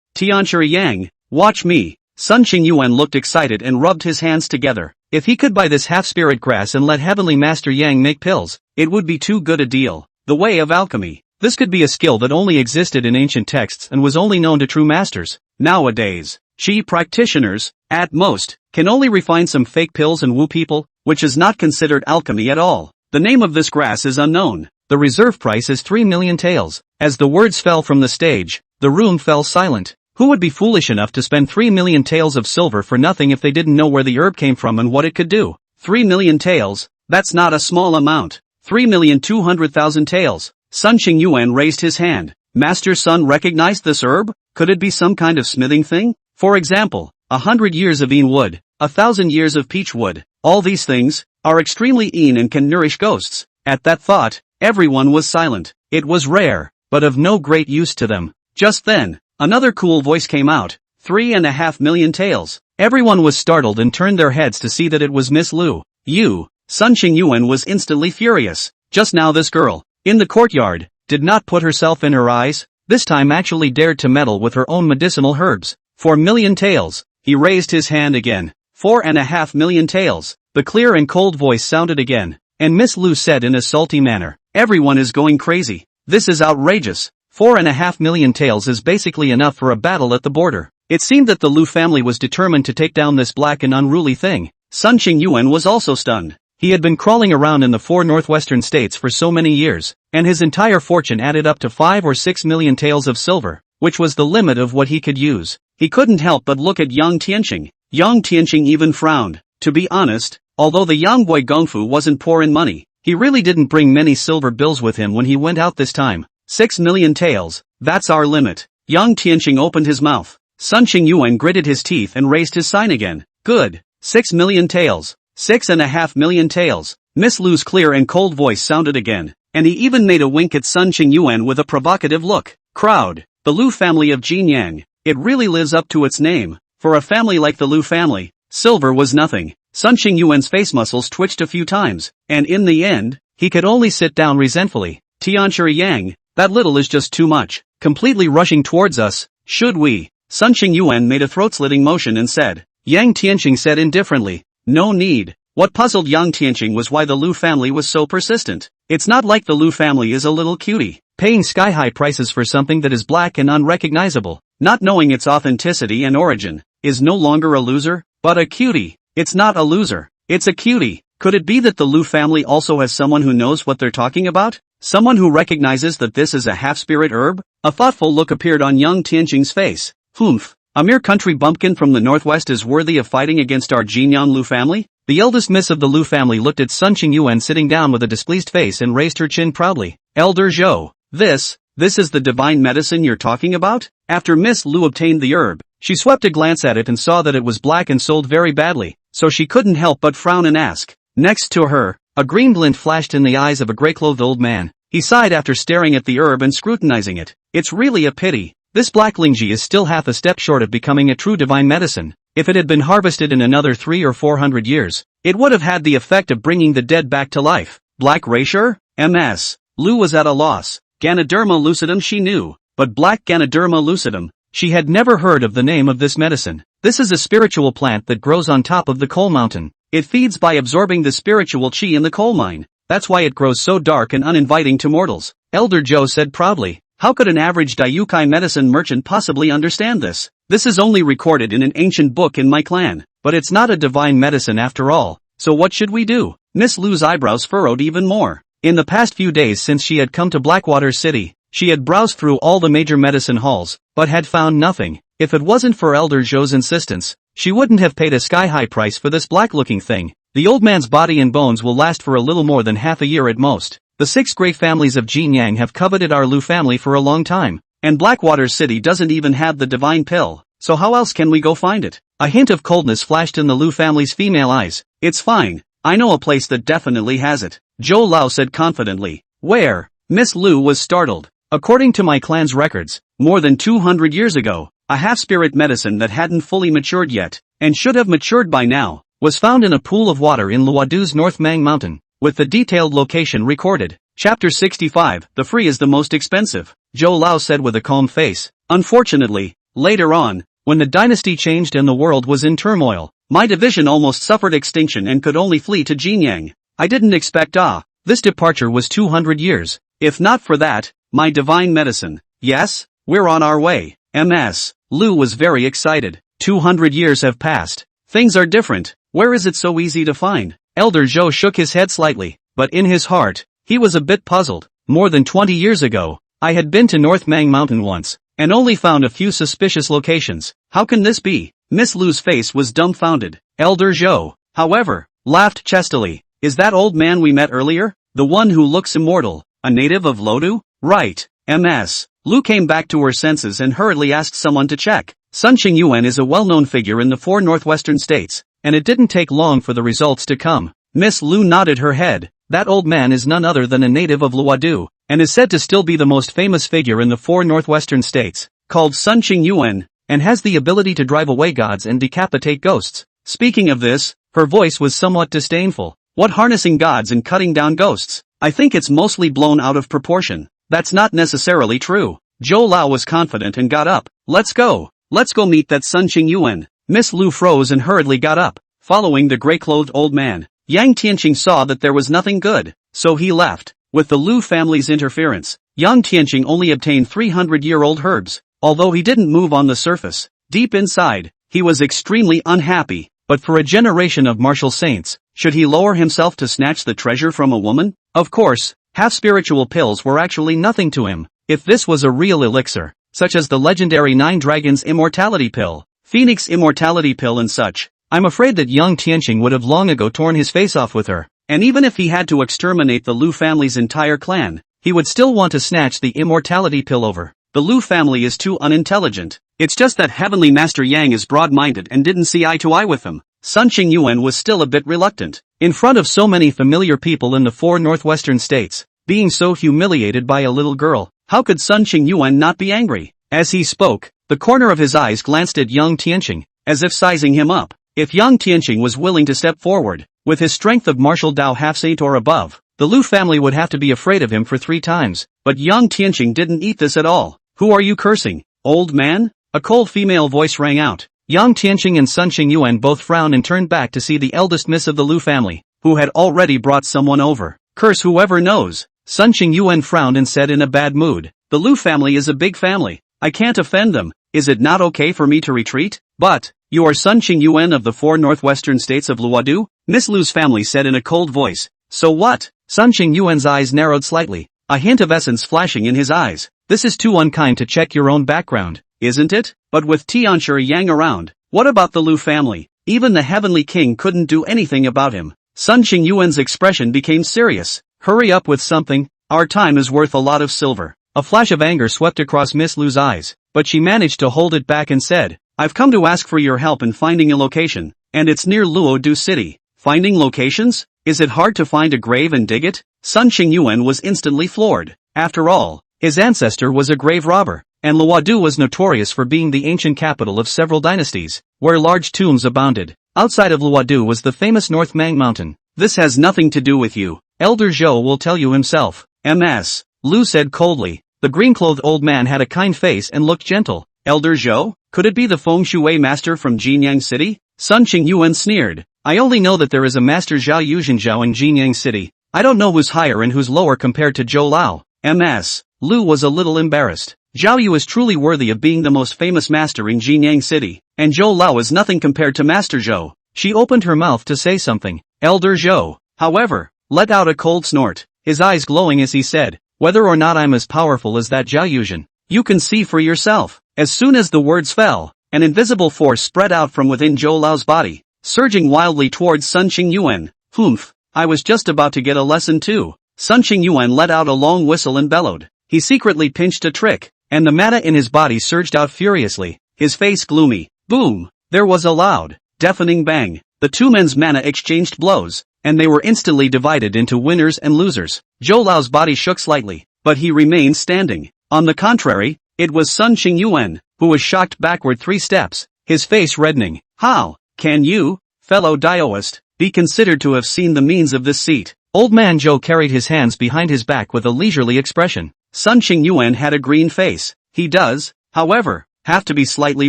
Tianqi Yang, watch me. Sun Xingyuan looked excited and rubbed his hands together. If he could buy this half-spirit grass and let Heavenly Master Yang make pills, it would be too good a deal. The way of alchemy. This could be a skill that only existed in ancient texts and was only known to true masters. Nowadays, qi practitioners, at most, can only refine some fake pills and woo people, which is not considered alchemy at all. The name of this grass is unknown. The reserve price is 3 million taels. As the words fell from the stage, the room fell silent. Who would be foolish enough to spend 3 million taels of silver for nothing if they didn't know where the herb came from and what it could do? 3 million taels, that's not a small amount. 3,200,000 taels. Sun Xingyuan raised his hand. Master Sun recognized this herb? Could it be some kind of smithing thing? For example, 100 years of een wood, 1,000 years of peach wood. All these things are extremely een and can nourish ghosts. At that thought, everyone was silent. It was rare, but of no great use to them. Just then, another cool voice came out. 3.5 million taels. Everyone was startled and turned their heads to see that it was Miss Lu. You. Sun Xingyuan was instantly furious. Just now this girl, in the courtyard, did not put herself in her eyes, this time actually dared to meddle with her own medicinal herbs. 4 million taels. He raised his hand again. 4.5 million taels. The clear and cold voice sounded again, and Miss Lu said in a salty manner, "Everyone is going crazy. This is outrageous. 4.5 million taels is basically enough for a battle at the border." It seemed that the Lu family was determined to take down this black and unruly thing. Sun Xingyuan was also stunned. He had been crawling around in the 4 northwestern states for so many years, and his entire fortune added up to 5 or 6 million taels of silver, which was the limit of what he could use. He couldn't help but look at Yang Tianqing. Yang Tianqing even frowned. To be honest, although the young boy Gongfu wasn't poor in money, he really didn't bring many silver bills with him when he went out this time. 6 million taels, that's our limit. Yang Tianqing opened his mouth. Sun Xingyuan gritted his teeth and raised his sign again. Good. 6 million taels. 6.5 million taels. Miss Lu's clear and cold voice sounded again, and he even made a wink at Sun Xingyuan with a provocative look. Crowd. The Lu family of Jinyang. It really lives up to its name. For a family like the Lu family, silver was nothing. Sun Xingyuan's face muscles twitched a few times, and in the end, he could only sit down resentfully. Tianqi Yang, that little is just too much. Completely rushing towards us, should we? Sun Xingyuan made a throat-slitting motion and said. Yang Tianqing said indifferently, "No need." What puzzled Yang Tianqing was why the Lu family was so persistent. It's not like the Lu family is a little cutie, paying sky-high prices for something that is black and unrecognizable, not knowing its authenticity and origin, is no longer a loser, but a cutie. It's not a loser, it's a cutie. Could it be that the Lu family also has someone who knows what they're talking about? Someone who recognizes that this is a half-spirit herb? A thoughtful look appeared on Yang Tianqing's face. Humph. A mere country bumpkin from the northwest is worthy of fighting against our Jinyan Lu family? The eldest miss of the Lu family looked at Sun Xingyuan sitting down with a displeased face and raised her chin proudly. Elder Zhou, this is the divine medicine you're talking about? After Miss Lu obtained the herb, she swept a glance at it and saw that it was black and sold very badly, so she couldn't help but frown and ask. Next to her, a green glint flashed in the eyes of a gray-clothed old man. He sighed after staring at the herb and scrutinizing it. It's really a pity. This black lingji is still half a step short of becoming a true divine medicine. If it had been harvested in another 300 or 400 years, it would have had the effect of bringing the dead back to life. Black Racier? MS. Lu was at a loss. Ganoderma lucidum she knew, but black Ganoderma lucidum, she had never heard of the name of this medicine. This is a spiritual plant that grows on top of the coal mountain. It feeds by absorbing the spiritual chi in the coal mine. That's why it grows so dark and uninviting to mortals. Elder Joe said proudly. How could an average Daiukai medicine merchant possibly understand this? This is only recorded in an ancient book in my clan, but it's not a divine medicine after all. So what should we do? Miss Lu's eyebrows furrowed even more. In the past few days since she had come to Blackwater City, she had browsed through all the major medicine halls, but had found nothing. If it wasn't for Elder Joe's insistence, she wouldn't have paid a sky-high price for this black-looking thing. The old man's body and bones will last for a little more than half a year at most. The 6 great families of Jinyang have coveted our Lu family for a long time, and Blackwater City doesn't even have the divine pill, so how else can we go find it? A hint of coldness flashed in the Lu family's female eyes. It's fine. I know a place that definitely has it. Zhou Lao said confidently. Where? Miss Lu was startled. According to my clan's records, more than 200 years ago, a half-spirit medicine that hadn't fully matured yet, and should have matured by now, was found in a pool of water in Luodu's North Mang Mountain, with the detailed location recorded. Chapter 65, The free is the most expensive, Zhou Lao said with a calm face. Unfortunately, later on, when the dynasty changed and the world was in turmoil, my division almost suffered extinction and could only flee to Jinyang. I didn't expect this departure was 200 years. If not for that, my divine medicine. Yes, we're on our way. MS. Lu was very excited. 200 years have passed. Things are different. Where is it so easy to find? Elder Zhou shook his head slightly, but in his heart, he was a bit puzzled. More than 20 years ago, I had been to North Mang Mountain once, and only found a few suspicious locations. How can this be? Miss Lu's face was dumbfounded. Elder Zhou, however, laughed chestily. Is that old man we met earlier? The one who looks immortal, a native of Luodu? Right. MS. Lu came back to her senses and hurriedly asked someone to check. Sun Qingyuan is a well-known figure in the 4 northwestern states, and it didn't take long for the results to come. Miss Lu nodded her head. That old man is none other than a native of Luodu, and is said to still be the most famous figure in the 4 northwestern states, called Sun Qingyuan, and has the ability to drive away gods and decapitate ghosts. Speaking of this, her voice was somewhat disdainful. What harnessing gods and cutting down ghosts? I think it's mostly blown out of proportion. That's not necessarily true. Zhou Lao was confident and got up. Let's go. Let's go meet that Sun Qingyuan. Miss Lu froze and hurriedly got up, following the gray-clothed old man. Yang Tianqing saw that there was nothing good, so he left. With the Lu family's interference, Yang Tianqing only obtained 300-year-old herbs. Although he didn't move on the surface, deep inside, he was extremely unhappy. But for a generation of martial saints, should he lower himself to snatch the treasure from a woman? Of course, half-spiritual pills were actually nothing to him. If this was a real elixir, such as the legendary 9 Dragons Immortality Pill, Phoenix Immortality Pill and such, I'm afraid that Yang Tianqing would have long ago torn his face off with her. And even if he had to exterminate the Lu family's entire clan, he would still want to snatch the Immortality Pill over. The Lu family is too unintelligent. It's just that Heavenly Master Yang is broad-minded and didn't see eye to eye with him. Sun Qingyuan was still a bit reluctant. In front of so many familiar people in the 4 northwestern states, being so humiliated by a little girl, how could Sun Qingyuan not be angry? As he spoke, the corner of his eyes glanced at Yang Tianqing, as if sizing him up. If Yang Tianqing was willing to step forward, with his strength of martial Dao half-saint or above, the Lu family would have to be afraid of him for 3 times. But Yang Tianqing didn't eat this at all. Who are you cursing, old man? A cold female voice rang out. Yang Tianqing and Sun Qingyuan both frowned and turned back to see the eldest miss of the Lu family, who had already brought someone over. Curse whoever knows. Sun Qingyuan frowned and said in a bad mood. The Lu family is a big family. I can't offend them. Is it not okay for me to retreat? But, you are Sun Qingyuan of the 4 northwestern states of Luodu? Miss Lu's family said in a cold voice. So what? Sun Qingyuan's eyes narrowed slightly, a hint of essence flashing in his eyes. This is too unkind to check your own background, isn't it? But with Tianshi Yang around, what about the Lu family? Even the Heavenly King couldn't do anything about him. Sun Qingyuan's expression became serious. Hurry up with something, our time is worth a lot of silver. A flash of anger swept across Miss Lu's eyes, but she managed to hold it back and said, I've come to ask for your help in finding a location, and it's near Luodu City. Finding locations? Is it hard to find a grave and dig it? Sun Qingyuan was instantly floored. After all, his ancestor was a grave robber, and Luodu was notorious for being the ancient capital of several dynasties, where large tombs abounded. Outside of Luodu was the famous North Mang Mountain. This has nothing to do with you. Elder Zhou will tell you himself. MS. Lu said coldly. The green-clothed old man had a kind face and looked gentle. Elder Zhou? Could it be the feng shui master from Jinyang City? Sun Qingyuan sneered. I only know that there is a master Zhao Yuzhenjiao in Jinyang City. I don't know who's higher and who's lower compared to Zhou Lao. MS. Lu was a little embarrassed. Zhao Yu is truly worthy of being the most famous master in Jinyang City, and Zhou Lao is nothing compared to Master Zhou. She opened her mouth to say something. Elder Zhou, however, let out a cold snort, his eyes glowing as he said, whether or not I'm as powerful as that Zhao Yuzhen, you can see for yourself. As soon as the words fell, an invisible force spread out from within Zhou Lao's body, surging wildly towards Sun Qingyuan. Humph, I was just about to get a lesson too. Sun Qingyuan let out a long whistle and bellowed. He secretly pinched a trick, and the mana in his body surged out furiously, his face gloomy. Boom! There was a loud, deafening bang. The two men's mana exchanged blows, and they were instantly divided into winners and losers. Zhou Lao's body shook slightly, but he remained standing. On the contrary, it was Sun Qingyuan, who was shocked backward 3 steps, his face reddening. How can you, fellow Daoist, be considered to have seen the means of this seat? Old man Zhou carried his hands behind his back with a leisurely expression. Sun Qingyuan had a green face. He does, however, have to be slightly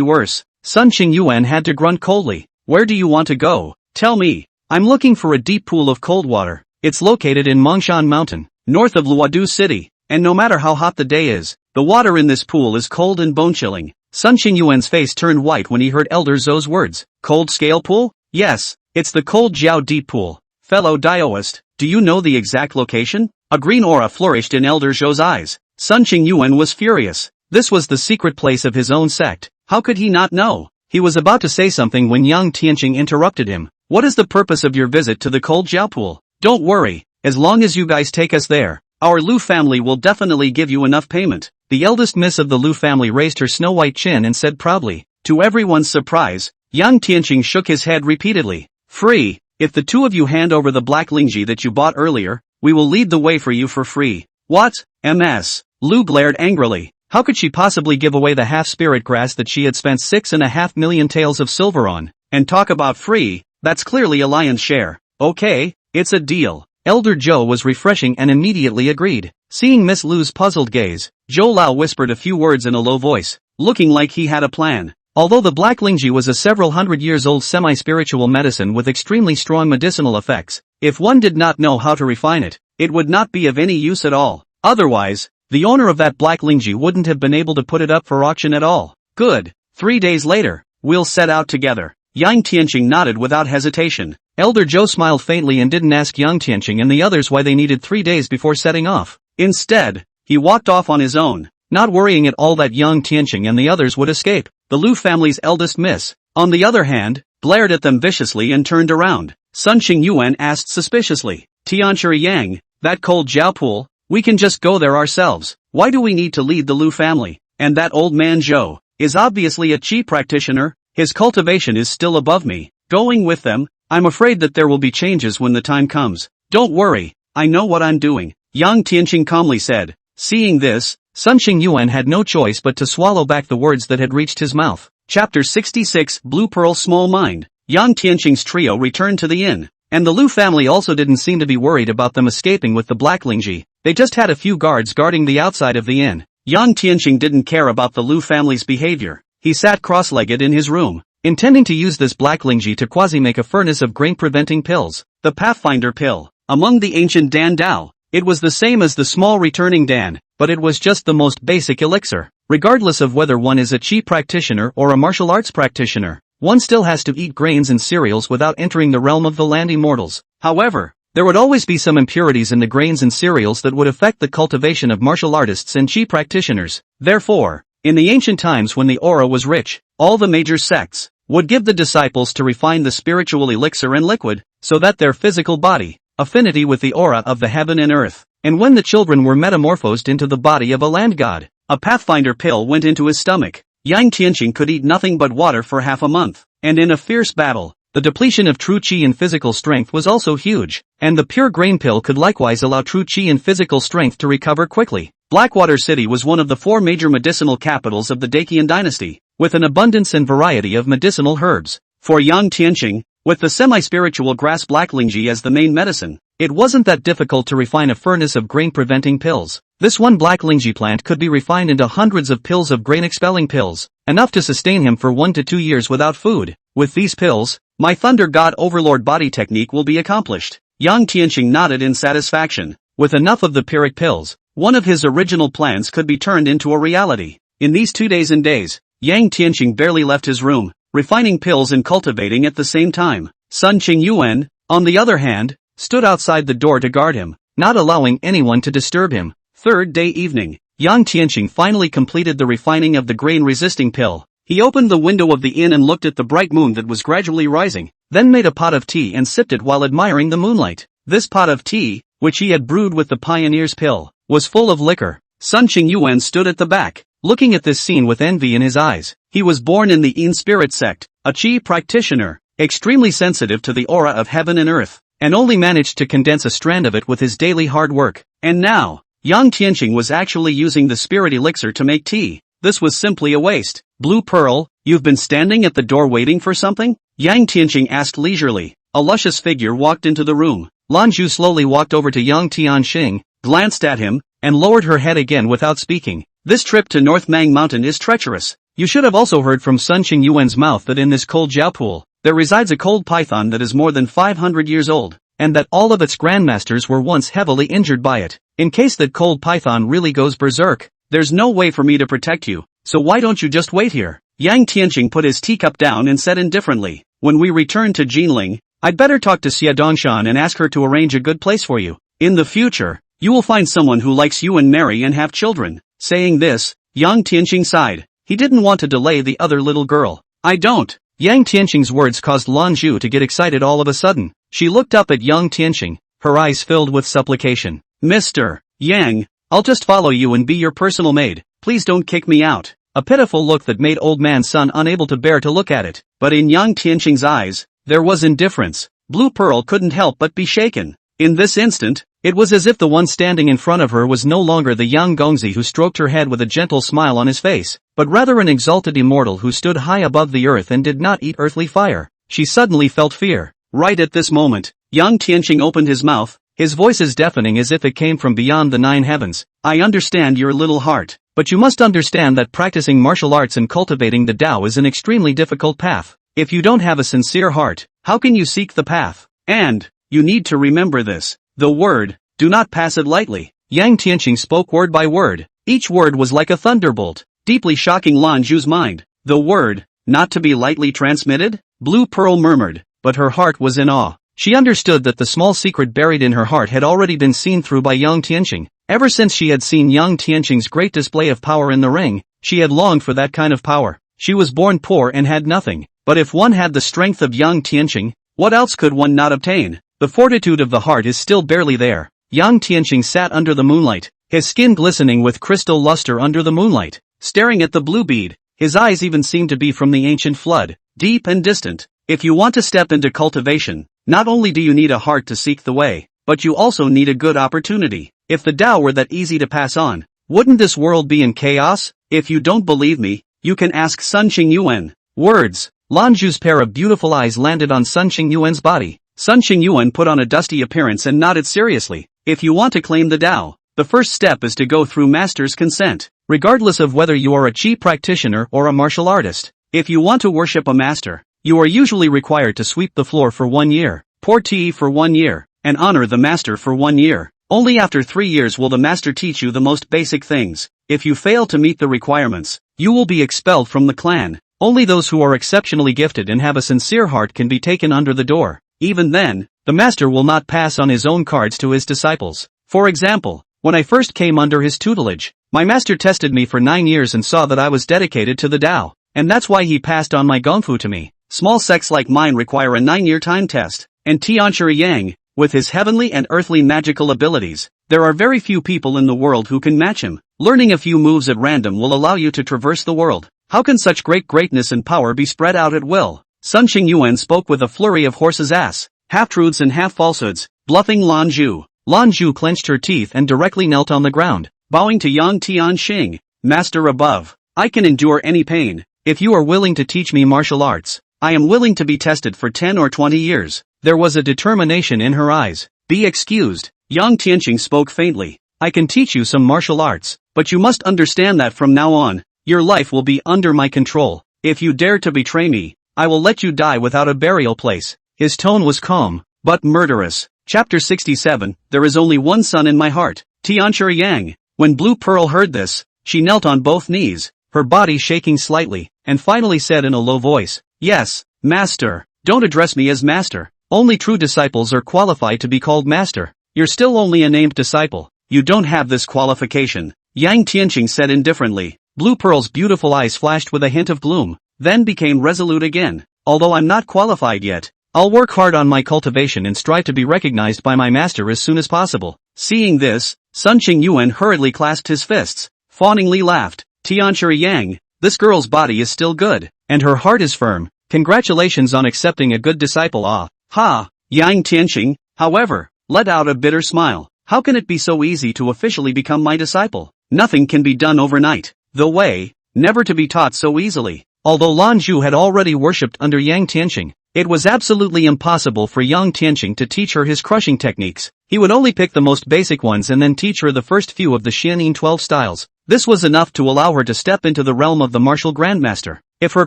worse. Sun Qingyuan had to grunt coldly. Where do you want to go? Tell me. I'm looking for a deep pool of cold water. It's located in Mongshan Mountain, north of Luodu City, and no matter how hot the day is, the water in this pool is cold and bone-chilling. Sun Qingyuan's face turned white when he heard Elder Zhou's words. Cold scale pool? Yes, it's the cold Jiao Deep Pool. Fellow Daoist, do you know the exact location? A green aura flourished in Elder Zhou's eyes. Sun Qingyuan was furious. This was the secret place of his own sect. How could he not know? He was about to say something when Yang Tian interrupted him. What is the purpose of your visit to the cold Jiao pool? Don't worry, as long as you guys take us there, our Lu family will definitely give you enough payment. The eldest miss of the Lu family raised her snow-white chin and said proudly. To everyone's surprise, Yang Tian shook his head repeatedly. Free. If the two of you hand over the black lingji that you bought earlier, we will lead the way for you for free. What? MS. Lu glared angrily. How could she possibly give away the half-spirit grass that she had spent 6.5 million taels of silver on? And talk about free, that's clearly a lion's share. Okay, it's a deal. Elder Zhou was refreshing and immediately agreed. Seeing Miss Lu's puzzled gaze, Zhou Lao whispered a few words in a low voice, looking like he had a plan. Although the black lingji was a several hundred years old semi-spiritual medicine with extremely strong medicinal effects, if one did not know how to refine it, it would not be of any use at all. Otherwise, the owner of that black lingji wouldn't have been able to put it up for auction at all. Good. 3 days later, we'll set out together. Yang Tianqing nodded without hesitation. Elder Zhou smiled faintly and didn't ask Yang Tianqing and the others why they needed 3 days before setting off. Instead, he walked off on his own, not worrying at all that Yang Tianqing and the others would escape. The Lu family's eldest miss, on the other hand, glared at them viciously and turned around. Sun Qingyuan asked suspiciously, Tianqi Yang, that cold Jiao pool? We can just go there ourselves. Why do we need to lead the Lu family? And that old man Zhou is obviously a chi practitioner. His cultivation is still above me. Going with them, I'm afraid that there will be changes when the time comes. Don't worry, I know what I'm doing, Yang Tianqing calmly said. Seeing this, Sun Qingyuan had no choice but to swallow back the words that had reached his mouth. Chapter 66 Blue Pearl Small Mind. Yang Tianqing's trio returned to the inn, and the Lu family also didn't seem to be worried about them escaping with the black lingji. They just had a few guards guarding the outside of the inn. Yang Tianqing didn't care about the Lu family's behavior. He sat cross-legged in his room, intending to use this black lingji to quasi-make a furnace of grain-preventing pills. The Pathfinder pill. Among the ancient Dan Dao, it was the same as the small returning Dan, but it was just the most basic elixir. Regardless of whether one is a chi practitioner or a martial arts practitioner, one still has to eat grains and cereals without entering the realm of the land immortals. However, there would always be some impurities in the grains and cereals that would affect the cultivation of martial artists and chi practitioners. Therefore, in the ancient times when the aura was rich, all the major sects would give the disciples to refine the spiritual elixir and liquid, so that their physical body, affinity with the aura of the heaven and earth, and when the children were metamorphosed into the body of a land god, a Pathfinder pill went into his stomach. Yang Tianqing could eat nothing but water for half a month, and in a fierce battle, the depletion of true chi and physical strength was also huge, and the pure grain pill could likewise allow true chi and physical strength to recover quickly. Blackwater City was one of the 4 major medicinal capitals of the Dacian dynasty, with an abundance and variety of medicinal herbs. For Yang Tian, with the semi-spiritual grass blacklingji as the main medicine, it wasn't that difficult to refine a furnace of grain-preventing pills. This one blacklingji plant could be refined into hundreds of pills of grain-expelling pills, enough to sustain him for 1 to 2 years without food. With these pills, my Thunder God Overlord body technique will be accomplished. Yang Tianqing nodded in satisfaction. With enough of the Pyrrhic pills, one of his original plans could be turned into a reality. In these 2 days and days, Yang Tianqing barely left his room, refining pills and cultivating at the same time. Sun Qingyuan, on the other hand, stood outside the door to guard him, not allowing anyone to disturb him. 3rd day evening, Yang Tianqing finally completed the refining of the grain-resisting pill. He opened the window of the inn and looked at the bright moon that was gradually rising, then made a pot of tea and sipped it while admiring the moonlight. This pot of tea, which he had brewed with the pioneer's pill, was full of liquor. Sun Qingyuan stood at the back, looking at this scene with envy in his eyes. He was born in the Yin spirit sect, a chi practitioner, extremely sensitive to the aura of heaven and earth, and only managed to condense a strand of it with his daily hard work. And now, Yang Tianqing was actually using the spirit elixir to make tea. This was simply a waste. Blue Pearl, you've been standing at the door waiting for something? Yang Tianqing asked leisurely. A luscious figure walked into the room. Lanju slowly walked over to Yang Tianqing, glanced at him, and lowered her head again without speaking. This trip to North Mang Mountain is treacherous. You should have also heard from Sun Qingyuan's mouth that in this cold Jiao pool, there resides a cold python that is more than 500 years old, and that all of its grandmasters were once heavily injured by it. In case that cold python really goes berserk, there's no way for me to protect you, so why don't you just wait here? Yang Tianqing put his teacup down and said indifferently, when we return to Jinling, I'd better talk to Xia Dongshan and ask her to arrange a good place for you. In the future, you will find someone who likes you and marry and have children. Saying this, Yang Tianqing sighed. He didn't want to delay the other little girl. I don't. Yang Tianqing's words caused Lanju to get excited all of a sudden. She looked up at Yang Tianqing, her eyes filled with supplication. Mr. Yang, I'll just follow you and be your personal maid. Please don't kick me out. A pitiful look that made old man Sun unable to bear to look at it. But in Yang Tianqing's eyes, there was indifference. Blue Pearl couldn't help but be shaken. In this instant, it was as if the one standing in front of her was no longer the young Gongzi who stroked her head with a gentle smile on his face, but rather an exalted immortal who stood high above the earth and did not eat earthly fire. She suddenly felt fear. Right at this moment, Yang Tianqing opened his mouth, his voice as deafening as if it came from beyond the 9 heavens. I understand your little heart, but you must understand that practicing martial arts and cultivating the Tao is an extremely difficult path. If you don't have a sincere heart, how can you seek the path? And, you need to remember this. The word, do not pass it lightly. Yang Tianqing spoke word by word. Each word was like a thunderbolt, deeply shocking Lanju's mind. The word, not to be lightly transmitted? Blue Pearl murmured, but her heart was in awe. She understood that the small secret buried in her heart had already been seen through by Yang Tianqing. Ever since she had seen Yang Tianqing's great display of power in the ring, she had longed for that kind of power. She was born poor and had nothing, but if one had the strength of Yang Tianqing, what else could one not obtain? The fortitude of the heart is still barely there. Yang Tianqing sat under the moonlight, his skin glistening with crystal luster under the moonlight, staring at the blue bead. His eyes even seemed to be from the ancient flood, deep and distant. If you want to step into cultivation, not only do you need a heart to seek the way, but you also need a good opportunity. If the Tao were that easy to pass on, wouldn't this world be in chaos? If you don't believe me, you can ask Sun Qingyuan. Words. Lanju's pair of beautiful eyes landed on Sun Qingyuan's body. Sun Qingyuan put on a dusty appearance and nodded seriously. If you want to claim the Tao, the first step is to go through master's consent, regardless of whether you are a chi practitioner or a martial artist. If you want to worship a master, you are usually required to sweep the floor for 1 year, pour tea for 1 year, and honor the master for 1 year. Only after 3 years will the master teach you the most basic things. If you fail to meet the requirements, you will be expelled from the clan. Only those who are exceptionally gifted and have a sincere heart can be taken under the door. Even then, the master will not pass on his own cards to his disciples. For example, when I first came under his tutelage, my master tested me for 9 years and saw that I was dedicated to the Tao, and that's why he passed on my gongfu to me. Small sects like mine require a 9-year time test, and Tianqi Yang, with his heavenly and earthly magical abilities, there are very few people in the world who can match him. Learning a few moves at random will allow you to traverse the world. How can such greatness and power be spread out at will? Sun Qingyuan spoke with a flurry of horse's ass, half-truths and half-falsehoods, bluffing Lan Zhu. Lan Zhu clenched her teeth and directly knelt on the ground, bowing to Yang Tian Xing. Master above, I can endure any pain. If you are willing to teach me martial arts, I am willing to be tested for 10 or 20 years. There was a determination in her eyes. Be excused. Yang Tianqing spoke faintly. I can teach you some martial arts, but you must understand that from now on, your life will be under my control. If you dare to betray me, I will let you die without a burial place. His tone was calm, but murderous. Chapter 67, There is only one son in my heart, Tianchi Yang. When Blue Pearl heard this, she knelt on both knees, her body shaking slightly, and finally said in a low voice, Yes, Master. Don't address me as Master. Only true disciples are qualified to be called Master. You're still only a named disciple. You don't have this qualification. Yang Tianqing said indifferently. Blue Pearl's beautiful eyes flashed with a hint of gloom, then became resolute again. Although I'm not qualified yet, I'll work hard on my cultivation and strive to be recognized by my master as soon as possible. Seeing this, Sun Qingyuan hurriedly clasped his fists, fawningly laughed. Tianchi Yang, this girl's body is still good, and her heart is firm. Congratulations on accepting a good disciple. Ah, ha! Yang Tianqing, however, let out a bitter smile. How can it be so easy to officially become my disciple? Nothing can be done overnight. The way, never to be taught so easily. Although Lan Zhu had already worshipped under Yang Tianqing, it was absolutely impossible for Yang Tianqing to teach her his crushing techniques. He would only pick the most basic ones and then teach her the first few of the Xianyin 12 styles. This was enough to allow her to step into the realm of the martial grandmaster. If her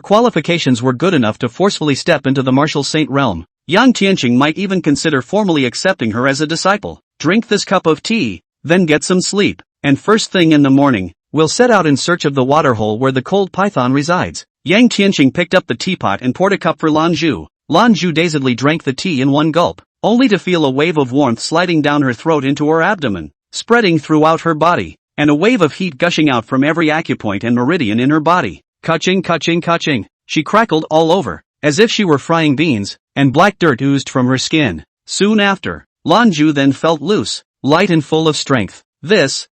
qualifications were good enough to forcefully step into the martial saint realm, Yang Tianqing might even consider formally accepting her as a disciple. Drink this cup of tea, then get some sleep, and first thing in the morning, we'll set out in search of the waterhole where the cold python resides. Yang Tianqing picked up the teapot and poured a cup for Lan Zhu. Lan Zhu dazedly drank the tea in one gulp, only to feel a wave of warmth sliding down her throat into her abdomen, spreading throughout her body, and a wave of heat gushing out from every acupoint and meridian in her body. Kaching, kaching, kaching. She crackled all over, as if she were frying beans, and black dirt oozed from her skin. Soon after, Lan Zhu then felt loose, light and full of strength.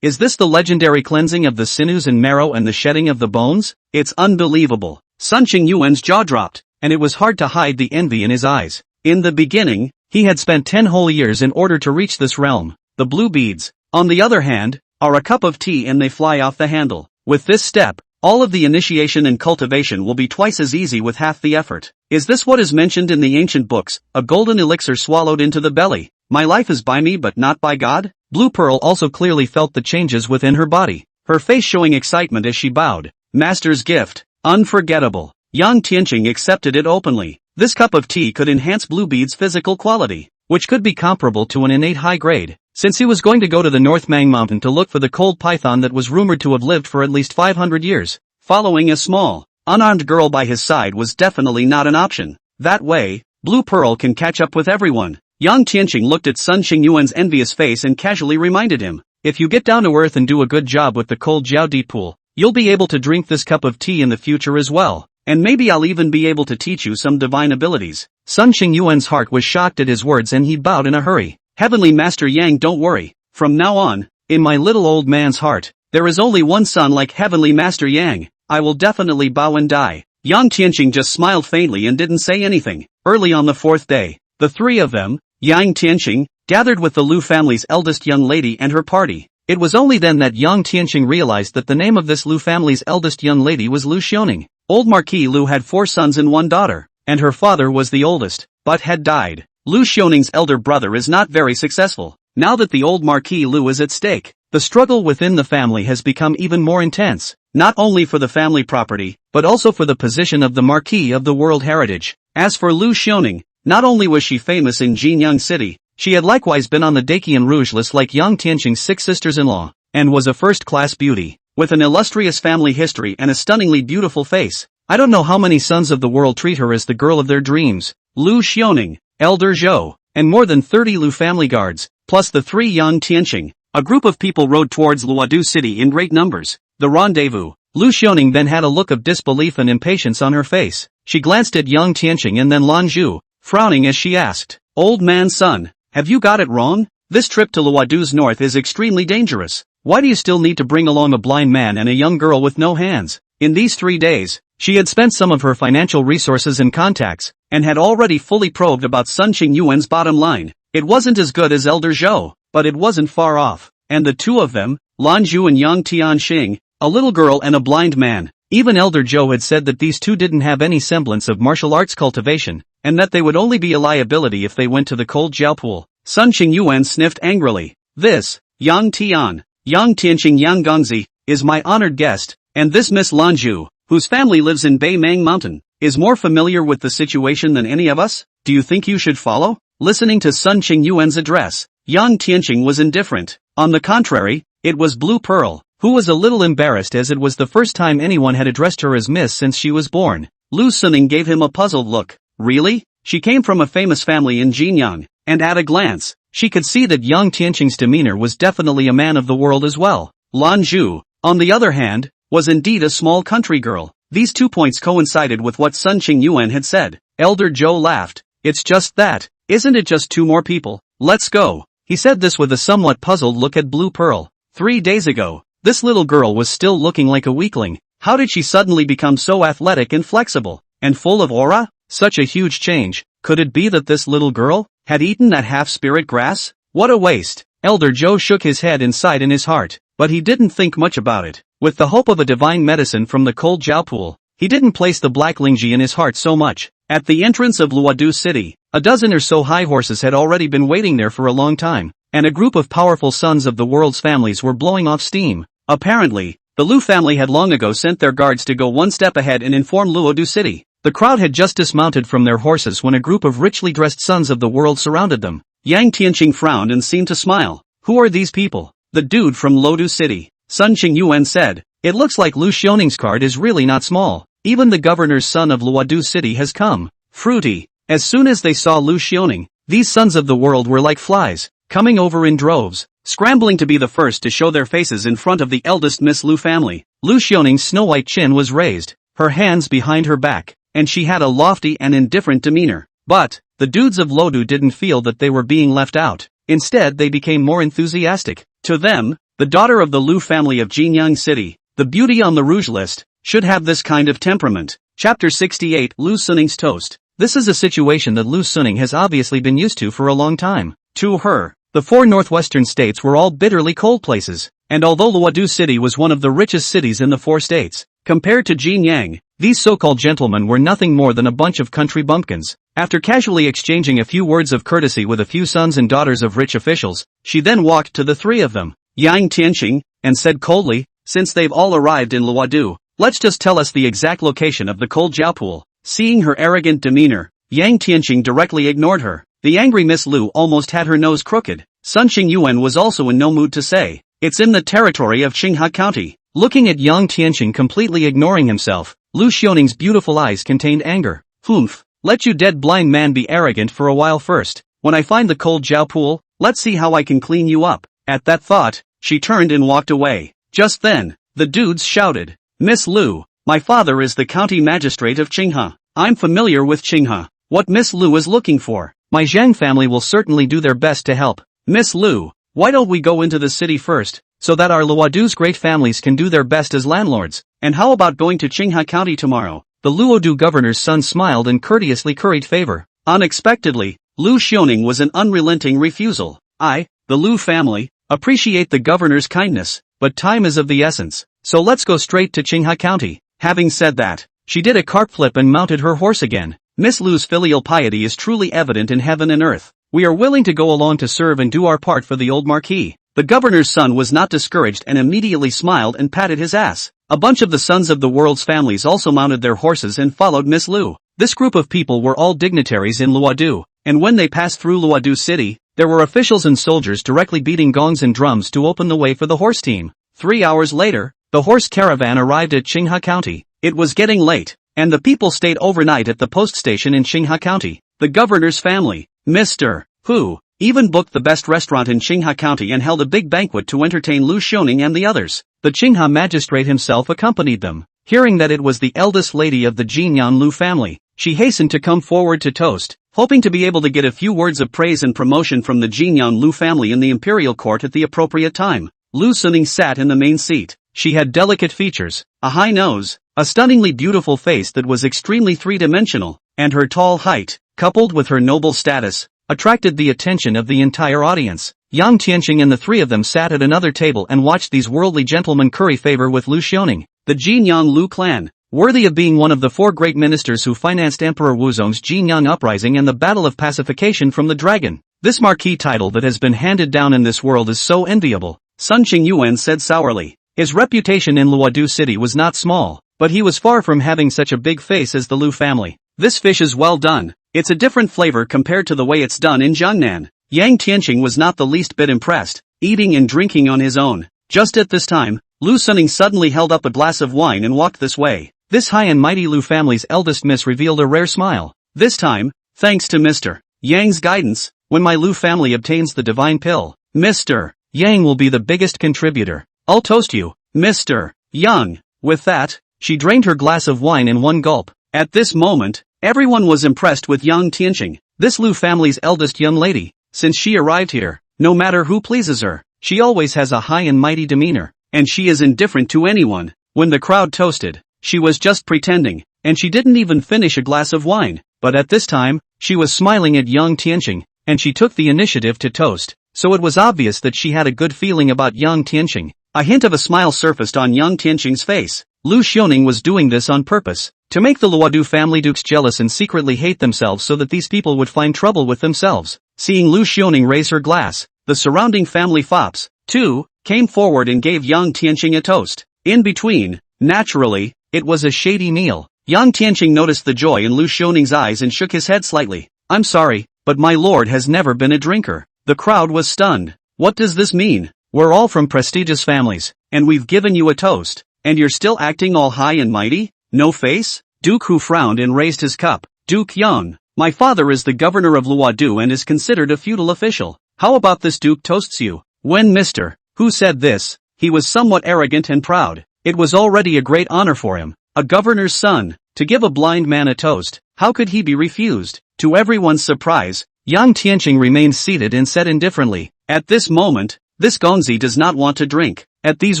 Is this the legendary cleansing of the sinews and marrow and the shedding of the bones? It's unbelievable. Sun Qingyuan's jaw dropped, and it was hard to hide the envy in his eyes. In the beginning, he had spent 10 whole years in order to reach this realm. The blue beads, on the other hand, are a cup of tea and they fly off the handle. With this step, all of the initiation and cultivation will be twice as easy with half the effort. Is this what is mentioned in the ancient books, a golden elixir swallowed into the belly? My life is by me but not by God? Blue Pearl also clearly felt the changes within her body, her face showing excitement as she bowed. Master's gift, unforgettable. Yang Tianqing accepted it openly. This cup of tea could enhance Bluebeard's physical quality, which could be comparable to an innate high grade, since he was going to go to the North Mang Mountain to look for the cold python that was rumored to have lived for at least 500 years. Following a small, unarmed girl by his side was definitely not an option. That way, Blue Pearl can catch up with everyone. Yang Tianqing looked at Sun Qingyuan's envious face and casually reminded him, if you get down to earth and do a good job with the cold Jiaodi pool, you'll be able to drink this cup of tea in the future as well, and maybe I'll even be able to teach you some divine abilities. Sun Qingyuan's heart was shocked at his words and he bowed in a hurry. Heavenly Master Yang, don't worry, from now on, in my little old man's heart, there is only one son like Heavenly Master Yang. I will definitely bow and die. Yang Tianqing just smiled faintly and didn't say anything. Early on the fourth day, the three of them, Yang Tianqing, gathered with the Lu family's eldest young lady and her party. It was only then that Yang Tianqing realized that the name of this Lu family's eldest young lady was Lu Xiaoning. Old Marquis Lu had 4 sons and 1 daughter, and her father was the oldest, but had died. Lu Xiaoning's elder brother is not very successful. Now that the old Marquis Lu is at stake, the struggle within the family has become even more intense, not only for the family property, but also for the position of the Marquis of the World Heritage. As for Lu Xiaoning, not only was she famous in Jinyang City, she had likewise been on the Dakian Rouge list like Yang Tianqing's 6 sisters-in-law, and was a first-class beauty, with an illustrious family history and a stunningly beautiful face. I don't know how many sons of the world treat her as the girl of their dreams. Lu Xiaoning, Elder Zhou, and more than 30 Lu family guards, plus the 3 Yang Tianqing. A group of people rode towards Luodu City in great numbers. The rendezvous. Lu Xiaoning then had a look of disbelief and impatience on her face. She glanced at Yang Tianqing and then Lan Zhu, frowning as she asked, "Old man's son, have you got it wrong? This trip to Luodu's north is extremely dangerous. Why do you still need to bring along a blind man and a young girl with no hands? In these 3 days, She had spent some of her financial resources and contacts, and had already fully probed about Sun Qingyuan's bottom line. It wasn't as good as Elder Zhou, but it wasn't far off. And the two of them, Lan Zhu and Yang Tian, a little girl and a blind man. Even Elder Zhou had said that these two didn't have any semblance of martial arts cultivation, and that they would only be a liability if they went to the cold jiao pool. Sun Qingyuan sniffed angrily. This, Yang Tian, Yang Tianqing Yang Gongzi, is my honored guest, and this Miss Lan Zhu, whose family lives in Beimang Mountain, is more familiar with the situation than any of us. Do you think you should follow? Listening to Sun Qingyuan's address, Yang Tianqing was indifferent. On the contrary, it was Blue Pearl, who was a little embarrassed as it was the first time anyone had addressed her as Miss since she was born. Lu Suning gave him a puzzled look. Really? She came from a famous family in Jinyang, and at a glance, she could see that Yang Tianqing's demeanor was definitely a man of the world as well. Lan Zhu, on the other hand, was indeed a small country girl. These 2 points coincided with what Sun Qingyuan had said. Elder Zhou laughed. It's just that, isn't it just 2 more people? Let's go. He said this with a somewhat puzzled look at Blue Pearl. 3 days ago, this little girl was still looking like a weakling. How did she suddenly become so athletic and flexible, and full of aura? Such a huge change. Could it be that this little girl had eaten that half-spirit grass? What a waste. Elder Zhou shook his head inside in his heart, but he didn't think much about it. With the hope of a divine medicine from the cold jiao pool, he didn't place the black lingji in his heart so much. At the entrance of Luodu City, a dozen or so high horses had already been waiting there for a long time, and a group of powerful sons of the world's families were blowing off steam. Apparently, the Lu family had long ago sent their guards to go one step ahead and inform Luodu City. The crowd had just dismounted from their horses when a group of richly dressed sons of the world surrounded them. Yang Tianqing frowned and seemed to smile. Who are these people? The dude from Luodu City. Sun Qingyuan said. It looks like Lu Xioning's card is really not small. Even the governor's son of Luodu City has come. Fruity. As soon as they saw Lu Xioning, these sons of the world were like flies, coming over in droves, scrambling to be the first to show their faces in front of the eldest Miss Lu family. Lu Xioning's snow-white chin was raised, her hands behind her back, and she had a lofty and indifferent demeanor. But, the dudes of Luodu didn't feel that they were being left out. Instead they became more enthusiastic. To them, the daughter of the Lu family of Jinyang City, the beauty on the rouge list, should have this kind of temperament. Chapter 68 Lu Suning's Toast. This is a situation that Lu Suning has obviously been used to for a long time. To her, the 4 northwestern states were all bitterly cold places, and although Luodu City was one of the richest cities in the 4 states, compared to Jinyang, these so-called gentlemen were nothing more than a bunch of country bumpkins. After casually exchanging a few words of courtesy with a few sons and daughters of rich officials, she then walked to the 3 of them, Yang Tianqing, and said coldly, since they've all arrived in Luodu, let's just tell us the exact location of the cold jiao pool. Seeing her arrogant demeanor, Yang Tianqing directly ignored her. The angry Miss Lu almost had her nose crooked. Sun Qingyuan was also in no mood to say, it's in the territory of Qinghe County. Looking at Yang Tianqing completely ignoring himself, Lu Xioning's beautiful eyes contained anger. Humph, let you dead blind man be arrogant for a while first. When I find the cold jiao pool, let's see how I can clean you up. At that thought, she turned and walked away. Just then, the dudes shouted, Miss Lu, my father is the county magistrate of Qinghe. I'm familiar with Qinghe. What Miss Lu is looking for, my Zhang family will certainly do their best to help. Miss Lu, why don't we go into the city first, so that our Luodu's great families can do their best as landlords? And how about going to Qinghe County tomorrow? The Luodu governor's son smiled and courteously curried favor. Unexpectedly, Lu Xioning was an unrelenting refusal. I, the Lu family, appreciate the governor's kindness, but time is of the essence, so let's go straight to Qinghe County. Having said that, she did a carp flip and mounted her horse again. Miss Lu's filial piety is truly evident in heaven and earth. We are willing to go along to serve and do our part for the old marquis. The governor's son was not discouraged and immediately smiled and patted his ass. A bunch of the sons of the world's families also mounted their horses and followed Miss Lu. This group of people were all dignitaries in Luodu, and when they passed through Luodu City, there were officials and soldiers directly beating gongs and drums to open the way for the horse team. 3 hours later, the horse caravan arrived at Qinghe County. It was getting late, and the people stayed overnight at the post station in Qinghe County. The governor's family, Mr. Hu, even booked the best restaurant in Qinghe County and held a big banquet to entertain Lu Xioning and the others. The Qinghe magistrate himself accompanied them. Hearing that it was the eldest lady of the Jinyan Lu family, she hastened to come forward to toast, hoping to be able to get a few words of praise and promotion from the Jinyan Lu family in the imperial court at the appropriate time. Lu Suning sat in the main seat. She had delicate features, a high nose, a stunningly beautiful face that was extremely three-dimensional, and her tall height, coupled with her noble status, attracted the attention of the entire audience. Yang Tianqing and the three of them sat at another table and watched these worldly gentlemen curry favor with Lu Xiaoning, the Jinyang Lu clan, worthy of being one of the four great ministers who financed Emperor Wuzong's Jinyang uprising and the Battle of Pacification from the Dragon. This marquee title that has been handed down in this world is so enviable, Sun Qingyuan said sourly. His reputation in Luodu City was not small, but he was far from having such a big face as the Lu family. This fish is well done. It's a different flavor compared to the way it's done in Jangnan. Yang Tianqing was not the least bit impressed, eating and drinking on his own. Just at this time, Lu Suning suddenly held up a glass of wine and walked this way. This high and mighty Lu family's eldest miss revealed a rare smile. This time, thanks to Mr. Yang's guidance, when my Lu family obtains the divine pill, Mr. Yang will be the biggest contributor. I'll toast you, Mr. Yang. With that, she drained her glass of wine in one gulp. At this moment, everyone was impressed with Yang Tianqing, this Lu family's eldest young lady. Since she arrived here, no matter who pleases her, she always has a high and mighty demeanor, and she is indifferent to anyone. When the crowd toasted, she was just pretending, and she didn't even finish a glass of wine. But at this time, she was smiling at Yang Tianqing, and she took the initiative to toast, so it was obvious that she had a good feeling about Yang Tianqing. A hint of a smile surfaced on Yang Tianqing's face. Lu Xiaoning was doing this on purpose, to make the Luodu family dukes jealous and secretly hate themselves so that these people would find trouble with themselves. Seeing Lu Xiaoning raise her glass, the surrounding family fops, too, came forward and gave Yang Tianqing a toast. In between, naturally, it was a shady meal. Yang Tianqing noticed the joy in Lu Xiaoning's eyes and shook his head slightly. I'm sorry, but my lord has never been a drinker. The crowd was stunned. What does this mean? We're all from prestigious families, and we've given you a toast, and you're still acting all high and mighty? No face? Duke Hu frowned and raised his cup. Duke Yang, my father is the governor of Luodu and is considered a feudal official. How about this duke toasts you? When Mr. Hu said this, he was somewhat arrogant and proud. It was already a great honor for him, a governor's son, to give a blind man a toast. How could he be refused? To everyone's surprise, Yang Tianqing remained seated and said indifferently, at this moment, this Gongzi does not want to drink. At these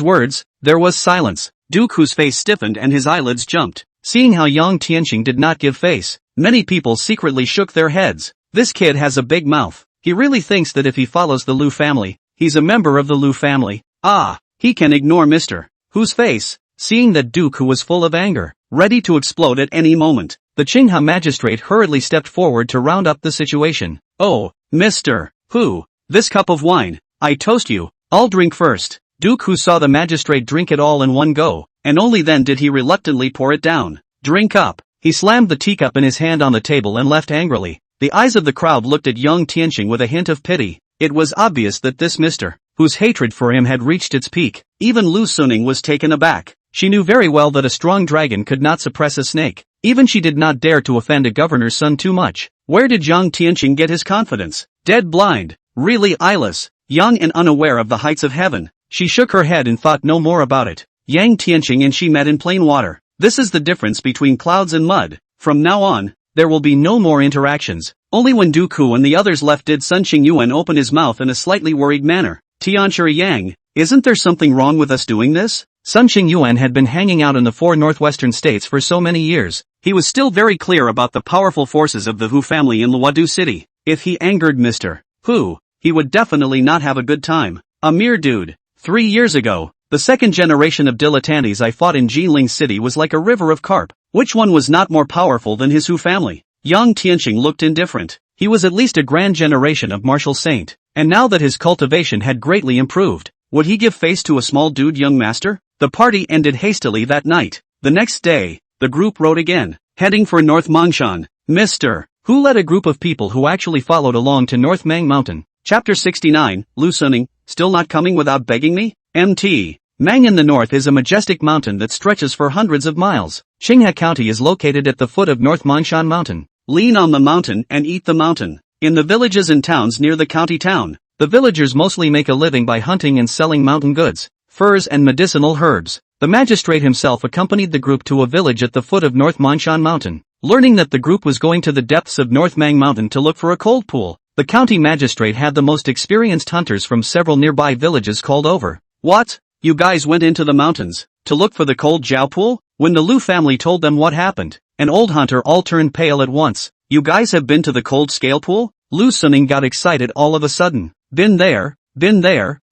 words, there was silence. Duke Hu's face stiffened and his eyelids jumped. Seeing how Yang Tianqing did not give face, many people secretly shook their heads. This kid has a big mouth. He really thinks that if he follows the Lu family, he's a member of the Lu family. Ah, he can ignore Mr. Hu's face. Seeing that Duke Hu was full of anger, ready to explode at any moment, the Qinghe magistrate hurriedly stepped forward to round up the situation. Oh, Mr. Hu, this cup of wine, I toast you. I'll drink first. Duke Hu saw the magistrate drink it all in one go, and only then did he reluctantly pour it down. Drink up. He slammed the teacup in his hand on the table and left angrily. The eyes of the crowd looked at Yang Tianqing with a hint of pity. It was obvious that this Mr. Hu's hatred for him had reached its peak. Even Lu Suning was taken aback. She knew very well that a strong dragon could not suppress a snake. Even she did not dare to offend a governor's son too much. Where did Yang Tianqing get his confidence? Dead blind. Really eyeless. Young and unaware of the heights of heaven. She shook her head and thought no more about it. Yang Tianqing and she met in plain water. This is the difference between clouds and mud. From now on, there will be no more interactions. Only when Duke Hu and the others left did Sun Qingyuan open his mouth in a slightly worried manner. Tianshi Yang, isn't there something wrong with us doing this? Sun Qingyuan had been hanging out in the four northwestern states for so many years. He was still very clear about the powerful forces of the Hu family in Luodu City. If he angered Mr. Hu, he would definitely not have a good time. A mere dude. 3 years ago, the second generation of dilettantes I fought in Jinling City was like a river of carp. Which one was not more powerful than his Hu family? Yang Tianqing looked indifferent. He was at least a grand generation of martial saint, and now that his cultivation had greatly improved, would he give face to a small dude young master? The party ended hastily that night. The next day, the group rode again, heading for North Mongshan. Mr. Hu led a group of people who actually followed along to North Mang Mountain. Chapter 69, Lu Suning, still not coming without begging me? Mt. Mang in the north is a majestic mountain that stretches for hundreds of miles. Qinghe County is located at the foot of North Mongshan Mountain. Lean on the mountain and eat the mountain. In the villages and towns near the county town, the villagers mostly make a living by hunting and selling mountain goods, furs and medicinal herbs. The magistrate himself accompanied the group to a village at the foot of North Mongshan Mountain. Learning that the group was going to the depths of North Mang Mountain to look for a cold pool, the county magistrate had the most experienced hunters from several nearby villages called over. What? You guys went into the mountains to look for the cold Jiao pool? When the Lu family told them what happened, an old hunter all turned pale at once. You guys have been to the cold scale pool? Lu Suning got excited all of a sudden. Been there,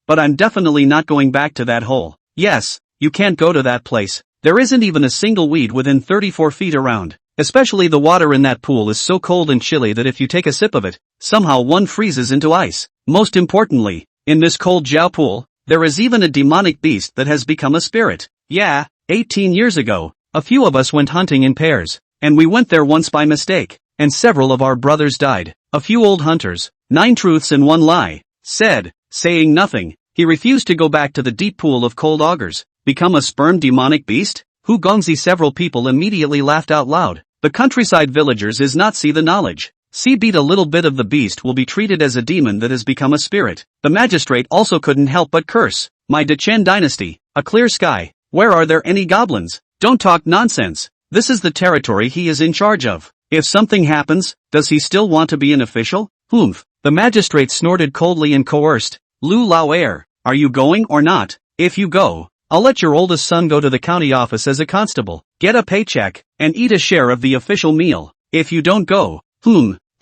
but I'm definitely not going back to that hole. Yes, you can't go to that place. There isn't even a single weed within 34 feet around. Especially the water in that pool is so cold and chilly that if you take a sip of it, somehow one freezes into ice. Most importantly, in this cold Jiao pool, there is even a demonic beast that has become a spirit. Yeah, 18 years ago, a few of us went hunting in pairs, and we went there once by mistake, and several of our brothers died. A few old hunters, 9 truths and 1 lie, said, saying nothing, he refused to go back to the deep pool of cold augurs. Become a sperm demonic beast? Hu Gongzi. Several people immediately laughed out loud. The countryside villagers is not see the knowledge. See beat a little bit of the beast will be treated as a demon that has become a spirit. The magistrate also couldn't help but curse. My Dechen dynasty, a clear sky, where are there any goblins? Don't talk nonsense. This is the territory he is in charge of. If something happens, does he still want to be an official? Humph. The magistrate snorted coldly and coerced. Lu Lao, are you going or not? If you go, I'll let your oldest son go to the county office as a constable, get a paycheck, and eat a share of the official meal. If you don't go,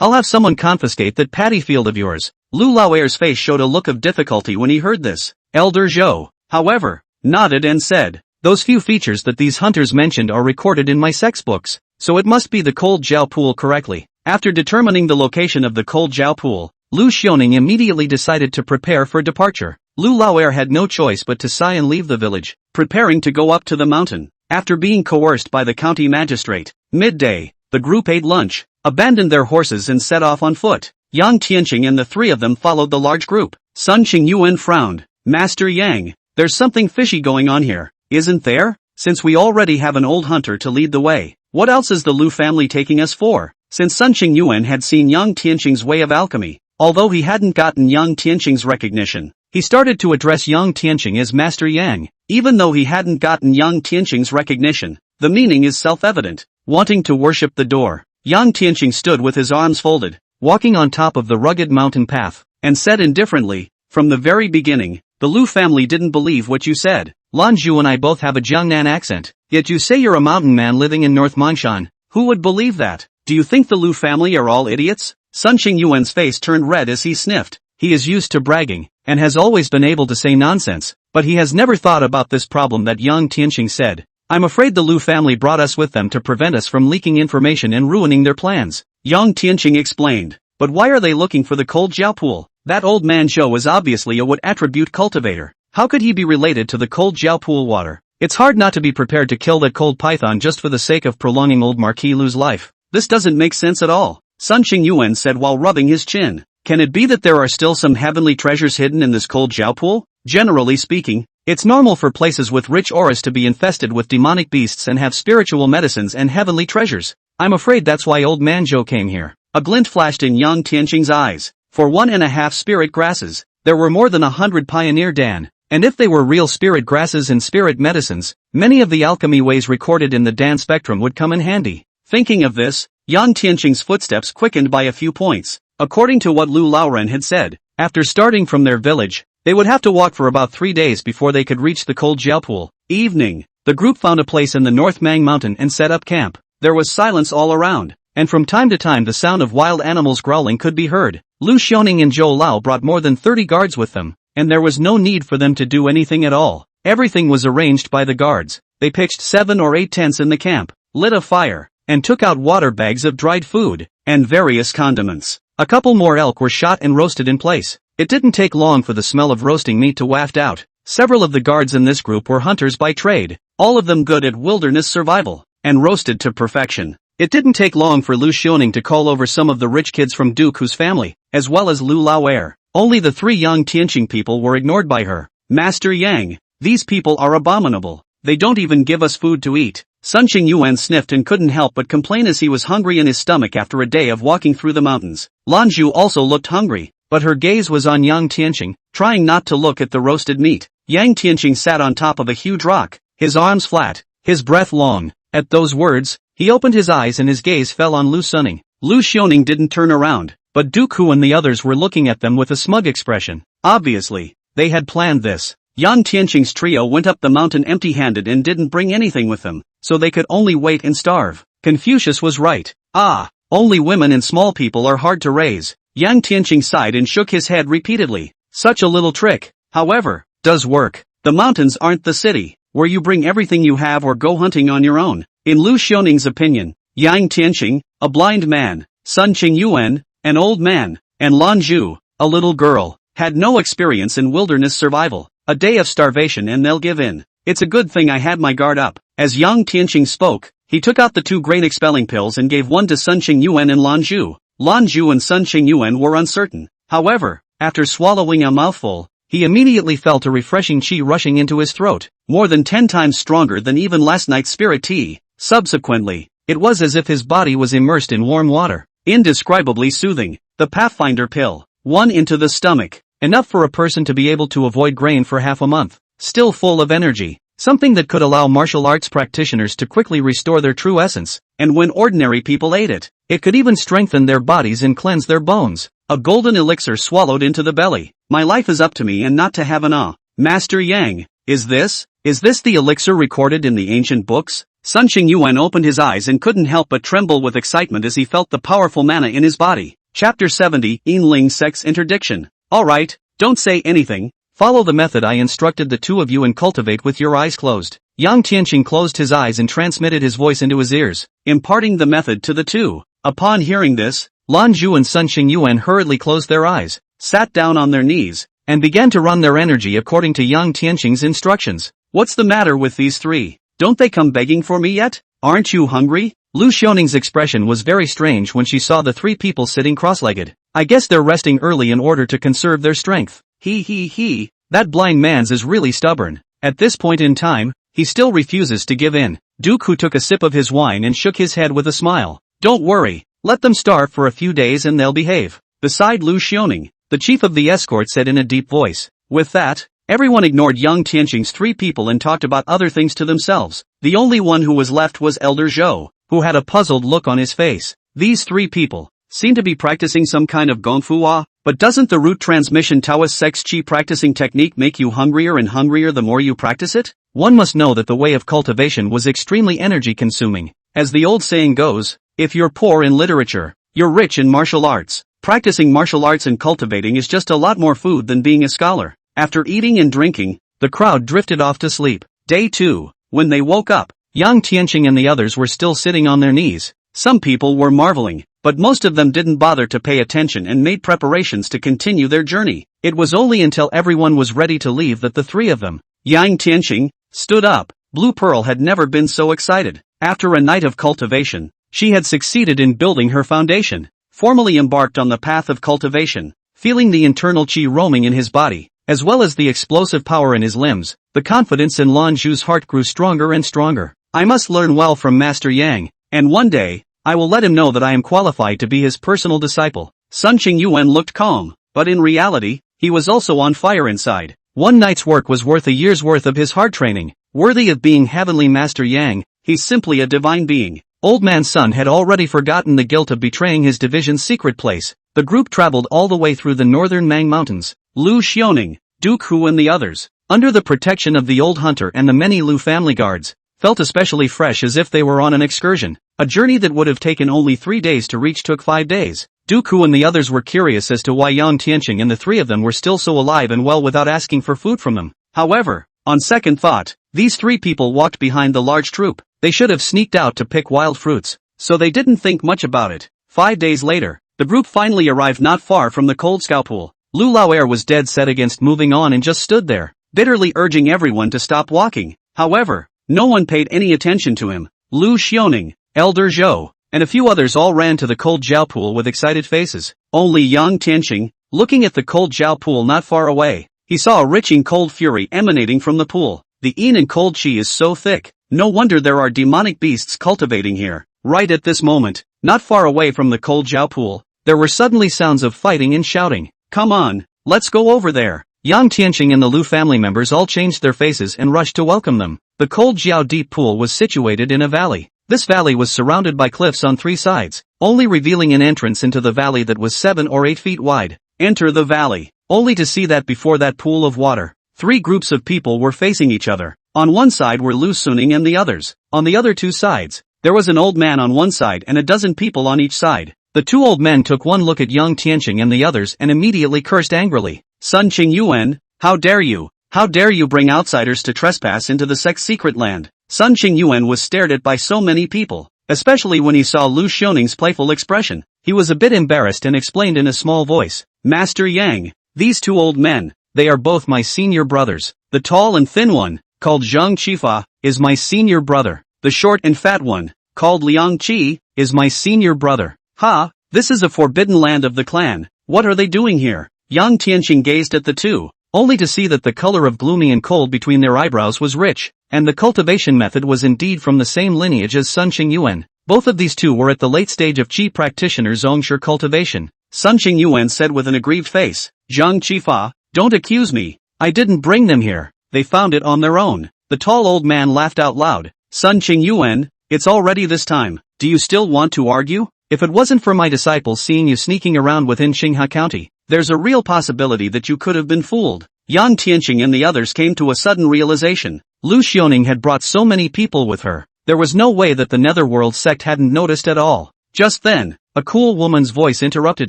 I'll have someone confiscate that paddy field of yours. Lu Lao's face showed a look of difficulty when he heard this. Elder Zhou, however, nodded and said, those few features that these hunters mentioned are recorded in my sex books, so it must be the cold Jiao pool correctly. After determining the location of the cold Jiao pool, Lu Xiaoning immediately decided to prepare for departure. Lu Lao had no choice but to sigh and leave the village, preparing to go up to the mountain. After being coerced by the county magistrate, midday, the group ate lunch, abandoned their horses and set off on foot. Yang Tianqing and the 3 of them followed the large group. Sun Qingyuan frowned. Master Yang, there's something fishy going on here, isn't there? Since we already have an old hunter to lead the way, what else is the Lu family taking us for? Since Sun Qingyuan had seen Yang Tianqing's way of alchemy, although he hadn't gotten Yang Tianqing's recognition, he started to address Yang Tianqing as Master Yang. Even though he hadn't gotten Yang Tianqing's recognition, the meaning is self-evident. Wanting to worship the door, Yang Tianqing stood with his arms folded, walking on top of the rugged mountain path, and said indifferently, from the very beginning, the Lu family didn't believe what you said. Lanzhu and I both have a Jiangnan accent, yet you say you're a mountain man living in North Manshan. Who would believe that? Do you think the Lu family are all idiots? Sun Qingyuan's face turned red as he sniffed. He is used to bragging, and has always been able to say nonsense, but he has never thought about this problem that Yang Tianqing said. I'm afraid the Lu family brought us with them to prevent us from leaking information and ruining their plans. Yang Tianqing explained. But why are they looking for the cold Jiao pool? That old man Zhou is obviously a wood attribute cultivator. How could he be related to the cold Jiao pool water? It's hard not to be prepared to kill that cold python just for the sake of prolonging old Marquis Lu's life. This doesn't make sense at all, Sun Qingyuan said while rubbing his chin. Can it be that there are still some heavenly treasures hidden in this cold Jiao pool? Generally speaking, it's normal for places with rich auras to be infested with demonic beasts and have spiritual medicines and heavenly treasures. I'm afraid that's why old man Zhou came here. A glint flashed in Yang Tianqing's eyes. For 1.5 spirit grasses, there were more than 100 pioneer Dan, and if they were real spirit grasses and spirit medicines, many of the alchemy ways recorded in the Dan spectrum would come in handy. Thinking of this, Yang Tianqing's footsteps quickened by a few points. According to what Lu Laoren had said, after starting from their village, they would have to walk for about 3 days before they could reach the cold Jiao pool. Evening, the group found a place in the North Mang mountain and set up camp. There was silence all around, and from time to time the sound of wild animals growling could be heard. Lu Xiaoning and Zhou Lao brought more than 30 guards with them, and there was no need for them to do anything at all. Everything was arranged by the guards. They pitched 7 or 8 tents in the camp, lit a fire, and took out water bags of dried food, and various condiments. A couple more elk were shot and roasted in place. It didn't take long for the smell of roasting meat to waft out. Several of the guards in this group were hunters by trade, all of them good at wilderness survival, and roasted to perfection. It didn't take long for Lu Xiaoning to call over some of the rich kids from Duke Hu's family, as well as Lu Lao. Only the 3 Yang Tianqing people were ignored by her. Master Yang, these people are abominable. They don't even give us food to eat. Sun Qingyuan sniffed and couldn't help but complain as he was hungry in his stomach after a day of walking through the mountains. Lanzhu also looked hungry, but her gaze was on Yang Tianqing, trying not to look at the roasted meat. Yang Tianqing sat on top of a huge rock, his arms flat, his breath long. At those words, he opened his eyes and his gaze fell on Lu Suning. Lu Xiaoning didn't turn around, but Duke Hu and the others were looking at them with a smug expression. Obviously, they had planned this. Yang Tianqing's trio went up the mountain empty-handed and didn't bring anything with them. so they could only wait and starve. Confucius was right. Ah, only women and small people are hard to raise. Yang Tian sighed and shook his head repeatedly. Such a little trick, however, does work. The mountains aren't the city, where you bring everything you have or go hunting on your own. In Lu Xiaoning's opinion, Yang Tian, a blind man, Sun Qingyuan, an old man, and Lan Zhu, a little girl, had no experience in wilderness survival. A day of starvation and they'll give in. It's a good thing I had my guard up. As Yang Tian spoke, he took out the 2 grain-expelling pills and gave one to Sun Qingyuan and Lan Zhu. Lan Zhu and Sun Qingyuan were uncertain. However, after swallowing a mouthful, he immediately felt a refreshing qi rushing into his throat, more than 10 times stronger than even last night's spirit tea. Subsequently, it was as if his body was immersed in warm water. Indescribably soothing. The Pathfinder pill. 1 into the stomach. Enough for a person to be able to avoid grain for half a month. Still full of energy. Something that could allow martial arts practitioners to quickly restore their true essence. And when ordinary people ate it, it could even strengthen their bodies and cleanse their bones. A golden elixir swallowed into the belly. My life is up to me and not to have an awe. Master Yang, is this the elixir recorded in the ancient books? Sun Qingyuan opened his eyes and couldn't help but tremble with excitement as he felt the powerful mana in his body. Chapter 70, Yinling Sex Interdiction. Alright, don't say anything. Follow the method I instructed the 2 of you and cultivate with your eyes closed. Yang Tian closed his eyes and transmitted his voice into his ears, imparting the method to the 2. Upon hearing this, Lan Zhu and Sun Qingyuan hurriedly closed their eyes, sat down on their knees, and began to run their energy according to Yang Tian's instructions. What's the matter with these 3? Don't they come begging for me yet? Aren't you hungry? Lu Xiaoning's expression was very strange when she saw the 3 people sitting cross-legged. I guess they're resting early in order to conserve their strength. That blind man's is really stubborn. At this point in time, he still refuses to give in. Dooku took a sip of his wine and shook his head with a smile. Don't worry, let them starve for a few days and they'll behave. Beside Lu Xiaoning, the chief of the escort said in a deep voice. With that, everyone ignored Yang Tian's 3 people and talked about other things to themselves. The only one who was left was Elder Zhou, who had a puzzled look on his face. These 3 people seem to be practicing some kind of gongfu, but doesn't the root transmission Taoist sex qi practicing technique make you hungrier and hungrier the more you practice it? One must know that the way of cultivation was extremely energy consuming. As the old saying goes, if you're poor in literature, you're rich in martial arts. Practicing martial arts and cultivating is just a lot more food than being a scholar. After eating and drinking, the crowd drifted off to sleep. Day 2, when they woke up, Yang Tianqing and the others were still sitting on their knees. Some people were marveling, but most of them didn't bother to pay attention and made preparations to continue their journey. It was only until everyone was ready to leave that the 3 of them, Yang Tianqing, stood up. Blue Pearl had never been so excited. After a night of cultivation, she had succeeded in building her foundation, formally embarked on the path of cultivation. Feeling the internal qi roaming in his body, as well as the explosive power in his limbs, the confidence in Lan Zhu's heart grew stronger and stronger. I must learn well from Master Yang, and one day, I will let him know that I am qualified to be his personal disciple. Sun Qingyuan looked calm, but in reality, he was also on fire inside. One night's work was worth a year's worth of his hard training. Worthy of being heavenly Master Yang, he's simply a divine being. Old Man Sun had already forgotten the guilt of betraying his division's secret place. The group traveled all the way through the northern Mang Mountains. Lu Xiaoning, Dooku and the others, under the protection of the old hunter and the many Lu family guards, felt especially fresh as if they were on an excursion. A journey that would have taken only 3 days to reach took 5 days. Dooku and the others were curious as to why Yang Tianqing and the 3 of them were still so alive and well without asking for food from them. However, on second thought, these 3 people walked behind the large troop. They should have sneaked out to pick wild fruits, so they didn't think much about it. 5 days later, the group finally arrived not far from the cold scow pool. Lu Laoer was dead set against moving on and just stood there, bitterly urging everyone to stop walking. However, no one paid any attention to him. Lu Xiaoning, Elder Zhou, and a few others all ran to the cold jiao pool with excited faces. Only Yang Tianqing, looking at the cold jiao pool not far away, he saw a riching cold fury emanating from the pool. The yin and cold qi is so thick, no wonder there are demonic beasts cultivating here. Right at this moment, not far away from the cold jiao pool, there were suddenly sounds of fighting and shouting. Come on, let's go over there. Yang Tianqing and the Lu family members all changed their faces and rushed to welcome them. The cold jiao deep pool was situated in a valley. This valley was surrounded by cliffs on 3 sides, only revealing an entrance into the valley that was 7 or 8 feet wide. Enter the valley, only to see that before that pool of water, 3 groups of people were facing each other. On one side were Lu Suning and the others. On the other two sides, there was an old man on one side and a dozen people on each side. The two old men took one look at Yang Tian and the others and immediately cursed angrily. Sun Qingyuan, how dare you? How dare you bring outsiders to trespass into the sect's secret land? Sun Qingyuan was stared at by so many people, especially when he saw Lu Shioning's playful expression. He was a bit embarrassed and explained in a small voice, Master Yang, these two old men, they are both my senior brothers. The tall and thin one, called Zhang Qifa, is my senior brother. The short and fat one, called Liang Qi, is my senior brother. Ha, this is a forbidden land of the clan. What are they doing here? Yang Tianqing gazed at the two, only to see that the color of gloomy and cold between their eyebrows was rich, and the cultivation method was indeed from the same lineage as Sun Qingyuan. Both of these two were at the late stage of Qi practitioner Zhongshu cultivation. Sun Qingyuan said with an aggrieved face, Zhang Qifa, don't accuse me. I didn't bring them here. They found it on their own. The tall old man laughed out loud. Sun Qingyuan, it's already this time. Do you still want to argue? If it wasn't for my disciples seeing you sneaking around within Xinghe County, there's a real possibility that you could have been fooled. Yang Tianqing and the others came to a sudden realization. Lu Xioning had brought so many people with her. There was no way that the Netherworld sect hadn't noticed at all. Just then, a cool woman's voice interrupted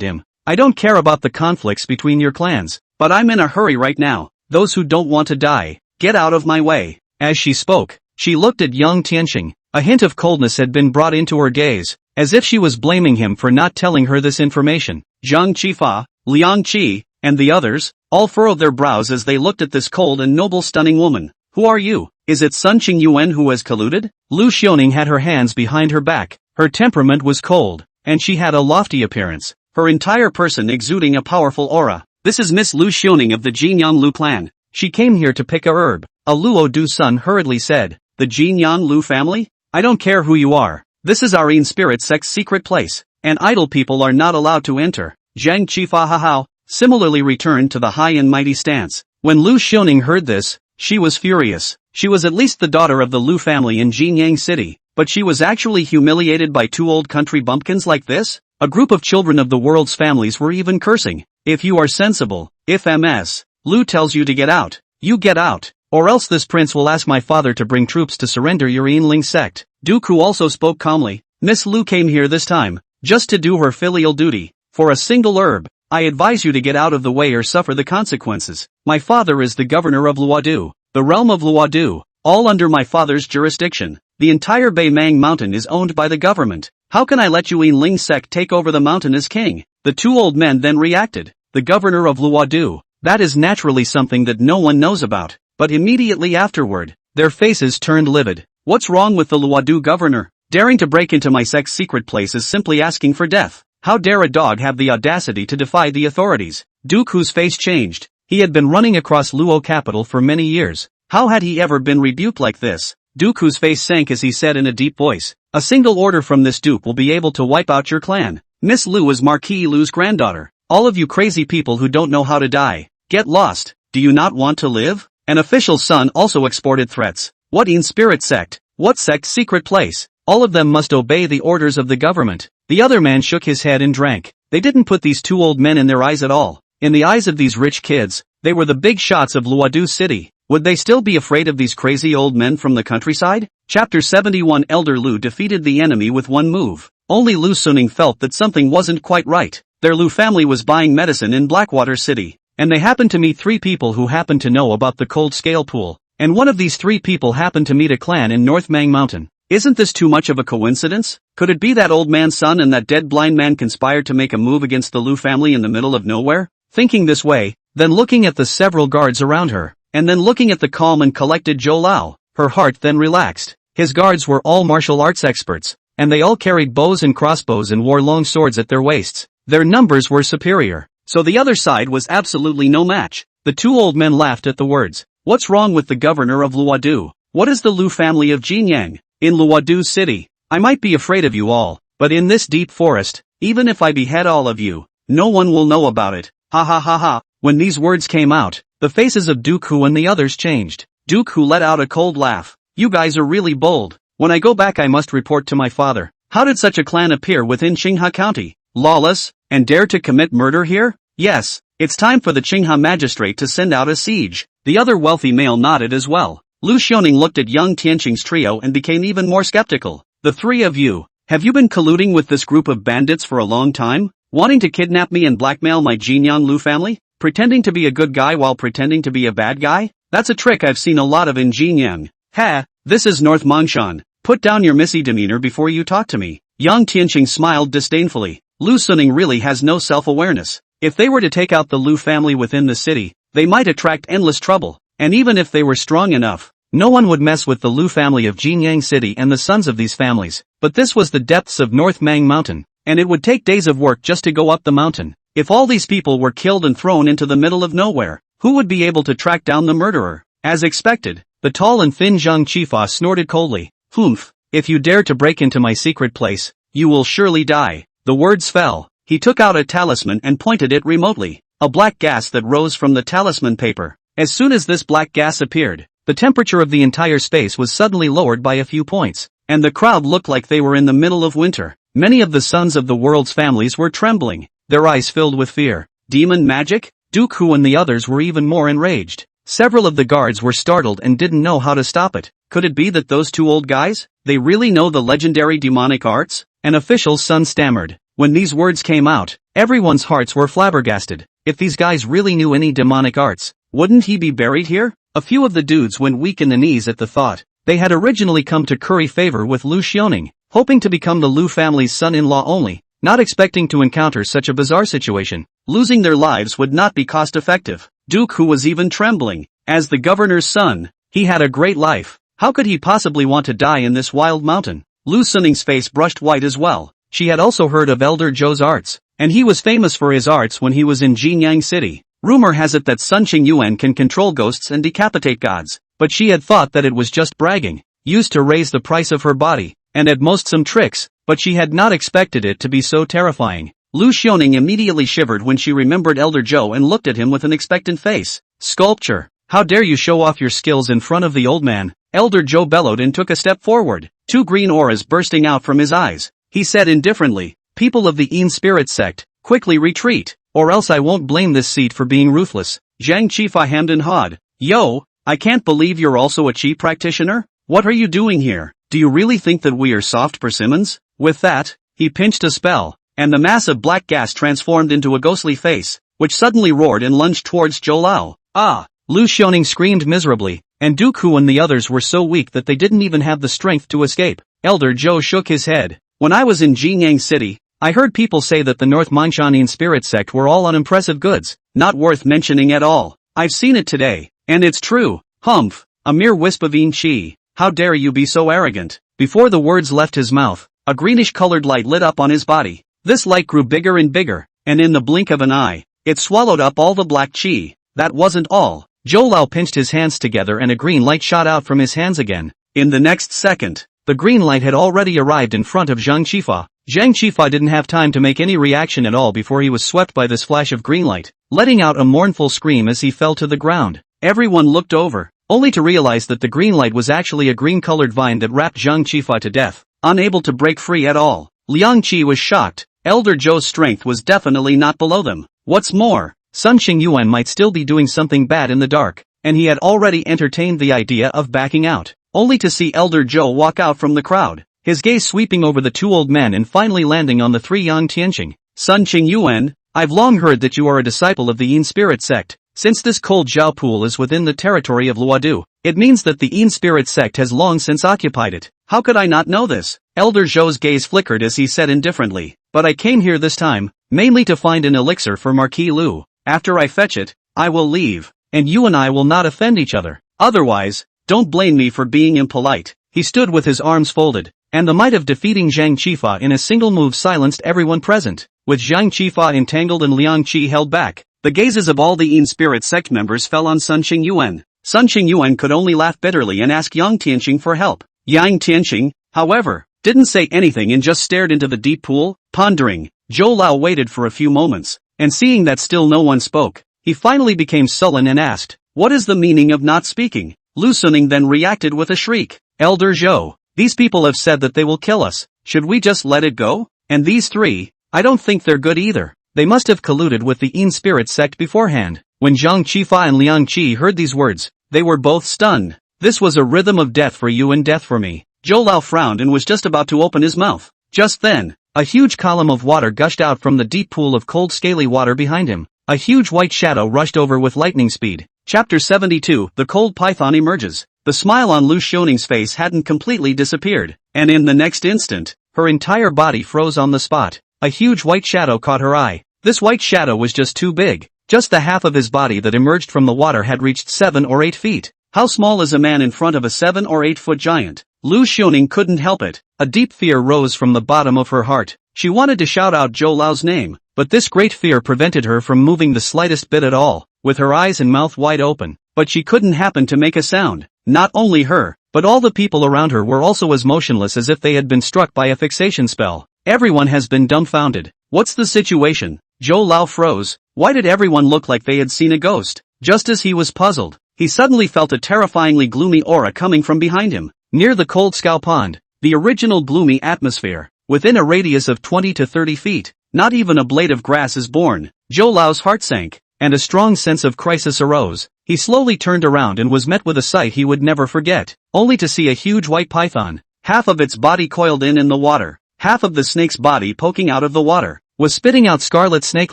him. I don't care about the conflicts between your clans, but I'm in a hurry right now. Those who don't want to die, get out of my way. As she spoke, she looked at Yang Tianqing. A hint of coldness had been brought into her gaze, as if she was blaming him for not telling her this information. Zhang Qifa, Liang Qi, and the others, all furrowed their brows as they looked at this cold and noble stunning woman. Who are you? Is it Sun Qingyuan who has colluded? Lu Xioning had her hands behind her back. Her temperament was cold, and she had a lofty appearance, her entire person exuding a powerful aura. This is Miss Lu Xioning of the Jinyang Lu clan. She came here to pick a herb. A Luo Du Sun hurriedly said. The Jinyang Lu family? I don't care who you are. This is our in-spirit sect's secret place, and idle people are not allowed to enter. Zhang Qifa Hahao similarly returned to the high and mighty stance. When Lu Xioning heard this, she was furious. She was at least the daughter of the Lu family in Jinyang City, but she was actually humiliated by two old country bumpkins like this? A group of children of the world's families were even cursing. If you are sensible, if Ms. Lu tells you to get out, you get out, or else this prince will ask my father to bring troops to surrender your Yinling sect. Dooku also spoke calmly. Miss Lu came here this time, just to do her filial duty. For a single herb, I advise you to get out of the way or suffer the consequences. My father is the governor of Luodu, the realm of Luodu, all under my father's jurisdiction. The entire Beimang mountain is owned by the government. How can I let you Yinling sect take over the mountain as king? The two old men then reacted. The governor of Luodu, that is naturally something that no one knows about. But immediately afterward, their faces turned livid. What's wrong with the Luodu governor? Daring to break into my sect's secret place is simply asking for death. How dare a dog have the audacity to defy the authorities? Dooku's face changed. He had been running across Luo capital for many years. How had he ever been rebuked like this? Dooku's face sank as he said in a deep voice. A single order from this duke will be able to wipe out your clan. Miss Lu is Marquis Lu's granddaughter. All of you crazy people who don't know how to die, get lost. Do you not want to live? An official's son also exported threats. What in-spirit sect? What sect's secret place? All of them must obey the orders of the government. The other man shook his head and drank. They didn't put these two old men in their eyes at all. In the eyes of these rich kids, they were the big shots of Luodu City. Would they still be afraid of these crazy old men from the countryside? Chapter 71 Elder Lu defeated the enemy with one move. Only Lu Suning felt that something wasn't quite right. Their Lu family was buying medicine in Blackwater City, and they happened to meet three people who happened to know about the cold scale pool. And one of these three people happened to meet a clan in North Mang Mountain. Isn't this too much of a coincidence? Could it be that old man's son and that dead blind man conspired to make a move against the Lu family in the middle of nowhere? Thinking this way, then looking at the several guards around her, and then looking at the calm and collected Zhou Lao, her heart then relaxed. His guards were all martial arts experts, and they all carried bows and crossbows and wore long swords at their waists. Their numbers were superior, so the other side was absolutely no match. The two old men laughed at the words. What's wrong with the governor of Luodu? What is the Lu family of Jinyang? In Luodu City, I might be afraid of you all, but in this deep forest, even if I behead all of you, no one will know about it. Ha ha ha ha. When these words came out, the faces of Dooku and the others changed. Dooku let out a cold laugh. You guys are really bold. When I go back I must report to my father. How did such a clan appear within Xinghe County? Lawless, and dare to commit murder here? Yes, it's time for the Xinghe magistrate to send out a siege. The other wealthy male nodded as well. Lu Xiaoning looked at Yang Tianqing's trio and became even more skeptical. The three of you, have you been colluding with this group of bandits for a long time? Wanting to kidnap me and blackmail my Jinyang Lu family? Pretending to be a good guy while pretending to be a bad guy? That's a trick I've seen a lot of in Jinyang. Ha, this is North Mongshan. Put down your missy demeanor before you talk to me. Yang Tianqing smiled disdainfully. Lu Suning really has no self-awareness. If they were to take out the Lu family within the city, they might attract endless trouble. And even if they were strong enough, no one would mess with the Lu family of Jinyang City and the sons of these families. But this was the depths of North Mang Mountain, and it would take days of work just to go up the mountain. If all these people were killed and thrown into the middle of nowhere, who would be able to track down the murderer? As expected, the tall and thin Zhang Qifa snorted coldly. Humph, if you dare to break into my secret place, you will surely die. The words fell. He took out a talisman and pointed it remotely. A black gas that rose from the talisman paper. As soon as this black gas appeared, the temperature of the entire space was suddenly lowered by a few points, and the crowd looked like they were in the middle of winter. Many of the sons of the world's families were trembling, their eyes filled with fear. Demon magic? Duke Hu and the others were even more enraged. Several of the guards were startled and didn't know how to stop it. Could it be that those two old guys, they really know the legendary demonic arts? An official's son stammered. When these words came out, everyone's hearts were flabbergasted. If these guys really knew any demonic arts, wouldn't he be buried here? A few of the dudes went weak in the knees at the thought. They had originally come to curry favor with Lu Xiaoning, hoping to become the Lu family's son-in-law only, not expecting to encounter such a bizarre situation. Losing their lives would not be cost-effective. Duke Hu was even trembling. As the governor's son, he had a great life. How could he possibly want to die in this wild mountain? Lu Suning's face brushed white as well. She had also heard of Elder Zhou's arts, and he was famous for his arts when he was in Jinyang City. Rumor has it that Sun Qing Yuan can control ghosts and decapitate gods, but she had thought that it was just bragging, used to raise the price of her body, and at most some tricks, but she had not expected it to be so terrifying. Lu Xiaoning immediately shivered when she remembered Elder Zhou and looked at him with an expectant face. Sculpture, how dare you show off your skills in front of the old man? Elder Zhou bellowed and took a step forward, two green auras bursting out from his eyes. He said indifferently, people of the Yin spirit sect, quickly retreat, or else I won't blame this seat for being ruthless. Zhang Qifa hemmed and hawed. Yo, I can't believe you're also a chi practitioner? What are you doing here? Do you really think that we are soft persimmons? With that, he pinched a spell, and the mass of black gas transformed into a ghostly face, which suddenly roared and lunged towards Zhou Lao. Ah! Lu Xiaoning screamed miserably, and Duke Hu and the others were so weak that they didn't even have the strength to escape. Elder Zhou shook his head. When I was in Jinyang City, I heard people say that the North Mongshan spirit sect were all unimpressive goods, not worth mentioning at all. I've seen it today, and it's true. Humph, a mere wisp of Yin Qi. How dare you be so arrogant? Before the words left his mouth, a greenish-colored light lit up on his body. This light grew bigger and bigger, and in the blink of an eye, it swallowed up all the black qi. That wasn't all. Zhou Lao pinched his hands together and a green light shot out from his hands again. In the next second, the green light had already arrived in front of Zhang Qifa. Zhang Qifa didn't have time to make any reaction at all before he was swept by this flash of green light, letting out a mournful scream as he fell to the ground. Everyone looked over, only to realize that the green light was actually a green-colored vine that wrapped Zhang Qifa to death, unable to break free at all. Liang Qi was shocked. Elder Zhou's strength was definitely not below them. What's more, Sun Qing Yuan might still be doing something bad in the dark, and he had already entertained the idea of backing out, only to see Elder Zhou walk out from the crowd, his gaze sweeping over the two old men and finally landing on the three young Tianqing. Sun Qing Yuan, I've long heard that you are a disciple of the Yin spirit sect. Since this cold Zhao pool is within the territory of Luodu, it means that the Yin spirit sect has long since occupied it. How could I not know this? Elder Zhou's gaze flickered as he said indifferently, but I came here this time, mainly to find an elixir for Marquis Lu. After I fetch it, I will leave, and you and I will not offend each other. Otherwise, don't blame me for being impolite. He stood with his arms folded, and the might of defeating Zhang Qifa in a single move silenced everyone present. With Zhang Qifa entangled and Liang Qi held back, the gazes of all the Yin spirit sect members fell on Sun Qing Yuan. Sun Qing Yuan could only laugh bitterly and ask Yang Tianqing for help. Yang Tianqing, however, didn't say anything and just stared into the deep pool, pondering. Zhou Lao waited for a few moments, and seeing that still no one spoke, he finally became sullen and asked, what is the meaning of not speaking? Lu Suning then reacted with a shriek. Elder Zhou, these people have said that they will kill us. Should we just let it go? And these three, I don't think they're good either. They must have colluded with the Yin spirit sect beforehand. When Zhang Qifa and Liang Qi heard these words, they were both stunned. This was a rhythm of death for you and death for me. Zhou Lao frowned and was just about to open his mouth. Just then, a huge column of water gushed out from the deep pool of cold scaly water behind him. A huge white shadow rushed over with lightning speed. Chapter 72, The Cold Python Emerges. The smile on Lu Shioning's face hadn't completely disappeared, and in the next instant, her entire body froze on the spot. A huge white shadow caught her eye. This white shadow was just too big. Just the half of his body that emerged from the water had reached 7 or 8 feet. How small is a man in front of a 7 or 8 foot giant? Lu Xiaoning couldn't help it. A deep fear rose from the bottom of her heart. She wanted to shout out Zhou Lao's name, but this great fear prevented her from moving the slightest bit at all, with her eyes and mouth wide open. But she couldn't happen to make a sound. Not only her, but all the people around her were also as motionless as if they had been struck by a fixation spell. Everyone has been dumbfounded. What's the situation? Zhou Lao froze. Why did everyone look like they had seen a ghost? Just as he was puzzled, he suddenly felt a terrifyingly gloomy aura coming from behind him. Near the cold scow pond, the original gloomy atmosphere, within a radius of 20 to 30 feet, not even a blade of grass is born. Zhou Lao's heart sank, and a strong sense of crisis arose. He slowly turned around and was met with a sight he would never forget, only to see a huge white python, half of its body coiled in the water, half of the snake's body poking out of the water, was spitting out scarlet snake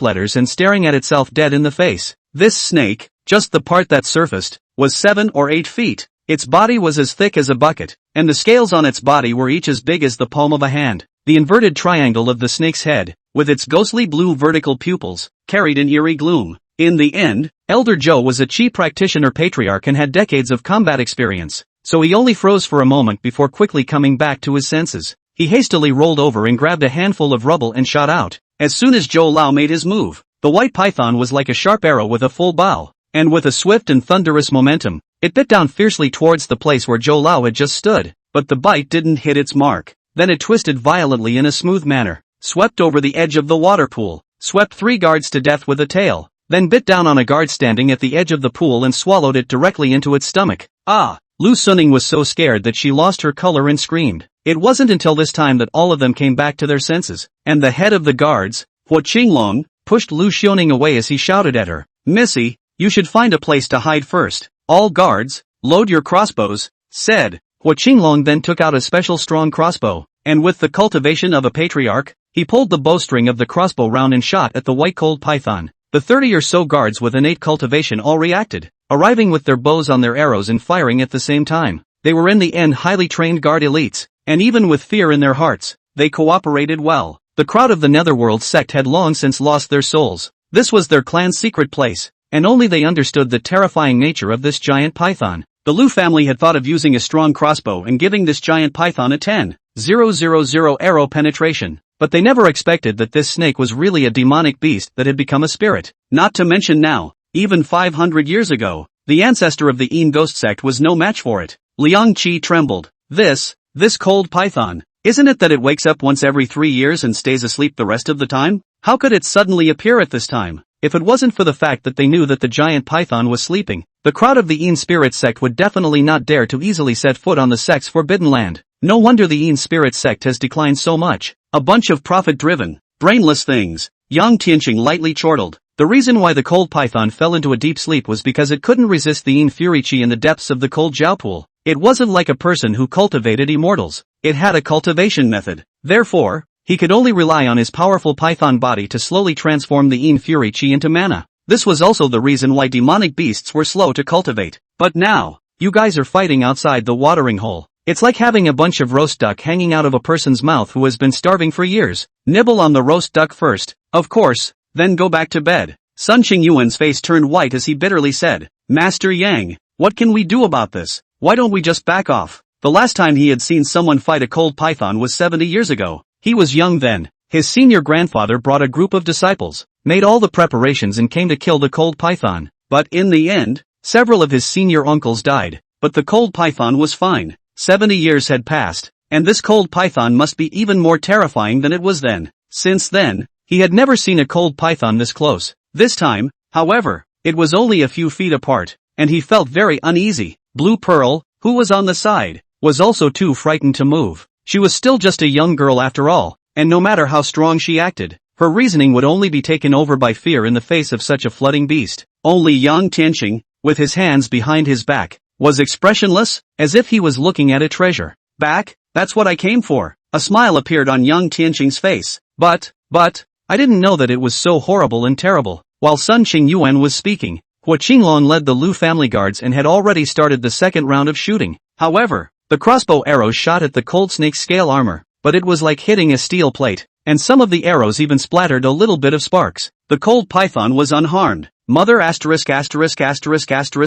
letters and staring at itself dead in the face. This snake, just the part that surfaced, was 7 or 8 feet. Its body was as thick as a bucket, and the scales on its body were each as big as the palm of a hand. The inverted triangle of the snake's head, with its ghostly blue vertical pupils, carried an eerie gloom. In the end, Elder Zhou was a chi practitioner patriarch and had decades of combat experience, so he only froze for a moment before quickly coming back to his senses. He hastily rolled over and grabbed a handful of rubble and shot out. As soon as Zhou Lao made his move, the white python was like a sharp arrow with a full bow, and with a swift and thunderous momentum, it bit down fiercely towards the place where Zhou Lao had just stood, but the bite didn't hit its mark. Then it twisted violently in a smooth manner, swept over the edge of the water pool, swept 3 guards to death with a tail, then bit down on a guard standing at the edge of the pool and swallowed it directly into its stomach. Ah! Lu Suning was so scared that she lost her color and screamed. It wasn't until this time that all of them came back to their senses, and the head of the guards, Huo Qinglong, pushed Lu Xiaoning away as he shouted at her, "Missy, you should find a place to hide first. All guards, load your crossbows," said. Huo Qinglong then took out a special strong crossbow, and with the cultivation of a patriarch, he pulled the bowstring of the crossbow round and shot at the white cold python. The 30 or so guards with innate cultivation all reacted, arriving with their bows on their arrows and firing at the same time. They were in the end highly trained guard elites, and even with fear in their hearts, they cooperated well. The crowd of the Netherworld sect had long since lost their souls. This was their clan's secret place, and only they understood the terrifying nature of this giant python. The Lu family had thought of using a strong crossbow and giving this giant python a 10,000 arrow penetration, but they never expected that this snake was really a demonic beast that had become a spirit. Not to mention now, even 500 years ago, the ancestor of the Yin ghost sect was no match for it. Liang Qi trembled. This cold python, isn't it that it wakes up once every 3 years and stays asleep the rest of the time? How could it suddenly appear at this time? If it wasn't for the fact that they knew that the giant python was sleeping, the crowd of the Yin spirit sect would definitely not dare to easily set foot on the sect's forbidden land. No wonder the Yin spirit sect has declined so much. A bunch of profit-driven, brainless things. Yang Tian lightly chortled. The reason why the cold python fell into a deep sleep was because it couldn't resist the Yin fury chi in the depths of the cold jiao pool. It wasn't like a person who cultivated immortals. It had a cultivation method. Therefore, he could only rely on his powerful python body to slowly transform the Yin fury chi into mana. This was also the reason why demonic beasts were slow to cultivate. But now, you guys are fighting outside the watering hole. It's like having a bunch of roast duck hanging out of a person's mouth who has been starving for years. Nibble on the roast duck first, of course, then go back to bed. Sun Qingyuan's face turned white as he bitterly said, "Master Yang, what can we do about this? Why don't we just back off?" The last time he had seen someone fight a cold python was 70 years ago. He was young then. His senior grandfather brought a group of disciples, made all the preparations and came to kill the cold python. But in the end, several of his senior uncles died. But the cold python was fine. 70 years had passed, and this cold python must be even more terrifying than it was then. Since then, he had never seen a cold python this close. This time, however, it was only a few feet apart, and he felt very uneasy. Blue Pearl, who was on the side, was also too frightened to move. She was still just a young girl after all, and no matter how strong she acted, her reasoning would only be taken over by fear in the face of such a flooding beast. Only Yang Tianqing, with his hands behind his back, was expressionless, as if he was looking at a treasure. Back? That's what I came for. A smile appeared on young Tianqing's face. But, I didn't know that it was so horrible and terrible. While Sun Qingyuan was speaking, Hua Qinglong led the Lu family guards and had already started the second round of shooting. However, the crossbow arrows shot at the cold snake scale armor, but it was like hitting a steel plate, and some of the arrows even splattered a little bit of sparks. The cold python was unharmed. Mother *******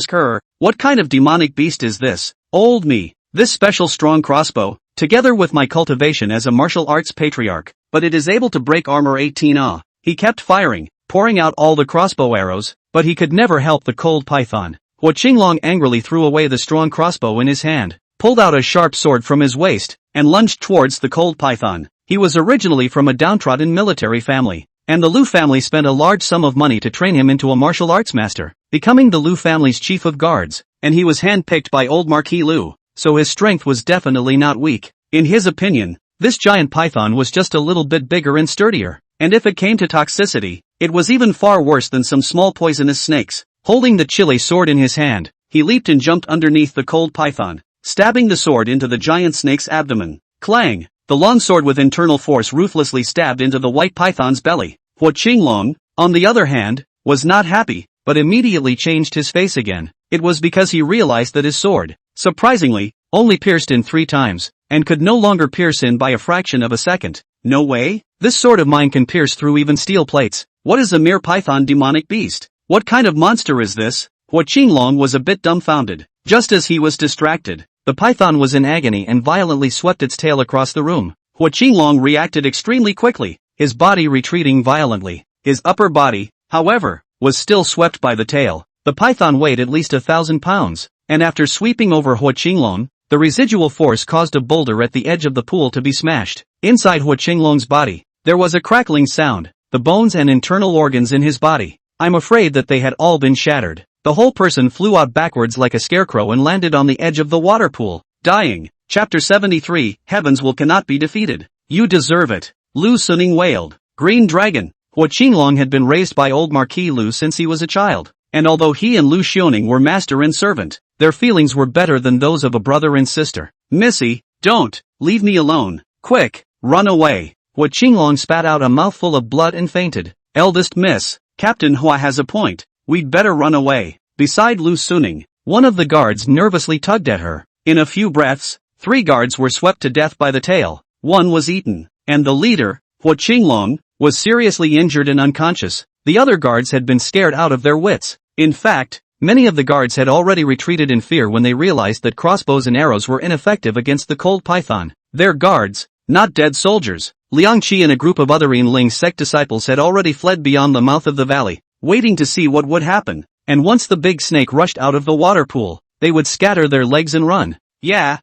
her. What kind of demonic beast is this? Old me. This special strong crossbow, together with my cultivation as a martial arts patriarch, but it is able to break armor 18 ah. He kept firing, pouring out all the crossbow arrows, but he could never help the cold python. Hua Qinglong angrily threw away the strong crossbow in his hand, pulled out a sharp sword from his waist, and lunged towards the cold python. He was originally from a downtrodden military family, and the Lu family spent a large sum of money to train him into a martial arts master, becoming the Lu family's chief of guards, and he was handpicked by old Marquis Lu, so his strength was definitely not weak. In his opinion, this giant python was just a little bit bigger and sturdier, and if it came to toxicity, it was even far worse than some small poisonous snakes. Holding the chili sword in his hand, he leaped and jumped underneath the cold python, stabbing the sword into the giant snake's abdomen. Clang! The long sword with internal force ruthlessly stabbed into the white python's belly. Hua Qinglong, on the other hand, was not happy, but immediately changed his face again. It was because he realized that his sword, surprisingly, only pierced in 3 times, and could no longer pierce in by a fraction of a second. No way? This sword of mine can pierce through even steel plates. What is a mere python demonic beast? What kind of monster is this? Hua Qinglong was a bit dumbfounded. Just as he was distracted, the python was in agony and violently swept its tail across the room. Hua Qinglong reacted extremely quickly, his body retreating violently. His upper body, however, was still swept by the tail. The python weighed at least 1,000 pounds, and after sweeping over Hua Qinglong, the residual force caused a boulder at the edge of the pool to be smashed. Inside Hua Qinglong's body, there was a crackling sound. The bones and internal organs in his body, I'm afraid that they had all been shattered. The whole person flew out backwards like a scarecrow and landed on the edge of the water pool, dying. Chapter 73, Heavens will cannot be defeated. You deserve it. Lu Suning wailed. Green Dragon. Hua Qinglong had been raised by old Marquis Lu since he was a child, and although he and Lu Xiaoning were master and servant, their feelings were better than those of a brother and sister. Missy, don't, leave me alone. Quick, run away. Hua Qinglong spat out a mouthful of blood and fainted. Eldest miss, Captain Hua has a point. We'd better run away. Beside Lu Suning, one of the guards nervously tugged at her. In a few breaths, 3 guards were swept to death by the tail. 1 was eaten, and the leader, Hua Qinglong, was seriously injured and unconscious. The other guards had been scared out of their wits. In fact, many of the guards had already retreated in fear when they realized that crossbows and arrows were ineffective against the cold python. They're guards, not dead soldiers. Liang Qi and a group of other Yinling sect disciples had already fled beyond the mouth of the valley, waiting to see what would happen, and once the big snake rushed out of the water pool, they would scatter their legs and run. Yeah,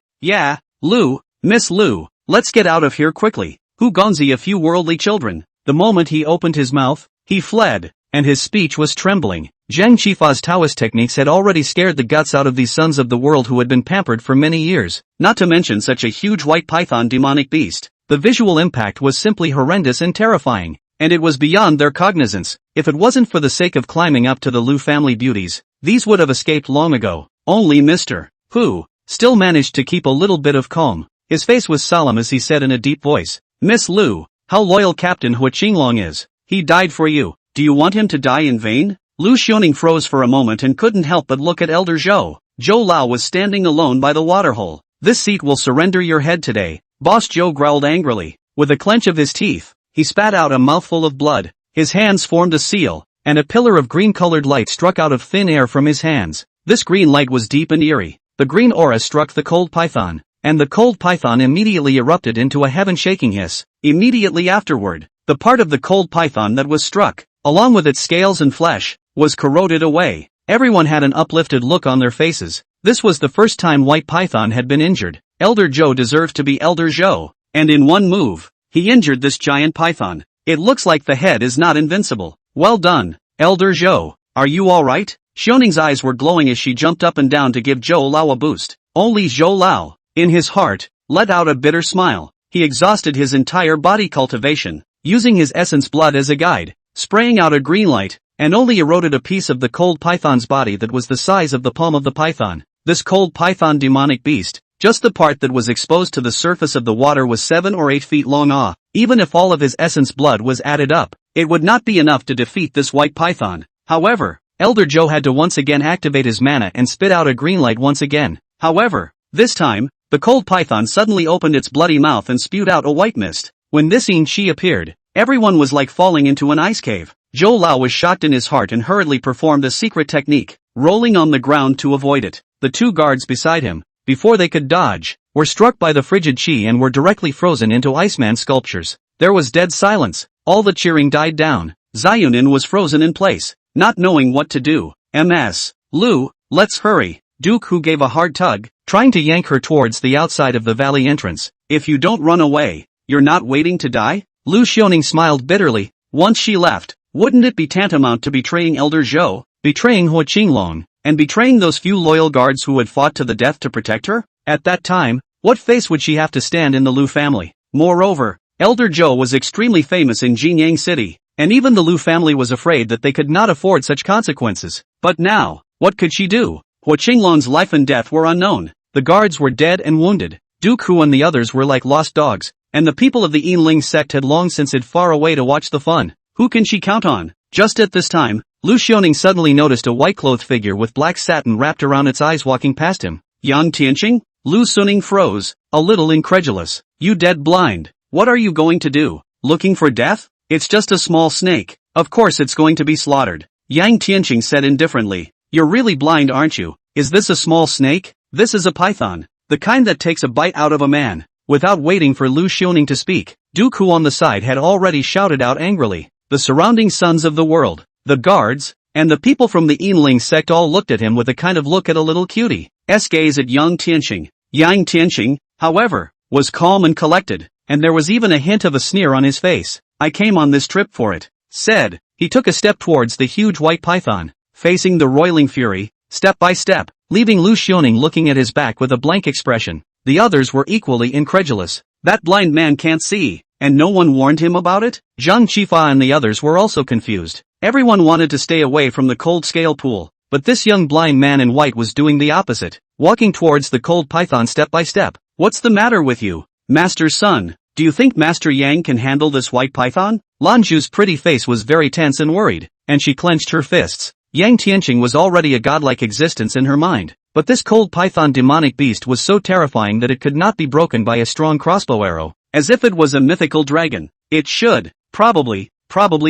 Lu, Miss Lu, let's get out of here quickly. Hu Gongzi a few worldly children. The moment he opened his mouth, he fled, and his speech was trembling. Zhang Qifa's Taoist techniques had already scared the guts out of these sons of the world who had been pampered for many years, not to mention such a huge white python demonic beast. The visual impact was simply horrendous and terrifying, and it was beyond their cognizance. If it wasn't for the sake of climbing up to the Lu family beauties, these would have escaped long ago. Only Mr. Hu still managed to keep a little bit of calm. His face was solemn as he said in a deep voice, Miss Lu, how loyal Captain Hua Qinglong is. He died for you. Do you want him to die in vain? Lu Xiaoning froze for a moment and couldn't help but look at Elder Zhou. Zhou Lao was standing alone by the waterhole. This seat will surrender your head today. Boss Zhou growled angrily. With a clench of his teeth, he spat out a mouthful of blood. His hands formed a seal, and a pillar of green-colored light struck out of thin air from his hands. This green light was deep and eerie. The green aura struck the cold python, and the cold python immediately erupted into a heaven-shaking hiss. Immediately afterward, the part of the cold python that was struck, along with its scales and flesh, was corroded away. Everyone had an uplifted look on their faces. This was the first time white python had been injured. Elder Zhou deserves to be Elder Zhou, and in one move, he injured this giant python. It looks like the head is not invincible. Well done, Elder Zhou. Are you alright? Xiaoning's eyes were glowing as she jumped up and down to give Zhou Lao a boost. Only Zhou Lao, in his heart, let out a bitter smile. He exhausted his entire body cultivation, using his essence blood as a guide, spraying out a green light, and only eroded a piece of the cold python's body that was the size of the palm of the python. this cold python demonic beast, just the part that was exposed to the surface of the water was 7 or 8 feet long. Even if all of his essence blood was added up, it would not be enough to defeat this white python. However, Elder Joe had to once again activate his mana and spit out a green light once again. However, this time, the cold python suddenly opened its bloody mouth and spewed out a white mist. When this Shi appeared, everyone was like falling into an ice cave. Zhou Lao was shocked in his heart and hurriedly performed a secret technique, rolling on the ground to avoid it. The 2 guards beside him, before they could dodge, were struck by the frigid chi and were directly frozen into Iceman sculptures. There was dead silence. All the cheering died down. Zayunin was frozen in place, not knowing what to do. Ms. Lu, let's hurry. Duke, who gave a hard tug, trying to yank her towards the outside of the valley entrance. If you don't run away, you're not waiting to die? Lu Xiaoning smiled bitterly. Once she left, wouldn't it be tantamount to betraying Elder Zhou, betraying Huo Qinglong, and betraying those few loyal guards who had fought to the death to protect her? At that time, what face would she have to stand in the Lu family? Moreover, Elder Zhou was extremely famous in Jinyang City, and even the Lu family was afraid that they could not afford such consequences. But now, what could she do? Huo Qinglong's life and death were unknown. The guards were dead and wounded. Duke Hu and the others were like lost dogs, and the people of the Yinling sect had long since hid far away to watch the fun. Who can she count on? Just at this time, Lu Xiaoning suddenly noticed a white-clothed figure with black satin wrapped around its eyes walking past him. Yang Tianqing? Lu Suning froze, a little incredulous. You dead blind. What are you going to do? Looking for death? It's just a small snake. Of course it's going to be slaughtered. Yang Tianqing said indifferently. You're really blind, aren't you? Is this a small snake? This is a python. The kind that takes a bite out of a man. Without waiting for Lu Xiaoning to speak, Duke Hu on the side had already shouted out angrily. The surrounding sons of the world, the guards, and the people from the Yinling sect all looked at him with a kind of look at a little cutie's gaze at Yang Tianqing. Yang Tianqing, however, was calm and collected, and there was even a hint of a sneer on his face. I came on this trip for it, said. He took a step towards the huge white python, facing the roiling fury, step by step, leaving Lu Xiaoning looking at his back with a blank expression. The others were equally incredulous. That blind man can't see, and no one warned him about it? Zhang Qifa and the others were also confused. Everyone wanted to stay away from the cold scale pool, but this young blind man in white was doing the opposite, walking towards the cold python step by step. What's the matter with you, Master's son? Do you think Master Yang can handle this white python? Lanju's pretty face was very tense and worried, and she clenched her fists. Yang Tianqing was already a godlike existence in her mind, but this cold python demonic beast was so terrifying that it could not be broken by a strong crossbow arrow, as if it was a mythical dragon. It should, probably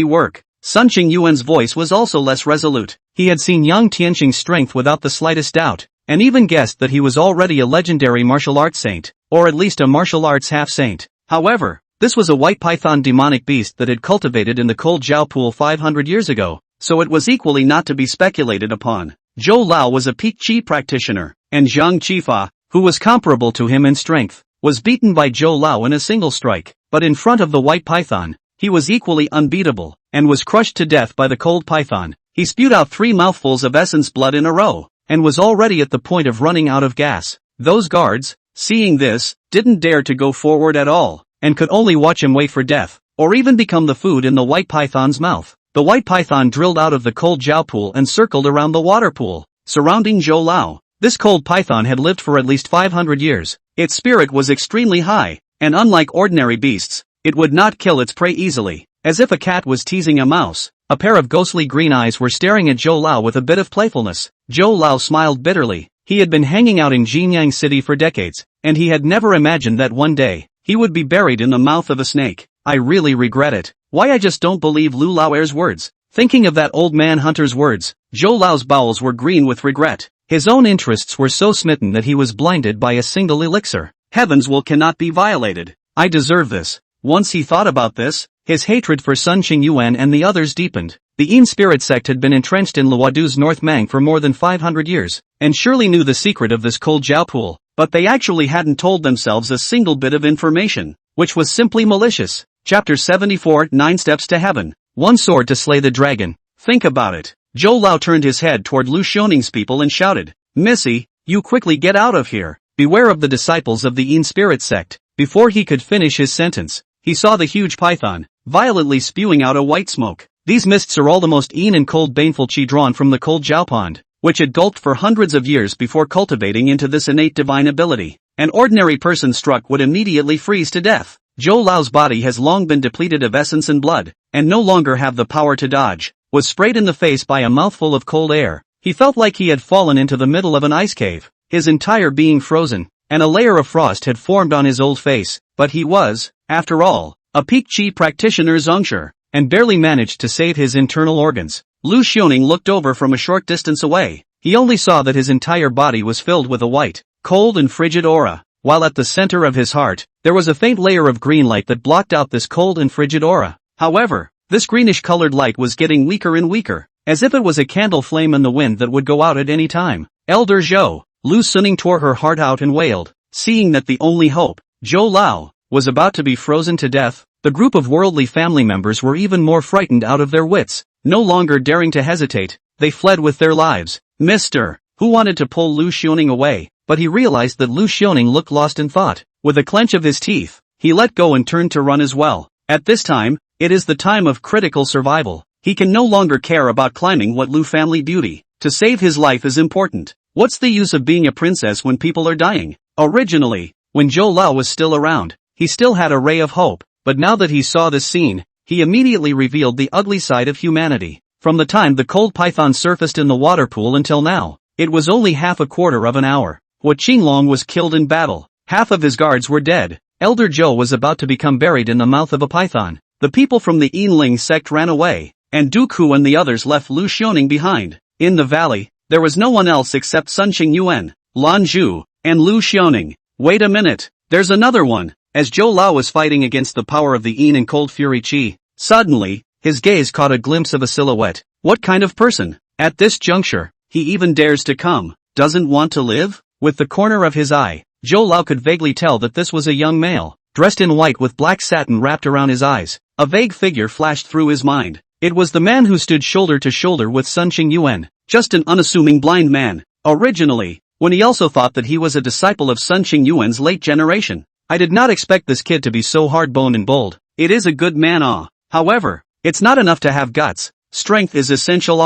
work. Sun Qingyuan's voice was also less resolute. He had seen Yang Tianqing's strength without the slightest doubt, and even guessed that he was already a legendary martial arts saint, or at least a martial arts half-saint. However, this was a white python demonic beast that had cultivated in the cold Jiao pool 500 years ago, so it was equally not to be speculated upon. Zhou Lao was a peak chi practitioner, and Zhang Qifa, who was comparable to him in strength, was beaten by Zhou Lao in a single strike, but in front of the white python, he was equally unbeatable, and was crushed to death by the cold python. He spewed out 3 mouthfuls of essence blood in a row, and was already at the point of running out of gas. Those guards, seeing this, didn't dare to go forward at all, and could only watch him wait for death, or even become the food in the white python's mouth. The white python drilled out of the cold Jiao pool and circled around the water pool, surrounding Zhou Lao. This cold python had lived for at least 500 years. Its spirit was extremely high, and unlike ordinary beasts, it would not kill its prey easily. As if a cat was teasing a mouse, a pair of ghostly green eyes were staring at Zhou Lao with a bit of playfulness. Zhou Lao smiled bitterly. He had been hanging out in Jinyang City for decades, and he had never imagined that one day, he would be buried in the mouth of a snake. I really regret it. Why I just don't believe Lu Laoer's words. Thinking of that old man hunter's words, Zhou Lao's bowels were green with regret. His own interests were so smitten that he was blinded by a single elixir. Heaven's will cannot be violated. I deserve this. Once he thought about this, his hatred for Sun Qingyuan and the others deepened. The Yin spirit sect had been entrenched in Luodu's North Mang for more than 500 years, and surely knew the secret of this cold Jiao pool, but they actually hadn't told themselves a single bit of information, which was simply malicious. Chapter 74 9 Steps to Heaven. One sword to slay the dragon. Think about it. Zhou Lao turned his head toward Lu Xiaoning's people and shouted, Missy, you quickly get out of here. Beware of the disciples of the Yin spirit sect. Before he could finish his sentence, he saw the huge python, violently spewing out a white smoke. These mists are all the most Yin and cold baneful chi drawn from the cold Jiao pond. which had gulped for hundreds of years before cultivating into this innate divine ability. An ordinary person struck would immediately freeze to death. Zhou Lao's body has long been depleted of essence and blood, and no longer have the power to dodge. Was sprayed in the face by a mouthful of cold air. He felt like he had fallen into the middle of an ice cave, his entire being frozen, and a layer of frost had formed on his old face. But he was, after all, a peak chi practitioner Zhongsher, and barely managed to save his internal organs. Lu Xiaoning looked over from a short distance away. He only saw that his entire body was filled with a white, cold and frigid aura, while at the center of his heart, there was a faint layer of green light that blocked out this cold and frigid aura. However, this greenish-colored light was getting weaker and weaker, as if it was a candle flame in the wind that would go out at any time. Elder Zhou, Lu Suning tore her heart out and wailed, seeing that the only hope, Zhou Lao, was about to be frozen to death. The group of worldly family members were even more frightened out of their wits. No longer daring to hesitate, they fled with their lives. Mr. Who wanted to pull Lu Xiaoning away, but he realized that Lu Xiaoning looked lost in thought. With a clench of his teeth, he let go and turned to run as well. At this time, it is the time of critical survival. He can no longer care about climbing what Lu family beauty. To save his life is important. What's the use of being a princess when people are dying? Originally, when Zhou Lao was still around, he still had a ray of hope, but now that he saw this scene, he immediately revealed the ugly side of humanity. From the time the cold python surfaced in the water pool until now, it was only half a quarter of an hour. Hua Qinglong was killed in battle. Half of his guards were dead. Elder Zhou was about to become buried in the mouth of a python. The people from the Yinling sect ran away, and Duku and the others left Lu Xiaoning behind. In the valley, there was no one else except Sun Qingyuan, Lan Zhu, and Lu Xiaoning. Wait a minute, there's another one. As Zhou Lao was fighting against the power of the Yin and cold fury chi, suddenly, his gaze caught a glimpse of a silhouette. What kind of person? At this juncture, he even dares to come. Doesn't want to live? With the corner of his eye, Zhou Lao could vaguely tell that this was a young male, dressed in white with black satin wrapped around his eyes. A vague figure flashed through his mind. It was the man who stood shoulder to shoulder with Sun Qingyuan, just an unassuming blind man. Originally, when he also thought that he was a disciple of Sun Qingyuan's late generation. I did not expect this kid to be so hard-boned and bold. It is a good man. However, it's not enough to have guts. Strength is essential.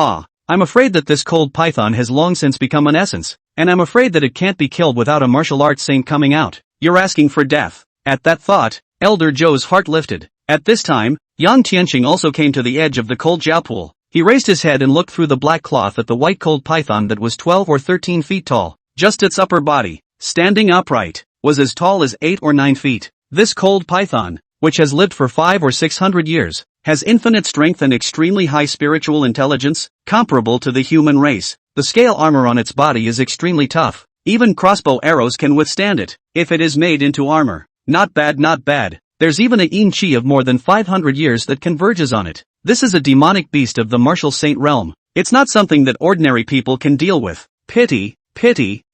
I'm afraid that this cold python has long since become an essence, and I'm afraid that it can't be killed without a martial arts saint coming out. You're asking for death. At that thought, Elder Zhou's heart lifted. At this time, Yang Tian also came to the edge of the cold jiao pool. He raised his head and looked through the black cloth at the white cold python that was 12 or 13 feet tall. Just its upper body, standing upright, was as tall as 8 or 9 feet. This cold python, which has lived for 500 or 600 years, has infinite strength and extremely high spiritual intelligence, comparable to the human race. The scale armor on its body is extremely tough. Even crossbow arrows can withstand it, if it is made into armor. Not bad, not bad. There's even a yin chi of more than 500 years that converges on it. This is a demonic beast of the martial saint realm. It's not something that ordinary people can deal with. Pity,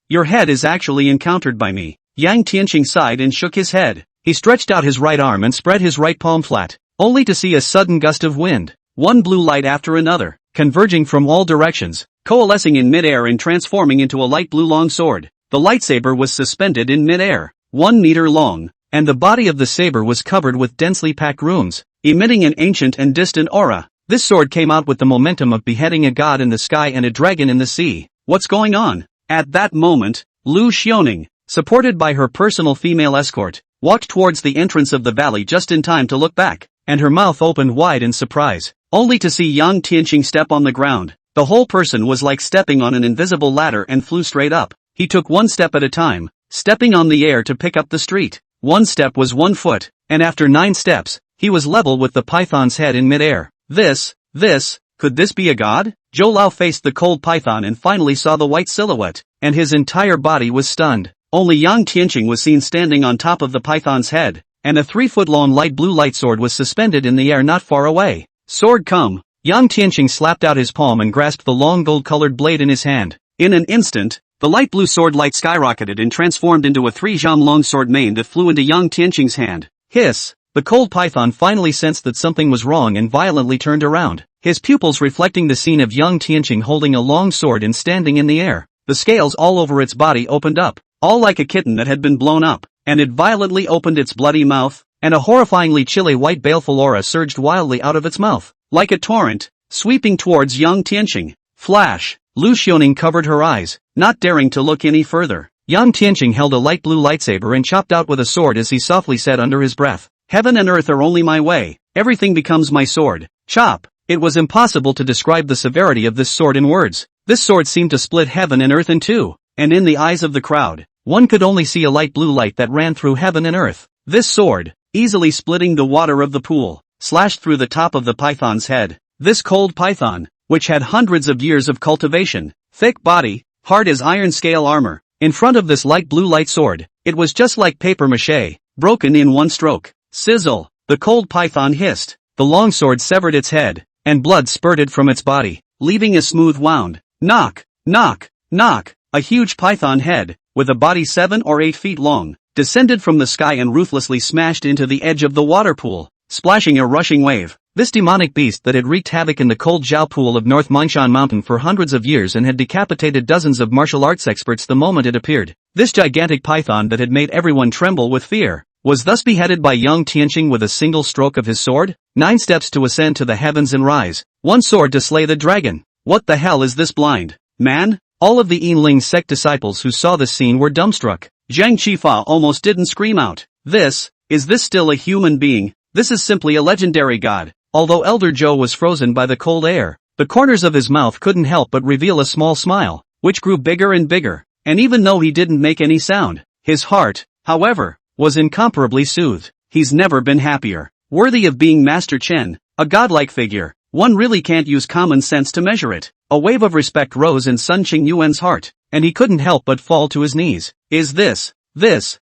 your head is actually encountered by me. Yang Tianqing sighed and shook his head. He stretched out his right arm and spread his right palm flat, only to see a sudden gust of wind. One blue light after another, converging from all directions, coalescing in midair and transforming into a light blue long sword. The lightsaber was suspended in midair, 1 meter long, and the body of the saber was covered with densely packed runes, emitting an ancient and distant aura. This sword came out with the momentum of beheading a god in the sky and a dragon in the sea. What's going on? At that moment, Lu Xiaoning, supported by her personal female escort, walked towards the entrance of the valley just in time to look back, and her mouth opened wide in surprise, only to see Yang Tianqing step on the ground. The whole person was like stepping on an invisible ladder and flew straight up. He took 1 step at a time, stepping on the air to pick up the street. 1 step was 1 foot, and after 9 steps, he was level with the python's head in midair. Could this be a god? Zhou Lao faced the cold python and finally saw the white silhouette, and his entire body was stunned. Only Yang Tianqing was seen standing on top of the python's head, and a 3-foot-long light blue light sword was suspended in the air not far away. Sword come! Yang Tianqing slapped out his palm and grasped the long gold-colored blade in his hand. In an instant, the light blue sword light skyrocketed and transformed into a 3-zham-long sword mane that flew into Yang Tianqing's hand. Hiss! The cold python finally sensed that something was wrong and violently turned around, his pupils reflecting the scene of Yang Tianqing holding a long sword and standing in the air. The scales all over its body opened up, all like a kitten that had been blown up, and it violently opened its bloody mouth, and a horrifyingly chilly white baleful aura surged wildly out of its mouth, like a torrent, sweeping towards Yang Tianqing. Flash! Lu Xiaoning covered her eyes, not daring to look any further. Yang Tianqing held a light blue lightsaber and chopped out with a sword as he softly said under his breath, "Heaven and earth are only my way, everything becomes my sword." Chop! It was impossible to describe the severity of this sword in words. This sword seemed to split heaven and earth in two, and in the eyes of the crowd, one could only see a light blue light that ran through heaven and earth. This sword, easily splitting the water of the pool, slashed through the top of the python's head. This cold python, which had hundreds of years of cultivation, thick body, hard as iron scale armor, in front of this light blue light sword, it was just like paper mache, broken in one stroke. Sizzle! The cold python hissed, the long sword severed its head, and blood spurted from its body, leaving a smooth wound. Knock! Knock! Knock! A huge python head, with a body 7 or 8 feet long, descended from the sky and ruthlessly smashed into the edge of the water pool, splashing a rushing wave. This demonic beast that had wreaked havoc in the cold Zhao Pool of North Mingshan Mountain for hundreds of years and had decapitated dozens of martial arts experts the moment it appeared. This gigantic python that had made everyone tremble with fear, was thus beheaded by Yang Tianqing with a single stroke of his sword. 9 steps to ascend to the heavens and rise, 1 sword to slay the dragon. What the hell is this blind man? All of the Yinling sect disciples who saw this scene were dumbstruck. Zhang Qifa almost didn't scream out. Is this still a human being? This is simply a legendary god. Although Elder Zhou was frozen by the cold air, the corners of his mouth couldn't help but reveal a small smile, which grew bigger and bigger, and even though he didn't make any sound, his heart, however, was incomparably soothed. He's never been happier. Worthy of being Master Chen, a godlike figure, one really can't use common sense to measure it. A wave of respect rose in Sun Qingyuan's heart, and he couldn't help but fall to his knees. Is this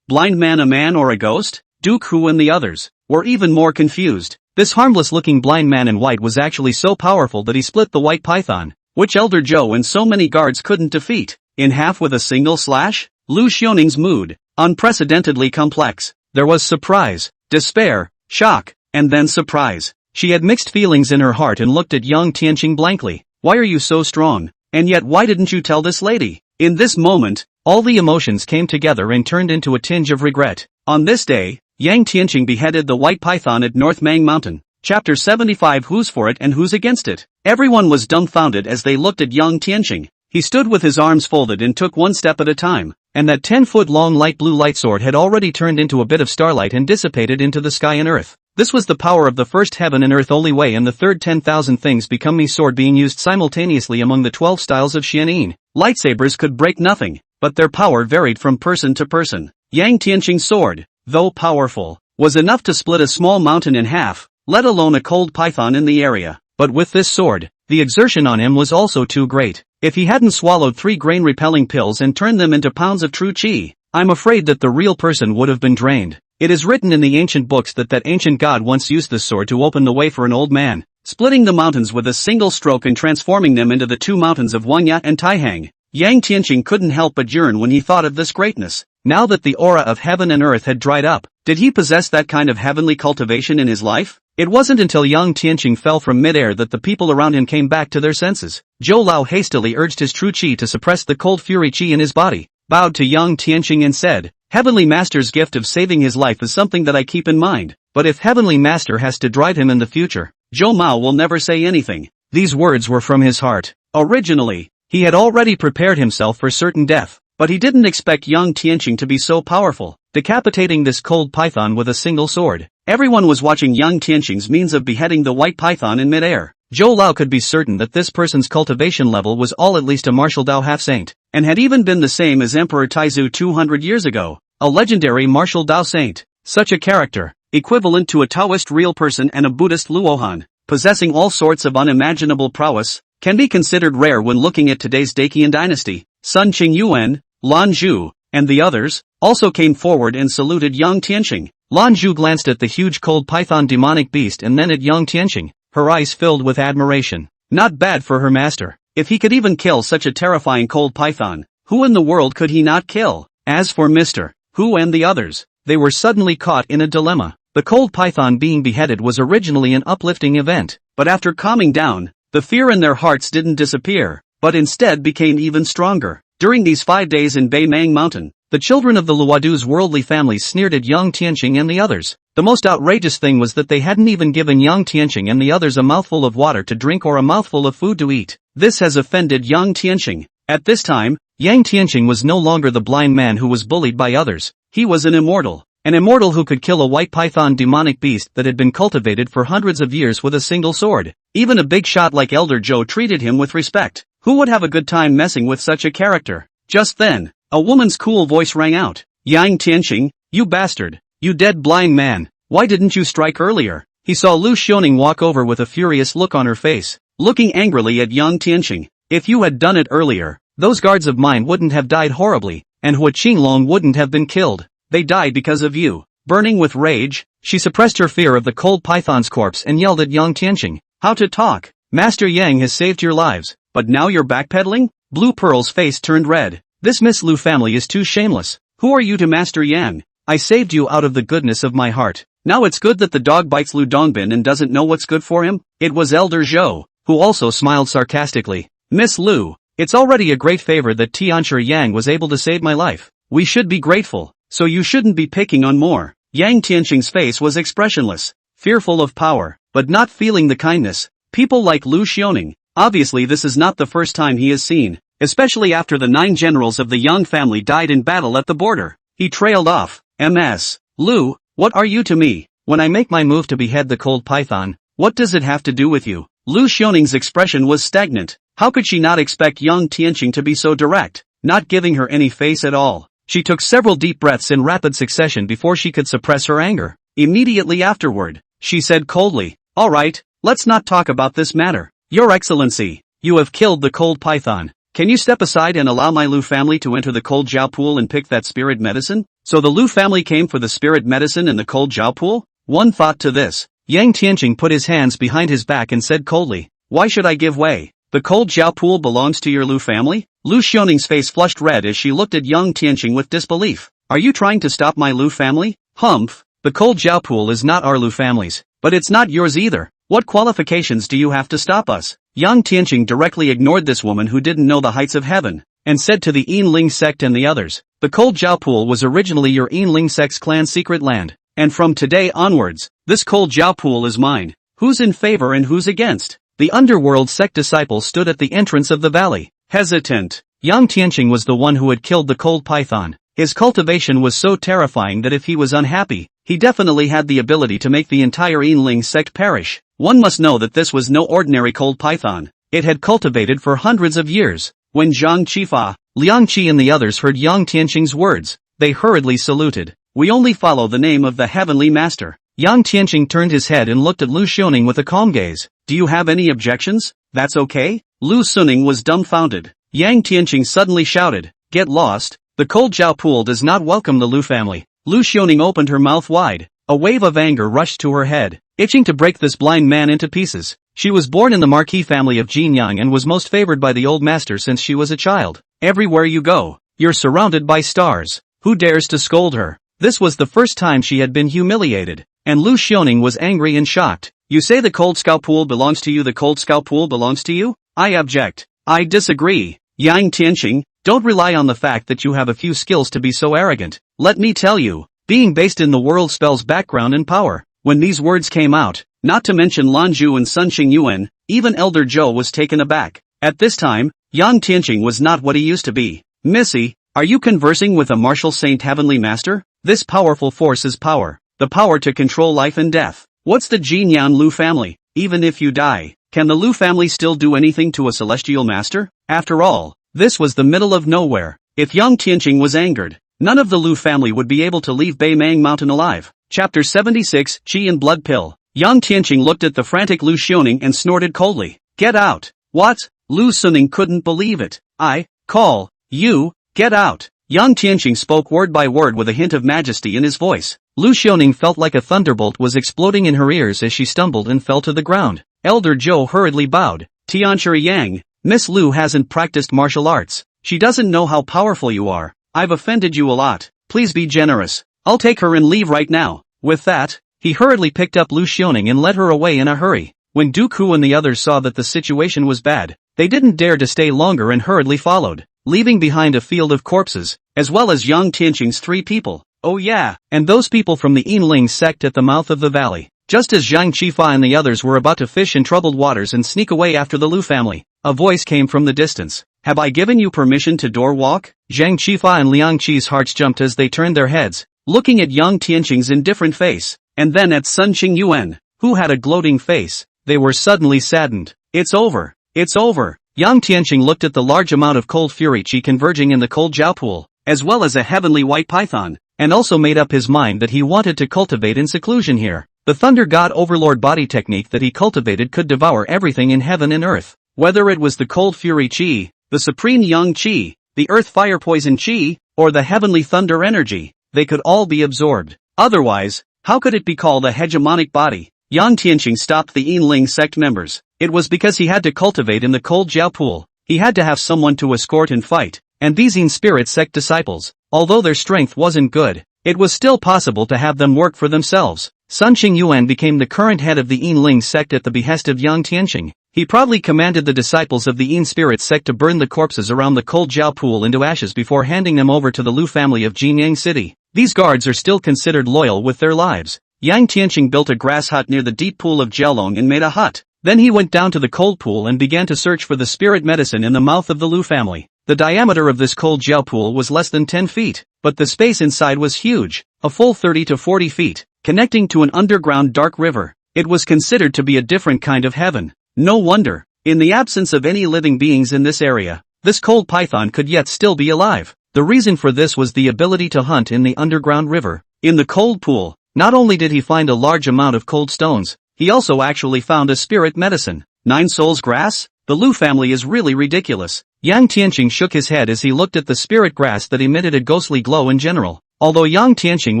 blind man a man or a ghost? Duke Hu and the others were even more confused. This harmless-looking blind man in white was actually so powerful that he split the white python, which Elder Zhou and so many guards couldn't defeat, in half with a single slash. Lu Xiaoning's mood, unprecedentedly complex. There was surprise, despair, shock, and then surprise. She had mixed feelings in her heart and looked at Yang Tianqing blankly. Why are you so strong? And yet why didn't you tell this lady? In this moment, all the emotions came together and turned into a tinge of regret. On this day, Yang Tianqing beheaded the white python at North Mang Mountain. Chapter 75. Who's for it and who's against it? Everyone was dumbfounded as they looked at Yang Tianqing. He stood with his arms folded and took one step at a time, and that 10-foot-long light blue light sword had already turned into a bit of starlight and dissipated into the sky and earth. This was the power of the first heaven and earth only way and the third 10,000 things become me sword being used simultaneously among the 12 styles of Xianyin. Lightsabers could break nothing, but their power varied from person to person. Yang Tianqing's sword, though powerful, was enough to split a small mountain in half, let alone a cold python in the area. But with this sword, the exertion on him was also too great. If he hadn't swallowed 3 grain-repelling pills and turned them into pounds of true qi, I'm afraid that the real person would have been drained. It is written in the ancient books that ancient god once used this sword to open the way for an old man, splitting the mountains with a single stroke and transforming them into the 2 mountains of Wangyat and Taihang. Yang Tianqing couldn't help but yearn when he thought of this greatness. Now that the aura of heaven and earth had dried up, did he possess that kind of heavenly cultivation in his life? It wasn't until Yang Tianqing fell from midair that the people around him came back to their senses. Zhou Lao hastily urged his true qi to suppress the cold fury qi in his body, bowed to Yang Tianqing and said, Heavenly Master's gift of saving his life is something that I keep in mind, but if Heavenly Master has to drive him in the future, Zhou Mao will never say anything. These words were from his heart. Originally, he had already prepared himself for certain death, but he didn't expect Yang Tianqing to be so powerful, decapitating this cold python with a single sword. Everyone was watching Yang Tianqing's means of beheading the white python in midair. Zhou Lao could be certain that this person's cultivation level was all at least a martial Dao half-saint, and had even been the same as Emperor Taizu 200 years ago, a legendary martial Dao saint. Such a character, equivalent to a Taoist real person and a Buddhist Luohan, possessing all sorts of unimaginable prowess, can be considered rare when looking at today's Daqian dynasty. Sun Qingyuan, Lan Zhu, and the others, also came forward and saluted Yang Tianqing. Lan Zhu glanced at the huge cold python demonic beast and then at Yang Tianqing, her eyes filled with admiration. Not bad for her master. If he could even kill such a terrifying cold python, who in the world could he not kill? As for Mr. Hu and the others, they were suddenly caught in a dilemma. The cold python being beheaded was originally an uplifting event, but after calming down, the fear in their hearts didn't disappear, but instead became even stronger. During these 5 days in Beimang Mountain, the children of the Luodu's worldly families sneered at Yang Tianqing and the others. The most outrageous thing was that they hadn't even given Yang Tianqing and the others a mouthful of water to drink or a mouthful of food to eat. This has offended Yang Tianqing. At this time, Yang Tianqing was no longer the blind man who was bullied by others. He was an immortal who could kill a white python demonic beast that had been cultivated for hundreds of years with a single sword. Even a big shot like Elder Joe treated him with respect. Who would have a good time messing with such a character? Just then, a woman's cool voice rang out. Yang Tianqing, you bastard. You dead blind man. Why didn't you strike earlier? He saw Lu Xiaoning walk over with a furious look on her face, looking angrily at Yang Tianqing. If you had done it earlier, those guards of mine wouldn't have died horribly, and Hua Qinglong wouldn't have been killed. They died because of you. Burning with rage, she suppressed her fear of the cold python's corpse and yelled at Yang Tianqing. How to talk? Master Yang has saved your lives, but now you're backpedaling? Blue Pearl's face turned red. This Miss Lu family is too shameless. Who are you to Master Yang? I saved you out of the goodness of my heart. Now it's good that the dog bites Lu Dongbin and doesn't know what's good for him? It was Elder Zhou, who also smiled sarcastically. Miss Lu, it's already a great favor that Tianshi Yang was able to save my life. We should be grateful, so you shouldn't be picking on more. Yang Tianqing's face was expressionless, fearful of power, but not feeling the kindness. People like Lu Xiaoning, obviously this is not the first time he has seen, especially after the 9 generals of the Yang family died in battle at the border. He trailed off. Ms. Lu, what are you to me? When I make my move to behead the cold python, what does it have to do with you? Lu Xiaoning's expression was stagnant. How could she not expect Yang Tianqing to be so direct, not giving her any face at all? She took several deep breaths in rapid succession before she could suppress her anger. Immediately afterward, she said coldly, all right, let's not talk about this matter. Your Excellency, you have killed the cold python. Can you step aside and allow my Lu family to enter the cold Jiao pool and pick that spirit medicine? So the Lu family came for the spirit medicine in the cold Jiao pool? One thought to this. Yang Tianqing put his hands behind his back and said coldly, why should I give way? The cold Jiao pool belongs to your Lu family? Lu Xiaoning's face flushed red as she looked at Yang Tianqing with disbelief. Are you trying to stop my Lu family? Humph, the cold Jiao pool is not our Lu family's, but it's not yours either. What qualifications do you have to stop us? Yang Tianqing directly ignored this woman who didn't know the heights of heaven, and said to the Yinling sect and the others, the cold Jiao pool was originally your Yinling sect's clan's secret land, and from today onwards, this cold Jiao pool is mine. Who's in favor and who's against? The underworld sect disciples stood at the entrance of the valley, hesitant. Yang Tianqing was the one who had killed the cold python. His cultivation was so terrifying that if he was unhappy, he definitely had the ability to make the entire Yinling sect perish. One must know that this was no ordinary cold python. It had cultivated for hundreds of years. When Zhang Qifa, Liang Qi and the others heard Yang Tianqing's words, they hurriedly saluted. We only follow the name of the heavenly master. Yang Tianqing turned his head and looked at Lu Xiaoning with a calm gaze. Do you have any objections? That's okay? Lu Suning was dumbfounded. Yang Tianqing suddenly shouted, get lost. The cold Jiao pool does not welcome the Lu family. Lu Xiaoning opened her mouth wide. A wave of anger rushed to her head, itching to break this blind man into pieces. She was born in the marquis family of Jinyang and was most favored by the old master since she was a child. Everywhere you go, you're surrounded by stars. Who dares to scold her? This was the first time she had been humiliated, and Lu Xiaoning was angry and shocked. You say the cold Scout pool belongs to you, the cold Scout pool belongs to you? I object. I disagree. Yang Tianqing, don't rely on the fact that you have a few skills to be so arrogant. Let me tell you, being based in the world spells background and power. When these words came out, not to mention Lanju and Sun Xingyuan, even Elder Zhou was taken aback. At this time, Yang Tianqing was not what he used to be. Missy, are you conversing with a martial saint heavenly master? This powerful force is power. The power to control life and death. What's the Jinyan Lu family? Even if you die, can the Lu family still do anything to a celestial master? After all, this was the middle of nowhere. If Yang Tianqing was angered, none of the Lu family would be able to leave Beimang Mountain alive. Chapter 76, Qi and Blood Pill. Yang Tianqing looked at the frantic Lu Xiaoning and snorted coldly. Get out. What? Lu Suning couldn't believe it. I call you, get out. Yang Tianqing spoke word by word with a hint of majesty in his voice. Lu Xiaoning felt like a thunderbolt was exploding in her ears as she stumbled and fell to the ground. Elder Zhou hurriedly bowed. Tianshi Yang, Miss Lu hasn't practiced martial arts. She doesn't know how powerful you are. I've offended you a lot. Please be generous. I'll take her and leave right now. With that, he hurriedly picked up Lu Xiaoning and led her away in a hurry. When Dooku and the others saw that the situation was bad, they didn't dare to stay longer and hurriedly followed, leaving behind a field of corpses, as well as Yang Tianqing's 3 people. Oh yeah, and those people from the Yinling sect at the mouth of the valley. Just as Zhang Qifa and the others were about to fish in troubled waters and sneak away after the Lu family, a voice came from the distance. Have I given you permission to door walk? Zhang Qifa and Liang Qi's hearts jumped as they turned their heads, looking at Yang Tianqing's indifferent face, and then at Sun Qingyuan, who had a gloating face. They were suddenly saddened. It's over. It's over. Yang Tianqing looked at the large amount of cold fury chi converging in the cold Jiao pool, as well as a heavenly white python, and also made up his mind that he wanted to cultivate in seclusion here. The Thunder God Overlord body technique that he cultivated could devour everything in heaven and earth. Whether it was the cold fury chi, the supreme yang chi, the earth fire poison chi, or the heavenly thunder energy, they could all be absorbed. Otherwise, how could it be called a hegemonic body? Yang Tianqing stopped the Yinling sect members. It was because he had to cultivate in the cold Jiao pool. He had to have someone to escort and fight, and these Yin spirit sect disciples, although their strength wasn't good, it was still possible to have them work for themselves. Sun Qingyuan became the current head of the Yinling sect at the behest of Yang Tianqing. He proudly commanded the disciples of the Yin spirit sect to burn the corpses around the cold Jiao pool into ashes before handing them over to the Lu family of Jinyang City. These guards are still considered loyal with their lives. Yang Tianqing built a grass hut near the deep pool of Jiaolong and made a hut. Then he went down to the cold pool and began to search for the spirit medicine in the mouth of the Lu family. The diameter of this cold Jiao pool was less than 10 feet, but the space inside was huge, a full 30 to 40 feet, connecting to an underground dark river. It was considered to be a different kind of heaven. No wonder, in the absence of any living beings in this area, this cold python could yet still be alive. The reason for this was the ability to hunt in the underground river. In the cold pool, not only did he find a large amount of cold stones, he also actually found a spirit medicine. 9 souls grass? The Lu family is really ridiculous. Yang Tianqing shook his head as he looked at the spirit grass that emitted a ghostly glow in general. Although Yang Tianqing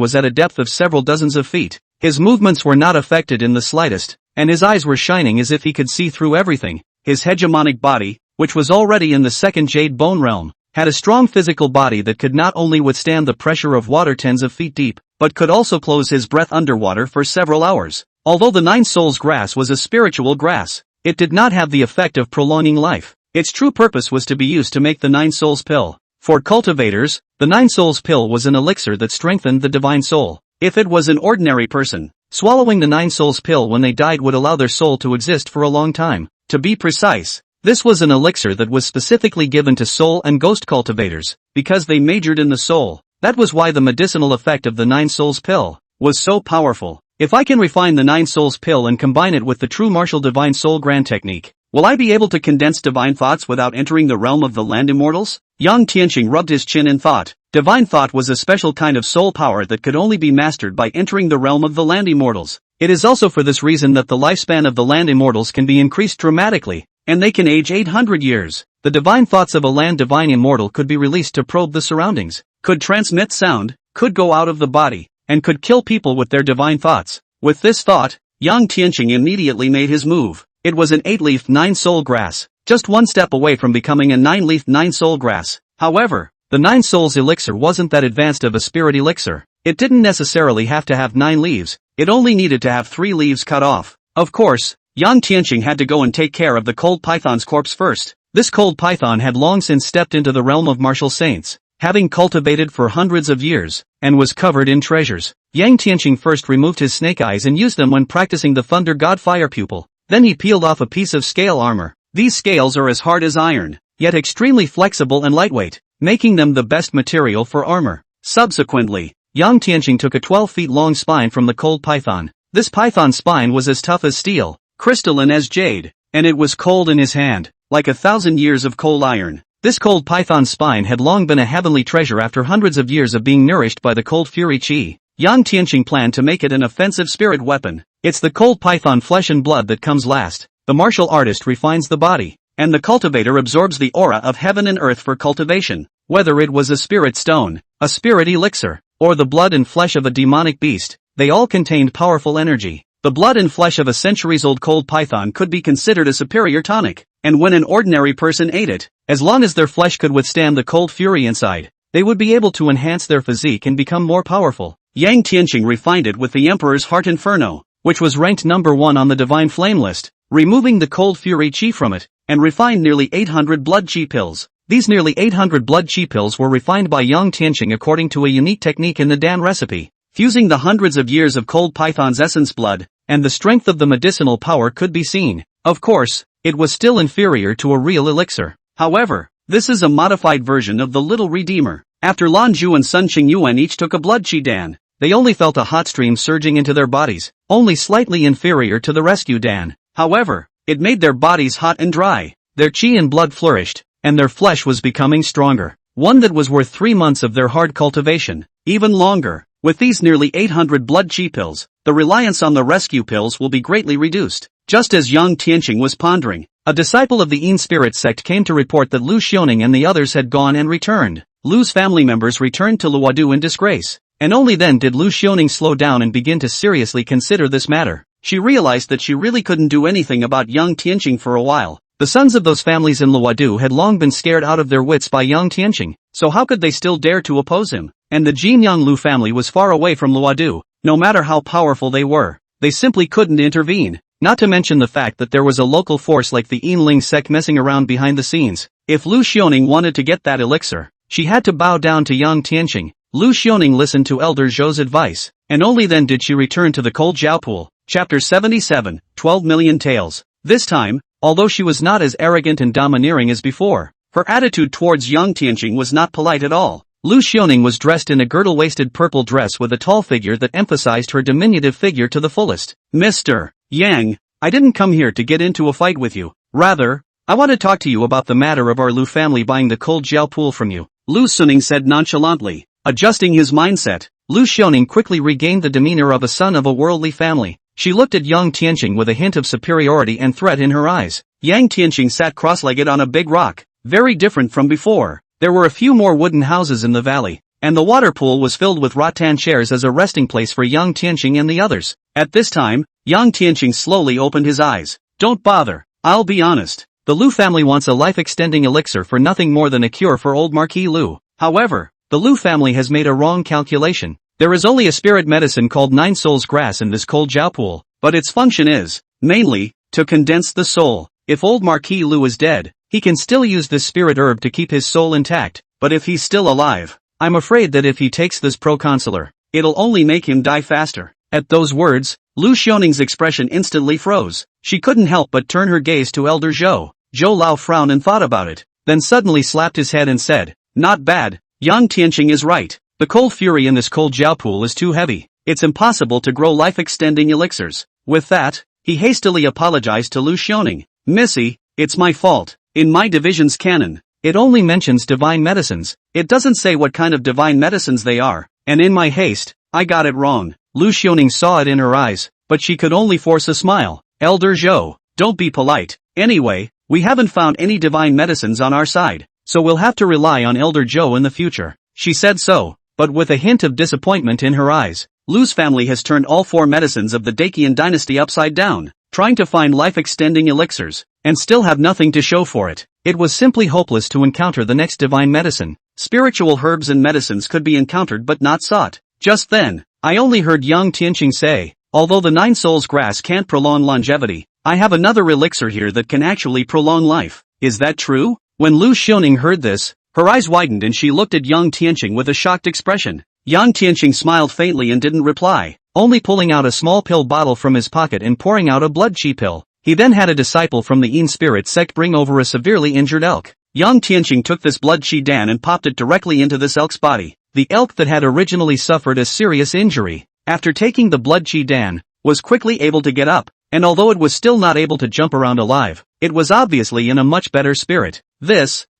was at a depth of several dozens of feet, his movements were not affected in the slightest, and his eyes were shining as if he could see through everything. His hegemonic body, which was already in the second jade bone realm, had a strong physical body that could not only withstand the pressure of water tens of feet deep, but could also close his breath underwater for several hours. Although the 9 souls grass was a spiritual grass, it did not have the effect of prolonging life. Its true purpose was to be used to make the 9 souls pill. For cultivators, the 9 souls pill was an elixir that strengthened the divine soul. If it was an ordinary person, swallowing the 9 souls pill when they died would allow their soul to exist for a long time. To be precise, this was an elixir that was specifically given to soul and ghost cultivators, because they majored in the soul. That was why the medicinal effect of the 9 souls pill was so powerful. If I can refine the 9 souls pill and combine it with the true martial divine soul grand technique, will I be able to condense divine thoughts without entering the realm of the land immortals? Yang Tianqing rubbed his chin in thought. Divine thought was a special kind of soul power that could only be mastered by entering the realm of the land immortals. It is also for this reason that the lifespan of the land immortals can be increased dramatically, and they can age 800 years. The divine thoughts of a land divine immortal could be released to probe the surroundings, could transmit sound, could go out of the body, and could kill people with their divine thoughts. With this thought, Yang Tianqing immediately made his move. It was an 8-leafed 9-soul grass, just one step away from becoming a 9-leafed 9-soul grass. However, the 9 souls elixir wasn't that advanced of a spirit elixir. It didn't necessarily have to have 9 leaves, it only needed to have 3 leaves cut off. Of course, Yang Tianqing had to go and take care of the cold python's corpse first. This cold python had long since stepped into the realm of martial saints, having cultivated for hundreds of years, and was covered in treasures. Yang Tianqing first removed his snake eyes and used them when practicing the Thunder God Fire Pupil. Then he peeled off a piece of scale armor. These scales are as hard as iron, yet extremely flexible and lightweight, making them the best material for armor. Subsequently, Yang Tianqing took a 12-feet-long spine from the cold python. This python's spine was as tough as steel, crystalline as jade, and it was cold in his hand, like 1,000 years of cold iron. This cold python's spine had long been a heavenly treasure after hundreds of years of being nourished by the cold fury chi. Yang Tianqing planned to make it an offensive spirit weapon. It's the cold python flesh and blood that comes last. The martial artist refines the body, and the cultivator absorbs the aura of heaven and earth for cultivation. Whether it was a spirit stone, a spirit elixir, or the blood and flesh of a demonic beast, they all contained powerful energy. The blood and flesh of a centuries-old cold python could be considered a superior tonic, and when an ordinary person ate it, as long as their flesh could withstand the cold fury inside, they would be able to enhance their physique and become more powerful. Yang Tianqing refined it with the Emperor's Heart Inferno, which was ranked number 1 on the Divine Flame list, removing the cold fury chi from it, and refined nearly 800 blood chi pills. These nearly 800 blood chi pills were refined by Yang Tian according to a unique technique in the Dan recipe. Fusing the hundreds of years of cold python's essence blood, and the strength of the medicinal power could be seen. Of course, it was still inferior to a real elixir. However, this is a modified version of the Little Redeemer. After Lan Zhu and Sun Qingyuan each took a blood chi dan, they only felt a hot stream surging into their bodies, only slightly inferior to the rescue dan. However, it made their bodies hot and dry. Their chi and blood flourished, and their flesh was becoming stronger. One that was worth 3 months of their hard cultivation. Even longer. With these nearly 800 blood chi pills, the reliance on the rescue pills will be greatly reduced. Just as Yang Tianqing was pondering, a disciple of the Yin spirit sect came to report that Lu Xiaoning and the others had gone and returned. Lu's family members returned to Luodu in disgrace, and only then did Lu Xiaoning slow down and begin to seriously consider this matter. She realized that she really couldn't do anything about Yang Tianqing for a while. The sons of those families in Luodu had long been scared out of their wits by Yang Tianqing, so how could they still dare to oppose him? And the Jinyang Lu family was far away from Luodu. No matter how powerful they were, they simply couldn't intervene. Not to mention the fact that there was a local force like the Yinling sect messing around behind the scenes. If Lu Xiaoning wanted to get that elixir, she had to bow down to Yang Tianqing. Lu Xiaoning listened to Elder Zhou's advice, and only then did she return to the cold Jiao pool. Chapter 77, 12 Million Tales. This time, although she was not as arrogant and domineering as before, her attitude towards Yang Tianqing was not polite at all. Lu Xiaoning was dressed in a girdle-waisted purple dress with a tall figure that emphasized her diminutive figure to the fullest. Mr. Yang, I didn't come here to get into a fight with you. Rather, I want to talk to you about the matter of our Lu family buying the cold Jiao pool from you. Lu Suning said nonchalantly. Adjusting his mindset, Lu Xiaoning quickly regained the demeanor of a son of a worldly family. She looked at Yang Tianqing with a hint of superiority and threat in her eyes. Yang Tianqing sat cross-legged on a big rock, very different from before. There were a few more wooden houses in the valley, and the water pool was filled with rattan chairs as a resting place for Yang Tianqing and the others. At this time, Yang Tianqing slowly opened his eyes. Don't bother, I'll be honest. The Lu family wants a life-extending elixir for nothing more than a cure for old Marquis Lu. However, the Lu family has made a wrong calculation. There is only a spirit medicine called Nine Souls grass in this cold Jiao pool, but its function is, mainly, to condense the soul. If old Marquis Lu is dead, he can still use this spirit herb to keep his soul intact, but if he's still alive, I'm afraid that if he takes this proconsular, it'll only make him die faster. At those words, Lu Xiaoning's expression instantly froze. She couldn't help but turn her gaze to Elder Zhou. Zhou Lao frowned and thought about it, then suddenly slapped his head and said, not bad, Yang Tianqing is right. The cold fury in this cold Jiao pool is too heavy. It's impossible to grow life-extending elixirs. With that, he hastily apologized to Lu Xiaoning. Missy, it's my fault. In my division's canon, it only mentions divine medicines. It doesn't say what kind of divine medicines they are, and in my haste, I got it wrong. Lu Xiaoning saw it in her eyes, but she could only force a smile. Elder Zhou, don't be polite. Anyway, we haven't found any divine medicines on our side, so we'll have to rely on Elder Zhou in the future. She said so, but with a hint of disappointment in her eyes. Lu's family has turned all 4 medicines of the Dacian dynasty upside down, trying to find life-extending elixirs, and still have nothing to show for it. It was simply hopeless to encounter the next divine medicine. Spiritual herbs and medicines could be encountered but not sought. Just then, I only heard Yang Tianqing say, although the Nine Souls grass can't prolong longevity, I have another elixir here that can actually prolong life. Is that true? When Lu Xiaoning heard this, her eyes widened and she looked at Yang Tianqing with a shocked expression. Yang Tianqing smiled faintly and didn't reply, only pulling out a small pill bottle from his pocket and pouring out a blood chi pill. He then had a disciple from the Yin spirit sect bring over a severely injured elk. Yang Tianqing took this blood chi dan and popped it directly into this elk's body. The elk that had originally suffered a serious injury, after taking the blood chi dan, was quickly able to get up, and although it was still not able to jump around alive, it was obviously in a much better spirit.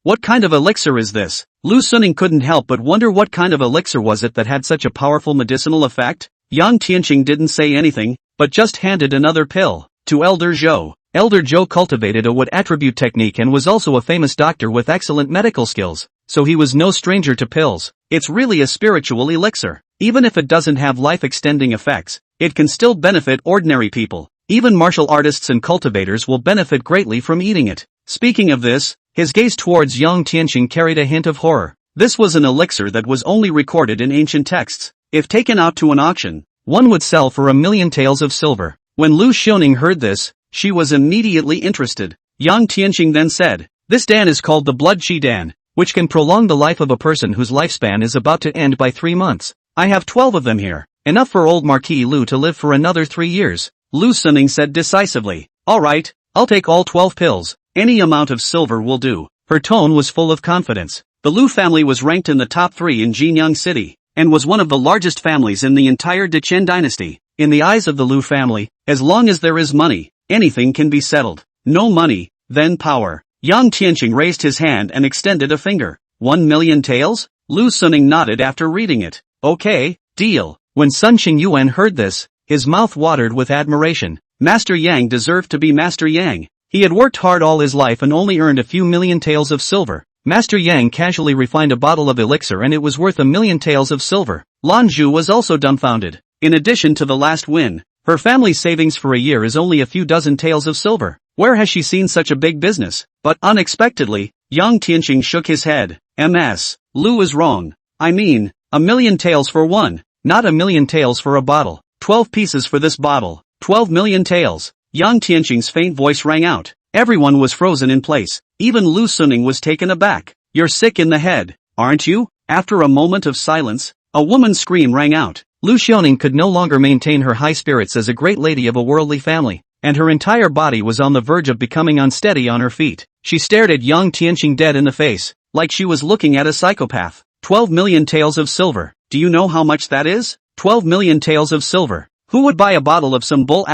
What kind of elixir is this? Lu Suning couldn't help but wonder what kind of elixir was it that had such a powerful medicinal effect. Yang Tianqing didn't say anything, but just handed another pill to Elder Zhou. Elder Zhou cultivated a wood attribute technique and was also a famous doctor with excellent medical skills, so he was no stranger to pills. It's really a spiritual elixir. Even if it doesn't have life-extending effects, it can still benefit ordinary people. Even martial artists and cultivators will benefit greatly from eating it. Speaking of this, his gaze towards Yang Tianqing carried a hint of horror. This was an elixir that was only recorded in ancient texts. If taken out to an auction, one would sell for 1,000,000 taels of silver. When Lu Xiaoning heard this, she was immediately interested. Yang Tianqing then said, this dan is called the blood chi dan. which can prolong the life of a person whose lifespan is about to end by 3 months. I have 12 of them here, enough for old Marquis Lu to live for another 3 years. Lu Suning said decisively. Alright, I'll take all 12 pills, any amount of silver will do. Her tone was full of confidence. The Lu family was ranked in the top 3 in Jinyang City, and was one of the largest families in the entire Dechen dynasty. In the eyes of the Lu family, as long as there is money, anything can be settled. No money, then power. Yang Tianqing raised his hand and extended a finger. 1 million taels? Lu Suning nodded after reading it. Okay, deal. When Sun Qingyuan heard this, his mouth watered with admiration. Master Yang deserved to be Master Yang. He had worked hard all his life and only earned a few million taels of silver. Master Yang casually refined a bottle of elixir and it was worth 1 million taels of silver. Lan Zhu was also dumbfounded. In addition to the last win, her family's savings for a year is only a few dozen taels of silver. Where has she seen such a big business? But unexpectedly, Yang Tianqing shook his head. MS. Lu is wrong. I mean, 1 million taels for one, not 1 million taels for a bottle. 12 pieces for this bottle. 12 million taels. Yang Tianqing's faint voice rang out. Everyone was frozen in place. Even Lu Suning was taken aback. You're sick in the head, aren't you? After a moment of silence, a woman's scream rang out. Lu Xiaoning could no longer maintain her high spirits as a great lady of a worldly family, and her entire body was on the verge of becoming unsteady on her feet. She stared at Yang Tianqing dead in the face, like she was looking at a psychopath. 12 million taels of silver. Do you know how much that is? 12 million taels of silver. Who would buy a bottle of some bull *****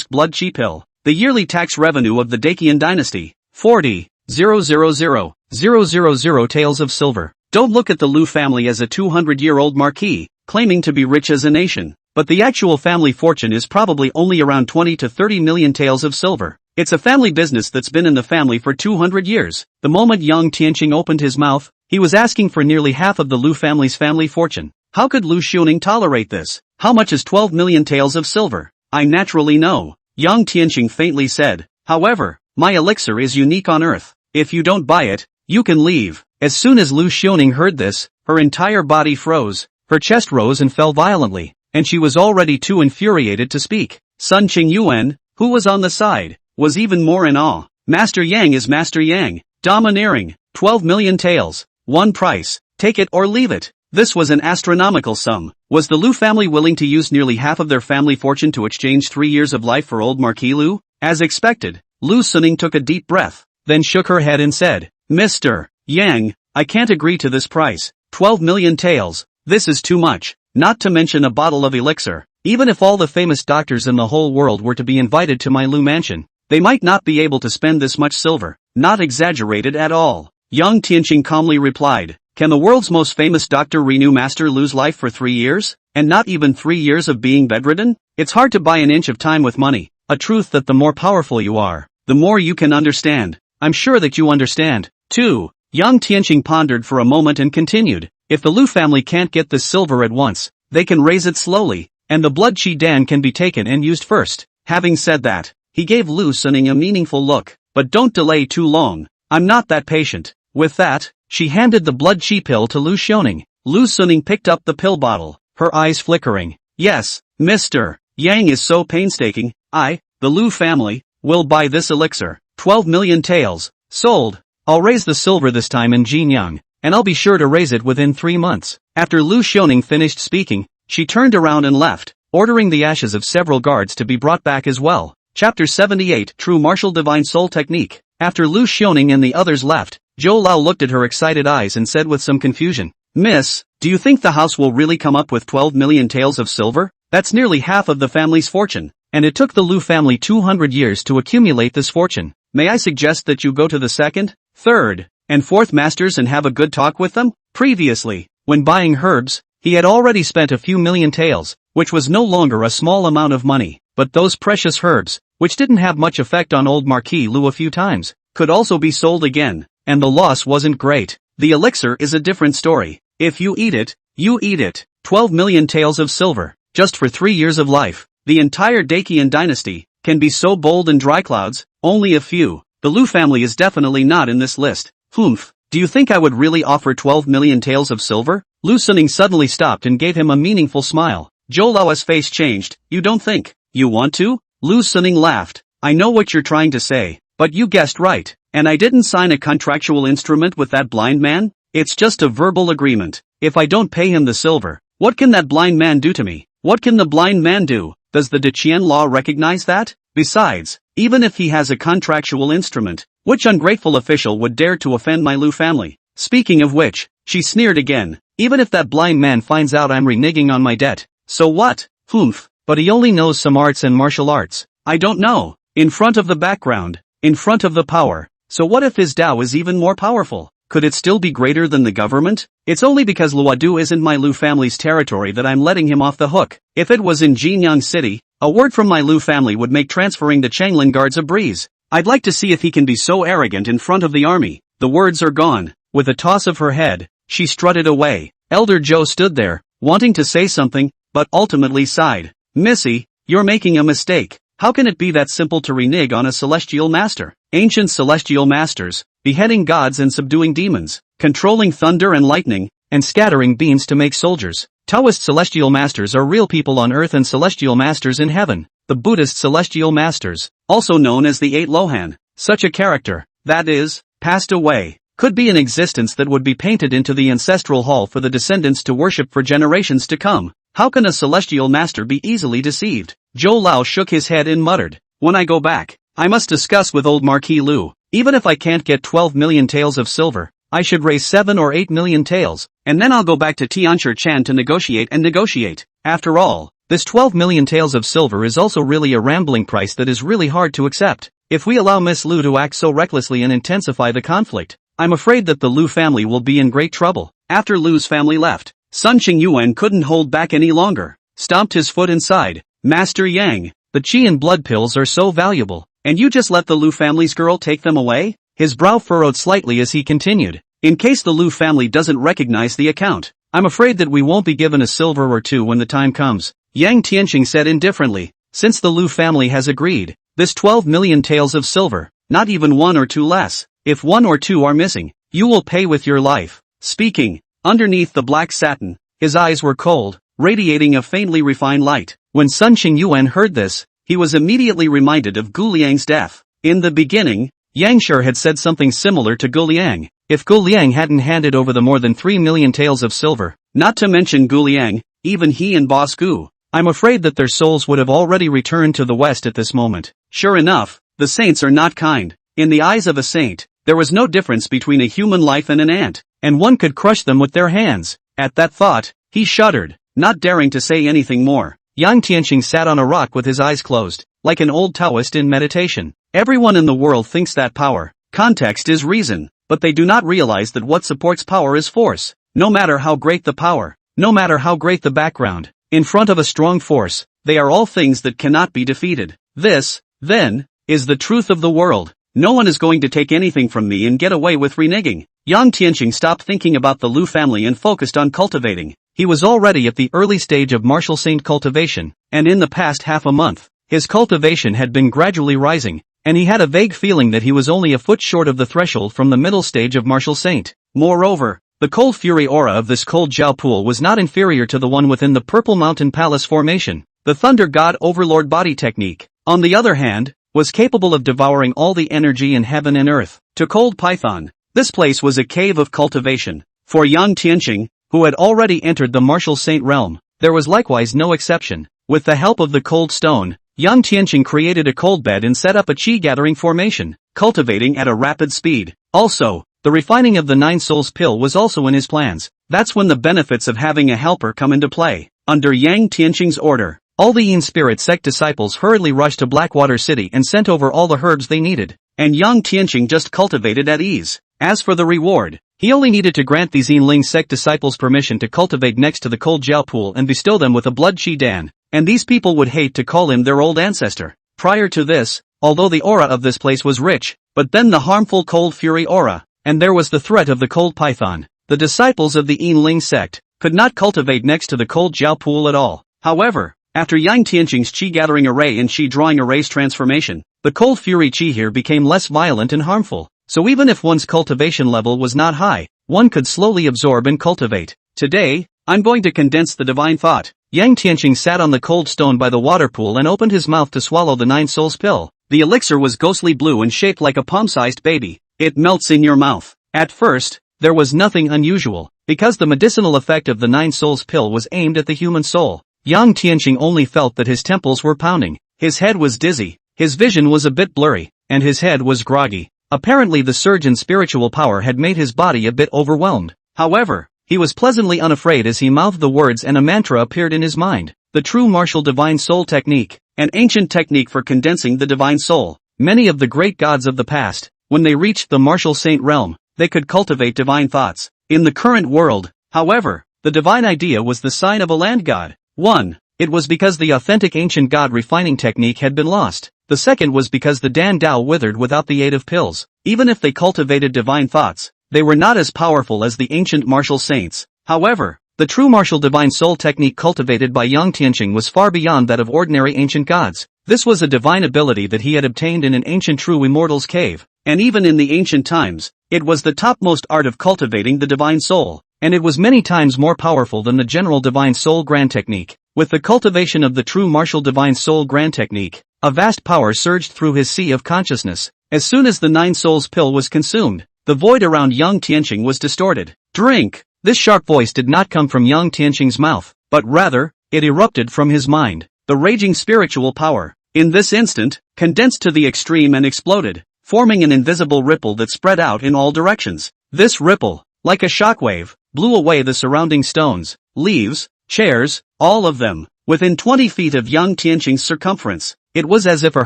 blood chi pill? The yearly tax revenue of the Dacian dynasty, 40,000,000 taels of silver. Don't look at the Lu family as a 200-year-old marquis, claiming to be rich as a nation, but the actual family fortune is probably only around 20 to 30 million taels of silver. It's a family business that's been in the family for 200 years. The moment Yang Tianqing opened his mouth, he was asking for nearly half of the Lu family's family fortune. How could Lu Xiaoning tolerate this? How much is 12 million taels of silver? I naturally know. Yang Tianqing faintly said. However, my elixir is unique on earth. If you don't buy it, you can leave. As soon as Lu Xiaoning heard this, her entire body froze, her chest rose and fell violently, and she was already too infuriated to speak. Sun Qingyuan, who was on the side, was even more in awe. Master Yang is Master Yang, domineering. 12 million taels. One price. Take it or leave it. This was an astronomical sum. Was the Lu family willing to use nearly half of their family fortune to exchange 3 years of life for old Marquis Lu? As expected, Lu Suning took a deep breath, then shook her head and said, Mr. Yang, I can't agree to this price. 12 million taels. This is too much. Not to mention a bottle of elixir. Even if all the famous doctors in the whole world were to be invited to my Lu mansion, they might not be able to spend this much silver. Not exaggerated at all. Yang Tianqing calmly replied. Can the world's most famous doctor renew Master Lu's life for 3 years? And not even 3 years of being bedridden? It's hard to buy an inch of time with money. A truth that the more powerful you are, the more you can understand. I'm sure that you understand, too. Yang Tianqing pondered for a moment and continued. If the Lu family can't get this silver at once, they can raise it slowly, and the blood chi dan can be taken and used first. Having said that, he gave Lu Suning a meaningful look. But don't delay too long. I'm not that patient. With that, she handed the blood chi pill to Lu Xiaoning. Lu Suning picked up the pill bottle, her eyes flickering. Yes, Mr. Yang is so painstaking. I, the Lu family, will buy this elixir. 12 million taels. Sold. I'll raise the silver this time in Jinyang, and I'll be sure to raise it within 3 months. After Lu Xiaoning finished speaking, she turned around and left, ordering the ashes of several guards to be brought back as well. Chapter 78 True Martial Divine Soul Technique. After Lu Xiaoning and the others left, Zhou Lao looked at her excited eyes and said with some confusion, Miss, do you think the house will really come up with 12 million taels of silver? That's nearly half of the family's fortune, and it took the Lu family 200 years to accumulate this fortune. May I suggest that you go to the second, third, and fourth masters and have a good talk with them? Previously, when buying herbs, he had already spent a few million taels, which was no longer a small amount of money, but those precious herbs, which didn't have much effect on old Marquis Lu a few times, could also be sold again, and the loss wasn't great. The elixir is a different story. If you eat it, you eat it. 12 million taels of silver, just for 3 years of life. The entire Dacian dynasty can be so bold and dry clouds, only a few. The Lu family is definitely not in this list. Humph, do you think I would really offer 12 million taels of silver? Lu Suning suddenly stopped and gave him a meaningful smile. Zhou Lao's face changed. You don't think you want to? Lu Suning laughed. I know what you're trying to say, but you guessed right. And I didn't sign a contractual instrument with that blind man? It's just a verbal agreement. If I don't pay him the silver, what can that blind man do to me? What can the blind man do? Does the Daqian law recognize that? Besides, even if he has a contractual instrument, which ungrateful official would dare to offend my Lu family? Speaking of which, she sneered again. Even if that blind man finds out I'm reneging on my debt, so what? Humph, but he only knows some arts and martial arts. I don't know. In front of the background, in front of the power. So what if his Tao is even more powerful? Could it still be greater than the government? It's only because Luodu isn't my Lu family's territory that I'm letting him off the hook. If it was in Jinyang City, a word from my Lu family would make transferring the Changlin guards a breeze. I'd like to see if he can be so arrogant in front of the army. The words are gone. With a toss of her head, she strutted away. Elder Joe stood there, wanting to say something, but ultimately sighed. Missy, you're making a mistake. How can it be that simple to renege on a celestial master? Ancient celestial masters, beheading gods and subduing demons, controlling thunder and lightning, and scattering beams to make soldiers. Taoist celestial masters are real people on earth and celestial masters in heaven. The Buddhist celestial masters, also known as the Eight Lohan, such a character, that is, passed away, could be an existence that would be painted into the ancestral hall for the descendants to worship for generations to come. How can a celestial master be easily deceived? Zhou Lao shook his head and muttered, when I go back, I must discuss with old Marquis Lu. Even if I can't get 12 million taels of silver, I should raise 7 or 8 million taels, and then I'll go back to Tianshi Chan to negotiate and negotiate. After all, this 12 million taels of silver is also really a rambling price that is really hard to accept. If we allow Miss Lu to act so recklessly and intensify the conflict, I'm afraid that the Lu family will be in great trouble. After Lu's family left, Sun Qingyuan couldn't hold back any longer, stomped his foot inside. Master Yang, the qi and blood pills are so valuable, and you just let the Lu family's girl take them away? His brow furrowed slightly as he continued. In case the Lu family doesn't recognize the account, I'm afraid that we won't be given a silver or two when the time comes. Yang Tianqing said indifferently, since the Lu family has agreed, this 12 million taels of silver, not even 1 or 2 less. If 1 or 2 are missing, you will pay with your life. Speaking, underneath the black satin, his eyes were cold, radiating a faintly refined light. When Sun Qingyuan heard this, he was immediately reminded of Gu Liang's death. In the beginning, Yang Shi had said something similar to Gu Liang. If Gu Liang hadn't handed over the more than 3 million taels of silver, not to mention Gu Liang, even he and Boss Gu, I'm afraid that their souls would have already returned to the West at this moment. Sure enough, the saints are not kind. In the eyes of a saint, there was no difference between a human life and an ant, and one could crush them with their hands. At that thought, he shuddered, not daring to say anything more. Yang Tianqing sat on a rock with his eyes closed, like an old Taoist in meditation. Everyone in the world thinks that power, context is reason, but they do not realize that what supports power is force. No matter how great the power, no matter how great the background, in front of a strong force, they are all things that cannot be defeated. This, then, is the truth of the world. No one is going to take anything from me and get away with reneging. Yang Tianqing stopped thinking about the Lu family and focused on cultivating. He was already at the early stage of martial saint cultivation, and in the past half a month, his cultivation had been gradually rising, and he had a vague feeling that he was only a foot short of the threshold from the middle stage of martial saint. Moreover, the cold fury aura of this cold Jiao pool was not inferior to the one within the Purple Mountain Palace formation. The Thunder God Overlord body technique, on the other hand, was capable of devouring all the energy in heaven and earth. To Cold Python, this place was a cave of cultivation. For Yang Tianqing, who had already entered the martial saint realm, there was likewise no exception. With the help of the cold stone, Yang Tianqing created a cold bed and set up a qi-gathering formation, cultivating at a rapid speed. Also, the refining of the 9 souls pill was also in his plans. That's when the benefits of having a helper come into play. Under Yang Tianqing's order, all the Yin Spirit sect disciples hurriedly rushed to Blackwater City and sent over all the herbs they needed, and Yang Tianqing just cultivated at ease. As for the reward, he only needed to grant these Yin Ling sect disciples permission to cultivate next to the cold Jiao pool and bestow them with a blood Qi Dan, and these people would hate to call him their old ancestor. Prior to this, although the aura of this place was rich, but then the harmful cold fury aura, and there was the threat of the cold python, the disciples of the Yin Ling sect could not cultivate next to the cold Jiao pool at all. However, after Yang Tianqing's Qi gathering array and Qi drawing array's transformation, the cold fury Qi here became less violent and harmful, so even if one's cultivation level was not high, one could slowly absorb and cultivate. Today, I'm going to condense the divine thought. Yang Tianqing sat on the cold stone by the water pool and opened his mouth to swallow the 9 souls pill. The elixir was ghostly blue and shaped like a palm-sized baby. It melts in your mouth. At first, there was nothing unusual, because the medicinal effect of the 9 souls pill was aimed at the human soul. Yang Tianqing only felt that his temples were pounding, his head was dizzy, his vision was a bit blurry, and his head was groggy. Apparently the surge in spiritual power had made his body a bit overwhelmed. However, he was pleasantly unafraid as he mouthed the words and a mantra appeared in his mind. The true martial divine soul technique, an ancient technique for condensing the divine soul. Many of the great gods of the past, when they reached the martial saint realm, they could cultivate divine thoughts. In the current world, however, the divine idea was the sign of a land god. 1. It was because the authentic ancient god refining technique had been lost. The second was because the Dan Dao withered without the aid of pills. Even if they cultivated divine thoughts, they were not as powerful as the ancient martial saints. However, the true martial divine soul technique cultivated by Yang Tianqing was far beyond that of ordinary ancient gods. This was a divine ability that he had obtained in an ancient true immortal's cave, and even in the ancient times, it was the topmost art of cultivating the divine soul, and it was many times more powerful than the general divine soul grand technique. With the cultivation of the true martial divine soul grand technique, a vast power surged through his sea of consciousness. As soon as the 9 souls pill was consumed, the void around Yang Tianqing was distorted. Drink! This sharp voice did not come from Yang Tianqing's mouth, but rather, it erupted from his mind, the raging spiritual power. In this instant, condensed to the extreme and exploded, forming an invisible ripple that spread out in all directions. This ripple, like a shockwave, blew away the surrounding stones, leaves, chairs, all of them, within 20 feet of Yang Tianqing's circumference. It was as if a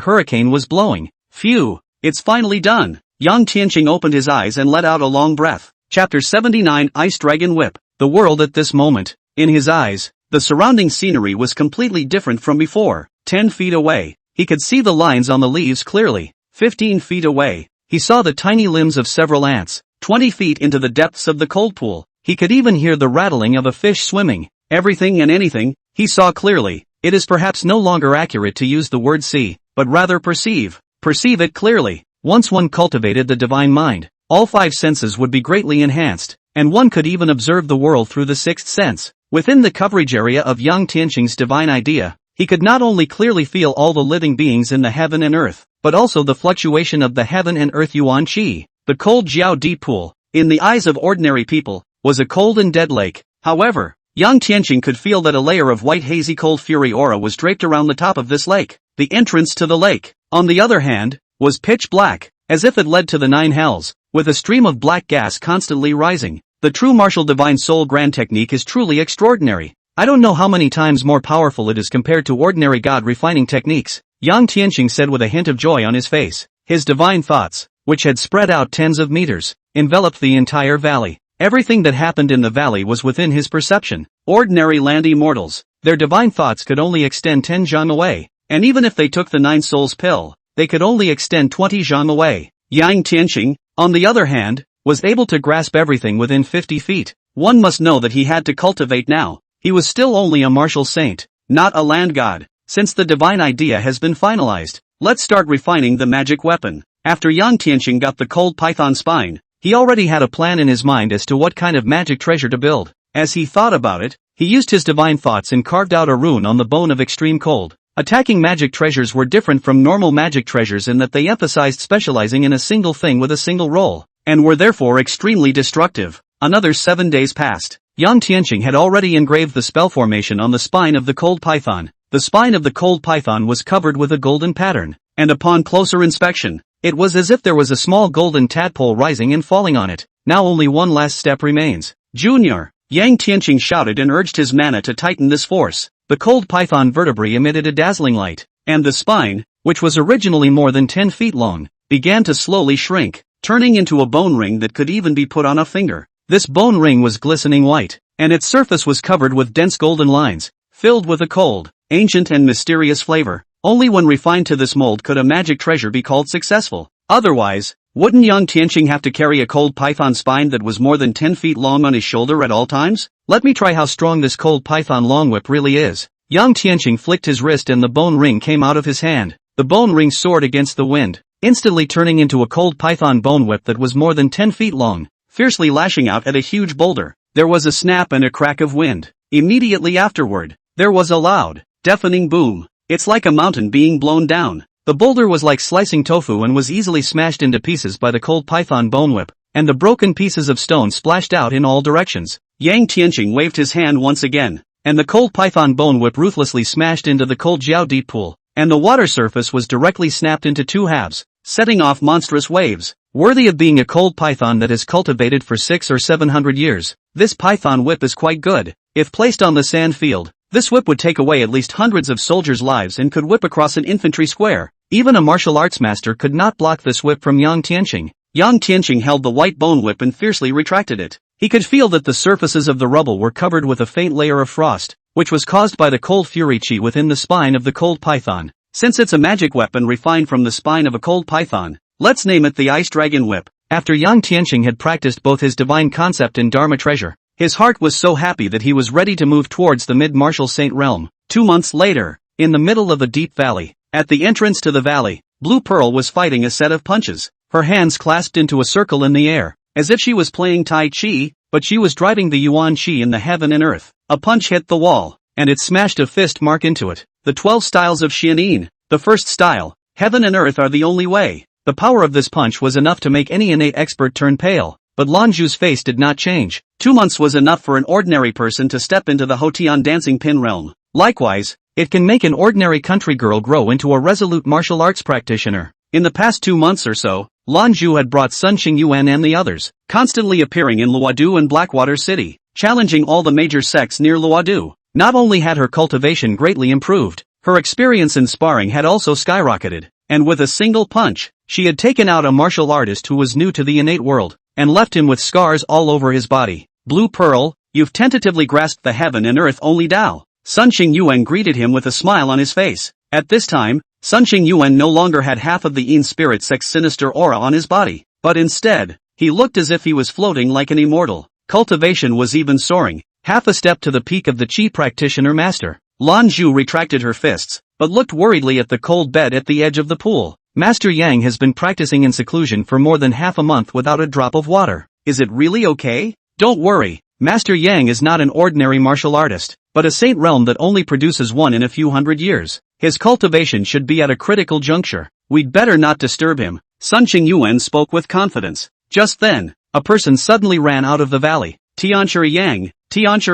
hurricane was blowing. Phew, it's finally done. Yang Tianqing opened his eyes and let out a long breath. Chapter 79 Ice Dragon Whip. The world at this moment, in his eyes, the surrounding scenery was completely different from before. 10 feet away, he could see the lines on the leaves clearly. 15 feet away, he saw the tiny limbs of several ants. 20 feet into the depths of the cold pool, he could even hear the rattling of a fish swimming. Everything and anything, he saw clearly. It is perhaps no longer accurate to use the word see, but rather perceive. Perceive it clearly. Once one cultivated the divine mind, all 5 senses would be greatly enhanced, and one could even observe the world through the 6th sense. Within the coverage area of Yang Tianqing's divine idea, he could not only clearly feel all the living beings in the heaven and earth, but also the fluctuation of the heaven and earth yuan qi. The cold Jiao Di pool, in the eyes of ordinary people, was a cold and dead lake. However, Yang Tianqing could feel that a layer of white hazy cold fury aura was draped around the top of this lake. The entrance to the lake, on the other hand, was pitch black, as if it led to the 9 hells, with a stream of black gas constantly rising. The true martial divine soul grand technique is truly extraordinary. I don't know how many times more powerful it is compared to ordinary god refining techniques, Yang Tianqing said with a hint of joy on his face. His divine thoughts, which had spread out tens of meters, enveloped the entire valley. Everything that happened in the valley was within his perception. Ordinary land immortals, their divine thoughts could only extend 10 zhang away, and even if they took the 9 souls pill, they could only extend 20 zhang away. Yang Tianqing, on the other hand, was able to grasp everything within 50 feet. One must know that he had to cultivate now. He was still only a martial saint, not a land god. Since the divine idea has been finalized, let's start refining the magic weapon. After Yang Tianqing got the cold python spine, he already had a plan in his mind as to what kind of magic treasure to build. As he thought about it, he used his divine thoughts and carved out a rune on the bone of extreme cold. Attacking magic treasures were different from normal magic treasures in that they emphasized specializing in a single thing with a single roll, and were therefore extremely destructive. Another 7 days passed. Yang Tianqing had already engraved the spell formation on the spine of the cold python. The spine of the cold python was covered with a golden pattern, and upon closer inspection, it was as if there was a small golden tadpole rising and falling on it. Now only one last step remains. Junior! Yang Tianqing shouted and urged his mana to tighten this force. The cold python vertebrae emitted a dazzling light, and the spine, which was originally more than 10 feet long, began to slowly shrink, turning into a bone ring that could even be put on a finger. This bone ring was glistening white, and its surface was covered with dense golden lines, filled with a cold, ancient and mysterious flavor. Only when refined to this mold could a magic treasure be called successful. Otherwise, wouldn't Yang Tianqing have to carry a cold python spine that was more than 10 feet long on his shoulder at all times? Let me try how strong this cold python long whip really is. Yang Tianqing flicked his wrist and the bone ring came out of his hand. The bone ring soared against the wind, instantly turning into a cold python bone whip that was more than 10 feet long, fiercely lashing out at a huge boulder. There was a snap and a crack of wind. Immediately afterward, there was a loud, deafening boom. It's like a mountain being blown down. The boulder was like slicing tofu and was easily smashed into pieces by the cold python bone whip, and the broken pieces of stone splashed out in all directions. Yang Tianqing waved his hand once again, and the cold python bone whip ruthlessly smashed into the cold Jiao deep pool, and the water surface was directly snapped into two halves, setting off monstrous waves. Worthy of being a cold python that is cultivated for 600 or 700 years, this python whip is quite good. If placed on the sand field, this whip would take away at least hundreds of soldiers' lives and could whip across an infantry square. Even a martial arts master could not block this whip from Yang Tianqing. Yang Tianqing held the white bone whip and fiercely retracted it. He could feel that the surfaces of the rubble were covered with a faint layer of frost, which was caused by the cold fury chi within the spine of the cold python. Since it's a magic weapon refined from the spine of a cold python, let's name it the Ice Dragon Whip. After Yang Tianqing had practiced both his divine concept and Dharma treasure, his heart was so happy that he was ready to move towards the mid-martial saint realm. 2 months later, in the middle of a deep valley, at the entrance to the valley, Blue Pearl was fighting a set of punches, her hands clasped into a circle in the air, as if she was playing Tai Chi, but she was driving the Yuan Chi in the heaven and earth. A punch hit the wall, and it smashed a fist mark into it. The 12 styles of Xianin. The first style, heaven and earth are the only way. The power of this punch was enough to make any innate expert turn pale, but Lanju's face did not change. 2 months was enough for an ordinary person to step into the Hotian dancing pin realm. Likewise, it can make an ordinary country girl grow into a resolute martial arts practitioner. In the past 2 months or so, Lanju had brought Sun Xingyuan and the others, constantly appearing in Luodu and Blackwater City, challenging all the major sects near Luodu. Not only had her cultivation greatly improved, her experience in sparring had also skyrocketed, and with a single punch, she had taken out a martial artist who was new to the innate world, and left him with scars all over his body. Blue Pearl, you've tentatively grasped the heaven and earth only Dao. Sun Xingyuan greeted him with a smile on his face. At this time, Sun Xingyuan no longer had half of the Yin spirit sect's sinister aura on his body, but instead, he looked as if he was floating like an immortal. Cultivation was even soaring, half a step to the peak of the Qi practitioner master. Lanju retracted her fists, but looked worriedly at the cold bed at the edge of the pool. Master Yang has been practicing in seclusion for more than half a month without a drop of water. Is it really okay? Don't worry, Master Yang is not an ordinary martial artist, but a saint realm that only produces one in a few hundred years. His cultivation should be at a critical juncture. We'd better not disturb him. Sun Xingyuan spoke with confidence. Just then, a person suddenly ran out of the valley. Tianshiri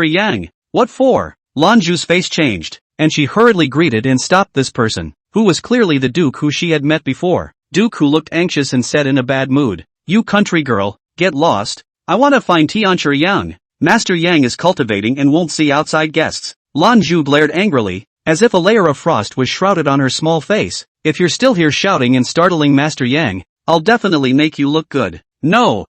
Yang, what for? Lanju's face changed, and she hurriedly greeted and stopped this person, who was clearly the Duke who she had met before. Duke, who looked anxious and said in a bad mood, "You country girl, get lost. I want to find Tianshiri Yang. Master Yang is cultivating and won't see outside guests." Lanju glared angrily, as if a layer of frost was shrouded on her small face. "If you're still here shouting and startling Master Yang, I'll definitely make you look good." No,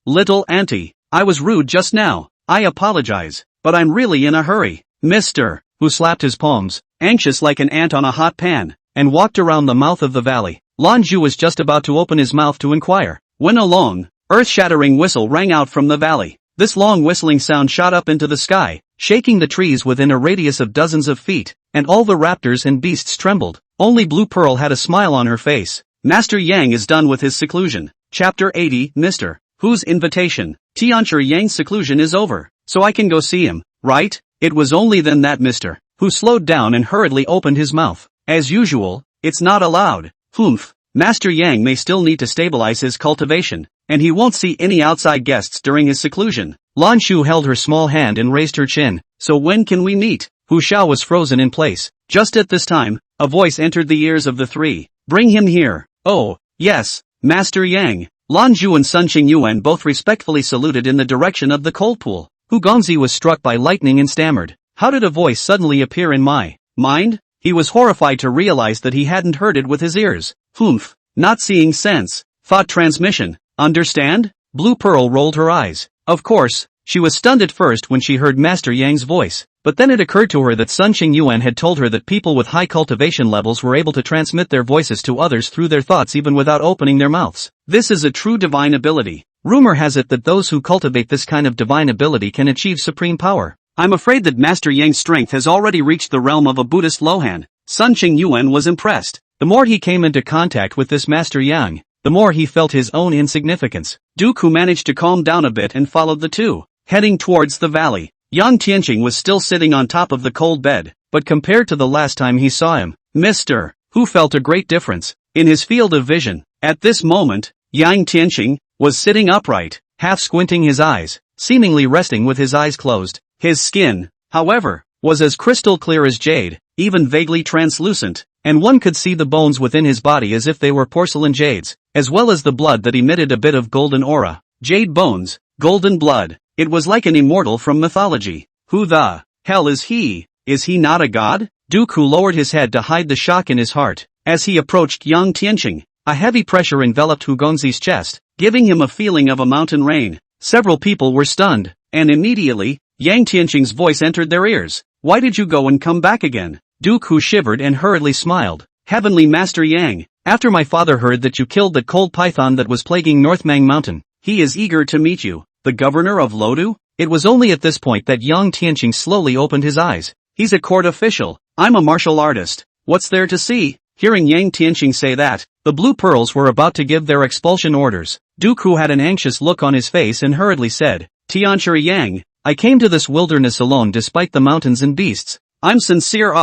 little auntie, I was rude just now. I apologize, but I'm really in a hurry. Mr. who slapped his palms, anxious like an ant on a hot pan, and walked around the mouth of the valley. Lanju was just about to open his mouth to inquire, when a long, earth-shattering whistle rang out from the valley. This long whistling sound shot up into the sky, shaking the trees within a radius of dozens of feet, and all the raptors and beasts trembled. Only Blue Pearl had a smile on her face. Master Yang is done with his seclusion. Chapter 80, Mr. Whose invitation? Tianshiri Yang's seclusion is over, so I can go see him, right? It was only then that Mr. Who slowed down and hurriedly opened his mouth. As usual, it's not allowed. Humph. Master Yang may still need to stabilize his cultivation, and he won't see any outside guests during his seclusion. Lan Shu held her small hand and raised her chin. So when can we meet? Hu Xiao was frozen in place. Just at this time, a voice entered the ears of the three. Bring him here. Oh, yes, Master Yang. Lan Zhu and Sun Xingyuan both respectfully saluted in the direction of the cold pool. Hu Gongzi was struck by lightning and stammered. How did a voice suddenly appear in my mind? He was horrified to realize that he hadn't heard it with his ears. Humph, not seeing sense. Thought transmission, understand? Blue Pearl rolled her eyes. Of course, she was stunned at first when she heard Master Yang's voice, but then it occurred to her that Sun Xingyuan had told her that people with high cultivation levels were able to transmit their voices to others through their thoughts even without opening their mouths. This is a true divine ability. Rumor has it that those who cultivate this kind of divine ability can achieve supreme power. I'm afraid that Master Yang's strength has already reached the realm of a Buddhist Lohan. Sun Xingyuan was impressed. The more he came into contact with this Master Yang, the more he felt his own insignificance. Dooku managed to calm down a bit and followed the two, heading towards the valley. Yang Tianqing was still sitting on top of the cold bed, but compared to the last time he saw him, Mr. who felt a great difference in his field of vision. At this moment, Yang Tian was sitting upright, half squinting his eyes, seemingly resting with his eyes closed. His skin, however, was as crystal clear as jade, even vaguely translucent, and one could see the bones within his body as if they were porcelain jades, as well as the blood that emitted a bit of golden aura. Jade bones, golden blood. It was like an immortal from mythology. Who the hell is he? Is he not a god? Dooku lowered his head to hide the shock in his heart. As he approached Yang Tian, a heavy pressure enveloped Hugongzi's chest, giving him a feeling of a mountain rain. Several people were stunned, and immediately, Yang Tian's voice entered their ears. Why did you go and come back again? Dooku shivered and hurriedly smiled. Heavenly Master Yang, after my father heard that you killed the cold python that was plaguing North Mang Mountain, he is eager to meet you. The governor of Lodu? It was only at this point that Yang Tian slowly opened his eyes. He's a court official. I'm a martial artist. What's there to see? Hearing Yang Tian say that, the Blue Pearls were about to give their expulsion orders. Dooku had an anxious look on his face and hurriedly said, Tianshiri Yang, I came to this wilderness alone despite the mountains and beasts. I'm sincere.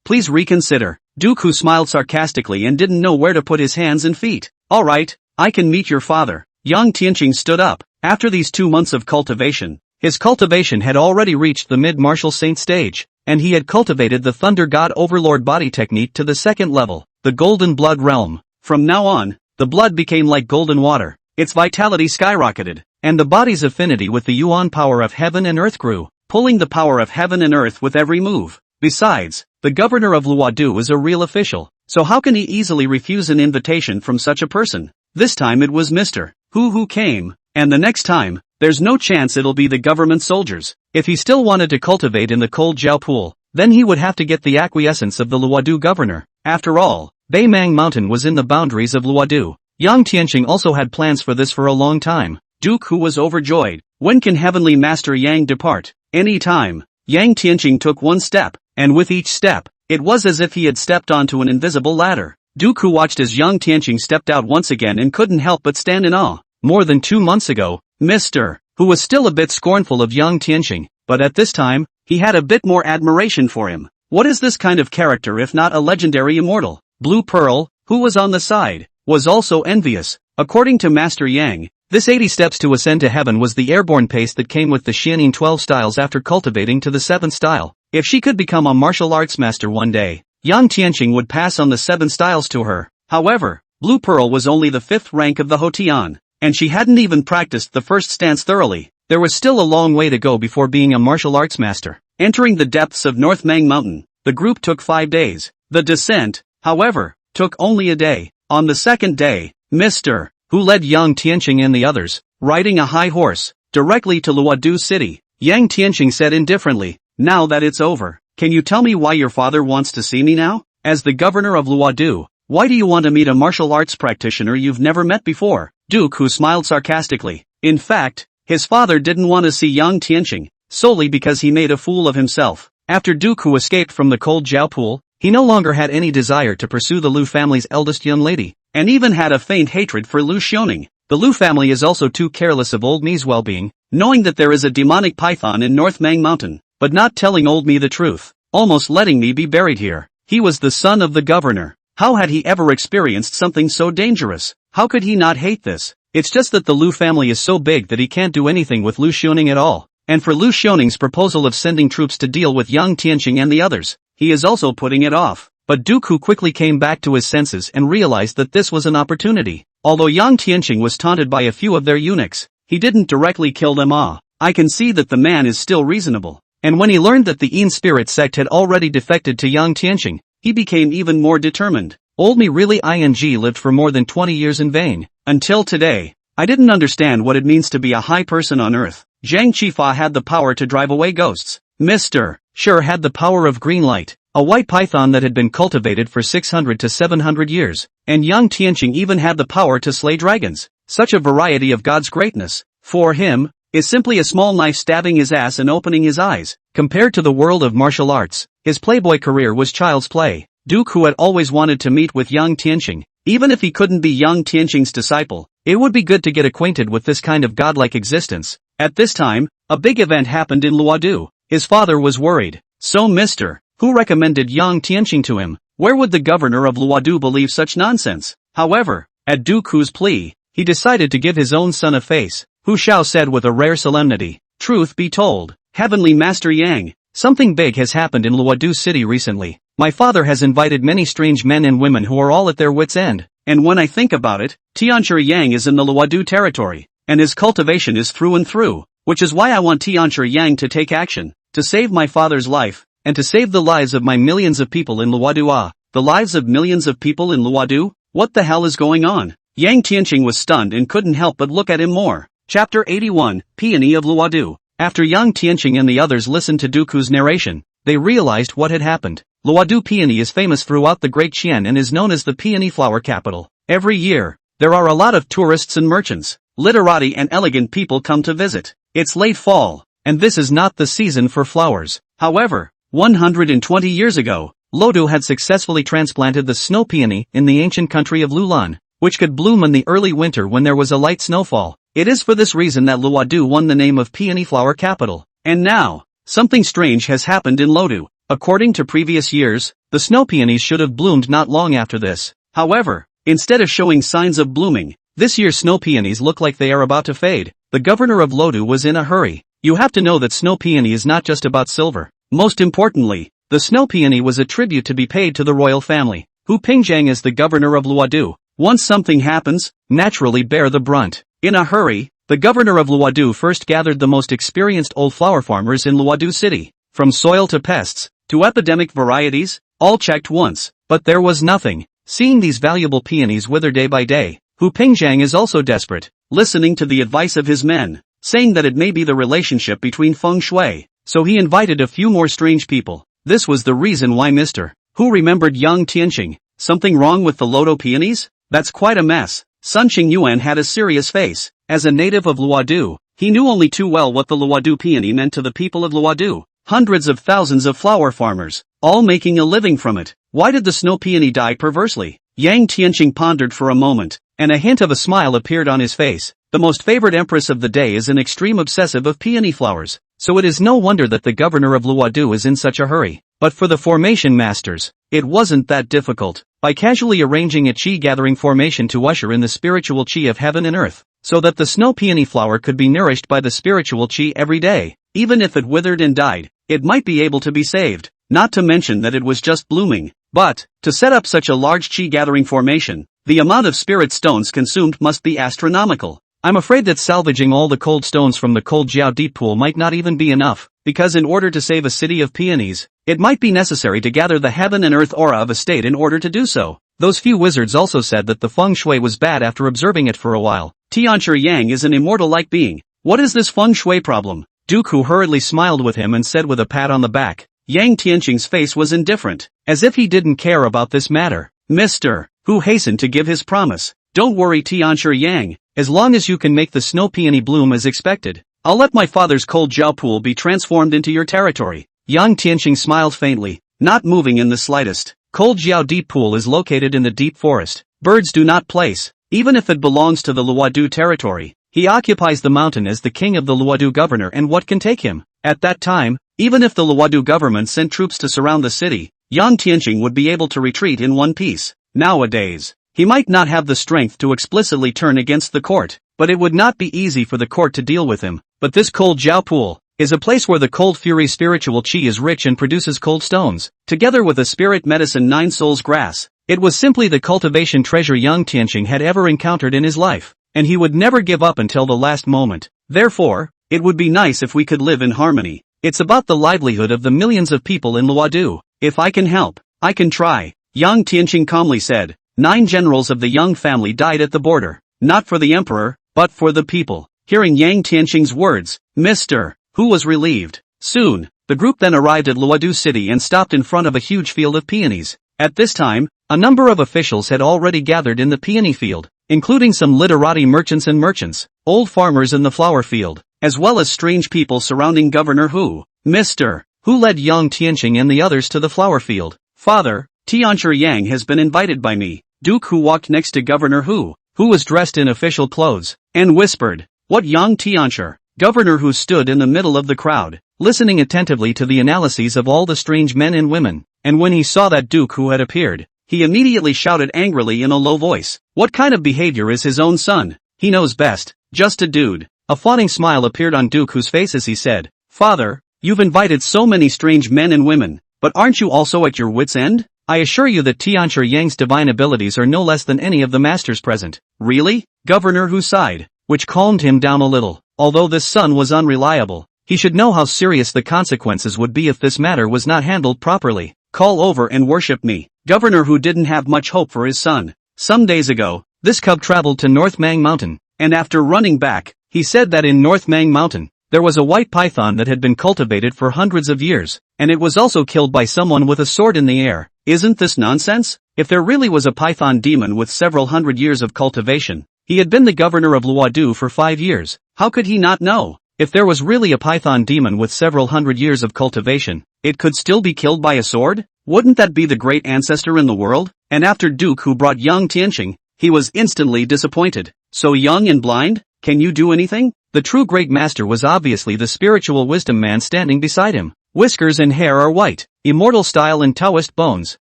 Please reconsider. Dooku smiled sarcastically and didn't know where to put his hands and feet. Alright, I can meet your father. Yang Tian stood up. After these 2 months of cultivation, his cultivation had already reached the mid-martial saint stage, and he had cultivated the Thunder God Overlord body technique to the 2nd level, the Golden Blood realm. From now on, the blood became like golden water, its vitality skyrocketed, and the body's affinity with the Yuan power of heaven and earth grew, pulling the power of heaven and earth with every move. Besides, the governor of Luodu is a real official, so how can he easily refuse an invitation from such a person? This time it was Mr. Who came, and the next time, there's no chance it'll be the government soldiers. If he still wanted to cultivate in the cold Jiao pool, then he would have to get the acquiescence of the Luodu governor. After all, Baimang Mountain was in the boundaries of Luodu. Yang Tianqing also had plans for this for a long time. Dooku was overjoyed. When can Heavenly Master Yang depart? Any time. Yang Tianqing took one step, and with each step, it was as if he had stepped onto an invisible ladder. Dooku watched as Yang Tianqing stepped out once again and couldn't help but stand in awe. More than 2 months ago, Mr. Who was still a bit scornful of Yang Tianqing, but at this time, he had a bit more admiration for him. What is this kind of character if not a legendary immortal? Blue Pearl, who was on the side, was also envious. According to Master Yang, this 80 steps to ascend to heaven was the airborne pace that came with the Xianing 12 styles after cultivating to the 7th style. If she could become a martial arts master one day, Yang Tianqing would pass on the 7 styles to her. However, Blue Pearl was only the 5th rank of the Hotian, and she hadn't even practiced the first stance thoroughly. There was still a long way to go before being a martial arts master. Entering the depths of North Mang Mountain, the group took 5 days. The descent, however, took only a day. On the 2nd day, Mr. Who led Yang Tianqing and the others, riding a high horse, directly to Luodu City. Yang Tianqing said indifferently, now that it's over, can you tell me why your father wants to see me now? As the governor of Luodu, why do you want to meet a martial arts practitioner you've never met before? Dooku smiled sarcastically. In fact, his father didn't want to see Yang Tianqing, solely because he made a fool of himself. After Dooku escaped from the cold Jiao pool, he no longer had any desire to pursue the Lu family's eldest young lady, and even had a faint hatred for Lu Xiaoning. The Lu family is also too careless of old me's well-being, knowing that there is a demonic python in North Mang Mountain, but not telling old me the truth, almost letting me be buried here. He was the son of the governor. How had he ever experienced something so dangerous? How could he not hate this? It's just that the Lu family is so big that he can't do anything with Lu Xiaoning at all. And for Lu Xiaoning's proposal of sending troops to deal with Yang Tianqing and the others, he is also putting it off. But Dooku quickly came back to his senses and realized that this was an opportunity. Although Yang Tianqing was taunted by a few of their eunuchs, he didn't directly kill them. I can see that the man is still reasonable. And when he learned that the Yin Spirit sect had already defected to Yang Tianqing, he became even more determined. Old me really lived for more than 20 years in vain. Until today, I didn't understand what it means to be a high person on earth. Zhang Qifa had the power to drive away ghosts. Mr. Sure had the power of green light, a white python that had been cultivated for 600 to 700 years, and Yang Tianqing even had the power to slay dragons. Such a variety of God's greatness, for him, is simply a small knife stabbing his ass and opening his eyes. Compared to the world of martial arts, his playboy career was child's play. Dooku had always wanted to meet with Yang Tianqing. Even if he couldn't be Yang Tianqing's disciple, it would be good to get acquainted with this kind of godlike existence. At this time, a big event happened in Luodu. His father was worried. So Mr. Who recommended Yang Tianqing to him. Where would the governor of Luodu believe such nonsense? However, at Dooku's plea, he decided to give his own son a face. Hu Shao said with a rare solemnity, "Truth be told, Heavenly Master Yang, something big has happened in Luodu City recently. My father has invited many strange men and women who are all at their wits' end. And when I think about it, Tianchi Yang is in the Luodu territory, and his cultivation is through and through, which is why I want Tianchi Yang to take action, to save my father's life, and to save the lives of my millions of people in Luodu. Ah, the lives of millions of people in Luodu? What the hell is going on?" Yang Tianqing was stunned and couldn't help but look at him more. Chapter 81, Peony of Luodu. After Yang Tianqing and the others listened to Dooku's narration, they realized what had happened. Luodu Peony is famous throughout the Great Qian and is known as the peony flower capital. Every year, there are a lot of tourists and merchants, literati and elegant people come to visit. It's late fall, and this is not the season for flowers. However, 120 years ago, Luodu had successfully transplanted the snow peony in the ancient country of Lulan, which could bloom in the early winter when there was a light snowfall. It is for this reason that Luodu won the name of peony flower capital. And now, something strange has happened in Luodu. According to previous years, the snow peonies should have bloomed not long after this. However, instead of showing signs of blooming, this year's snow peonies look like they are about to fade. The governor of Luodu was in a hurry. You have to know that snow peony is not just about silver. Most importantly, the snow peony was a tribute to be paid to the royal family. Hu Pingjiang is the governor of Luodu. Once something happens, naturally bear the brunt. In a hurry, the governor of Luodu first gathered the most experienced old flower farmers in Luodu city. From soil to pests, to epidemic varieties, all checked once, but there was nothing. Seeing these valuable peonies wither day by day, Hu Pingjiang is also desperate, listening to the advice of his men, saying that it may be the relationship between feng shui, so he invited a few more strange people. This was the reason why Mr. Hu remembered Yang Tianqing. Something wrong with the Luodu peonies? That's quite a mess. Sun Qingyuan had a serious face. As a native of Luodu, he knew only too well what the Luodu peony meant to the people of Luodu. Hundreds of thousands of flower farmers, all making a living from it. Why did the snow peony die perversely? Yang Tianqing pondered for a moment, and a hint of a smile appeared on his face. The most favored empress of the day is an extreme obsessive of peony flowers, so it is no wonder that the governor of Luodu is in such a hurry. But for the formation masters, it wasn't that difficult. By casually arranging a qi-gathering formation to usher in the spiritual qi of heaven and earth, so that the snow peony flower could be nourished by the spiritual qi every day, even if it withered and died, it might be able to be saved, not to mention that it was just blooming. But, to set up such a large qi-gathering formation, the amount of spirit stones consumed must be astronomical. I'm afraid that salvaging all the cold stones from the cold Jiao Deep Pool might not even be enough, because in order to save a city of peonies, it might be necessary to gather the heaven and earth aura of a state in order to do so. Those few wizards also said that the feng shui was bad after observing it for a while. Tianchi Yang is an immortal-like being. What is this feng shui problem? Dooku hurriedly smiled with him and said with a pat on the back. Yang Tianqing's face was indifferent, as if he didn't care about this matter. Mr. Hu hastened to give his promise. Don't worry Tianchi Yang, as long as you can make the snow peony bloom as expected, I'll let my father's cold Jiao Pool be transformed into your territory. Yang Tianqing smiled faintly, not moving in the slightest. Cold Jiao Deep Pool is located in the deep forest. Birds do not place, even if it belongs to the Luodu territory. He occupies the mountain as the king of the Luodu governor, and what can take him? At that time, even if the Luodu government sent troops to surround the city, Yang Tianqing would be able to retreat in one piece. Nowadays, he might not have the strength to explicitly turn against the court, but it would not be easy for the court to deal with him. But this cold Jiao Pool is a place where the cold fury spiritual qi is rich and produces cold stones, together with a spirit medicine 9 souls grass. It was simply the cultivation treasure Yang Tianqing had ever encountered in his life, and he would never give up until the last moment. Therefore, it would be nice if we could live in harmony. It's about the livelihood of the millions of people in Luodu. If I can help, I can try. Yang Tianqing calmly said. 9 generals of the Yang family died at the border, not for the emperor, but for the people. Hearing Yang Tianqing's words, Mr. Hu was relieved. Soon, the group then arrived at Luodu city and stopped in front of a huge field of peonies. At this time, a number of officials had already gathered in the peony field, including some literati merchants and merchants, old farmers in the flower field, as well as strange people surrounding Governor Hu. Mr. Hu led Yang Tianqing and the others to the flower field. Father, Tianchi Yang has been invited by me. Duke Hu walked next to Governor Hu, who was dressed in official clothes, and whispered, "What Yang Tianchi?" Governor Hu stood in the middle of the crowd, listening attentively to the analyses of all the strange men and women, and when he saw that Duke who had appeared, he immediately shouted angrily in a low voice, "What kind of behavior is his own son? He knows best, just a dude." A fawning smile appeared on Duke who's face as he said, "Father, you've invited so many strange men and women, but aren't you also at your wits' end? I assure you that Tianchi Yang's divine abilities are no less than any of the masters present." "Really?" Governor Hu sighed, which calmed him down a little. Although this son was unreliable, he should know how serious the consequences would be if this matter was not handled properly. "Call over and worship me." Governor Hu didn't have much hope for his son. Some days ago, this cub traveled to North Mang Mountain, and after running back, he said that in North Mang Mountain, there was a white python that had been cultivated for hundreds of years, and it was also killed by someone with a sword in the air. Isn't this nonsense? If there really was a python demon with several hundred years of cultivation, he had been the governor of Luodu for 5 years, how could he not know? If there was really a python demon with several hundred years of cultivation, it could still be killed by a sword? Wouldn't that be the great ancestor in the world? And after Duke who brought Yang Tian, he was instantly disappointed. "So young and blind? Can you do anything?" The true great master was obviously the spiritual wisdom man standing beside him. Whiskers and hair are white, immortal style in Taoist bones.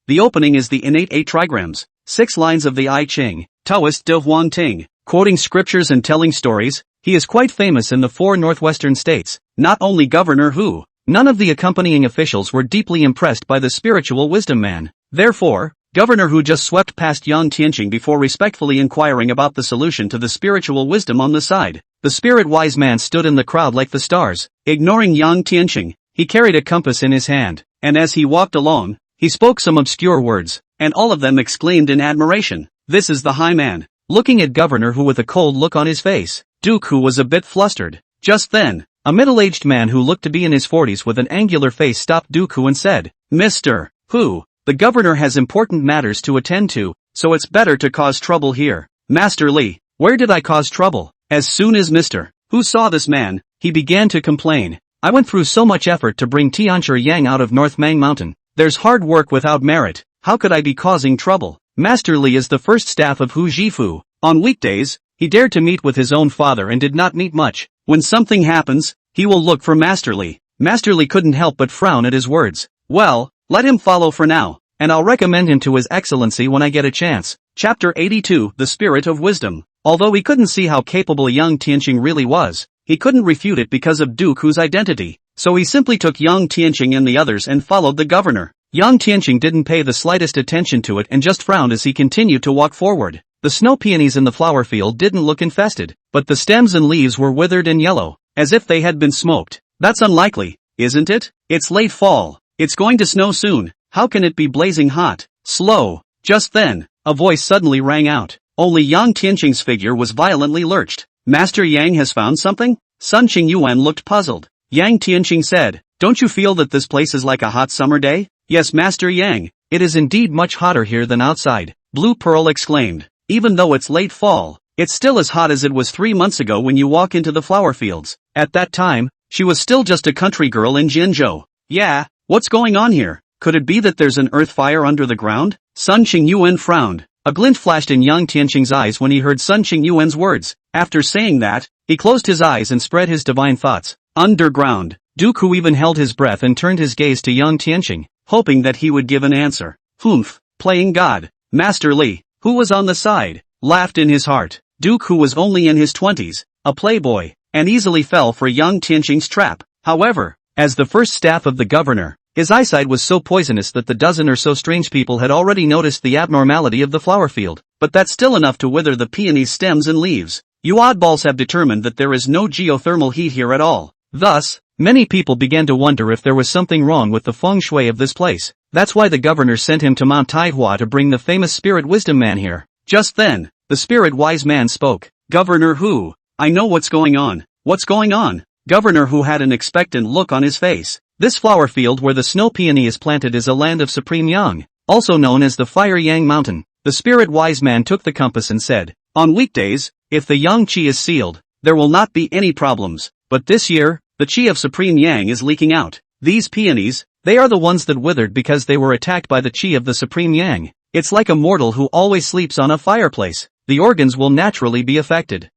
The opening is the innate 8 trigrams, 6 lines of the I Ching, Taoist de Huang Ting, quoting scriptures and telling stories. He is quite famous in the 4 northwestern states. Not only Governor Hu, none of the accompanying officials were deeply impressed by the spiritual wisdom man. Therefore, Governor Hu just swept past Yang Tianqing before respectfully inquiring about the solution to the spiritual wisdom on the side. The spirit-wise man stood in the crowd like the stars. Ignoring Yang Tianqing, he carried a compass in his hand, and as he walked along, he spoke some obscure words, and all of them exclaimed in admiration, "This is the high man." Looking at Governor Hu with a cold look on his face, Duke Hu was a bit flustered. Just then, a middle-aged man who looked to be in his 40s with an angular face stopped Duke Hu and said, "Mr. Hu, the governor has important matters to attend to, so it's better to cause trouble here." "Master Li, where did I cause trouble?" As soon as Mr. Hu saw this man, he began to complain. "I went through so much effort to bring Tianchi Yang out of North Mang Mountain. There's hard work without merit. How could I be causing trouble?" Master Li is the first staff of Hu Jifu. On weekdays, he dared to meet with his own father and did not meet much. When something happens, he will look for Master Li. Master Li couldn't help but frown at his words. "Well, let him follow for now, and I'll recommend him to His Excellency when I get a chance." Chapter 82, The Spirit of Wisdom. Although he couldn't see how capable Yang Tianqing really was, he couldn't refute it because of Duke Hu's identity, so he simply took Yang Tianqing and the others and followed the governor. Yang Tianqing didn't pay the slightest attention to it and just frowned as he continued to walk forward. The snow peonies in the flower field didn't look infested, but the stems and leaves were withered and yellow, as if they had been smoked. "That's unlikely, isn't it? It's late fall. It's going to snow soon. How can it be blazing hot?" Slow. Just then, a voice suddenly rang out. Only Yang Tianqing's figure was violently lurched. "Master Yang has found something?" Sun Qing Yuan looked puzzled. Yang Tianqing said, "Don't you feel that this place is like a hot summer day?" "Yes, Master Yang, it is indeed much hotter here than outside," Blue Pearl exclaimed. "Even though it's late fall, it's still as hot as it was 3 months ago when you walk into the flower fields." At that time, she was still just a country girl in Jinzhou. "Yeah, what's going on here? Could it be that there's an earth fire under the ground?" Sun Qing Yuan frowned. A glint flashed in Yang Tianqing's eyes when he heard Sun Qing Yuan's words. After saying that, he closed his eyes and spread his divine thoughts. Underground. Duke Hu even held his breath and turned his gaze to Yang Tianqing, hoping that he would give an answer. "Humph, playing God." Master Li, who was on the side, laughed in his heart. Duke Hu was only in his 20s, a playboy, and easily fell for Yang Tianqing's trap. However, as the first staff of the governor, his eyesight was so poisonous that the dozen or so strange people had already noticed the abnormality of the flower field, but that's still enough to wither the peony's stems and leaves. You oddballs have determined that there is no geothermal heat here at all. Thus, many people began to wonder if there was something wrong with the feng shui of this place. That's why the governor sent him to Mount Taihua to bring the famous spirit wisdom man here. Just then, the spirit wise man spoke. "Governor Hu, I know what's going on." "What's going on?" Governor Hu had an expectant look on his face. This flower field where the snow peony is planted is a land of supreme yang, also known as the Fire Yang Mountain. The spirit wise man took the compass and said, "On weekdays, if the yang qi is sealed, there will not be any problems. But this year, the qi of supreme yang is leaking out. These peonies, they are the ones that withered because they were attacked by the qi of the supreme yang. It's like a mortal who always sleeps on a fireplace. The organs will naturally be affected."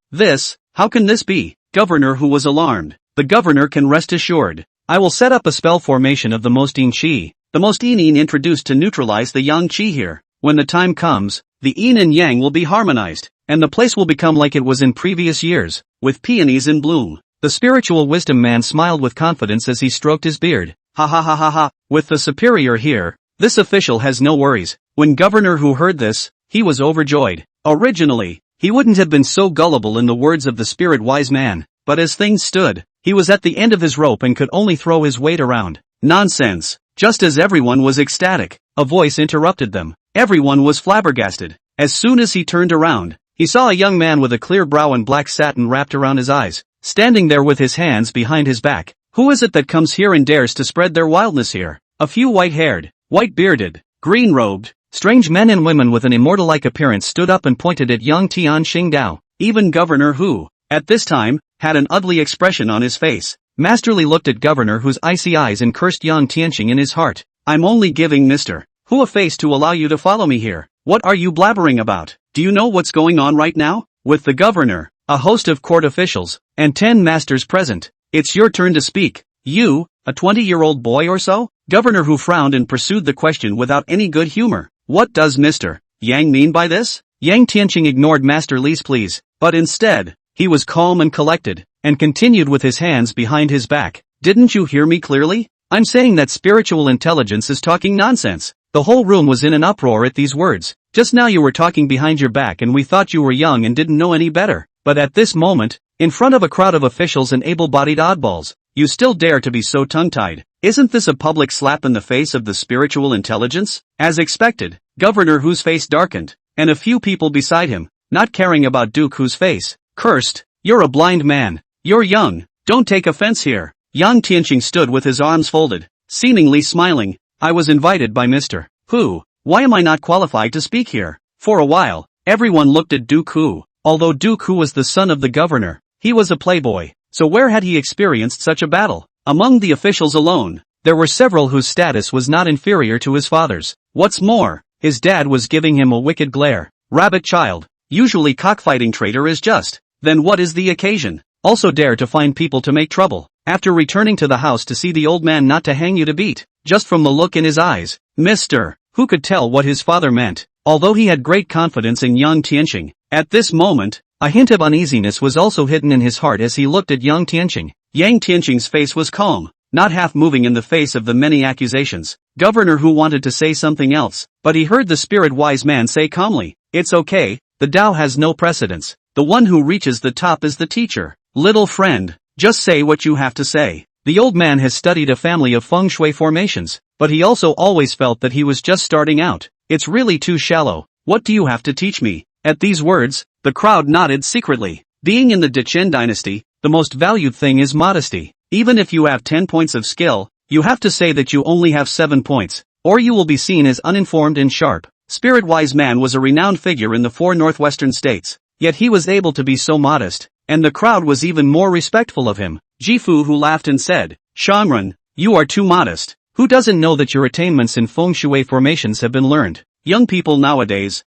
How can this be? Governor Hu was alarmed. The governor can rest assured. I will set up a spell formation of the most in qi, The most yin introduced to neutralize the yang qi here. When the time comes, the yin and yang will be harmonized, and the place will become like it was in previous years, with peonies in bloom. The spiritual wisdom man smiled with confidence as he stroked his beard. Ha ha ha ha ha, with the superior here, this official has no worries. When Governor Hu heard this, he was overjoyed. Originally, he wouldn't have been so gullible in the words of the spirit wise man, but as things stood, he was at the end of his rope and could only throw his weight around. Nonsense! Just as everyone was ecstatic, a voice interrupted them. Everyone was flabbergasted. As soon as he turned around, he saw a young man with a clear brow and black satin wrapped around his eyes, standing there with his hands behind his back. Who is it that comes here and dares to spread their wildness here? A few white-haired, white-bearded, green-robed, strange men and women with an immortal-like appearance stood up and pointed at Yang Tian Xingdao. Even Governor Hu, at this time, had an ugly expression on his face. Masterly looked at Governor Hu's icy eyes and cursed Yang Tianqing in his heart. I'm only giving Mr. Hu a face to allow you to follow me here. What are you blabbering about? Do you know what's going on right now? With the governor, a host of court officials, and 10 masters present, it's your turn to speak. You, a 20-year-old boy or so? Governor Hu frowned and pursued the question without any good humor. What does Mr. Yang mean by this? Yang Tianqing ignored Master Li's pleas, but instead, he was calm and collected, and continued with his hands behind his back. Didn't you hear me clearly? I'm saying that spiritual intelligence is talking nonsense. The whole room was in an uproar at these words. Just now you were talking behind your back and we thought you were young and didn't know any better. But at this moment, in front of a crowd of officials and able-bodied oddballs, you still dare to be so tongue-tied. Isn't this a public slap in the face of the spiritual intelligence? As expected, Governor Hu's face darkened, and a few people beside him, not caring about Duke Hu's face, cursed. You're a blind man. You're young. Don't take offense here. Yang Tianqing stood with his arms folded, seemingly smiling. I was invited by Mr. Hu. Why am I not qualified to speak here? For a while, everyone looked at Duke Hu. Although Duke Hu was the son of the governor, he was a playboy. So where had he experienced such a battle? Among the officials alone, there were several whose status was not inferior to his father's. What's more, his dad was giving him a wicked glare. Rabbit child. Usually cockfighting traitor is just. Then what is the occasion? Also dare to find people to make trouble. After returning to the house to see the old man not to hang you to beat. Just from the look in his eyes, Mr. Hu could tell what his father meant. Although he had great confidence in Yang Tianqing, at this moment, a hint of uneasiness was also hidden in his heart as he looked at Yang Tianqing. Yang Tianqing's face was calm, not half moving in the face of the many accusations. Governor Hu wanted to say something else, but he heard the spirit-wise man say calmly, "It's okay, the Tao has no precedence. The one who reaches the top is the teacher. Little friend, just say what you have to say." The old man has studied a family of feng shui formations, but he also always felt that he was just starting out. It's really too shallow. What do you have to teach me? At these words, the crowd nodded secretly. Being in the Dechen dynasty, the most valued thing is modesty. Even if you have 10 points of skill, you have to say that you only have 7 points, or you will be seen as uninformed and sharp. Spirit Wise Man was a renowned figure in the 4 northwestern states, yet he was able to be so modest, and the crowd was even more respectful of him. Jifu Hu laughed and said, "Shamran, you are too modest. Who doesn't know that your attainments in feng shui formations have been learned? Young people nowadays,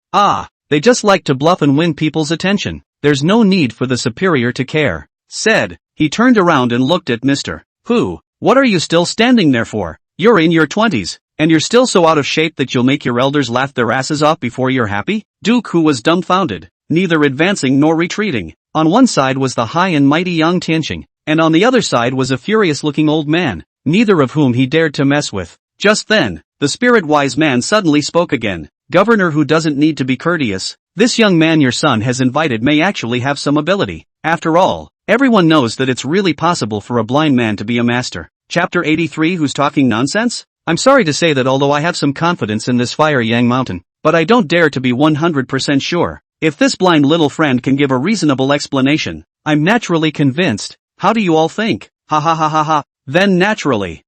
they just like to bluff and win people's attention. There's no need for the superior to care." Said, he turned around and looked at Mr. Hu. "What are you still standing there for? You're in your 20s, and you're still so out of shape that you'll make your elders laugh their asses off before you're happy?" Duke Hu was dumbfounded, neither advancing nor retreating. On one side was the high and mighty Yang Tianqing, and on the other side was a furious-looking old man, neither of whom he dared to mess with. Just then, the spirit-wise man suddenly spoke again. "Governor Hu doesn't need to be courteous. This young man your son has invited may actually have some ability. After all, everyone knows that it's really possible for a blind man to be a master." Chapter 83 Who's talking nonsense? I'm sorry to say that although I have some confidence in this Fire Yang Mountain, but I don't dare to be 100% sure. If this blind little friend can give a reasonable explanation, I'm naturally convinced. How do you all think? Ha ha ha ha ha. Then naturally,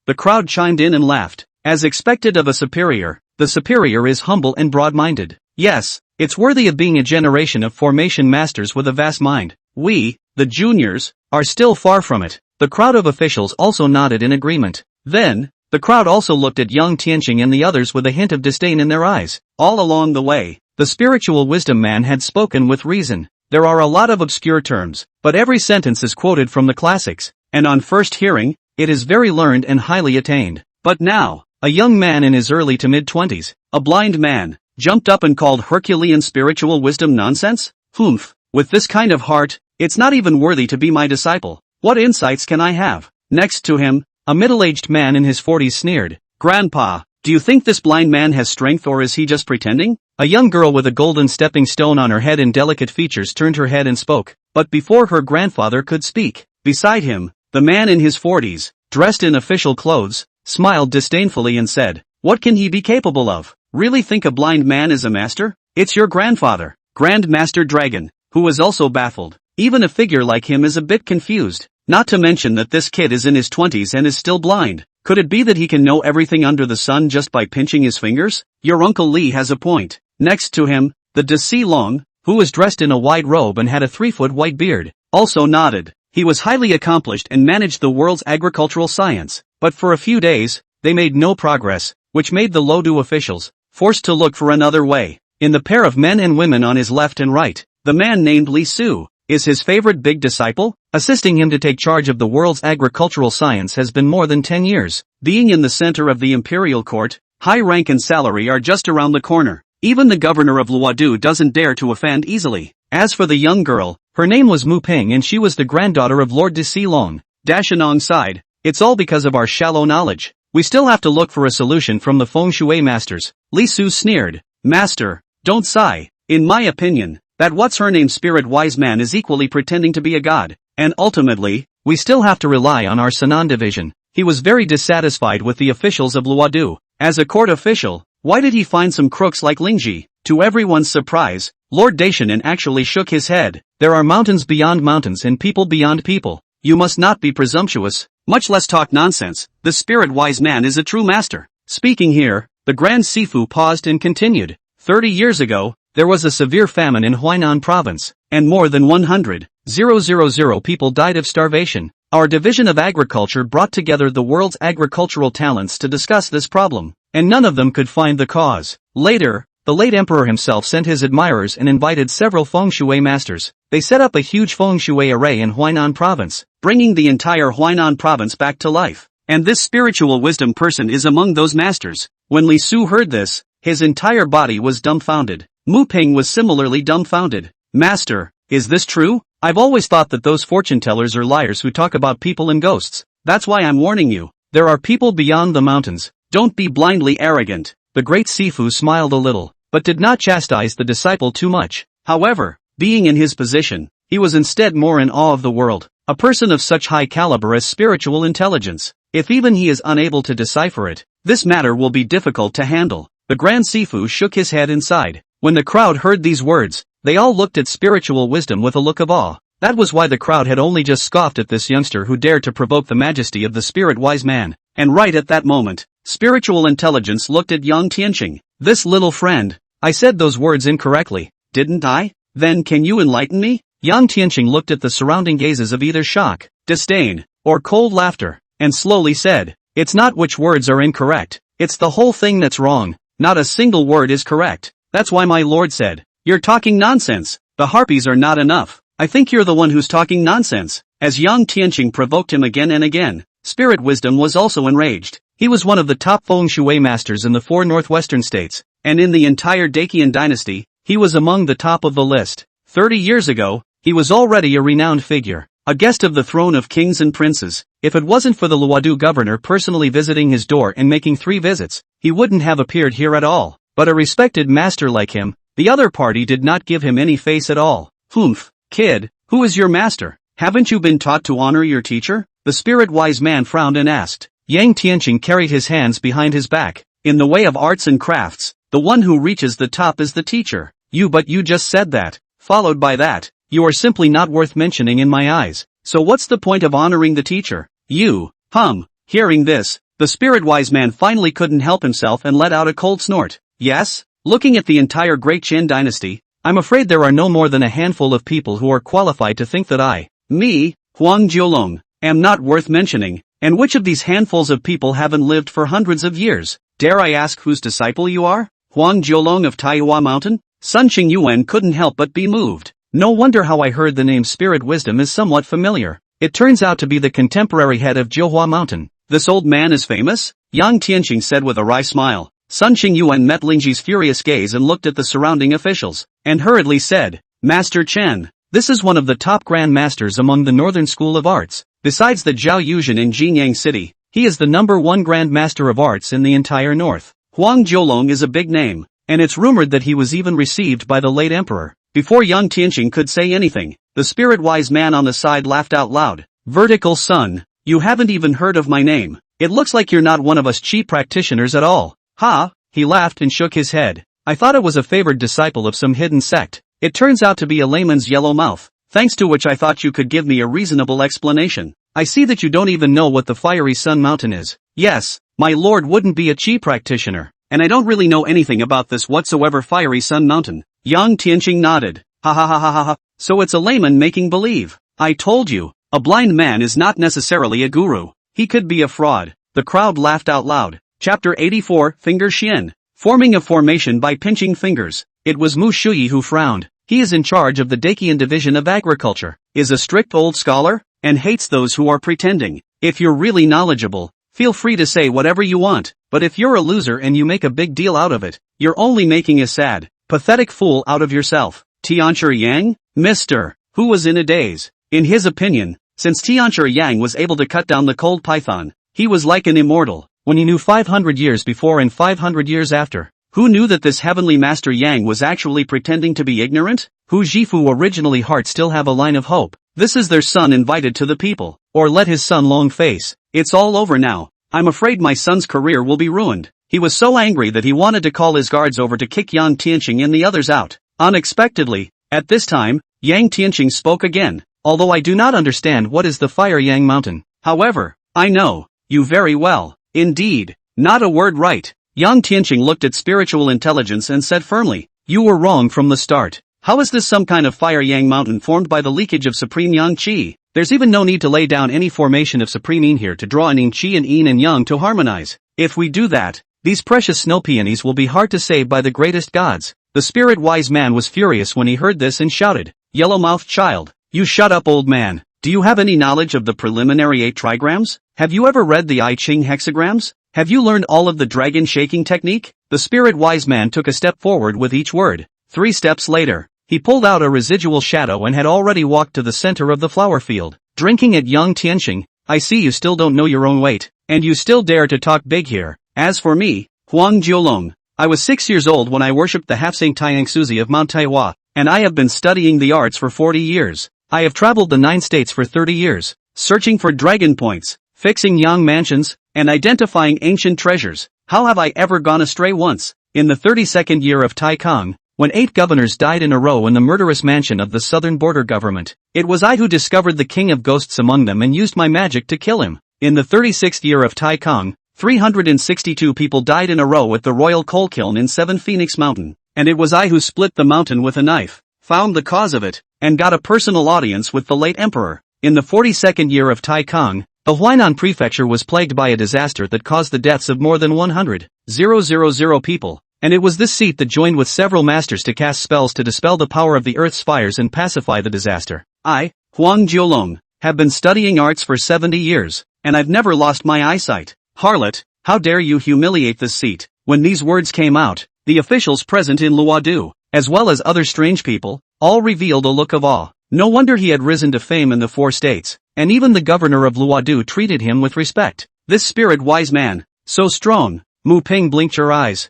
the crowd chimed in and laughed. As expected of a superior, the superior is humble and broad-minded. Yes, it's worthy of being a generation of formation masters with a vast mind. We, the juniors, are still far from it. The crowd of officials also nodded in agreement. Then, the crowd also looked at Yang Tianqing and the others with a hint of disdain in their eyes. All along the way, the spiritual wisdom man had spoken with reason. There are a lot of obscure terms, but every sentence is quoted from the classics, and on first hearing, it is very learned and highly attained. But now, a young man in his early to mid-20s, a blind man, jumped up and called Herculean spiritual wisdom nonsense? Humph, with this kind of heart, it's not even worthy to be my disciple. What insights can I have? Next to him, a middle-aged man in his 40s sneered, Grandpa, do you think this blind man has strength or is he just pretending? A young girl with a golden stepping stone on her head and delicate features turned her head and spoke, but before her grandfather could speak, beside him, the man in his 40s, dressed in official clothes, smiled disdainfully and said, what can he be capable of? Really think a blind man is a master? It's your grandfather, Grand Master Dragon, who was also baffled. Even a figure like him is a bit confused, not to mention that this kid is in his 20s and is still blind. Could it be that he can know everything under the sun just by pinching his fingers? Your Uncle Lee has a point. Next to him, the Desi Long, who was dressed in a white robe and had a 3-foot white beard, also nodded. He was highly accomplished and managed the world's agricultural science, but for a few days, they made no progress, which made the Lodu officials forced to look for another way. In the pair of men and women on his left and right, the man named Li Su is his favorite big disciple. Assisting him to take charge of the world's agricultural science has been more than 10 years. Being in the center of the imperial court, high rank and salary are just around the corner. Even the governor of Luodu doesn't dare to offend easily. As for the young girl, her name was Mu Ping and she was the granddaughter of Lord Desi Long. Dashanong sighed, it's all because of our shallow knowledge. We still have to look for a solution from the feng shui masters. Li Su sneered, Master, don't sigh. In my opinion, that what's-her-name spirit wise man is equally pretending to be a god. And ultimately, we still have to rely on our Sanan division. He was very dissatisfied with the officials of Luodu. As a court official, why did he find some crooks like Lingji? To everyone's surprise, Lord Daishanin actually shook his head. There are mountains beyond mountains and people beyond people. You must not be presumptuous, much less talk nonsense. The spirit wise man is a true master. Speaking here, the Grand Sifu paused and continued. 30 years ago, there was a severe famine in Huainan province, and more than 100,000 people died of starvation. Our division of agriculture brought together the world's agricultural talents to discuss this problem, and none of them could find the cause. Later, the late emperor himself sent his admirers and invited several feng shui masters. They set up a huge feng shui array in Huainan province, bringing the entire Huainan province back to life. And this spiritual wisdom person is among those masters. When Li Su heard this, his entire body was dumbfounded. Mu Ping was similarly dumbfounded. Master, is this true? I've always thought that those fortune-tellers are liars who talk about people and ghosts. That's why I'm warning you. There are people beyond the mountains. Don't be blindly arrogant. The great Sifu smiled a little, but did not chastise the disciple too much. However, being in his position, he was instead more in awe of the world. A person of such high caliber as spiritual intelligence. If even he is unable to decipher it, this matter will be difficult to handle. The Grand Sifu shook his head and sighed. When the crowd heard these words, they all looked at spiritual wisdom with a look of awe. That was why the crowd had only just scoffed at this youngster who dared to provoke the majesty of the spirit wise man. And right at that moment, spiritual intelligence looked at Yang Tian. This little friend, I said those words incorrectly, didn't I? Then can you enlighten me? Yang Tian looked at the surrounding gazes of either shock, disdain, or cold laughter, and slowly said, it's not which words are incorrect, it's the whole thing that's wrong. Not a single word is correct. That's why my lord said, you're talking nonsense. The harpies are not enough. I think you're the one who's talking nonsense. As Yang Tianqing provoked him again and again, Spirit Wisdom was also enraged. He was one of the top feng shui masters in the 4 northwestern states, and in the entire Dacian dynasty, he was among the top of the list. 30 years ago, he was already a renowned figure, a guest of the throne of kings and princes. If it wasn't for the Luodu governor personally visiting his door and making 3 visits, he wouldn't have appeared here at all. But a respected master like him, the other party did not give him any face at all. Humph, kid, who is your master? Haven't you been taught to honor your teacher? The spirit-wise man frowned and asked. Yang Tianqing carried his hands behind his back. In the way of arts and crafts, the one who reaches the top is the teacher. But you just said that. Followed by that, you are simply not worth mentioning in my eyes. So what's the point of honoring the teacher? Hearing this, the spirit-wise man finally couldn't help himself and let out a cold snort. Yes? Looking at the entire Great Qin dynasty, I'm afraid there are no more than a handful of people who are qualified to think that me, Huang Jiolong, am not worth mentioning. And which of these handfuls of people haven't lived for hundreds of years? Dare I ask whose disciple you are? Huang Jiolong of Taihua Mountain? Sun Qingyuan couldn't help but be moved. No wonder how I heard the name Spirit Wisdom is somewhat familiar. It turns out to be the contemporary head of Jiuhua Mountain. this old man is famous? Yang Tianqing said with a wry smile. Sun Qingyuan met Lingji's furious gaze and looked at the surrounding officials, and hurriedly said, Master Chen, this is one of the top Grand Masters among the Northern School of Arts. Besides the Zhao Yuzhen in Jinyang City, he is the #1 Grand Master of Arts in the entire North. Huang Jiulong is a big name, and it's rumored that he was even received by the late emperor. Before Yang Tianqing could say anything, the spirit-wise man on the side laughed out loud. Vertical Sun, you haven't even heard of my name. It looks like you're not one of us cheap practitioners at all. Ha, he laughed and shook his head. I thought it was a favored disciple of some hidden sect. It turns out to be a layman's yellow mouth, thanks to which I thought you could give me a reasonable explanation. I see that you don't even know what the Fiery Sun Mountain is. Yes, my lord wouldn't be a chi practitioner, and I don't really know anything about this whatsoever Fiery Sun Mountain. Yang Tianqing nodded. Ha ha ha ha ha ha, so it's a layman making believe. I told you, a blind man is not necessarily a guru. He could be a fraud. The crowd laughed out loud. Chapter 84, Finger Xian. Forming a formation by pinching fingers. It was Mu Shuyi who frowned. He is in charge of the Dakian division of agriculture, is a strict old scholar, and hates those who are pretending. If you're really knowledgeable, feel free to say whatever you want, but if you're a loser and you make a big deal out of it, you're only making a sad, pathetic fool out of yourself. Tianchi Yang? Mr. Who was in a daze. In his opinion, since Tianchi Yang was able to cut down the cold python, he was like an immortal. When he knew 500 years before and 500 years after, who knew that this heavenly master Yang was actually pretending to be ignorant? Who Jifu originally heart still have a line of hope. This is their son invited to the people, or let his son long face. It's all over now. I'm afraid my son's career will be ruined. He was so angry that he wanted to call his guards over to kick Yang Tianqing and the others out. Unexpectedly, at this time, Yang Tianqing spoke again. Although I do not understand what is the Fire Yang Mountain. However, I know you very well. Indeed, not a word right. Yang Tianqing looked at spiritual intelligence and said firmly, you were wrong from the start. How is this some kind of Fire Yang Mountain formed by the leakage of Supreme Yang Qi? There's even no need to lay down any formation of Supreme Yin here to draw an Yin Qi and Yin and Yang to harmonize. If we do that, these precious snow peonies will be hard to save by the greatest gods. The spirit-wise man was furious when he heard this and shouted, Yellow-mouthed child, you shut up old man. Do you have any knowledge of the preliminary 8 trigrams? Have you ever read the I Ching hexagrams? Have you learned all of the dragon shaking technique? The spirit-wise man took a step forward with each word. 3 steps later, he pulled out a residual shadow and had already walked to the center of the flower field. Drinking at Yang Tianqing, I see you still don't know your own weight, and you still dare to talk big here. As for me, Huang Jiulong, I was 6 years old when I worshipped the half-saint Taiyang Suzi of Mount Taihua, and I have been studying the arts for 40 years. I have traveled the 9 states for 30 years, searching for dragon points, fixing yang mansions, and identifying ancient treasures. How have I ever gone astray once? In the 32nd year of Tai Kong, when 8 governors died in a row in the murderous mansion of the southern border government, it was I who discovered the king of ghosts among them and used my magic to kill him. In the 36th year of Tai Kong, 362 people died in a row at the royal coal kiln in 7 Phoenix Mountain, and it was I who split the mountain with a knife, found the cause of it, and got a personal audience with the late emperor. In the 42nd year of Tai Kong, the Huainan prefecture was plagued by a disaster that caused the deaths of more than 100,000 people, and it was this seat that joined with several masters to cast spells to dispel the power of the earth's fires and pacify the disaster. I, Huang Jiulong, have been studying arts for 70 years, and I've never lost my eyesight. Harlot, how dare you humiliate this seat? When these words came out, the officials present in Luodu, as well as other strange people, all revealed a look of awe. No wonder he had risen to fame in the 4 states, and even the governor of Luodu treated him with respect. This spirit-wise man, so strong. Mu Ping blinked her eyes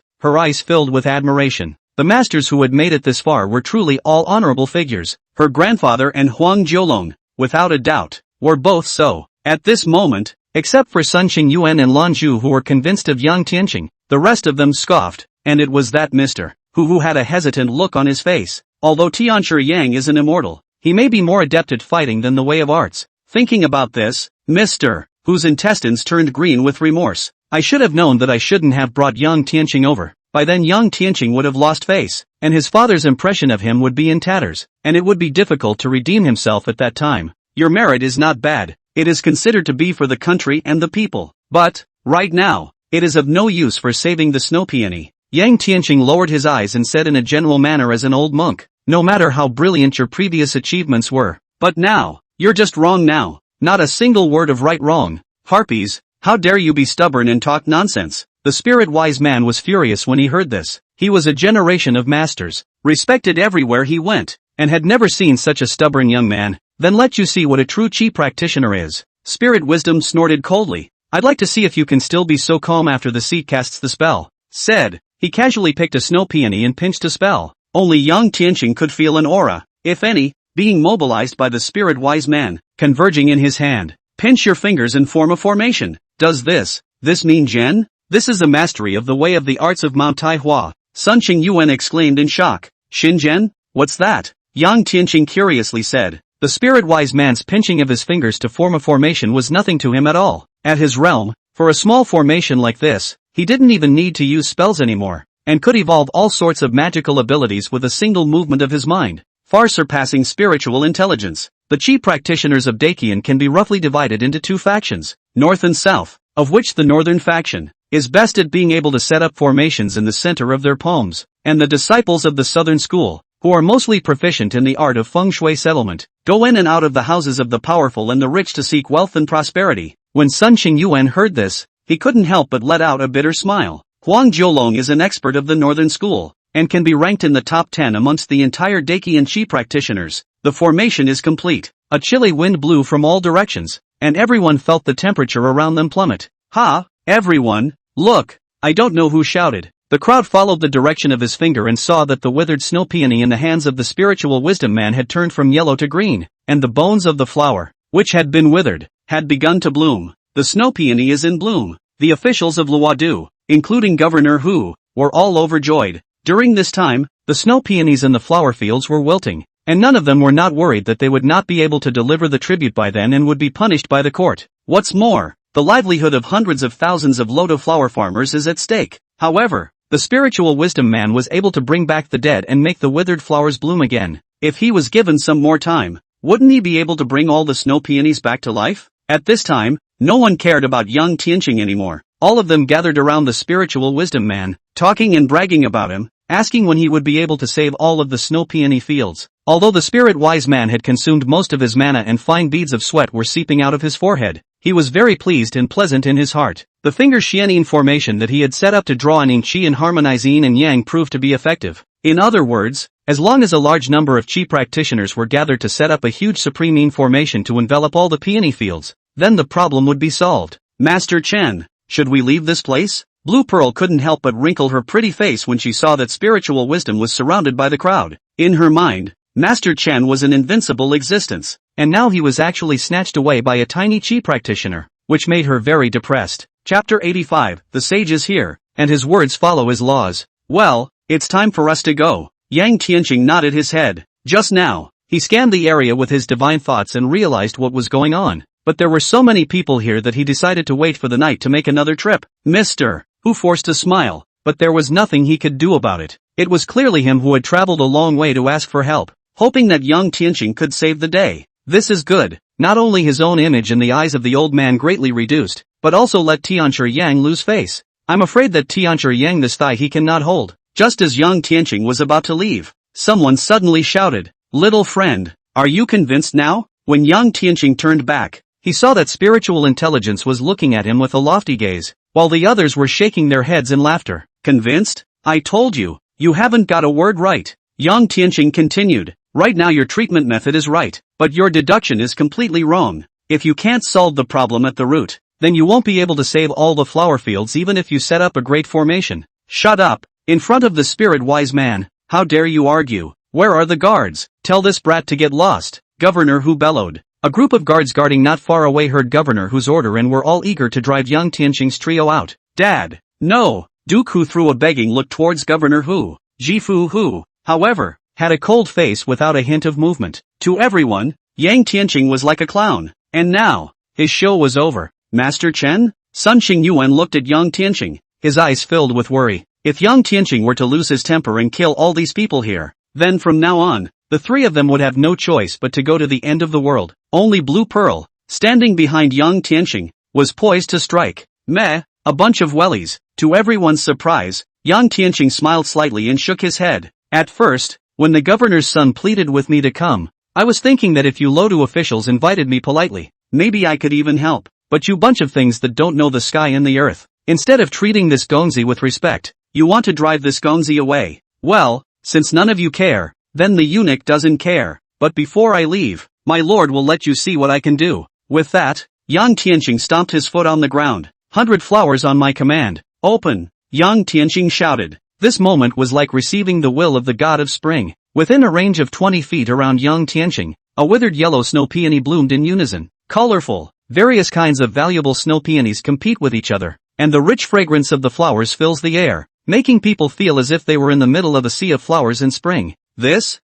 filled with admiration. The masters who had made it this far were truly all honorable figures. Her grandfather and Huang Jiulong, without a doubt, were both so. At this moment, except for Sun Qingyuan and Lan Zhu who were convinced of Yang Tianqing, the rest of them scoffed, and it was that Mr. who had a hesitant look on his face. Although Tianchi Yang is an immortal, he may be more adept at fighting than the way of arts. Thinking about this, Mr. whose intestines turned green with remorse. I should have known that I shouldn't have brought Yang Tianqing over. By then Yang Tianqing would have lost face, and his father's impression of him would be in tatters, and it would be difficult to redeem himself at that time. Your merit is not bad. It is considered to be for the country and the people. But, right now, it is of no use for saving the snow peony. Yang Tianqing lowered his eyes and said in a general manner as an old monk, no matter how brilliant your previous achievements were. But now, you're just wrong now. Not a single word of right wrong. Harpies, How dare you be stubborn and talk nonsense? The spirit-wise man was furious when he heard this. He was a generation of masters, respected everywhere he went, and had never seen such a stubborn young man. Then let you see what a true chi practitioner is. Spirit Wisdom snorted coldly. I'd like to see if you can still be so calm after the seat casts the spell. Said. He casually picked a snow peony and pinched a spell. Only Yang Tian could feel an aura, if any, being mobilized by the spirit-wise man, converging in his hand. Pinch your fingers and form a formation. Does this mean Zhen? This is the mastery of the way of the arts of Mount Taihua. Sun Qingyuan exclaimed in shock. Xinzhen? What's that? Yang Tian curiously said. The spirit-wise man's pinching of his fingers to form a formation was nothing to him at all. At his realm, for a small formation like this, he didn't even need to use spells anymore, and could evolve all sorts of magical abilities with a single movement of his mind, far surpassing spiritual intelligence. The chi practitioners of Dakian can be roughly divided into two factions, north and south, of which the northern faction is best at being able to set up formations in the center of their palms, and the disciples of the southern school, who are mostly proficient in the art of feng shui settlement, go in and out of the houses of the powerful and the rich to seek wealth and prosperity. When Sun Qingyuan heard this, he couldn't help but let out a bitter smile. Huang Jiulong is an expert of the northern school, and can be ranked in the top 10 amongst the entire Dakian chi practitioners. The formation is complete. A chilly wind blew from all directions, and everyone felt the temperature around them plummet. Ha! Everyone, look! I don't know who shouted. The crowd followed the direction of his finger and saw that the withered snow peony in the hands of the spiritual wisdom man had turned from yellow to green, and the bones of the flower, which had been withered, had begun to bloom. The snow peony is in bloom. The officials of Luodu, including Governor Hu, were all overjoyed. During this time, the snow peonies in the flower fields were wilting, and none of them were not worried that they would not be able to deliver the tribute by then and would be punished by the court. What's more, the livelihood of hundreds of thousands of Loto flower farmers is at stake. However, the spiritual wisdom man was able to bring back the dead and make the withered flowers bloom again. If he was given some more time, wouldn't he be able to bring all the snow peonies back to life? At this time, no one cared about Yang Tian anymore. All of them gathered around the spiritual wisdom man, talking and bragging about him, asking when he would be able to save all of the snow peony fields. Although the spirit-wise man had consumed most of his mana and fine beads of sweat were seeping out of his forehead, he was very pleased and pleasant in his heart. The finger Xianin formation that he had set up to draw in Qi and harmonize Yin and Yang proved to be effective. In other words, as long as a large number of Qi practitioners were gathered to set up a huge supreme Yin formation to envelop all the peony fields, then the problem would be solved. Master Chen, should we leave this place? Blue Pearl couldn't help but wrinkle her pretty face when she saw that spiritual wisdom was surrounded by the crowd. In her mind, Master Chen was an invincible existence, and now he was actually snatched away by a tiny chi practitioner, which made her very depressed. Chapter 85, The Sage is here, and his words follow his laws. Well, it's time for us to go. Yang Tianqing nodded his head. Just now, he scanned the area with his divine thoughts and realized what was going on. But there were so many people here that he decided to wait for the night to make another trip. Mr. Hu forced a smile, but there was nothing he could do about it. It was clearly him who had traveled a long way to ask for help, hoping that Yang Tianqing could save the day. This is good. Not only his own image in the eyes of the old man greatly reduced, but also let Tianchi Yang lose face. I'm afraid that Tianchi Yang this thigh he cannot hold. Just as Yang Tianqing was about to leave, someone suddenly shouted, "Little friend, are you convinced now?" When Yang Tianqing turned back, he saw that spiritual intelligence was looking at him with a lofty gaze, while the others were shaking their heads in laughter. Convinced? I told you, you haven't got a word right. Yang Tianqing continued, right now your treatment method is right, but your deduction is completely wrong. If you can't solve the problem at the root, then you won't be able to save all the flower fields even if you set up a great formation. Shut up. In front of the spirit-wise man, how dare you argue? Where are the guards? Tell this brat to get lost. Governor Hu bellowed. A group of guards guarding not far away heard Governor Hu's order and were all eager to drive Yang Tianqing's trio out. Dad! No! Duke Hu threw a begging look towards Governor Hu. Jifu Hu, however, had a cold face without a hint of movement. To everyone, Yang Tianqing was like a clown. And now, his show was over. Master Chen? Sun Qingyuan looked at Yang Tianqing, his eyes filled with worry. If Yang Tianqing were to lose his temper and kill all these people here, then from now on, the three of them would have no choice but to go to the end of the world. Only Blue Pearl, standing behind Yang Tianqing, was poised to strike. Meh, a bunch of wellies. To everyone's surprise, Yang Tianqing smiled slightly and shook his head. At first, when the governor's son pleaded with me to come, I was thinking that if you Lodu officials invited me politely, maybe I could even help. but you bunch of things that don't know the sky and the earth. Instead of treating this gongzi with respect, you want to drive this gongzi away. Well, since none of you care, then the eunuch doesn't care. But before I leave, my lord will let you see what I can do. With that, Yang Tianqing stomped his foot on the ground. 100 flowers on my command. Open! Yang Tianqing shouted. This moment was like receiving the will of the god of spring. Within a range of 20 feet around Yang Tianqing, a withered yellow snow peony bloomed in unison. Colorful, various kinds of valuable snow peonies compete with each other, and the rich fragrance of the flowers fills the air, making people feel as if they were in the middle of a sea of flowers in spring. This,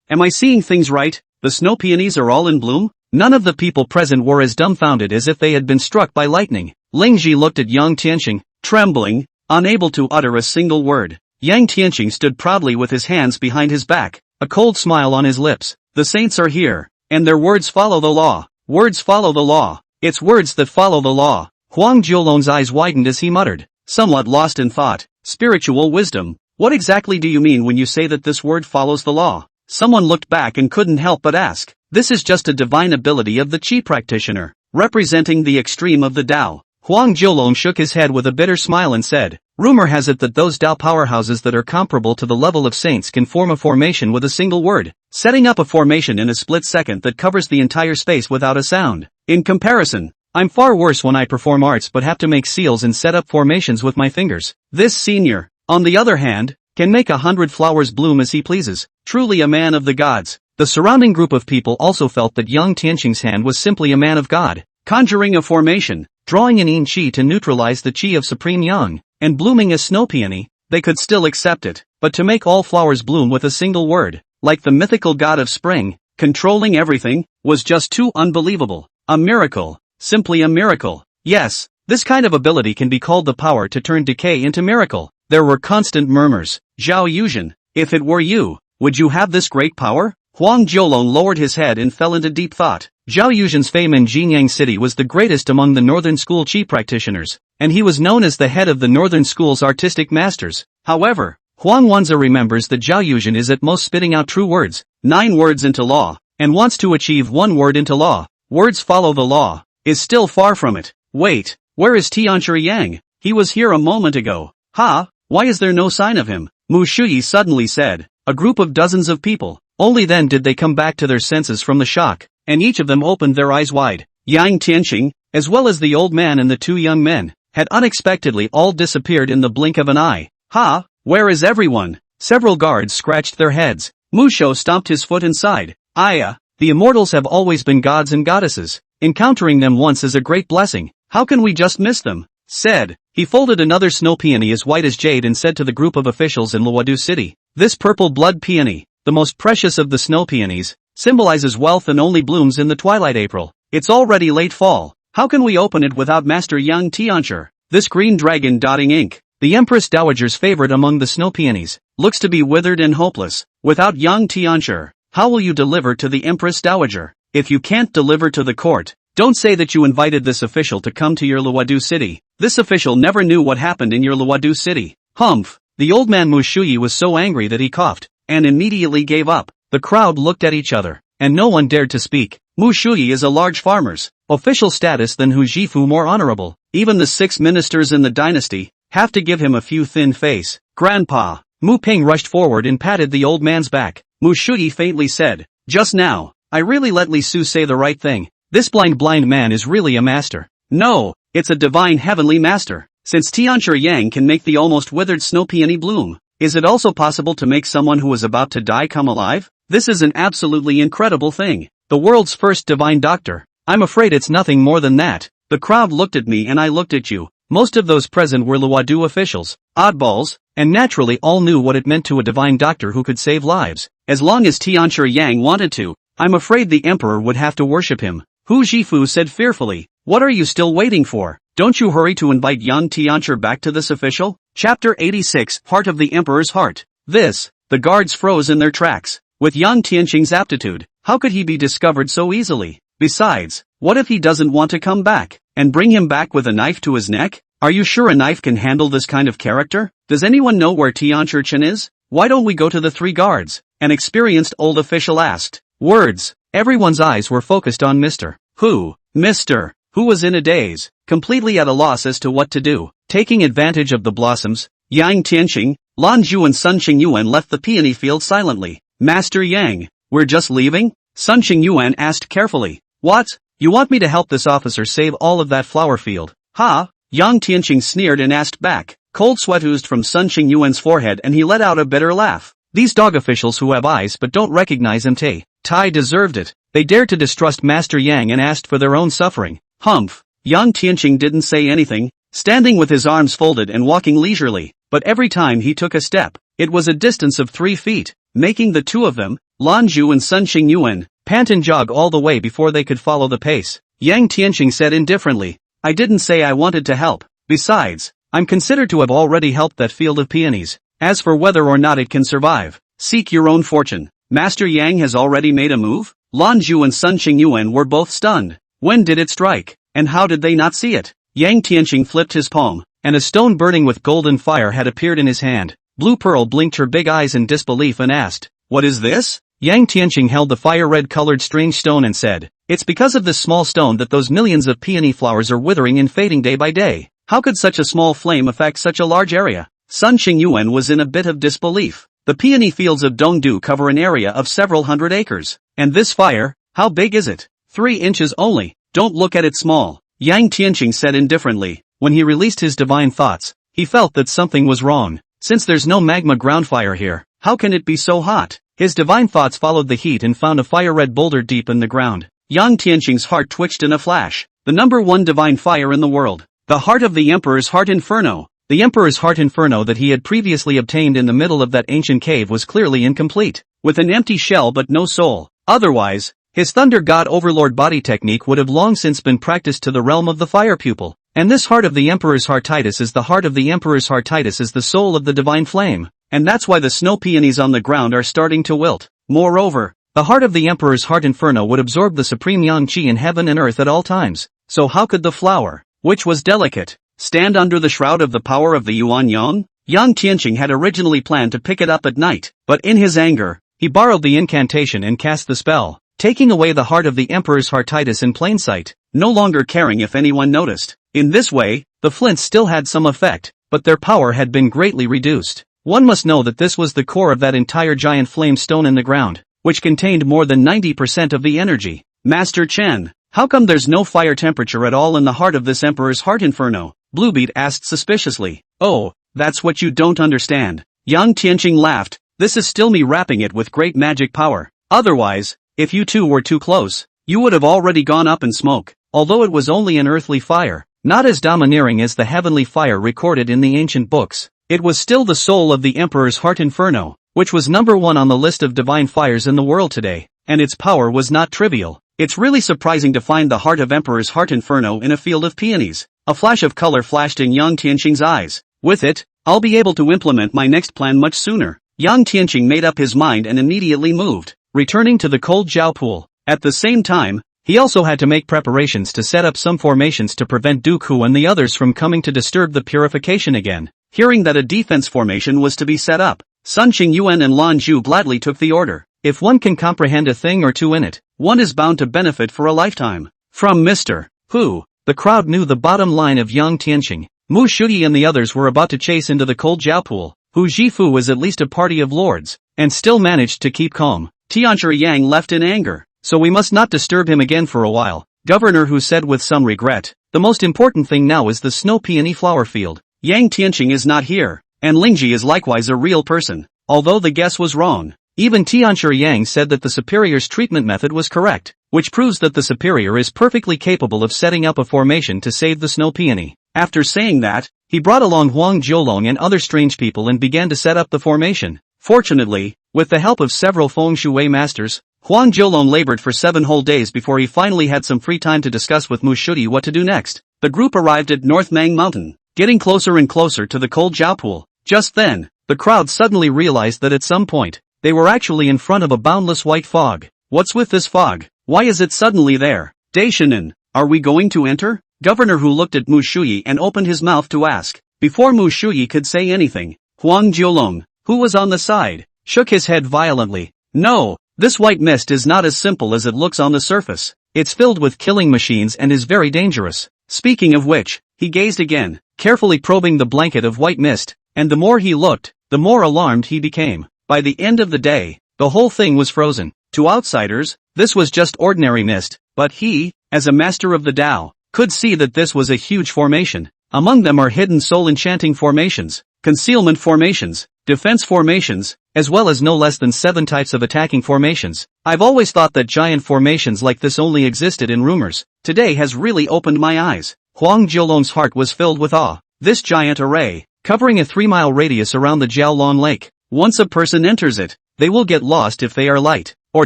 am I seeing things right? The snow peonies are all in bloom? None of the people present were as dumbfounded as if they had been struck by lightning. Lingji looked at Yang Tianqing, trembling, unable to utter a single word. Yang Tianqing stood proudly with his hands behind his back, a cold smile on his lips. The saints are here, and their words follow the law. Words follow the law. It's words that follow the law. Huang Jiolong's eyes widened as he muttered, somewhat lost in thought. Spiritual wisdom. What exactly do you mean when you say that this word follows the law? Someone looked back and couldn't help but ask. This is just a divine ability of the Qi practitioner, representing the extreme of the Tao. Huang Jiolong shook his head with a bitter smile and said, rumor has it that those Tao powerhouses that are comparable to the level of saints can form a formation with a single word, setting up a formation in a split second that covers the entire space without a sound. In comparison, I'm far worse when I perform arts but have to make seals and set up formations with my fingers. This senior, on the other hand, can make 100 flowers bloom as he pleases, truly a man of the gods. The surrounding group of people also felt that Yang Tianqing's hand was simply a man of God, conjuring a formation, drawing an yin qi to neutralize the qi of supreme yang, and blooming a snow peony. They could still accept it, but to make all flowers bloom with a single word, like the mythical god of spring, controlling everything, was just too unbelievable. A miracle, simply a miracle. Yes, this kind of ability can be called the power to turn decay into miracle. There were constant murmurs. Zhao Yuzhen, if it were you, would you have this great power? Huang Jiolong lowered his head and fell into deep thought. Zhao Yuzhen's fame in Jinyang City was the greatest among the Northern School Qi practitioners, and he was known as the head of the Northern School's artistic masters. However, Huang Wanzi remembers that Zhao Yuzhen is at most spitting out true words, 9 words into law, and wants to achieve 1 word into law. Words follow the law, is still far from it. Wait, where is Tianchi Yang? He was here a moment ago. Ha, why is there no sign of him? Mu Shuyi suddenly said. A group of dozens of people. Only then did they come back to their senses from the shock, and each of them opened their eyes wide. Yang Tianqing, as well as the old man and the 2 young men, had unexpectedly all disappeared in the blink of an eye. Ha, where is everyone? Several guards scratched their heads. Musho stomped his foot inside. Aya, the immortals have always been gods and goddesses. Encountering them once is a great blessing. How can we just miss them? Said. He folded another snow peony as white as jade and said to the group of officials in Luodu City, this purple blood peony, the most precious of the snow peonies, symbolizes wealth and only blooms in the twilight April. It's already late fall. How can we open it without Master Yang Tianchi? This green dragon dotting ink, the Empress Dowager's favorite among the snow peonies, looks to be withered and hopeless. Without Yang Tianchi, how will you deliver to the Empress Dowager? If you can't deliver to the court, don't say that you invited this official to come to your Luodu City. This official never knew what happened in your Luodu City. Humph! The old man Mu Shuyi was so angry that he coughed, and immediately gave up. The crowd looked at each other, and no one dared to speak. Mu Shuyi is a large farmer's official status than Hu Jifu more honorable. Even the 6 ministers in the dynasty have to give him a few thin face. Grandpa! Mu Ping rushed forward and patted the old man's back. Mu Shuyi faintly said, just now, I really let Li Su say the right thing. This blind man is really a master. No, it's a divine heavenly master. Since Tianchi Yang can make the almost withered snow peony bloom, is it also possible to make someone who is about to die come alive? This is an absolutely incredible thing. The world's first divine doctor. I'm afraid it's nothing more than that. The crowd looked at me and I looked at you. Most of those present were Luodu officials, oddballs, and naturally all knew what it meant to a divine doctor who could save lives. As long as Tianchi Yang wanted to, I'm afraid the emperor would have to worship him. Hu Jifu said fearfully, what are you still waiting for? Don't you hurry to invite Yang Tianchi back to this official? Chapter 86, Heart of the Emperor's Heart. The guards froze in their tracks. With Yang Tianqing's aptitude, how could he be discovered so easily? Besides, what if he doesn't want to come back, and bring him back with a knife to his neck? Are you sure a knife can handle this kind of character? Does anyone know where Tianchi Chen is? Why don't we go to the 3 guards? An experienced old official asked. Words. Everyone's eyes were focused on Mr. Hu. Mr. who was in a daze, completely at a loss as to what to do. Taking advantage of the blossoms, Yang Tian, Lan Zhu and Sun Xingyuan left the peony field silently. Master Yang, we're just leaving? Sun Xingyuan asked carefully. What? You want me to help this officer save all of that flower field? Ha? Yang Tianqing sneered and asked back. Cold sweat oozed from Sun Xingyuan's forehead and he let out a bitter laugh. These dog officials who have eyes but don't recognize MT. Tai deserved it. They dared to distrust Master Yang and asked for their own suffering. Humph. Yang Tianqing didn't say anything, standing with his arms folded and walking leisurely, but every time he took a step, it was a distance of 3 feet, making the two of them, Lan Zhu and Sun Xingyuan, pant and jog all the way before they could follow the pace. Yang Tianqing said indifferently, I didn't say I wanted to help. Besides, I'm considered to have already helped that field of peonies. As for whether or not it can survive, seek your own fortune. Master Yang has already made a move? Lan Zhu and Sun Xingyuan were both stunned. When did it strike? And how did they not see it? Yang Tianqing flipped his palm, and a stone burning with golden fire had appeared in his hand. Blue Pearl blinked her big eyes in disbelief and asked, What is this? Yang Tianqing held the fire-red-colored strange stone and said, It's because of this small stone that those millions of peony flowers are withering and fading day by day. How could such a small flame affect such a large area? Sun Xingyuan was in a bit of disbelief. The peony fields of Dongdu cover an area of several hundred acres. And this fire, how big is it? 3 inches only. Don't look at it small. Yang Tianqing said indifferently. When he released his divine thoughts, he felt that something was wrong. Since there's no magma ground fire here, how can it be so hot? His divine thoughts followed the heat and found a fire-red boulder deep in the ground. Yang Tianqing's heart twitched in a flash. The number 1 divine fire in the world. The heart of the Emperor's Heart Inferno. The Emperor's Heart Inferno that he had previously obtained in the middle of that ancient cave was clearly incomplete, with an empty shell but no soul. Otherwise, his Thunder God Overlord body technique would have long since been practiced to the realm of the fire pupil. And this heart of the Emperor's Heartitis is the heart of the Emperor's Heartitis is the soul of the divine flame. And that's why the snow peonies on the ground are starting to wilt. Moreover, the heart of the Emperor's Heart Inferno would absorb the supreme yang qi in heaven and earth at all times. So how could the flower, which was delicate, stand under the shroud of the power of the Yuan Yang? Yang Tianqing had originally planned to pick it up at night, but in his anger, he borrowed the incantation and cast the spell, taking away the heart of the Emperor's Heartitis in plain sight, no longer caring if anyone noticed. In this way, the flints still had some effect, but their power had been greatly reduced. One must know that this was the core of that entire giant flame stone in the ground, which contained more than 90% of the energy. Master Chen, how come there's no fire temperature at all in the heart of this Emperor's Heart Inferno? Bluebeat asked suspiciously. Oh, that's what you don't understand. Yang Tianqing laughed. This is still me wrapping it with great magic power. Otherwise, if you two were too close, you would have already gone up in smoke. Although it was only an earthly fire, not as domineering as the heavenly fire recorded in the ancient books, it was still the soul of the Emperor's Heart Inferno, which was number 1 on the list of divine fires in the world today, and its power was not trivial. It's really surprising to find the heart of Emperor's Heart Inferno in a field of peonies. A flash of color flashed in Yang Tianqing's eyes. With it, I'll be able to implement my next plan much sooner. Yang Tianqing made up his mind and immediately moved, returning to the cold Jiao pool. At the same time, he also had to make preparations to set up some formations to prevent Dooku and the others from coming to disturb the purification again. Hearing that a defense formation was to be set up, Sun Xingyuan and Lan Zhu gladly took the order. If one can comprehend a thing or two in it, one is bound to benefit for a lifetime. From Mr. Hu, the crowd knew the bottom line of Yang Tianqing. Mu Shuyi and the others were about to chase into the cold Jiao pool. Hu Jifu was at least a party of lords, and still managed to keep calm. Tianzhi Yang left in anger, so we must not disturb him again for a while. Governor Hu said with some regret, the most important thing now is the snow peony flower field. Yang Tianqing is not here, and Lingji is likewise a real person. Although the guess was wrong, even Tianzhi Yang said that the superior's treatment method was correct, which proves that the superior is perfectly capable of setting up a formation to save the snow peony. After saying that, he brought along Huang Jiolong and other strange people and began to set up the formation. Fortunately, with the help of several feng shui masters, Huang Jiolong labored for 7 whole days before he finally had some free time to discuss with Mu Shuyi what to do next. The group arrived at North Mang Mountain, getting closer and closer to the cold Jiao pool. Just then, the crowd suddenly realized that at some point, they were actually in front of a boundless white fog. What's with this fog? Why is it suddenly there? Daishanin, are we going to enter? Governor Hu looked at Mu Shuyi and opened his mouth to ask. Before Mu Shuyi could say anything, Huang Jiolong, who was on the side, shook his head violently. No, This white mist is not as simple as it looks on the surface. It's filled with killing machines and is very dangerous. Speaking of which, he gazed again, carefully probing the blanket of white mist, and the more he looked, the more alarmed he became. By the end of the day, the whole thing was frozen. To outsiders, this was just ordinary mist, but he, as a master of the Tao, could see that this was a huge formation. Among them are hidden soul-enchanting formations, concealment formations, defense formations, as well as no less than 7 types of attacking formations. I've always thought that giant formations like this only existed in rumors. Today has really opened my eyes. Huang Jiulong's heart was filled with awe. This giant array, covering a 3-mile radius around the Jiaolon Lake. Once a person enters it, they will get lost if they are light, or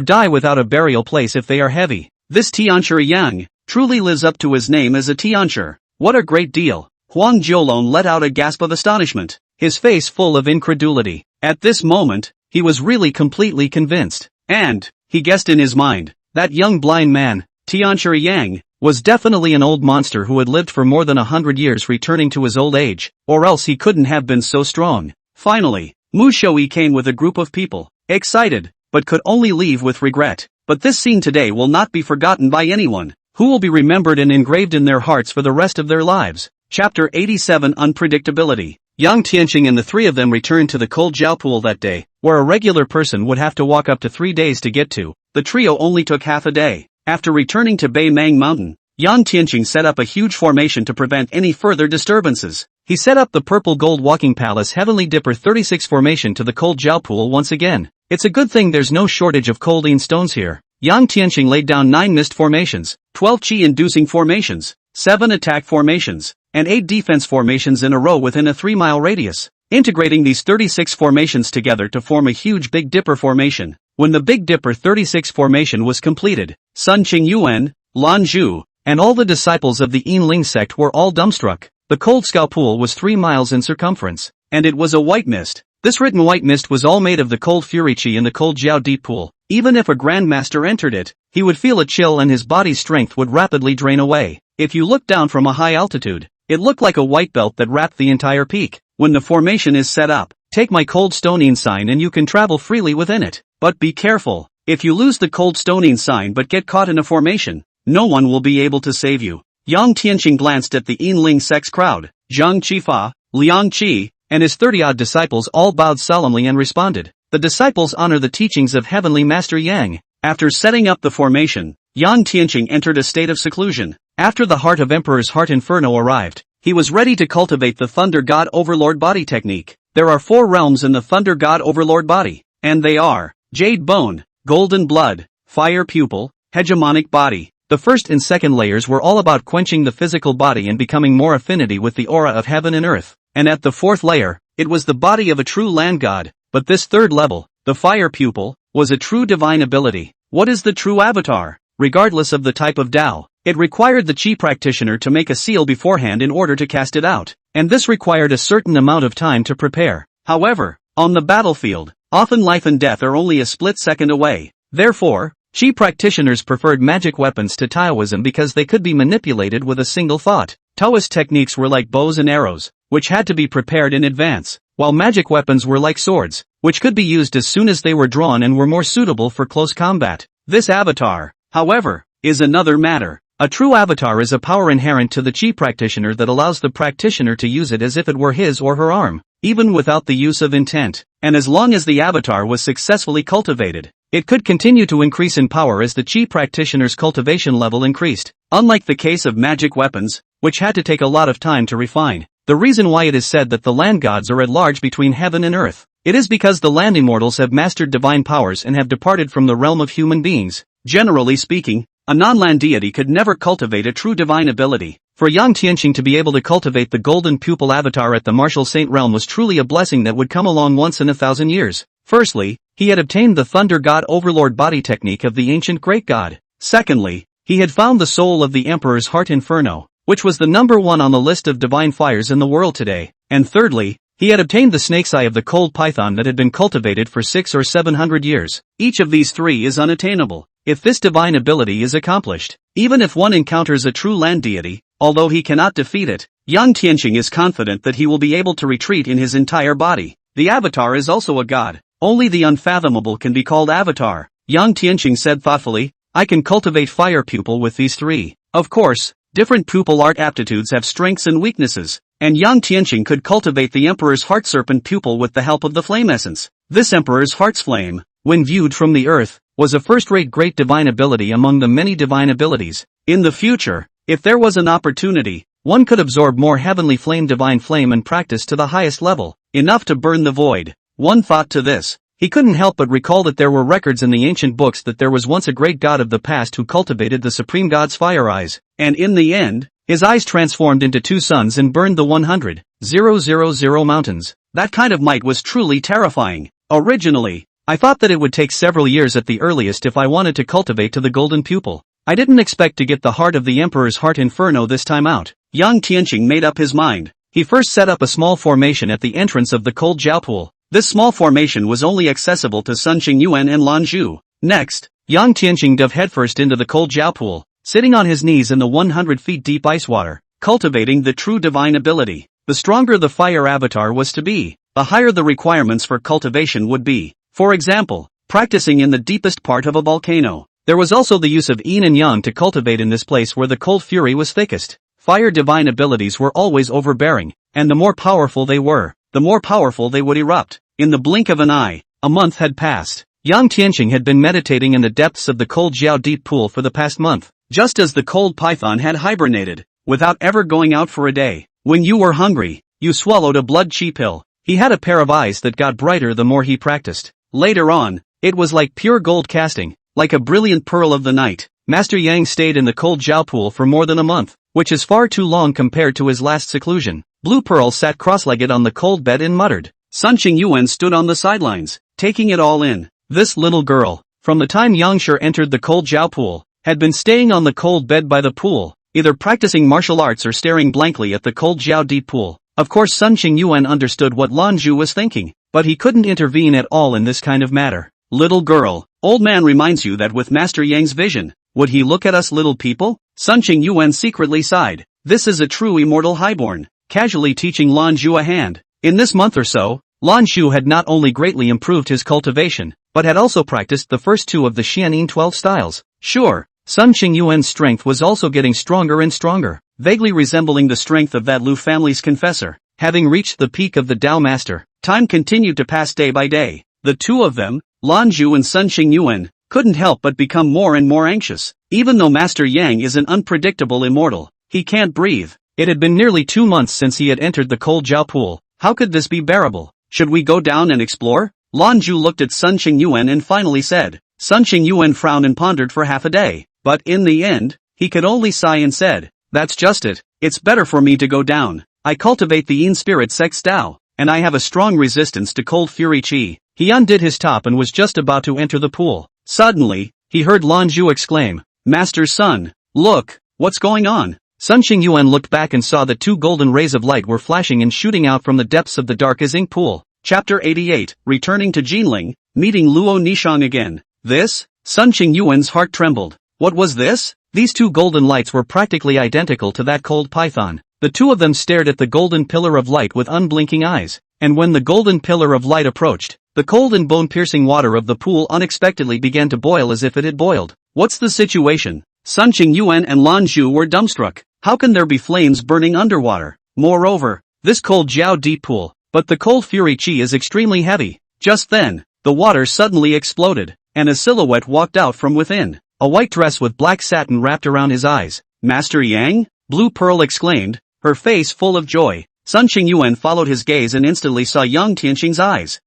die without a burial place if they are heavy. This Tianshi Yang truly lives up to his name as a Tianshi. What a great deal. Huang Jiulong let out a gasp of astonishment, his face full of incredulity. At this moment, he was really completely convinced. And, he guessed in his mind, that young blind man, Tianshi Yang, was definitely an old monster who had lived for more than 100 years returning to his old age, or else he couldn't have been so strong. Finally, Mu Shui came with a group of people, excited, but could only leave with regret. But this scene today will not be forgotten by anyone, who will be remembered and engraved in their hearts for the rest of their lives. Chapter 87 Unpredictability. Yang Tianqing and the 3 of them returned to the cold Jiao pool that day, where a regular person would have to walk up to 3 days to get to. The trio only took half a day. After returning to Bei Mang Mountain, Yang Tianqing set up a huge formation to prevent any further disturbances. He set up the Purple Gold Walking Palace Heavenly Dipper 36 formation to the cold Jiao pool once again. It's a good thing there's no shortage of coldine stones here. Yang Tianqing laid down 9 mist formations, 12 chi-inducing formations, 7 attack formations, and 8 defense formations in a row within a 3-mile radius, integrating these 36 formations together to form a huge Big Dipper formation. When the Big Dipper 36 formation was completed, Sun Qingyuan, Lan Zhu, and all the disciples of the Yinling sect were all dumbstruck. The cold Skao pool was 3 miles in circumference, and it was a white mist. This written white mist was all made of the cold Fury Chi in the cold Jiao Deep pool. Even if a grandmaster entered it, he would feel a chill and his body's strength would rapidly drain away. If you look down from a high altitude, it looked like a white belt that wrapped the entire peak. When the formation is set up, take my cold stoning sign and you can travel freely within it. But be careful. If you lose the cold stoning sign but get caught in a formation, no one will be able to save you. Yang Tianqing glanced at the Yinling sect's crowd. Zhang Qifa, Liang Qi, and his 30-odd disciples all bowed solemnly and responded. The disciples honor the teachings of Heavenly Master Yang. After setting up the formation, Yang Tianqing entered a state of seclusion. After the heart of Emperor's Heart Inferno arrived, he was ready to cultivate the Thunder God Overlord Body technique. There are 4 realms in the Thunder God Overlord Body, and they are Jade Bone, Golden Blood, Fire Pupil, Hegemonic Body. The first and second layers were all about quenching the physical body and becoming more affinity with the aura of heaven and earth. And at the 4th layer, it was the body of a true land god. But this 3rd level, the Fire Pupil, was a true divine ability. What is the true avatar? Regardless of the type of Tao, it required the Qi practitioner to make a seal beforehand in order to cast it out, and this required a certain amount of time to prepare. However, on the battlefield, often life and death are only a split second away. Therefore, Qi practitioners preferred magic weapons to Taoism because they could be manipulated with a single thought. Taoist techniques were like bows and arrows, which had to be prepared in advance, while magic weapons were like swords, which could be used as soon as they were drawn and were more suitable for close combat. This avatar, however, is another matter. A true avatar is a power inherent to the Qi practitioner that allows the practitioner to use it as if it were his or her arm, even without the use of intent, and as long as the avatar was successfully cultivated, it could continue to increase in power as the Qi practitioner's cultivation level increased. Unlike the case of magic weapons, which had to take a lot of time to refine, the reason why it is said that the land gods are at large between heaven and earth, it is because the land immortals have mastered divine powers and have departed from the realm of human beings. Generally speaking, a non-land deity could never cultivate a true divine ability. For Yang Tianqing to be able to cultivate the golden pupil avatar at the martial saint realm was truly a blessing that would come along once in 1,000 years. Firstly, he had obtained the Thunder God Overlord Body technique of the ancient great god. Secondly, he had found the soul of the Emperor's Heart Inferno, which was the number 1 on the list of divine fires in the world today. And thirdly, he had obtained the snake's eye of the cold python that had been cultivated for 600 or 700 years. Each of these 3 is unattainable. If this divine ability is accomplished, even if one encounters a true land deity, although he cannot defeat it, Yang Tianqing is confident that he will be able to retreat in his entire body. The avatar is also a god. Only the unfathomable can be called avatar. Yang Tianqing said thoughtfully. I can cultivate fire pupil with these three. Of course, different pupil art aptitudes have strengths and weaknesses, and Yang Tianqing could cultivate the Emperor's Heart Serpent pupil with the help of the flame essence. This Emperor's Heart's Flame, when viewed from the earth, was a first-rate great divine ability among the many divine abilities. In the future, if there was an opportunity, one could absorb more heavenly flame divine flame and practice to the highest level, enough to burn the void. One thought to this. He couldn't help but recall that there were records in the ancient books that there was once a great god of the past who cultivated the supreme god's fire eyes, and in the end, his eyes transformed into two suns and burned the 100,000 mountains. That kind of might was truly terrifying. Originally, I thought that it would take several years at the earliest if I wanted to cultivate to the golden pupil. I didn't expect to get the heart of the Emperor's Heart Inferno this time out. Yang Tianqing made up his mind. He first set up a small formation at the entrance of the cold Jiao pool. This small formation was only accessible to Sun Qingyuan and Lan Zhu. Next, Yang Tianqing dove headfirst into the cold Jiao pool, sitting on his knees in the 100 feet deep ice water, cultivating the true divine ability. The stronger the fire avatar was to be, the higher the requirements for cultivation would be. For example, practicing in the deepest part of a volcano. There was also the use of yin and yang to cultivate in this place where the cold fury was thickest. Fire divine abilities were always overbearing, and the more powerful they were, the more powerful they would erupt. In the blink of an eye, a month had passed. Yang Tianqing had been meditating in the depths of the cold Jiao deep pool for the past month, just as the cold python had hibernated, without ever going out for a day. When you were hungry, you swallowed a blood chi pill. He had a pair of eyes that got brighter the more he practiced. Later on, it was like pure gold casting, like a brilliant pearl of the night. Master Yang stayed in the cold Jiao pool for more than a month, which is far too long compared to his last seclusion. Blue Pearl sat cross-legged on the cold bed and muttered. Sun Qingyuan stood on the sidelines, taking it all in. This little girl, from the time Yang Shi entered the cold Jiao pool, had been staying on the cold bed by the pool, either practicing martial arts or staring blankly at the cold Jiao deep pool. Of course Sun Qingyuan understood what Lan Zhu was thinking, but he couldn't intervene at all in this kind of matter. Little girl, old man reminds you that with Master Yang's vision, would he look at us little people? Sun Qingyuan secretly sighed. This is a true immortal highborn, casually teaching Lan Zhu a hand. In this month or so, Lan Zhu had not only greatly improved his cultivation, but had also practiced the first two of the Xianin 12 styles. Sure, Sun Qingyuan's strength was also getting stronger and stronger, vaguely resembling the strength of that Lu family's confessor. Having reached the peak of the Tao master, time continued to pass day by day. The two of them, Lan Zhu and Sun Qingyuan, couldn't help but become more and more anxious. Even though Master Yang is an unpredictable immortal, he can't breathe. It had been nearly 2 months since he had entered the cold Jiao pool. How could this be bearable? Should we go down and explore? Lan Zhu looked at Sun Qingyuan and finally said. Sun Qingyuan frowned and pondered for half a day, but in the end, he could only sigh and said, that's just it, it's better for me to go down. I cultivate the Yin spirit sex Tao, and I have a strong resistance to cold fury chi. He undid his top and was just about to enter the pool. Suddenly, he heard Lan Zhu exclaim, Master Sun, look, what's going on? Sun Qingyuan looked back and saw that 2 golden rays of light were flashing and shooting out from the depths of the dark as ink pool. Chapter 88, Returning to Jinling, meeting Luo Nishang again. This? Sun Qingyuan's heart trembled. What was this? These 2 golden lights were practically identical to that cold python. The 2 of them stared at the golden pillar of light with unblinking eyes, and when the golden pillar of light approached, the cold and bone-piercing water of the pool unexpectedly began to boil as if it had boiled. What's the situation? Sun Qingyuan and Lan Zhu were dumbstruck. How can there be flames burning underwater? Moreover, this cold Jiao deep pool, but the cold fury chi is extremely heavy. Just then, the water suddenly exploded, and a silhouette walked out from within. A white dress with black satin wrapped around his eyes. Master Yang? Blue Pearl exclaimed, her face full of joy. Sun Qingyuan followed his gaze and instantly saw Yang Tianqing's eyes.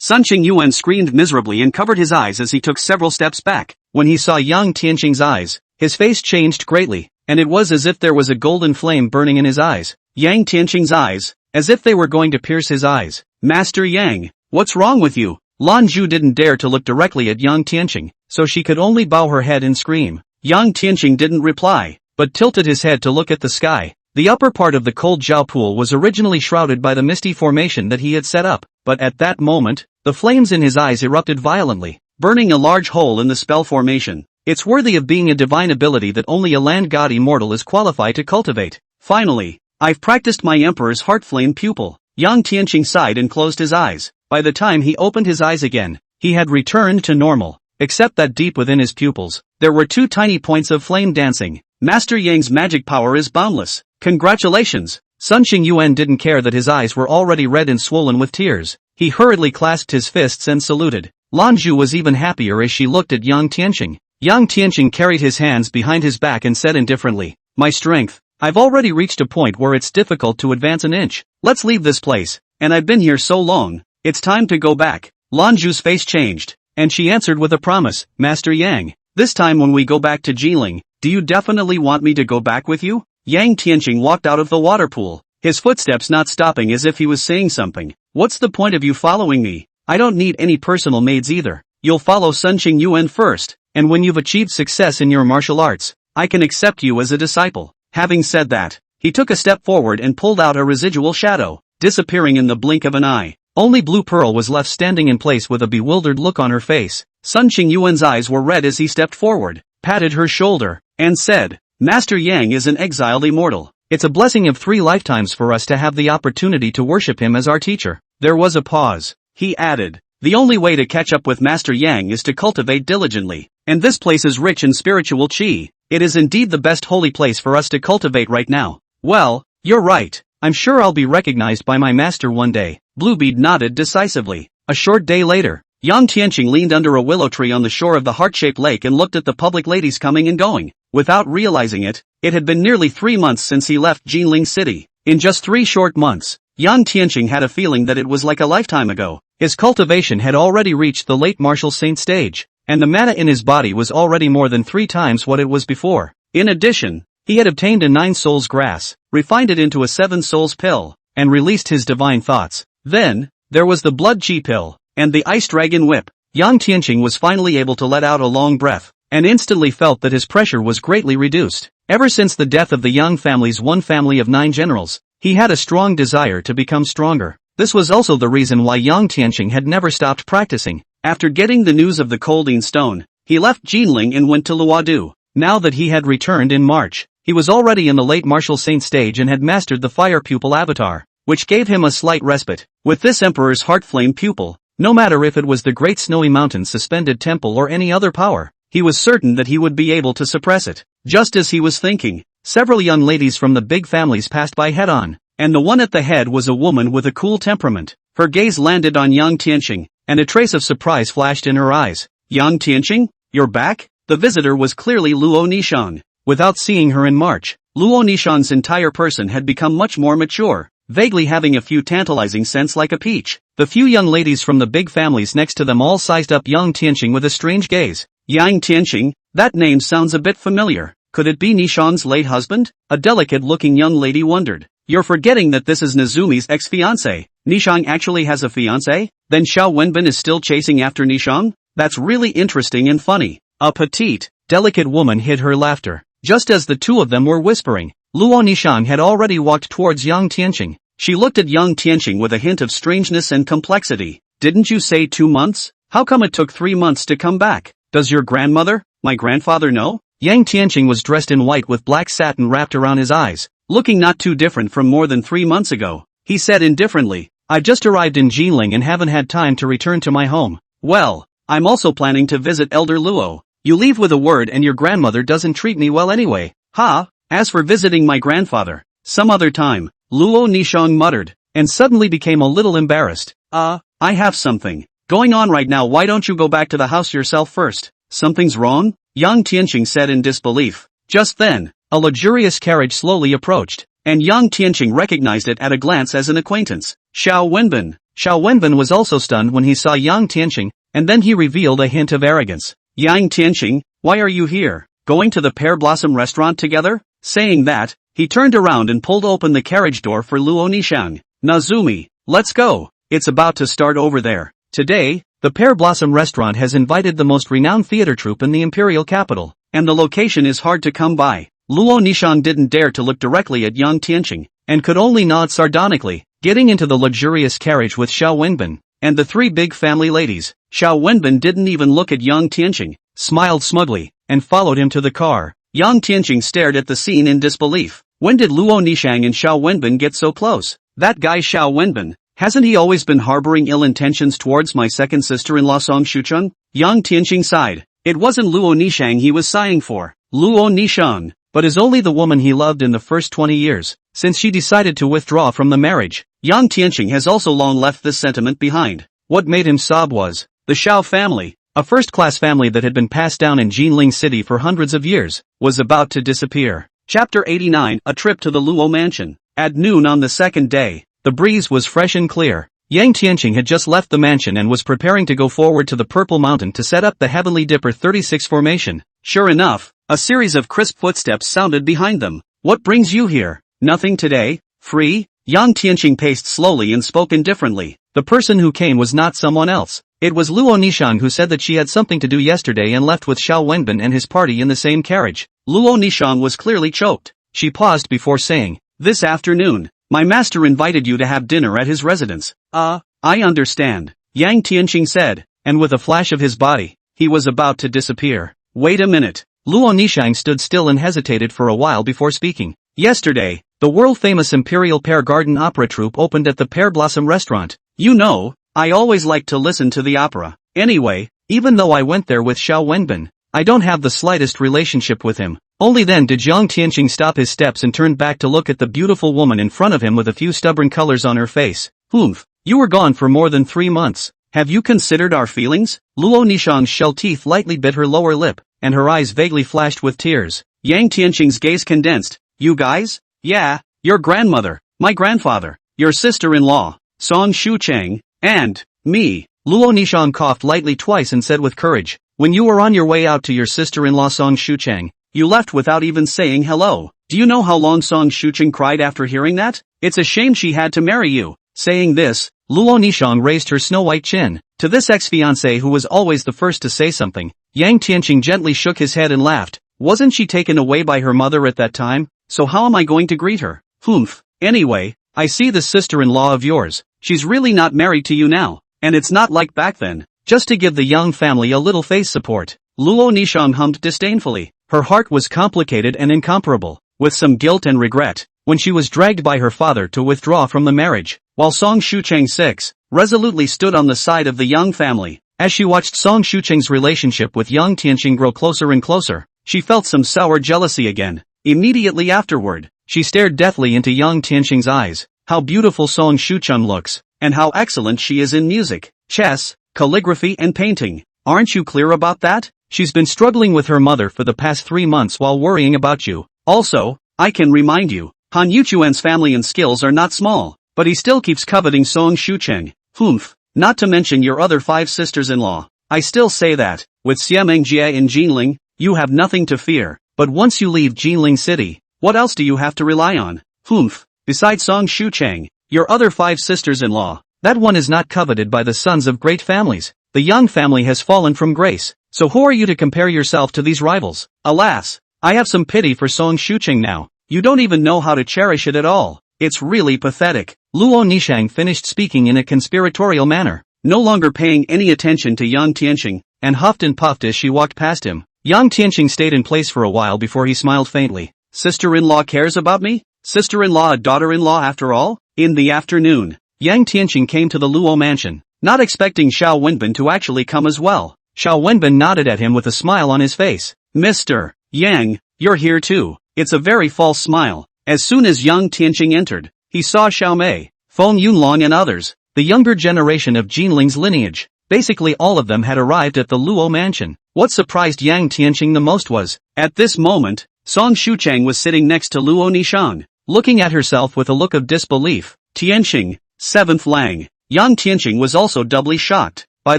Sun Qingyuan screamed miserably and covered his eyes as he took several steps back. When he saw Yang Tianqing's eyes, his face changed greatly, and it was as if there was a golden flame burning in his eyes. Yang Tianqing's eyes, as if they were going to pierce his eyes. Master Yang, what's wrong with you? Lan Zhu didn't dare to look directly at Yang Tianqing, so she could only bow her head and scream. Yang Tianqing didn't reply, but tilted his head to look at the sky. The upper part of the cold Jiao pool was originally shrouded by the misty formation that he had set up, but at that moment, the flames in his eyes erupted violently, burning a large hole in the spell formation. It's worthy of being a divine ability that only a land god immortal is qualified to cultivate. Finally, I've practiced my Emperor's Heart Flame pupil. Yang Tianqing sighed and closed his eyes. By the time he opened his eyes again, he had returned to normal. except that deep within his pupils, there were two tiny points of flame dancing. Master Yang's magic power is boundless. Congratulations! Sun Xingyuan didn't care that his eyes were already red and swollen with tears. He hurriedly clasped his fists and saluted. Lanzhu was even happier as she looked at Yang Tianqing. Yang Tianqing carried his hands behind his back and said indifferently, "My strength. I've already reached a point where it's difficult to advance an inch. Let's leave this place. And I've been here so long. It's time to go back." Lanzhu's face changed, and she answered with a promise, "Master Yang, this time when we go back to Jilin, do you definitely want me to go back with you?" Yang Tianqing walked out of the water pool, his footsteps not stopping as if he was saying something. "What's the point of you following me? I don't need any personal maids either. You'll follow Sun Xingyuan first, and when you've achieved success in your martial arts, I can accept you as a disciple." Having said that, he took a step forward and pulled out a residual shadow, disappearing in the blink of an eye. Only Blue Pearl was left standing in place with a bewildered look on her face. Sun Xingyuan's eyes were red as he stepped forward, patted her shoulder, and said, "Master Yang is an exiled immortal. It's a blessing of 3 lifetimes for us to have the opportunity to worship him as our teacher." There was a pause. He added, "The only way to catch up with Master Yang is to cultivate diligently, and this place is rich in spiritual qi. It is indeed the best holy place for us to cultivate right now." "Well, you're right. I'm sure I'll be recognized by my master one day." Bluebeard nodded decisively. A short day later, Yang Tianqing leaned under a willow tree on the shore of the heart-shaped lake and looked at the public ladies coming and going. Without realizing it, it had been nearly 3 months since he left Jinling City. In just 3 short months, Yang Tianqing had a feeling that it was like a lifetime ago. His cultivation had already reached the late martial saint stage, and the mana in his body was already more than 3 times what it was before. In addition, he had obtained a 9 souls grass, refined it into a 7 souls pill, and released his divine thoughts. Then, there was the blood chi pill, and the ice dragon whip. Yang Tianqing was finally able to let out a long breath, and instantly felt that his pressure was greatly reduced. Ever since the death of the Yang family's one family of 9 generals, he had a strong desire to become stronger. This was also the reason why Yang Tianqing had never stopped practicing. After getting the news of the Colding Stone, he left Jinling and went to Luodu. Now that he had returned in March, he was already in the late martial saint stage and had mastered the fire pupil avatar, which gave him a slight respite. With this emperor's heart flame pupil, no matter if it was the great snowy mountain suspended temple or any other power, he was certain that he would be able to suppress it. Just as he was thinking, several young ladies from the big families passed by head-on, and the one at the head was a woman with a cool temperament. Her gaze landed on Yang Tianqing, and a trace of surprise flashed in her eyes. "Yang Tianqing, you're back?" The visitor was clearly Luo Nishang. Without seeing her in March, Luo Nishang's entire person had become much more mature, vaguely having a few tantalizing scents like a peach. The few young ladies from the big families next to them all sized up Yang Tianqing with a strange gaze. "Yang Tianqing, that name sounds a bit familiar. Could it be Nishang's late husband?" A delicate-looking young lady wondered. "You're forgetting that this is Nazumi's ex-fiancé. Nishang actually has a fiancé? Then Xiao Wenbin is still chasing after Nishang? That's really interesting and funny." A petite, delicate woman hid her laughter. Just as the two of them were whispering, Luo Nishang had already walked towards Yang Tianqing. She looked at Yang Tianqing with a hint of strangeness and complexity. "Didn't you say 2 months? How come it took 3 months to come back? Does your grandmother, my grandfather, know?" Yang Tianqing was dressed in white with black satin wrapped around his eyes, looking not too different from more than 3 months ago. He said indifferently, "I just arrived in Jinling and haven't had time to return to my home. Well, I'm also planning to visit Elder Luo. You leave with a word and your grandmother doesn't treat me well anyway." "Ha, as for visiting my grandfather, some other time," Luo Nishang muttered, and suddenly became a little embarrassed. I have something going on right now. Why don't you go back to the house yourself first?" "Something's wrong?" Yang Tianqing said in disbelief. Just then, a luxurious carriage slowly approached, and Yang Tianqing recognized it at a glance as an acquaintance. Xiao Wenbin. Xiao Wenbin was also stunned when he saw Yang Tianqing, and then he revealed a hint of arrogance. "Yang Tianqing, why are you here? Going to the Pear Blossom restaurant together?" Saying that, he turned around and pulled open the carriage door for Luo Nishang. "Nazumi, let's go. It's about to start over there." Today, the Pear Blossom restaurant has invited the most renowned theater troupe in the imperial capital, and the location is hard to come by. Luo Nishang didn't dare to look directly at Yang Tianqing, and could only nod sardonically. Getting into the luxurious carriage with Xiao Wenbin and the 3 big family ladies, Xiao Wenbin didn't even look at Yang Tianqing, smiled smugly, and followed him to the car. Yang Tianqing stared at the scene in disbelief. When did Luo Nishang and Xiao Wenbin get so close? That guy Xiao Wenbin, hasn't he always been harboring ill intentions towards my second sister-in-law Song Shuchun? Yang Tianqing sighed. It wasn't Luo Nishang he was sighing for. Luo Nishang, but is only the woman he loved in the first 20 years, since she decided to withdraw from the marriage. Yang Tianqing has also long left this sentiment behind. What made him sob was the Shao family, a first-class family that had been passed down in Jinling City for hundreds of years, was about to disappear. Chapter 89, A Trip to the Luo Mansion. At noon on the second day, the breeze was fresh and clear. Yang Tianqing had just left the mansion and was preparing to go forward to the Purple Mountain to set up the Heavenly Dipper 36 formation. Sure enough, a series of crisp footsteps sounded behind them. What brings you here? Nothing today? Free? Yang Tianqing paced slowly and spoke indifferently. The person who came was not someone else. It was Luo Nishang who said that she had something to do yesterday and left with Xiao Wenbin and his party in the same carriage. Luo Nishang was clearly choked. She paused before saying, "This afternoon, my master invited you to have dinner at his residence." I understand, Yang Tianqing said, and with a flash of his body, he was about to disappear. Wait a minute. Luo Nishang stood still and hesitated for a while before speaking. Yesterday, the world-famous Imperial Pear Garden Opera Troupe opened at the Pear Blossom restaurant. You know, I always liked to listen to the opera. Anyway, even though I went there with Xiao Wenbin, I don't have the slightest relationship with him. Only then did Yang Tianqing stop his steps and turn back to look at the beautiful woman in front of him with a few stubborn colors on her face. Humph, you were gone for more than 3 months. Have you considered our feelings? Luo Nishang's shell teeth lightly bit her lower lip, and her eyes vaguely flashed with tears. Yang Tianqing's gaze condensed. You guys? Yeah, your grandmother, my grandfather, your sister-in-law, Song Shucheng, and me. Luo Nishang coughed lightly twice and said with courage, when you were on your way out to your sister-in-law Song Shucheng, you left without even saying hello. Do you know how long Song Shucheng cried after hearing that? It's a shame she had to marry you. Saying this, Luo Nishang raised her snow-white chin. To this ex-fiancé who was always the first to say something, Yang Tianqing gently shook his head and laughed. Wasn't she taken away by her mother at that time? So how am I going to greet her? Humph. Anyway, I see this sister-in-law of yours. She's really not married to you now. And it's not like back then. Just to give the Yang family a little face support. Luo Nishang hummed disdainfully. Her heart was complicated and incomparable, with some guilt and regret, when she was dragged by her father to withdraw from the marriage, while Song Shucheng 6 resolutely stood on the side of the Yang family. As she watched Song Shucheng's relationship with Yang Tianqing grow closer and closer, she felt some sour jealousy again. Immediately afterward, she stared deathly into Yang Tianqing's eyes. How beautiful Song Shucheng looks, and how excellent she is in music, chess, calligraphy and painting. Aren't you clear about that? She's been struggling with her mother for the past 3 months while worrying about you. Also, I can remind you, Han Yuchuan's family and skills are not small, but he still keeps coveting Song Shucheng. Humph, not to mention your other 5 sisters-in-law. I still say that, with Xiameng Jie in Jinling, you have nothing to fear, but once you leave Jinling City, what else do you have to rely on? Humph, besides Song Shucheng, your other 5 sisters-in-law, that one is not coveted by the sons of great families. The Yang family has fallen from grace. So who are you to compare yourself to these rivals? Alas, I have some pity for Song Shucheng now. You don't even know how to cherish it at all. It's really pathetic. Luo Nishang finished speaking in a conspiratorial manner, no longer paying any attention to Yang Tianqing, and huffed and puffed as she walked past him. Yang Tianqing stayed in place for a while before he smiled faintly. Sister-in-law cares about me? Sister-in-law a daughter-in-law after all? In the afternoon, Yang Tianqing came to the Luo mansion, not expecting Xiao Wenbin to actually come as well. Xiao Wenbin nodded at him with a smile on his face. Mr. Yang, you're here too. It's a very false smile. As soon as Yang Tianqing entered, he saw Xiao Mei, Feng Yunlong and others, the younger generation of Jinling's lineage. Basically all of them had arrived at the Luo mansion. What surprised Yang Tianqing the most was, at this moment, Song Shucheng was sitting next to Luo Nishang, looking at herself with a look of disbelief. Tianqing, 7th Lang. Yang Tianqing was also doubly shocked. By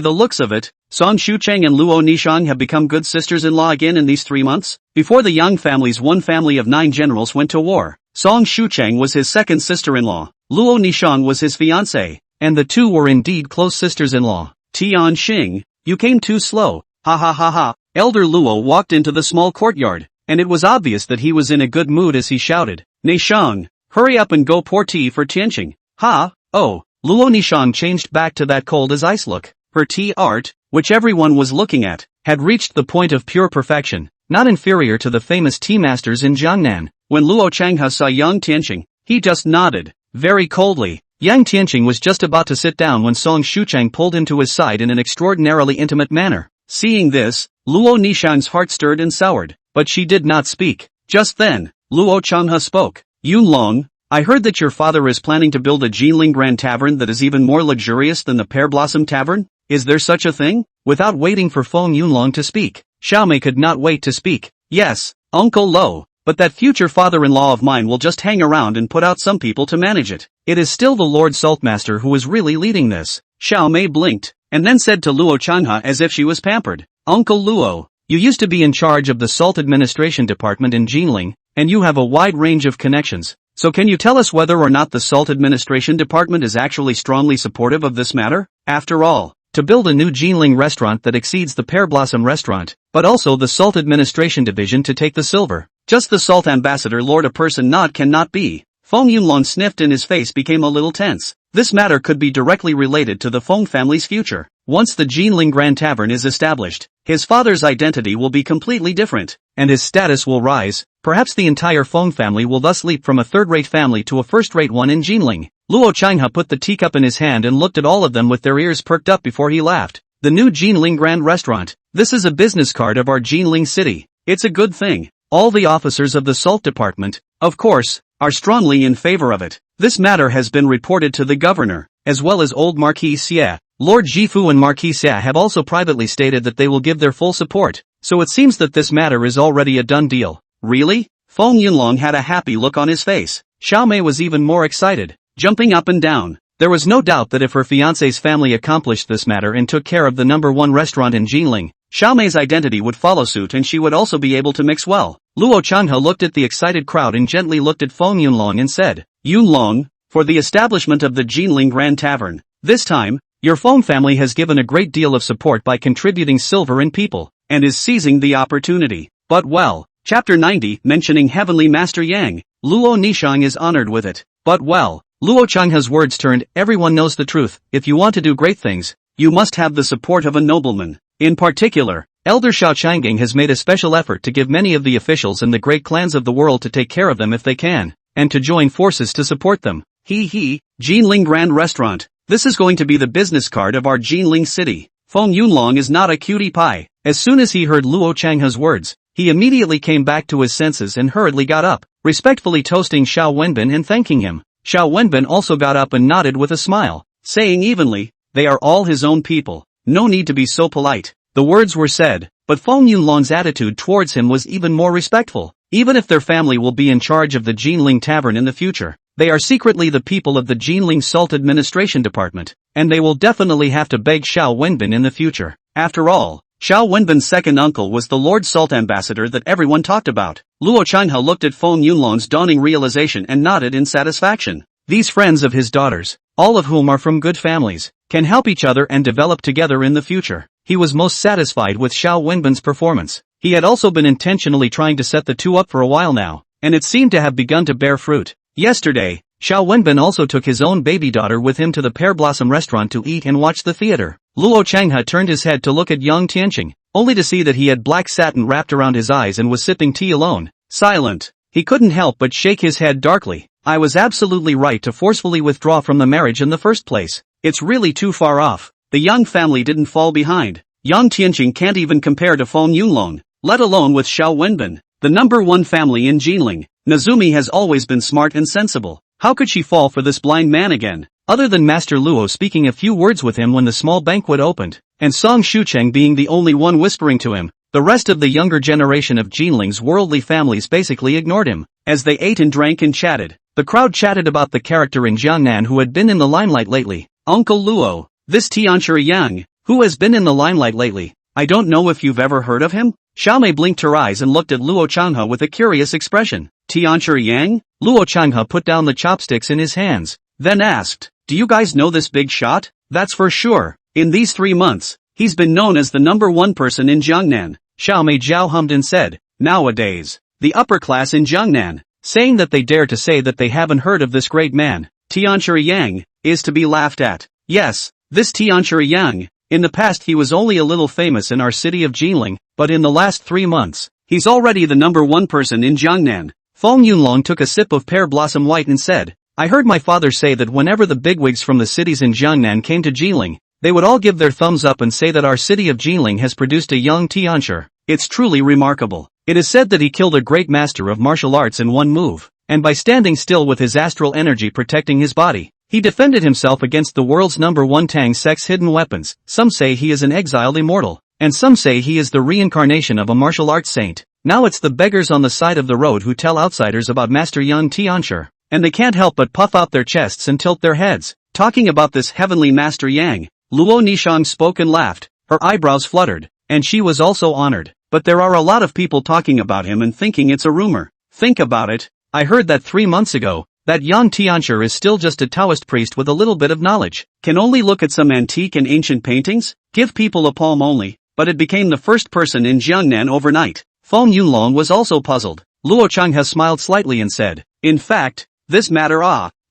the looks of it, Song Shucheng and Luo Nishang have become good sisters-in-law again in these 3 months. Before the Yang family's one family of 9 generals went to war, Song Shucheng was his second sister-in-law, Luo Nishang was his fiancée, and the two were indeed close sisters-in-law. Tianqing, you came too slow, ha ha ha ha. Elder Luo walked into the small courtyard, and it was obvious that he was in a good mood as he shouted, Nishang, hurry up and go pour tea for Tianqing. Ha, oh, Luo Nishang changed back to that cold as ice look. Her tea art, which everyone was looking at, had reached the point of pure perfection, not inferior to the famous tea masters in Jiangnan. When Luo Changhe saw Yang Tianqing, he just nodded, very coldly. Yang Tianqing was just about to sit down when Song Shucheng pulled him to his side in an extraordinarily intimate manner. Seeing this, Luo Nishang's heart stirred and soured, but she did not speak. Just then, Luo Changhe spoke. Yunlong, I heard that your father is planning to build a Jinling Grand Tavern that is even more luxurious than the Pear Blossom Tavern? Is there such a thing? Without waiting for Feng Yunlong to speak, Xiaomei could not wait to speak. Yes, Uncle Lo, but that future father-in-law of mine will just hang around and put out some people to manage it. It is still the Lord Saltmaster who is really leading this. Xiaomei blinked, and then said to Luo Changhe as if she was pampered. Uncle Luo, you used to be in charge of the Salt Administration Department in Jinling, and you have a wide range of connections. So can you tell us whether or not the Salt Administration Department is actually strongly supportive of this matter? After all, to build a new Jinling restaurant that exceeds the Pear Blossom restaurant, but also the Salt Administration Division to take the silver. Just the Salt Ambassador Lord a person not cannot be. Feng Yunlong sniffed and his face became a little tense. This matter could be directly related to the Feng family's future. Once the Jinling Grand Tavern is established, his father's identity will be completely different, and his status will rise. Perhaps the entire Feng family will thus leap from a third-rate family to a first-rate one in Jinling. Luo Changhe put the teacup in his hand and looked at all of them with their ears perked up before he laughed. The new Jinling Grand Restaurant. This is a business card of our Jinling city. It's a good thing. All the officers of the Salt Department, of course, are strongly in favor of it. This matter has been reported to the governor, as well as old Marquis Xie. Lord Jifu and Marquis Xie have also privately stated that they will give their full support, so it seems that this matter is already a done deal. Really? Feng Yunlong had a happy look on his face. Xiaomei was even more excited, jumping up and down. There was no doubt that if her fiancé's family accomplished this matter and took care of the #1 restaurant in Jinling, Xiaomei's identity would follow suit and she would also be able to mix well. Luo Changhe looked at the excited crowd and gently looked at Feng Yunlong and said, Yunlong, for the establishment of the Jinling Grand Tavern, this time, your Feng family has given a great deal of support by contributing silver and people, and is seizing the opportunity. But well, Chapter 90, mentioning Heavenly Master Yang, Luo Nishang is honored with it. But well, Luo Changhe's words turned, everyone knows the truth, if you want to do great things, you must have the support of a nobleman. In particular, Elder Shao Changang has made a special effort to give many of the officials and the great clans of the world to take care of them if they can, and to join forces to support them. Jinling Grand Restaurant. This is going to be the business card of our Jinling city. Feng Yunlong is not a cutie pie. As soon as he heard Luo Changhe's words, he immediately came back to his senses and hurriedly got up, respectfully toasting Xiao Wenbin and thanking him. Xiao Wenbin also got up and nodded with a smile, saying evenly, they are all his own people. No need to be so polite. The words were said, but Feng Yunlong's attitude towards him was even more respectful. Even if their family will be in charge of the Jinling Tavern in the future, they are secretly the people of the Jinling Salt Administration Department, and they will definitely have to beg Xiao Wenbin in the future. After all, Xiao Wenbin's second uncle was the Lord Salt Ambassador that everyone talked about. Luo Changhe looked at Feng Yunlong's dawning realization and nodded in satisfaction. These friends of his daughters, all of whom are from good families, can help each other and develop together in the future. He was most satisfied with Xiao Wenbin's performance. He had also been intentionally trying to set the two up for a while now, and it seemed to have begun to bear fruit. Yesterday, Xiao Wenbin also took his own baby daughter with him to the Pear Blossom restaurant to eat and watch the theater. Luo Changhe turned his head to look at Yang Tian, only to see that he had black satin wrapped around his eyes and was sipping tea alone. Silent. He couldn't help but shake his head darkly. I was absolutely right to forcefully withdraw from the marriage in the first place. It's really too far off. The Yang family didn't fall behind. Yang Tian can't even compare to Feng Yunlong, let alone with Xiao Wenbin, the #1 family in Jinling. Nazumi has always been smart and sensible. How could she fall for this blind man again? Other than Master Luo speaking a few words with him when the small banquet opened, and Song Shucheng being the only one whispering to him, the rest of the younger generation of Jinling's worldly families basically ignored him. As they ate and drank and chatted, the crowd chatted about the character in Jiangnan who had been in the limelight lately. Uncle Luo, this Tianchi Yang, who has been in the limelight lately. I don't know if you've ever heard of him? Xiaomei blinked her eyes and looked at Luo Changhe with a curious expression. Tianchi Yang? Luo Changhe put down the chopsticks in his hands, then asked, do you guys know this big shot? That's for sure. In these 3 months, he's been known as the #1 person in Jiangnan. Xiaomei Jiao hummed and said, nowadays, the upper class in Jiangnan, saying that they dare to say that they haven't heard of this great man, Tianchi Yang, is to be laughed at. Yes, this Tianchi Yang. In the past he was only a little famous in our city of Jinling, but in the last 3 months, he's already the #1 person in Jiangnan. Feng Yunlong took a sip of pear blossom white and said, I heard my father say that whenever the bigwigs from the cities in Jiangnan came to Jinling, they would all give their thumbs up and say that our city of Jinling has produced a young Tianshi. It's truly remarkable. It is said that he killed a great master of martial arts in one move, and by standing still with his astral energy protecting his body, he defended himself against the world's #1 Tang sex hidden weapons. Some say he is an exiled immortal, and some say he is the reincarnation of a martial arts saint. Now it's the beggars on the side of the road who tell outsiders about Master Young Tianshi, and they can't help but puff out their chests and tilt their heads. Talking about this heavenly Master Yang, Luo Nishang spoke and laughed, her eyebrows fluttered, and she was also honored. But there are a lot of people talking about him and thinking it's a rumor. Think about it. I heard that 3 months ago, that Yang Tianshi is still just a Taoist priest with a little bit of knowledge. Can only look at some antique and ancient paintings? Give people a palm only. But it became the first person in Jiangnan overnight. Feng Yunlong was also puzzled. Luo Changhe smiled slightly and said, in fact, this matter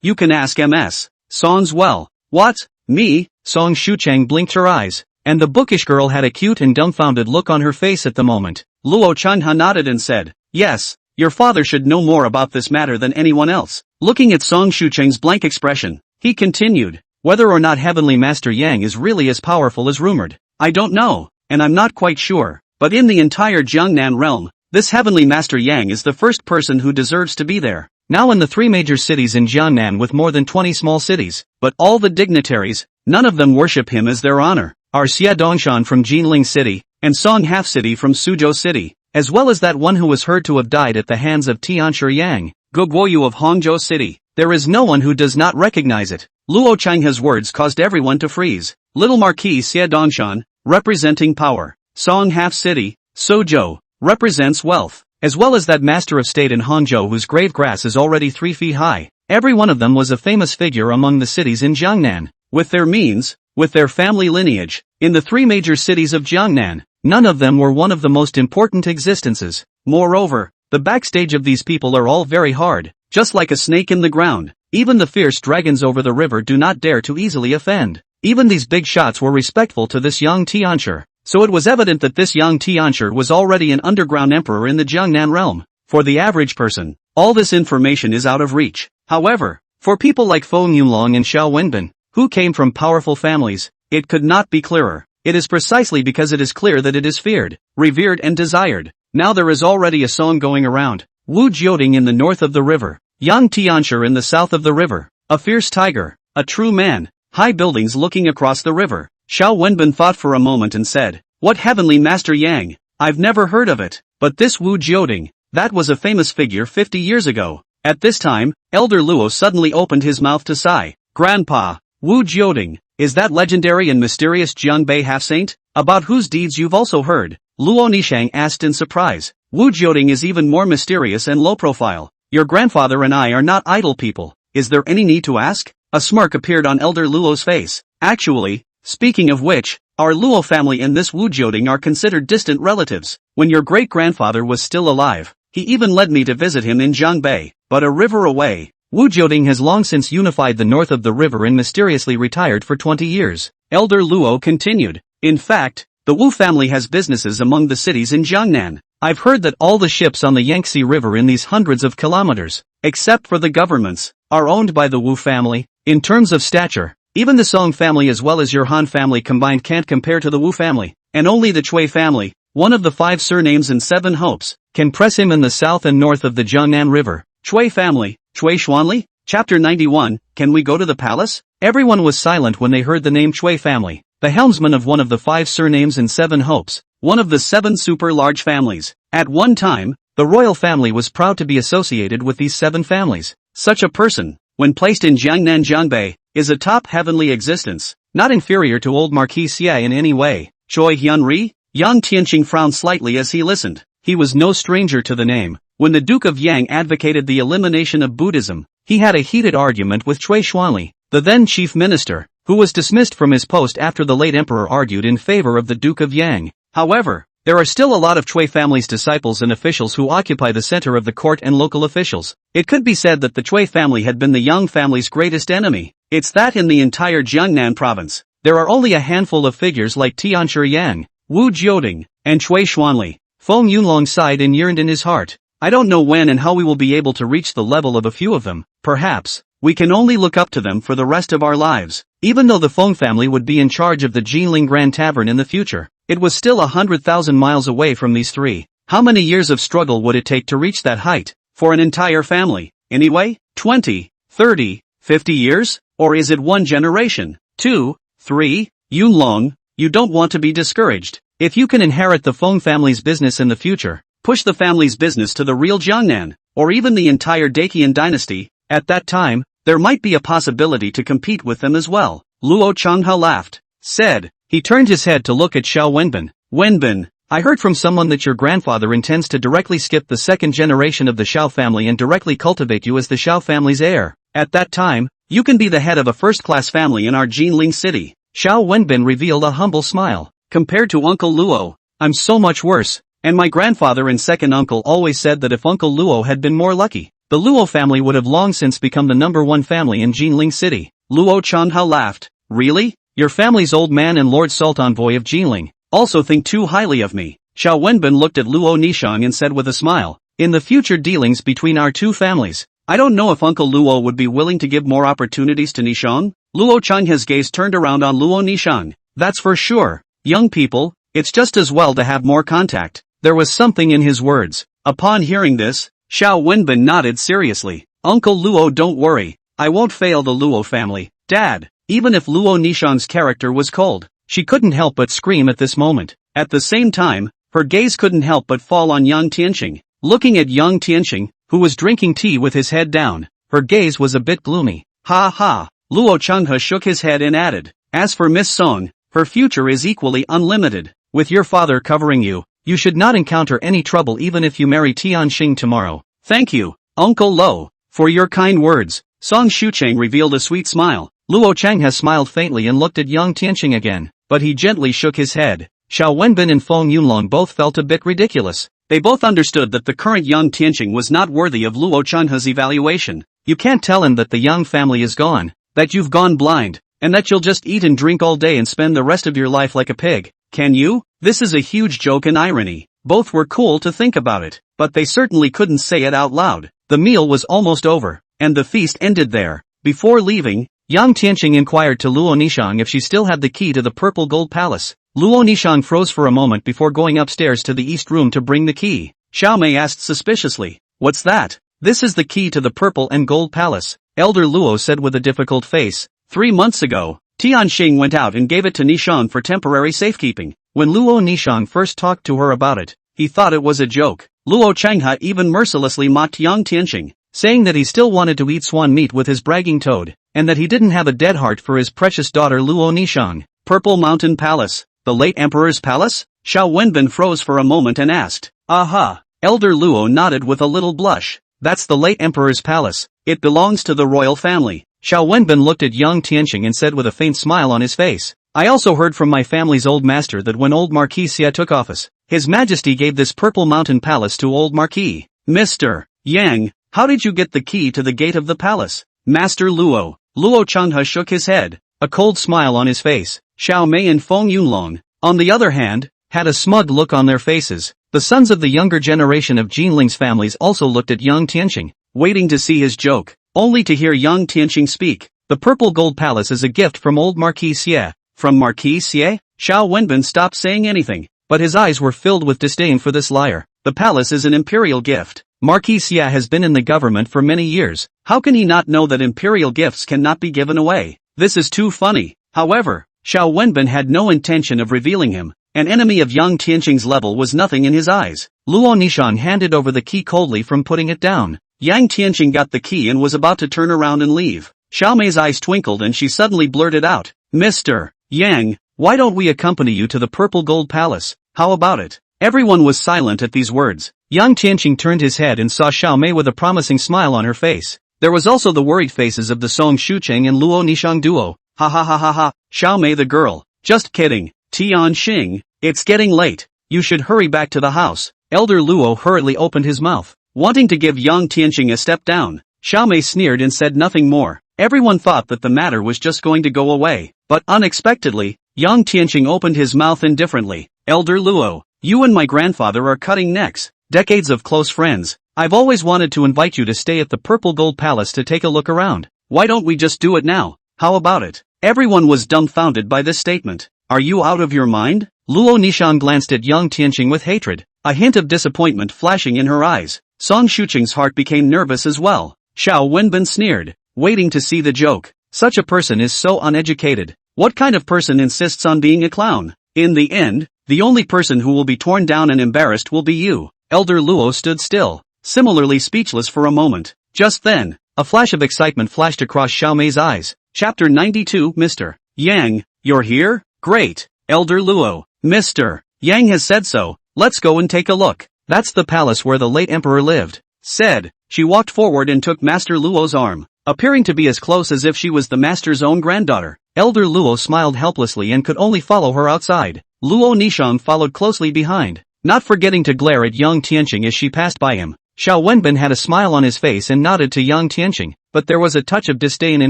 you can ask MS. Song's well. What? Me? Song Shucheng blinked her eyes, and the bookish girl had a cute and dumbfounded look on her face at the moment. Luo Changhe nodded and said, yes, your father should know more about this matter than anyone else. Looking at Song Shucheng's blank expression, he continued, whether or not Heavenly Master Yang is really as powerful as rumored, I don't know, and I'm not quite sure, but in the entire Jiangnan realm, this Heavenly Master Yang is the first person who deserves to be there. Now in the 3 major cities in Jiangnan with more than 20 small cities, but all the dignitaries, none of them worship him as their honor, are Xia Dongshan from Jinling City, and Song Half City from Suzhou City, as well as that one who was heard to have died at the hands of Tianshi Yang, Guoguoyu of Hangzhou City. There is no one who does not recognize it. Luo Changhe's words caused everyone to freeze. Little Marquis Xia Dongshan, representing power. Song Half City, Suzhou, represents wealth, as well as that master of state in Hangzhou whose grave grass is already 3 feet high. Every one of them was a famous figure among the cities in Jiangnan. With their means, with their family lineage, in the 3 major cities of Jiangnan, none of them were one of the most important existences. Moreover, the backstage of these people are all very hard, just like a snake in the ground. Even the fierce dragons over the river do not dare to easily offend. Even these big shots were respectful to this young Tianshi. So it was evident that this young Tianshi was already an underground emperor in the Jiangnan realm. For the average person, all this information is out of reach. However, for people like Feng Yunlong and Xiao Wenbin, who came from powerful families, it could not be clearer. It is precisely because it is clear that it is feared, revered and desired. Now there is already a song going around. Wu Jioding in the north of the river, Yang Tianshi in the south of the river, a fierce tiger, a true man, high buildings looking across the river. Xiao Wenbin thought for a moment and said, what Heavenly Master Yang? I've never heard of it. But this Wu Jioding, that was a famous figure 50 years ago. At this time, Elder Luo suddenly opened his mouth to sigh. Grandpa, Wu Jioding, is that legendary and mysterious Jiangbei half-saint, about whose deeds you've also heard? Luo Nishang asked in surprise. Wu Jioding is even more mysterious and low-profile. Your grandfather and I are not idle people. Is there any need to ask? A smirk appeared on Elder Luo's face. Actually, speaking of which, our Luo family and this Wu Jioding are considered distant relatives. When your great-grandfather was still alive, he even led me to visit him in Jiangbei, but a river away. Wu Jioding has long since unified the north of the river and mysteriously retired for 20 years. Elder Luo continued. In fact, the Wu family has businesses among the cities in Jiangnan. I've heard that all the ships on the Yangtze River in these hundreds of kilometers, except for the governments, are owned by the Wu family. In terms of stature, even the Song family as well as your Han family combined can't compare to the Wu family, and only the Chui family, one of the 5 surnames and 7 hopes, can press him in the south and north of the Jiangnan River. Chui family, Chui Xuanli? Chapter 91, Can we go to the palace? Everyone was silent when they heard the name Chui family, the helmsman of one of the 5 surnames and 7 hopes, one of the 7 super large families. At one time, the royal family was proud to be associated with these 7 families. Such a person, when placed in Jiangnan Jiangbei, is a top heavenly existence, not inferior to old Marquis Xie in any way. Choi Hyunri? Yang Tianqing frowned slightly as he listened. He was no stranger to the name. When the Duke of Yang advocated the elimination of Buddhism, he had a heated argument with Chui Xuanli, the then chief minister, who was dismissed from his post after the late emperor argued in favor of the Duke of Yang. However, there are still a lot of Chui family's disciples and officials who occupy the center of the court and local officials. It could be said that the Chui family had been the Yang family's greatest enemy. It's that in the entire Jiangnan province, there are only a handful of figures like Tianshi Yang, Wu Jioding, and Chui Xuanli. Feng Yunlong sighed and yearned in his heart. I don't know when and how we will be able to reach the level of a few of them. Perhaps, we can only look up to them for the rest of our lives. Even though the Feng family would be in charge of the Jinling Grand Tavern in the future, it was still 100,000 miles away from these three. How many years of struggle would it take to reach that height? For an entire family, anyway? 20, 30, 50 years? Or is it one generation? 2, 3? Yunlong, you don't want to be discouraged. If you can inherit the Feng family's business in the future, push the family's business to the real Jiangnan, or even the entire Daqian dynasty, at that time, there might be a possibility to compete with them as well. Luo Changhe laughed, said. He turned his head to look at Xiao Wenbin. Wenbin, I heard from someone that your grandfather intends to directly skip the second generation of the Xiao family and directly cultivate you as the Xiao family's heir. At that time, you can be the head of a first-class family in our Jinling city. Xiao Wenbin revealed a humble smile. Compared to Uncle Luo, I'm so much worse, and my grandfather and second uncle always said that if Uncle Luo had been more lucky, the Luo family would have long since become the #1 family in Jinling City. Luo Changhe laughed. Really? Your family's old man and Lord Salt Envoy of Jinling also think too highly of me. Xiao Wenbin looked at Luo Nishang and said with a smile, in the future dealings between our two families, I don't know if Uncle Luo would be willing to give more opportunities to Nishang. Luo Changhe's gaze turned around on Luo Nishang. That's for sure. Young people, it's just as well to have more contact. There was something in his words. Upon hearing this, Xiao Wenbin nodded seriously. Uncle Luo, don't worry. I won't fail the Luo family. Dad, even if Luo Nishang's character was cold, she couldn't help but scream at this moment. At the same time, her gaze couldn't help but fall on Yang Tianqing. Looking at Yang Tianqing, who was drinking tea with his head down, her gaze was a bit gloomy. Ha ha. Luo Changhe shook his head and added, as for Miss Song, her future is equally unlimited. With your father covering you, you should not encounter any trouble even if you marry Tianxing tomorrow. Thank you, Uncle Lo, for your kind words. Song Shucheng revealed a sweet smile. Luo Changhe smiled faintly and looked at Yang Tianqing again, but he gently shook his head. Xiao Wenbin and Feng Yunlong both felt a bit ridiculous. They both understood that the current Yang Tianqing was not worthy of Luo Changhe's evaluation. You can't tell him that the Yang family is gone, that you've gone blind, and that you'll just eat and drink all day and spend the rest of your life like a pig. Can you? This is a huge joke and irony. Both were cool to think about it, but they certainly couldn't say it out loud. The meal was almost over, and the feast ended there. Before leaving, Yang Tianqing inquired to Luo Nishang if she still had the key to the Purple Gold Palace. Luo Nishang froze for a moment before going upstairs to the east room to bring the key. Xiao Mei asked suspiciously, what's that? This is the key to the Purple and Gold Palace, Elder Luo said with a difficult face. 3 months ago, Tianxing went out and gave it to Nishang for temporary safekeeping. When Luo Nishang first talked to her about it, he thought it was a joke. Luo Changhe even mercilessly mocked Yang Tianqing, saying that he still wanted to eat swan meat with his bragging toad, and that he didn't have a dead heart for his precious daughter Luo Nishang. Purple Mountain Palace, the late Emperor's palace? Xiao Wenbin froze for a moment and asked. Aha! Elder Luo nodded with a little blush. That's the late Emperor's palace. It belongs to the royal family. Xiao Wenbin looked at Yang Tianqing and said with a faint smile on his face. I also heard from my family's old master that when old Marquis Xie took office, His Majesty gave this Purple Mountain Palace to old Marquis. Mr. Yang, how did you get the key to the gate of the palace? Master Luo. Luo Changhe shook his head, a cold smile on his face. Xiao Mei and Feng Yunlong, on the other hand, had a smug look on their faces. The sons of the younger generation of Jinling's families also looked at Yang Tianqing, waiting to see his joke, only to hear Yang Tianqing speak. The Purple Gold Palace is a gift from old Marquis Xie. From Marquis Xie? Xiao Wenbin stopped saying anything, but his eyes were filled with disdain for this liar. The palace is an imperial gift. Marquis Xie has been in the government for many years. How can he not know that imperial gifts cannot be given away? This is too funny. However, Xiao Wenbin had no intention of revealing him. An enemy of Yang Tianqing's level was nothing in his eyes. Luo Nishang handed over the key coldly from putting it down. Yang Tianqing got the key and was about to turn around and leave. Xiao Mei's eyes twinkled and she suddenly blurted out, Mr. Yang, why don't we accompany you to the Purple Gold Palace? How about it? Everyone was silent at these words. Yang Tianqing turned his head and saw Xiao Mei with a promising smile on her face. There was also the worried faces of the Song Shucheng and Luo Nishang duo. Ha ha ha ha ha, Xiao Mei the girl. Just kidding. Tianxing, it's getting late. You should hurry back to the house. Elder Luo hurriedly opened his mouth, wanting to give Yang Tianqing a step down. Xiao Mei sneered and said nothing more. Everyone thought that the matter was just going to go away, but unexpectedly, Yang Tianqing opened his mouth indifferently. Elder Luo, you and my grandfather are cutting necks, decades of close friends. I've always wanted to invite you to stay at the Purple Gold Palace to take a look around. Why don't we just do it now? How about it? Everyone was dumbfounded by this statement. Are you out of your mind? Luo Nishang glanced at Yang Tianqing with hatred, a hint of disappointment flashing in her eyes. Song Shuqing's heart became nervous as well. Xiao Wenbin sneered, waiting to see the joke. Such a person is so uneducated. What kind of person insists on being a clown? In the end, the only person who will be torn down and embarrassed will be you. Elder Luo stood still, similarly speechless for a moment. Just then, a flash of excitement flashed across Xiao Mei's eyes. Chapter 92 Mr. Yang, you're here? Great. Elder Luo, Mr. Yang has said so, let's go and take a look. That's the palace where the late emperor lived. Said, she walked forward and took Master Luo's arm, appearing to be as close as if she was the master's own granddaughter. Elder Luo smiled helplessly and could only follow her outside. Luo Nishang followed closely behind, not forgetting to glare at Yang Tianqing as she passed by him. Xiao Wenbin had a smile on his face and nodded to Yang Tianqing, but there was a touch of disdain in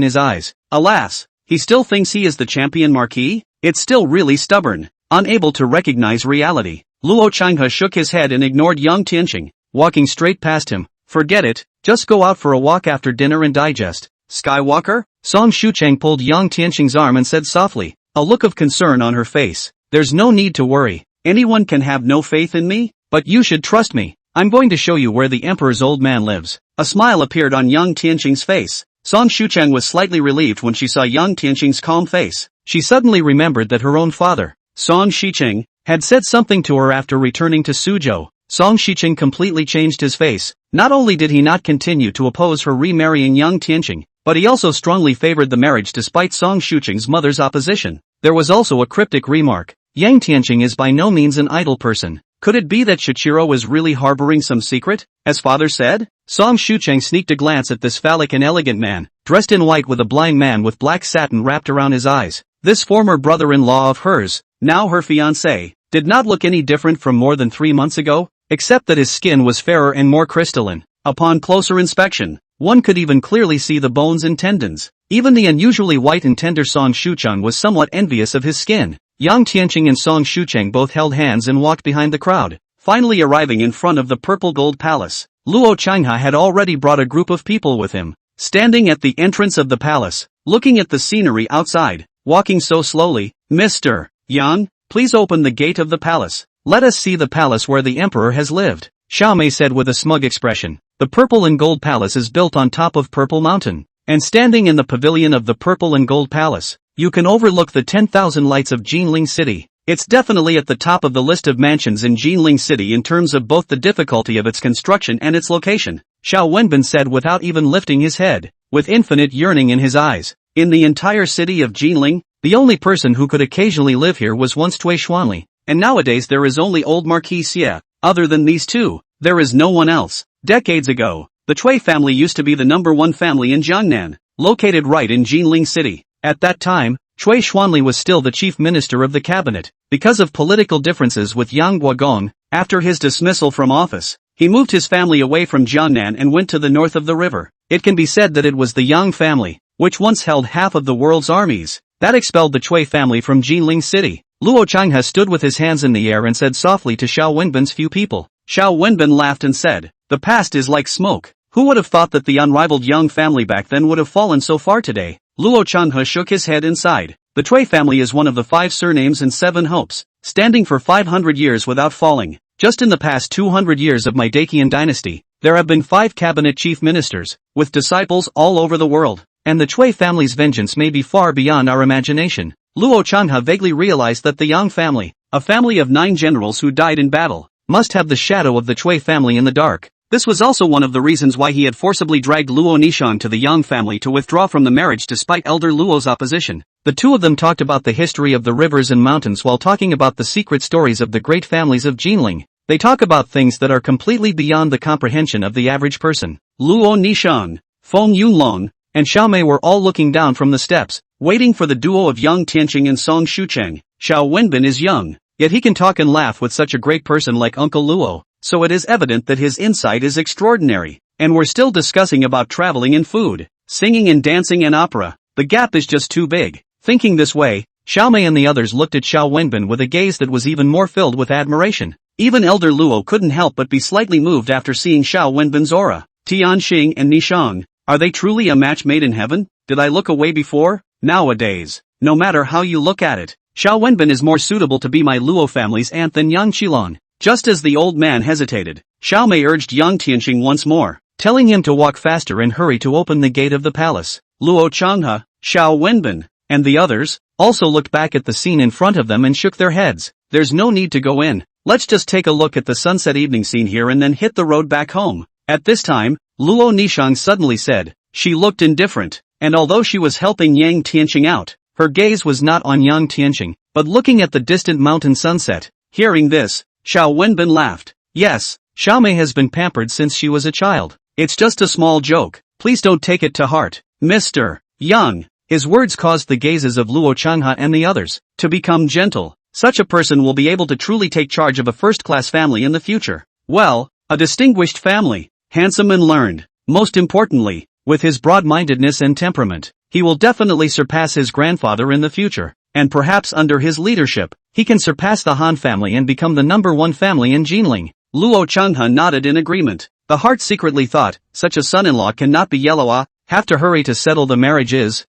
his eyes. Alas, he still thinks he is the champion marquis? It's still really stubborn, unable to recognize reality. Luo Changhe shook his head and ignored Yang Tianqing, walking straight past him. Forget it, just go out for a walk after dinner and digest. Skywalker? Song Shucheng pulled Yang Tianqing's arm and said softly, a look of concern on her face. There's no need to worry. Anyone can have no faith in me, but you should trust me. I'm going to show you where the emperor's old man lives. A smile appeared on Yang Tianqing's face. Song Shucheng was slightly relieved when she saw Yang Tianqing's calm face. She suddenly remembered that her own father, Song Shicheng, had said something to her after returning to Suzhou. Song Shicheng completely changed his face. Not only did he not continue to oppose her remarrying Yang Tianqing, but he also strongly favored the marriage despite Song Shucheng's mother's opposition. There was also a cryptic remark. Yang Tianqing is by no means an idle person. Could it be that Shichiro was really harboring some secret, as father said? Song Shucheng sneaked a glance at this phallic and elegant man, dressed in white with a blind man with black satin wrapped around his eyes. This former brother-in-law of hers, now her fiancé, did not look any different from more than 3 months ago, except that his skin was fairer and more crystalline. Upon closer inspection, one could even clearly see the bones and tendons. Even the unusually white and tender Song Shucheng was somewhat envious of his skin. Yang Tianqing and Song Shucheng both held hands and walked behind the crowd, finally arriving in front of the purple gold palace. Luo Changhe had already brought a group of people with him. Standing at the entrance of the palace, looking at the scenery outside, walking so slowly, Mr. Yang, please open the gate of the palace. Let us see the palace where the emperor has lived. Xiao Mei said with a smug expression. The purple and gold palace is built on top of Purple Mountain, and standing in the pavilion of the purple and gold palace, you can overlook the 10,000 lights of Jinling City. It's definitely at the top of the list of mansions in Jinling City in terms of both the difficulty of its construction and its location, Xiao Wenbin said without even lifting his head, with infinite yearning in his eyes. In the entire city of Jinling, the only person who could occasionally live here was once Cui Xuanli, and nowadays there is only old Marquis Xie. Other than these two, there is no one else. Decades ago, the Cui family used to be the #1 family in Jiangnan, located right in Jinling City. At that time, Cui Xuanli was still the chief minister of the cabinet. Because of political differences with Yang Guogong, after his dismissal from office, he moved his family away from Jiangnan and went to the north of the river. It can be said that it was the Yang family, which once held half of the world's armies, that expelled the Cui family from Jinling City. Luo Changhe stood with his hands in the air and said softly to Xiao Wenbin's few people. Xiao Wenbin laughed and said, the past is like smoke. Who would have thought that the unrivaled Yang family back then would have fallen so far today? Luo Changhe shook his head and sighed. The Cui family is one of the 5 surnames and 7 hopes, standing for 500 years without falling. Just in the past 200 years of my Dacian dynasty, there have been 5 cabinet chief ministers, with disciples all over the world, and the Cui family's vengeance may be far beyond our imagination. Luo Changhe vaguely realized that the Yang family, a family of 9 generals who died in battle, must have the shadow of the Cui family in the dark. This was also one of the reasons why he had forcibly dragged Luo Nishang to the Yang family to withdraw from the marriage despite Elder Luo's opposition. The two of them talked about the history of the rivers and mountains while talking about the secret stories of the great families of Jinling. They talk about things that are completely beyond the comprehension of the average person. Luo Nishang, Feng Yunlong, and Xiao Mei were all looking down from the steps, waiting for the duo of Yang Tianqing and Song Shucheng. Xiao Wenbin is young, yet he can talk and laugh with such a great person like Uncle Luo. So it is evident that his insight is extraordinary. And we're still discussing about traveling and food, singing and dancing and opera. The gap is just too big. Thinking this way, Xiao Mei and the others looked at Xiao Wenbin with a gaze that was even more filled with admiration. Even Elder Luo couldn't help but be slightly moved after seeing Xiao Wenbin's aura. Tianxing and Nishang, are they truly a match made in heaven? Did I look away before? Nowadays, no matter how you look at it, Xiao Wenbin is more suitable to be my Luo family's aunt than Yang Qilong. Just as the old man hesitated, Xiao Mei urged Yang Tianqing once more, telling him to walk faster and hurry to open the gate of the palace. Luo Changhe, Xiao Wenbin, and the others, also looked back at the scene in front of them and shook their heads. There's no need to go in. Let's just take a look at the sunset evening scene here and then hit the road back home. At this time, Luo Nishang suddenly said. She looked indifferent, and although she was helping Yang Tianqing out, her gaze was not on Yang Tianqing, but looking at the distant mountain sunset. Hearing this, Xiao Wenbin laughed. Yes, Xiao Mei has been pampered since she was a child. It's just a small joke. Please don't take it to heart, Mr. Yang. His words caused the gazes of Luo Changhe and the others to become gentle. Such a person will be able to truly take charge of a first-class family in the future. Well, a distinguished family, handsome and learned. Most importantly, with his broad-mindedness and temperament, he will definitely surpass his grandfather in the future, and perhaps under his leadership, he can surpass the Han family and become the #1 family in Jinling. Luo Changhe nodded in agreement. The heart secretly thought, such a son-in-law cannot be yellow. Have to hurry to settle the marriage.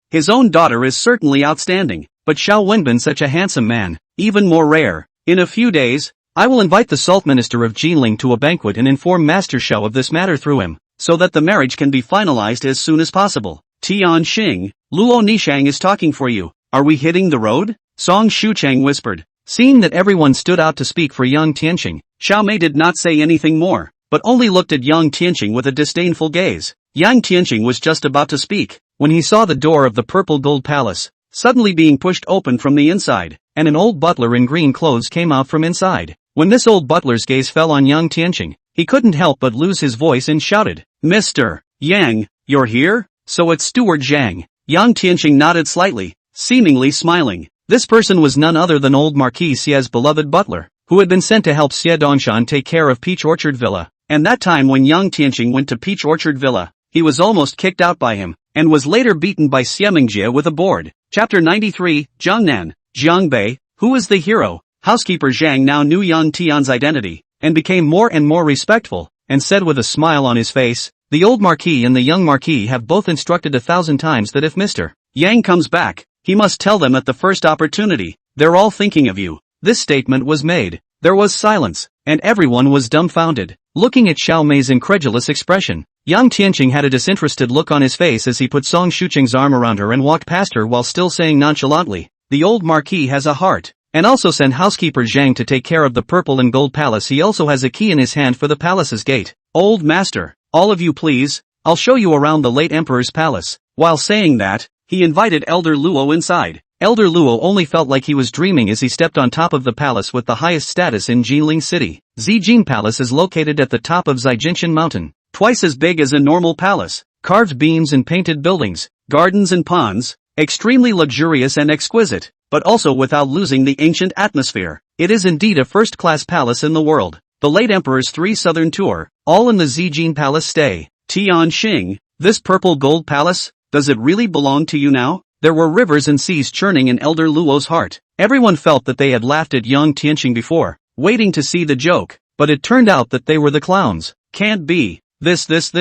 His own daughter is certainly outstanding, but Xiao Wenbin such a handsome man, even more rare. In a few days, I will invite the Salt Minister of Jinling to a banquet and inform Master Xiao of this matter through him, so that the marriage can be finalized as soon as possible. Tian Xing, Luo Nishang is talking for you. Are we hitting the road? Song Shuchang whispered. Seeing that everyone stood out to speak for Yang Tianqing, Xiao Mei did not say anything more, but only looked at Yang Tianqing with a disdainful gaze. Yang Tianqing was just about to speak, when he saw the door of the purple gold palace suddenly being pushed open from the inside, and an old butler in green clothes came out from inside. When this old butler's gaze fell on Yang Tianqing, he couldn't help but lose his voice and shouted, Mr. Yang, you're here? So it's Steward Zhang. Yang Tianqing nodded slightly, seemingly smiling. This person was none other than old Marquis Xie's beloved butler, who had been sent to help Xie Dongshan take care of Peach Orchard Villa. And that time when Yang Tianqing went to Peach Orchard Villa, he was almost kicked out by him, and was later beaten by Xie Mingjie with a board. Chapter 93, Jiangnan. Jiangbei, who was the hero? Housekeeper Zhang now knew Yang Tian's identity, and became more and more respectful, and said with a smile on his face, the old Marquis and the young Marquis have both instructed 1,000 times that if Mr. Yang comes back, he must tell them at the first opportunity. They're all thinking of you. This statement was made. There was silence, and everyone was dumbfounded, looking at Xiao Mei's incredulous expression. Yang Tianqing had a disinterested look on his face as he put Song Shucheng's arm around her and walked past her while still saying nonchalantly, the old Marquis has a heart. And also send housekeeper Zhang to take care of the purple and gold palace. He also has a key in his hand for the palace's gate. Old master, all of you please, I'll show you around the late emperor's palace. While saying that, he invited Elder Luo inside. Elder Luo only felt like he was dreaming as he stepped on top of the palace with the highest status in Jinling City. Zijin Palace is located at the top of Zijinshan Mountain, twice as big as a normal palace, carved beams and painted buildings, gardens and ponds, extremely luxurious and exquisite, but also without losing the ancient atmosphere. It is indeed a first-class palace in the world. The late emperor's 3 southern tour, all in the Zijin Palace stay. Tian Xing, this purple gold palace, does it really belong to you now? There were rivers and seas churning in Elder Luo's heart. Everyone felt that they had laughed at Yang Tianqing before, waiting to see the joke, but it turned out that they were the clowns. Can't be. This is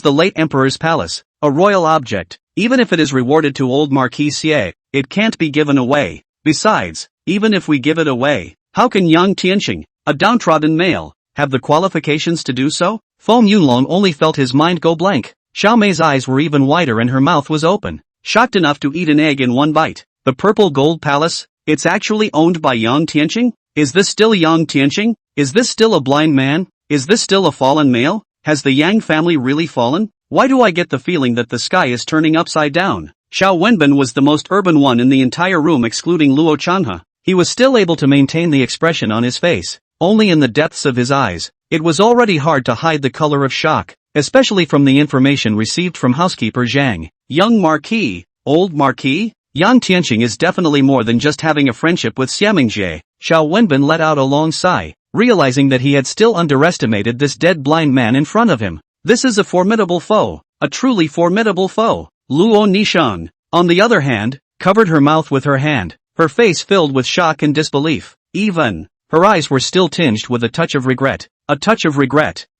the late emperor's palace, a royal object. Even if it is rewarded to old Marquis Xie, it can't be given away. Besides, even if we give it away, how can Yang Tianqing, a downtrodden male, have the qualifications to do so? Feng Yunlong only felt his mind go blank. Xiao Mei's eyes were even wider and her mouth was open, shocked enough to eat an egg in one bite. The purple gold palace, it's actually owned by Yang Tianqing? Is this still Yang Tianqing? Is this still a blind man? Is this still a fallen male? Has the Yang family really fallen? Why do I get the feeling that the sky is turning upside down? Xiao Wenbin was the most urban one in the entire room excluding Luo Changhe. He was still able to maintain the expression on his face, only in the depths of his eyes. It was already hard to hide the color of shock, especially from the information received from housekeeper Zhang. Young Marquis, old Marquis? Yang Tianqing is definitely more than just having a friendship with Xie Mingjie. Xiao Wenbin let out a long sigh, realizing that he had still underestimated this dead blind man in front of him. This is a formidable foe, a truly formidable foe. Luo Nishang, on the other hand, covered her mouth with her hand, her face filled with shock and disbelief. Even, her eyes were still tinged with a touch of regret,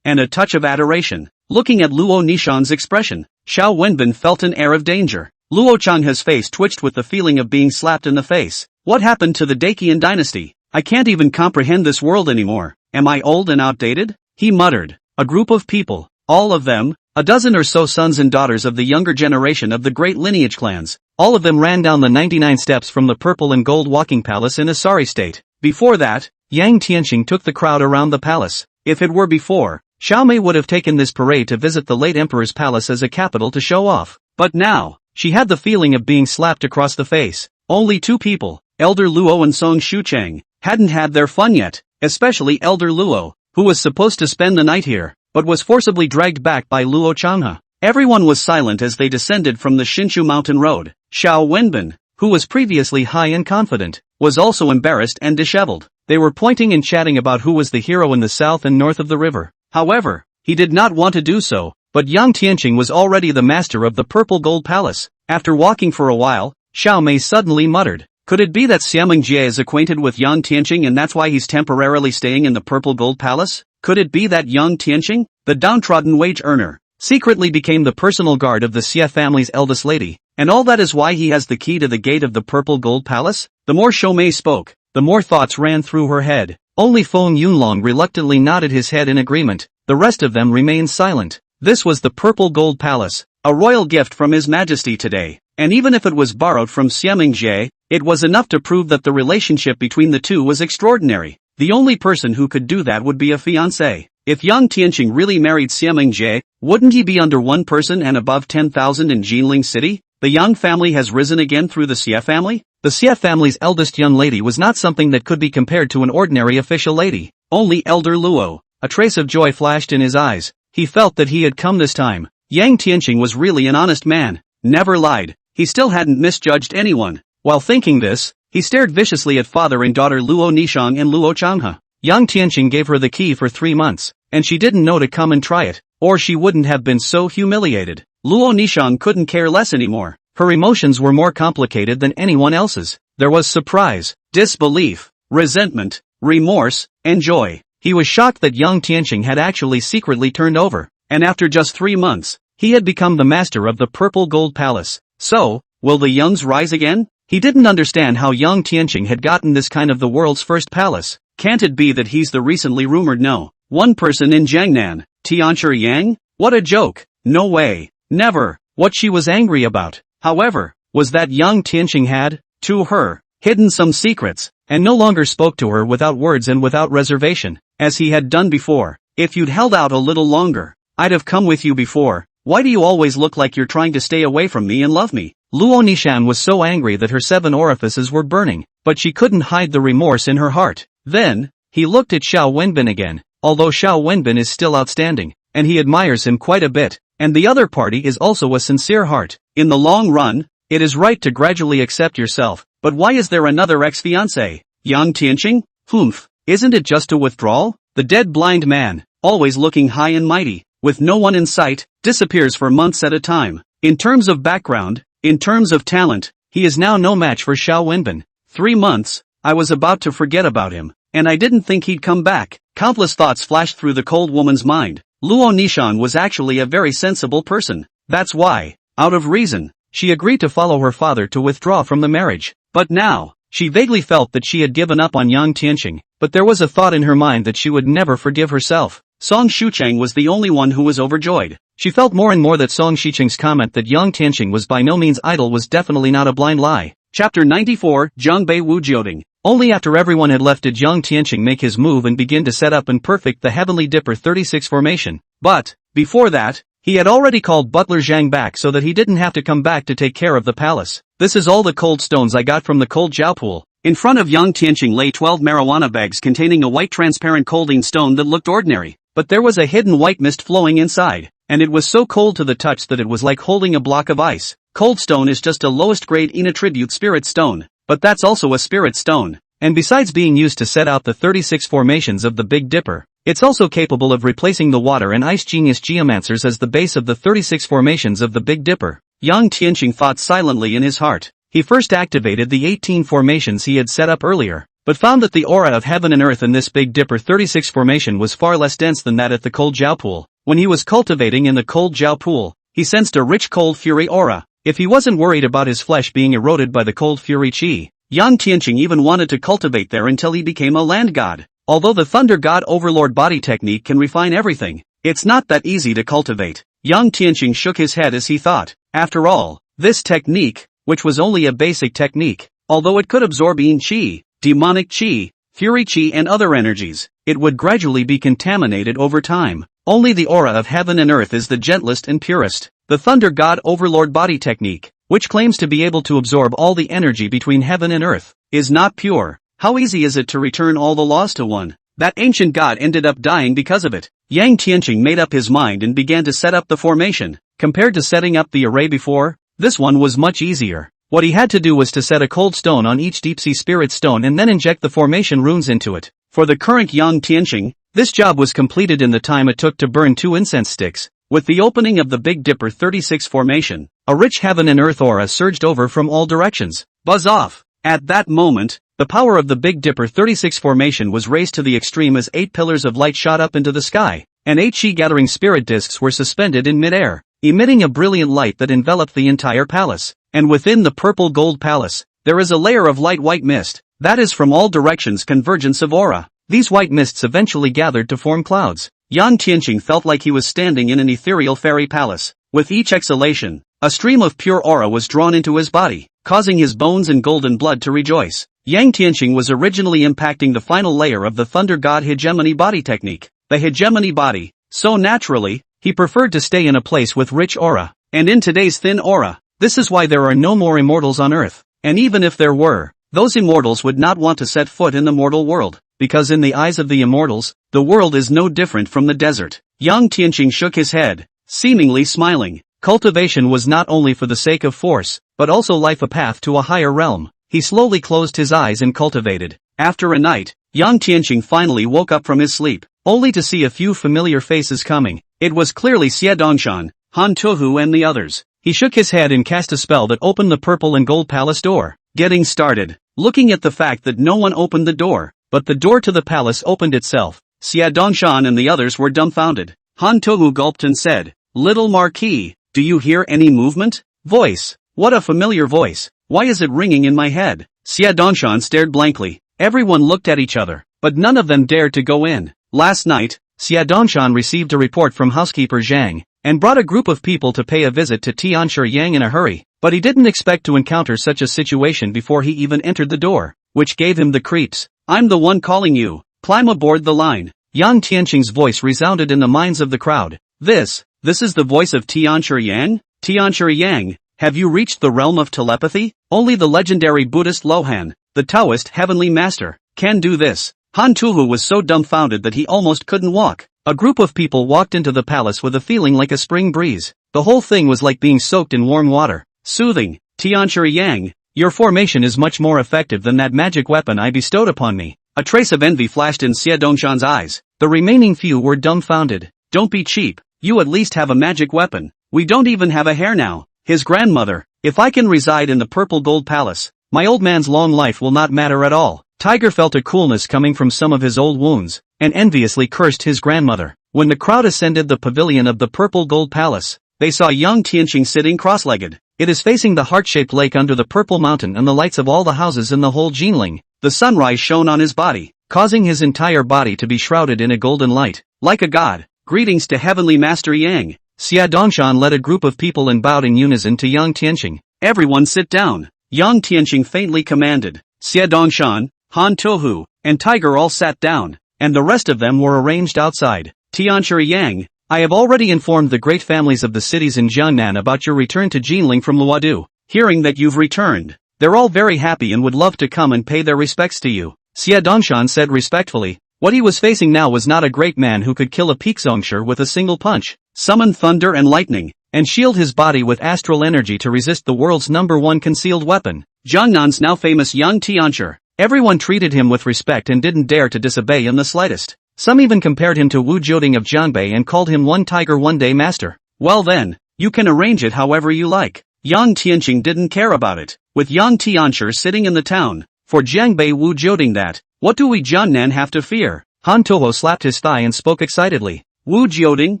and a touch of adoration. Looking at Luo Nishang's expression, Xiao Wenbin felt an air of danger. Luo Changhe's face twitched with the feeling of being slapped in the face. What happened to the Dakian dynasty? I can't even comprehend this world anymore. Am I old and outdated? He muttered. A group of people, all of them, a dozen or so sons and daughters of the younger generation of the great lineage clans, all of them ran down the 99 steps from the purple and gold walking palace in a sorry state. Before that, Yang Tianqing took the crowd around the palace. If it were before, Xiaomei would have taken this parade to visit the late emperor's palace as a capital to show off. But now, she had the feeling of being slapped across the face. Only two people, Elder Luo and Song Shucheng, hadn't had their fun yet, especially Elder Luo, who was supposed to spend the night here, but was forcibly dragged back by Luo Changhe. Everyone was silent as they descended from the Shinshu mountain road. Xiao Wenbin, who was previously high and confident, was also embarrassed and disheveled. They were pointing and chatting about who was the hero in the south and north of the river. However, he did not want to do so, but Yang Tianqing was already the master of the purple gold palace. After walking for a while, Xiaomei suddenly muttered, could it be that Xiameng Jie is acquainted with Yang Tianqing and that's why he's temporarily staying in the purple gold palace? Could it be that Yang Tianqing, the downtrodden wage earner, secretly became the personal guard of the Xie family's eldest lady, and all that is why he has the key to the gate of the purple gold palace? The more Xiaomei spoke, the more thoughts ran through her head. Only Feng Yunlong reluctantly nodded his head in agreement. The rest of them remained silent. This was the purple gold palace, a royal gift from His Majesty today, and even if it was borrowed from Xiameng Jie, it was enough to prove that the relationship between the two was extraordinary. The only person who could do that would be a fiancé. If Yang Tianqing really married Xiameng Jie, wouldn't he be under one person and above 10,000 in Jinling City? The Yang family has risen again through the Xie family? The Xie family's eldest young lady was not something that could be compared to an ordinary official lady. Only Elder Luo. A trace of joy flashed in his eyes. He felt that he had come this time. Yang Tianqing was really an honest man. Never lied. He still hadn't misjudged anyone. While thinking this, he stared viciously at father and daughter Luo Nishang and Luo Changhe. Yang Tianqing gave her the key for 3 months, and she didn't know to come and try it, or she wouldn't have been so humiliated. Luo Nishang couldn't care less anymore. Her emotions were more complicated than anyone else's. There was surprise, disbelief, resentment, remorse, and joy. He was shocked that Yang Tianqing had actually secretly turned over, and after just 3 months, he had become the master of the purple gold palace. So, will the Yangs rise again? He didn't understand how Yang Tianqing had gotten this kind of the world's first palace. Can't it be that he's the recently rumored one person in Jangnan, Tianchi Yang? What a joke. No way. Never. What she was angry about, however, was that Yang Tianqing had, to her, hidden some secrets, and no longer spoke to her without words and without reservation, as he had done before. If you'd held out a little longer, I'd have come with you before. Why do you always look like you're trying to stay away from me and love me? Luo Nishan was so angry that her 7 orifices were burning, but she couldn't hide the remorse in her heart. Then, he looked at Xiao Wenbin again, although Xiao Wenbin is still outstanding, and he admires him quite a bit, and the other party is also a sincere heart. In the long run, it is right to gradually accept yourself, but why is there another ex-fiancé? Yang Tianqing? Humph, isn't it just a withdrawal? The dead blind man, always looking high and mighty, with no one in sight, disappears for months at a time. In terms of background, in terms of talent, he is now no match for Xiao Wenbin. 3 months, I was about to forget about him, and I didn't think he'd come back. Countless thoughts flashed through the cold woman's mind. Luo Nishan was actually a very sensible person. That's why, out of reason, she agreed to follow her father to withdraw from the marriage. But now, she vaguely felt that she had given up on Yang Tianqing, but there was a thought in her mind that she would never forgive herself. Song Shucheng was the only one who was overjoyed. She felt more and more that Song Shucheng's comment that Yang Tianqing was by no means idle was definitely not a blind lie. Chapter 94, Zhangbei Wu Jioding. Only after everyone had left did Yang Tianqing make his move and begin to set up and perfect the Heavenly Dipper 36 formation. But, before that, he had already called Butler Zhang back so that he didn't have to come back to take care of the palace. This is all the cold stones I got from the cold Jiao pool. In front of Yang Tianqing lay 12 marijuana bags containing a white transparent colding stone that looked ordinary. But there was a hidden white mist flowing inside, and it was so cold to the touch that it was like holding a block of ice. Cold stone is just a lowest grade inattribute spirit stone, but that's also a spirit stone. And besides being used to set out the 36 formations of the Big Dipper, it's also capable of replacing the water and ice genius geomancers as the base of the 36 formations of the Big Dipper. Yang Tianqing thought silently in his heart. He first activated the 18 formations he had set up earlier, but found that the aura of heaven and earth in this Big Dipper 36 formation was far less dense than that at the cold Jiao pool. When he was cultivating in the cold Jiao pool, he sensed a rich cold fury aura. If he wasn't worried about his flesh being eroded by the cold fury chi, Yang Tianqing even wanted to cultivate there until he became a land god. Although the thunder god overlord body technique can refine everything, it's not that easy to cultivate. Yang Tianqing shook his head as he thought, after all, this technique, which was only a basic technique, although it could absorb yin chi, demonic chi, fury chi and other energies, it would gradually be contaminated over time. Only the aura of heaven and earth is the gentlest and purest. The thunder god overlord body technique, which claims to be able to absorb all the energy between heaven and earth, is not pure. How easy is it to return all the laws to one? That ancient god ended up dying because of it. Yang Tianqing made up his mind and began to set up the formation. Compared to setting up the array before, this one was much easier. What he had to do was to set a cold stone on each deep-sea spirit stone and then inject the formation runes into it. For the current Yang Tianqing, this job was completed in the time it took to burn 2 incense sticks. With the opening of the Big Dipper 36 formation, a rich heaven and earth aura surged over from all directions. Buzz off! At that moment, the power of the Big Dipper 36 formation was raised to the extreme as 8 pillars of light shot up into the sky, and 8 chi-gathering spirit discs were suspended in mid-air, emitting a brilliant light that enveloped the entire palace. And within the purple gold palace, there is a layer of light white mist, that is from all directions convergence of aura. These white mists eventually gathered to form clouds. Yang Tianqing felt like he was standing in an ethereal fairy palace. With each exhalation, a stream of pure aura was drawn into his body, causing his bones and golden blood to rejoice. Yang Tianqing was originally impacting the final layer of the Thunder God Hegemony body technique, the Hegemony body, so naturally, he preferred to stay in a place with rich aura, and in today's thin aura. This is why there are no more immortals on Earth, and even if there were, those immortals would not want to set foot in the mortal world, because in the eyes of the immortals, the world is no different from the desert. Yang Tianqing shook his head, seemingly smiling. Cultivation was not only for the sake of force, but also life a path to a higher realm. He slowly closed his eyes and cultivated. After a night, Yang Tianqing finally woke up from his sleep, only to see a few familiar faces coming. It was clearly Xie Dongshan, Han Tuohu and the others. He shook his head and cast a spell that opened the purple and gold palace door. Getting started. Looking at the fact that no one opened the door, but the door to the palace opened itself, Xie Dongshan and the others were dumbfounded. Han Tuohu gulped and said, "Little Marquis, do you hear any movement?" Voice. What a familiar voice. Why is it ringing in my head? Xie Dongshan stared blankly. Everyone looked at each other, but none of them dared to go in. Last night, Xie Dongshan received a report from housekeeper Zhang, and brought a group of people to pay a visit to Tianshi Yang in a hurry, but he didn't expect to encounter such a situation before he even entered the door, which gave him the creeps. "I'm the one calling you. Climb aboard the line." Yang Tianqing's voice resounded in the minds of the crowd. This is the voice of Tianshi Yang? Tianshi Yang, have you reached the realm of telepathy? Only the legendary Buddhist Lohan, the Taoist heavenly master, can do this. Han Tuohu was so dumbfounded that he almost couldn't walk. A group of people walked into the palace with a feeling like a spring breeze. The whole thing was like being soaked in warm water. Soothing. Tianshi Yang, your formation is much more effective than that magic weapon I bestowed upon me. A trace of envy flashed in Xie Dongshan's eyes. The remaining few were dumbfounded. Don't be cheap. You at least have a magic weapon. We don't even have a hair now. His grandmother. If I can reside in the purple gold palace, my old man's long life will not matter at all. Tiger felt a coolness coming from some of his old wounds, and enviously cursed his grandmother. When the crowd ascended the pavilion of the purple gold palace, they saw Yang Tianqing sitting cross-legged. It is facing the heart-shaped lake under the purple mountain and the lights of all the houses in the whole Jinling. The sunrise shone on his body, causing his entire body to be shrouded in a golden light. Like a god. Greetings to Heavenly Master Yang. Xie Dongshan led a group of people and bowed in unison to Yang Tianqing. Everyone sit down. Yang Tianqing faintly commanded. Xie Dongshan, Han Tuohu, and Tiger all sat down, and the rest of them were arranged outside. Tianshi Yang, I have already informed the great families of the cities in Jiangnan about your return to Jinling from Luodu. Hearing that you've returned, they're all very happy and would love to come and pay their respects to you. Xie Dongshan said respectfully. What he was facing now was not a great man who could kill a Pixongsher with a single punch, summon thunder and lightning, and shield his body with astral energy to resist the world's #1 concealed weapon, Jiangnan's now famous Yang Tianshi. Everyone treated him with respect and didn't dare to disobey in the slightest. Some even compared him to Wu Jioding of Jiangbei and called him one tiger one day master. Well then, you can arrange it however you like. Yang Tianqing didn't care about it. With Yang Tianshi sitting in the town, for Jiangbei Wu Jioding that, what do we Jiangnan have to fear? Han Tuohu slapped his thigh and spoke excitedly. Wu Jioding?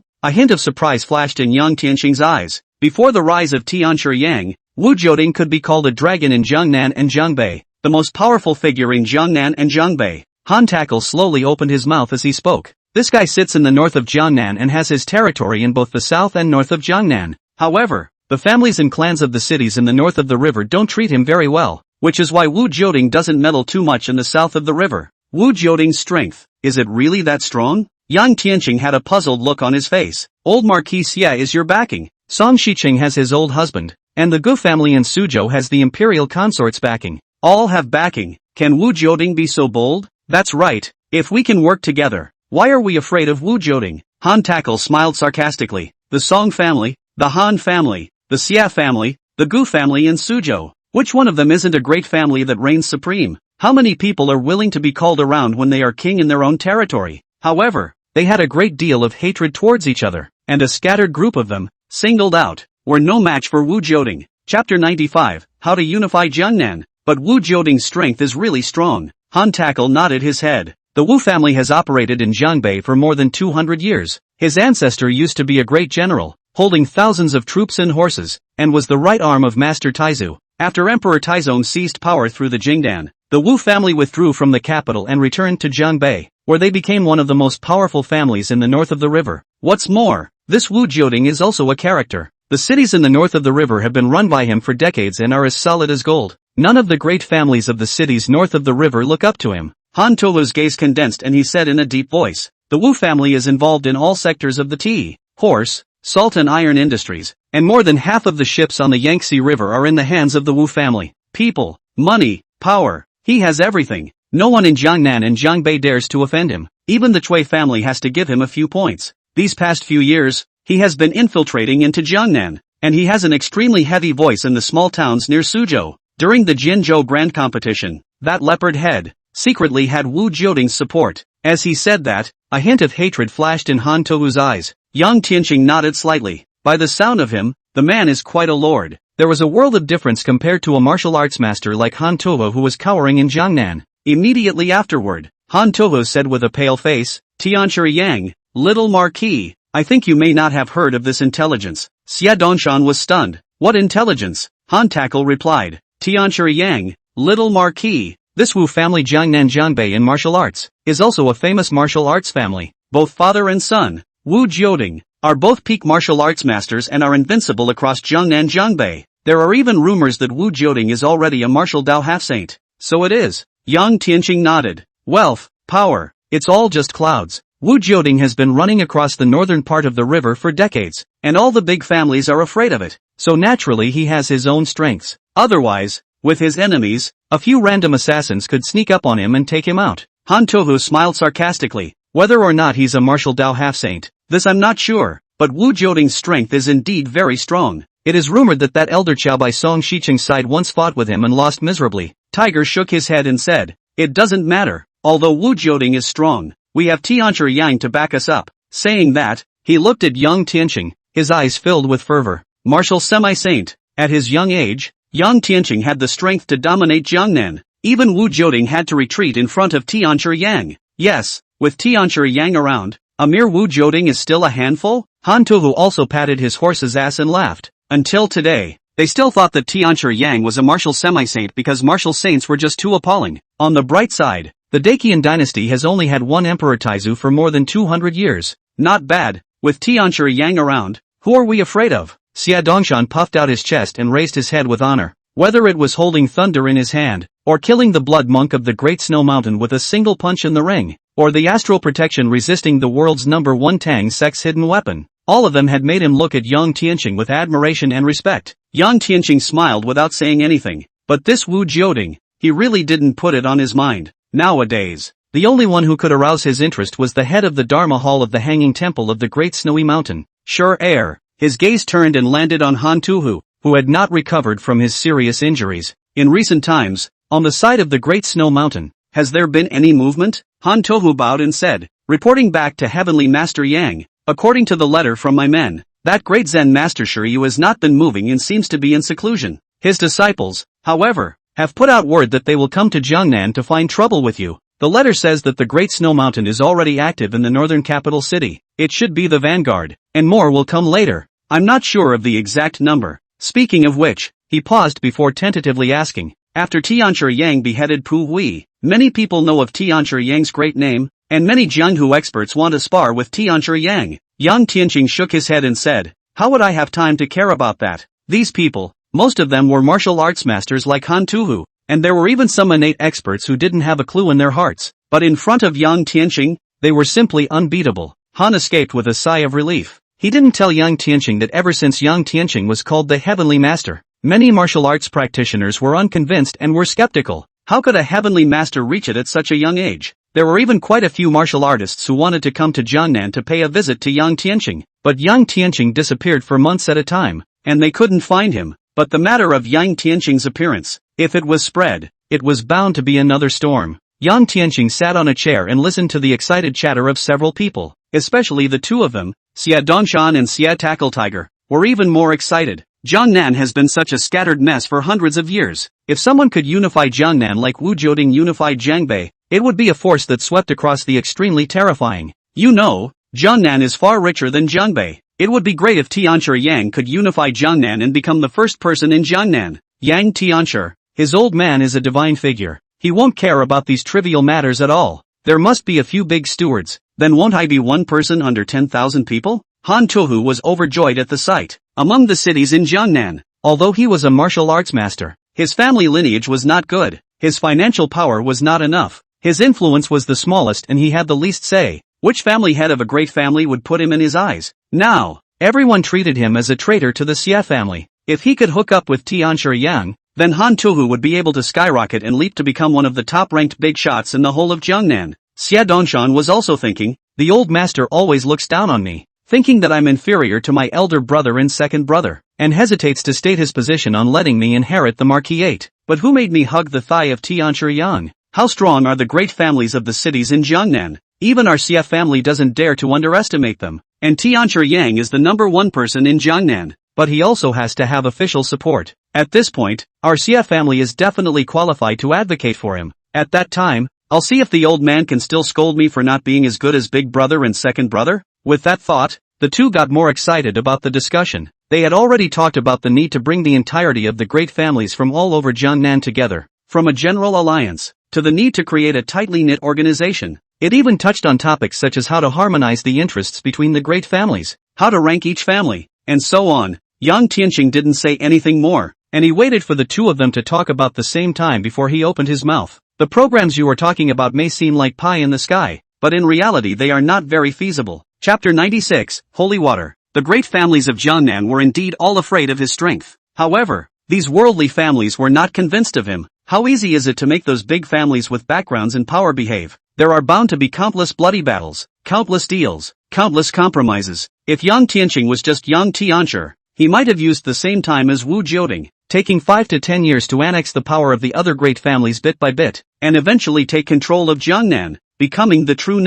A hint of surprise flashed in Yang Tianqing's eyes. Before the rise of Tianshi Yang, Wu Jioding could be called a dragon in Jiangnan and Jiangbei, the most powerful figure in Jiangnan and Jiangbei. Han Tackle slowly opened his mouth as he spoke. This guy sits in the north of Jiangnan and has his territory in both the south and north of Jiangnan. However, the families and clans of the cities in the north of the river don't treat him very well, which is why Wu Jioding doesn't meddle too much in the south of the river. Wu Jioding's strength, is it really that strong? Yang Tian had a puzzled look on his face. Old Marquis Xie is your backing, Song Shiqing has his old husband, and the Gu family in Suzhou has the imperial consort's backing. All have backing. Can Wu Jioding be so bold? That's right, if we can work together, why are we afraid of Wu Jioding? Han Tackle smiled sarcastically. The Song family, the Han family, the Xia family, the Gu family in Suzhou. Which one of them isn't a great family that reigns supreme? How many people are willing to be called around when they are king in their own territory? However, they had a great deal of hatred towards each other, and a scattered group of them, singled out, were no match for Wu Jioding. Chapter 95, How to Unify Jangnan. But Wu Jioding's strength is really strong. Han Tackle nodded his head. The Wu family has operated in Jiangbei for more than 200 years. His ancestor used to be a great general, holding thousands of troops and horses, and was the right arm of Master Taizu. After Emperor Taizong seized power through the Jingdan, the Wu family withdrew from the capital and returned to Jiangbei, where they became one of the most powerful families in the north of the river. What's more, this Wu Jioding is also a character. The cities in the north of the river have been run by him for decades and are as solid as gold. None of the great families of the cities north of the river look up to him. Han Tolu's gaze condensed and he said in a deep voice, the Wu family is involved in all sectors of the tea, horse, salt and iron industries, and more than half of the ships on the Yangtze River are in the hands of the Wu family. People, money, power, he has everything. No one in Jiangnan and Jiangbei dares to offend him. Even the Cui family has to give him a few points. These past few years, he has been infiltrating into Jiangnan, and he has an extremely heavy voice in the small towns near Suzhou. During the Jinzhou Grand Competition, that leopard head secretly had Wu Jioding's support. As he said that, a hint of hatred flashed in Han Tou's eyes. Yang Tian nodded slightly. By the sound of him, the man is quite a lord. There was a world of difference compared to a martial arts master like Han Tou who was cowering in Jiangnan. Immediately afterward, Han Tou said with a pale face, Tianshi Yang, little Marquis, I think you may not have heard of this intelligence. Xia Dongshan was stunned. What intelligence? Han Tackle replied. Tianshi Yang, little Marquis, this Wu family Jiangnan Jiangbei in martial arts, is also a famous martial arts family. Both father and son, Wu Jioding, are both peak martial arts masters and are invincible across Jiangnan Jiangbei. There are even rumors that Wu Jioding is already a martial Dao half-saint. So it is. Yang Tian nodded. Wealth, power, it's all just clouds. Wu Jioding has been running across the northern part of the river for decades, and all the big families are afraid of it. So naturally he has his own strengths. Otherwise, with his enemies, a few random assassins could sneak up on him and take him out. Han Tou smiled sarcastically. Whether or not he's a martial Dao half-saint, this I'm not sure, but Wu Jioding's strength is indeed very strong. It is rumored that elder Qiao by Song Shiqing's side once fought with him and lost miserably. Tiger shook his head and said, it doesn't matter, although Wu Jioding is strong, we have Tianshi Yang to back us up. Saying that, he looked at Yang Tian, his eyes filled with fervor. Martial semi-saint, at his young age, Yang Tian had the strength to dominate Jiangnan. Even Wu Jioding had to retreat in front of Tianshi Yang. Yes, with Tianshi Yang around, a mere Wu Jioding is still a handful? Han Tou also patted his horse's ass and laughed. Until today, they still thought that Tianshi Yang was a martial semi-saint because martial saints were just too appalling. On the bright side, the Daqian dynasty has only had one Emperor Taizu for more than 200 years. Not bad. With Tianshi Yang around, who are we afraid of? Xia Dongshan puffed out his chest and raised his head with honor. Whether it was holding thunder in his hand, or killing the blood monk of the Great Snow Mountain with a single punch in the ring, or the astral protection resisting the world's #1 Tang sex hidden weapon, all of them had made him look at Yang Tian with admiration and respect. Yang Tian smiled without saying anything. But this Wu Jioding, he really didn't put it on his mind. Nowadays, the only one who could arouse his interest was the head of the Dharma Hall of the Hanging Temple of the Great Snowy Mountain. Sure air. His gaze turned and landed on Han Tou, who had not recovered from his serious injuries. In recent times, on the side of the Great Snow Mountain, has there been any movement? Han Tou bowed and said, reporting back to Heavenly Master Yang, according to the letter from my men, that great Zen Master Shiryu has not been moving and seems to be in seclusion. His disciples, however, have put out word that they will come to Jiangnan to find trouble with you. The letter says that the Great Snow Mountain is already active in the northern capital city. It should be the vanguard, and more will come later. I'm not sure of the exact number. Speaking of which, he paused before tentatively asking, after Tianchi Yang beheaded Pu Hui, many people know of Tianchi Yang's great name, and many Jianghu experts want to spar with Tianchi Yang. Yang Tianqing shook his head and said, how would I have time to care about that? These people, most of them were martial arts masters like Han Tuhu, and there were even some innate experts who didn't have a clue in their hearts, but in front of Yang Tianqing, they were simply unbeatable. Han escaped with a sigh of relief. He didn't tell Yang Tianqing that ever since Yang Tianqing was called the Heavenly Master, many martial arts practitioners were unconvinced and were skeptical. How could a Heavenly Master reach it at such a young age? There were even quite a few martial artists who wanted to come to Jangnan to pay a visit to Yang Tianqing, but Yang Tianqing disappeared for months at a time, and they couldn't find him. But the matter of Yang Tianqing's appearance, if it was spread, it was bound to be another storm. Yang Tianqing sat on a chair and listened to the excited chatter of several people, especially the two of them, Xia Dongshan and Xia Tackle Tiger, were even more excited. Jangnan has been such a scattered mess for hundreds of years. If someone could unify Jangnan like Wu Jioding unified Jiangbei, it would be a force that swept across the extremely terrifying. You know, Jangnan is far richer than Jiangbei. It would be great if Tianchi Yang could unify Jangnan and become the first person in Jangnan. Yang Tianchi, his old man is a divine figure. He won't care about these trivial matters at all. There must be a few big stewards, then won't I be one person under 10,000 people? Han Tuhu was overjoyed at the sight. Among the cities in Jiangnan, although he was a martial arts master, his family lineage was not good, his financial power was not enough, his influence was the smallest and he had the least say. Which family head of a great family would put him in his eyes? Now, everyone treated him as a traitor to the Xia family. If he could hook up with Tianchi Yang, then Han Tuhu would be able to skyrocket and leap to become one of the top-ranked big shots in the whole of Jiangnan. Xia Dongshan was also thinking, the old master always looks down on me, thinking that I'm inferior to my elder brother and second brother, and hesitates to state his position on letting me inherit the marquisate. But who made me hug the thigh of Tianchi Yang? How strong are the great families of the cities in Jiangnan? Even our Xia family doesn't dare to underestimate them, and Tianchi Yang is the number one person in Jiangnan, but he also has to have official support. At this point, our Xia family is definitely qualified to advocate for him. At that time, I'll see if the old man can still scold me for not being as good as big brother and second brother. With that thought, the two got more excited about the discussion. They had already talked about the need to bring the entirety of the great families from all over Jiangnan together, from a general alliance, to the need to create a tightly knit organization. It even touched on topics such as how to harmonize the interests between the great families, how to rank each family, and so on. Yang Tianqing didn't say anything more, and he waited for the two of them to talk about the same time before he opened his mouth. The programs you are talking about may seem like pie in the sky, but in reality they are not very feasible. Chapter 96, Holy Water. The great families of Jiangnan were indeed all afraid of his strength. However, these worldly families were not convinced of him. How easy is it to make those big families with backgrounds in power behave? There are bound to be countless bloody battles, countless deals, countless compromises. If Yang Tianqing was just Yang Tianchi, he might have used the same time as Wu Jioding, taking 5 to 10 years to annex the power of the other great families bit by bit, and eventually take control of Jiangnan, becoming the true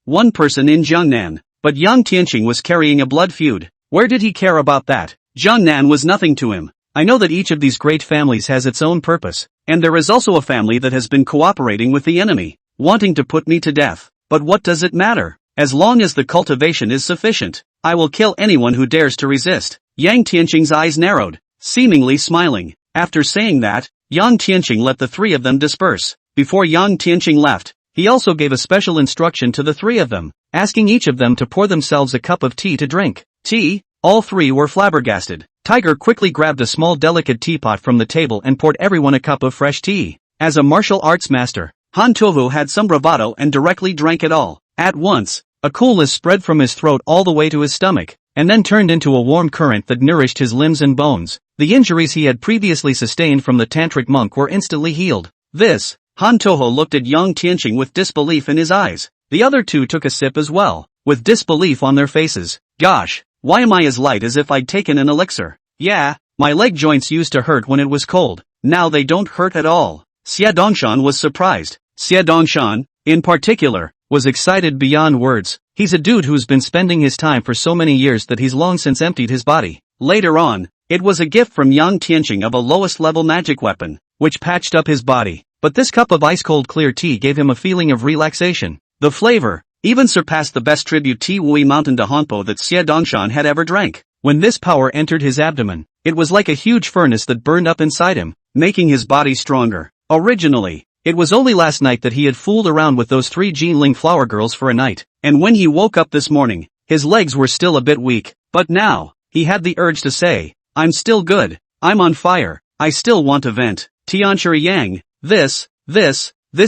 one person in Jiangnan. But Yang Tianqing was carrying a blood feud. Where did he care about that? Jiangnan was nothing to him. I know that each of these great families has its own purpose, and there is also a family that has been cooperating with the enemy, wanting to put me to death. But what does it matter? As long as the cultivation is sufficient, I will kill anyone who dares to resist. Yang Tianqing's eyes narrowed, seemingly smiling. After saying that, Yang Tianqing let the three of them disperse. Before Yang Tianqing left, he also gave a special instruction to the three of them, asking each of them to pour themselves a cup of tea to drink. Tea? All three were flabbergasted. Tiger quickly grabbed a small delicate teapot from the table and poured everyone a cup of fresh tea. As a martial arts master, Han Tuhu had some bravado and directly drank it all. At once, a coolness spread from his throat all the way to his stomach, and then turned into a warm current that nourished his limbs and bones. The injuries he had previously sustained from the tantric monk were instantly healed. This, Han Tuhu looked at Yang Tianqing with disbelief in his eyes. The other two took a sip as well, with disbelief on their faces. Gosh, why am I as light as if I'd taken an elixir? Yeah, my leg joints used to hurt when it was cold. Now they don't hurt at all. Xia Dongshan was surprised. Xia Dongshan, in particular, was excited beyond words. He's a dude who's been spending his time for so many years that he's long since emptied his body. Later on, it was a gift from Yang Tianqing of a lowest level magic weapon, which patched up his body. But this cup of ice-cold clear tea gave him a feeling of relaxation. The flavor even surpassed the best tribute tea Wui Mountain de Honpo that Xie Dongshan had ever drank. When this power entered his abdomen, it was like a huge furnace that burned up inside him, making his body stronger. Originally, it was only last night that he had fooled around with those 3 Jinling flower girls for a night, and when he woke up this morning, his legs were still a bit weak, but now, he had the urge to say, I'm still good, I'm on fire, I still want to vent. Tianshiri Yang, this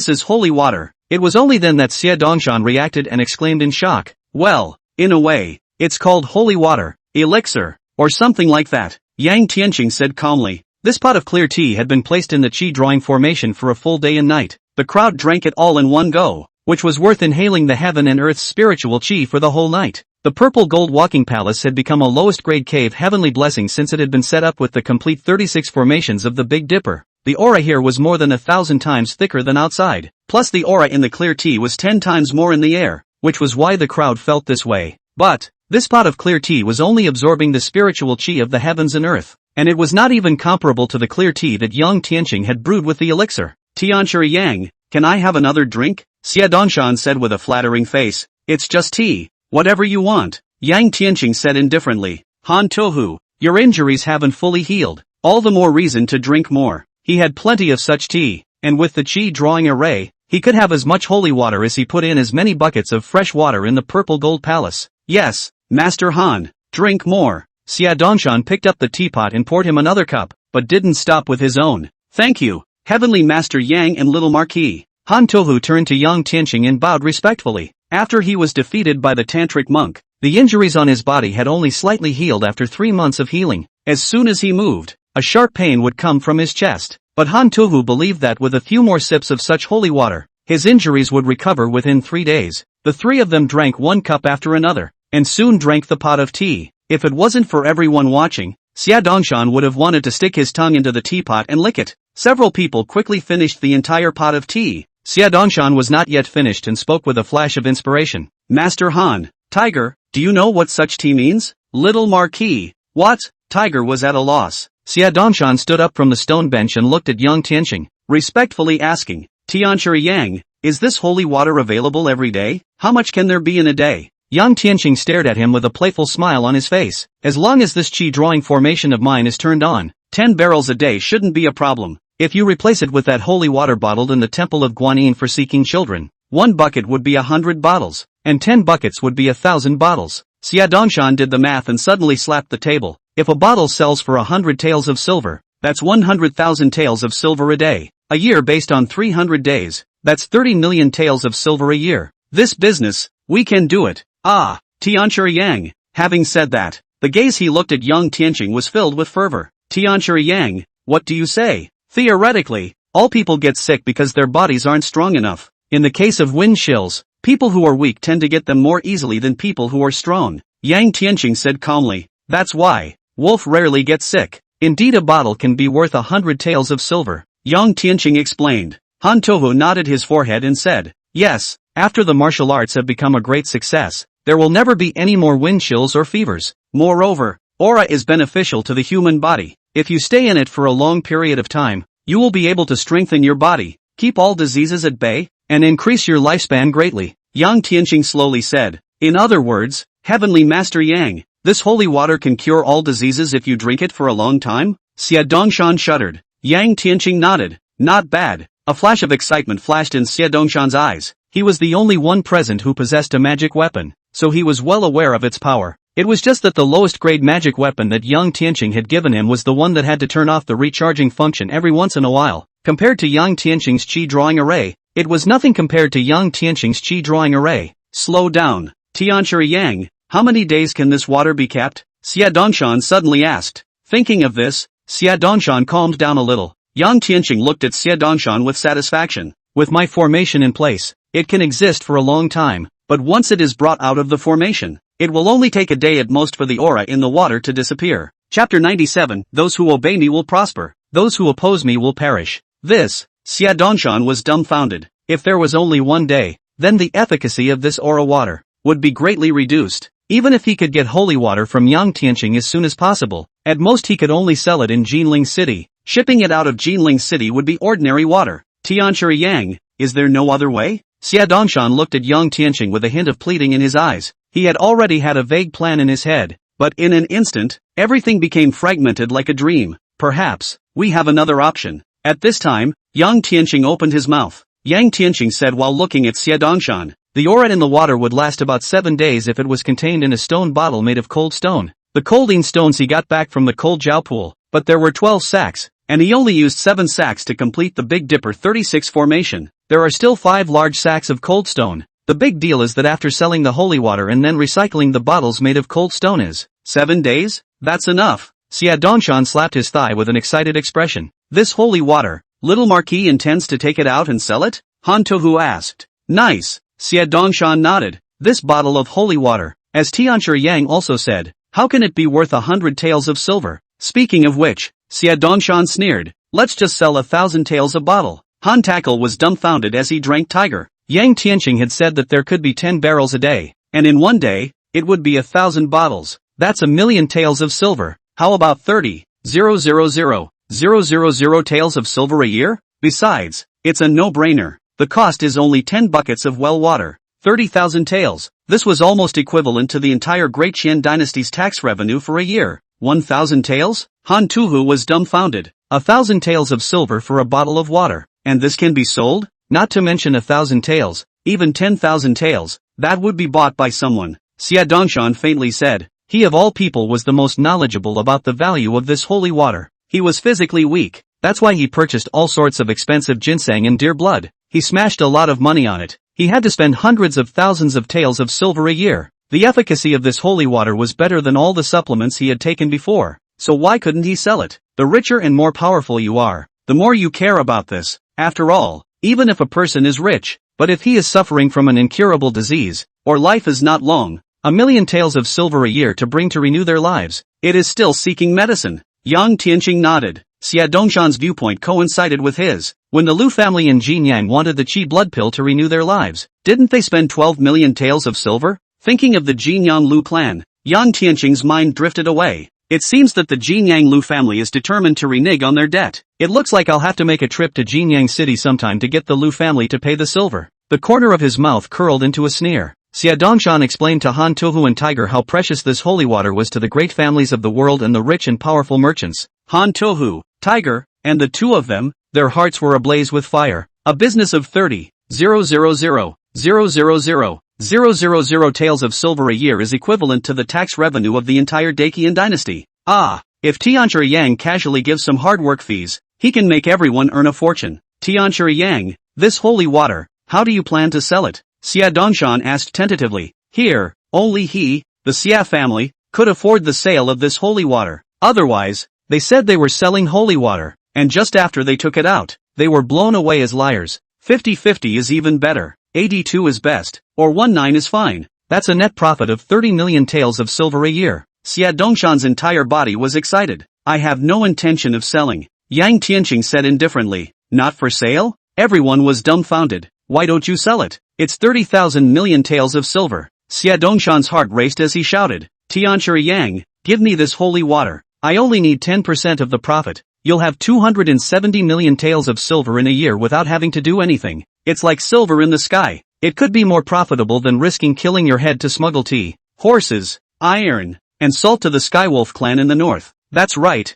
is holy water. It was only then that Xie Dongshan reacted and exclaimed in shock, well, in a way, it's called holy water, elixir, or something like that. Yang Tianqing said calmly. This pot of clear tea had been placed in the qi drawing formation for a full day and night. The crowd drank it all in one go, which was worth inhaling the heaven and earth's spiritual qi for the whole night. The purple gold walking palace had become a lowest grade cave heavenly blessing since it had been set up with the complete 36 formations of the Big Dipper. The aura here was more than 1,000 times thicker than outside, plus the aura in the clear tea was 10 times more in the air, which was why the crowd felt this way. But, this pot of clear tea was only absorbing the spiritual qi of the heavens and earth, and it was not even comparable to the clear tea that Yang Tianqing had brewed with the elixir. Tianshiri Yang, can I have another drink? Xie Dongshan said with a flattering face. It's just tea, whatever you want. Yang Tianqing said indifferently. Han Tohu, your injuries haven't fully healed, all the more reason to drink more. He had plenty of such tea, and with the qi drawing array, he could have as much holy water as he put in as many buckets of fresh water in the purple gold palace. Yes, Master Han, drink more. Xie Dongshan picked up the teapot and poured him another cup, but didn't stop with his own. Thank you, Heavenly Master Yang and Little Marquis. Han Tohu turned to Yang Tianqing and bowed respectfully. After he was defeated by the tantric monk, the injuries on his body had only slightly healed after 3 months of healing. As soon as he moved, a sharp pain would come from his chest. But Han Tohu believed that with a few more sips of such holy water, his injuries would recover within 3 days. The 3 of them drank 1 cup after another, and soon drank the pot of tea. If it wasn't for everyone watching, Xie Dongshan would have wanted to stick his tongue into the teapot and lick it. Several people quickly finished the entire pot of tea. Xie Dongshan was not yet finished and spoke with a flash of inspiration. Master Han, Tiger, do you know what such tea means? Little Marquis. What? Tiger was at a loss. Xie Dongshan stood up from the stone bench and looked at Yang Tianqing, respectfully asking, Tianshiri Yang, is this holy water available every day? How much can there be in a day? Yang Tianqing stared at him with a playful smile on his face. As long as this qi drawing formation of mine is turned on, 10 barrels a day shouldn't be a problem. If you replace it with that holy water bottled in the temple of Guanyin for seeking children, 1 bucket would be 100 bottles, and 10 buckets would be 1,000 bottles. Xie Dongshan did the math and suddenly slapped the table. If a bottle sells for 100 taels of silver, that's 100,000 taels of silver a day. A year based on 300 days, that's 30 million taels of silver a year. This business, we can do it. Ah, Tianshiri Yang. Having said that, the gaze he looked at Yang Tianqing was filled with fervor. Tianshiri Yang, what do you say? Theoretically, all people get sick because their bodies aren't strong enough. In the case of wind chills, people who are weak tend to get them more easily than people who are strong. Yang Tianqing said calmly. That's why wolf rarely gets sick. Indeed, a bottle can be worth 100 taels of silver. Yang Tianqing explained. Han Tohu nodded his forehead and said, yes, after the martial arts have become a great success, there will never be any more wind chills or fevers. Moreover, aura is beneficial to the human body. If you stay in it for a long period of time, you will be able to strengthen your body, keep all diseases at bay, and increase your lifespan greatly. Yang Tianqing slowly said. In other words, Heavenly Master Yang, this holy water can cure all diseases if you drink it for a long time? Xie Dongshan shuddered. Yang Tianqing nodded. Not bad. A flash of excitement flashed in Xie Dongshan's eyes. He was the only one present who possessed a magic weapon, so he was well aware of its power. It was just that the lowest grade magic weapon that Yang Tianqing had given him was the one that had to turn off the recharging function every once in a while. Compared to Yang Tianqing's qi drawing array, it was nothing compared to Yang Tianqing's qi drawing array. Slow down. Tianshiri Yang, how many days can this water be kept? Xie Dongshan suddenly asked. Thinking of this, Xie Dongshan calmed down a little. Yang Tianqing looked at Xie Dongshan with satisfaction. With my formation in place, it can exist for a long time, but once it is brought out of the formation, it will only take a day at most for the aura in the water to disappear. Chapter 97, Those who obey me will prosper, those who oppose me will perish. This, Xie Dongshan was dumbfounded. If there was only 1 day, then the efficacy of this aura water would be greatly reduced. Even if he could get holy water from Yang Tianqing as soon as possible, at most he could only sell it in Jinling City. Shipping it out of Jinling City would be ordinary water. Tianshiri Yang, is there no other way? Xie Dongshan looked at Yang Tianqing with a hint of pleading in his eyes. He had already had a vague plan in his head. But in an instant, everything became fragmented like a dream. Perhaps, we have another option. At this time, Yang Tianqing opened his mouth. Yang Tianqing said while looking at Xie Dongshan, the ore in the water would last about 7 days if it was contained in a stone bottle made of cold stone. The colding stones he got back from the cold Jiao pool, but there were 12 sacks, and he only used 7 sacks to complete the Big Dipper 36 formation. There are still 5 large sacks of cold stone. The big deal is that after selling the holy water and then recycling the bottles made of cold stone is 7 days? That's enough. Xie Dongshan slapped his thigh with an excited expression. This holy water, little Marquis intends to take it out and sell it? Han Tohu asked. Nice. Xie Dongshan nodded. This bottle of holy water, as Tianchi Yang also said, how can it be worth 100 taels of silver? Speaking of which, Xie Dongshan sneered, let's just sell 1,000 taels a bottle. Han Tackle was dumbfounded as he drank tiger. Yang Tianqing had said that there could be 10 barrels a day, and in one day, it would be 1,000 bottles. That's 1,000,000 taels of silver. How about 30,000 taels of silver a year? Besides, it's a no-brainer. The cost is only 10 buckets of well water. 30,000 taels. This was almost equivalent to the entire Great Qian dynasty's tax revenue for a year. 1,000 taels? Han Tuhu was dumbfounded. 1,000 taels of silver for a bottle of water. And this can be sold? Not to mention 1,000 taels, even 10,000 taels, that would be bought by someone. Xie Dongshan faintly said. He of all people was the most knowledgeable about the value of this holy water. He was physically weak, that's why he purchased all sorts of expensive ginseng and deer blood. He smashed a lot of money on it. He had to spend hundreds of thousands of taels of silver a year. The efficacy of this holy water was better than all the supplements he had taken before, so why couldn't he sell it? The richer and more powerful you are, the more you care about this. After all, even if a person is rich, but if he is suffering from an incurable disease, or life is not long, 1,000,000 taels of silver a year to bring to renew their lives, it is still seeking medicine. Yang Tianqing nodded. Xie Dongshan's viewpoint coincided with his. When the Lu family in Jinyang wanted the Qi blood pill to renew their lives, didn't they spend 12 million taels of silver? Thinking of the Jinyang Lu clan, Yang Tianqing's mind drifted away. It seems that the Jinyang Lu family is determined to renege on their debt. It looks like I'll have to make a trip to Jinyang City sometime to get the Lu family to pay the silver. The corner of his mouth curled into a sneer. Xie Dongshan explained to Han Tohu and Tiger how precious this holy water was to the great families of the world and the rich and powerful merchants. Han Tohu, Tiger, and the two of them, their hearts were ablaze with fire. A business of 30,000 taels of silver a year is equivalent to the tax revenue of the entire Dacian dynasty. Ah, if Tianchi Yang casually gives some hard work fees, he can make everyone earn a fortune. Tianchi Yang, this holy water, how do you plan to sell it? Xie Dongshan asked tentatively. Here, only he, the Xia family, could afford the sale of this holy water. Otherwise, they said they were selling holy water, and just after they took it out, they were blown away as liars. 50-50 is even better. 82 is best, or 19 is fine. That's a net profit of 30 million taels of silver a year. Xie Dongshan's entire body was excited. I have no intention of selling. Yang Tianqing said indifferently. Not for sale? Everyone was dumbfounded. Why don't you sell it? It's 30,000 million taels of silver. Xie Dongshan's heart raced as he shouted. Tianchi Yang, give me this holy water. I only need 10% of the profit. You'll have 270 million taels of silver in a year without having to do anything. It's like silver in the sky. It could be more profitable than risking killing your head to smuggle tea, horses, iron, and salt to the Skywolf clan in the north. That's right.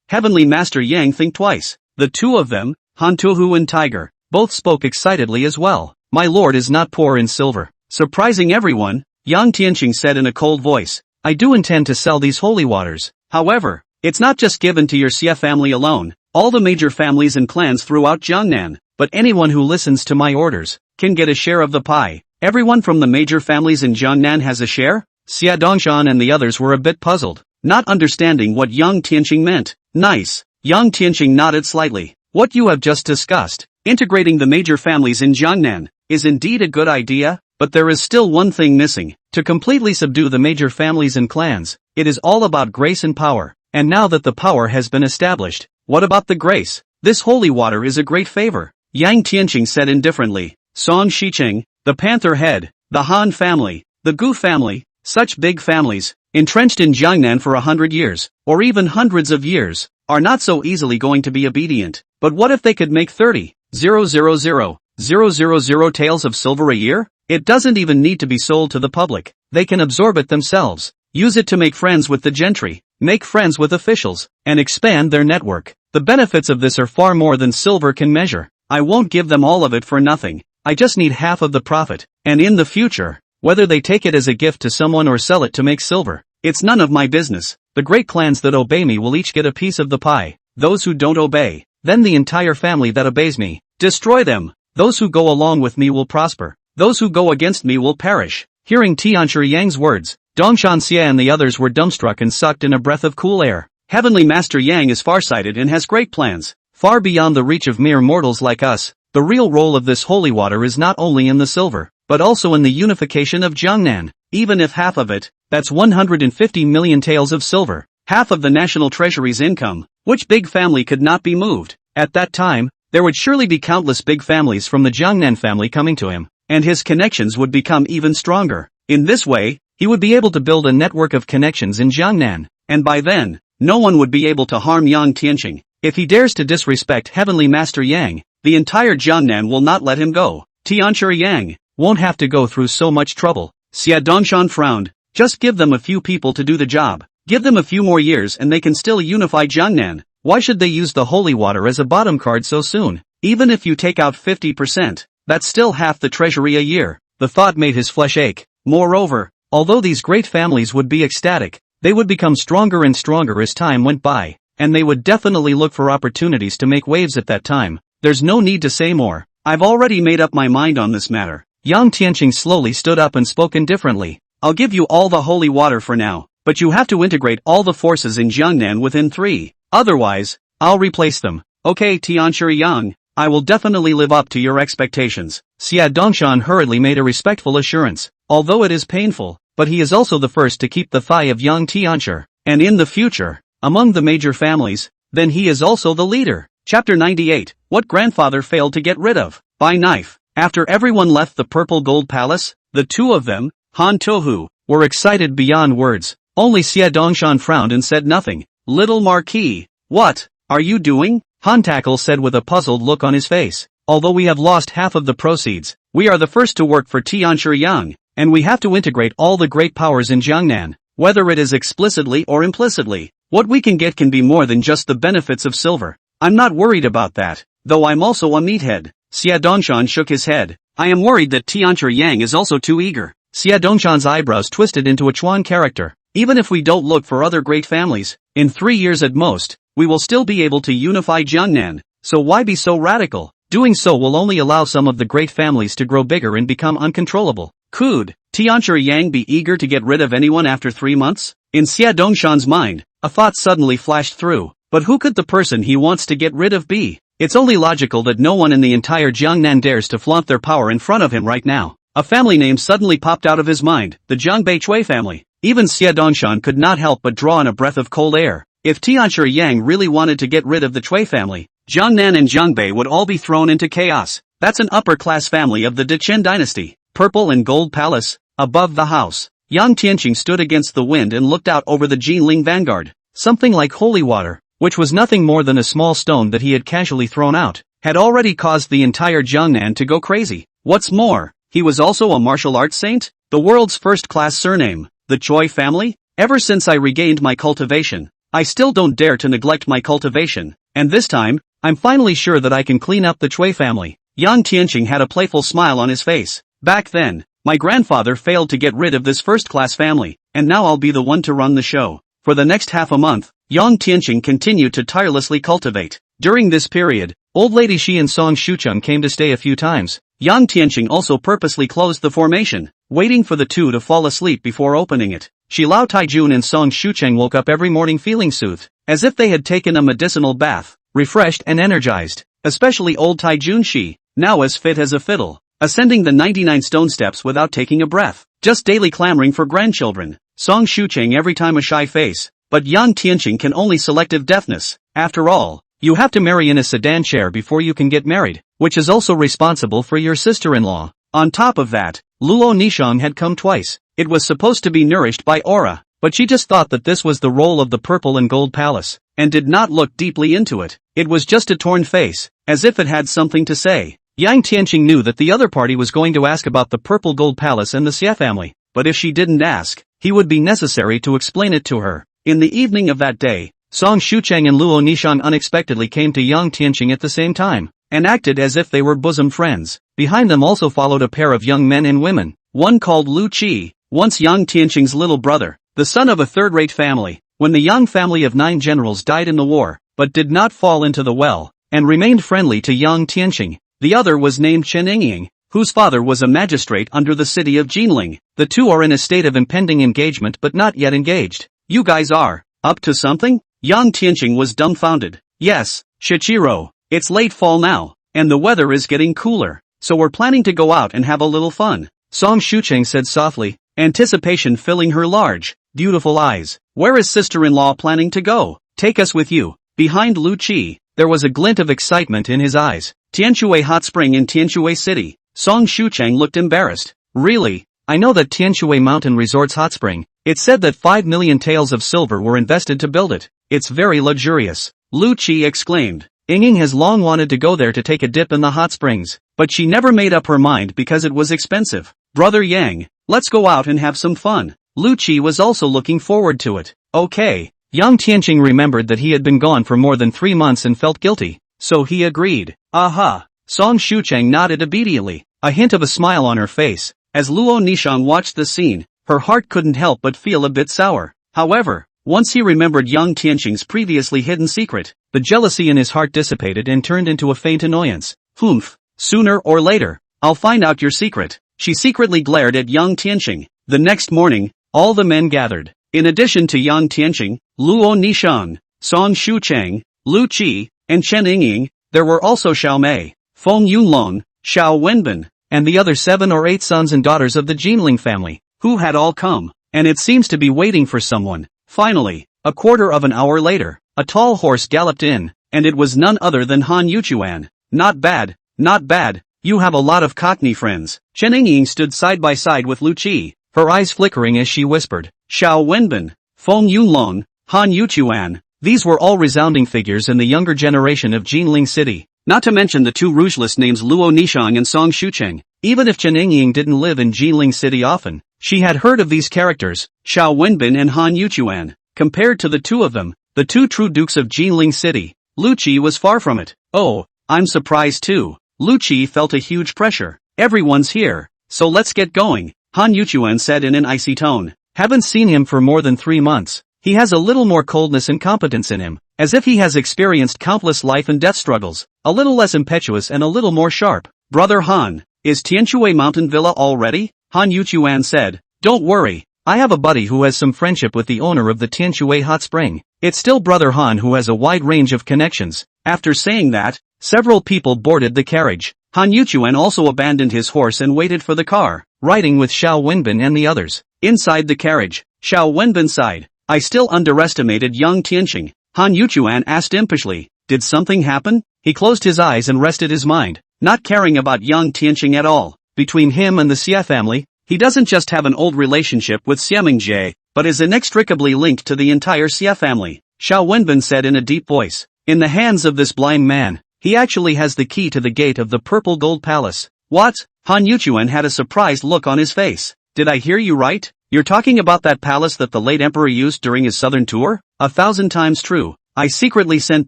Heavenly Master Yang, think twice. The two of them, Han Tohu and Tiger, both spoke excitedly as well. My lord is not poor in silver. Surprising everyone, Yang Tianqing said in a cold voice. I do intend to sell these holy waters. However, it's not just given to your Xie family alone, all the major families and clans throughout Jiangnan, but anyone who listens to my orders, can get a share of the pie. Everyone from the major families in Jiangnan has a share? Xie Dongshan and the others were a bit puzzled, not understanding what Yang Tianqing meant. Nice. Yang Tianqing nodded slightly. What you have just discussed, integrating the major families in Jiangnan, is indeed a good idea, but there is still one thing missing. To completely subdue the major families and clans, it is all about grace and power. And now that the power has been established, what about the grace? This holy water is a great favor. Yang Tianqing said indifferently. Song Shicheng, the Panther Head, the Han family, the Gu family, such big families, entrenched in Jiangnan for 100 years, or even hundreds of years, are not so easily going to be obedient. But what if they could make 30,000 taels of silver a year? It doesn't even need to be sold to the public. They can absorb it themselves. Use it to make friends with the gentry, make friends with officials, and expand their network. The benefits of this are far more than silver can measure. I won't give them all of it for nothing. I just need half of the profit, and in the future, whether they take it as a gift to someone or sell it to make silver, it's none of my business. The great clans that obey me will each get a piece of the pie. Those who don't obey, then the entire family that obeys me, destroy them. Those who go along with me will prosper. Those who go against me will perish. Hearing Tianchi Yang's words, Dongshan Xie and the others were dumbstruck and sucked in a breath of cool air. Heavenly Master Yang is farsighted and has great plans, far beyond the reach of mere mortals like us. The real role of this holy water is not only in the silver, but also in the unification of Jangnan. Even if half of it, that's 150 million taels of silver, half of the national treasury's income, which big family could not be moved. At that time, there would surely be countless big families from the Jangnan family coming to him, and his connections would become even stronger. In this way, he would be able to build a network of connections in Jangnan, and by then, no one would be able to harm Yang Tian. If he dares to disrespect Heavenly Master Yang, the entire Jangnan will not let him go. Tianchi Yang won't have to go through so much trouble. Xia Dongshan frowned. Just give them a few people to do the job. Give them a few more years and they can still unify Jangnan. Why should they use the holy water as a bottom card so soon? Even if you take out 50%, that's still half the treasury a year. The thought made his flesh ache. Moreover, although these great families would be ecstatic, they would become stronger and stronger as time went by, and they would definitely look for opportunities to make waves at that time. There's no need to say more. I've already made up my mind on this matter. Yang Tianqing slowly stood up and spoke indifferently. I'll give you all the holy water for now, but you have to integrate all the forces in Jiangnan within 3. Otherwise, I'll replace them. Okay, Tianchi Yang, I will definitely live up to your expectations. Xia Dongshan hurriedly made a respectful assurance. Although it is painful, but he is also the first to keep the thigh of Yang Tianchi, and in the future, among the major families, then he is also the leader. Chapter 98, What Grandfather Failed to Get Rid of. By Knife. After everyone left the Purple Gold Palace, the two of them, Han Tohu, were excited beyond words. Only Xia Dongshan frowned and said nothing. Little Marquis, what are you doing? Han Tackle said with a puzzled look on his face. Although we have lost half of the proceeds, we are the first to work for Tianchi Yang, and we have to integrate all the great powers in Jiangnan, whether it is explicitly or implicitly. What we can get can be more than just the benefits of silver. I'm not worried about that, though I'm also a meathead. Xia Dongshan shook his head. I am worried that Tianchi Yang is also too eager. Xia Dongshan's eyebrows twisted into a Chuan character. Even if we don't look for other great families, in 3 years at most, we will still be able to unify Jiangnan, so why be so radical? Doing so will only allow some of the great families to grow bigger and become uncontrollable. Could Tianchi Yang be eager to get rid of anyone after 3 months? In Xia Dongshan's mind, a thought suddenly flashed through. But who could the person he wants to get rid of be? It's only logical that no one in the entire Jiangnan dares to flaunt their power in front of him right now. A family name suddenly popped out of his mind, the Zhangbei Chui family. Even Xia Dongshan could not help but draw in a breath of cold air. If Tianchi Yang really wanted to get rid of the Chui family, Jiangnan and Zhangbei would all be thrown into chaos. That's an upper-class family of the Dechen dynasty. Purple and Gold Palace, above the house. Yang Tianqing stood against the wind and looked out over the Jinling vanguard. Something like holy water, which was nothing more than a small stone that he had casually thrown out, had already caused the entire Jiangnan to go crazy. What's more, he was also a martial arts saint? The world's first-class surname, the Choi family? Ever since I regained my cultivation, I still don't dare to neglect my cultivation, and this time, I'm finally sure that I can clean up the Chui family. Yang Tianqing had a playful smile on his face. Back then, my grandfather failed to get rid of this first-class family, and now I'll be the one to run the show. For the next half a month, Yang Tianqing continued to tirelessly cultivate. During this period, old lady Shi and Song Shucheng came to stay a few times. Yang Tianqing also purposely closed the formation, waiting for the two to fall asleep before opening it. Shi Lao Taijun and Song Shucheng woke up every morning feeling soothed, as if they had taken a medicinal bath, refreshed and energized. Especially old Taijun Shi, now as fit as a fiddle, ascending the 99 stone steps without taking a breath, just daily clamoring for grandchildren. Song Shucheng every time a shy face, but Yang Tianqing can only selective deafness. After all, you have to marry in a sedan chair before you can get married, which is also responsible for your sister-in-law. On top of that, Luo Nishang had come twice. It was supposed to be nourished by aura, but she just thought that this was the role of the Purple and Gold Palace, and did not look deeply into it. It was just a torn face, as if it had something to say. Yang Tianqing knew that the other party was going to ask about the Purple Gold Palace and the Xie family, but if she didn't ask, he would be necessary to explain it to her. In the evening of that day, Song Shucheng and Luo Nishang unexpectedly came to Yang Tianqing at the same time, and acted as if they were bosom friends. Behind them also followed a pair of young men and women, one called Lu Qi, once Yang Tianqing's little brother, the son of a third-rate family. When the Yang family of 9 generals died in the war, but did not fall into the well, and remained friendly to Yang Tianqing, the other was named Chen Yingying, whose father was a magistrate under the city of Jinling. The two are in a state of impending engagement but not yet engaged. You guys are up to something? Yang Tianqing was dumbfounded. Yes, Shichiro, it's late fall now, and the weather is getting cooler, so we're planning to go out and have a little fun, Song Shucheng said softly, anticipation filling her large, beautiful eyes. Where is sister-in-law planning to go? Take us with you. Behind Lu Qi, there was a glint of excitement in his eyes. Tianshui Hot Spring in Tianshui City. Song Shucheng looked embarrassed. Really? I know that Tianshui Mountain Resort's hot spring. It said that 5 million taels of silver were invested to build it. It's very luxurious. Lu Qi exclaimed. Yingying has long wanted to go there to take a dip in the hot springs, but she never made up her mind because it was expensive. Brother Yang, let's go out and have some fun. Lu Qi was also looking forward to it. Okay. Yang Tianqing remembered that he had been gone for more than 3 months and felt guilty, so he agreed. Aha! Song Shucheng nodded obediently, a hint of a smile on her face. As Luo Nishang watched the scene, her heart couldn't help but feel a bit sour. However, once he remembered Yang Tianqing's previously hidden secret, the jealousy in his heart dissipated and turned into a faint annoyance. Humph, sooner or later, I'll find out your secret. She secretly glared at Yang Tianqing. The next morning, all the men gathered. In addition to Yang Tianqing, Luo Nishang, Song Shucheng, Lu Qi, and Chen Yingying, there were also Xiao Mei, Feng Yunlong, Xiao Wenbin, and the other 7 or 8 sons and daughters of the Jinling family, who had all come, and it seems to be waiting for someone. Finally, a quarter of an hour later, a tall horse galloped in, and it was none other than Han Yuchuan. Not bad, not bad, you have a lot of Cockney friends. Chen Yingying stood side by side with Lu Qi, her eyes flickering as she whispered, Xiao Wenbin, Feng Yunlong, Han Yuchuan. These were all resounding figures in the younger generation of Jinling City, not to mention the 2 rougeless names Luo Nishang and Song Shucheng. Even if Chen Yingying didn't live in Jinling City often, she had heard of these characters, Xiao Wenbin and Han Yuchuan. Compared to the 2 of them, the 2 true dukes of Jinling City, Lu Qi was far from it. Oh, I'm surprised too. Lu Qi felt a huge pressure. Everyone's here, so let's get going, Han Yuchuan said in an icy tone. Haven't seen him for more than 3 months. He has a little more coldness and competence in him, as if he has experienced countless life and death struggles, a little less impetuous and a little more sharp. Brother Han, is Tianshui Mountain Villa all ready? Han Yuchuan said. Don't worry, I have a buddy who has some friendship with the owner of the Tianshui Hot Spring. It's still Brother Han who has a wide range of connections. After saying that, several people boarded the carriage. Han Yuchuan also abandoned his horse and waited for the car, riding with Xiao Wenbin and the others. Inside the carriage, Xiao Wenbin sighed. I still underestimated Yang Tianqing. Han Yuchuan asked impishly. Did something happen? He closed his eyes and rested his mind, not caring about Yang Tianqing at all. Between him and the Xie family, he doesn't just have an old relationship with Xie Mingjie, but is inextricably linked to the entire Xie family, Xiao Wenbin said in a deep voice. In the hands of this blind man, he actually has the key to the gate of the Purple Gold Palace. What? Han Yuchuan had a surprised look on his face. Did I hear you right? You're talking about that palace that the late emperor used during his southern tour? 1,000 times true. I secretly sent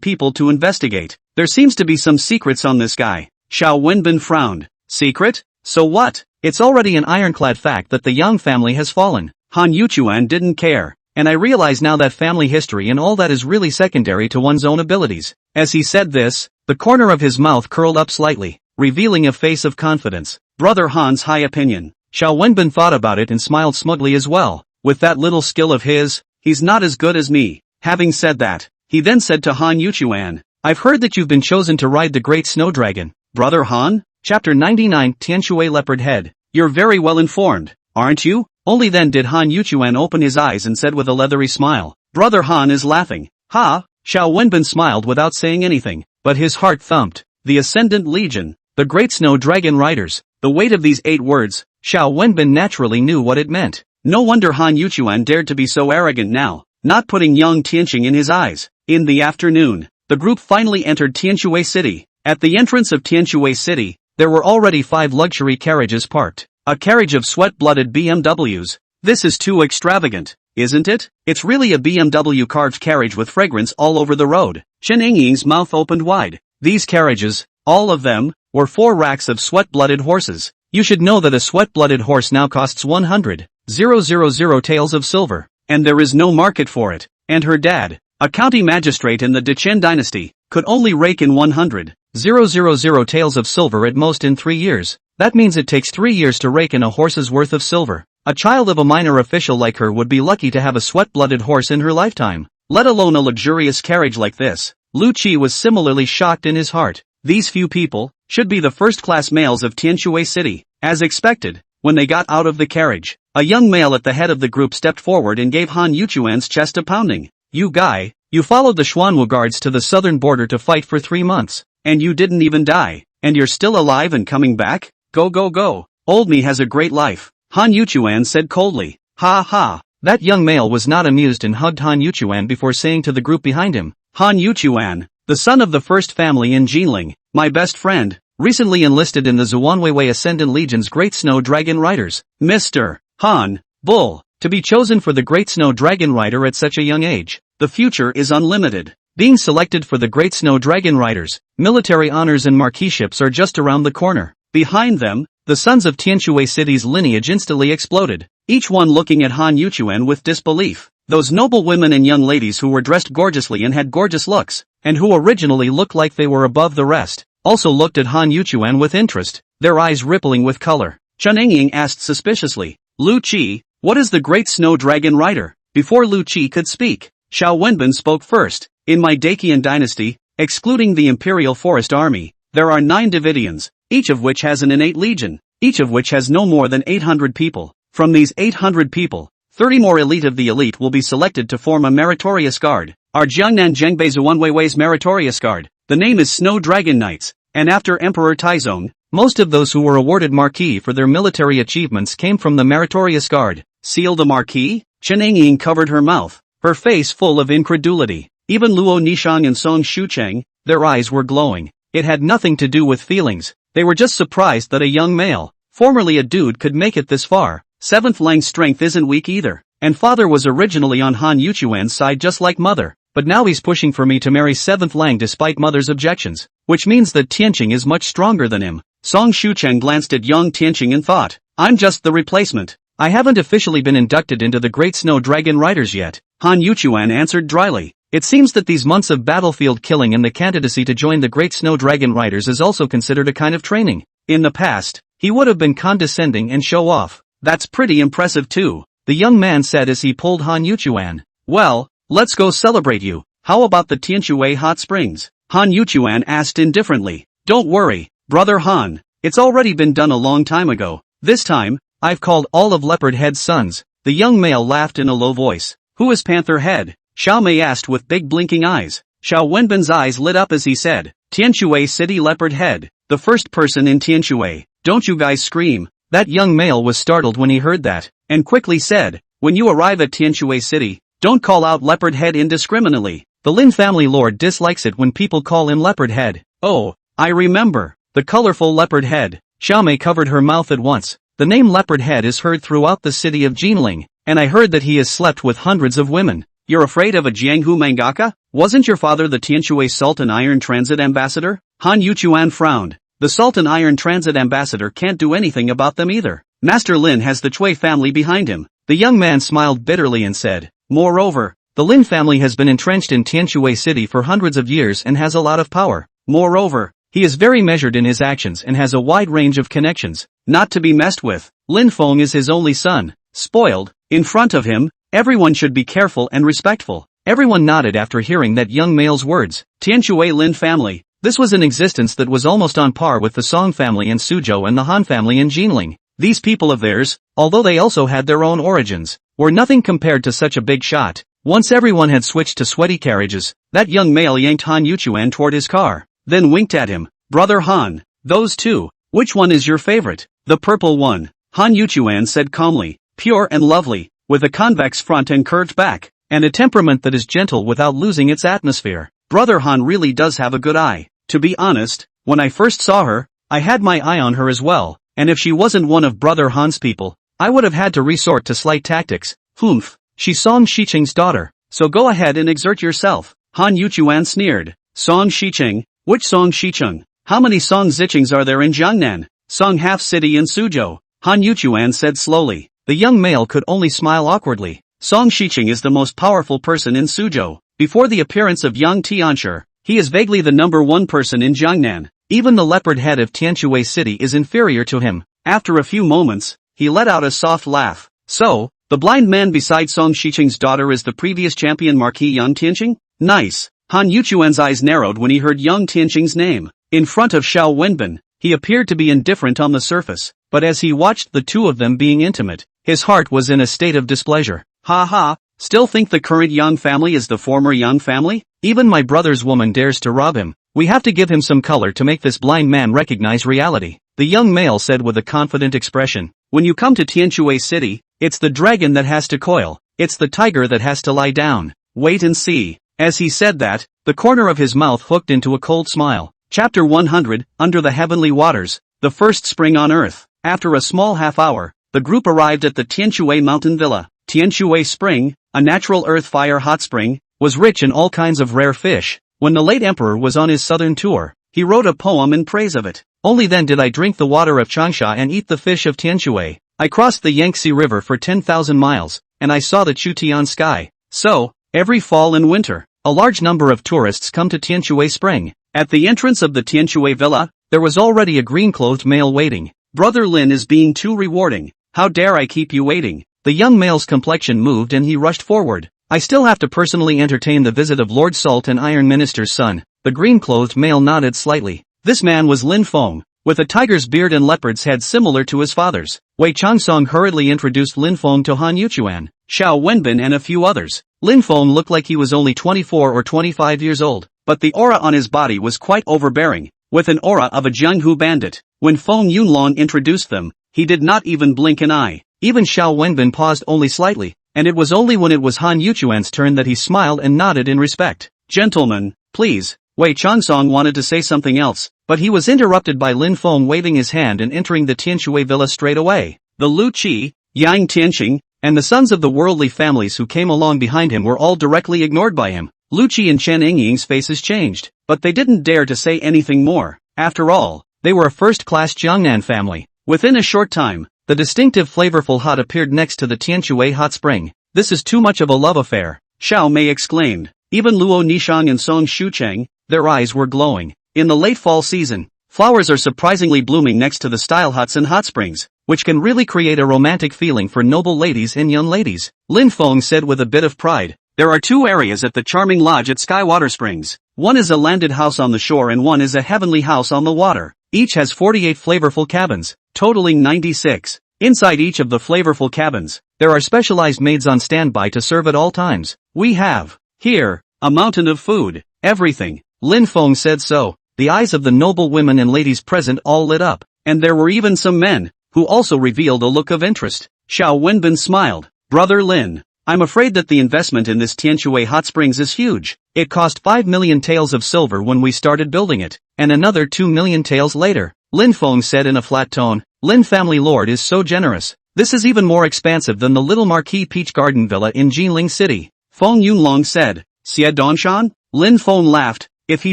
people to investigate. There seems to be some secrets on this guy. Xiao Wenbin frowned. Secret? So what? It's already an ironclad fact that the Yang family has fallen. Han Yuchuan didn't care. And I realize now that family history and all that is really secondary to one's own abilities. As he said this, the corner of his mouth curled up slightly, revealing a face of confidence. Brother Han's high opinion. Xiao Wenbin thought about it and smiled smugly as well. With that little skill of his, he's not as good as me. Having said that, he then said to Han Yuchuan, I've heard that you've been chosen to ride the Great Snow Dragon. Brother Han? Chapter 99 Tianshui Leopard Head. You're very well informed, aren't you? Only then did Han Yuchuan open his eyes and said with a leathery smile, Brother Han is laughing. Ha! Xiao Wenbin smiled without saying anything, but his heart thumped. The Ascendant Legion, the Great Snow Dragon Riders. The weight of these 8 words, Xiao Wenbin naturally knew what it meant. No wonder Han Yuchuan dared to be so arrogant now, not putting Yang Tianqing in his eyes. In the afternoon, the group finally entered Tianshui City. At the entrance of Tianshui City, there were already 5 luxury carriages parked. A carriage of sweat-blooded BMWs, This is too extravagant, isn't it? It's really a BMW carved carriage with fragrance all over the road. Chen Yingying's mouth opened wide. These carriages, all of them, were 4 racks of sweat-blooded horses. You should know that a sweat-blooded horse now costs 100,000 taels of silver, and there is no market for it. And her dad, a county magistrate in the Dechen dynasty, could only rake in 100,000 taels of silver at most in 3 years. That means it takes 3 years to rake in a horse's worth of silver. A child of a minor official like her would be lucky to have a sweat-blooded horse in her lifetime, let alone a luxurious carriage like this. Lu Qi was similarly shocked in his heart. These few people should be the first-class males of Tianshui City. As expected, when they got out of the carriage, a young male at the head of the group stepped forward and gave Han Yuchuan's chest a pounding. You guy, you followed the Xuanwu guards to the southern border to fight for 3 months, and you didn't even die, and you're still alive and coming back? Go go go. Old me has a great life, Han Yuchuan said coldly. Ha ha. That young male was not amused and hugged Han Yuchuan before saying to the group behind him, Han Yuchuan, the son of the first family in Jinling, my best friend, recently enlisted in the Zuanweiwei Ascendant Legion's Great Snow Dragon Riders. Mr. Han, Bull, to be chosen for the Great Snow Dragon Rider at such a young age. The future is unlimited. Being selected for the Great Snow Dragon Riders, military honors and marquiships are just around the corner. Behind them, the sons of Tianshui City's lineage instantly exploded, each one looking at Han Yuchuan with disbelief. Those noble women and young ladies who were dressed gorgeously and had gorgeous looks, and who originally looked like they were above the rest, also looked at Han Yuchuan with interest, their eyes rippling with color. Chen Yingying asked suspiciously, Lu Qi, what is the Great Snow Dragon Rider? Before Lu Qi could speak, Xiao Wenbin spoke first. In my Daqian dynasty, excluding the Imperial Forest Army, there are 9 Davidians, each of which has an innate legion, each of which has no more than 800 people. From these 800 people, 30 more elite of the elite will be selected to form a meritorious guard. Our Jiangnan Zhengbei Zuanweiwei's meritorious guard. The name is Snow Dragon Knights, and after Emperor Taizong, most of those who were awarded marquis for their military achievements came from the meritorious guard. Seal the marquis? Chen Yingying covered her mouth, her face full of incredulity. Even Luo Nishang and Song Shucheng, their eyes were glowing. It had nothing to do with feelings. They were just surprised that a young male, formerly a dude, could make it this far. 7th Lang's strength isn't weak either, and father was originally on Han Yuchuan's side just like mother, but now he's pushing for me to marry 7th Lang despite mother's objections, which means that Tianqing is much stronger than him. Song Shucheng glanced at young Tianqing and thought, I'm just the replacement. I haven't officially been inducted into the Great Snow Dragon Riders yet. Han Yuchuan answered dryly. It seems that these months of battlefield killing and the candidacy to join the Great Snow Dragon Riders is also considered a kind of training. In the past, he would have been condescending and show off. That's pretty impressive too, the young man said as he pulled Han Yuchuan. Well, let's go celebrate you. How about the Tianshui Hot Springs? Han Yuchuan asked indifferently. Don't worry, brother Han, it's already been done a long time ago. This time, I've called all of Leopard Head's sons. The young male laughed in a low voice. Who is Panther Head? Xiao Mei asked with big blinking eyes. Xiao Wenbin's eyes lit up as he said, Tianshui City Leopard Head, the first person in Tianshui. Don't you guys scream. That young male was startled when he heard that, and quickly said, when you arrive at Tianshui City, don't call out Leopard Head indiscriminately. The Lin family lord dislikes it when people call him Leopard Head. Oh, I remember. The colorful Leopard Head. Xiao Mei covered her mouth at once. The name Leopard Head is heard throughout the city of Jinling, and I heard that he has slept with hundreds of women. You're afraid of a Jianghu mangaka? Wasn't your father the Tianshui Sultan Iron Transit Ambassador? Han Yuchuan frowned. The Sultan Iron Transit Ambassador can't do anything about them either. Master Lin has the Chui family behind him. The young man smiled bitterly and said, moreover, the Lin family has been entrenched in Tianshui City for hundreds of years and has a lot of power. Moreover, he is very measured in his actions and has a wide range of connections, not to be messed with. Lin Feng is his only son, spoiled. In front of him, everyone should be careful and respectful. Everyone nodded after hearing that young male's words. Tianshui Lin family. This was an existence that was almost on par with the Song family in Suzhou and the Han family in Jinling. These people of theirs, although they also had their own origins, were nothing compared to such a big shot. Once everyone had switched to sweaty carriages, that young male yanked Han Yuchuan toward his car, then winked at him. Brother Han, those two, which one is your favorite? The purple one, Han Yuchuan said calmly, pure and lovely, with a convex front and curved back, and a temperament that is gentle without losing its atmosphere. Brother Han really does have a good eye. To be honest, when I first saw her, I had my eye on her as well, and if she wasn't one of Brother Han's people, I would have had to resort to slight tactics. Humph. She's Song Shiqing's daughter, so go ahead and exert yourself. Han Yuchuan sneered. Song Shiqing? Which Song Shiqing? How many Song Ziqings are there in Jiangnan? Song half city in Suzhou, Han Yuchuan said slowly. The young male could only smile awkwardly. Song Shiqing is the most powerful person in Suzhou. Before the appearance of Yang Tian, he is vaguely the number one person in Jiangnan. Even the leopard head of Tianshui city is inferior to him. After a few moments, he let out a soft laugh. So, the blind man beside Song Shiqing's daughter is the previous champion Marquis Yang Tianqing? Nice. Han Yuchuan's eyes narrowed when he heard Yang Tianqing's name. In front of Xiao Wenbin, he appeared to be indifferent on the surface, but as he watched the two of them being intimate, his heart was in a state of displeasure. Ha ha, still think the current Yang family is the former Yang family? Even my brother's woman dares to rob him. We have to give him some color to make this blind man recognize reality, the young male said with a confident expression. When you come to Tianshui city, it's the dragon that has to coil, it's the tiger that has to lie down. Wait and see. As he said that, the corner of his mouth hooked into a cold smile. Chapter 100, Under the Heavenly Waters, the first spring on Earth. After a small half hour, the group arrived at the Tianshui Mountain Villa. Tianshui Spring, a natural earth fire hot spring, was rich in all kinds of rare fish. When the late emperor was on his southern tour, he wrote a poem in praise of it. Only then did I drink the water of Changsha and eat the fish of Tianshui. I crossed the Yangtze River for 10,000 miles, and I saw the Chutian sky. So, every fall and winter, a large number of tourists come to Tianshui Spring. At the entrance of the Tianshui Villa, there was already a green-clothed male waiting. Brother Lin is being too rewarding. How dare I keep you waiting? The young male's complexion moved and he rushed forward. I still have to personally entertain the visit of Lord Salt and Iron Minister's son. The green-clothed male nodded slightly. This man was Lin Feng, with a tiger's beard and leopard's head similar to his father's. Wei Changsong hurriedly introduced Lin Feng to Han Yuchuan, Xiao Wenbin and a few others. Lin Feng looked like he was only 24 or 25 years old, but the aura on his body was quite overbearing, with an aura of a Jianghu bandit. When Feng Yunlong introduced them, he did not even blink an eye. Even Xiao Wenbin paused only slightly, and it was only when it was Han Yuchuan's turn that he smiled and nodded in respect. Gentlemen, please. Wei Changsong wanted to say something else, but he was interrupted by Lin Feng waving his hand and entering the Tianshui villa straight away. The Lu Qi, Yang Tianqing, and the sons of the worldly families who came along behind him were all directly ignored by him. Lu Qi and Chen Yingying's faces changed, but they didn't dare to say anything more. After all, they were a first-class Jiangnan family. Within a short time, the distinctive flavorful hut appeared next to the Tianshui hot spring. This is too much of a love affair, Xiao Mei exclaimed. Even Luo Nishang and Song Shucheng, their eyes were glowing. In the late fall season, flowers are surprisingly blooming next to the style huts and hot springs, which can really create a romantic feeling for noble ladies and young ladies. Lin Feng said with a bit of pride. There are two areas at the charming lodge at Skywater Springs. One is a landed house on the shore and one is a heavenly house on the water. Each has 48 flavorful cabins, totaling 96. Inside each of the flavorful cabins, there are specialized maids on standby to serve at all times. We have, here, a mountain of food, everything. Lin Feng said so. The eyes of the noble women and ladies present all lit up, and there were even some men, who also revealed a look of interest. Xiao Wenbin smiled. Brother Lin, I'm afraid that the investment in this Tianshui hot springs is huge. It cost 5 million taels of silver when we started building it, and another 2 million taels later. Lin Feng said in a flat tone. Lin family lord is so generous. This is even more expansive than the little Marquis Peach Garden Villa in Jinling City. Feng Yunlong said. Xie Donshan? Lin Feng laughed. If he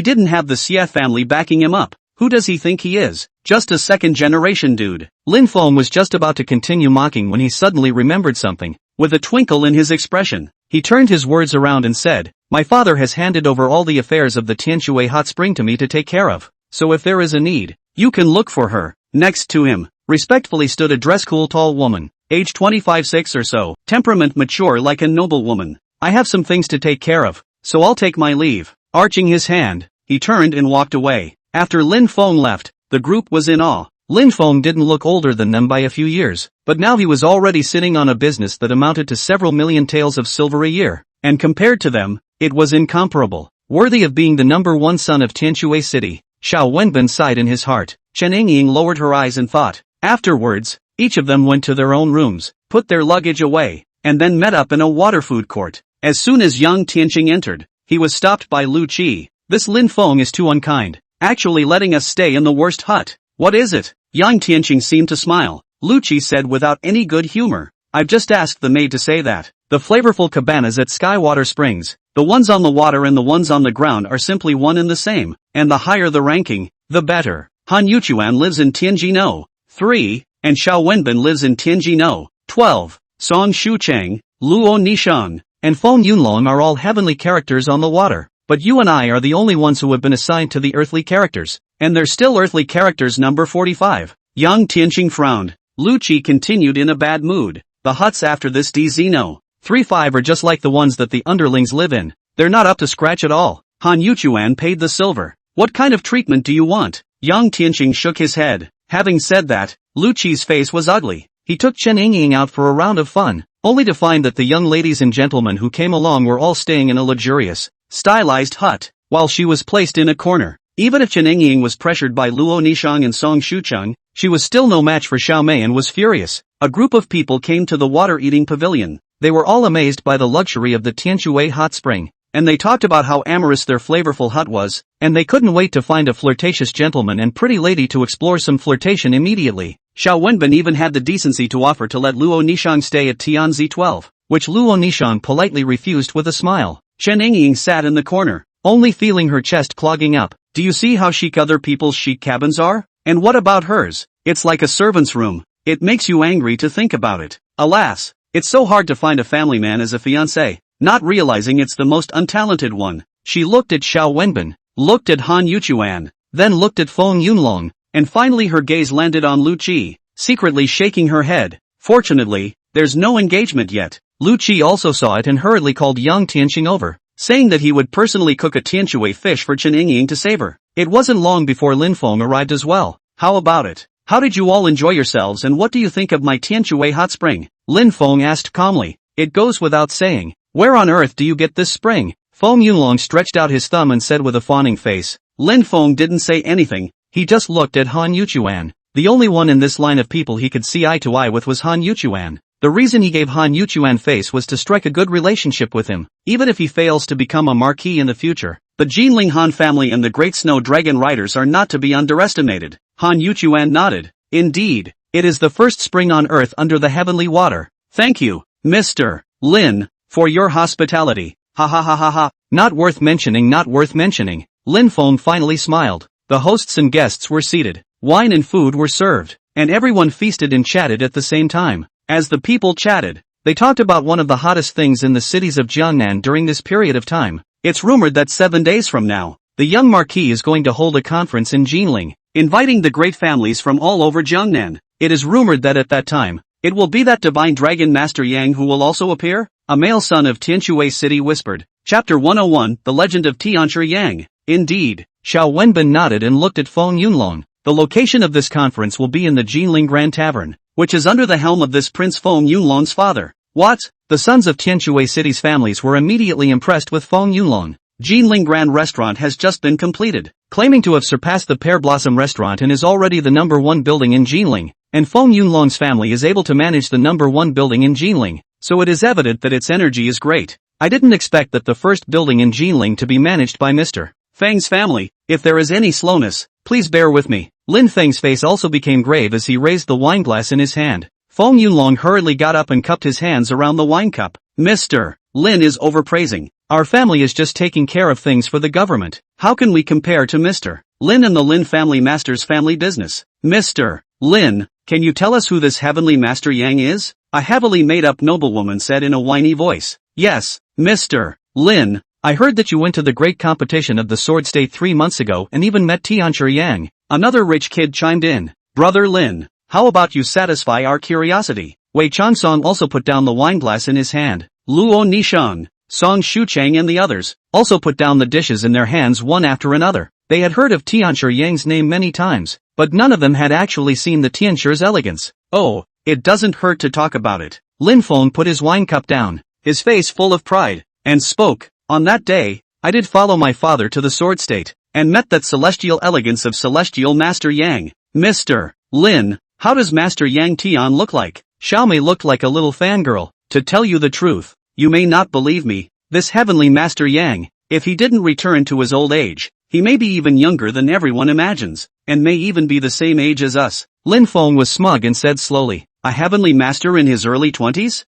didn't have the Xie family backing him up, who does he think he is? Just a second-generation dude. Lin Feng was just about to continue mocking when he suddenly remembered something. With a twinkle in his expression, he turned his words around and said, My father has handed over all the affairs of the Tianshui hot spring to me to take care of, so if there is a need, you can look for her. Next to him, respectfully stood a dress-cool tall woman, age 25-6 or so, temperament mature like a noble woman. I have some things to take care of, so I'll take my leave. Arching his hand, he turned and walked away. After Lin Feng left, the group was in awe. Lin Feng didn't look older than them by a few years, but now he was already sitting on a business that amounted to several million taels of silver a year, and compared to them, it was incomparable, worthy of being the number one son of Tianshui City. Xiao Wenbin sighed in his heart. Chen Yingying lowered her eyes and thought. Afterwards, each of them went to their own rooms, put their luggage away, and then met up in a water food court. As soon as Yang Tianqing entered, he was stopped by Lu Qi. This Lin Feng is too unkind, actually letting us stay in the worst hut. What is it? Yang Tianqing seemed to smile. Lucci said without any good humor. I've just asked the maid to say that. The flavorful cabanas at Skywater Springs, the ones on the water and the ones on the ground are simply one and the same, and the higher the ranking, the better. Han Yuchuan lives in Tianjin 3, and Xiao Wenbin lives in Tianjin 12. Song Shuchang, Luo Nishang, and Feng Yunlong are all heavenly characters on the water, but you and I are the only ones who have been assigned to the earthly characters, and they're still earthly characters number 45. Yang Tianqing frowned. Lucci continued in a bad mood. The huts after this DZ 3-5 are just like the ones that the underlings live in. They're not up to scratch at all. Han Yuchuan paid the silver. What kind of treatment do you want? Yang Tianqing shook his head. Having said that, Lucci's face was ugly. He took Chen Yingying out for a round of fun, only to find that the young ladies and gentlemen who came along were all staying in a luxurious, stylized hut, while she was placed in a corner. Even if Chen Yingying was pressured by Luo Nishang and Song Shuchang, she was still no match for Xiao Mei and was furious. A group of people came to the water-eating pavilion. They were all amazed by the luxury of the Tianshui hot spring, and they talked about how amorous their flavorful hut was, and they couldn't wait to find a flirtatious gentleman and pretty lady to explore some flirtation immediately. Xiao Wenbin even had the decency to offer to let Luo Nishang stay at Tianzi 12, which Luo Nishang politely refused with a smile. Chen Yingying sat in the corner, only feeling her chest clogging up. Do you see how chic other people's chic cabins are? And what about hers? It's like a servant's room. It makes you angry to think about it. Alas, it's so hard to find a family man as a fiancé, not realizing it's the most untalented one. She looked at Xiao Wenbin, looked at Han Yuchuan, then looked at Feng Yunlong, and finally her gaze landed on Lucci, secretly shaking her head. Fortunately, there's no engagement yet. Lucci also saw it and hurriedly called Yang Tianqing over, saying that he would personally cook a Tianshui fish for Chen Yingying to savor. It wasn't long before Lin Feng arrived as well. How about it? How did you all enjoy yourselves and what do you think of my Tianshui hot spring? Lin Feng asked calmly. It goes without saying. Where on earth do you get this spring? Feng Yunlong stretched out his thumb and said with a fawning face. Lin Feng didn't say anything, he just looked at Han Yuchuan. The only one in this line of people he could see eye to eye with was Han Yuchuan. The reason he gave Han Yuchuan face was to strike a good relationship with him, even if he fails to become a marquis in the future. The Jinling Han family and the Great Snow Dragon Riders are not to be underestimated. Han Yuchuan nodded. Indeed, it is the first spring on earth under the heavenly water. Thank you, Mr. Lin, for your hospitality. Ha ha ha ha ha. Not worth mentioning, not worth mentioning. Lin Feng finally smiled. The hosts and guests were seated. Wine and food were served, and everyone feasted and chatted at the same time. As the people chatted, they talked about one of the hottest things in the cities of Jiangnan during this period of time. It's rumored that 7 days from now, the young marquis is going to hold a conference in Jinling, inviting the great families from all over Jiangnan. It is rumored that at that time, it will be that divine dragon master Yang who will also appear. A male son of Tianshui City whispered. Chapter 101, The Legend of Tianshi Yang. Indeed, Xiao Wenbin nodded and looked at Feng Yunlong. The location of this conference will be in the Jinling Grand Tavern, which is under the helm of this Prince Feng Yunlong's father. What? The sons of Tianshui City's families were immediately impressed with Feng Yunlong. Jinling Grand Restaurant has just been completed, claiming to have surpassed the Pear Blossom Restaurant and is already the #1 building in Jinling, and Feng Yunlong's family is able to manage the #1 building in Jinling, so it is evident that its energy is great. I didn't expect that the first building in Jinling to be managed by Mr. Feng's family. If there is any slowness, please bear with me. Lin Feng's face also became grave as he raised the wineglass in his hand. Feng Yunlong hurriedly got up and cupped his hands around the wine cup. Mr. Lin is overpraising. Our family is just taking care of things for the government. How can we compare to Mr. Lin and the Lin family master's family business? Mr. Lin, can you tell us who this heavenly master Yang is? A heavily made-up noblewoman said in a whiny voice. Yes, Mr. Lin, I heard that you went to the great competition of the Sword State 3 months ago and even met Tianshi Yang. Another rich kid chimed in. Brother Lin, how about you satisfy our curiosity? Wei Changsong also put down the wineglass in his hand. Luo Nishang, Song Shuchang and the others also put down the dishes in their hands one after another. They had heard of Tianshi Yang's name many times, but none of them had actually seen the Tianshi's elegance. Oh, it doesn't hurt to talk about it. Lin Feng put his wine cup down, his face full of pride, and spoke. On that day, I did follow my father to the Sword State, and met that celestial elegance of celestial Master Yang. Mr. Lin, how does Master Yang Tian look like? Xiaomei looked like a little fangirl. To tell you the truth, you may not believe me, this heavenly Master Yang, if he didn't return to his old age, he may be even younger than everyone imagines, and may even be the same age as us. Lin Feng was smug and said slowly, a heavenly master in his early 20s?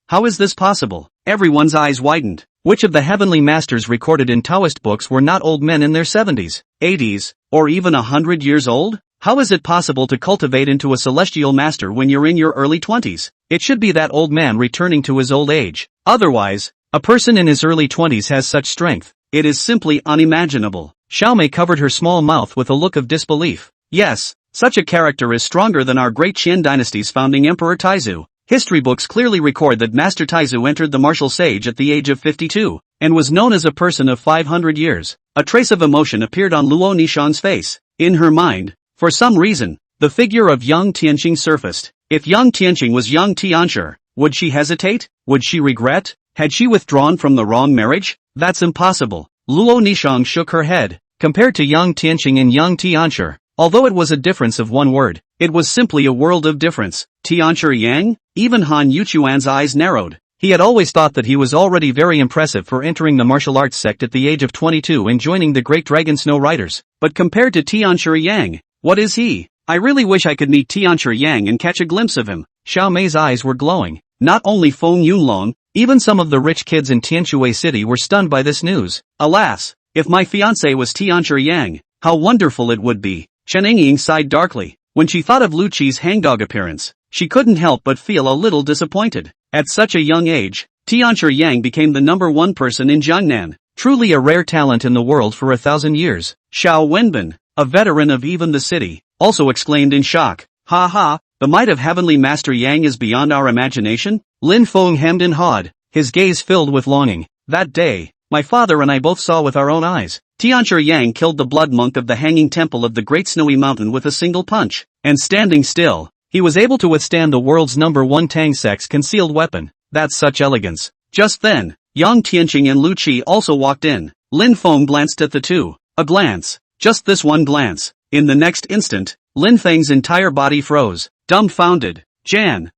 How is this possible? Everyone's eyes widened. Which of the heavenly masters recorded in Taoist books were not old men in their 70s, 80s, or even 100 years old? How is it possible to cultivate into a celestial master when you're in your early 20s? It should be that old man returning to his old age. Otherwise, a person in his early 20s has such strength. It is simply unimaginable. Xiaomei covered her small mouth with a look of disbelief. Yes, such a character is stronger than our great Qian dynasty's founding Emperor Taizu. History books clearly record that Master Taizu entered the martial sage at the age of 52, and was known as a person of 500 years. A trace of emotion appeared on Luo Nishang's face. In her mind, for some reason, the figure of Yang Tianqing surfaced. If Yang Tianqing was Yang Tianshi, would she hesitate? Would she regret? Had she withdrawn from the wrong marriage? That's impossible. Luo Nishang shook her head. Compared to Yang Tianqing and Yang Tianshi, although it was a difference of one word, it was simply a world of difference. Tianshi Yang? Even Han Yuchuan's eyes narrowed. He had always thought that he was already very impressive for entering the martial arts sect at the age of 22 and joining the Great Dragon Snow Riders. But compared to Tianshi Yang, what is he? I really wish I could meet Tianshi Yang and catch a glimpse of him. Xiaomei's eyes were glowing. Not only Feng Yunlong, even some of the rich kids in Tianshui City were stunned by this news. Alas, if my fiancé was Tianshi Yang, how wonderful it would be. Chen Ying sighed darkly. When she thought of Lu Qi's hangdog appearance, she couldn't help but feel a little disappointed. At such a young age, Tianshi Yang became the #1 person in Jangnan, truly a rare talent in the world for 1,000 years. Xiao Wenbin, a veteran of even the city, also exclaimed in shock, ha ha, the might of heavenly master Yang is beyond our imagination? Lin Feng hemmed and hawed, his gaze filled with longing. That day, my father and I both saw with our own eyes. Tianshi Yang killed the blood monk of the hanging temple of the Great Snowy Mountain with a single punch, and standing still, he was able to withstand the world's #1 Tang sect's concealed weapon. That's such elegance. Just then, Yang Tianqing and Lu Qi also walked in. Lin Feng glanced at the two. A glance. Just this one glance. In the next instant, Lin Feng's entire body froze. Dumbfounded. Jan.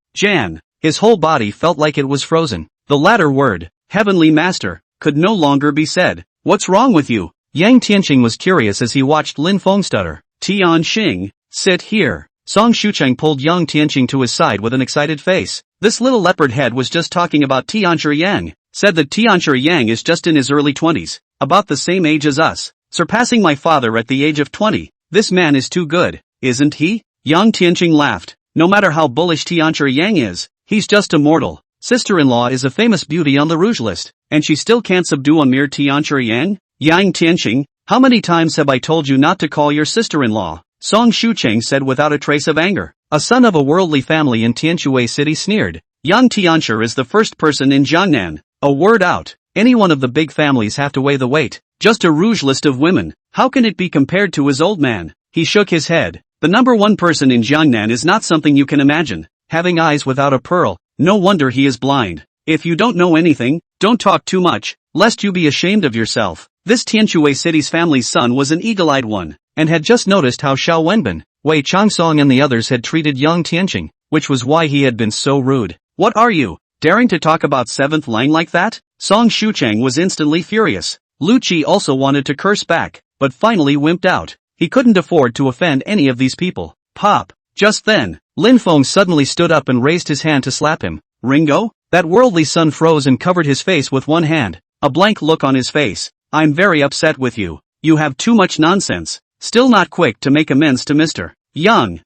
His whole body felt like it was frozen. The latter word, heavenly master, could no longer be said. What's wrong with you? Yang Tianqing was curious as he watched Lin Feng stutter. Tianqing, sit here. Song Shucheng pulled Yang Tianqing to his side with an excited face. This little leopard head was just talking about Tianshi Yang, said that Tianshi Yang is just in his early 20s, about the same age as us, surpassing my father at the age of 20. This man is too good, isn't he? Yang Tianqing laughed. No matter how bullish Tianshi Yang is, he's just a mortal. Sister-in-law is a famous beauty on the rouge list, and she still can't subdue a mere Tianshi Yang? Yang Tianqing, how many times have I told you not to call your sister-in-law? Song Shucheng said without a trace of anger. A son of a worldly family in Tianshui City sneered. Yang Tianshi is the first person in Jiangnan. A word out. Any one of the big families have to weigh the weight. Just a rouge list of women. How can it be compared to his old man? He shook his head. The #1 person in Jiangnan is not something you can imagine. Having eyes without a pearl. No wonder he is blind. If you don't know anything, don't talk too much, lest you be ashamed of yourself. This Tianshui City's family's son was an eagle-eyed one, and had just noticed how Xiao Wenbin, Wei Changsong and the others had treated Yang Tianqing, which was why he had been so rude. What are you, daring to talk about 7th Lang like that? Song Shucheng was instantly furious. Lu Qi also wanted to curse back, but finally wimped out. He couldn't afford to offend any of these people. Pop. Just then, Lin Feng suddenly stood up and raised his hand to slap him. Ringo? That worldly son froze and covered his face with one hand, a blank look on his face. I'm very upset with you. You have too much nonsense. Still not quick to make amends to Mr. Yang.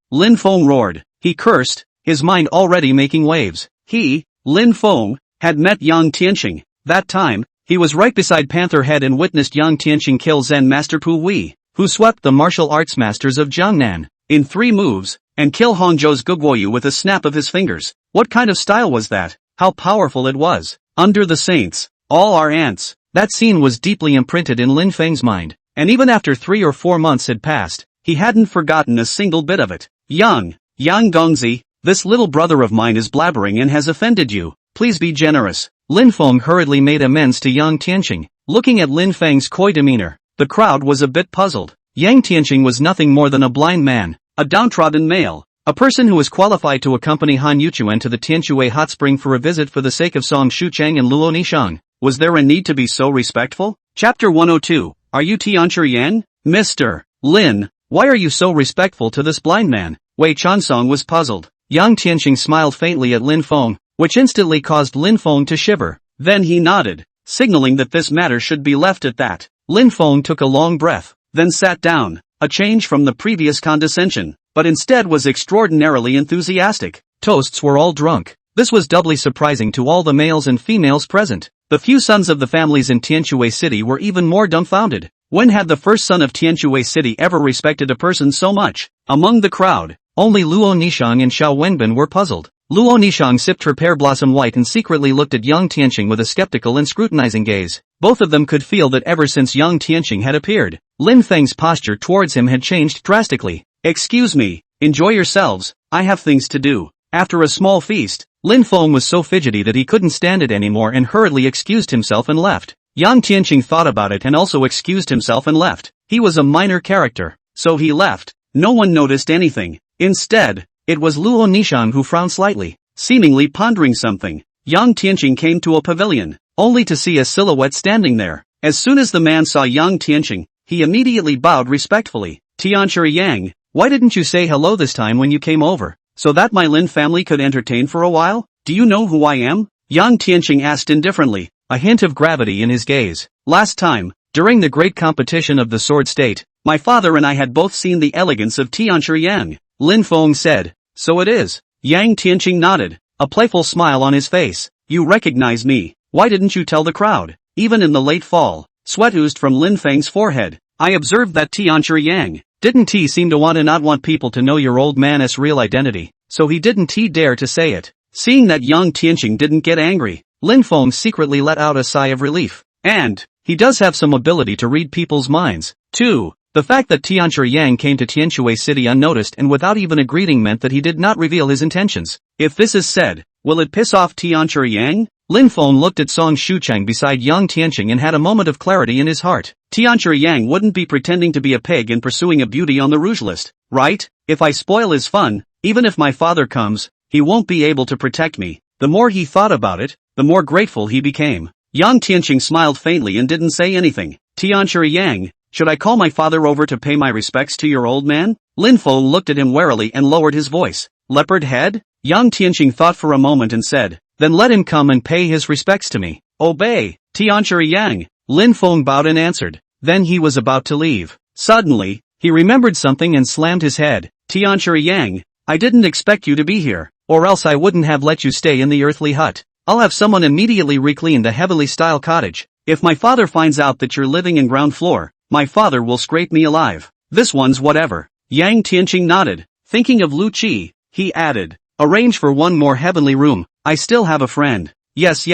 Lin Feng roared. He cursed, his mind already making waves. He, Lin Feng, had met Yang Tianqing. That time, he was right beside Panther Head and witnessed Yang Tianqing kill Zen Master Pu Wei, who swept the martial arts masters of Jiangnan in 3 moves, and kill Hongzhou's Guguoyu with a snap of his fingers. What kind of style was that? How powerful it was. Under the saints, all are ants. That scene was deeply imprinted in Lin Feng's mind, and even after 3 or 4 months had passed, he hadn't forgotten a single bit of it. Yang Gongzi, this little brother of mine is blabbering and has offended you. Please be generous. Lin Feng hurriedly made amends to Yang Tianqing. Looking at Lin Feng's coy demeanor, the crowd was a bit puzzled. Yang Tianqing was nothing more than a blind man, a downtrodden male, a person who was qualified to accompany Han Yuchuan to the Tianshui hot spring for a visit for the sake of Song Shucheng and Luo Nishang. Was there a need to be so respectful? Chapter 102, Are you Tianshi Yang? Mr. Lin, Why are you so respectful to this blind man? Wei Chansong was puzzled. Yang Tianqing smiled faintly at Lin Feng, which instantly caused Lin Feng to shiver. Then he nodded, signaling that this matter should be left at that. Lin Feng took a long breath, then sat down, a change from the previous condescension, but instead was extraordinarily enthusiastic. Toasts were all drunk. This was doubly surprising to all the males and females present. The few sons of the families in Tianshui City were even more dumbfounded. When had the first son of Tianshui City ever respected a person so much? Among the crowd, only Luo Nishang and Xiao Wenbin were puzzled. Luo Nishang sipped her pear blossom white and secretly looked at Yang Tianqing with a skeptical and scrutinizing gaze. Both of them could feel that ever since Yang Tianqing had appeared, Lin Feng's posture towards him had changed drastically. Excuse me, enjoy yourselves, I have things to do. After a small feast, Lin Feng was so fidgety that he couldn't stand it anymore and hurriedly excused himself and left. Yang Tianqing thought about it and also excused himself and left. He was a minor character, so he left. No one noticed anything. Instead, it was Luo Nishang who frowned slightly, seemingly pondering something. Yang Tianqing came to a pavilion, only to see a silhouette standing there. As soon as the man saw Yang Tianqing, he immediately bowed respectfully. Tianqi Yang, why didn't you say hello this time when you came over, so that my Lin family could entertain for a while? Do you know who I am? Yang Tianqing asked indifferently, a hint of gravity in his gaze. Last time, during the great competition of the Sword State, my father and I had both seen the elegance of Tianqi Yang. Lin Feng said. So it is. Yang Tianqing nodded, a playful smile on his face. You recognize me. Why didn't you tell the crowd? Even in the late fall, sweat oozed from Lin Feng's forehead. I observed that Tianqi Yang didn't he seem to not want people to know your old man's real identity, so he didn't he dare to say it. Seeing that Yang Tianqing didn't get angry, Lin Feng secretly let out a sigh of relief. And he does have some ability to read people's minds, too. The fact that Tianqi Yang came to Tianshui City unnoticed and without even a greeting meant that he did not reveal his intentions. If this is said, will it piss off Tianqi Yang? Lin Feng looked at Song Shucheng beside Yang Tianqing and had a moment of clarity in his heart. Tianqi Yang wouldn't be pretending to be a pig and pursuing a beauty on the rouge list, right? If I spoil his fun, even if my father comes, he won't be able to protect me. The more he thought about it, the more grateful he became. Yang Tianqing smiled faintly and didn't say anything. Tianqi Yang, should I call my father over to pay my respects to your old man? Lin Feng looked at him warily and lowered his voice. Leopard head? Yang Tianqing thought for a moment and said, then let him come and pay his respects to me. Obey, Tianqi Yang. Lin Feng bowed and answered. Then he was about to leave. Suddenly, he remembered something and slammed his head. Tianqi Yang, I didn't expect you to be here, or else I wouldn't have let you stay in the earthly hut. I'll have someone immediately reclean the heavenly style cottage. If my father finds out that you're living in ground floor, my father will scrape me alive. This one's whatever. Yang Tianqing nodded. Thinking of Lu Qi, he added, arrange for one more heavenly room. I still have a friend. Yes.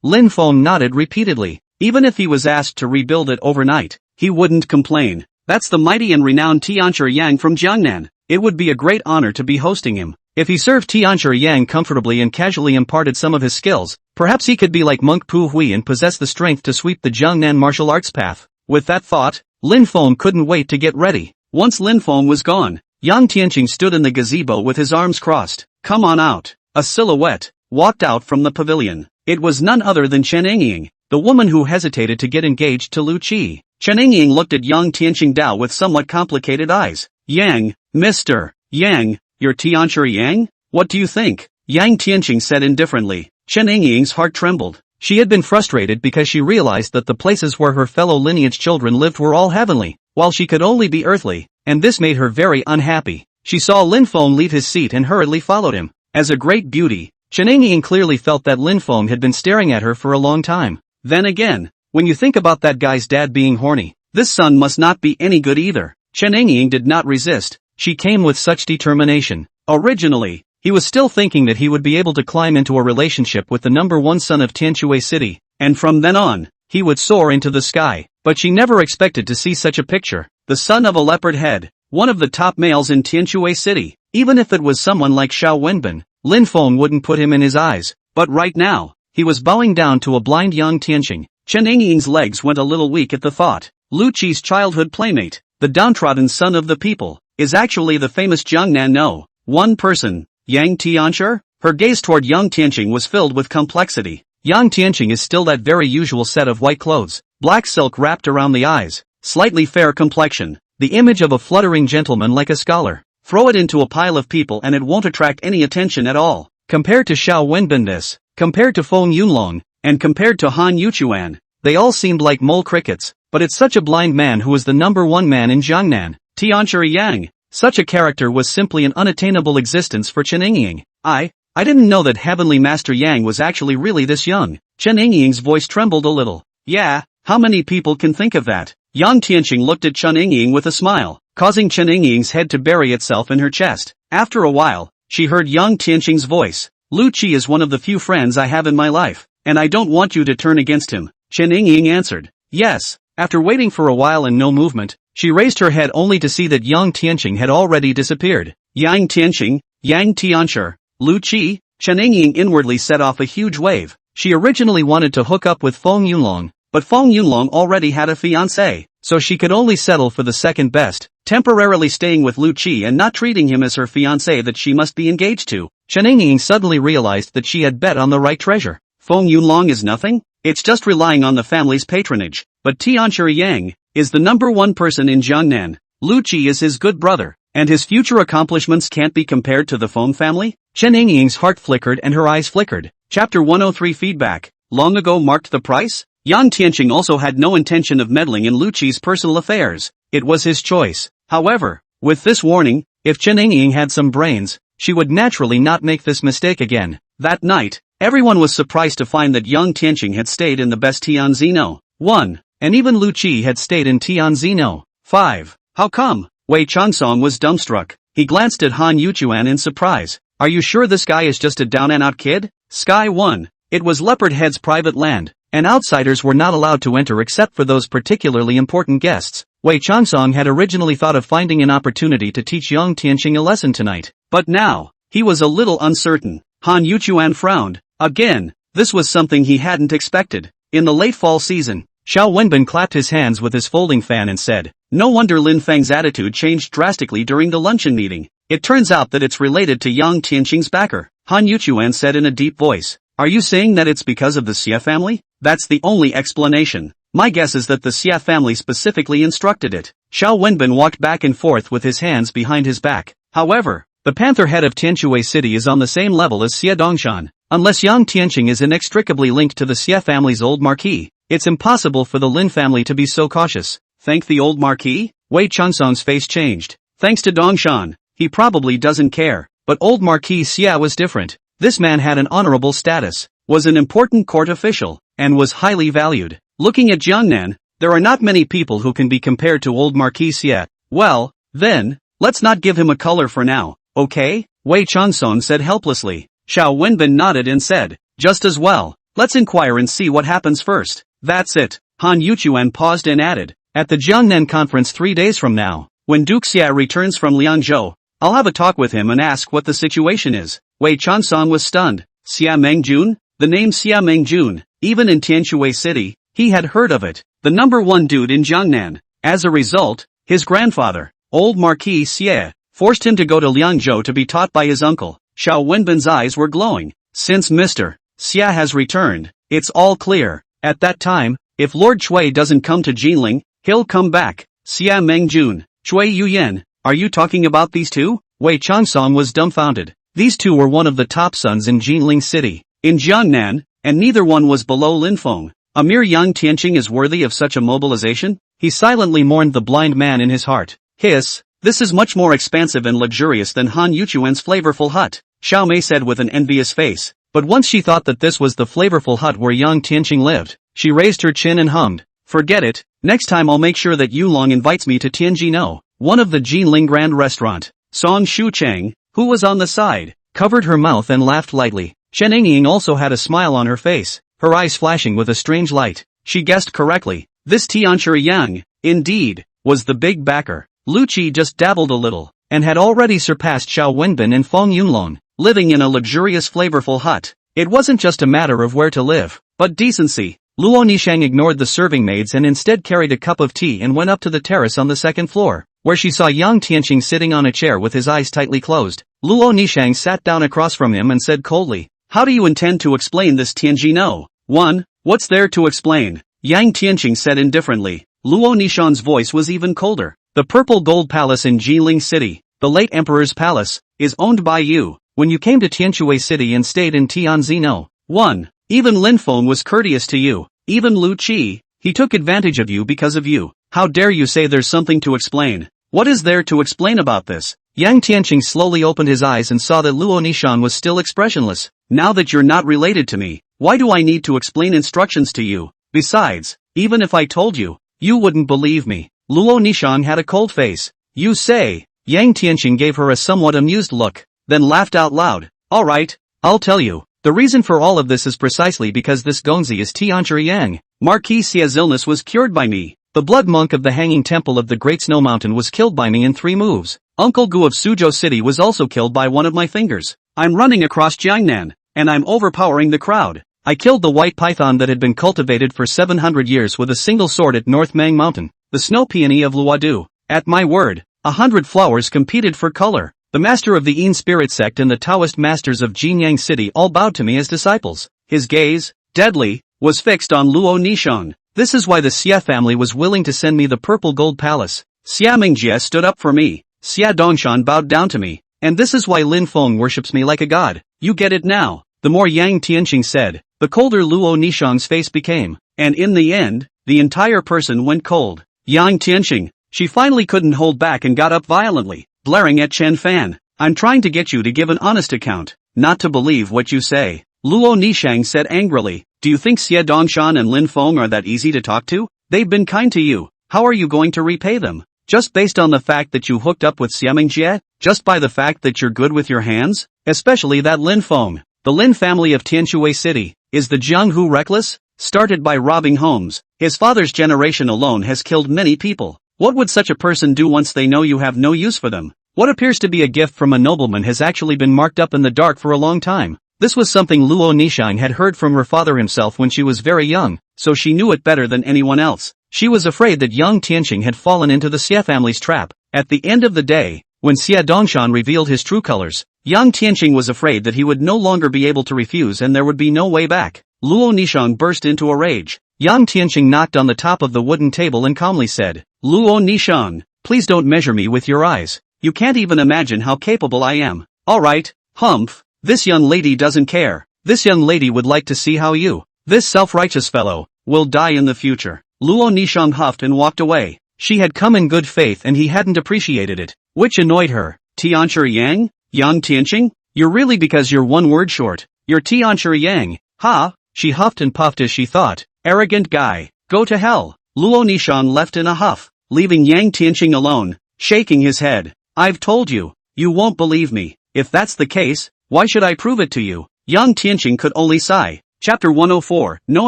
Lin Feng nodded repeatedly. Even if he was asked to rebuild it overnight, he wouldn't complain. That's the mighty and renowned Tianqi Yang from Jiangnan. It would be a great honor to be hosting him. If he served Tianqi Yang comfortably and casually imparted some of his skills, perhaps he could be like Monk Pu Hui and possess the strength to sweep the Jiangnan martial arts path. With that thought, Lin Feng couldn't wait to get ready. Once Lin Feng was gone, Yang Tianqing stood in the gazebo with his arms crossed. Come on out. A silhouette walked out from the pavilion. It was none other than Chen Engying, the woman who hesitated to get engaged to Lu Qi. Chen Engying looked at Yang Tianqing Dao with somewhat complicated eyes. Yang, Mr. Yang, you're Tianqi Yang? What do you think? Yang Tianqing said indifferently. Chen Engying's heart trembled. She had been frustrated because she realized that the places where her fellow lineage children lived were all heavenly, while she could only be earthly, and this made her very unhappy. She saw Lin Feng leave his seat and hurriedly followed him. As a great beauty, Chen Engying clearly felt that Lin Feng had been staring at her for a long time. Then again, when you think about that guy's dad being horny, this son must not be any good either. Chen Engying did not resist. She came with such determination. Originally, he was still thinking that he would be able to climb into a relationship with the number one son of Tianshui City, and from then on, he would soar into the sky. But she never expected to see such a picture. The son of a leopard head, one of the top males in Tianshui City. Even if it was someone like Xiao Wenbin, Lin Feng wouldn't put him in his eyes. But right now, he was bowing down to a blind Yang Tianqing. Chen Engying's legs went a little weak at the thought. Lu Qi's childhood playmate, the downtrodden son of the people, is actually the famous Jiangnan No. One person, Yang Tianqi? Her gaze toward Yang Tianqing was filled with complexity. Yang Tianqing is still that very usual set of white clothes, black silk wrapped around the eyes, slightly fair complexion, the image of a fluttering gentleman like a scholar. Throw it into a pile of people and it won't attract any attention at all. Compared to Xiao Wenbin, compared to Feng Yunlong, and compared to Han Yuchuan, they all seemed like mole crickets. But it's such a blind man who is the number one man in Jiangnan. Tianchi Yang. Such a character was simply an unattainable existence for Chen Yingying. I didn't know that Heavenly Master Yang was actually really this young. Chen Yingying's voice trembled a little. Yeah, how many people can think of that? Yang Tianqing looked at Chen Yingying with a smile, causing Chen Yingying's head to bury itself in her chest. After a while, she heard Yang Tianqing's voice. Lu Qi is one of the few friends I have in my life, and I don't want you to turn against him. Chen Yingying answered. Yes. After waiting for a while and no movement, she raised her head only to see that Yang Tianqing had already disappeared. Yang Tianqing, Yang Tianchi, Lu Qi, Chen Yingying inwardly set off a huge wave. She originally wanted to hook up with Feng Yunlong, but Feng Yunlong already had a fiancé, so she could only settle for the second best, temporarily staying with Lu Qi and not treating him as her fiancé that she must be engaged to. Chen Yingying suddenly realized that she had bet on the right treasure. Feng Yunlong is nothing? It's just relying on the family's patronage. But Tianchi Yang is the number one person in Jiangnan. Lu Qi is his good brother, and his future accomplishments can't be compared to the Feng family? Chen Yingying's heart flickered and her eyes flickered. Chapter 103 Feedback. Long ago marked the price? Yang Tianqing also had no intention of meddling in Lu Qi's personal affairs. It was his choice. However, with this warning, if Chen Yingying had some brains, she would naturally not make this mistake again. That night, everyone was surprised to find that Yang Tianqing had stayed in the best Tianzino 1, and even Lu Qi had stayed in Tianzino 5. How come? Wei Changsong was dumbstruck. He glanced at Han Yuchuan in surprise. Are you sure this guy is just a down-and-out kid? Sky 1. It was Leopard Head's private land, and outsiders were not allowed to enter except for those particularly important guests. Wei Changsong had originally thought of finding an opportunity to teach Yang Tianqing a lesson tonight, but now, he was a little uncertain. Han Yuchuan frowned. Again, this was something he hadn't expected. In the late fall season, Xiao Wenbin clapped his hands with his folding fan and said, no wonder Lin Feng's attitude changed drastically during the luncheon meeting. It turns out that it's related to Yang Tianqing's backer. Han Yuchuan said in a deep voice. Are you saying that it's because of the Xia family? That's the only explanation. My guess is that the Xia family specifically instructed it. Xiao Wenbin walked back and forth with his hands behind his back. However, the panther head of Tianshui City is on the same level as Xia Dongshan. Unless Yang Tianqing is inextricably linked to the Xia family's old marquis, it's impossible for the Lin family to be so cautious. Thank the old marquis? Wei Changsong's face changed. Thanks to Dongshan, he probably doesn't care. But old Marquis Xia was different. This man had an honorable status, was an important court official, and was highly valued. Looking at Jiangnan, there are not many people who can be compared to old Marquis Xia. Well, then, let's not give him a color for now, okay? Wei Changsong said helplessly. Xiao Wenbin nodded and said, just as well. Let's inquire and see what happens first. That's it. Han Yuchuan paused and added, at the Jiangnan conference 3 days from now, when Duke Xia returns from Liangzhou, I'll have a talk with him and ask what the situation is. Wei Changsong was stunned. Xia Mengjun? The name Xia Mengjun, even in Tianshui City, he had heard of it. The number one dude in Jiangnan. As a result, his grandfather, old Marquis Xie, forced him to go to Liangzhou to be taught by his uncle. Xiao Wenbin's eyes were glowing. Since Mr. Xia has returned, it's all clear. At that time, if Lord Chui doesn't come to Jinling, he'll come back. Xia Mengjun, Chui Yuyan, are you talking about these two? Wei Changsong was dumbfounded. These two were one of the top sons in Jinling City, in Jiangnan, and neither one was below Linfeng. A mere Yang Tianqing is worthy of such a mobilization? He silently mourned the blind man in his heart. Hiss, this is much more expansive and luxurious than Han Yuchuan's flavorful hut, Xiao Mei said with an envious face. But once she thought that this was the flavorful hut where Yang Tianqing lived, she raised her chin and hummed. Forget it, next time I'll make sure that Yulong invites me to Tianjino, one of the Jinling Grand Restaurant. Song Shucheng, who was on the side, covered her mouth and laughed lightly. Chen Yingying also had a smile on her face, her eyes flashing with a strange light. She guessed correctly. This Tianchi Yang, indeed, was the big backer. Lu Qi just dabbled a little, and had already surpassed Xiao Wenbin and Feng Yunlong, living in a luxurious flavorful hut. It wasn't just a matter of where to live, but decency. Luo Nishang ignored the serving maids and instead carried a cup of tea and went up to the terrace on the second floor, where she saw Yang Tianqing sitting on a chair with his eyes tightly closed. Luo Nishang sat down across from him and said coldly, how do you intend to explain this Tianjino? 1. What's there to explain? Yang Tianqing said indifferently. Luo Nishang's voice was even colder. The Purple Gold Palace in Jilin City, the late Emperor's Palace, is owned by you. When you came to Tianshui City and stayed in Tianzino. 1. Even Lin Feng was courteous to you. Even Lu Qi, he took advantage of you because of you. How dare you say there's something to explain? What is there to explain about this? Yang Tianqing slowly opened his eyes and saw that Luo Nishan was still expressionless. Now that you're not related to me, why do I need to explain instructions to you? Besides, even if I told you, you wouldn't believe me. Luo Nishan had a cold face. You say? Yang Tianqing gave her a somewhat amused look, then laughed out loud. Alright, I'll tell you. The reason for all of this is precisely because this Gonzi is Tianzhi Yang. Marquis Xia's illness was cured by me. The blood monk of the Hanging Temple of the Great Snow Mountain was killed by me in 3 moves. Uncle Gu of Suzhou City was also killed by one of my fingers. I'm running across Jiangnan, and I'm overpowering the crowd. I killed the white python that had been cultivated for 700 years with a single sword at North Mang Mountain, the snow peony of Luodu. At my word, 100 flowers competed for color. The master of the Yin spirit sect and the Taoist masters of Jinyang City all bowed to me as disciples. His gaze, deadly, was fixed on Luo Nishan. This is why the Xia family was willing to send me the Purple Gold Palace. Xia Mingjie stood up for me. Xia Dongshan bowed down to me. And this is why Lin Feng worships me like a god. You get it now. The more Yang Tianqing said, the colder Luo Nishan's face became. And in the end, the entire person went cold. Yang Tianqing, she finally couldn't hold back and got up violently, blaring at Chen Fan. I'm trying to get you to give an honest account, not to believe what you say. Luo Nishang said angrily. Do you think Xie Dongshan and Lin Feng are that easy to talk to? They've been kind to you. How are you going to repay them? Just based on the fact that you hooked up with Xia Mingjie? Just by the fact that you're good with your hands? Especially that Lin Feng. The Lin family of Tianshui City. Is the Jianghu reckless? Started by robbing homes. His father's generation alone has killed many people. What would such a person do once they know you have no use for them? What appears to be a gift from a nobleman has actually been marked up in the dark for a long time. This was something Luo Nishang had heard from her father himself when she was very young, so she knew it better than anyone else. She was afraid that young Tianqing had fallen into the Xia family's trap. At the end of the day, when Xia Dongshan revealed his true colors, young Tianqing was afraid that he would no longer be able to refuse and there would be no way back. Luo Nishang burst into a rage. Yang Tianqing knocked on the top of the wooden table and calmly said, Luo Nishang, please don't measure me with your eyes. You can't even imagine how capable I am. Alright, humph, this young lady doesn't care. This young lady would like to see how you, this self-righteous fellow, will die in the future. Luo Nishang huffed and walked away. She had come in good faith and he hadn't appreciated it, which annoyed her. Tianzhi Yang? Yang Tianqing? You're really because you're one word short. You're Tianzhi Yang. Ha! She huffed and puffed as she thought. Arrogant guy. Go to hell. Luo Nishan left in a huff, leaving Yang Tianqing alone, shaking his head. I've told you. You won't believe me. If that's the case, why should I prove it to you? Yang Tianqing could only sigh. Chapter 104. No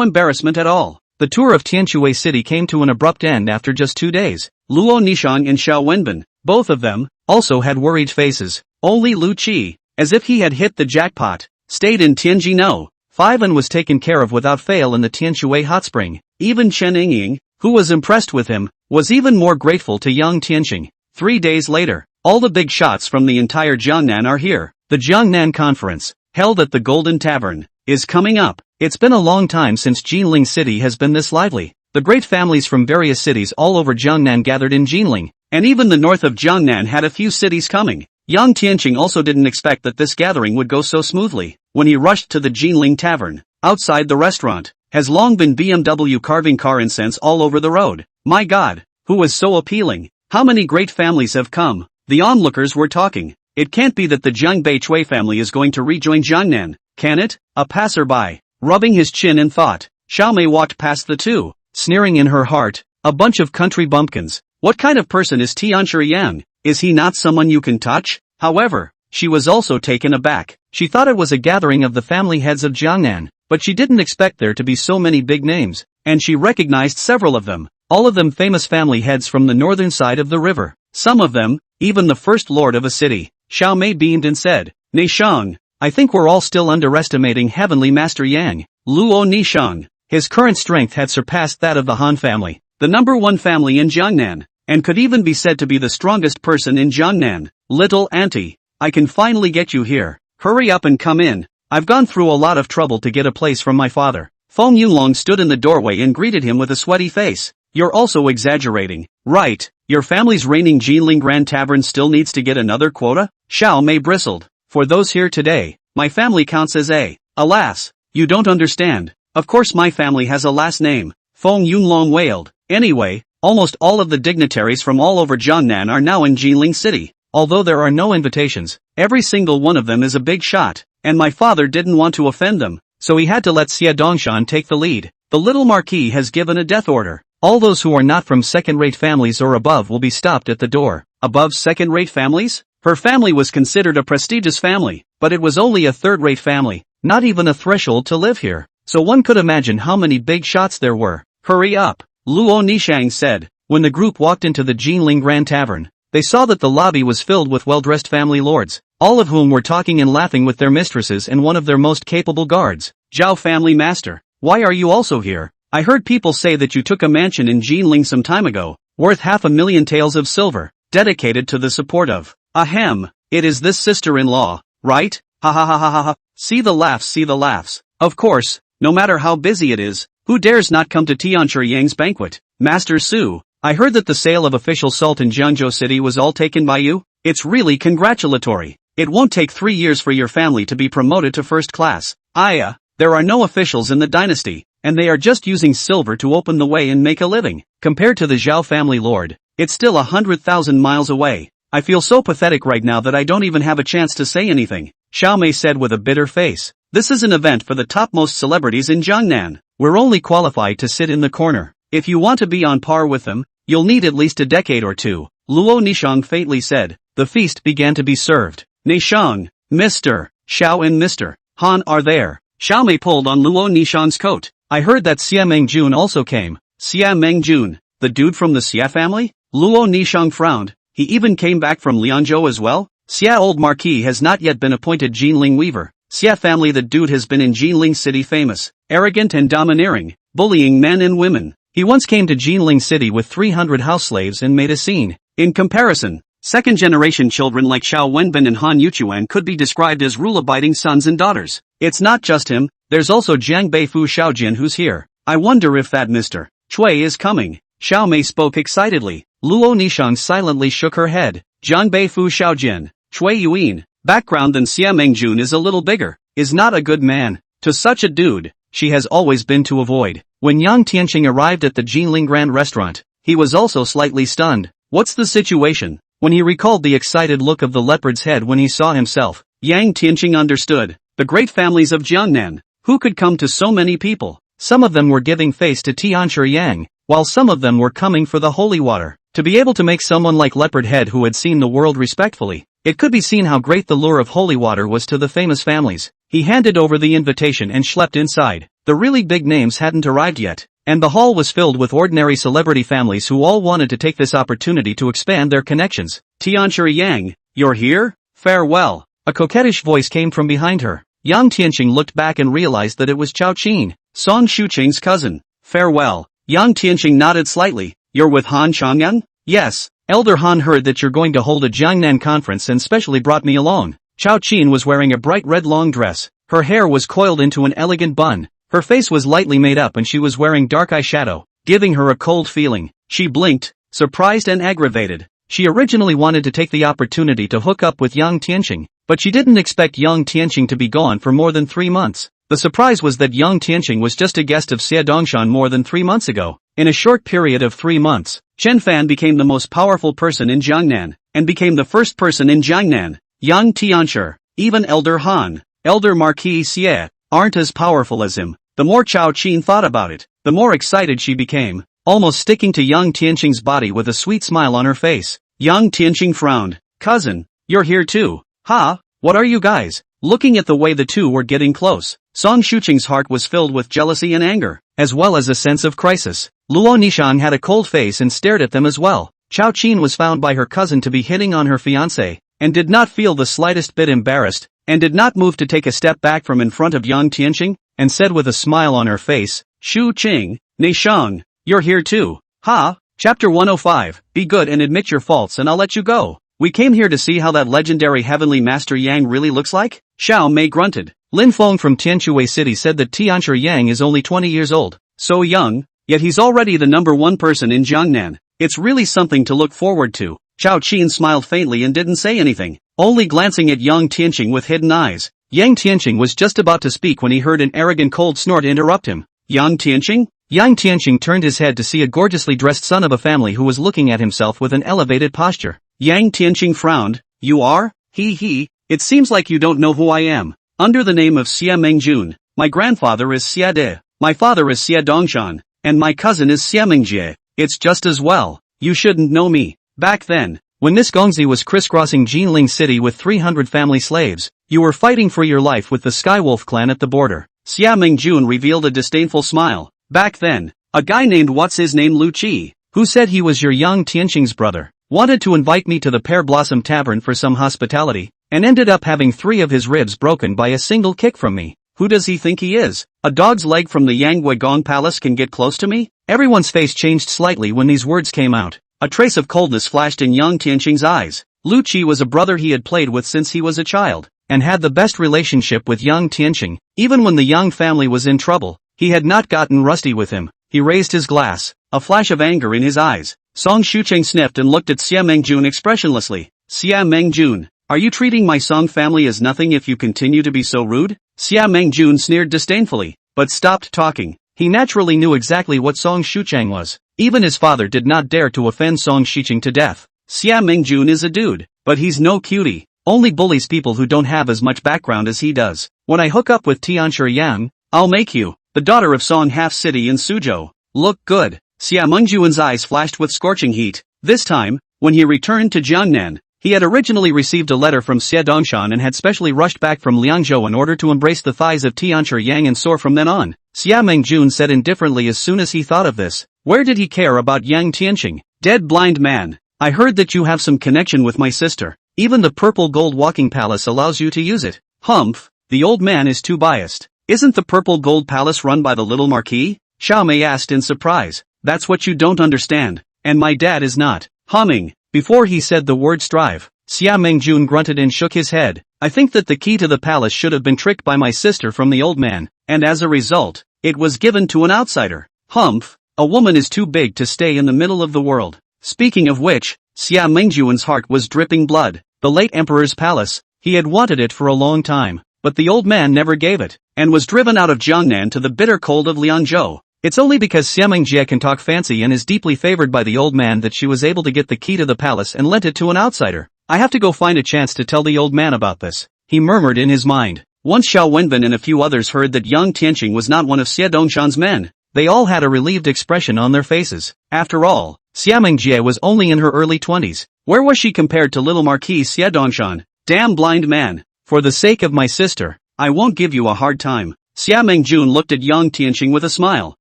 embarrassment at all. The tour of Tianshui City came to an abrupt end after just 2 days. Luo Nishang and Xiao Wenbin, both of them, also had worried faces. Only Lu Qi, as if he had hit the jackpot, stayed in Tianjino. 5 and was taken care of without fail in the Tianshui hot spring. Even Chen Yingying, who was impressed with him, was even more grateful to young Tianqing. 3 days later, all the big shots from the entire Jiangnan are here. The Jiangnan Conference, held at the Golden Tavern, is coming up. It's been a long time since Jinling City has been this lively. The great families from various cities all over Jiangnan gathered in Jinling, and even the north of Jiangnan had a few cities coming. Yang Tianqing also didn't expect that this gathering would go so smoothly. When he rushed to the Jinling Tavern, outside the restaurant, has long been BMW carving car incense all over the road. My God, who was so appealing? How many great families have come? The onlookers were talking. It can't be that the Jiang Beichui family is going to rejoin Jiangnan, can it? A passerby, rubbing his chin in thought, Xiaomei walked past the two, sneering in her heart, a bunch of country bumpkins. What kind of person is Tianzhi Yang? Is he not someone you can touch? However, she was also taken aback. She thought it was a gathering of the family heads of Jiangnan, but she didn't expect there to be so many big names, and she recognized several of them, all of them famous family heads from the northern side of the river. Some of them, even the first lord of a city. Xiaomei beamed and said, Nishang, I think we're all still underestimating Heavenly Master Yang. Luo Nishang, his current strength had surpassed that of the Han family, the #1 family in Jiangnan, and could even be said to be the strongest person in Jiangnan. Little auntie, I can finally get you here. Hurry up and come in. I've gone through a lot of trouble to get a place from my father. Feng Yunlong stood in the doorway and greeted him with a sweaty face. You're also exaggerating. Right, your family's reigning Jinling Grand Tavern still needs to get another quota? Xiao Mei bristled. For those here today, my family counts as a. Alas, you don't understand. Of course my family has a last name, Feng Yunlong wailed. Anyway, almost all of the dignitaries from all over Jangnan are now in Jinling City. Although there are no invitations, every single one of them is a big shot, and my father didn't want to offend them, so he had to let Xie Dongshan take the lead. The little marquis has given a death order. All those who are not from second-rate families or above will be stopped at the door. Above second-rate families? Her family was considered a prestigious family, but it was only a third-rate family, not even a threshold to live here. So one could imagine how many big shots there were. Hurry up, Luo Nishang said. When the group walked into the Jinling Grand Tavern, they saw that the lobby was filled with well-dressed family lords, all of whom were talking and laughing with their mistresses and one of their most capable guards. Zhao family master, why are you also here? I heard people say that you took a mansion in Jinling some time ago, worth 500,000 taels of silver, dedicated to the support of. Ahem, it is this sister-in-law, right? Ha ha ha ha ha ha. See the laughs, see the laughs. Of course, no matter how busy it is, who dares not come to Tianchi Yang's banquet? Master Su, I heard that the sale of official salt in Jiangzhou City was all taken by you? It's really congratulatory. It won't take 3 years for your family to be promoted to first class. There are no officials in the dynasty, and they are just using silver to open the way and make a living. Compared to the Zhao family lord, it's still 100,000 miles away. I feel so pathetic right now that I don't even have a chance to say anything, Xiao Mei said with a bitter face. This is an event for the topmost celebrities in Jiangnan. We're only qualified to sit in the corner. If you want to be on par with them, you'll need at least a decade or two, Luo Nishang faintly said. The feast began to be served. Nishang, Mr. Xiao and Mr. Han are there. Xiao Mei pulled on Luo Nishang's coat. I heard that Xia Mengjun also came. Xia Mengjun, the dude from the Xia family? Luo Nishang frowned. He even came back from Lianzhou as well? Xia old marquis has not yet been appointed Jinling weaver. Xia family, the dude has been in Jinling City famous, arrogant and domineering, bullying men and women. He once came to Jinling City with 300 house slaves and made a scene. In comparison, second-generation children like Xiao Wenbin and Han Yuchuan could be described as rule-abiding sons and daughters. It's not just him, there's also Jiang Beifu Xiaojin who's here. I wonder if that Mr. Chui is coming. Xiao Mei spoke excitedly. Luo Nishang silently shook her head. Jiang Beifu Xiaojin, Chui Yuan, background than Xia Mengjun is a little bigger, is not a good man. To such a dude, she has always been to avoid. When Yang Tian arrived at the Jinling Grand restaurant, he was also slightly stunned. What's the situation? When he recalled the excited look of the leopard's head when he saw himself, Yang Tian understood. The great families of Jiangnan, who could come to so many people? Some of them were giving face to Tianchi Yang, while some of them were coming for the holy water. To be able to make someone like Leopard Head who had seen the world respectfully, it could be seen how great the lure of holy water was to the famous families. He handed over the invitation and schlepped inside. The really big names hadn't arrived yet, and the hall was filled with ordinary celebrity families who all wanted to take this opportunity to expand their connections. Tianchi Yang, you're here? Farewell. A coquettish voice came from behind her. Yang Tianqing looked back and realized that it was Chao Qin, Song Shuqing's cousin. Farewell. Yang Tianqing nodded slightly. You're with Han Changyan? Yes. Elder Han heard that you're going to hold a Jiangnan conference and specially brought me along. Chao Qin was wearing a bright red long dress. Her hair was coiled into an elegant bun. Her face was lightly made up and she was wearing dark eyeshadow, giving her a cold feeling. She blinked, surprised and aggravated. She originally wanted to take the opportunity to hook up with Yang Tianqing, but she didn't expect Yang Tianqing to be gone for more than 3 months. The surprise was that Yang Tianqing was just a guest of Xie Dongshan more than 3 months ago. In a short period of 3 months, Chen Fan became the most powerful person in Jiangnan, and became the first person in Jiangnan. Yang Tianchi, even Elder Han, Elder Marquis Xie, aren't as powerful as him. The more Chao Qin thought about it, the more excited she became, almost sticking to Yang Tianqing's body with a sweet smile on her face. Yang Tianqing frowned. Cousin, you're here too. Ha, what are you guys? Looking at the way the two were getting close, Song Shuqing's heart was filled with jealousy and anger, as well as a sense of crisis. Luo Nishang had a cold face and stared at them as well. Chao Qin was found by her cousin to be hitting on her fiancé, and did not feel the slightest bit embarrassed, and did not move to take a step back from in front of Yang Tianqing, and said with a smile on her face, Shu Qing, Nishang, you're here too. Ha! Chapter 105, Be good and admit your faults and I'll let you go. We came here to see how that legendary heavenly master Yang really looks like? Xiao Mei grunted. Lin Feng from Tianshui City said that Tianchi Yang is only 20 years old. So young, yet he's already the #1 person in Jiangnan. It's really something to look forward to. Chao Qin smiled faintly and didn't say anything, only glancing at Yang Tianqing with hidden eyes. Yang Tianqing was just about to speak when he heard an arrogant cold snort interrupt him. Yang Tianqing? Yang Tianqing turned his head to see a gorgeously dressed son of a family who was looking at himself with an elevated posture. Yang Tianqing frowned. You are? He. It seems like you don't know who I am. Under the name of Xia Mengjun, my grandfather is Xia De, my father is Xia Dongshan, and my cousin is Xia Mengjie. It's just as well. You shouldn't know me. Back then, when Miss Gongzi was crisscrossing Jinling City with 300 family slaves, you were fighting for your life with the Skywolf clan at the border. Xia Mengjun revealed a disdainful smile. Back then, a guy named what's-his-name Lu Qi, who said he was your Yang Tianqing's brother, wanted to invite me to the Pear Blossom Tavern for some hospitality, and ended up having 3 of his ribs broken by a single kick from me. Who does he think he is? A dog's leg from the Yang Gong Palace can get close to me? Everyone's face changed slightly when these words came out. A trace of coldness flashed in Yang Tianqing's eyes. Lu Qi was a brother he had played with since he was a child, and had the best relationship with Yang Tianqing. Even when the Yang family was in trouble, he had not gotten rusty with him. He raised his glass, a flash of anger in his eyes. Song Shucheng sniffed and looked at Xia Mengjun expressionlessly. Xia Mengjun, are you treating my Song family as nothing if you continue to be so rude? Xia Mengjun sneered disdainfully, but stopped talking. He naturally knew exactly what Song Shucheng was. Even his father did not dare to offend Song Shicheng to death. Xia Mengjun is a dude, but he's no cutie. Only bullies people who don't have as much background as he does. When I hook up with Tianshi Yang, I'll make you, the daughter of Song Half City in Suzhou, look good. Xia Mengjun's eyes flashed with scorching heat. This time, when he returned to Jiangnan, he had originally received a letter from Xia Dongshan and had specially rushed back from Liangzhou in order to embrace the thighs of Tianshi Yang and soar from then on. Xia Mengjun said indifferently as soon as he thought of this. Where did he care about Yang Tianqing? Dead blind man. I heard that you have some connection with my sister. Even the purple gold walking palace allows you to use it. Humph, the old man is too biased. Isn't the purple gold palace run by the little marquis? Xiao Mei asked in surprise. That's what you don't understand. And my dad is not. Humming. Before he said the word strive, Xia Mengjun grunted and shook his head. I think that the key to the palace should have been tricked by my sister from the old man, and as a result, it was given to an outsider. Humph, a woman is too big to stay in the middle of the world. Speaking of which, Xia Mengjun's heart was dripping blood. The late emperor's palace, he had wanted it for a long time, but the old man never gave it, and was driven out of Jiangnan to the bitter cold of Liangzhou. It's only because Xia Mengjie can talk fancy and is deeply favored by the old man that she was able to get the key to the palace and lent it to an outsider. I have to go find a chance to tell the old man about this, he murmured in his mind. Once Xiao Wenbin and a few others heard that Yang Tianqing was not one of Xia Dongshan's men, they all had a relieved expression on their faces. After all, Xia Mengjie was only in her early 20s. Where was she compared to little Marquise Xia Dongshan? Damn blind man. For the sake of my sister, I won't give you a hard time. Xia Mengjun looked at Yang Tianqing with a smile,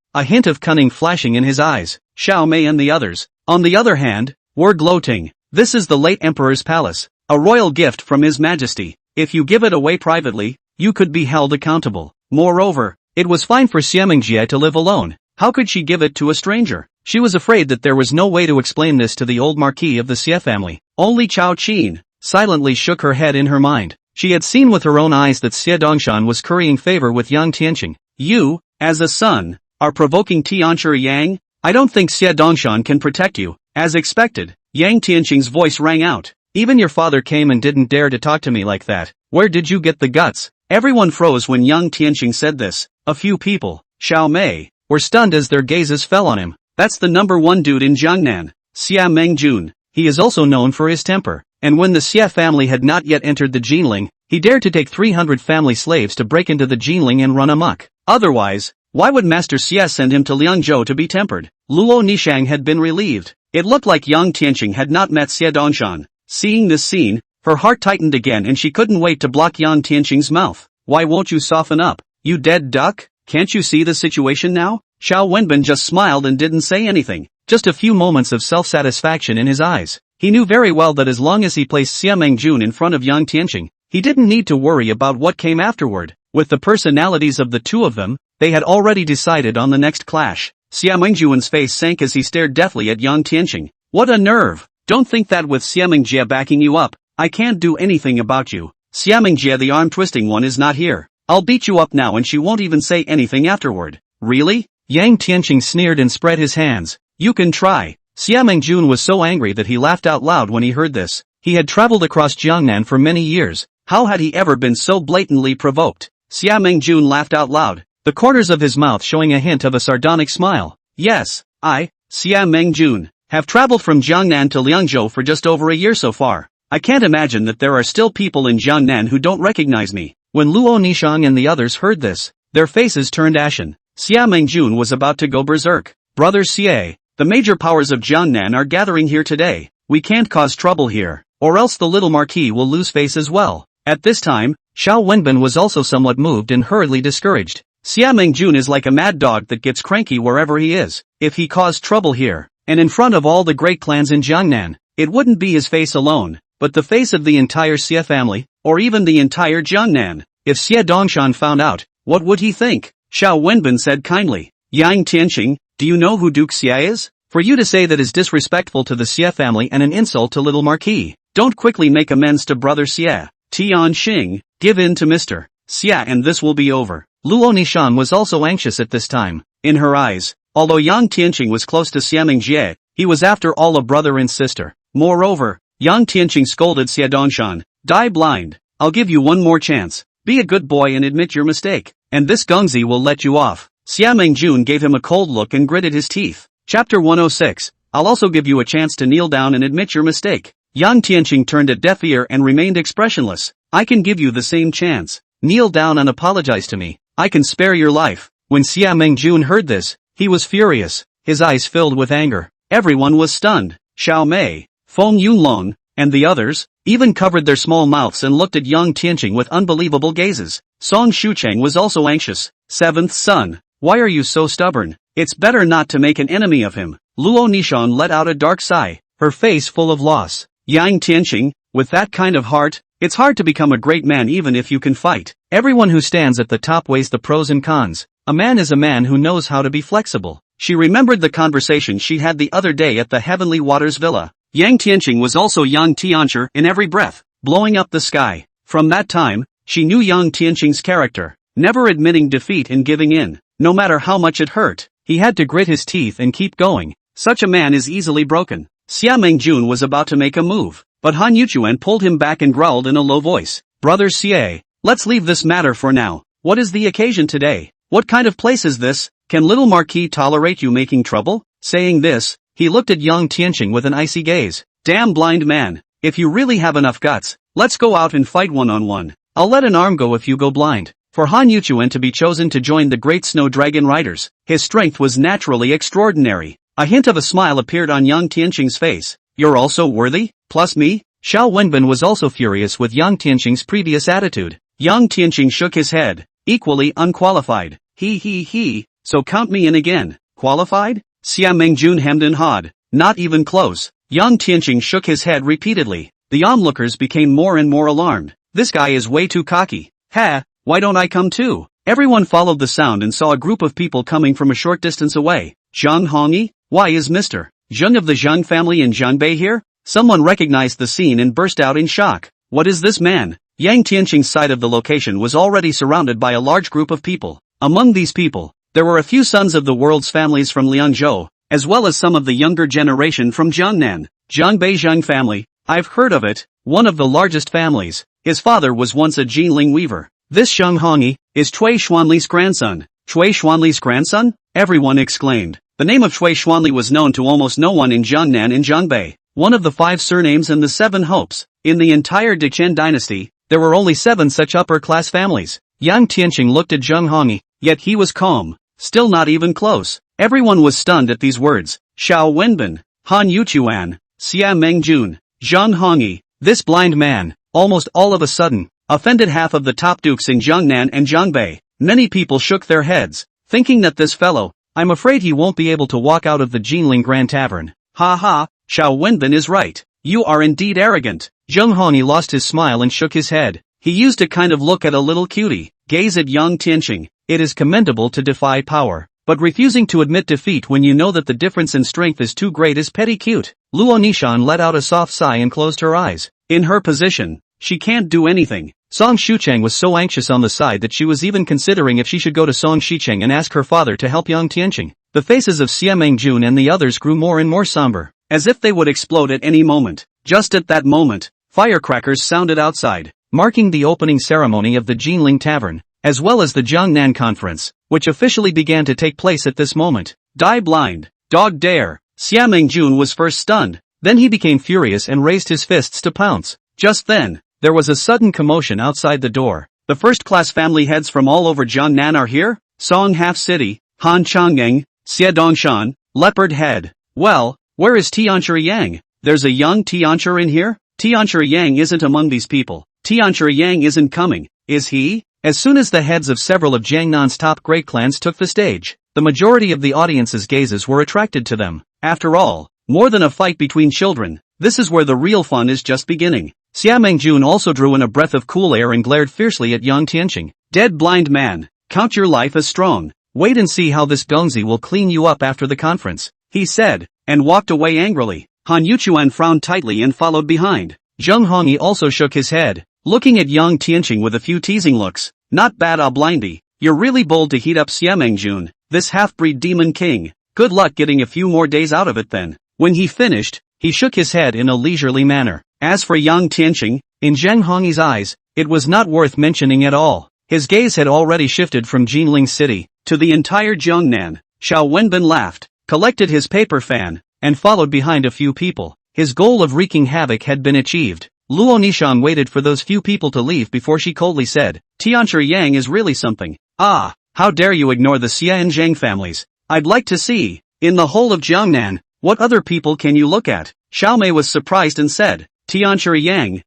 a hint of cunning flashing in his eyes. Xiao Mei and the others, on the other hand, were gloating. This is the late emperor's palace, a royal gift from his majesty. If you give it away privately, you could be held accountable. Moreover, it was fine for Xia Mengjie to live alone. How could she give it to a stranger? She was afraid that there was no way to explain this to the old marquis of the Xia family. Only Chao Qin silently shook her head in her mind. She had seen with her own eyes that Xia Dongshan was currying favor with Yang Tianqing. You, as a son, are provoking Tianshi Yang? I don't think Xia Dongshan can protect you. As expected, Yang Tianqing's voice rang out. Even your father came and didn't dare to talk to me like that. Where did you get the guts? Everyone froze when Yang Tianqing said this. A few people, Xiao Mei, were stunned as their gazes fell on him. That's the number one dude in Jiangnan, Xia Mengjun. He is also known for his temper. And when the Xia family had not yet entered the Jinling, he dared to take 300 family slaves to break into the Jinling and run amok. Otherwise, why would Master Xia send him to Liangzhou to be tempered? Luo Nishang had been relieved. It looked like Yang Tianqing had not met Xia Dongshan. Seeing this scene, her heart tightened again and she couldn't wait to block Yang Tianqing's mouth. Why won't you soften up, you dead duck? Can't you see the situation now? Xiao Wenbin just smiled and didn't say anything. Just a few moments of self-satisfaction in his eyes. He knew very well that as long as he placed Xia Mengjun in front of Yang Tianqing, he didn't need to worry about what came afterward. With the personalities of the two of them, they had already decided on the next clash. Xia Mengjun's face sank as he stared deathly at Yang Tianqing. What a nerve! Don't think that with Xia Mengjie backing you up, I can't do anything about you. Xia Mengjie, the arm-twisting one, is not here. I'll beat you up now and she won't even say anything afterward. Really? Yang Tianqing sneered and spread his hands. You can try. Xia Mengjun was so angry that he laughed out loud when he heard this. He had traveled across Jiangnan for many years. How had he ever been so blatantly provoked? Xia Mengjun laughed out loud, the corners of his mouth showing a hint of a sardonic smile. Yes, I, Xia Mengjun, have traveled from Jiangnan to Liangzhou for just over a year so far. I can't imagine that there are still people in Jiangnan who don't recognize me. When Luo Nishang and the others heard this, their faces turned ashen. Xia Mengjun was about to go berserk. Brother Xie, the major powers of Jiangnan are gathering here today. We can't cause trouble here, or else the little marquis will lose face as well. At this time, Xiao Wenbin was also somewhat moved and hurriedly discouraged. Xia Mengjun is like a mad dog that gets cranky wherever he is. If he caused trouble here, and in front of all the great clans in Jiangnan, it wouldn't be his face alone, but the face of the entire Xie family, or even the entire Jiangnan. If Xie Dongshan found out, what would he think? Xiao Wenbin said kindly. Yang Tianqing, do you know who Duke Xie is? For you to say that is disrespectful to the Xie family and an insult to little marquis. Don't quickly make amends to brother Xie. Tian Xing, give in to Mr. Xie and this will be over. Luo Nishan was also anxious at this time. In her eyes, although Yang Tianqing was close to Xia Mengjie, he was after all a brother and sister. Moreover, Yang Tianqing scolded Xie Dongshan, die blind. I'll give you one more chance. Be a good boy and admit your mistake, and this Gengzi will let you off. Xia Mengjun gave him a cold look and gritted his teeth. Chapter 106, I'll also give you a chance to kneel down and admit your mistake. Yang Tianqing turned a deaf ear and remained expressionless. I can give you the same chance. Kneel down and apologize to me. I can spare your life. When Xia Mengjun heard this, he was furious. His eyes filled with anger. Everyone was stunned. Xiao Mei, Feng Yunlong, and the others, even covered their small mouths and looked at Yang Tianqing with unbelievable gazes. Song Shucheng was also anxious. Seventh son, why are you so stubborn? It's better not to make an enemy of him. Luo Nishang let out a dark sigh, her face full of loss. Yang Tianqing, with that kind of heart, it's hard to become a great man even if you can fight. Everyone who stands at the top weighs the pros and cons. A man is a man who knows how to be flexible. She remembered the conversation she had the other day at the Heavenly Waters Villa. Yang Tianqing was also Yang Tianchi in every breath, blowing up the sky. From that time, she knew Yang Tianqing's character, never admitting defeat and giving in, no matter how much it hurt. He had to grit his teeth and keep going. Such a man is easily broken. Xia Mengjun was about to make a move, but Han Yuchuan pulled him back and growled in a low voice. Brother Xie, let's leave this matter for now. What is the occasion today? What kind of place is this? Can little Marquis tolerate you making trouble? Saying this, he looked at Yang Tianqing with an icy gaze. Damn blind man, if you really have enough guts, let's go out and fight one-on-one. I'll let an arm go if you go blind. For Han Yuchuan to be chosen to join the great Snow Dragon Riders, his strength was naturally extraordinary. A hint of a smile appeared on Yang Tianqing's face. You're also worthy? Plus me? Xiao Wenbin was also furious with Yang Tianqing's previous attitude. Yang Tianqing shook his head, equally unqualified. He, so count me in again. Qualified? Xia Mengjun hemmed and hawed. Not even close. Yang Tianqing shook his head repeatedly. The onlookers became more and more alarmed. This guy is way too cocky. Ha, why don't I come too? Everyone followed the sound and saw a group of people coming from a short distance away. Zhang Hongyi? Why is Mr. Zheng of the Zhang family in Zhangbei here? Someone recognized the scene and burst out in shock. What is this man? Yang Tianqing's side of the location was already surrounded by a large group of people. Among these people, there were a few sons of the world's families from Liangzhou, as well as some of the younger generation from Jiangnan. Zhangbei Zhang family, I've heard of it, one of the largest families. His father was once a Jinling weaver. This Zheng Hongyi is Cui Xuanli's grandson. Cui Xuanli's grandson? Everyone exclaimed. The name of Cui Xuanli was known to almost no one in Jiangnan and Zhangbei. One of the 5 surnames and the 7 hopes. In the entire Dechen dynasty, there were only 7 such upper-class families. Yang Tianqing looked at Zheng Hongyi, yet he was calm, still not even close. Everyone was stunned at these words. Xiao Wenbin, Han Yuchuan, Xia Mengjun, Zheng Hongyi, this blind man, almost all of a sudden, offended half of the top dukes in Jiangnan and Zhangbei. Many people shook their heads, thinking that this fellow, I'm afraid he won't be able to walk out of the Jinling Grand Tavern. Ha ha, Xiao Wenbin is right. You are indeed arrogant. Zheng Hongyi lost his smile and shook his head. He used to kind of look at a little cutie, gaze at Yang Tianqing. It is commendable to defy power, but refusing to admit defeat when you know that the difference in strength is too great is petty cute. Luo Nishan let out a soft sigh and closed her eyes. In her position, she can't do anything. Song Shucheng was so anxious on the side that she was even considering if she should go to Song Shicheng and ask her father to help Yang Tianqing. The faces of Xia Mengjun and the others grew more and more somber, as if they would explode at any moment. Just at that moment, firecrackers sounded outside, marking the opening ceremony of the Jinling Tavern, as well as the Jangnan Conference, which officially began to take place at this moment. Die blind, dog dare! Xia Mengjun was first stunned, then he became furious and raised his fists to pounce. Just then, there was a sudden commotion outside the door. The first-class family heads from all over Jiangnan are here? Song Half City, Han Changeng, Xie Dongshan, Leopard Head. Well, where is Tianchi Yang? There's a young Tianchi in here? Tianchi Yang isn't among these people. Tianchi Yang isn't coming, is he? As soon as the heads of several of Jiangnan's top great clans took the stage, the majority of the audience's gazes were attracted to them. After all, more than a fight between children, this is where the real fun is just beginning. Xia Mengjun also drew in a breath of cool air and glared fiercely at Yang Tian. Dead blind man, count your life as strong. Wait and see how this Gongzi will clean you up after the conference, he said, and walked away angrily. Han Yuchuan frowned tightly and followed behind. Zheng Hongyi also shook his head, looking at Yang Tianqing with a few teasing looks. Not bad, blindy. You're really bold to heat up Xia Mengjun, this half-breed demon king. Good luck getting a few more days out of it then. When he finished, he shook his head in a leisurely manner. As for Yang Tianqing, in Zheng Hongyi's eyes, it was not worth mentioning at all. His gaze had already shifted from Jinling City to the entire Jiangnan. Xiao Wenbin laughed, collected his paper fan, and followed behind a few people. His goal of wreaking havoc had been achieved. Luo Nishang waited for those few people to leave before she coldly said, Tianchi Yang is really something. Ah, how dare you ignore the Xia and Zhang families? I'd like to see, in the whole of Jiangnan, what other people can you look at? Xiaomei was surprised and said, Tianchi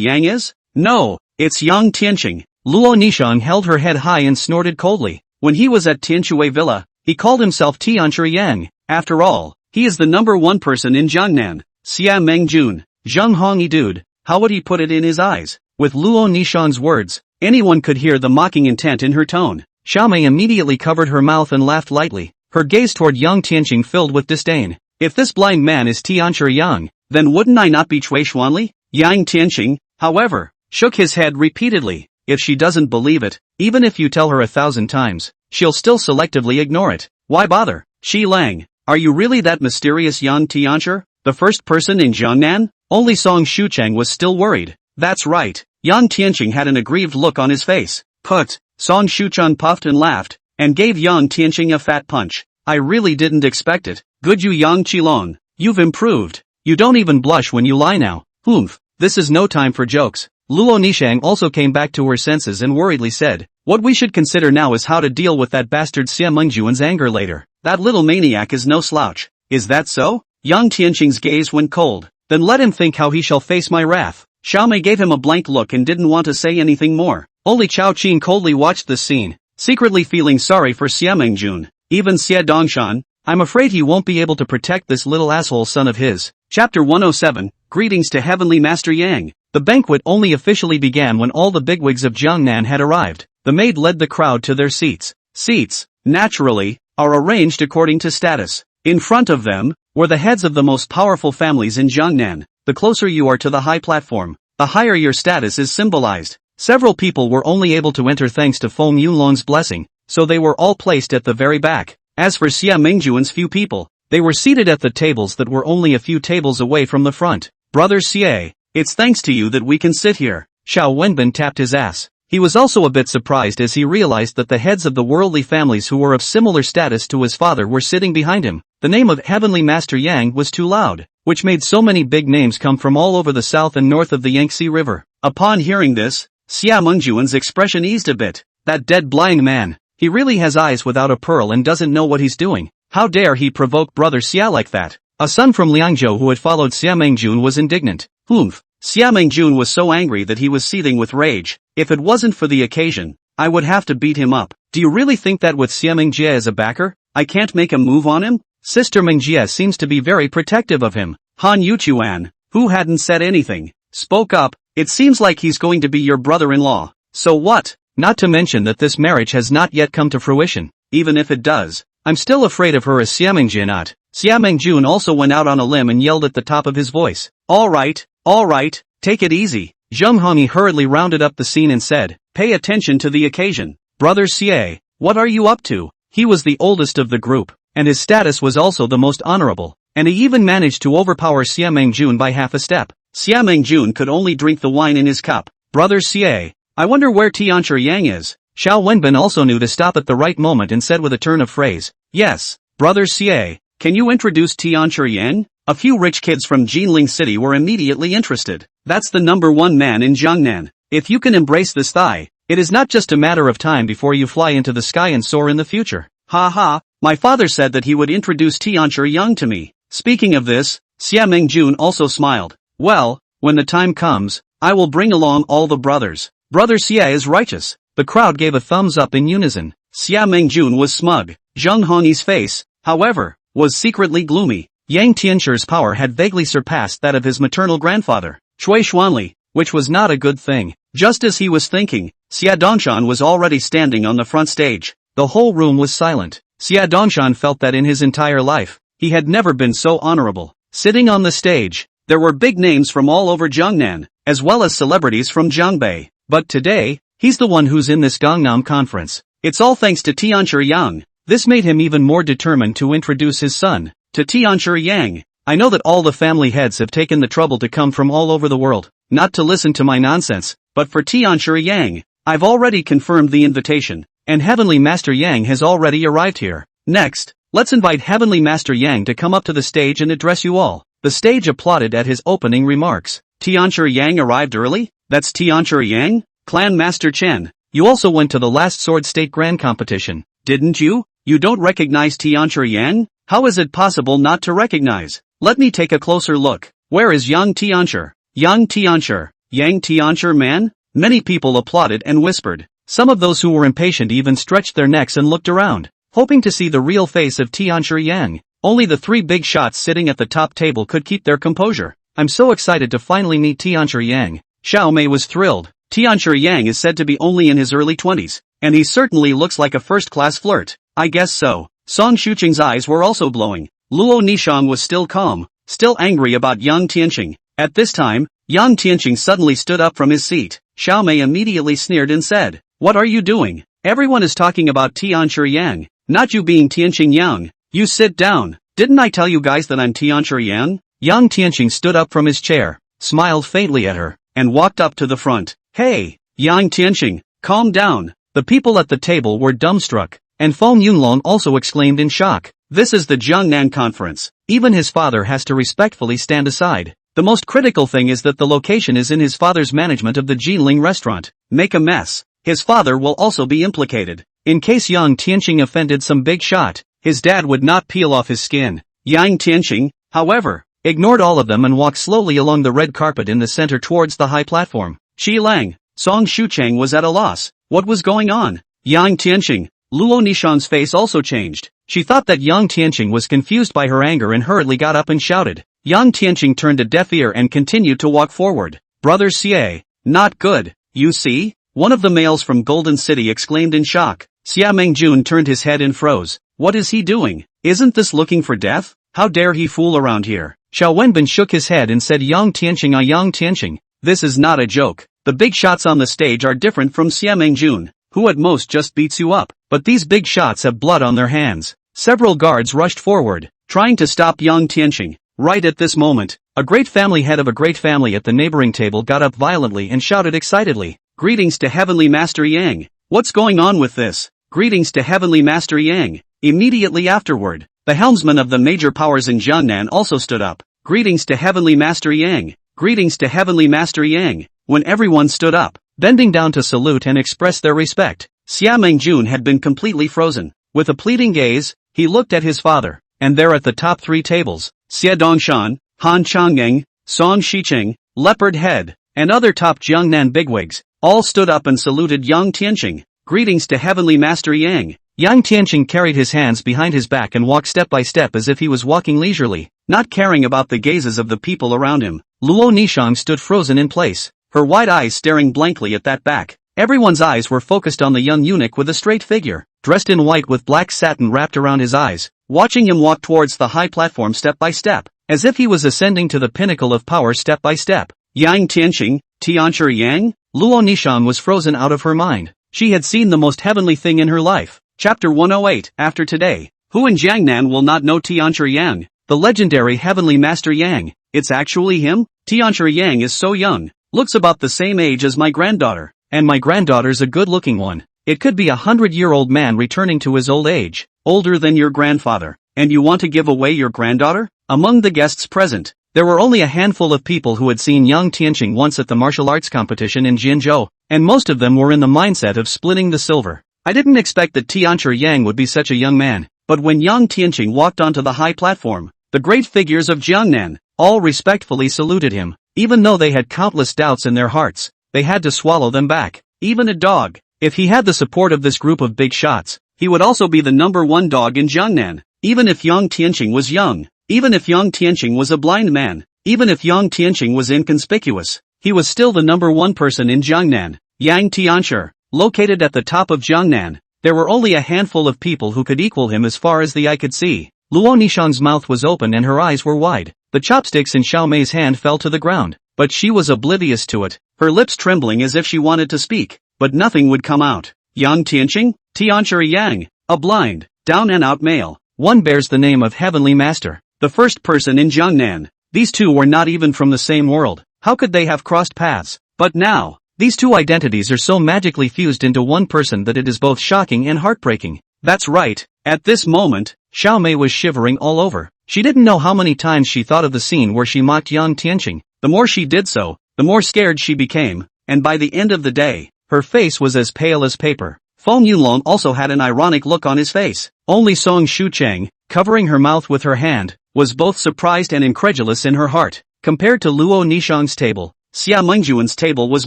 Yang is? No, it's Yang Tianqing. Luo Nishang held her head high and snorted coldly. When he was at Tianshui Villa, he called himself Tianchi Yang. After all, he is the number one person in Jiangnan. Xia Mengjun, Zheng Hongyi dude, how would he put it in his eyes? With Luo Nishang's words, anyone could hear the mocking intent in her tone. Xiaomei immediately covered her mouth and laughed lightly, her gaze toward Yang Tianqing filled with disdain. If this blind man is Tianchi Yang, then wouldn't I not be Cui Xuanli? Yang Tianqing, however, shook his head repeatedly. If she doesn't believe it, even if you tell her 1,000 times, she'll still selectively ignore it. Why bother? Shi Lang, are you really that mysterious Yang Tianchi? The first person in Jiangnan? Only Song Shucheng was still worried. That's right. Yang Tianqing had an aggrieved look on his face. Put. Song Shucheng puffed and laughed, and gave Yang Tianqing a fat punch. I really didn't expect it. Good you Yang Qilong. You've improved. You don't even blush when you lie now. Humph. This is no time for jokes. Luo Nishang also came back to her senses and worriedly said, what we should consider now is how to deal with that bastard Xia Mengjuan's anger later. That little maniac is no slouch. Is that so? Yang Tianqing's gaze went cold. Then let him think how he shall face my wrath. Xiaomei gave him a blank look and didn't want to say anything more. Only Chao Qin coldly watched this scene, secretly feeling sorry for Xia Mengjun. Even Xie Dongshan, I'm afraid he won't be able to protect this little asshole son of his. Chapter 107, Greetings to Heavenly Master Yang. The banquet only officially began when all the bigwigs of Jiangnan had arrived. The maid led the crowd to their seats. Seats, naturally, are arranged according to status. In front of them were the heads of the most powerful families in Jiangnan. The closer you are to the high platform, the higher your status is symbolized. Several people were only able to enter thanks to Feng Yunlong's blessing, so they were all placed at the very back. As for Xia Mengjuan's few people, they were seated at the tables that were only a few tables away from the front. Brother Xie, it's thanks to you that we can sit here. Xiao Wenbin tapped his ass. He was also a bit surprised as he realized that the heads of the worldly families who were of similar status to his father were sitting behind him. The name of Heavenly Master Yang was too loud, which made so many big names come from all over the south and north of the Yangtze River. Upon hearing this, Xia Mengjuan's expression eased a bit. That dead blind man, he really has eyes without a pearl and doesn't know what he's doing. How dare he provoke Brother Xia like that? A son from Liangzhou who had followed Xia Mengjun was indignant. Humph. Xia Mengjun was so angry that he was seething with rage. If it wasn't for the occasion, I would have to beat him up. Do you really think that with Xia Mengjie as a backer, I can't make a move on him? Sister Mengjie seems to be very protective of him. Han Yuchuan, who hadn't said anything, spoke up. It seems like he's going to be your brother-in-law. So what? Not to mention that this marriage has not yet come to fruition. Even if it does, I'm still afraid of her as Xia Mengjie not. Xia Mengjun also went out on a limb and yelled at the top of his voice. All right, take it easy. Zheng Hongyi hurriedly rounded up the scene and said, pay attention to the occasion. Brother Xie, what are you up to? He was the oldest of the group, and his status was also the most honorable, and he even managed to overpower Xia Mengjun by half a step. Xia Mengjun could only drink the wine in his cup. Brother Xie, I wonder where Tianchi Yang is. Xiao Wenbin also knew to stop at the right moment and said with a turn of phrase, yes, Brother Xie, can you introduce Tianchi Yang? A few rich kids from Jinling City were immediately interested. That's the #1 man in Jiangnan. If you can embrace this thigh, it is not just a matter of time before you fly into the sky and soar in the future. Ha ha, my father said that he would introduce Tianchi Yang to me. Speaking of this, Xia Mengjun also smiled. Well, when the time comes, I will bring along all the brothers. Brother Xie is righteous. The crowd gave a thumbs up in unison. Xia Mengjun was smug. Zheng Hongyi's face, however, was secretly gloomy. Yang Tian's power had vaguely surpassed that of his maternal grandfather, Cui Xuanli, which was not a good thing. Just as he was thinking, Xia Dongshan was already standing on the front stage. The whole room was silent. Xia Dongshan felt that in his entire life, he had never been so honorable. Sitting on the stage, there were big names from all over Jiangnan, as well as celebrities from Jiangbei. But today, he's the one who's in this Gangnam conference. It's all thanks to Tianchi Yang. This made him even more determined to introduce his son to Tianchi Yang. I know that all the family heads have taken the trouble to come from all over the world, not to listen to my nonsense, but for Tianchi Yang, I've already confirmed the invitation, and Heavenly Master Yang has already arrived here. Next, let's invite Heavenly Master Yang to come up to the stage and address you all. The stage applauded at his opening remarks. Tianchi Yang arrived early? That's Tianchi Yang? Clan Master Chen, you also went to the last Sword State Grand Competition, didn't you? You don't recognize Tianchi Yang? How is it possible not to recognize? Let me take a closer look. Where is Yang Tianchi? Yang Tianchi, Yang Tianchi man? Many people applauded and whispered. Some of those who were impatient even stretched their necks and looked around, hoping to see the real face of Tianchi Yang. Only the 3 big shots sitting at the top table could keep their composure. I'm so excited to finally meet Tianchi Yang. Xiao Mei was thrilled. Tianchi Yang is said to be only in his early 20s, and he certainly looks like a first-class flirt. I guess so. Song Shuqing's eyes were also glowing. Luo Nishang was still calm, still angry about Yang Tianqing. At this time, Yang Tianqing suddenly stood up from his seat. Xiao Mei immediately sneered and said, "What are you doing? Everyone is talking about Tianchi Yang, not you being Tianqing Yang. You sit down. Didn't I tell you guys that I'm Tianchi Yang?" Yang Tianqing stood up from his chair, smiled faintly at her, and walked up to the front. Hey, Yang Tianqing, calm down. The people at the table were dumbstruck, and Feng Yunlong also exclaimed in shock. This is the Jiangnan conference. Even his father has to respectfully stand aside. The most critical thing is that the location is in his father's management of the Jinling restaurant. Make a mess. His father will also be implicated. In case Yang Tianqing offended some big shot, his dad would not peel off his skin. Yang Tianqing, however, ignored all of them and walked slowly along the red carpet in the center towards the high platform. Shi Lang, Song Shucheng was at a loss. What was going on? Yang Tianqing, Luo Nishang's face also changed. She thought that Yang Tianqing was confused by her anger and hurriedly got up and shouted. Yang Tianqing turned a deaf ear and continued to walk forward. Brother Xie, not good, you see? One of the males from Golden City exclaimed in shock. Xia Mengjun turned his head and froze. What is he doing? Isn't this looking for death? How dare he fool around here? Xiao Wenbin shook his head and said, Yang Tianqing, Yang Tianqing, this is not a joke. The big shots on the stage are different from Xia Mengjun, who at most just beats you up. But these big shots have blood on their hands. Several guards rushed forward, trying to stop Yang Tianqing. Right at this moment, a great family head of a great family at the neighboring table got up violently and shouted excitedly, "Greetings to Heavenly Master Yang. What's going on with this? Greetings to Heavenly Master Yang." Immediately afterward, the helmsman of the major powers in Jiangnan also stood up. "Greetings to Heavenly Master Yang. Greetings to Heavenly Master Yang." When everyone stood up, bending down to salute and express their respect, Xia Mengjun had been completely frozen. With a pleading gaze, he looked at his father, and there at the top 3 tables, Xie Dongshan, Han Changyang, Song Shicheng, Leopard Head, and other top Jiangnan bigwigs, all stood up and saluted Yang Tianqing. "Greetings to Heavenly Master Yang." Yang Tianqing carried his hands behind his back and walked step by step as if he was walking leisurely, not caring about the gazes of the people around him. Luo Nishang stood frozen in place, her wide eyes staring blankly at that back. Everyone's eyes were focused on the young eunuch with a straight figure, dressed in white with black satin wrapped around his eyes, watching him walk towards the high platform step by step, as if he was ascending to the pinnacle of power step by step. Yang Tianqing, Tianchi Yang? Luo Nishang was frozen out of her mind. She had seen the most heavenly thing in her life. Chapter 108, after today. Who in Jangnan will not know Tianchi Yang, the legendary heavenly master Yang? It's actually him? Tianchi Yang is so young, looks about the same age as my granddaughter, and my granddaughter's a good-looking one. It could be a 100-year-old man returning to his old age, older than your grandfather, and you want to give away your granddaughter? Among the guests present, there were only a handful of people who had seen Yang Tian once at the martial arts competition in Jinzhou, and most of them were in the mindset of splitting the silver. I didn't expect that Tianchi Yang would be such a young man, but when Yang Tian walked onto the high platform, the great figures of Jiangnan all respectfully saluted him. Even though they had countless doubts in their hearts, they had to swallow them back. Even a dog, if he had the support of this group of big shots, he would also be the #1 dog in Jiangnan. Even if Yang Tian was young, even if Yang Tian was a blind man, even if Yang Tian was inconspicuous, he was still the #1 person in Jiangnan. Yang Tian, located at the top of Jiangnan, there were only a handful of people who could equal him as far as the eye could see. Luo Nishang's mouth was open and her eyes were wide. The chopsticks in Xiao Mei's hand fell to the ground, but she was oblivious to it, her lips trembling as if she wanted to speak, but nothing would come out. Yang Tianchi? Tianchi Yang, a blind, down-and-out male. One bears the name of Heavenly Master, the first person in Jiangnan. These two were not even from the same world. How could they have crossed paths? But now, these two identities are so magically fused into one person that it is both shocking and heartbreaking. That's right, at this moment, Xiao Mei was shivering all over. She didn't know how many times she thought of the scene where she mocked Yang Tian. The more she did so, the more scared she became, and by the end of the day, her face was as pale as paper. Feng Yunlong also had an ironic look on his face. Only Song Shucheng, covering her mouth with her hand, was both surprised and incredulous in her heart. Compared to Luo Nishang's table, Xia Mengjuan's table was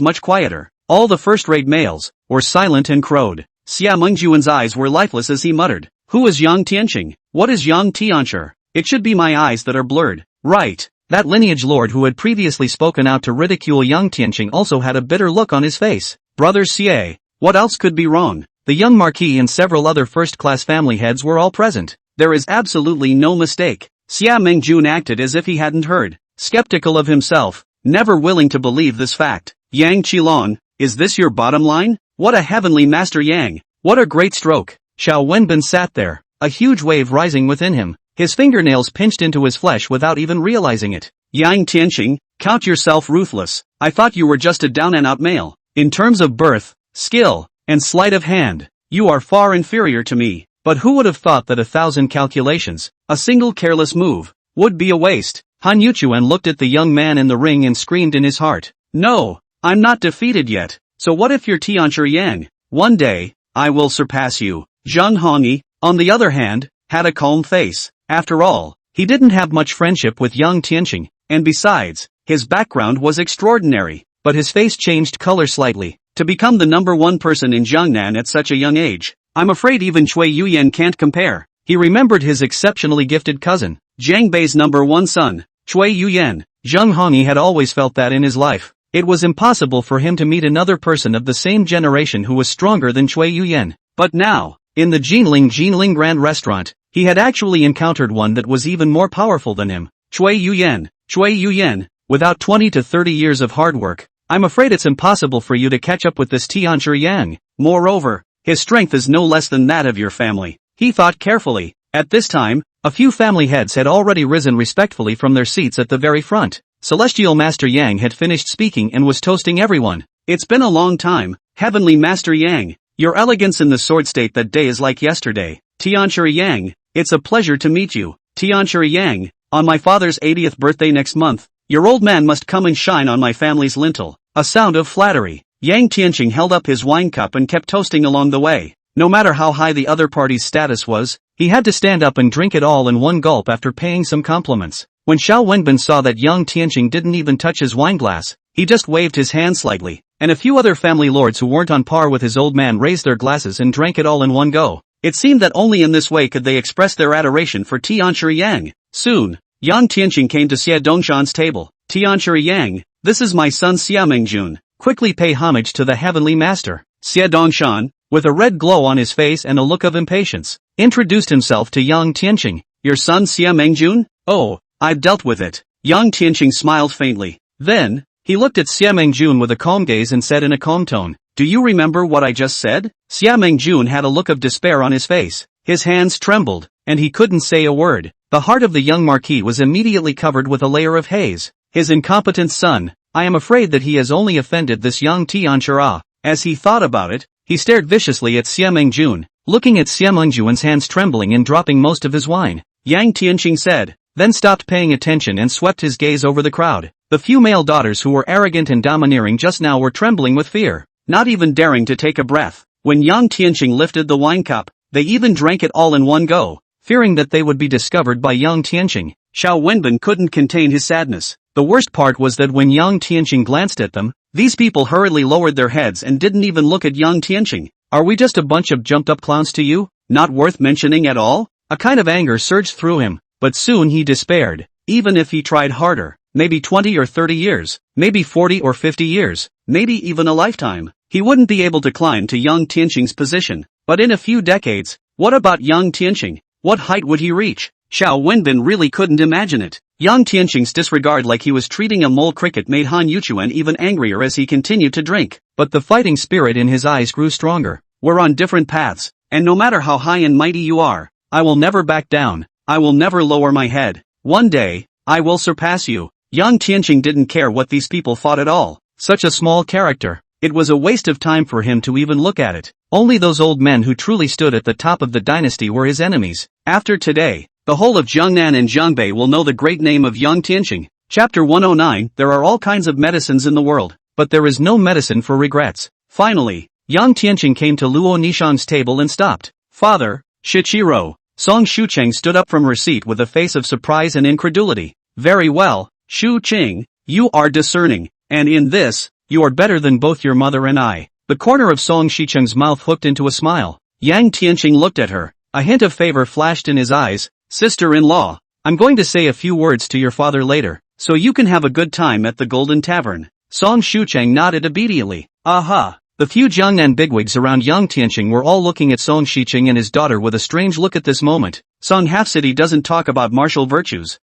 much quieter. All the first-rate males were silent and crowed. Xia Mengjuan's eyes were lifeless as he muttered, "Who is Yang Tian? What is Yang Tian? It should be my eyes that are blurred." Right. That lineage lord who had previously spoken out to ridicule Yang Tian also had a bitter look on his face. Brother Xie, what else could be wrong? The young marquis and several other first-class family heads were all present. There is absolutely no mistake. Xia Mengjun acted as if he hadn't heard, skeptical of himself, never willing to believe this fact. Yang Qilong, is this your bottom line? What a heavenly master Yang! What a great stroke! Xiao Wenbin sat there, a huge wave rising within him. His fingernails pinched into his flesh without even realizing it. Yang Tianqing, count yourself ruthless. I thought you were just a down-and-out male. In terms of birth, skill, and sleight of hand, you are far inferior to me. But who would have thought that 1,000 calculations, a single careless move, would be a waste? Han Yuchuan looked at the young man in the ring and screamed in his heart. No, I'm not defeated yet. So what if you're Tianchi Yang? One day, I will surpass you. Zhang Hongyi, on the other hand, had a calm face. After all, he didn't have much friendship with Yang Tianqing, and besides, his background was extraordinary, but his face changed color slightly. To become the #1 person in Jiangnan at such a young age, I'm afraid even Cui Yuyan can't compare. He remembered his exceptionally gifted cousin, Jiang Bei's #1 son, Cui Yuyan. Zhang Hongyi had always felt that in his life. It was impossible for him to meet another person of the same generation who was stronger than Cui Yuyan. But now, in the Jinling Grand Restaurant, he had actually encountered one that was even more powerful than him. Cui Yuyan, without 20 to 30 years of hard work, I'm afraid it's impossible for you to catch up with this Tianchi Yang. Moreover, his strength is no less than that of your family. He thought carefully. At this time, a few family heads had already risen respectfully from their seats at the very front. Celestial Master Yang had finished speaking and was toasting everyone. It's been a long time, Heavenly Master Yang. Your elegance in the sword state that day is like yesterday. Tianchi Yang, it's a pleasure to meet you. Tianchi Yang, on my father's 80th birthday next month, your old man must come and shine on my family's lintel. A sound of flattery. Yang Tianqing held up his wine cup and kept toasting along the way. No matter how high the other party's status was, he had to stand up and drink it all in one gulp after paying some compliments. When Xiao Wenbin saw that Yang Tianqing didn't even touch his wineglass, he just waved his hand slightly, and a few other family lords who weren't on par with his old man raised their glasses and drank it all in one go. It seemed that only in this way could they express their adoration for Tianchi Yang. Soon, Yang Tianqing came to Xia Dongshan's table. Tianchi Yang, this is my son Xia Mengjun. Quickly pay homage to the heavenly master. Xia Dongshan, with a red glow on his face and a look of impatience, introduced himself to Yang Tianqing. Your son Xia Mengjun? Oh, I've dealt with it. Yang Tianqing smiled faintly. Then, he looked at Xia Mengjun with a calm gaze and said in a calm tone, do you remember what I just said? Xia Mengjun had a look of despair on his face. His hands trembled. and he couldn't say a word. The heart of the young marquis was immediately covered with a layer of haze. His incompetent son, I am afraid that he has only offended this young Tianchira. As he thought about it, he stared viciously at Xiamengjun, looking at Xiamengjun's hands trembling and dropping most of his wine. Yang Tianqing said, then stopped paying attention and swept his gaze over the crowd. The few male daughters who were arrogant and domineering just now were trembling with fear, not even daring to take a breath. When Yang Tianqing lifted the wine cup, they even drank it all in one go, fearing that they would be discovered by Yang Tianqing. Xiao Wenbin couldn't contain his sadness. The worst part was that when Yang Tianqing glanced at them, these people hurriedly lowered their heads and didn't even look at Yang Tianqing. Are we just a bunch of jumped-up clowns to you? Not worth mentioning at all? A kind of anger surged through him, but soon he despaired. Even if he tried harder, maybe 20 or 30 years, maybe 40 or 50 years, maybe even a lifetime, he wouldn't be able to climb to Yang Tianqing's position. But in a few decades, what about Yang Tianqing? What height would he reach? Xiao Wenbin really couldn't imagine it. Yang Tianqing's disregard like he was treating a mole cricket made Han Yuchuan even angrier as he continued to drink. But the fighting spirit in his eyes grew stronger. We're on different paths, and no matter how high and mighty you are, I will never back down. I will never lower my head. One day, I will surpass you. Yang Tianqing didn't care what these people thought at all. Such a small character. It was a waste of time for him to even look at it. Only those old men who truly stood at the top of the dynasty were his enemies. After today, the whole of Jiangnan and Jiangbei will know the great name of Yang Tianqing. Chapter 109. There are all kinds of medicines in the world, but there is no medicine for regrets. Finally, Yang Tianqing came to Luo Nishang's table and stopped. Father, Shichiro. Song Shucheng stood up from her seat with a face of surprise and incredulity. Very well, Shu Qing, you are discerning, and in this, you are better than both your mother and I. The corner of Song Shicheng's mouth hooked into a smile. Yang Tianqing looked at her. A hint of favor flashed in his eyes. Sister-in-law, I'm going to say a few words to your father later, so you can have a good time at the Golden Tavern. Song Shucheng nodded obediently. Aha! The few Jiangnan bigwigs around Yang Tianqing were all looking at Song Shicheng and his daughter with a strange look at this moment. Song Half-City doesn't talk about martial virtues.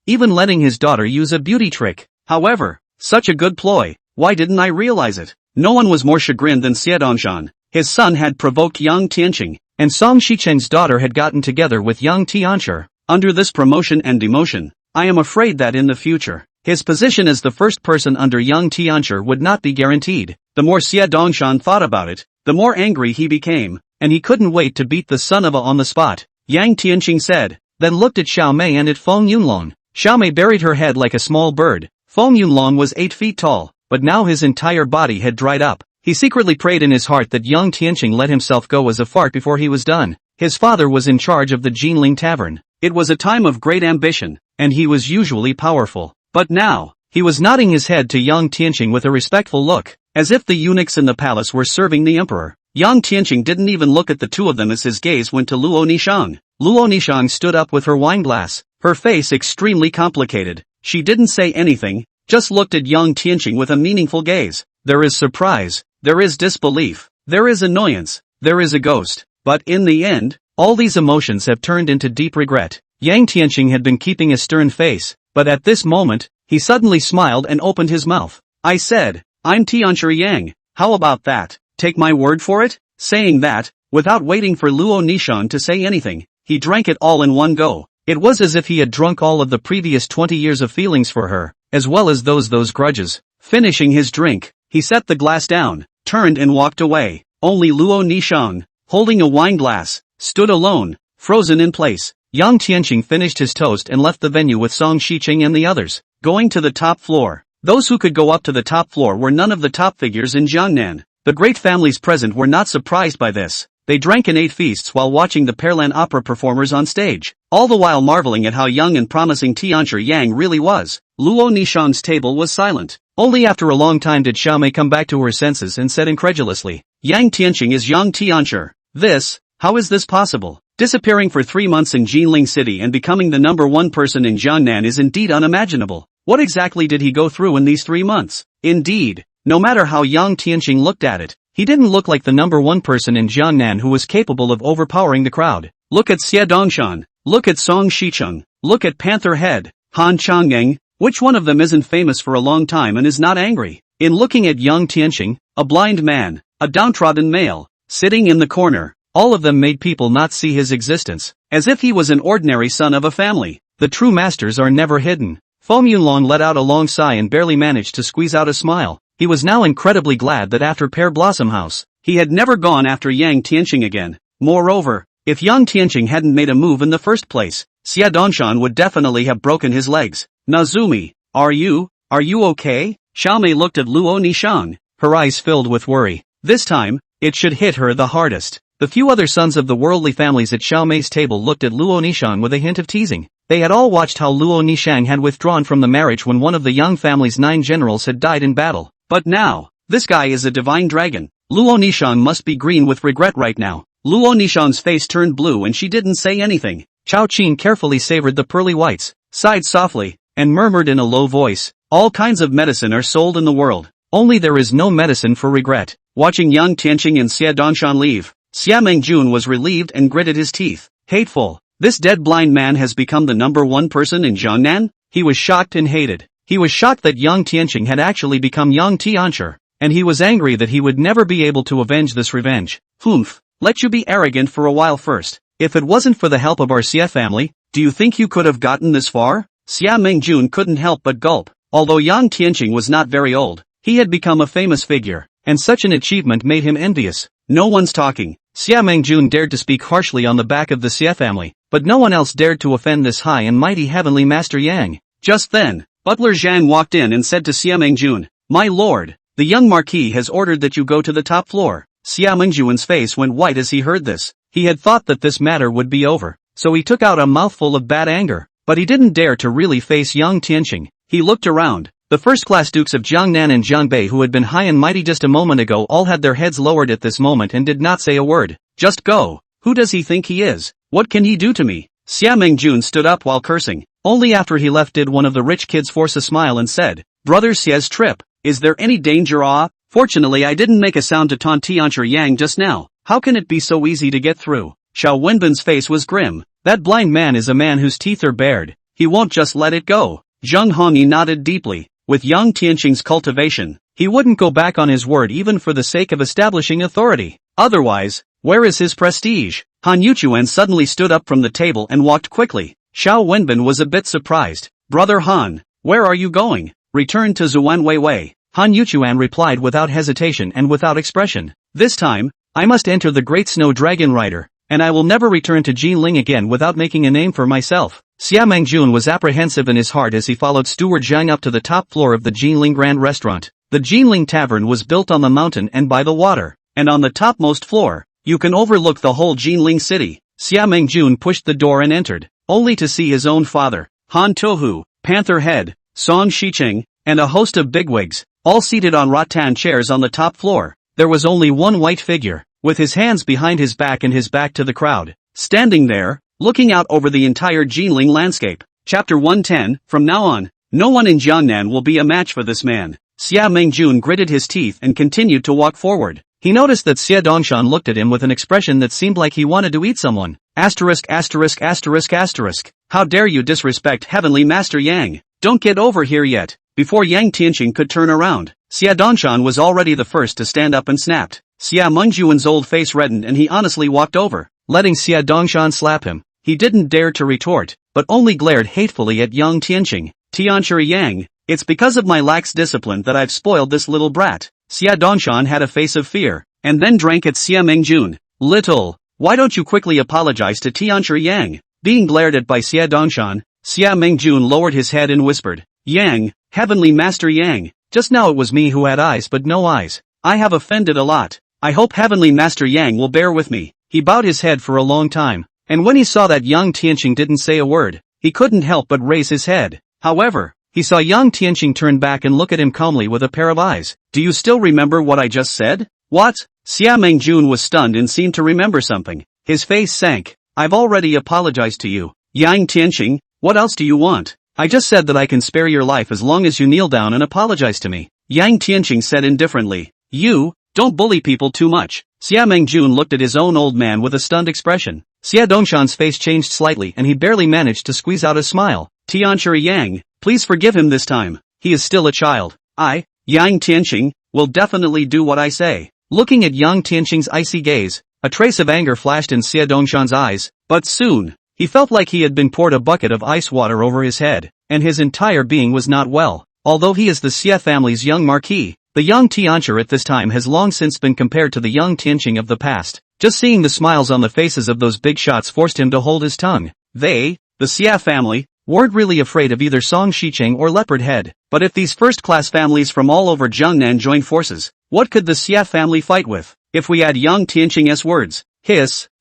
Even letting his daughter use a beauty trick. However, such a good ploy. Why didn't I realize it? No one was more chagrined than Xiedongshan. His son had provoked Yang Tianqing, and Song Shicheng's daughter had gotten together with Yang Tianchi. Under this promotion and demotion, I am afraid that in the future, his position as the first person under Yang Tianchi would not be guaranteed. The more Xiedongshan thought about it, the more angry he became, and he couldn't wait to beat the son of a on the spot. Yang Tianqing said, then looked at Xiao Mei and at Feng Yunlong. Xiao Mei buried her head like a small bird. Feng Yunlong was 8 feet tall, but now his entire body had dried up. He secretly prayed in his heart that Yang Tianqing let himself go as a fart before he was done. His father was in charge of the Jinling Tavern. It was a time of great ambition, and he was usually powerful. But now, he was nodding his head to Yang Tianqing with a respectful look, as if the eunuchs in the palace were serving the emperor. Yang Tianqing didn't even look at the two of them as his gaze went to Luo Nishang. Luo Nishang stood up with her wineglass, her face extremely complicated. She didn't say anything, just looked at Yang Tianqing with a meaningful gaze. There is surprise, there is disbelief, there is annoyance, there is a ghost. But in the end, all these emotions have turned into deep regret. Yang Tianqing had been keeping a stern face, but at this moment, he suddenly smiled and opened his mouth. I said, I'm Tianchi Yang, how about that? Take my word for it? Saying that, without waiting for Luo Nishan to say anything, he drank it all in one go. It was as if he had drunk all of the previous 20 years of feelings for her, as well as those grudges. Finishing his drink, he set the glass down, turned and walked away. Only Luo Nishang, holding a wine glass, stood alone, frozen in place. Yang Tianqing finished his toast and left the venue with Song Shicheng and the others, going to the top floor. Those who could go up to the top floor were none of the top figures in Jiangnan. The great families present were not surprised by this. They drank and ate feasts while watching the Pearlan opera performers on stage, all the while marveling at how young and promising Tianchi Yang really was. Luo Nishang's table was silent. Only after a long time did Xiao Mei come back to her senses and said incredulously, Yang Tianqing is Yang Tianchi. How is this possible? Disappearing for 3 months in Jinling City and becoming the number one person in Jiangnan is indeed unimaginable. What exactly did he go through in these 3 months? Indeed, no matter how Yang Tianqing looked at it, he didn't look like the number one person in Jiangnan who was capable of overpowering the crowd. Look at Xie Dongshan, look at Song Shicheng, look at Panther Head, Han Changyang. Which one of them isn't famous for a long time and is not angry? In looking at Yang Tianqing, a blind man, a downtrodden male, sitting in the corner, All of them made people not see his existence, as if he was an ordinary son of a family. The true masters are never hidden. Feng Yunlong let out a long sigh and barely managed to squeeze out a smile. He was now incredibly glad that after Pear Blossom House, he had never gone after Yang Tianqing again. Moreover, if Yang Tianqing hadn't made a move in the first place, Xia Dongshan would definitely have broken his legs. Nazumi, are you okay? Xiaomei looked at Luo Nishang, her eyes filled with worry. This time, it should hit her the hardest. The few other sons of the worldly families at Xiaomei's table looked at Luo Nishang with a hint of teasing. They had all watched how Luo Nishang had withdrawn from the marriage when one of the Yang family's 9 generals had died in battle. But now, this guy is a divine dragon. Luo Nishang must be green with regret right now. Luo Nishang's face turned blue and she didn't say anything. Chao Qin carefully savored the pearly whites, sighed softly, and murmured in a low voice, all kinds of medicine are sold in the world. Only there is no medicine for regret. Watching Yang Tianqing and Xia Dongshan leave, Xia Mengjun was relieved and gritted his teeth. Hateful. This dead blind man has become the #1 person in Jiangnan? He was shocked and hated. He was shocked that Yang Tianqing had actually become Yang Tianchi, and he was angry that he would never be able to avenge this revenge. Humph, let you be arrogant for a while first. If it wasn't for the help of our Xia family, do you think you could have gotten this far? Xia Mengjun couldn't help but gulp. Although Yang Tianqing was not very old, he had become a famous figure, and such an achievement made him envious. No one's talking. Xia Mengjun dared to speak harshly on the back of the Xia family, but no one else dared to offend this high and mighty heavenly master Yang. Just then, Butler Zhang walked in and said to Xia Mengjun, "My lord, the young marquis has ordered that you go to the top floor." Xia Mengjun's face went white as he heard this. He had thought that this matter would be over, so he took out a mouthful of bad anger, but he didn't dare to really face Yang Tianqing. He looked around. The first-class dukes of Jiangnan and Jiangbei who had been high and mighty just a moment ago all had their heads lowered at this moment and did not say a word. Just go. Who does he think he is? What can he do to me? Xia Mengjun stood up while cursing. Only after he left did one of the rich kids force a smile and said, "Brother Xia's trip. Is there any danger? Fortunately I didn't make a sound to taunt Tianchi Yang just now. How can it be so easy to get through?" Xiao Wenbin's face was grim. That blind man is a man whose teeth are bared. He won't just let it go. Zheng Hongyi nodded deeply. With Yang Tianqing's cultivation, he wouldn't go back on his word even for the sake of establishing authority. Otherwise, where is his prestige? Han Yuchuan suddenly stood up from the table and walked quickly. Xiao Wenbin was a bit surprised. "Brother Han, where are you going?" "Return to Zuan Weiwei." Han Yuchuan replied without hesitation and without expression. "This time, I must enter the Great Snow Dragon Rider, and I will never return to Jinling again without making a name for myself." Xia Mengjun was apprehensive in his heart as he followed Steward Zhang up to the top floor of the Jinling Grand Restaurant. The Jinling Tavern was built on the mountain and by the water, and on the topmost floor, you can overlook the whole Jinling city. Xia Mengjun pushed the door and entered, only to see his own father, Han Tohu, Panther Head, Song Shicheng, and a host of bigwigs, all seated on rattan chairs on the top floor. There was only one white figure, with his hands behind his back and his back to the crowd, standing there, looking out over the entire Jinling landscape. Chapter 110, from now on, no one in Jiangnan will be a match for this man. Xia Mengjun gritted his teeth and continued to walk forward. He noticed that Xia Dongshan looked at him with an expression that seemed like he wanted to eat someone. Asterisk asterisk asterisk asterisk. How dare you disrespect Heavenly Master Yang? Don't get over here yet. Before Yang Tianqing could turn around, Xia Dongshan was already the first to stand up and snapped. Xia Mengjuan's old face reddened and he honestly walked over, letting Xia Dongshan slap him. He didn't dare to retort, but only glared hatefully at Yang Tianqing. "Tianchi Yang, it's because of my lax discipline that I've spoiled this little brat." Xia Dongshan had a face of fear, and then drank at Xia Mengjun. "Little, why don't you quickly apologize to Tianchi Yang?" Being glared at by Xia Dongshan, Xia Mengjun lowered his head and whispered, "Yang, Heavenly Master Yang, just now it was me who had eyes but no eyes. I have offended a lot. I hope Heavenly Master Yang will bear with me." He bowed his head for a long time, and when he saw that Yang Tianqing didn't say a word, he couldn't help but raise his head. However, he saw Yang Tianqing turn back and look at him calmly with a pair of eyes. "Do you still remember what I just said?" "What?" Xia Mengjun was stunned and seemed to remember something. His face sank. "I've already apologized to you. Yang Tianqing, what else do you want?" "I just said that I can spare your life as long as you kneel down and apologize to me," Yang Tianqing said indifferently. "You, don't bully people too much." Xia Mengjun looked at his own old man with a stunned expression. Xia Dongshan's face changed slightly and he barely managed to squeeze out a smile. "Tianchi Yang, please forgive him this time. He is still a child. I, Yang Tianqing, will definitely do what I say." Looking at Yang Tianqing's icy gaze, A trace of anger flashed in Xie Dongshan's eyes, but soon, he felt like he had been poured a bucket of ice water over his head, and his entire being was not well. Although he is the Xie family's young marquis, the young Tianchi at this time has long since been compared to the young Tianqing of the past. Just seeing the smiles on the faces of those big shots forced him to hold his tongue. They, the Xie family, weren't really afraid of either Song Shicheng or Leopard Head. But if these first-class families from all over Jangnan joined forces, what could the Xie family fight with? If we add young Tianqing's words,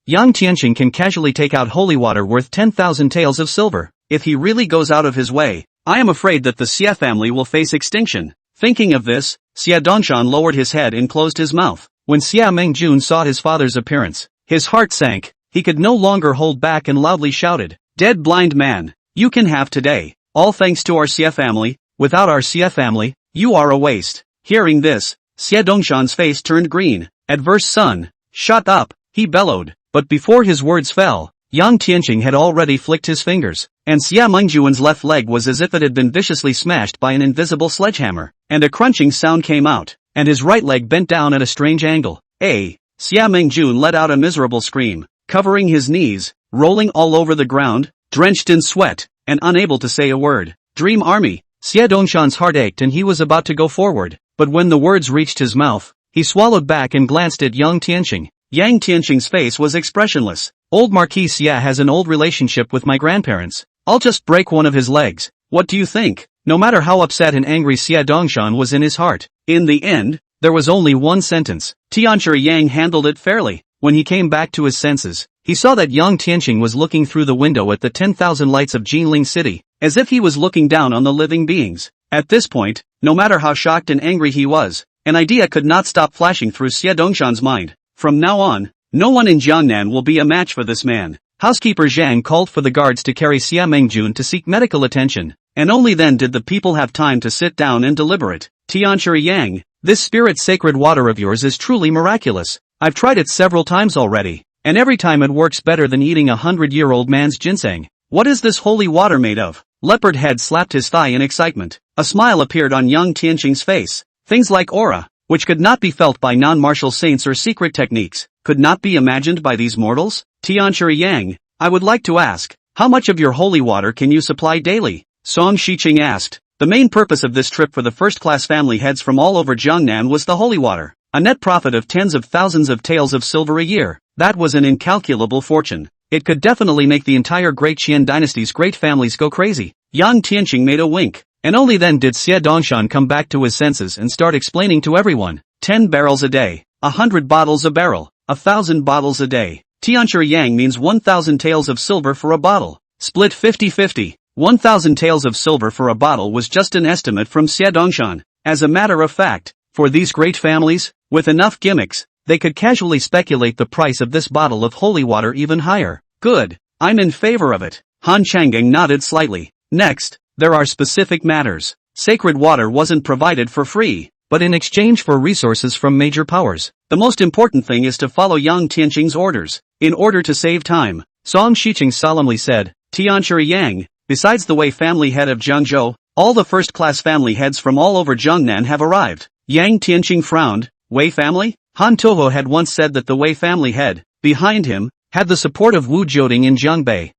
young Tianqing can casually take out holy water worth 10,000 taels of silver. If he really goes out of his way, I am afraid that the Xie family will face extinction. Thinking of this, Xie Dongshan lowered his head and closed his mouth. When Xie Mengjun saw his father's appearance, his heart sank. He could no longer hold back and loudly shouted, "Dead blind man, you can have today, all thanks to our Xie family. Without our Xie family, you are a waste." Hearing this, Xie Dongshan's face turned green. "Adverse son, shut up," he bellowed. But before his words fell, young Tianqing had already flicked his fingers, and Xie Mengjuan's left leg was as if it had been viciously smashed by an invisible sledgehammer, and a crunching sound came out, and his right leg bent down at a strange angle. Xie Mengjun let out a miserable scream, covering his knees, rolling all over the ground, drenched in sweat, and unable to say a word. "Dream Army." Xie Dongshan's heart ached and he was about to go forward, but when the words reached his mouth, he swallowed back and glanced at young Tianqing. Yang Tianqing's face was expressionless. "Old Marquis Xie has an old relationship with my grandparents. I'll just break one of his legs. What do you think?" No matter how upset and angry Xie Dongshan was in his heart, in the end, there was only one sentence. Tianchi Yang handled it fairly. When he came back to his senses, he saw that young Tianqing was looking through the window at the 10,000 lights of Jinling City, as if he was looking down on the living beings. At this point, no matter how shocked and angry he was, an idea could not stop flashing through Xie Dongshan's mind. From now on, no one in Jiangnan will be a match for this man. Housekeeper Zhang called for the guards to carry Xie Mengjun to seek medical attention, and only then did the people have time to sit down and deliberate. "Tianchi Yang, this spirit-sacred water of yours is truly miraculous. I've tried it several times already, and every time it works better than eating a 100-year-old man's ginseng. What is this holy water made of?" Leopard Head slapped his thigh in excitement. A smile appeared on young Tianqing's face. Things like aura, which could not be felt by non-martial saints or secret techniques, could not be imagined by these mortals? "Tianchi Yang, I would like to ask, how much of your holy water can you supply daily?" Song Shicheng asked. The main purpose of this trip for the first-class family heads from all over Jiangnan was the holy water. A net profit of tens of thousands of taels of silver a year. That was an incalculable fortune. It could definitely make the entire Great Qian dynasty's great families go crazy. Young Tianqing made a wink, and only then did Xie Dongshan come back to his senses and start explaining to everyone. 10 barrels a day, 100 bottles a barrel, 1,000 bottles a day. Tianchi Yang means 1,000 taels of silver for a bottle. Split 50-50. 1,000 taels of silver for a bottle was just an estimate from Xie Dongshan. As a matter of fact, for these great families, with enough gimmicks, they could casually speculate the price of this bottle of holy water even higher. Good. I'm in favor of it. Han Chang'eng nodded slightly. Next, there are specific matters. Sacred water wasn't provided for free, but in exchange for resources from major powers. The most important thing is to follow Yang Tianqing's orders. In order to save time, Song Shicheng solemnly said, "Tianchi Yang, besides the Wei family head of Jiangzhou, all the first-class family heads from all over Jiangnan have arrived." Yang Tianqing frowned. Wei family? Han Toho had once said that the Wei family head, behind him, had the support of Wu Jioding in Jiangbei.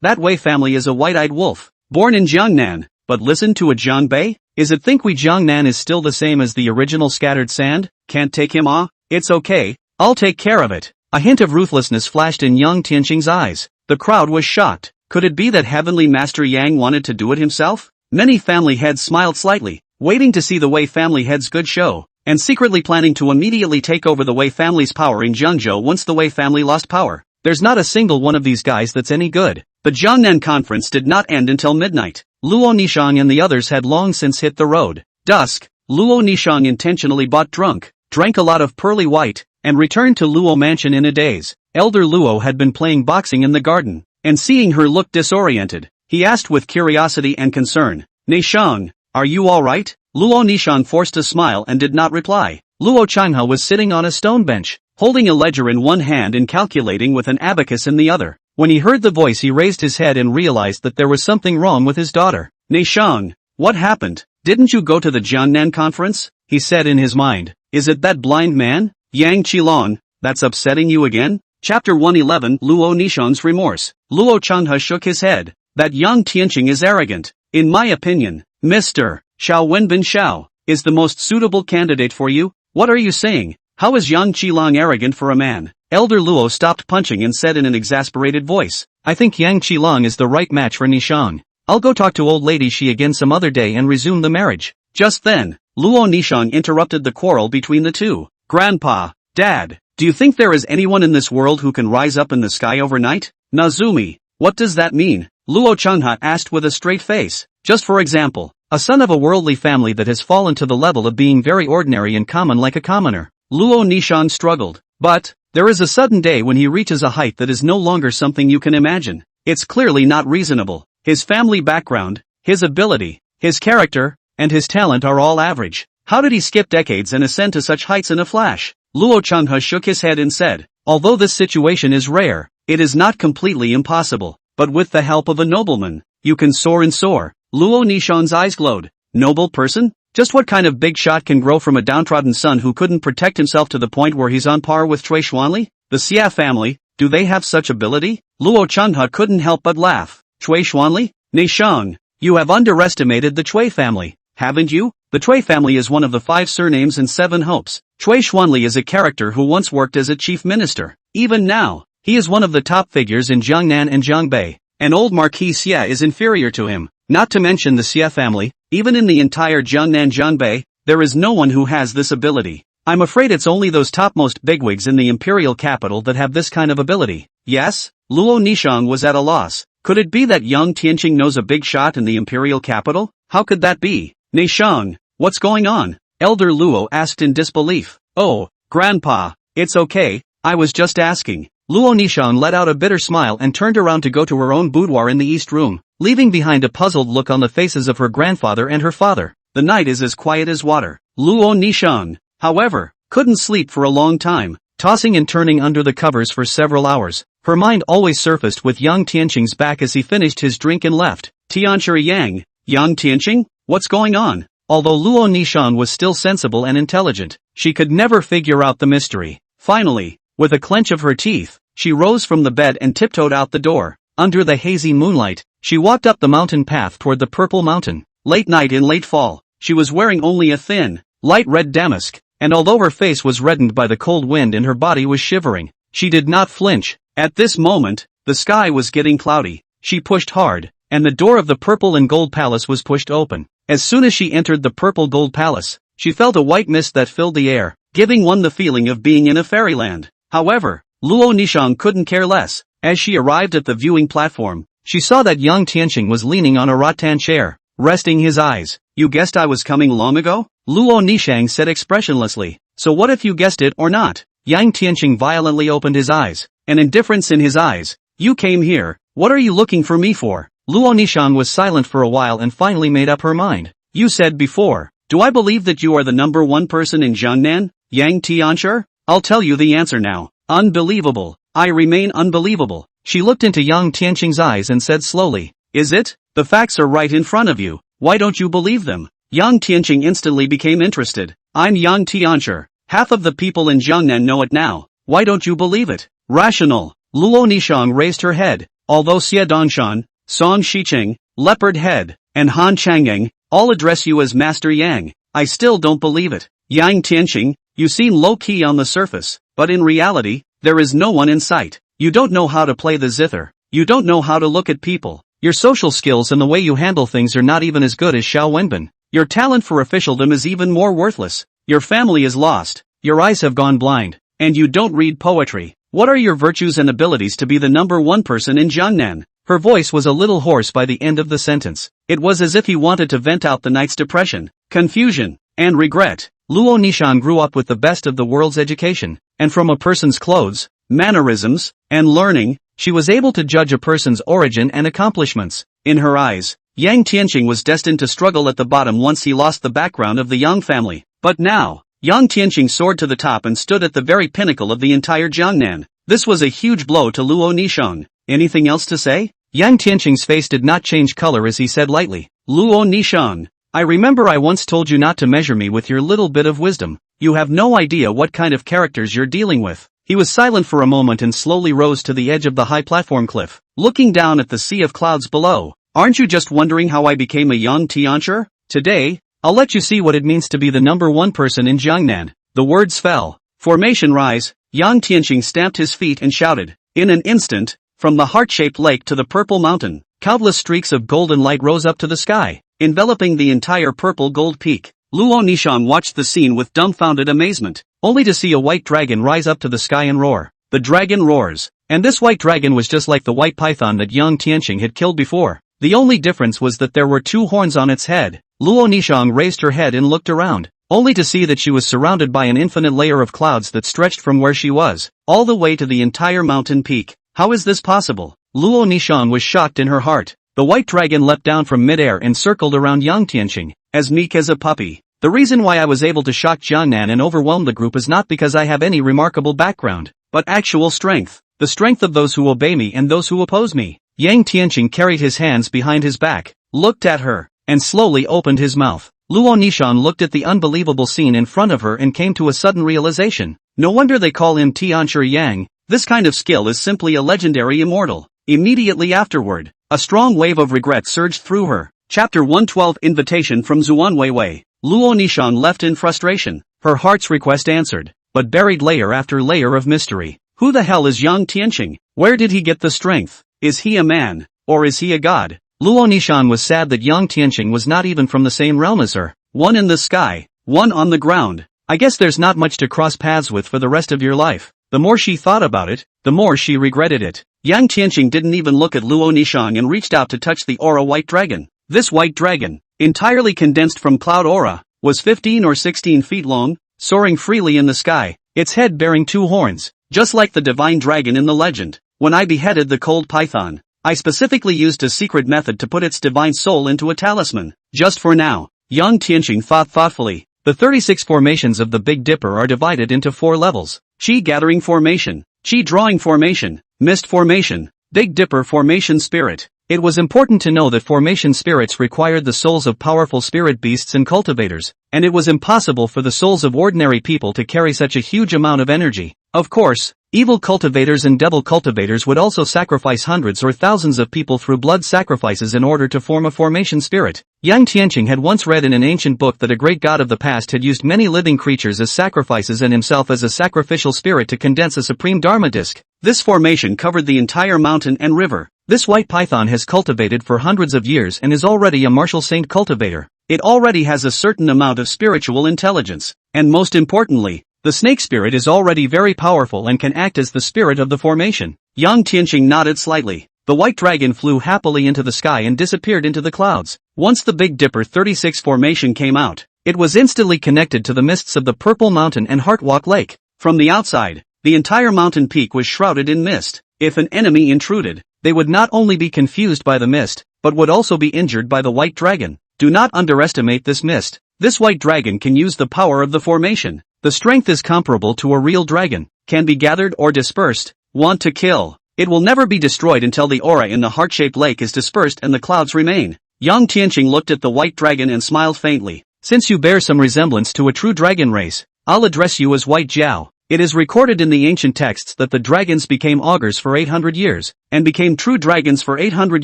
That Wei family is a white-eyed wolf, born in Jiangnan, but listen to a Jiangbei? Is it think we Jiangnan is still the same as the original scattered sand? Can't take him ah? It's okay, I'll take care of it. A hint of ruthlessness flashed in young Tianqing's eyes. The crowd was shocked. Could it be that Heavenly Master Yang wanted to do it himself? Many family heads smiled slightly, waiting to see the Wei family head's good show, and secretly planning to immediately take over the Wei family's power in Jiangzhou once the Wei family lost power. There's not a single one of these guys that's any good. The Jiangnan conference did not end until midnight. Luo Nishang and the others had long since hit the road. Dusk, Luo Nishang intentionally drank a lot of pearly white, and returned to Luo mansion in a daze. Elder Luo had been playing boxing in the garden, and seeing her look disoriented, he asked with curiosity and concern, "Nishang, are you alright?" Luo Nishang forced a smile and did not reply. Luo Changhe was sitting on a stone bench, holding a ledger in one hand and calculating with an abacus in the other. When he heard the voice, he raised his head and realized that there was something wrong with his daughter. "Nishang, what happened? Didn't you go to the Jiangnan conference?" he said in his mind. "Is it that blind man?" Yang Qilong, That's upsetting you again? Chapter 111 Luo Nishang's Remorse. Luo Changhe shook his head. That Yang Tianqing is arrogant. In my opinion, Mr. Xiao Wenbin Xiao is the most suitable candidate for you. What are you saying? How is Yang Qilong arrogant for a man? Elder Luo stopped punching and said in an exasperated voice, I think Yang Qilong is the right match for Nishang. I'll go talk to old lady Shi again some other day and resume the marriage. Just then, Luo Nishang interrupted the quarrel between the two. Grandpa, Dad, do you think there is anyone in this world who can rise up in the sky overnight? Nazumi, what does that mean? Luo Changhe asked with a straight face. Just for example, a son of a worldly family that has fallen to the level of being very ordinary and common like a commoner. Luo Nishang struggled. But there is a sudden day when he reaches a height that is no longer something you can imagine. It's clearly not reasonable. His family background, his ability, his character, and his talent are all average. How did he skip decades and ascend to such heights in a flash? Luo Changhe shook his head and said, although this situation is rare, it is not completely impossible. But with the help of a nobleman, you can soar and soar. Luo Nishang's eyes glowed. Noble person? Just what kind of big shot can grow from a downtrodden son who couldn't protect himself to the point where he's on par with Cui Xuanli? The Xia family, do they have such ability? Luo Changhe couldn't help but laugh. Cui Xuanli? Nishang, you have underestimated the Cui family, haven't you? The Cui family is one of the 5 surnames and 7 hopes. Cui Xuanli is a character who once worked as a chief minister. Even now, he is one of the top figures in Jiangnan and Jiangbei. An old Marquis Xia is inferior to him. Not to mention the Xia family, even in the entire Jiangnan Jiangbei, there is no one who has this ability. I'm afraid it's only those topmost bigwigs in the imperial capital that have this kind of ability. Yes? Luo Nishang was at a loss. Could it be that Yang Tianqing knows a big shot in the imperial capital? How could that be? Nishang, what's going on? Elder Luo asked in disbelief. Oh, Grandpa, it's okay, I was just asking. Luo Nishang let out a bitter smile and turned around to go to her own boudoir in the east room, leaving behind a puzzled look on the faces of her grandfather and her father. The night is as quiet as water. Luo Nishang, however, couldn't sleep for a long time, tossing and turning under the covers for several hours. Her mind always surfaced with Yang Tianqing's back as he finished his drink and left. Tianshi Yang, Yang Tianqing, what's going on? Although Luo Nishang was still sensible and intelligent, she could never figure out the mystery. Finally, with a clench of her teeth, she rose from the bed and tiptoed out the door. Under the hazy moonlight, she walked up the mountain path toward the purple mountain. Late night in late fall, she was wearing only a thin, light red damask, and although her face was reddened by the cold wind and her body was shivering, she did not flinch. At this moment, the sky was getting cloudy. She pushed hard, and the door of the purple and gold palace was pushed open. As soon as she entered the purple gold palace, she felt a white mist that filled the air, giving one the feeling of being in a fairyland. However, Luo Nishang couldn't care less. As she arrived at the viewing platform, she saw that Yang Tianqing was leaning on a rattan chair, resting his eyes. You guessed I was coming long ago? Luo Nishang said expressionlessly. So what if you guessed it or not? Yang Tianqing violently opened his eyes, an indifference in his eyes. You came here, what are you looking for me for? Luo Nishang was silent for a while and finally made up her mind. You said before, do I believe that you are the number 1 person in Jiangnan, Yang Tianshi? I'll tell you the answer now. Unbelievable. I remain unbelievable. She looked into Yang Tianqing's eyes and said slowly, is it? The facts are right in front of you. Why don't you believe them? Yang Tianqing instantly became interested. I'm Yang Tianshi. Half of the people in Jiangnan know it now. Why don't you believe it? Rational. Luo Nishang raised her head. Although Xie Dongshan, Song Shiqing, Leopard Head, and Han Changying all address you as Master Yang, I still don't believe it. Yang Tianqing, you seem low-key on the surface, but in reality, there is no one in sight. You don't know how to play the zither. You don't know how to look at people. Your social skills and the way you handle things are not even as good as Xiao Wenbin. Your talent for officialdom is even more worthless. Your family is lost. Your eyes have gone blind. And you don't read poetry. What are your virtues and abilities to be the number 1 person in Jiangnan? Her voice was a little hoarse by the end of the sentence. It was as if he wanted to vent out the night's depression, confusion, and regret. Luo Nishang grew up with the best of the world's education, and from a person's clothes, mannerisms, and learning, she was able to judge a person's origin and accomplishments. In her eyes, Yang Tianqing was destined to struggle at the bottom once he lost the background of the Yang family. But now, Yang Tianqing soared to the top and stood at the very pinnacle of the entire Jiangnan. This was a huge blow to Luo Nishang. Anything else to say? Yang Tianqing's face did not change color as he said lightly, Luo Nishang, I remember I once told you not to measure me with your little bit of wisdom. You have no idea what kind of characters you're dealing with. He was silent for a moment and slowly rose to the edge of the high platform cliff, looking down at the sea of clouds below. Aren't you just wondering how I became a Yang Tian? Today, I'll let you see what it means to be the #1 person in Jangnan. The words fell. Formation rise. Yang Tianqing stamped his feet and shouted. In an instant, from the heart-shaped lake to the purple mountain, countless streaks of golden light rose up to the sky, enveloping the entire purple gold peak. Luo Nishang watched the scene with dumbfounded amazement, only to see a white dragon rise up to the sky and roar. The dragon roars. And this white dragon was just like the white python that Yang Tianqing had killed before. The only difference was that there were 2 horns on its head. Luo Nishang raised her head and looked around, only to see that she was surrounded by an infinite layer of clouds that stretched from where she was, all the way to the entire mountain peak. How is this possible? Luo Nishang was shocked in her heart. The white dragon leapt down from midair and circled around Yang Tianqing, as meek as a puppy. The reason why I was able to shock Jiangnan and overwhelm the group is not because I have any remarkable background, but actual strength. The strength of those who obey me and those who oppose me. Yang Tianqing carried his hands behind his back, looked at her, and slowly opened his mouth. Luo Nishan looked at the unbelievable scene in front of her and came to a sudden realization. No wonder they call him Tianshi Yang. This kind of skill is simply a legendary immortal. Immediately afterward, a strong wave of regret surged through her. Chapter 112 Invitation from Zuan Weiwei. Luo Nishan left in frustration, her heart's request answered, but buried layer after layer of mystery. Who the hell is Yang Tianqing? Where did he get the strength? Is he a man, or is he a god? Luo Nishan was sad that Yang Tianqing was not even from the same realm as her. One in the sky, one on the ground. I guess there's not much to cross paths with for the rest of your life. The more she thought about it, the more she regretted it. Yang Tianqing didn't even look at Luo Nishan and reached out to touch the aura white dragon. This white dragon, entirely condensed from cloud aura, was 15 or 16 feet long, soaring freely in the sky, its head bearing 2 horns, just like the divine dragon in the legend. When I beheaded the cold python, I specifically used a secret method to put its divine soul into a talisman. Just for now, Yang Tianqing thought thoughtfully. The 36 formations of the Big Dipper are divided into 4 levels. Qi Gathering Formation, Qi Drawing Formation, Mist Formation, Big Dipper Formation Spirit. It was important to know that formation spirits required the souls of powerful spirit beasts and cultivators, and it was impossible for the souls of ordinary people to carry such a huge amount of energy. Of course, evil cultivators and devil cultivators would also sacrifice hundreds or thousands of people through blood sacrifices in order to form a formation spirit. Yang Tianqing had once read in an ancient book that a great god of the past had used many living creatures as sacrifices and himself as a sacrificial spirit to condense a supreme dharma disk. This formation covered the entire mountain and river. This white python has cultivated for hundreds of years and is already a martial saint cultivator. It already has a certain amount of spiritual intelligence. And most importantly, the snake spirit is already very powerful and can act as the spirit of the formation. Yang Tianqing nodded slightly. The white dragon flew happily into the sky and disappeared into the clouds. Once the Big Dipper 36 formation came out, it was instantly connected to the mists of the Purple Mountain and Heartwalk Lake. From the outside, the entire mountain peak was shrouded in mist. If an enemy intruded, they would not only be confused by the mist, but would also be injured by the white dragon. Do not underestimate this mist. This white dragon can use the power of the formation. The strength is comparable to a real dragon, can be gathered or dispersed. Want to kill. It will never be destroyed until the aura in the heart-shaped lake is dispersed and the clouds remain. Yang Tianqing looked at the white dragon and smiled faintly. Since you bear some resemblance to a true dragon race, I'll address you as White Jiao. It is recorded in the ancient texts that the dragons became augurs for 800 years, and became true dragons for 800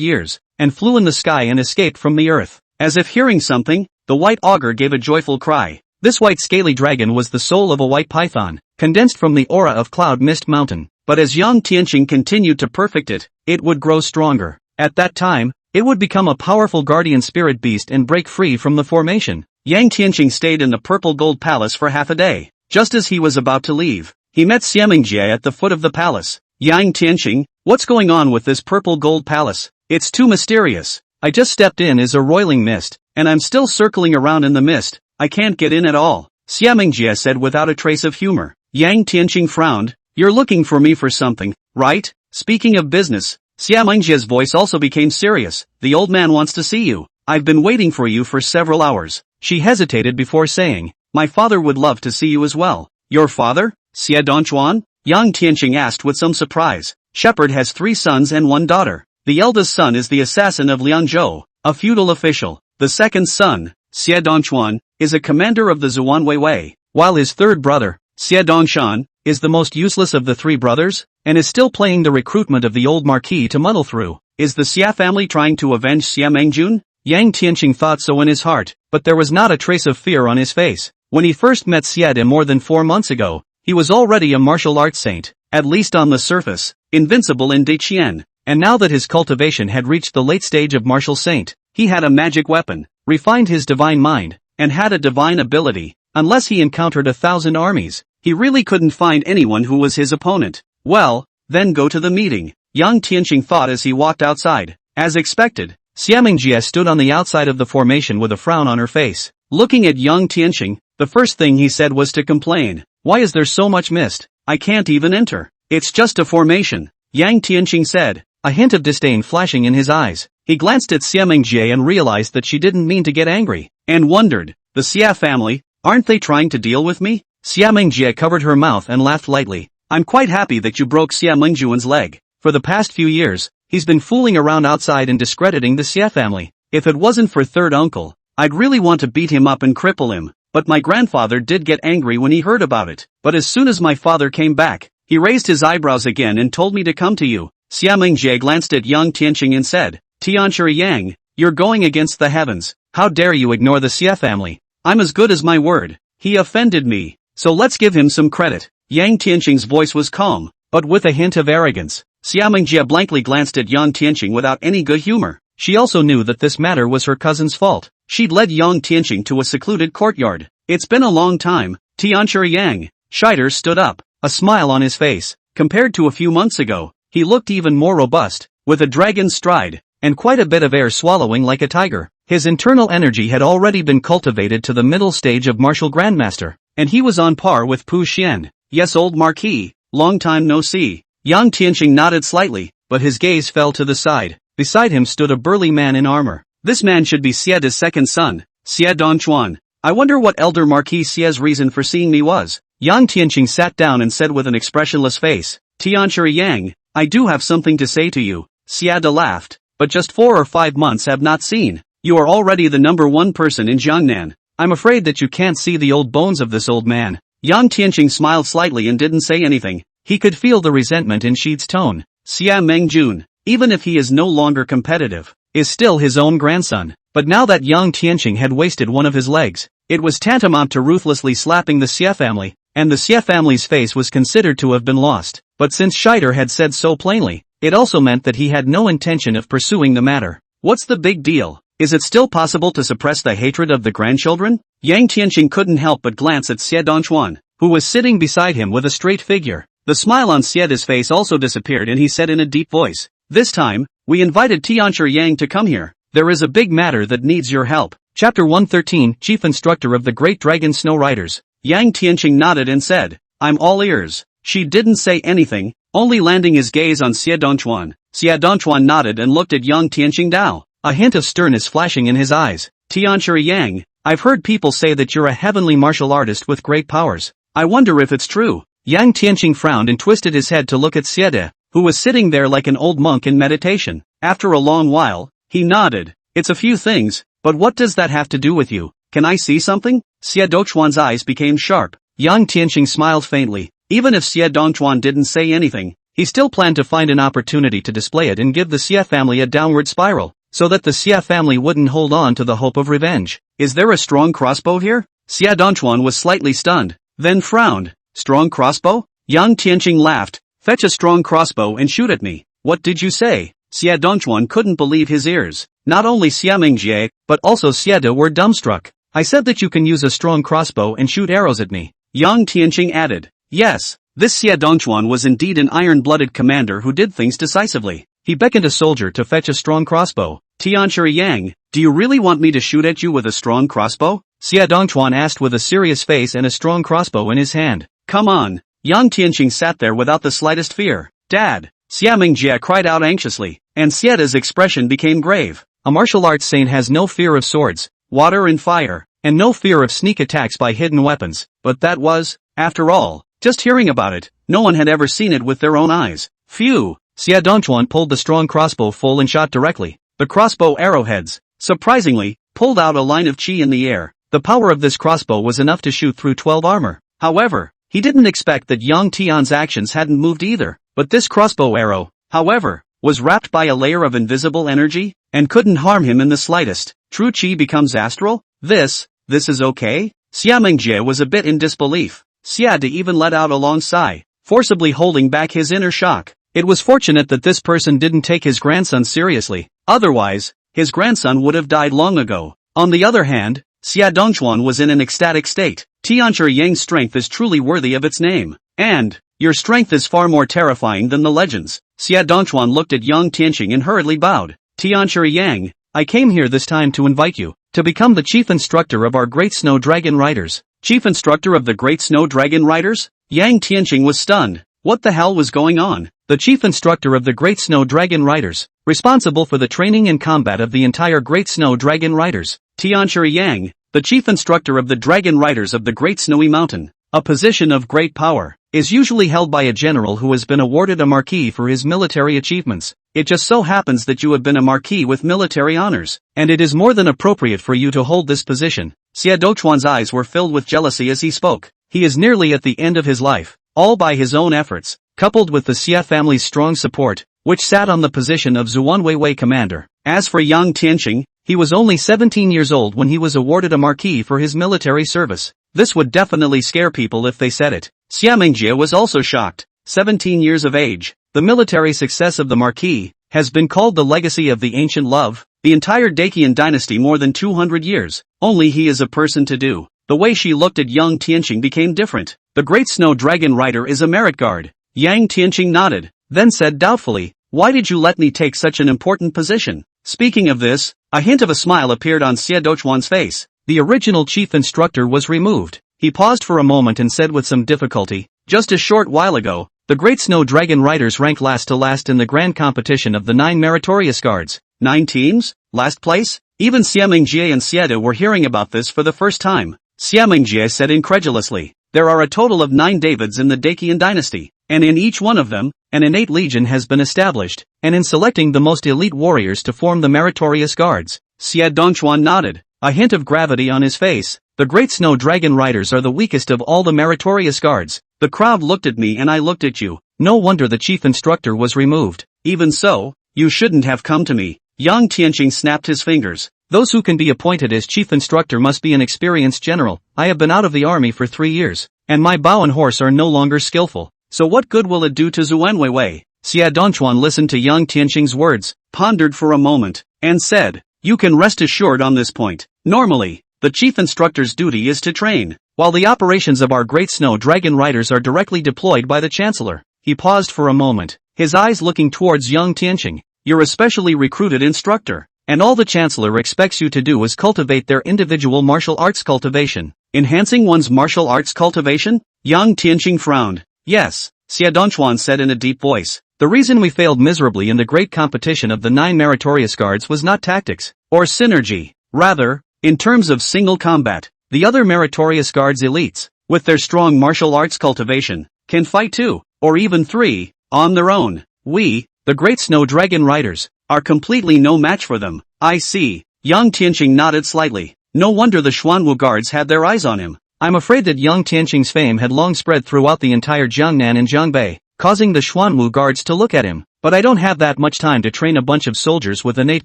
years, and flew in the sky and escaped from the earth. As if hearing something, the white augur gave a joyful cry. This white scaly dragon was the soul of a white python, condensed from the aura of Cloud Mist Mountain. But as Yang Tianqing continued to perfect it, it would grow stronger. At that time, it would become a powerful guardian spirit beast and break free from the formation. Yang Tianqing stayed in the Purple Gold Palace for half a day. Just as he was about to leave, he met Xiamingjie at the foot of the palace. Yang Tianqing, what's going on with this Purple Gold Palace? It's too mysterious. I just stepped in as a roiling mist, and I'm still circling around in the mist. I can't get in at all, Xiamingjie said without a trace of humor. Yang Tianqing frowned. You're looking for me for something, right? Speaking of business, Xiamingjie's voice also became serious. The old man wants to see you. I've been waiting for you for several hours. She hesitated before saying, my father would love to see you as well. Your father? Xie Dongchuan? Yang Tianqing asked with some surprise. Shepherd has 3 sons and 1 daughter. The eldest son is the assassin of Liangzhou, a feudal official. The second son, Xie Dongchuan, is a commander of the Zuan Weiwei, while his third brother, Xie Dongshan, is the most useless of the three brothers, and is still playing the recruitment of the old marquis to muddle through. Is the Xia family trying to avenge Xia Mengjun? Yang Tianqing thought so in his heart, but there was not a trace of fear on his face. When he first met Xia more than 4 months ago, he was already a martial arts saint, at least on the surface, invincible in Deiqian, and now that his cultivation had reached the late stage of martial saint, he had a magic weapon, refined his divine mind, and had a divine ability. Unless he encountered 1,000 armies, he really couldn't find anyone who was his opponent. Well, then go to the meeting, Yang Tianqing thought as he walked outside. As expected, Xia Mengjie stood on the outside of the formation with a frown on her face. Looking at Yang Tianqing, the first thing he said was to complain. Why is there so much mist? I can't even enter. It's just a formation, Yang Tianqing said, a hint of disdain flashing in his eyes. He glanced at Xia Mengjie and realized that she didn't mean to get angry, and wondered, the Xia family, aren't they trying to deal with me? Xia Mengjie covered her mouth and laughed lightly. I'm quite happy that you broke Xia Mengjuan's leg. For the past few years, he's been fooling around outside and discrediting the Xia family. If it wasn't for third uncle, I'd really want to beat him up and cripple him, but my grandfather did get angry when he heard about it. But as soon as my father came back, he raised his eyebrows again and told me to come to you. Xia Mengjie glanced at Yang Tianqing and said, Tianqi Yang, you're going against the heavens. How dare you ignore the Xia family? I'm as good as my word. He offended me, so let's give him some credit. Yang Tianqing's voice was calm, but with a hint of arrogance. Xia Mengjie blankly glanced at Yang Tianqing without any good humor. She also knew that this matter was her cousin's fault. She'd led Yang Tianqing to a secluded courtyard. It's been a long time, Tianqi Yang. Shider stood up, a smile on his face. Compared to a few months ago, he looked even more robust, with a dragon's stride, and quite a bit of air swallowing like a tiger. His internal energy had already been cultivated to the middle stage of martial grandmaster, and he was on par with Pu Xian. Yes, old marquis, long time no see. Yang Tianqing nodded slightly, but his gaze fell to the side. Beside him stood a burly man in armor. This man should be Xie's second son, Xie Dongchuan. I wonder what elder Marquis Xie's reason for seeing me was. Yang Tianqing sat down and said with an expressionless face, Tianqi Yang, I do have something to say to you. Xie laughed, but just 4 or 5 months have not seen. You are already the #1 person in Jiangnan. I'm afraid that you can't see the old bones of this old man. Yang Tianqing smiled slightly and didn't say anything. He could feel the resentment in Shi's tone. Xia Mengjun, even if he is no longer competitive, is still his own grandson. But now that Yang Tianqing had wasted one of his legs, it was tantamount to ruthlessly slapping the Xia family, and the Xia family's face was considered to have been lost. But since Shider had said so plainly, it also meant that he had no intention of pursuing the matter. What's the big deal? Is it still possible to suppress the hatred of the grandchildren? Yang Tianqing couldn't help but glance at Xie Dongchuan, who was sitting beside him with a straight figure. The smile on Xie's face also disappeared and he said in a deep voice, This time, we invited Tianqi Yang to come here. There is a big matter that needs your help. Chapter 113, Chief Instructor of the Great Dragon Snow Riders. Yang Tianqing nodded and said, I'm all ears. She didn't say anything, only landing his gaze on Xie Dongchuan. Xie Dongchuan nodded and looked at Yang Tianqing Dao, a hint of sternness flashing in his eyes. Tianqi Yang, I've heard people say that you're a heavenly martial artist with great powers. I wonder if it's true. Yang Tianqing frowned and twisted his head to look at Xie, who was sitting there like an old monk in meditation. After a long while, he nodded. It's a few things, but what does that have to do with you? Can I see something? Xie Dongchuan's eyes became sharp. Yang Tianqing smiled faintly. Even if Xie Dongchuan didn't say anything, he still planned to find an opportunity to display it and give the Xie family a downward spiral, so that the Xie family wouldn't hold on to the hope of revenge. Is there a strong crossbow here? Xie Dongchuan was slightly stunned, then frowned. Strong crossbow? Yang Tianqing laughed. Fetch a strong crossbow and shoot at me. What did you say? Xie Dongchuan couldn't believe his ears. Not only Xia Mengjie, but also Xie were dumbstruck. I said that you can use a strong crossbow and shoot arrows at me. Yang Tianqing added. Yes, this Xie Dongchuan was indeed an iron-blooded commander who did things decisively. He beckoned a soldier to fetch a strong crossbow. Tianqi Yang, do you really want me to shoot at you with a strong crossbow? Xie Dongchuan asked with a serious face and a strong crossbow in his hand. Come on. Yang Tianqing sat there without the slightest fear. Dad! Xia Mengjie cried out anxiously, and Xie's expression became grave. A martial arts saint has no fear of swords, water and fire, and no fear of sneak attacks by hidden weapons. But that was, after all, just hearing about it. No one had ever seen it with their own eyes. Phew! Xie Dongchuan pulled the strong crossbow full and shot directly. The crossbow arrowheads, surprisingly, pulled out a line of chi in the air. The power of this crossbow was enough to shoot through 12 armor. However, He didn't expect that Yang Tian's actions hadn't moved either, but this crossbow arrow, however, was wrapped by a layer of invisible energy, and couldn't harm him in the slightest. True Qi becomes astral? This is okay? Xia Mingjie was a bit in disbelief. Xia De even let out a long sigh, forcibly holding back his inner shock. It was fortunate that this person didn't take his grandson seriously, otherwise, his grandson would have died long ago. On the other hand, Xia Dongchuan was in an ecstatic state. Tianchi Yang's strength is truly worthy of its name. And, your strength is far more terrifying than the legends. Xia Dongchuan looked at Yang Tianqing and hurriedly bowed. Tianchi Yang, I came here this time to invite you to become the chief instructor of our great snow dragon riders. Chief instructor of the great snow dragon riders? Yang Tianqing was stunned. What the hell was going on? The chief instructor of the great snow dragon riders, responsible for the training and combat of the entire great snow dragon riders. Tianchi Yang, the chief instructor of the dragon riders of the great snowy mountain. A position of great power is usually held by a general who has been awarded a marquis for his military achievements. It just so happens that you have been a marquis with military honors, and it is more than appropriate for you to hold this position. Xia Dochuan's eyes were filled with jealousy as he spoke. He is nearly at the end of his life, all by his own efforts, coupled with the Xia family's strong support, which sat on the position of Zuanweiwei commander. As for Yang Tianqing, he was only 17 years old when he was awarded a marquis for his military service. This would definitely scare people if they said it. Xia Mingjie was also shocked. 17 years of age, the military success of the marquis has been called the legacy of the ancient love, the entire Dacian dynasty more than 200 years. Only he is a person to do. The way she looked at Yang Tianqing became different. The great snow dragon rider is a merit guard. Yang Tianqing nodded, then said doubtfully, why did you let me take such an important position? Speaking of this, a hint of a smile appeared on Xia Dochuan's face. The original chief instructor was removed. He paused for a moment and said with some difficulty, just a short while ago, the great snow dragon riders ranked last to last in the grand competition of the 9 meritorious guards. 9 teams? Last place? Even Xia Mingjie and Xia De were hearing about this for the first time. Xia Mingjie said incredulously, there are a total of 9 Davids in the Dacian dynasty, and in each one of them, an innate legion has been established, and in selecting the most elite warriors to form the meritorious guards. Xia Dongchuan nodded, a hint of gravity on his face. The great snow dragon riders are the weakest of all the meritorious guards. The crowd looked at me and I looked at you. No wonder the chief instructor was removed. Even so, you shouldn't have come to me. Yang Tianqing snapped his fingers. Those who can be appointed as chief instructor must be an experienced general. I have been out of the army for 3 years, and my bow and horse are no longer skillful. So what good will it do to Zuanweiwei? Xia Dongchuan listened to Yang Tianqing's words, pondered for a moment, and said, you can rest assured on this point. Normally, the chief instructor's duty is to train, while the operations of our great snow dragon riders are directly deployed by the chancellor. He paused for a moment, his eyes looking towards Yang Tianqing. You're a specially recruited instructor, and all the chancellor expects you to do is cultivate their individual martial arts cultivation. Enhancing one's martial arts cultivation? Yang Tianqing frowned. Yes, Xia Dongchuan said in a deep voice. The reason we failed miserably in the great competition of the 9 meritorious guards was not tactics, or synergy. Rather, in terms of single combat, the other meritorious guards elites, with their strong martial arts cultivation, can fight 2, or even 3, on their own. We, the great snow dragon riders, are completely no match for them. I see. Yang Tianqing nodded slightly. No wonder the Xuanwu guards had their eyes on him. I'm afraid that Yang Tianqing's fame had long spread throughout the entire Jiangnan and Jiangbei, causing the Xuanwu guards to look at him. But I don't have that much time to train a bunch of soldiers with innate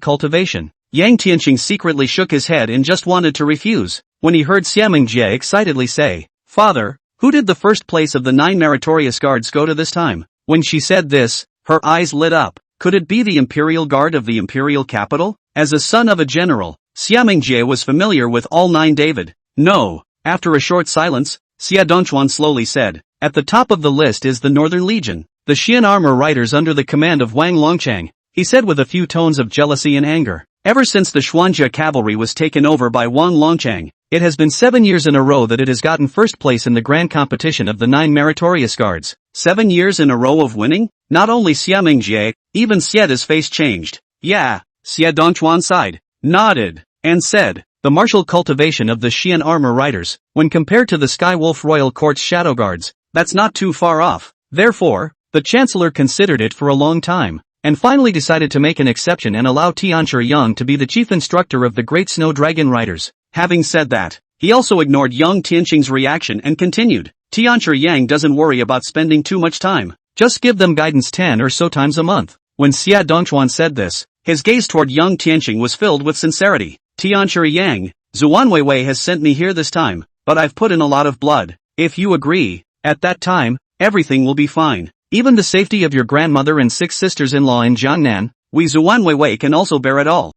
cultivation. Yang Tianqing secretly shook his head and just wanted to refuse, when he heard Xia Mingjie excitedly say, Father, who did the first place of the 9 meritorious guards go to this time? When she said this, her eyes lit up. Could it be the Imperial Guard of the Imperial Capital? As a son of a general, Xia Mingjie was familiar with all 9 David. No. After a short silence, Xia Dongchuan slowly said, at the top of the list is the Northern Legion, the Xian armor riders under the command of Wang Longchang, he said with a few tones of jealousy and anger. Ever since the Xuanjia cavalry was taken over by Wang Longchang, it has been 7 years in a row that it has gotten first place in the grand competition of the 9 meritorious guards. 7 years in a row of winning? Not only Xia Mingjie, even Xieda's face changed. Yeah, Xia Dongchuan sighed, nodded, and said, the martial cultivation of the Xian armor riders, when compared to the Skywolf Royal Court's shadow guards, that's not too far off. Therefore, the chancellor considered it for a long time, and finally decided to make an exception and allow Tianchi Yang to be the chief instructor of the great snow dragon riders. Having said that, he also ignored Yang Tianqing's reaction and continued, Tianchi Yang doesn't worry about spending too much time. Just give them guidance 10 or so times a month. When Xia Dongchuan said this, his gaze toward young Tianqing was filled with sincerity. Tianchi Yang, Zuan Weiwei has sent me here this time, but I've put in a lot of blood. If you agree, at that time, everything will be fine. Even the safety of your grandmother and 6 sisters-in-law in Jiangnan, we Zuan Weiwei can also bear it all.